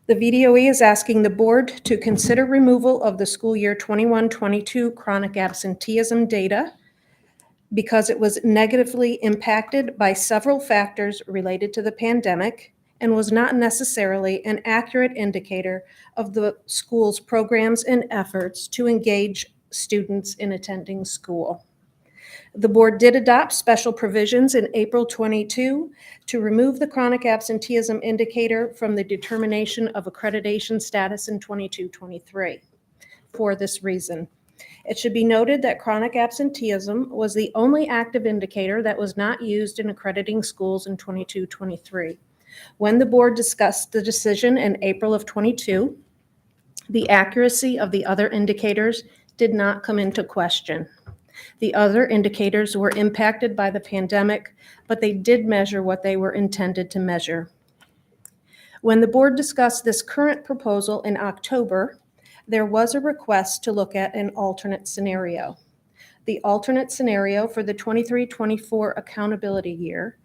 The VDOE is asking the board to consider removal of the school year 21-22 chronic absenteeism data because it was negatively impacted by several factors related to the pandemic and was not necessarily an accurate indicator of the school's programs and efforts to engage students in attending school. The board did adopt special provisions in April 22 to remove the chronic absenteeism indicator from the determination of accreditation status in 22-23. For this reason, it should be noted that chronic absenteeism was the only active indicator that was not used in accrediting schools in 22-23. When the board discussed the decision in April of 22, the accuracy of the other indicators did not come into question. The other indicators were impacted by the pandemic, but they did measure what they were intended to measure. When the board discussed this current proposal in October, there was a request to look at an alternate scenario. The alternate scenario for the 23-24 accountability year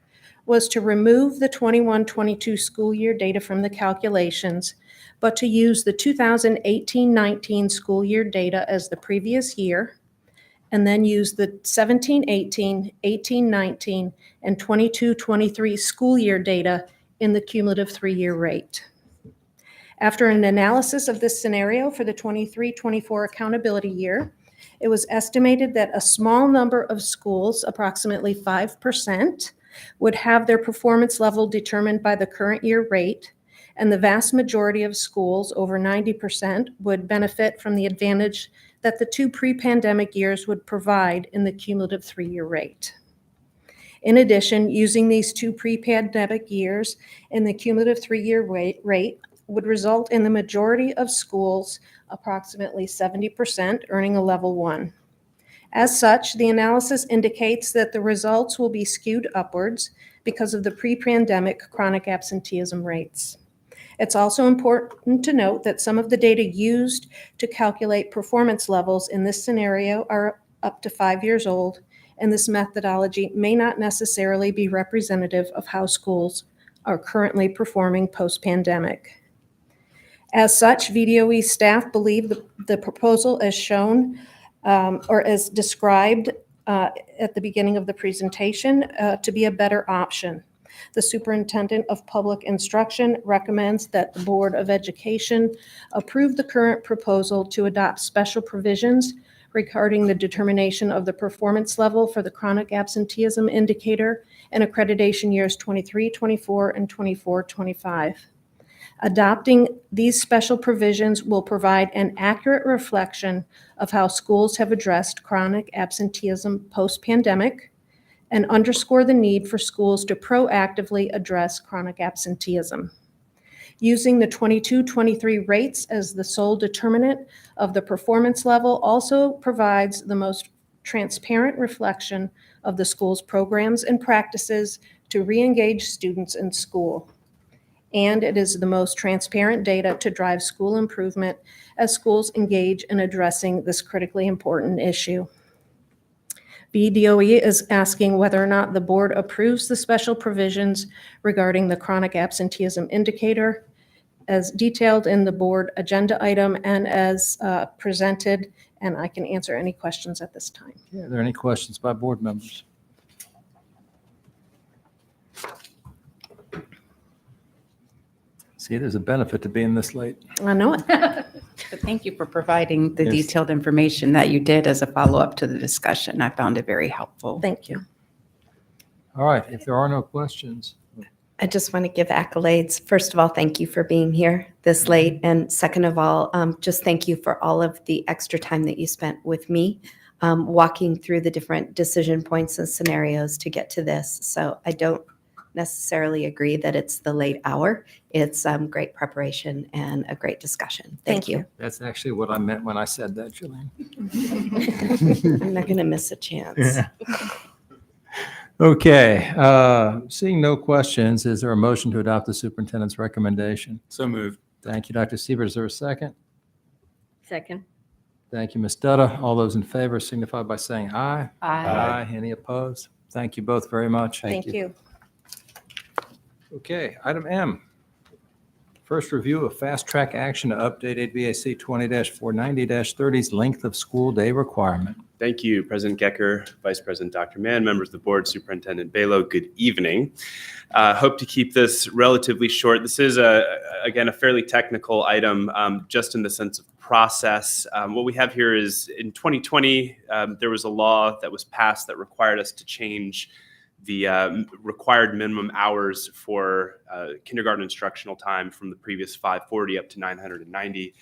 was to remove the 21-22 school year data from the calculations, but to use the 2018-19 school year data as the previous year, and then use the 17-18, 18-19, and 22-23 school year data in the cumulative 3-year rate. After an analysis of this scenario for the 23-24 accountability year, it was estimated that a small number of schools, approximately 5%, would have their performance level determined by the current year rate, and the vast majority of schools, over 90%, would benefit from the advantage that the 2 pre-pandemic years would provide in the cumulative 3-year rate. In addition, using these 2 pre-pandemic years in the cumulative 3-year rate would result in the majority of schools, approximately 70%, earning a level 1. As such, the analysis indicates that the results will be skewed upwards because of the pre-pandemic chronic absenteeism rates. It's also important to note that some of the data used to calculate performance levels in this scenario are up to 5 years old, and this methodology may not necessarily be representative of how schools are currently performing post-pandemic. As such, VDOE staff believe the proposal as shown or as described at the beginning of the presentation to be a better option. The Superintendent of Public Instruction recommends that the Board of Education approve the current proposal to adopt special provisions regarding the determination of the performance level for the chronic absenteeism indicator in accreditation years 23-24 and 24-25. Adopting these special provisions will provide an accurate reflection of how schools have addressed chronic absenteeism post-pandemic and underscore the need for schools to proactively address chronic absenteeism. Using the 22-23 rates as the sole determinant of the performance level also provides the most transparent reflection of the school's programs and practices to re-engage students in school. And it is the most transparent data to drive school improvement as schools engage in addressing this critically important issue. VDOE is asking whether or not the board approves the special provisions regarding the chronic absenteeism indicator as detailed in the board agenda item and as presented, and I can answer any questions at this time. Are there any questions by board members? See, there's a benefit to being this late. I know it. But thank you for providing the Yes. detailed information that you did as a follow-up to the discussion. I found it very helpful. Thank you. All right, if there are no questions, I just want to give accolades. First of all, thank you for being here this late. And second of all, just thank you for all of the extra time that you spent with me walking through the different decision points and scenarios to get to this. So I don't necessarily agree that it's the late hour. It's great preparation and a great discussion. Thank you. That's actually what I meant when I said that, Julian. I'm not going to miss a chance. Okay, seeing no questions, is there a motion to adopt the superintendent's recommendation? So moved. Thank you, Dr. Siebert. Is there a second? Second. Thank you, Ms. Dutta. All those in favor signify by saying aye. Aye. Any opposed? Thank you both very much. Thank you. Okay, item M. First review of fast track action to update ABAC 20-490-30's length of school day requirement. Thank you, President Gecker, Vice President Dr. Mann, members of the board, Superintendent Balo. Good evening. Hope to keep this relatively short. This is, again, a fairly technical item, just in the sense of process. What we have here is in 2020, there was a law that was passed that required us to change the required minimum hours for kindergarten instructional time from the previous 540 up to 990.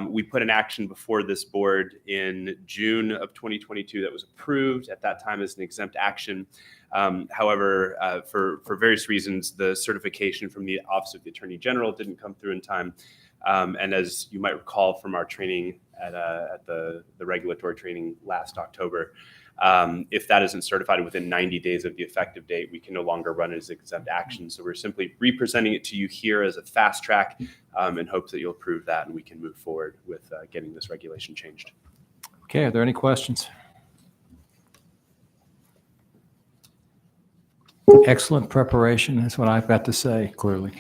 We put an action before this board in June of 2022 that was approved at that time as an exempt action. However, for various reasons, the certification from the Office of the Attorney General didn't come through in time. And as you might recall from our training at the regulatory training last October, if that isn't certified within 90 days of the effective date, we can no longer run it as exempt action. So we're simply representing it to you here as a fast track in hopes that you'll approve that and we can move forward with getting this regulation changed. Okay, are there any questions? Excellent preparation is what I've got to say, clearly.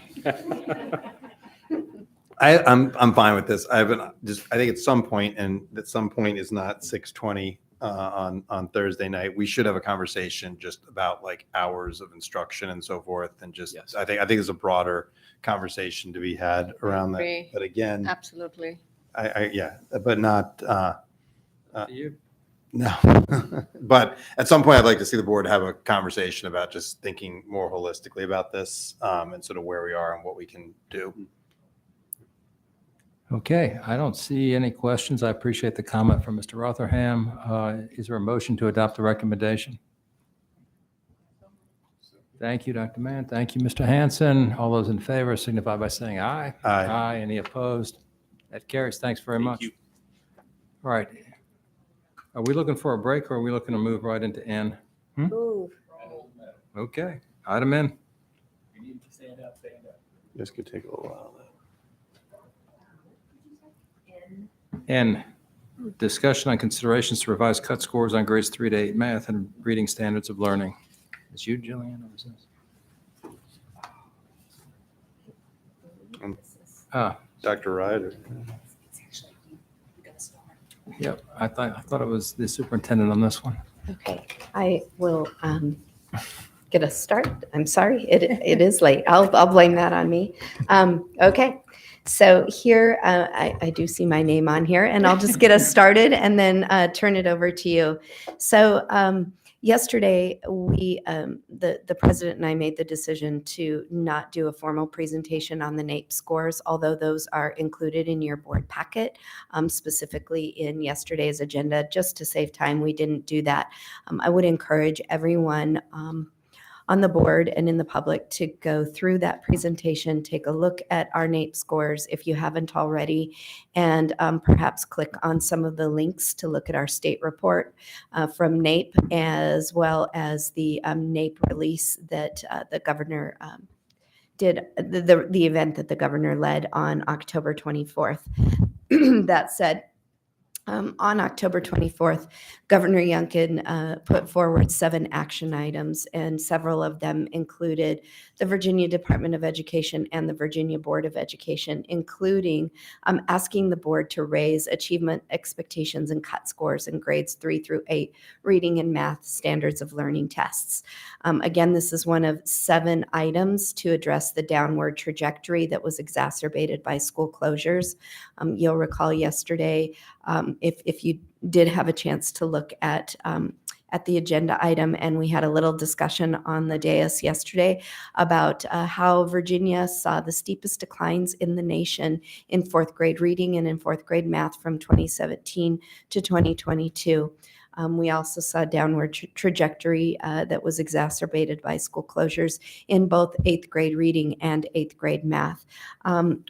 I'm fine with this. I think at some point, and at some point is not 6:20 on Thursday night, we should have a conversation just about like hours of instruction and so forth, and just I think there's a broader conversation to be had around that. Agree. But again, Absolutely. but not You? no. But at some point, I'd like to see the board have a conversation about just thinking more holistically about this and sort of where we are and what we can do. Okay, I don't see any questions. I appreciate the comment from Mr. Rotherham. Is there a motion to adopt the recommendation? Thank you, Dr. Mann. Thank you, Mr. Hanson. All those in favor signify by saying aye. Aye. Aye. Any opposed? That carries. Thanks very much. you. All right. Are we looking for a break or are we looking to move right into N? Move. Okay, item N. This could take a little while. N, discussion on considerations to revise cut scores on grades 3 to 8 math and reading standards of learning. Is you, Jillian, or is this? Dr. Ryder. Yep, I thought it was the superintendent on this one. Okay, I will get us started. I'm sorry, it is late. I'll blame that on me. Okay, so here, I do see my name on here, and I'll just get us started and then turn it over to you. So yesterday, the president and I made the decision to not do a formal presentation on the NAEP scores, although those are included in your board packet, specifically in yesterday's agenda. Just to save time, we didn't do that. I would encourage everyone on the board and in the public to go through that presentation, take a look at our NAEP scores if you haven't already, and perhaps click on some of the links to look at our state report from NAEP, as well as the NAEP release that the governor did, the event that the governor led on October 24th. That said, on October 24th, Governor Youngkin put forward 7 action items, and several of them included the Virginia Department of Education and the Virginia Board of Education, including asking the board to raise achievement expectations and cut scores in grades 3 through 8 reading and math standards of learning tests. Again, this is one of 7 items to address the downward trajectory that was exacerbated by school closures. You'll recall yesterday, if you did have a chance to look at the agenda item, and we had a little discussion on the dais yesterday about how Virginia saw the steepest declines in the nation in 4th grade reading and in 4th grade math from 2017 to 2022. We also saw downward trajectory that was exacerbated by school closures in both 8th grade reading and 8th grade math.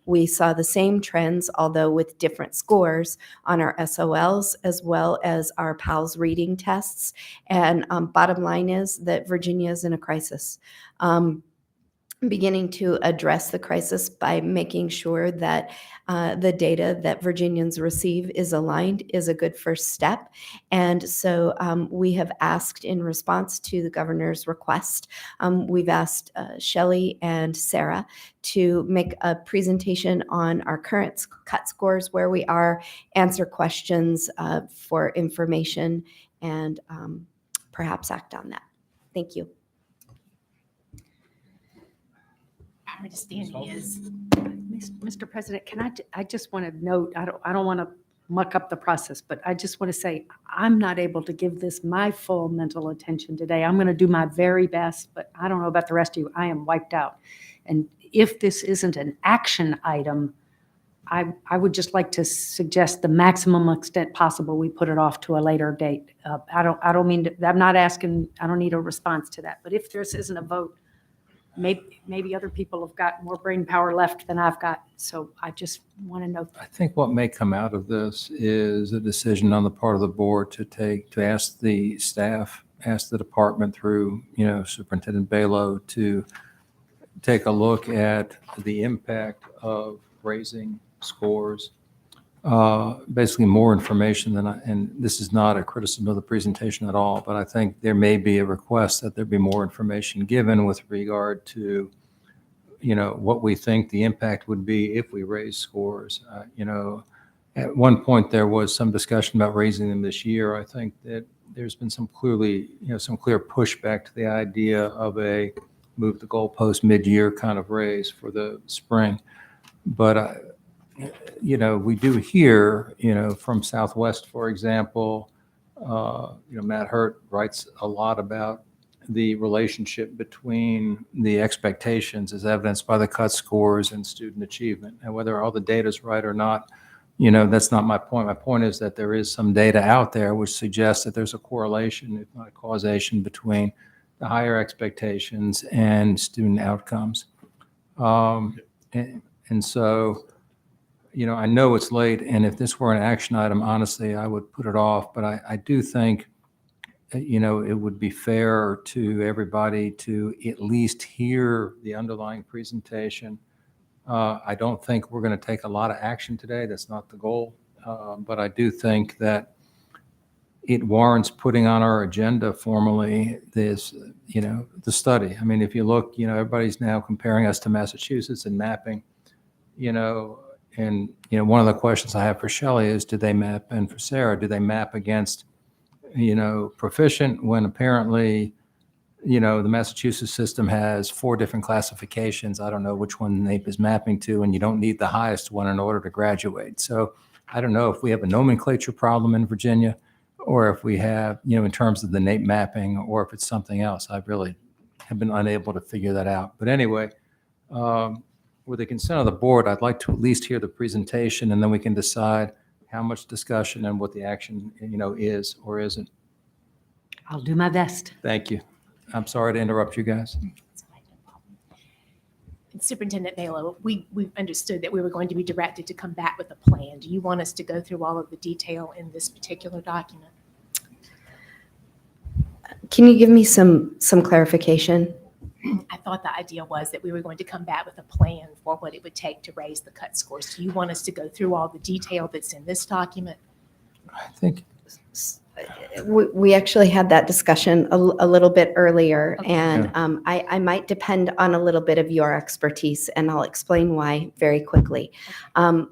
We saw the same trends, although with different scores, on our SOLs as well as our PALS reading tests. And bottom line is that Virginia is in a crisis. Beginning to address the crisis by making sure that the data that Virginians receive is aligned is a good first step. And so we have asked, in response to the governor's request, we've asked Shelley and Sarah to make a presentation on our current cut scores, where we are, answer questions for information, and perhaps act on that. Thank you. Our understanding is, Mr. President, I just want to note, I don't want to muck up the process, but I just want to say, I'm not able to give this my full mental attention today. I'm going to do my very best, but I don't know about the rest of you. I am wiped out. And if this isn't an action item, I would just like to suggest the maximum extent possible, we put it off to a later date. I don't mean to, I'm not asking, I don't need a response to that, but if this isn't a vote, maybe other people have got more brain power left than I've got. So I just want to know. I think what may come out of this is a decision on the part of the board to ask the staff, ask the department through, Superintendent Balow, to take a look at the impact of raising scores. Basically more information and this is not a criticism of the presentation at all, but I think there may be a request that there be more information given with regard to, what we think the impact would be if we raise scores. At one point there was some discussion about raising them this year. I think that there's been some clear pushback to the idea of a move the goalpost mid-year kind of raise for the spring. But we do hear, from Southwest, for example, Matt Hurt writes a lot about the relationship between the expectations as evidenced by the cut scores and student achievement. And whether all the data is right or not, that's not my point. My point is that there is some data out there which suggests that there's a correlation, if not a causation, between the higher expectations and student outcomes. And so, I know it's late, and if this were an action item, honestly, I would put it off. But I do think, it would be fair to everybody to at least hear the underlying presentation. I don't think we're going to take a lot of action today. That's not the goal. But I do think that it warrants putting on our agenda formally this, the study. I mean, if you look, everybody's now comparing us to Massachusetts and mapping, and, one of the questions I have for Shelley is, do they map, and for Sarah, do they map against, proficient, when apparently, the Massachusetts system has 4 different classifications. I don't know which one NAEP is mapping to, and you don't need the highest one in order to graduate. So I don't know if we have a nomenclature problem in Virginia, or if we have, in terms of the NAEP mapping, or if it's something else. I really have been unable to figure that out. But anyway, with the consent of the board, I'd like to at least hear the presentation, and then we can decide how much discussion and what the action, is or isn't. I'll do my best. Thank you. I'm sorry to interrupt you guys. Superintendent Balow, we understood that we were going to be directed to come back with a plan. Do you want us to go through all of the detail in this particular document? Can you give me some clarification? I thought the idea was that we were going to come back with a plan for what it would take to raise the cut scores. Do you want us to go through all the detail that's in this document? I think we actually had that discussion a little bit earlier, Okay. and I might depend on a little bit of your expertise, and I'll explain why very quickly.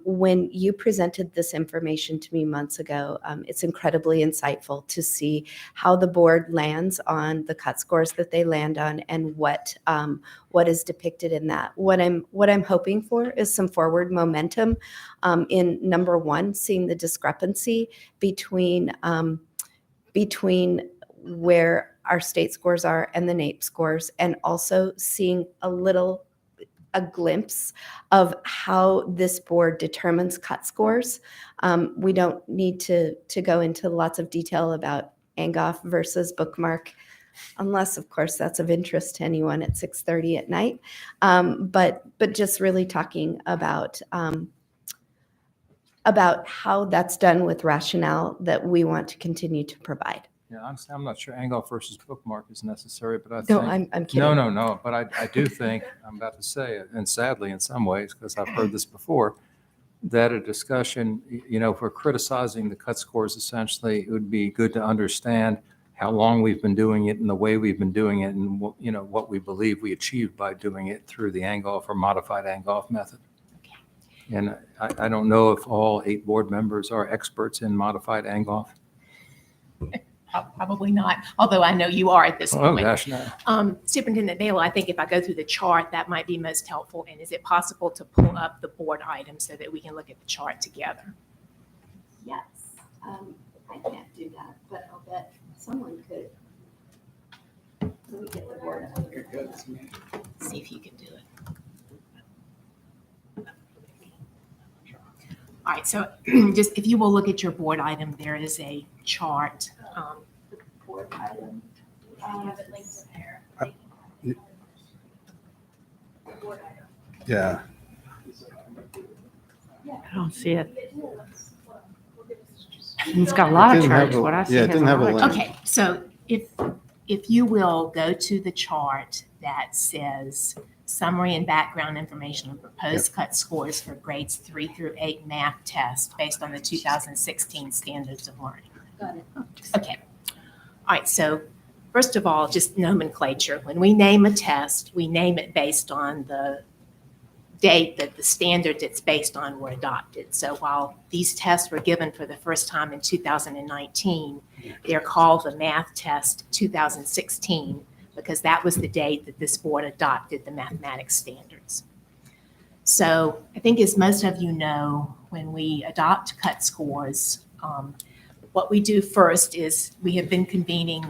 When you presented this information to me months ago, it's incredibly insightful to see how the board lands on the cut scores that they land on, and what is depicted in that. What I'm hoping for is some forward momentum in, number one, seeing the discrepancy between where our state scores are and the NAEP scores, and also seeing a glimpse of how this board determines cut scores. We don't need to go into lots of detail about Angoff versus Bookmark, unless, of course, that's of interest to anyone at 6:30 at night. But just really talking about how that's done with rationale that we want to continue to provide. Yeah, honestly, I'm not sure Angoff versus Bookmark is necessary, but I No, think. I'm kidding. No, but I do think, I'm about to say it, and sadly in some ways, because I've heard this before, that a discussion, if we're criticizing the cut scores, essentially, it would be good to understand how long we've been doing it and the way we've been doing it and what we believe we achieved by doing it through the Angoff or modified Angoff method. And I don't know if all 8 board members are experts in modified Angoff. Probably not, although I know you are at this Oh, point. gosh, no. Superintendent Baylor, I think if I go through the chart, that might be most helpful. And is it possible to pull up the board items so that we can look at the chart together? Yes, I can't do that, but I'll bet someone could. Let me get the board up. See if you can do it. All right, so just if you will look at your board item, there is a chart. Board item. I have it linked in there. Yeah. I don't see it. It's got a lot of charts. What I see Yeah, it has didn't have a lot of link. Okay, so if you will go to the chart that says summary and background information on proposed cut scores for grades 3 through 8 math tests based on the 2016 standards of learning. Got it. Okay. All right, so first of all, just nomenclature. When we name a test, we name it based on the date that the standards it's based on were adopted. So while these tests were given for the first time in 2019, they're called the Math Test 2016 because that was the date that this board adopted the mathematics standards. So I think as most of you know, when we adopt cut scores, what we do first is we have been convening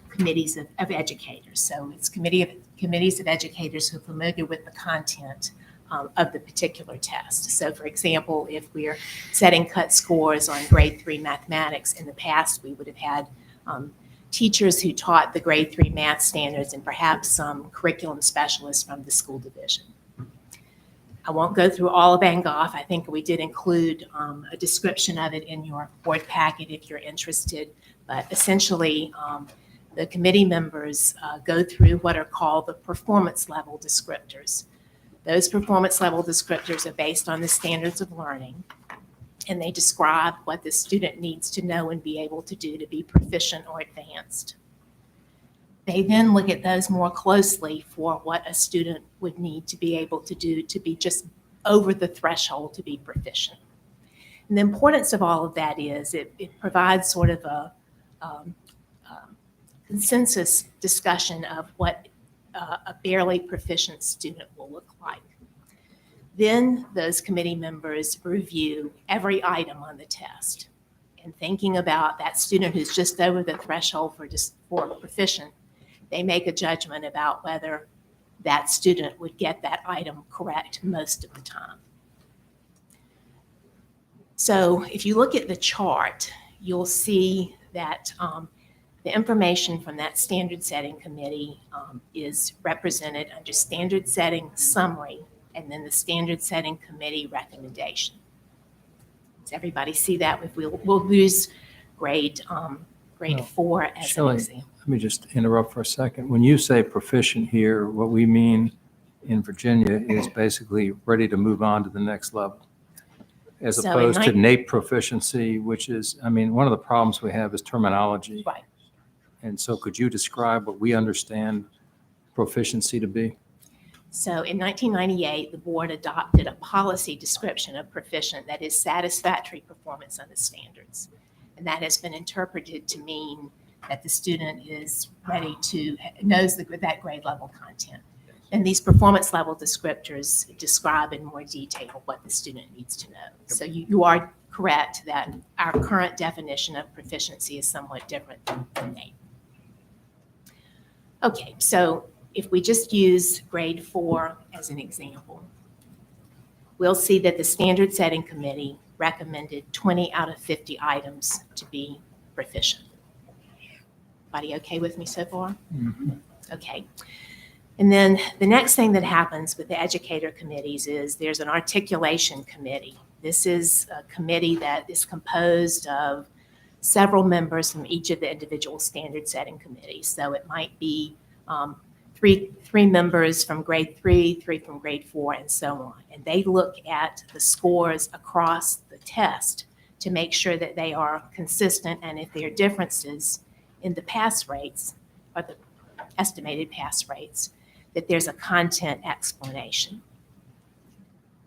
committees of educators. So it's committees of educators who are familiar with the content of the particular test. So for example, if we're setting cut scores on grade 3 mathematics, in the past we would have had teachers who taught the grade 3 math standards and perhaps some curriculum specialists from the school division. I won't go through all of Angoff. I think we did include a description of it in your board packet if you're interested. But essentially, the committee members go through what are called the performance level descriptors. Those performance level descriptors are based on the standards of learning, and they describe what the student needs to know and be able to do to be proficient or advanced. They then look at those more closely for what a student would need to be able to do to be just over the threshold to be proficient. And the importance of all of that is it provides sort of a consensus discussion of what a barely proficient student will look like. Then those committee members review every item on the test. And thinking about that student who's just over the threshold for proficient, they make a judgment about whether that student would get that item correct most of the time. So if you look at the chart, you'll see that the information from that standard setting committee is represented under standard setting summary and then the standard setting committee recommendation. Does everybody see that? If we'll use grade 4 as Shelley, an example. let me just interrupt for a second. When you say proficient here, what we mean in Virginia is basically ready to move on to the next level, as So in opposed to nine- NAEP proficiency, which is, one of the problems we have is terminology. Right. And so could you describe what we understand proficiency to be? So in 1998, the board adopted a policy description of proficient that is satisfactory performance on the standards. And that has been interpreted to mean that the student is ready to, knows that grade level content. And these performance level descriptors describe in more detail what the student needs to know. So you are correct that our current definition of proficiency is somewhat different than NAEP. Okay, so if we just use grade 4 as an example, we'll see that the standard setting committee recommended 20 out of 50 items to be proficient. Everybody okay with me so far? Okay. And then the next thing that happens with the educator committees is there's an articulation committee. This is a committee that is composed of several members from each of the individual standard setting committees. So it might be three members from grade 3, 3 from grade 4, and so on. And they look at the scores across the test to make sure that they are consistent, and if there are differences in the pass rates or the estimated pass rates, that there's a content explanation.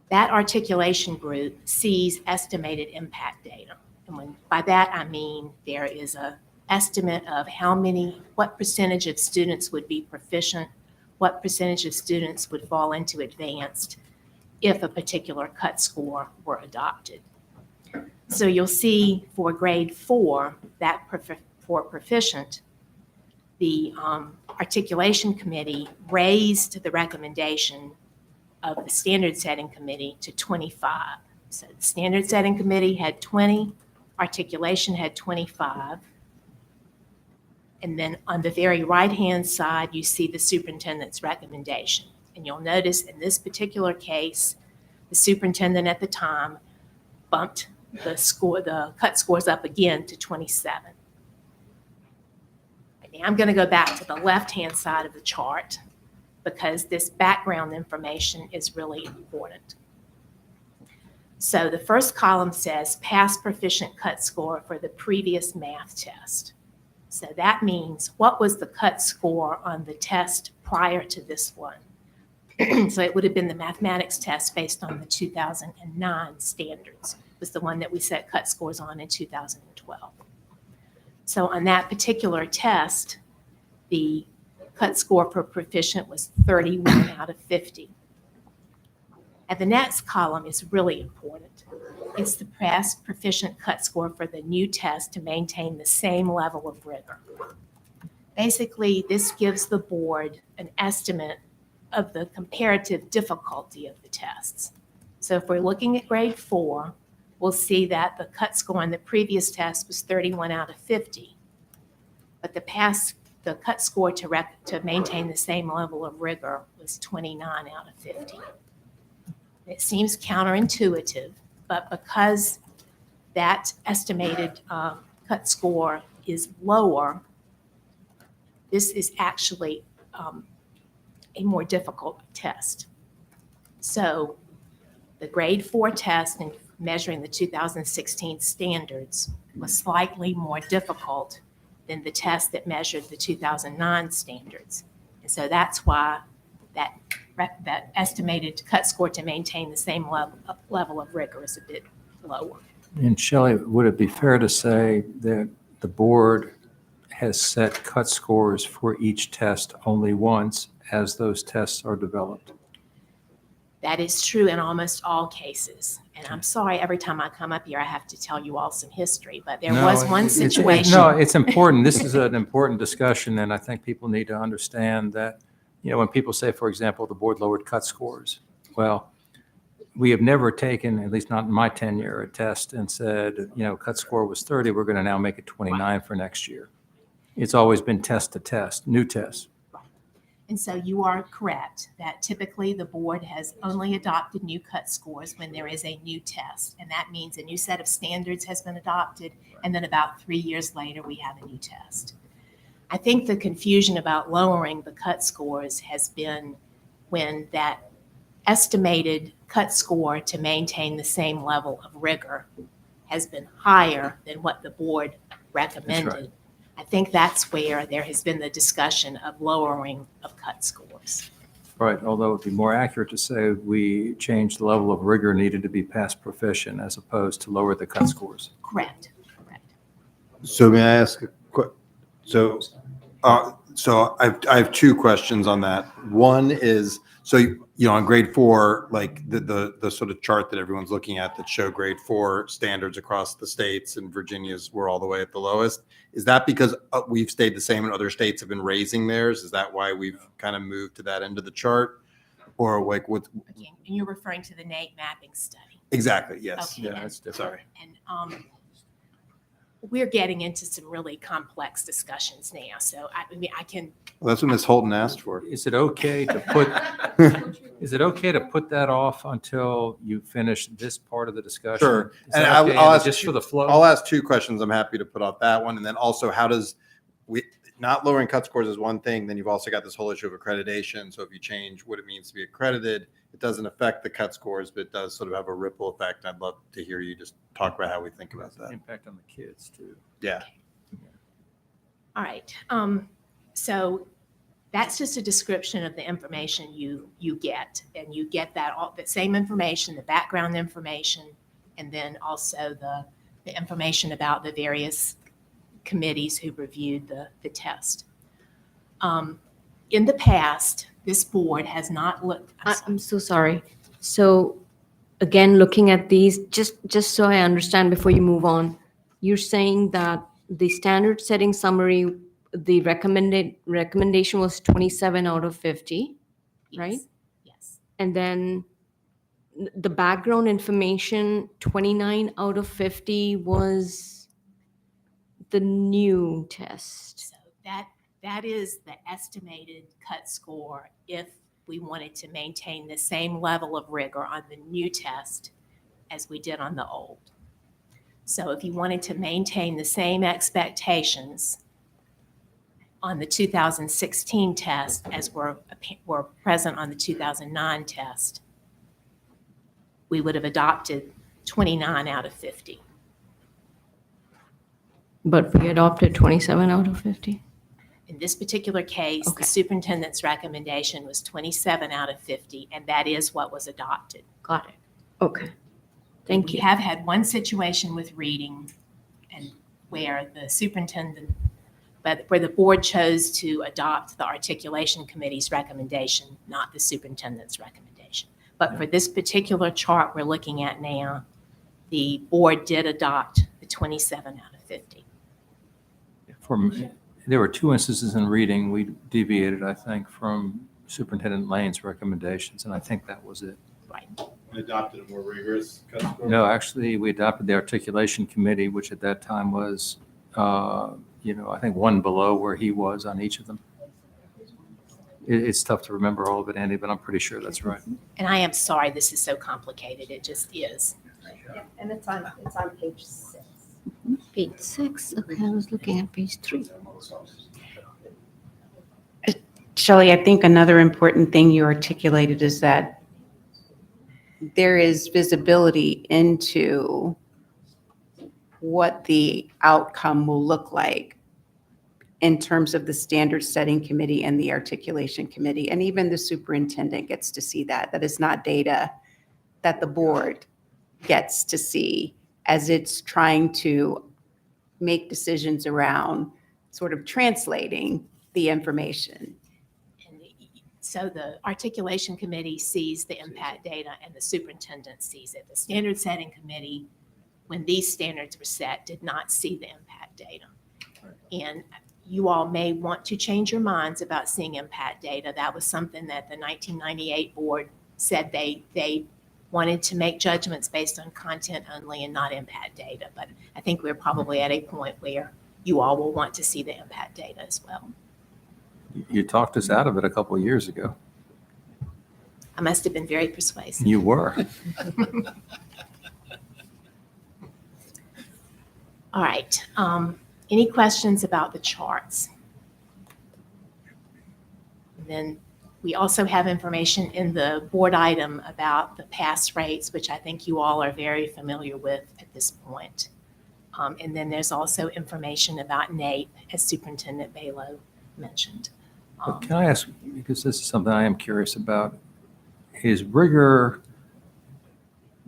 That articulation group sees estimated impact data. And by that I mean there is a estimate of what percentage of students would be proficient, what percentage of students would fall into advanced if a particular cut score were adopted. So you'll see for grade 4, that for proficient, the articulation committee raised the recommendation of the standard setting committee to 25. So the standard setting committee had 20, articulation had 25. And then on the very right-hand side, you see the superintendent's recommendation. And you'll notice in this particular case, the superintendent at the time bumped the cut scores up again to 27. Now I'm going to go back to the left-hand side of the chart because this background information is really important. So the first column says pass proficient cut score for the previous math test. So that means what was the cut score on the test prior to this one? So it would have been the mathematics test based on the 2009 standards, was the one that we set cut scores on in 2012. So on that particular test, the cut score for proficient was 31 out of 50. And the next column is really important. It's the pass proficient cut score for the new test to maintain the same level of rigor. Basically, this gives the board an estimate of the comparative difficulty of the tests. So if we're looking at grade 4, we'll see that the cut score on the previous test was 31 out of 50. But the cut score to maintain the same level of rigor was 29 out of 50. It seems counterintuitive, but because that estimated cut score is lower, this is actually a more difficult test. So the grade 4 test in measuring the 2016 standards was slightly more difficult than the test that measured the 2009 standards. And so that's why that estimated cut score to maintain the same level of rigor is a bit lower. And Shelley, would it be fair to say that the board has set cut scores for each test only once as those tests are developed? That is true in almost all cases. And I'm sorry, every time I come up here, I have to tell you all some history, but there was one situation. No, it's important. This is an important discussion, and I think people need to understand that, when people say, for example, the board lowered cut scores, well, we have never taken, at least not in my tenure, a test and said, cut score was 30, we're going to now make it 29 for next year. It's always been test to test, new tests. And so you are correct that typically the board has only adopted new cut scores when there is a new test. And that means a new set of standards has been adopted, and then about 3 years later, we have a new test. I think the confusion about lowering the cut scores has been when that estimated cut score to maintain the same level of rigor has been higher than what the board recommended. That's right. I think that's where there has been the discussion of lowering of cut scores. Right, although it would be more accurate to say we changed the level of rigor needed to be pass proficient as opposed to lower the cut scores. Correct. So may I ask so I have two questions on that. One is, on grade 4, like the sort of chart that everyone's looking at that show grade 4 standards across the states, and Virginia's were all the way at the lowest. Is that because we've stayed the same and other states have been raising theirs? Is that why we've kind of moved to that end of the chart? Or like what? Okay, and you're referring to the NAEP mapping study. Exactly, yes. Okay. Yeah, that's different. Sorry. And we're getting into some really complex discussions now. So I mean, I can, Well, that's what Ms. Holton asked for. Is it okay to put, is it okay to put that off until you finish this part of the discussion? Sure. Is And that I'll okay? ask Just for the flow? I'll ask two questions. I'm happy to put off that one. And then also, how does not lowering cut scores is one thing. Then you've also got this whole issue of accreditation. So if you change what it means to be accredited, it doesn't affect the cut scores, but it does sort of have a ripple effect. I'd love to hear you just talk about how we think about that. Impact on the kids too. Yeah. all right. So that's just a description of the information you get, and you get that same information, the background information, and then also the information about the various committees who reviewed the test. In the past, this board has not looked. I'm so sorry. So again, looking at these, just so I understand before you move on, you're saying that the standard setting summary, the recommendation was 27 out of 50, right? Yes. And then the background information, 29 out of 50 was the new test. So that is the estimated cut score if we wanted to maintain the same level of rigor on the new test as we did on the old. So if you wanted to maintain the same expectations on the 2016 test as were present on the 2009 test, we would have adopted 29 out of 50. But we adopted 27 out of 50? In this particular case, the Okay. superintendent's recommendation was 27 out of 50, and that is what was adopted. Got it. Okay. Thank We you. have had one situation with reading and where the superintendent, but where the board chose to adopt the articulation committee's recommendation, not the superintendent's recommendation. But for this particular chart we're looking at now, the board did adopt the 27 out of 50. There were two instances in reading, we deviated, I think, from Superintendent Lane's recommendations, and I think that was it. Right. Adopted a more rigorous cut score? No, actually, we adopted the articulation committee, which at that time was, I think one below where he was on each of them. It's tough to remember all of it, Andy, but I'm pretty sure that's right. And I am sorry this is so complicated. It just is. And it's on page 6. Page 6. Okay, I was looking at page 3. Shelley, I think another important thing you articulated is that there is visibility into what the outcome will look like in terms of the standard setting committee and the articulation committee. And even the superintendent gets to see that. That is not data that the board gets to see as it's trying to make decisions around sort of translating the information. So the articulation committee sees the impact data and the superintendent sees it. The standard setting committee, when these standards were set, did not see the impact data. And you all may want to change your minds about seeing impact data. That was something that the 1998 board said they wanted to make judgments based on content only and not impact data. But I think we're probably at a point where you all will want to see the impact data as well. You talked us out of it a couple of years ago. I must have been very persuasive. You were. All right. Any questions about the charts? And then we also have information in the board item about the pass rates, which I think you all are very familiar with at this point. And then there's also information about NAEP, as Superintendent Balow mentioned. But can I ask, because this is something I am curious about, is rigor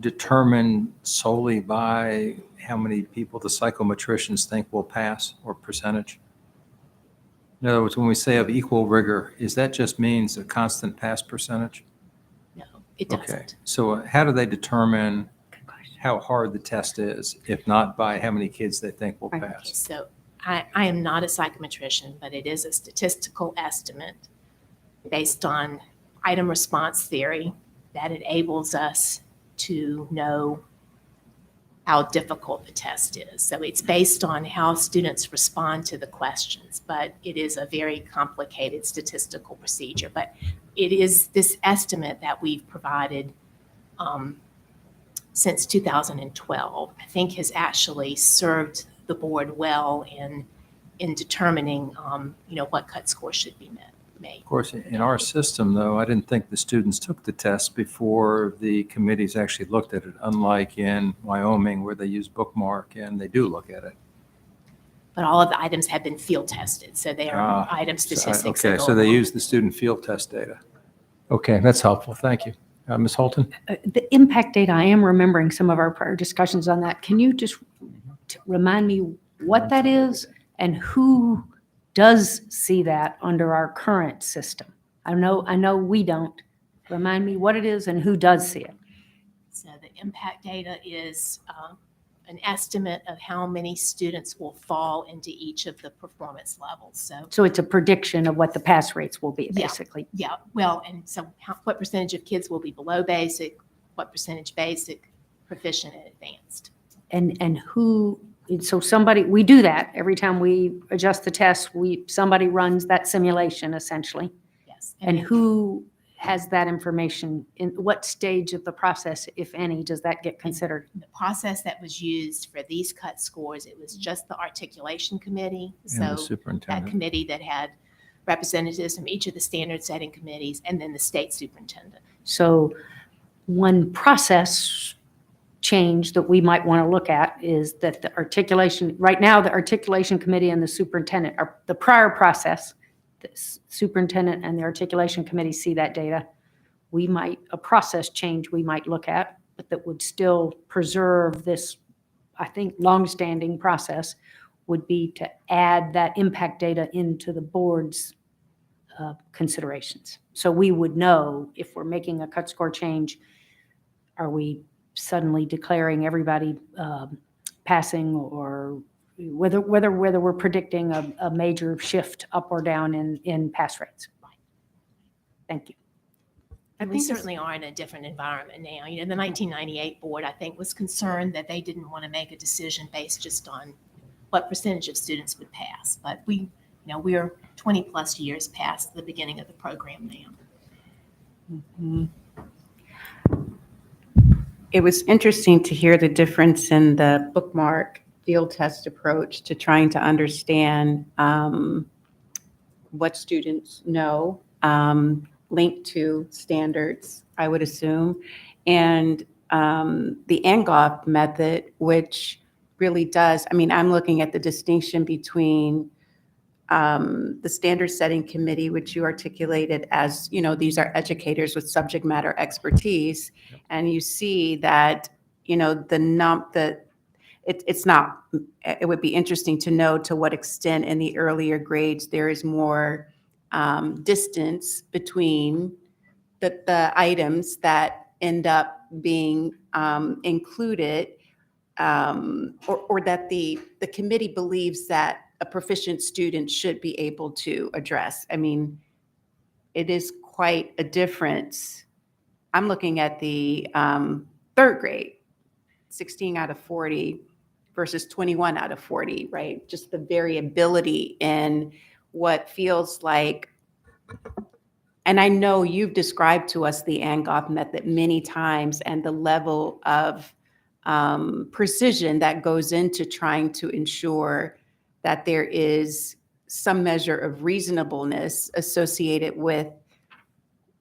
determined solely by how many people the psychometricians think will pass or percentage? In other words, when we say of equal rigor, is that just means a constant pass percentage? No, it doesn't. Okay, so how do they determine how hard the test is, if not by how many kids they think will Okay, pass? so I am not a psychometrician, but it is a statistical estimate based on item response theory that enables us to know how difficult the test is. So it's based on how students respond to the questions, but it is a very complicated statistical procedure. But it is this estimate that we've provided since 2012, I think has actually served the board well in determining, what cut score should be made. Of course, in our system, though, I didn't think the students took the test before the committees actually looked at it, unlike in Wyoming where they use bookmark and they do look at it. But all of the items have been field tested, so they are item statistics. that Okay, go so they along. use the student field test data. Okay, that's helpful. Thank you. Ms. Holton? The impact data, I am remembering some of our prior discussions on that. Can you just remind me what that is and who does see that under our current system? I know we don't. Remind me what it is and who does see it. So the impact data is an estimate of how many students will fall into each of the performance levels. So it's a prediction of what the pass rates will be, Yeah. basically. Yeah, well, and so what percentage of kids will be below basic, what percentage basic, proficient, and advanced? And who, so somebody, we do that every time we adjust the test, somebody runs that simulation essentially. Yes. And who has that information? In what stage of the process, if any, does that get considered? The process that was used for these cut scores, it was just the articulation committee. And the So that superintendent. committee that had representatives from each of the standard setting committees and then the state superintendent. So one process change that we might want to look at is that the articulation, right now, the articulation committee and the superintendent are the prior process. The superintendent and the articulation committee see that data. A process change we might look at, but that would still preserve this, I think, longstanding process would be to add that impact data into the board's considerations. So we would know if we're making a cut score change, are we suddenly declaring everybody passing, or whether we're predicting a major shift up or down in pass rates. Thank you. And we certainly are in a different environment now. The 1998 board, I think, was concerned that they didn't want to make a decision based just on what percentage of students would pass. But we are 20 plus years past the beginning of the program now. Mhm. It was interesting to hear the difference in the bookmark field test approach to trying to understand what students know, linked to standards, I would assume, and the Angoff method, which really does, I'm looking at the distinction between the standard setting committee, which you articulated as, these are educators with subject matter expertise. And you see that, it would be interesting to know to what extent in the earlier grades there is more distance between the items that end up being included, or that the committee believes that a proficient student should be able to address. It is quite a difference. I'm looking at the third grade, 16 out of 40 versus 21 out of 40, right? Just the variability in what feels like, and I know you've described to us the Angoff method many times and the level of precision that goes into trying to ensure that there is some measure of reasonableness associated with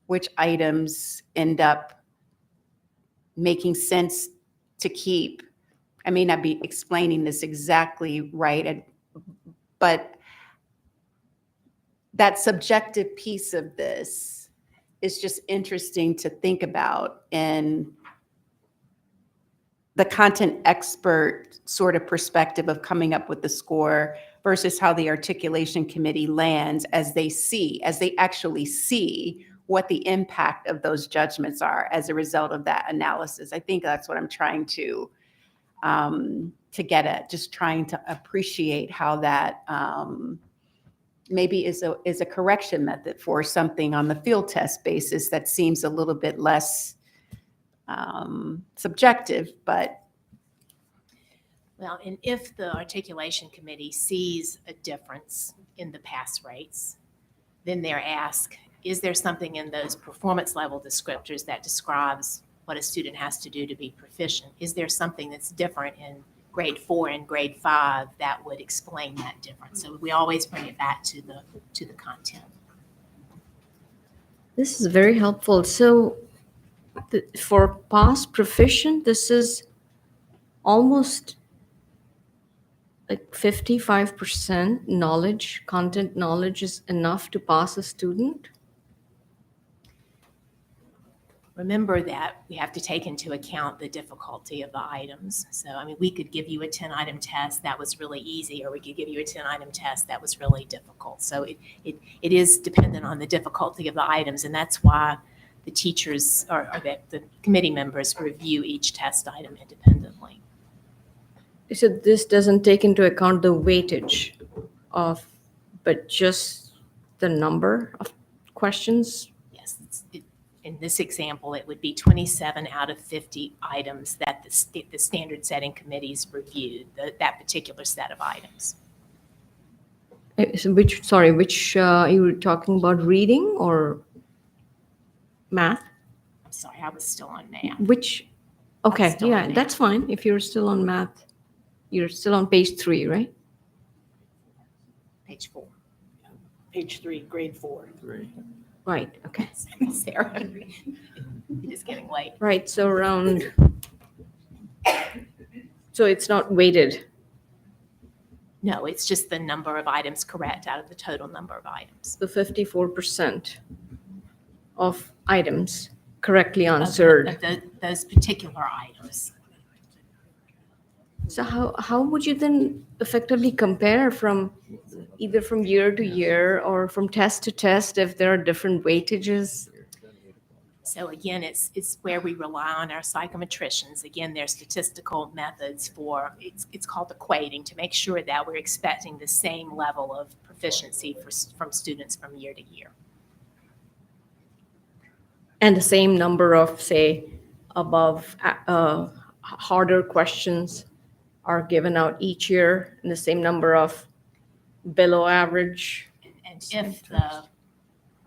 which items end up making sense to keep. I may not be explaining this exactly right, but that subjective piece of this is just interesting to think about in the content expert sort of perspective of coming up with the score versus how the articulation committee lands as they actually see what the impact of those judgments are as a result of that analysis. I think that's what I'm trying to get at, just trying to appreciate how that maybe is a correction method for something on the field test basis that seems a little bit less subjective, but Well, and if the articulation committee sees a difference in the pass rates, then they're asked, is there something in those performance level descriptors that describes what a student has to do to be proficient? Is there something that's different in grade 4 and grade 5 that would explain that difference? So we always bring it back to the content. This is very helpful. So for past proficient, this is almost like 55% knowledge, content knowledge is enough to pass a student? Remember that we have to take into account the difficulty of the items. So, I mean, we could give you a 10-item test that was really easy, or we could give you a 10-item test that was really difficult. So it is dependent on the difficulty of the items, and that's why the teachers or the committee members review each test item independently. So this doesn't take into account the weightage of, but just the number of questions? Yes, in this example, it would be 27 out of 50 items that the standard setting committees reviewed, that particular set of items. So which you were talking about, reading or math? I'm sorry, I was still on math. Okay, still yeah, on math. that's fine. If you're still on math, you're still on page 3, right? Page 4. Page 3, grade 4. Right, okay. Sarah, it is getting late. Right, so so it's not weighted. No, it's just the number of items correct out of the total number of items. The 54% of items correctly answered. Those particular items. So how would you then effectively compare from either from year to year or from test to test if there are different weightages? So again, it's where we rely on our psychometricians. Again, their statistical methods for, it's called equating, to make sure that we're expecting the same level of proficiency from students from year to year. And the same number of, say, above harder questions are given out each year, and the same number of below average. And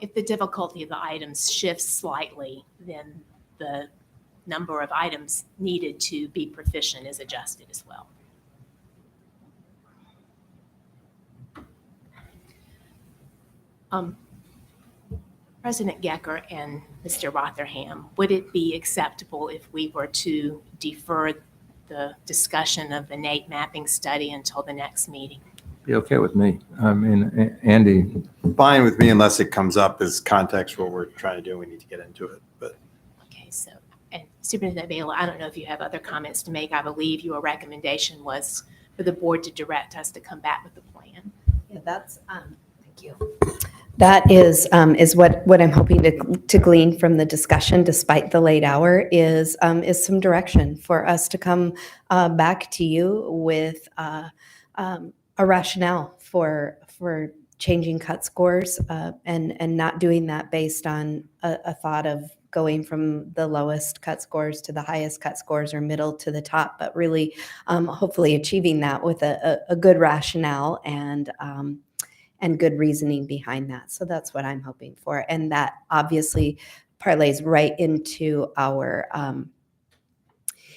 if the difficulty of the items shifts slightly, then the number of items needed to be proficient is adjusted as well. President Gecker and Mr. Rotherham, would it be acceptable if we were to defer the discussion of the NAEP mapping study until the next meeting? Be okay with me. I mean, Andy. Fine with me unless it comes up as context what we're trying to do. We need to get into it. But Okay, so, and Superintendent Baylor, I don't know if you have other comments to make. I believe your recommendation was for the board to direct us to come back with a plan. Yeah, that's, thank you. That is what I'm hoping to glean from the discussion, despite the late hour, is some direction for us to come back to you with a rationale for changing cut scores and not doing that based on a thought of going from the lowest cut scores to the highest cut scores or middle to the top, but really hopefully achieving that with a good rationale and good reasoning behind that. So that's what I'm hoping for. And that obviously parlays right into our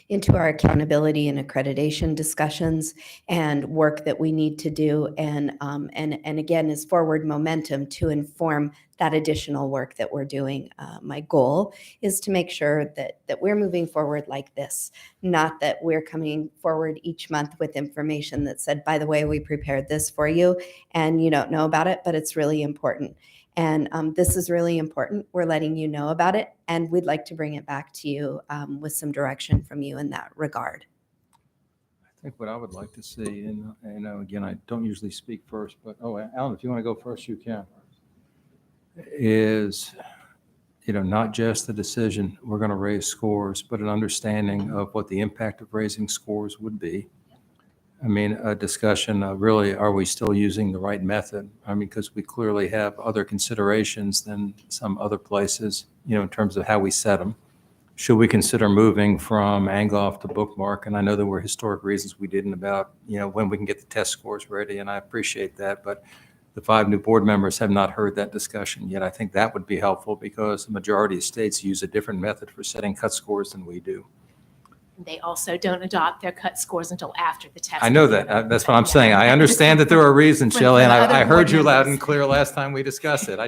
accountability and accreditation discussions and work that we need to do. And again, is forward momentum to inform that additional work that we're doing. My goal is to make sure that we're moving forward like this, not that we're coming forward each month with information that said, by the way, we prepared this for you and you don't know about it, but it's really important. And this is really important. We're letting you know about it, and we'd like to bring it back to you with some direction from you in that regard. I think what I would like to see, and again, I don't usually speak first, but Alan, if you want to go first, you can. Is not just the decision we're going to raise scores, but an understanding of what the impact of raising scores would be. I mean, a discussion of really, are we still using the right method? I mean, because we clearly have other considerations than some other places, in terms of how we set them. should we consider moving from Angoff to Bookmark? And I know there were historic reasons we didn't about, when we can get the test scores ready, and I appreciate that. But the 5 new board members have not heard that discussion yet. I think that would be helpful because the majority of states use a different method for setting cut scores than we do. They also don't adopt their cut scores until after the test. I know that. That's what I'm saying. I understand that there are reasons, For Shelley, and the other I heard board you loud members. and clear last time we discussed it.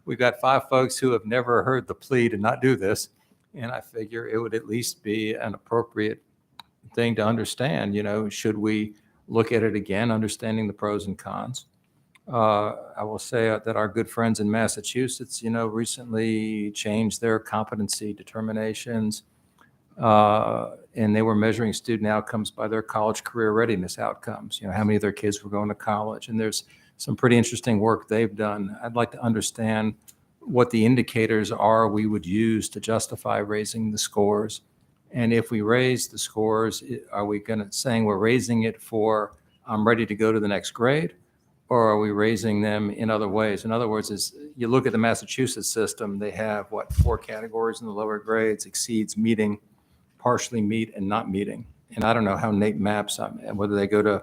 We've got 5 folks who have never heard the plea to not do this, and I figure it would at least be an appropriate thing to understand, should we look at it again, understanding the pros and cons? I will say that our good friends in Massachusetts, recently changed their competency determinations, and they were measuring student outcomes by their college career readiness outcomes, how many of their kids were going to college. And there's some pretty interesting work they've done. I'd like to understand what the indicators are we would use to justify raising the scores. And if we raise the scores, are we saying we're raising it for I'm ready to go to the next grade? Or are we raising them in other ways? In other words, is you look at the Massachusetts system, they have 4 categories in the lower grades: exceeds, meeting, partially meet, and not meeting. And I don't know how NAEP maps them, and whether they go to,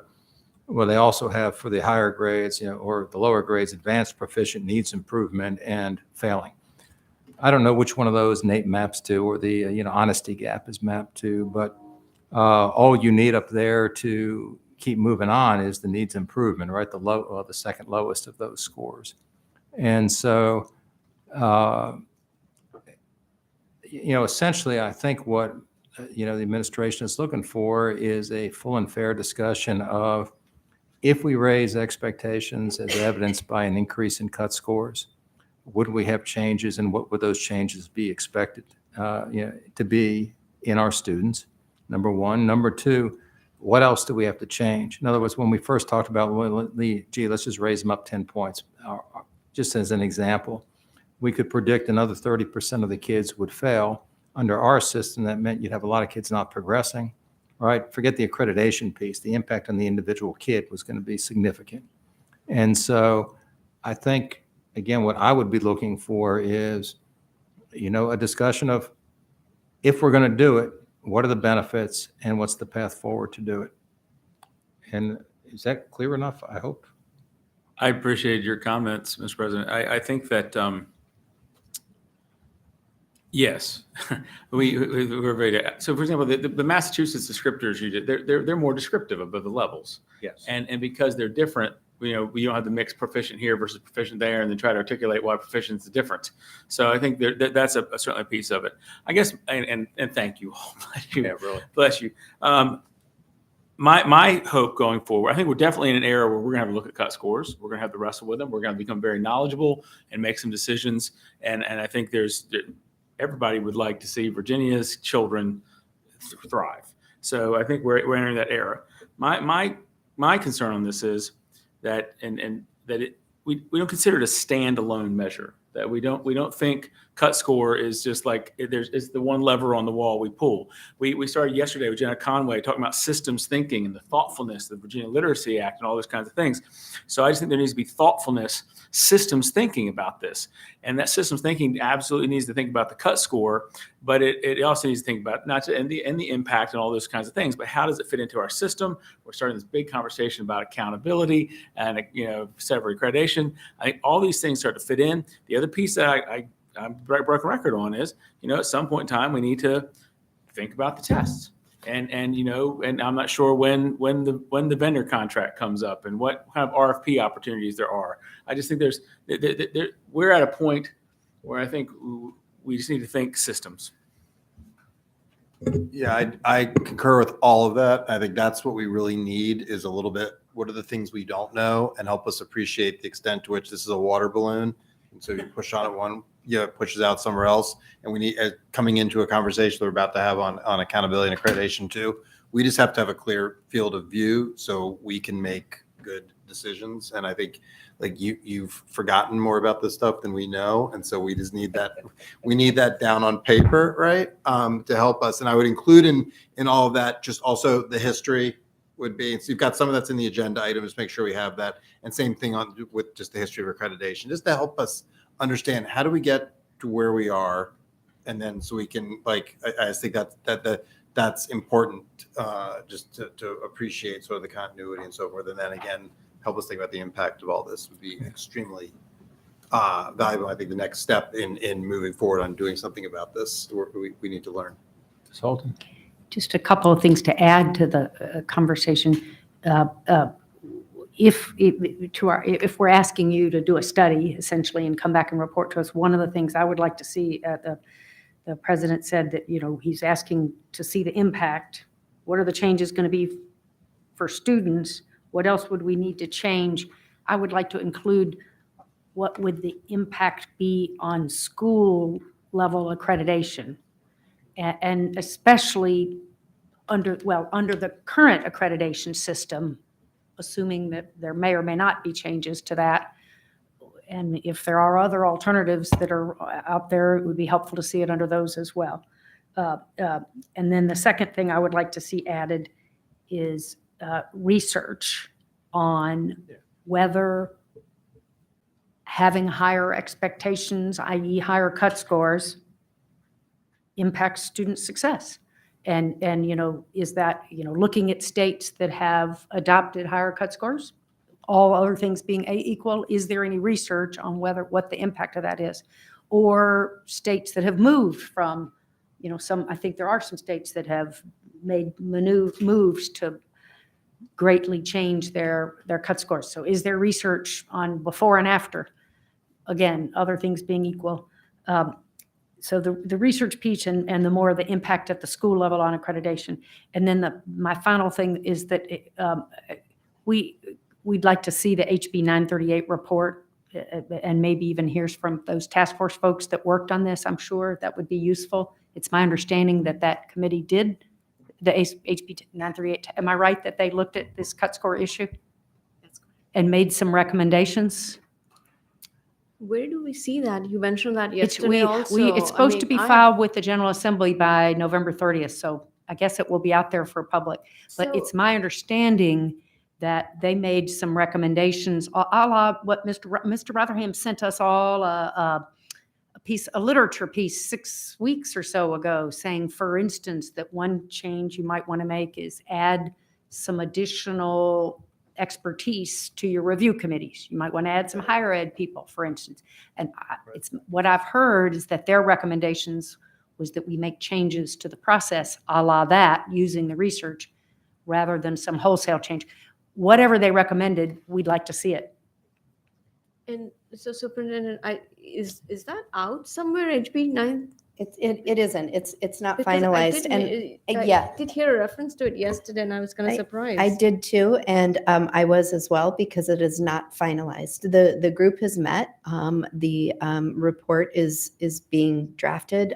well, they also have for the higher grades, or the lower grades, advanced, proficient, needs improvement, and failing. I don't know which one of those NAEP maps to, or the honesty gap is mapped to, but all you need up there to keep moving on is the needs improvement, right? The second lowest of those scores. And so, essentially, I think what the administration is looking for is a full and fair discussion of if we raise expectations as evidenced by an increase in cut scores, would we have changes, and what would those changes be expected to be in our students? Number one. Number two, what else do we have to change? In other words, when we first talked about, let's just raise them up 10 points. Just as an example, we could predict another 30% of the kids would fail. Under our system, that meant you'd have a lot of kids not progressing, right? Forget the accreditation piece. The impact on the individual kid was going to be significant. And so I think, again, what I would be looking for is, a discussion of if we're going to do it, what are the benefits and what's the path forward to do it? And is that clear enough? I hope. I appreciate your comments, Mr. President. I think that, yes, we're ready to. So, for example, the Massachusetts descriptors you did, they're more descriptive of the levels. Yes. And because they're different, we don't have the mix proficient here versus proficient there, and then try to articulate why proficiency is different. So I think that's certainly a piece of it. I guess, and thank you all. Bless you. Yeah, really. Bless you. My hope going forward, I think we're definitely in an era where we're going to have a look at cut scores. We're going to have to wrestle with them. We're going to become very knowledgeable and make some decisions. And I think everybody would like to see Virginia's children thrive. So I think we're entering that era. My concern on this is that we don't consider it a standalone measure. That we don't think cut score is just like it's the one lever on the wall we pull. We started yesterday with Jenna Conway talking about systems thinking and the thoughtfulness of the Virginia Literacy Act and all those kinds of things. So I just think there needs to be thoughtfulness, systems thinking about this. And that systems thinking absolutely needs to think about the cut score, but it also needs to think about not just and the impact and all those kinds of things, but how does it fit into our system? We're starting this big conversation about accountability and separate accreditation. I think all these things start to fit in. The other piece that I'm broken record on is, at some point in time we need to think about the tests. And I'm not sure when the vendor contract comes up and what kind of RFP opportunities there are. I just think we're at a point where I think we just need to think systems. Yeah, I concur with all of that. I think that's what we really need is a little bit, what are the things we don't know, and help us appreciate the extent to which this is a water balloon. And so you push on it one, it pushes out somewhere else. And we need, coming into a conversation we're about to have on accountability and accreditation too, we just have to have a clear field of view so we can make good decisions. And I think like you've forgotten more about this stuff than we know. And so we just need that, we need that down on paper, right? To help us. And I would include in all of that, just also the history would be, so you've got some of that's in the agenda items, make sure we have that. And same thing with just the history of accreditation, just to help us understand how do we get to where we are And then so we can, like, I just think that's important, just to appreciate sort of the continuity and so forth. And then again, help us think about the impact of all this would be extremely valuable. I think the next step in moving forward on doing something about this, we need to learn. Sultan? Just a couple of things to add to the conversation. If we're asking you to do a study essentially and come back and report to us, one of the things I would like to see, the president said that, he's asking to see the impact. What are the changes going to be for students? What else would we need to change? I would like to include what would the impact be on school level accreditation, and especially under the current accreditation system, assuming that there may or may not be changes to that. And if there are other alternatives that are out there, it would be helpful to see it under those as well. And then the second thing I would like to see added is research on whether having higher expectations, i.e. higher cut scores, impacts student success. And is that, looking at states that have adopted higher cut scores, all other things being equal, is there any research on what the impact of that is? Or states that have moved from, I think there are some states that have made moves to greatly change their cut scores. So is there research on before and after? Again, other things being equal. So the research piece and the more the impact at the school level on accreditation. And then my final thing is that we'd like to see the HB 938 report, and maybe even hear from those task force folks that worked on this. I'm sure that would be useful. It's my understanding that committee did the HB 938. Am I right that they looked at this cut score issue and made some recommendations? Where do we see that? You mentioned that yesterday also. It's supposed to be filed with the General Assembly by November 30th, so I guess it will be out there for public. But it's my understanding that they made some recommendations, a la what Mr. Rotherham sent us all a literature piece 6 weeks or so ago, saying, for instance, that one change you might want to make is add some additional expertise to your review committees. You might want to add some higher ed people, for instance. And it's what I've heard is that their recommendations was that we make changes to the process a la that, using the research, rather than some wholesale change. Whatever they recommended, we'd like to see it. And so Superintendent, is that out somewhere, HB 9? It isn't. It's not Because finalized. I did hear a reference to it yesterday, and I was kind of surprised. I did too, and I was as well, because it is not finalized. The group has met. The report is being drafted.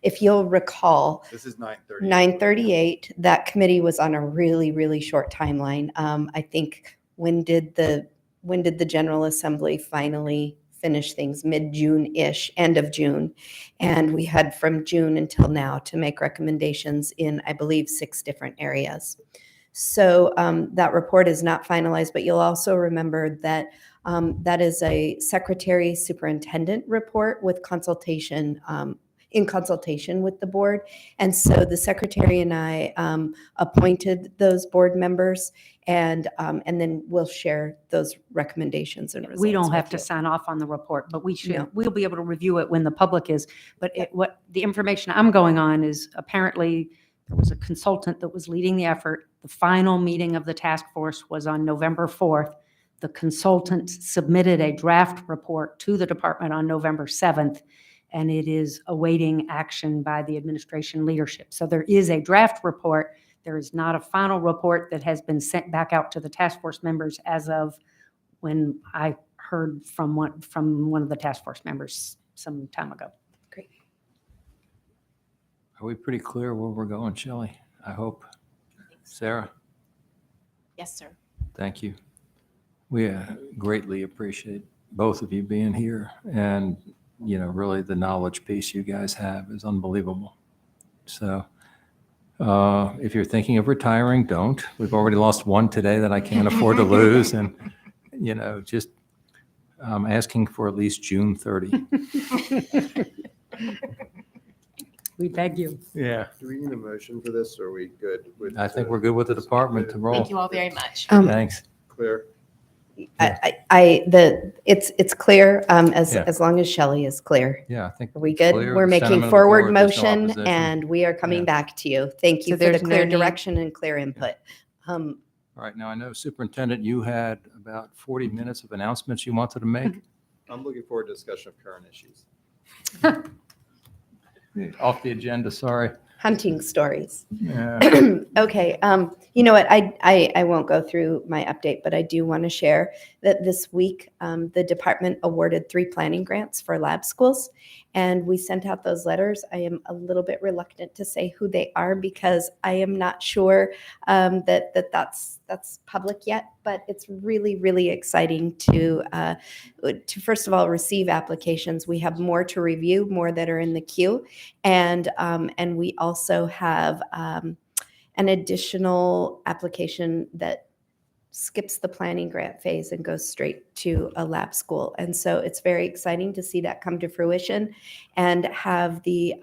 If you'll recall, This is 9:30. 938. That committee was on a really, really short timeline. I think when did the General Assembly finally finish things? Mid-June-ish, end of June. And we had from June until now to make recommendations in, I believe, 6 different areas. So that report is not finalized, but you'll also remember that that is a secretary superintendent report with consultation, in consultation with the board. And so the secretary and I appointed those board members, and then we'll share those recommendations and results. We don't have with to you. sign off on the report, but we should. No. We'll be able to review it when the public is. But what the information I'm going on is, apparently there was a consultant that was leading the effort. The final meeting of the task force was on November 4th. The consultant submitted a draft report to the department on November 7th, and it is awaiting action by the administration leadership. So there is a draft report. There is not a final report that has been sent back out to the task force members as of when I heard from one of the task force members some time ago. Great. Are we pretty clear where we're going, Shelley? I hope. Sarah? Yes, sir. Thank you. We greatly appreciate both of you being here, and really the knowledge piece you guys have is unbelievable. So if you're thinking of retiring, don't. We've already lost one today that I can't afford to lose, and just asking for at least June 30. We beg you. Yeah, Do we need a motion for this, or are we good with? I think we're good with the department to roll. Thank you all very much. Thanks. Clear? It's clear, Yeah. as long as Shelley is clear. Yeah, I think. Are we good? clear, We're the making sentiment of the forward board, there's no motion opposition. and we are coming Yeah. back to you. Thank you So for the there's no clear need- direction and clear input. All right, now I know Superintendent, you had about 40 minutes of announcements you wanted to make. I'm looking forward to discussion of current issues. Off the agenda, sorry. Hunting stories. Yeah. Okay, you know what, I won't go through my update, but I do want to share that this week, the department awarded 3 planning grants for lab schools, and we sent out those letters. I am a little bit reluctant to say who they are because I am not sure that's public yet, but it's really, really exciting to first of all, receive applications. We have more to review, more that are in the queue, and we also have an additional application that skips the planning grant phase and goes straight to a lab school. And so it's very exciting to see that come to fruition and have the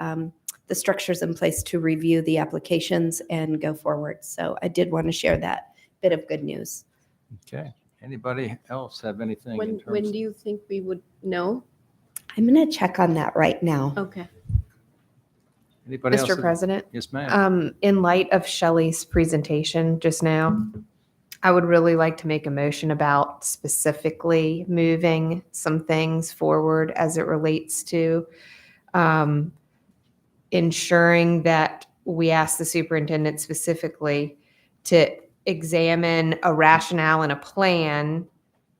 structures in place to review the applications and go forward. So I did want to share that bit of good news. Okay. Anybody else have anything in When terms? do you think we would know? I'm going to check on that right now. Okay. Anybody else? Mr. President? Yes, ma'am. In light of Shelley's presentation just now, I would really like to make a motion about specifically moving some things forward as it relates to ensuring that we ask the superintendent specifically to examine a rationale and a plan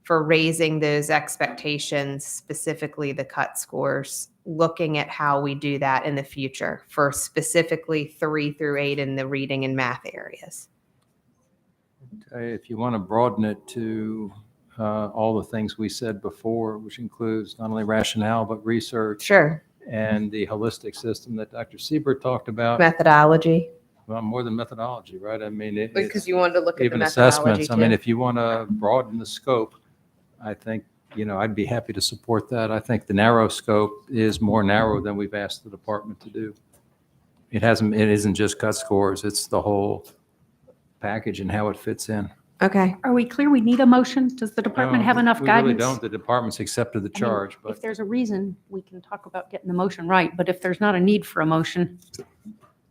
for raising those expectations, specifically the cut scores, looking at how we do that in the future for specifically 3 through 8 in the reading and math areas. Okay, if you want to broaden it to all the things we said before, which includes not only rationale, but research. Sure. And the holistic system that Dr. Siebert talked about. Methodology. Well, more than methodology, right? I mean, Because you wanted to look at the even methodology assessments. I mean, too. if you want to broaden the scope, I think, I'd be happy to support that. I think the narrow scope is more narrow than we've asked the department to do. It isn't just cut scores, it's the whole package and how it fits in. Okay. Are we clear we need a motion? Does the department have enough We guidance? really don't. The department's accepted the I mean, charge, but If there's a reason, we can talk about getting the motion right, but if there's not a need for a motion,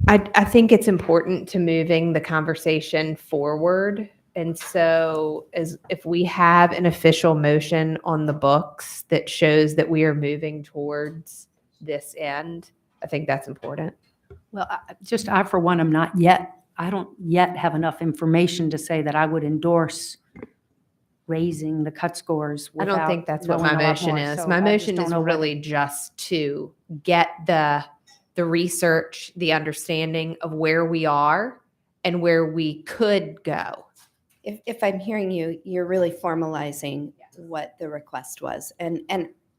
I think it's important to moving the conversation forward. And so if we have an official motion on the books that shows that we are moving towards this end, I think that's important. well, I for one, I don't yet have enough information to say that I would endorse raising the cut scores I don't think that's what knowing my a lot motion more. is. So My I just motion don't is know whether- really just to get the research, the understanding of where we are and where we could go. If I'm hearing you, you're really formalizing what the request was. And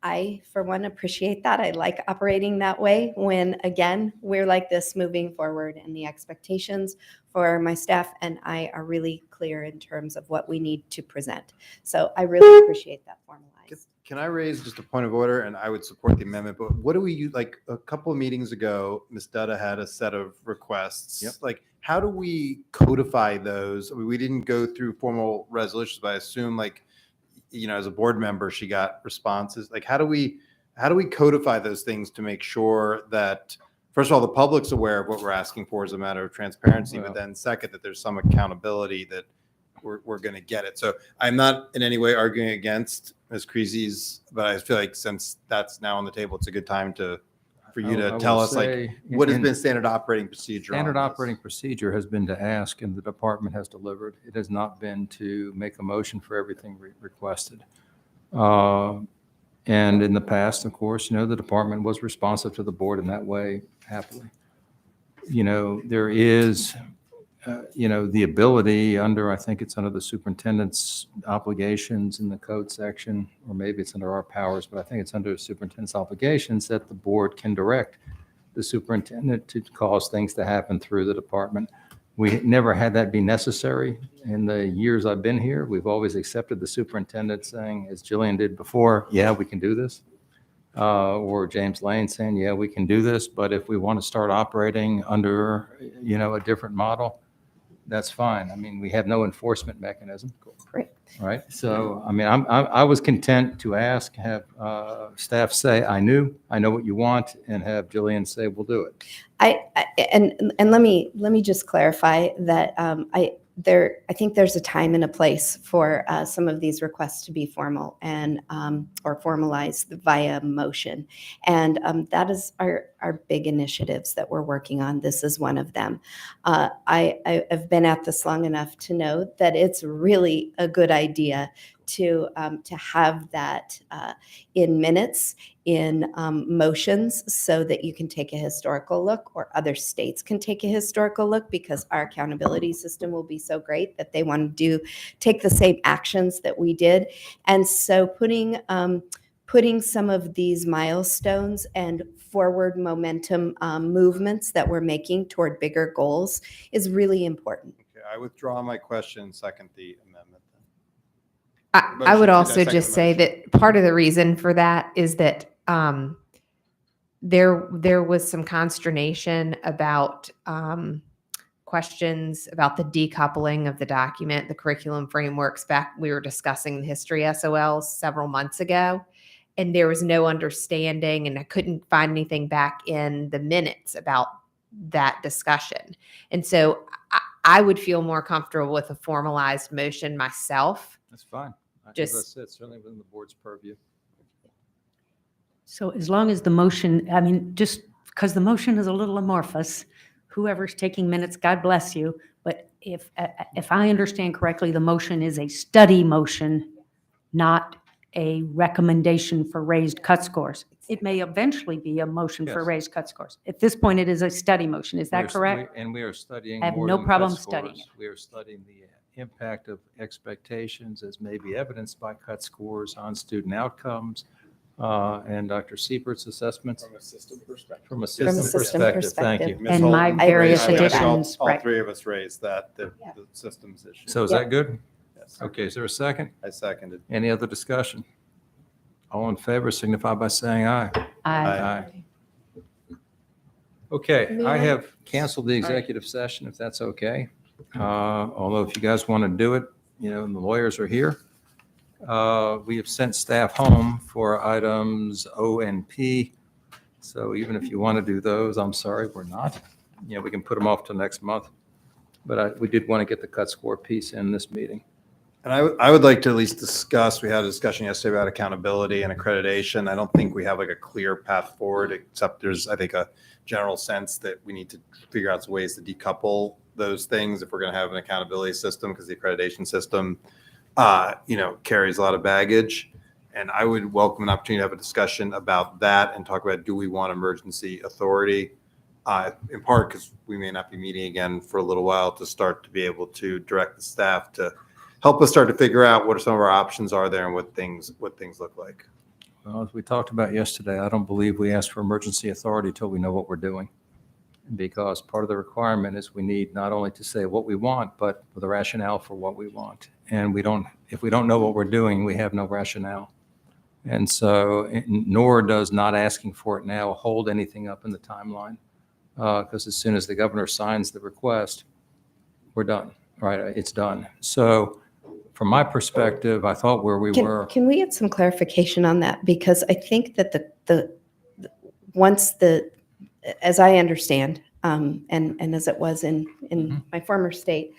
I, for one, appreciate that. I like operating that way when, again, we're like this moving forward and the expectations for my staff and I are really clear in terms of what we need to present. So I really appreciate that formalized. Can I raise just a point of order? And I would support the amendment, but what do we use? Like a couple of meetings ago, Ms. Dutta had a set of requests. Yep. Like, how do we codify those? I mean, we didn't go through formal resolutions, but I assume as a board member, she got responses. Like, how do we codify those things to make sure that, first of all, the public's aware of what we're asking for as a matter of transparency, but then second, that there's some accountability that we're going to get it. So I'm not in any way arguing against Ms. Creasy's, but I feel like since that's now on the table, it's a good time for you I to will tell us say what has in- been standard operating procedure. on Standard this. operating procedure has been to ask, and the department has delivered. It has not been to make a motion for everything requested. And in the past, of course, the department was responsive to the board in that way, happily. There is, the ability I think it's under the superintendent's obligations in the code section, or maybe it's under our powers, but I think it's under the superintendent's obligations that the board can direct the superintendent to cause things to happen through the department. We never had that be necessary in the years I've been here. We've always accepted the superintendent saying, as Jillian did before, yeah, we can do this. or James Lane saying, yeah, we can do this, but if we want to start operating under, a different model, that's fine. I mean, we have no enforcement mechanism. Great. Right? So, I mean, I was content to ask, have staff say, I know what you want, and have Jillian say, we'll do it. And let me just clarify that I think there's a time and a place for some of these requests to be formal and or formalized via motion, and that is our big initiatives that we're working on. This is one of them. I've been at this long enough to know that it's really a good idea to have that in minutes, in motions, so that you can take a historical look, or other states can take a historical look, because our accountability system will be so great that they want to take the same actions that we did. And so putting some of these milestones and forward momentum movements that we're making toward bigger goals is really important. Okay, I withdraw my question, second the amendment. I would also just say that part of the reason for that is that there was some consternation about questions about the decoupling of the document, the curriculum frameworks. Back, we were discussing the history SOLs several months ago, and there was no understanding, and I couldn't find anything back in the minutes about that discussion. And so I would feel more comfortable with a formalized motion myself. That's fine. Just- As I said, certainly within the board's purview. So as long as the motion, I mean, just because the motion is a little amorphous, whoever's taking minutes, God bless you. But if I understand correctly, the motion is a study motion, not a recommendation for raised cut scores. It may eventually be a motion for Yes. raised cut scores. At this point, it is a study motion. Is that correct? And we are studying I have more no than problem cut studying scores. We are studying the impact of expectations as may be evidenced by cut scores on student outcomes, and Dr. Siebert's assessments. From a system perspective. From a system perspective, thank you. Ms. And Holton, my raised various that. I think additions, all right. three of us raised that, the systems issue. So is that good? Yes. Okay, is there a second? I seconded. Any other discussion? All in favor signify by saying aye. Aye. Okay, I have canceled the executive session, if that's okay. Although if you guys want to do it, and the lawyers are here. We have sent staff home for items O and P. So even if you want to do those, I'm sorry, we're not. We can put them off till next month. But we did want to get the cut score piece in this meeting. And I would like to at least discuss, we had a discussion yesterday about accountability and accreditation. I don't think we have like a clear path forward, except there's, I think, a general sense that we need to figure out some ways to decouple those things if we're going to have an accountability system, because the accreditation system, carries a lot of baggage. And I would welcome an opportunity to have a discussion about that and talk about, do we want emergency authority? In part because we may not be meeting again for a little while, to start to be able to direct the staff to help us start to figure out what some of our options are there and what things look like. Well, as we talked about yesterday, I don't believe we ask for emergency authority till we know what we're doing. Because part of the requirement is we need not only to say what we want, but the rationale for what we want. And if we don't know what we're doing, we have no rationale. And so, nor does not asking for it now hold anything up in the timeline. Because as soon as the governor signs the request, we're done, right? It's done. So from my perspective, I thought where we were. Can we get some clarification on that? Because I think that as I understand, and as it was in my former state,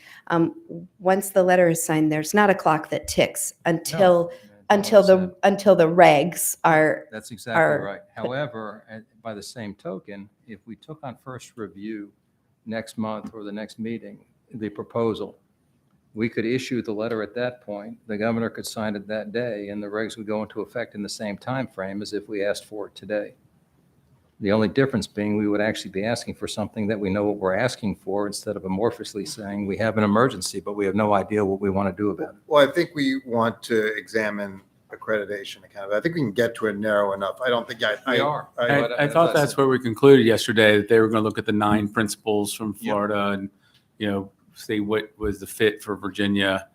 once the letter is signed, there's not a clock that ticks until the regs are. That's exactly right. However, by the same token, if we took on first review next month or the next meeting, the proposal, we could issue the letter at that point. The governor could sign it that day, and the regs would go into effect in the same time frame as if we asked for it today. The only difference being we would actually be asking for something that we know what we're asking for, instead of amorphously saying we have an emergency, but we have no idea what we want to do about it. Well, I think we want to examine accreditation accountability. I think we can get to it narrow enough. I don't think We are. I thought that's where we concluded yesterday, that they were going to look at the 9 principles from Florida and, see what was the fit for Virginia.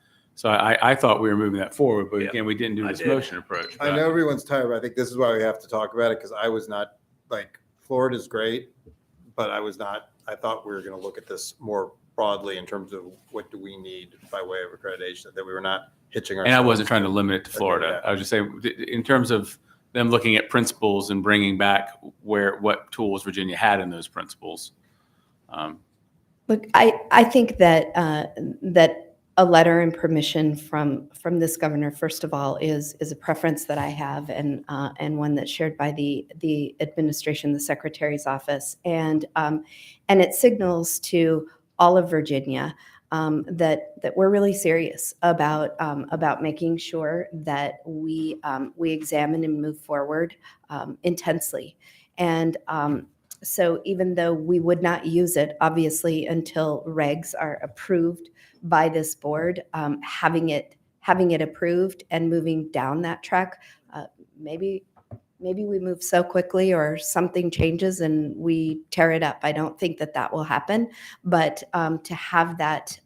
So I thought we were moving that forward, but Yeah. again, we didn't do I this did. motion approach. I know everyone's tired, but I think this is why we have to talk about it, because I was not, like, Florida's great, but I thought we were going to look at this more broadly in terms of what do we need by way of accreditation, that we were not hitching And ourselves. I wasn't trying to limit it to Florida. I was just saying, in terms of them looking at principles and bringing back what tools Virginia had in those principles. Look, I think that that a letter and permission from this governor, first of all, is a preference that I have, and one that's shared by the administration, the secretary's office, and it signals to all of Virginia that we're really serious about making sure that we examine and move forward intensely, and so even though we would not use it, obviously, until regs are approved by this board, having it approved and moving down that track, maybe we move so quickly or something changes and we tear it up. I don't think that will happen, but to have that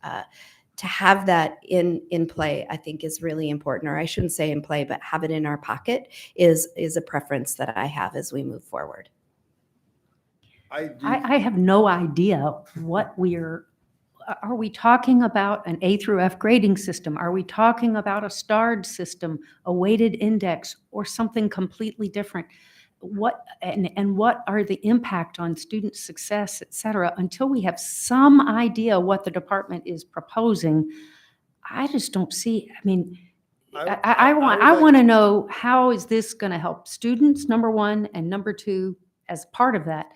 in play, I think is really important. Or I shouldn't say in play, but have it in our pocket is a preference that I have as we move forward. I have no idea what are we talking about an A through F grading system? Are we talking about a starred system, a weighted index, or something completely different? What are the impact on student success, et cetera? Until we have some idea what the department is proposing, I just don't see, I mean, I want to know, how is this going to help students, number one, and number two, as part of that,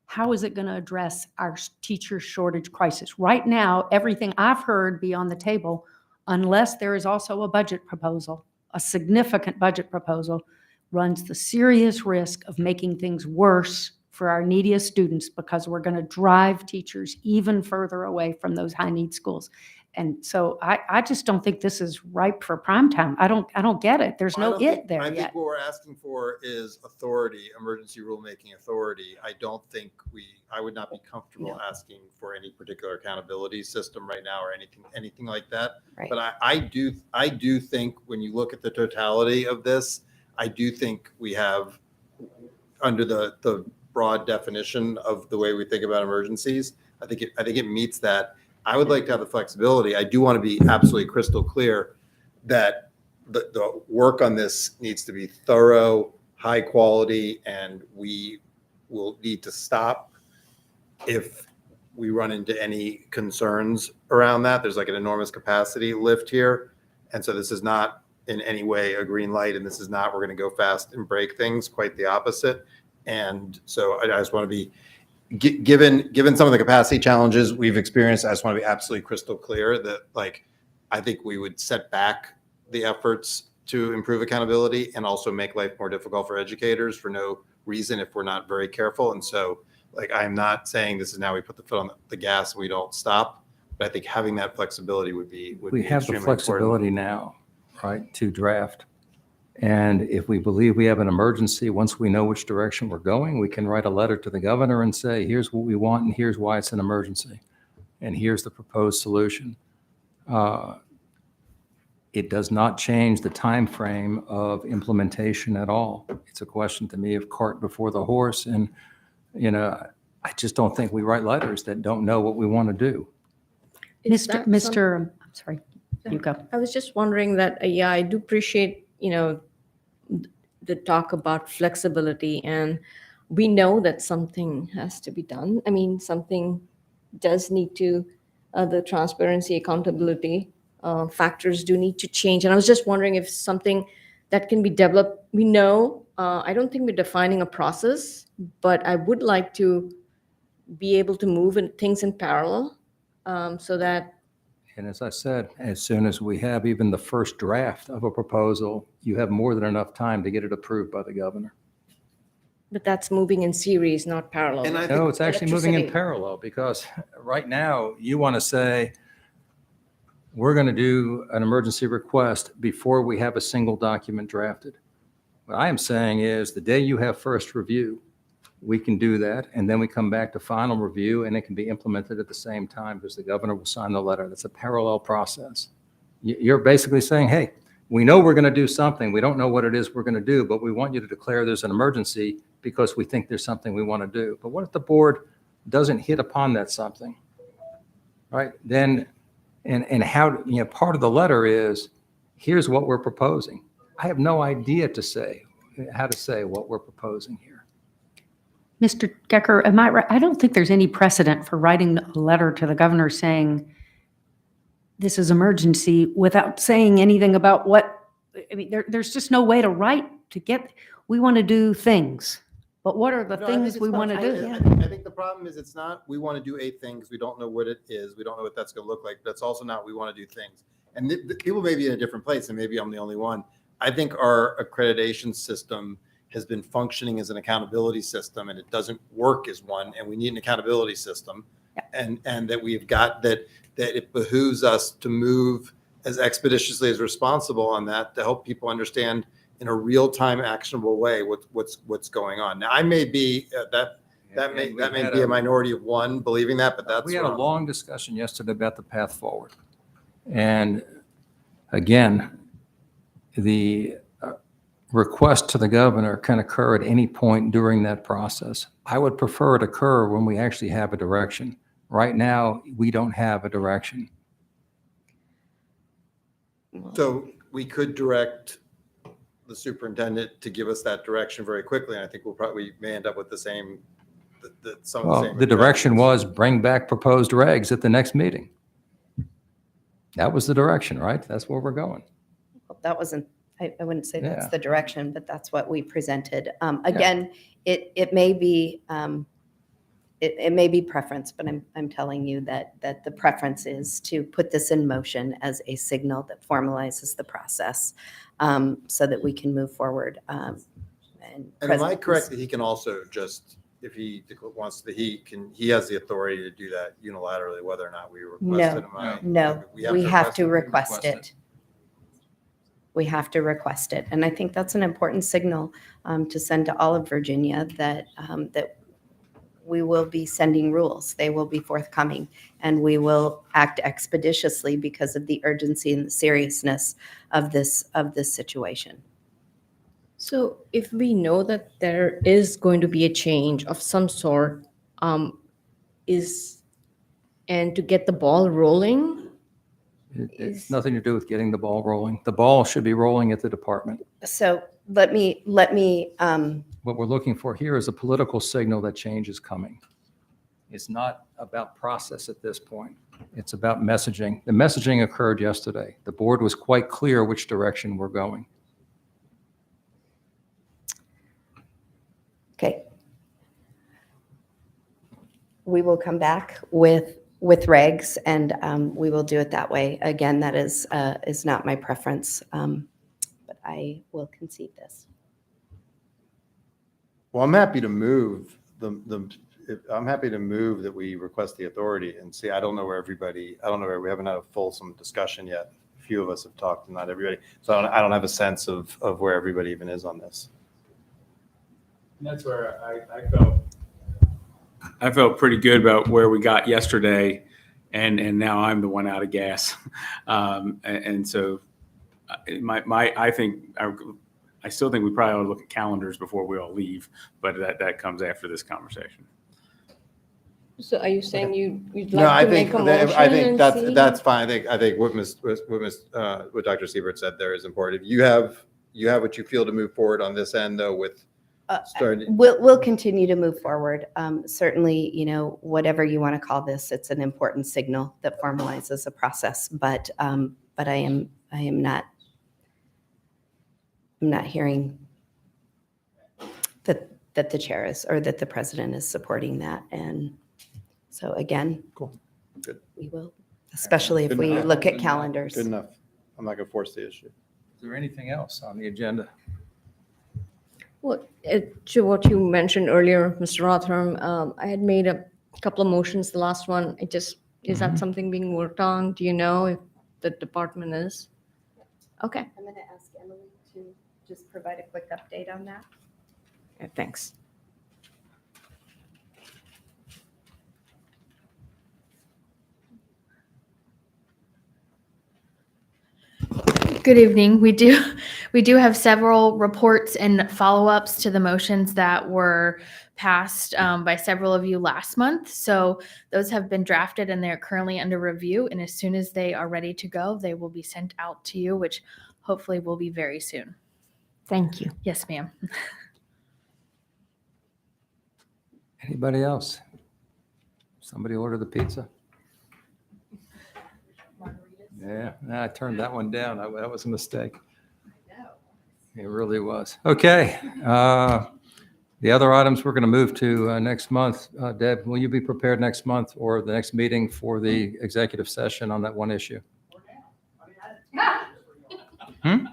how is it going to address our teacher shortage crisis? Right now, everything I've heard be on the table, unless there is also a budget proposal, a significant budget proposal, runs the serious risk of making things worse for our neediest students, because we're going to drive teachers even further away from those high need schools. And so I just don't think this is ripe for prime time. I don't get it. There's no it there I yet. think what we're asking for is authority, emergency rulemaking authority. I would not be comfortable asking for any particular accountability system right now or anything like that. Right. But I do think when you look at the totality of this, I do think we have, under the broad definition of the way we think about emergencies, I think it meets that. I would like to have the flexibility. I do want to be absolutely crystal clear that the work on this needs to be thorough, high quality, and we will need to stop if we run into any concerns around that. There's like an enormous capacity lift here. And so this is not in any way a green light, and this is not, we're going to go fast and break things, quite the opposite. And so I just want to be, given some of the capacity challenges we've experienced, I just want to be absolutely crystal clear that, like, I think we would set back the efforts to improve accountability and also make life more difficult for educators for no reason if we're not very careful. And so, like, I'm not saying this is now we put the foot on the gas and we don't stop, but I think having that flexibility would be We have the extremely important. flexibility now, right, to draft. And if we believe we have an emergency, once we know which direction we're going, we can write a letter to the governor and say, here's what we want and here's why it's an emergency. And here's the proposed solution. It does not change the time frame of implementation at all. It's a question to me of cart before the horse. And, I just don't think we write letters that don't know what we want to do. Is that I'm sorry, you go. I was just wondering that, yeah, I do appreciate, the talk about flexibility, and we know that something has to be done. I mean, something does need to, the transparency, accountability factors do need to change. And I was just wondering if something that can be developed, we know, I don't think we're defining a process, but I would like to be able to move things in parallel so that. And as I said, as soon as we have even the first draft of a proposal, you have more than enough time to get it approved by the governor. But that's moving in series, not parallel. No, it's actually moving in Electricity. parallel, because right now you want to say, we're going to do an emergency request before we have a single document drafted. What I am saying is, the day you have first review, we can do that, and then we come back to final review, and it can be implemented at the same time because the governor will sign the letter. That's a parallel process. You're basically saying, hey, we know we're going to do something. We don't know what it is we're going to do, but we want you to declare there's an emergency because we think there's something we want to do. But what if the board doesn't hit upon that something? Right? Then, and how, part of the letter is, here's what we're proposing. I have no idea how to say what we're proposing here. Mr. Gecker, am I right? I don't think there's any precedent for writing a letter to the governor saying this is emergency without saying anything about what, I mean, there's just no way to write to get, we want to do things. But what are the No, I think things it's we not- want to do? I think the problem is it's not, we want to do a thing because we don't know what it is. We don't know what that's going to look like. But it's also not, we want to do things. And people may be in a different place and maybe I'm the only one. I think our accreditation system has been functioning as an accountability system and it doesn't work as one. And we need an accountability system. And that we've got that it behooves us to move as expeditiously as responsible on that to help people understand in a real-time actionable way what's going on. Now, I may be that may be a minority of one believing that, but that's We had a long discussion yesterday about the path forward. And again, the request to the governor can occur at any point during that process. I would prefer it occur when we actually have a direction. Right now, we don't have a direction. So we could direct the superintendent to give us that direction very quickly. And I think we may end up with the same, some of the Well, same. the direction was bring back proposed regs at the next meeting. That was the direction, right? That's where we're going. Well, that wasn't, I wouldn't say that's Yeah. the direction, but that's what we presented. Again, it may be, it may be preference, but I'm telling you that the preference is to put this in motion as a signal that formalizes the process, so that we can move forward. And am I correct that he can also just, if he wants to, he has the authority to do that unilaterally, whether or not we request it? No, we have to request it. We have to request it. And I think that's an important signal to send to all of Virginia that we will be sending rules. They will be forthcoming and we will act expeditiously because of the urgency and the seriousness of this situation. So if we know that there is going to be a change of some sort, and to get the ball rolling, It's nothing to do with getting the ball rolling. The ball should be rolling at the department. So let me, What we're looking for here is a political signal that change is coming. It's not about process at this point. It's about messaging. The messaging occurred yesterday. The board was quite clear which direction we're going. okay. We will come back with regs and we will do it that way. Again, that is not my preference, but I will concede this. Well, I'm happy to move I'm happy to move that we request the authority and see, I don't know where we haven't had a fulsome discussion yet. A few of us have talked and not everybody. So I don't have a sense of where everybody even is on this. And that's where I felt pretty good about where we got yesterday, and now I'm the one out of gas. And so I still think we probably ought to look at calendars before we all leave, but that comes after this conversation. so are you saying you'd No, like to make a motion? I think and that's see? that's fine. I think what Dr. Siebert said there is important. If you have what you feel to move forward on this end though with starting. We'll continue to move forward. Certainly, whatever you want to call this, it's an important signal that formalizes a process. But I am not. I'm not hearing that the chair is or that the president is supporting that. And so again, Cool. Good. we will, especially if Good we enough. look at calendars. Good enough. I'm not going to force the issue. Is there anything else on the agenda? Well, to what you mentioned earlier, Mr. Rotherham, I had made a couple of motions. The last one, is that something being worked on? Do you know if the department is? Okay, I'm going to ask Emily to just provide a quick update on that. thanks. Good evening. We do have several reports and follow-ups to the motions that were passed by several of you last month. So those have been drafted and they're currently under review. And as soon as they are ready to go, they will be sent out to you, which hopefully will be very soon. Thank you. Yes, ma'am. Anybody else? Somebody order the pizza? Yeah, nah, I turned that one down. That was a mistake. It really was. Okay. The other items we're going to move to next month. Deb, will you be prepared next month or the next meeting for the executive session on that one issue? Hmm?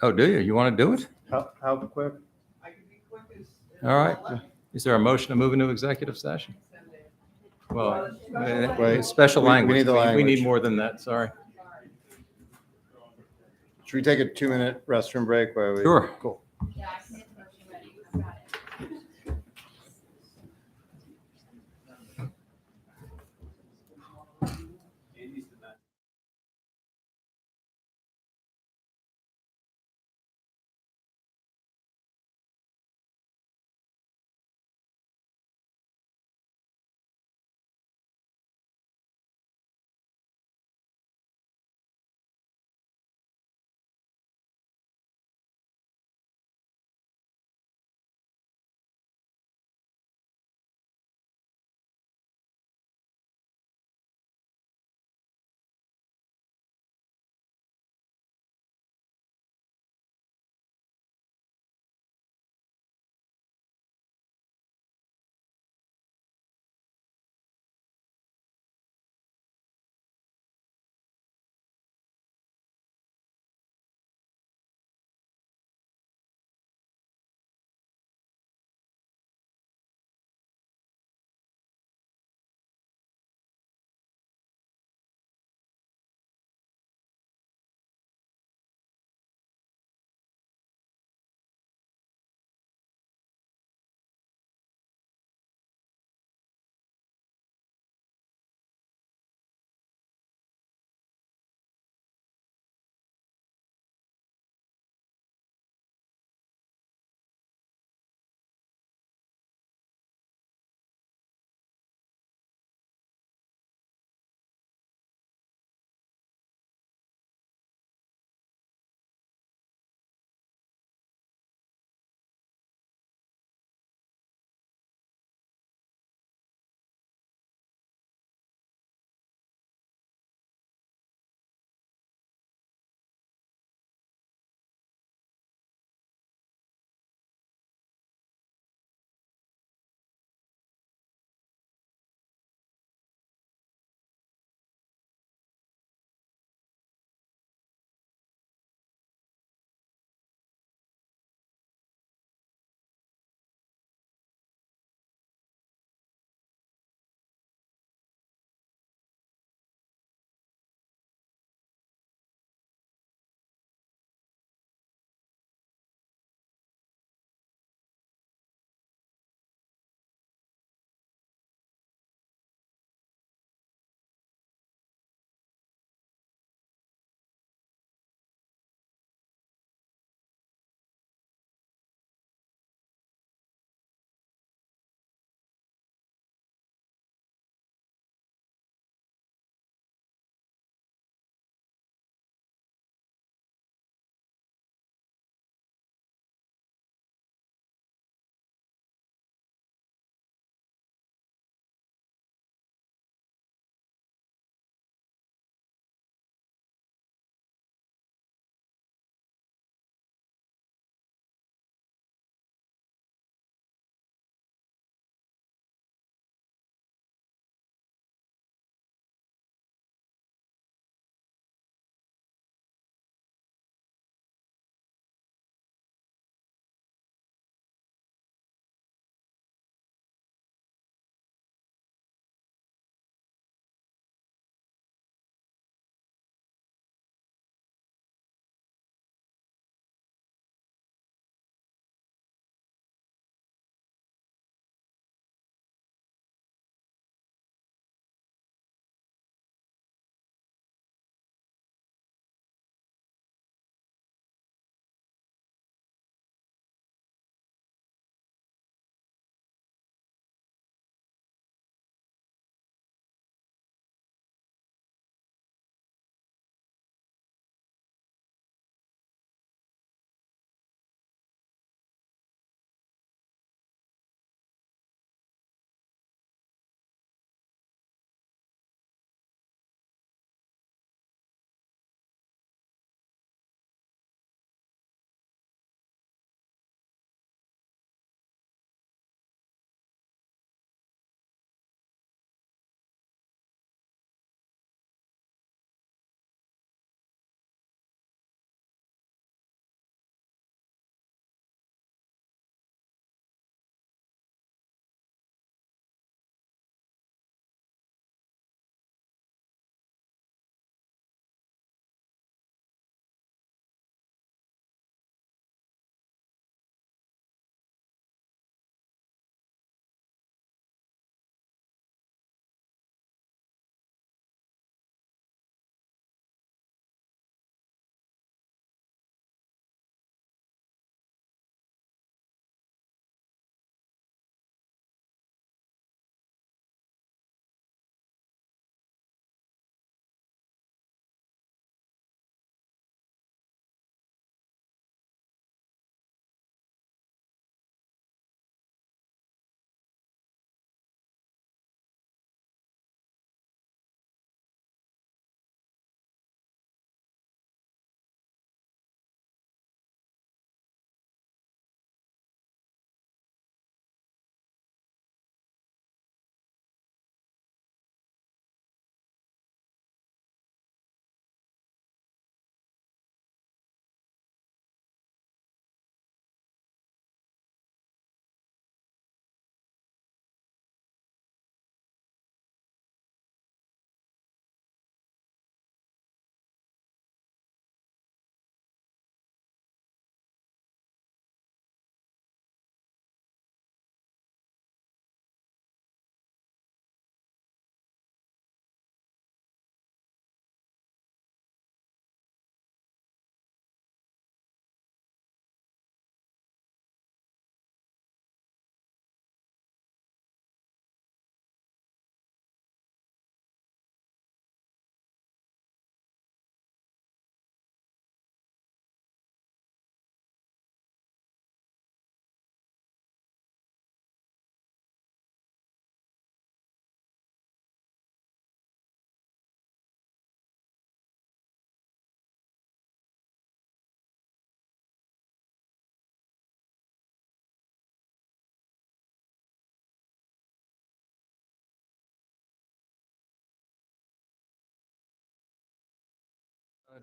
Oh, do you? You want to do it? How quick? All right. Is there a motion to move into executive session? Well, Wait, special we language. need the We language. need more than that, sorry. Should we take a 2-minute restroom break while we? Sure. Cool.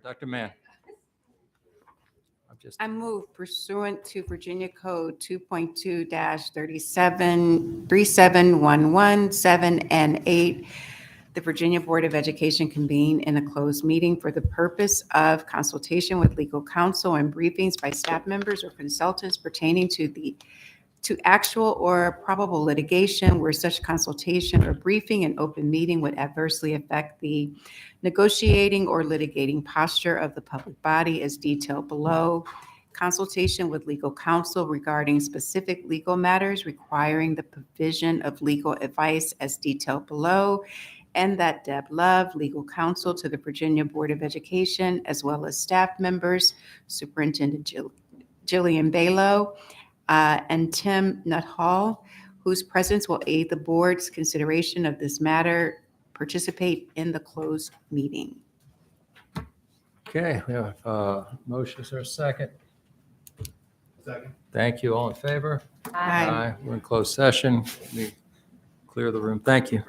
Dr. Mann. I'm just, I move pursuant to Virginia Code 2.2-3711, 7, and 8, the Virginia Board of Education convene in a closed meeting for the purpose of consultation with legal counsel and briefings by staff members or consultants pertaining to actual or probable litigation where such consultation or briefing in open meeting would adversely affect the negotiating or litigating posture of the public body as detailed below. Consultation with legal counsel regarding specific legal matters requiring the provision of legal advice as detailed below. And that Deb Love, legal counsel to the Virginia Board of Education, as well as staff members, Superintendent Jillian Balo, and Tim Nuthall, whose presence will aid the board's consideration of this matter, participate in the closed meeting. okay, we have motion. Is there a second? Second. Thank you. All in favor? Aye. We're in closed session. Let me clear the room. Thank you.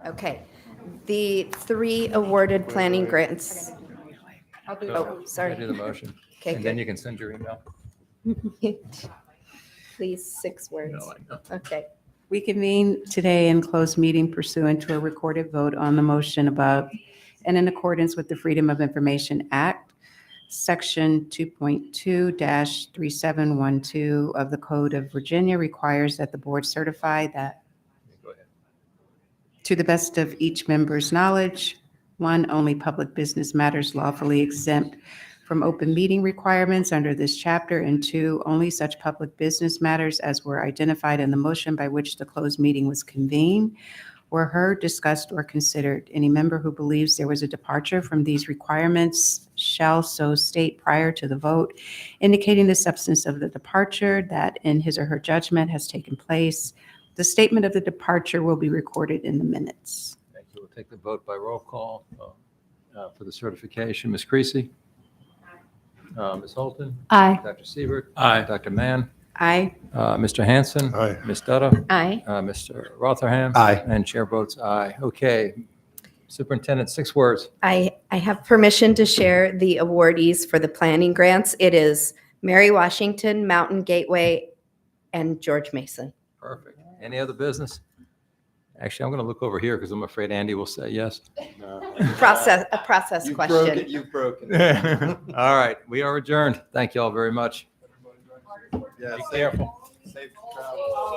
Okay, the 3 awarded planning grants. Oh, sorry. I do the motion. Okay, And then good. you can send your email. Please, 6 words. No, I know. Okay. We convene today in closed meeting pursuant to a recorded vote on the motion above and in accordance with the Freedom of Information Act, Section 2.2-3712 of the Code of Virginia requires that the board certify that, to the best of each member's knowledge, 1, only public business matters lawfully exempt from open meeting requirements under this chapter, and 2, only such public business matters as were identified in the motion by which the closed meeting was convened were heard, discussed, or considered. Any member who believes there was a departure from these requirements shall so state prior to the vote, indicating the substance of the departure that in his or her judgment has taken place. The statement of the departure will be recorded in the minutes. Thank you. We'll take the vote by roll call for the certification. Ms. Creasy? Ms. Holton? Aye. Dr. Siebert? Aye. Dr. Mann? Aye. Mr. Hanson? Aye. Ms. Dutta? Aye. Mr. Rotherham? Aye. And chair votes aye. Okay. Superintendent, 6 words. I have permission to share the awardees for the planning grants. It is Mary Washington, Mountain Gateway, and George Mason. Perfect. Any other business? Actually, I'm going to look over here because I'm afraid Andy will say yes. A process question. You've broken. All right. We are adjourned. Thank you all very much. Yeah, Be careful. safe travel.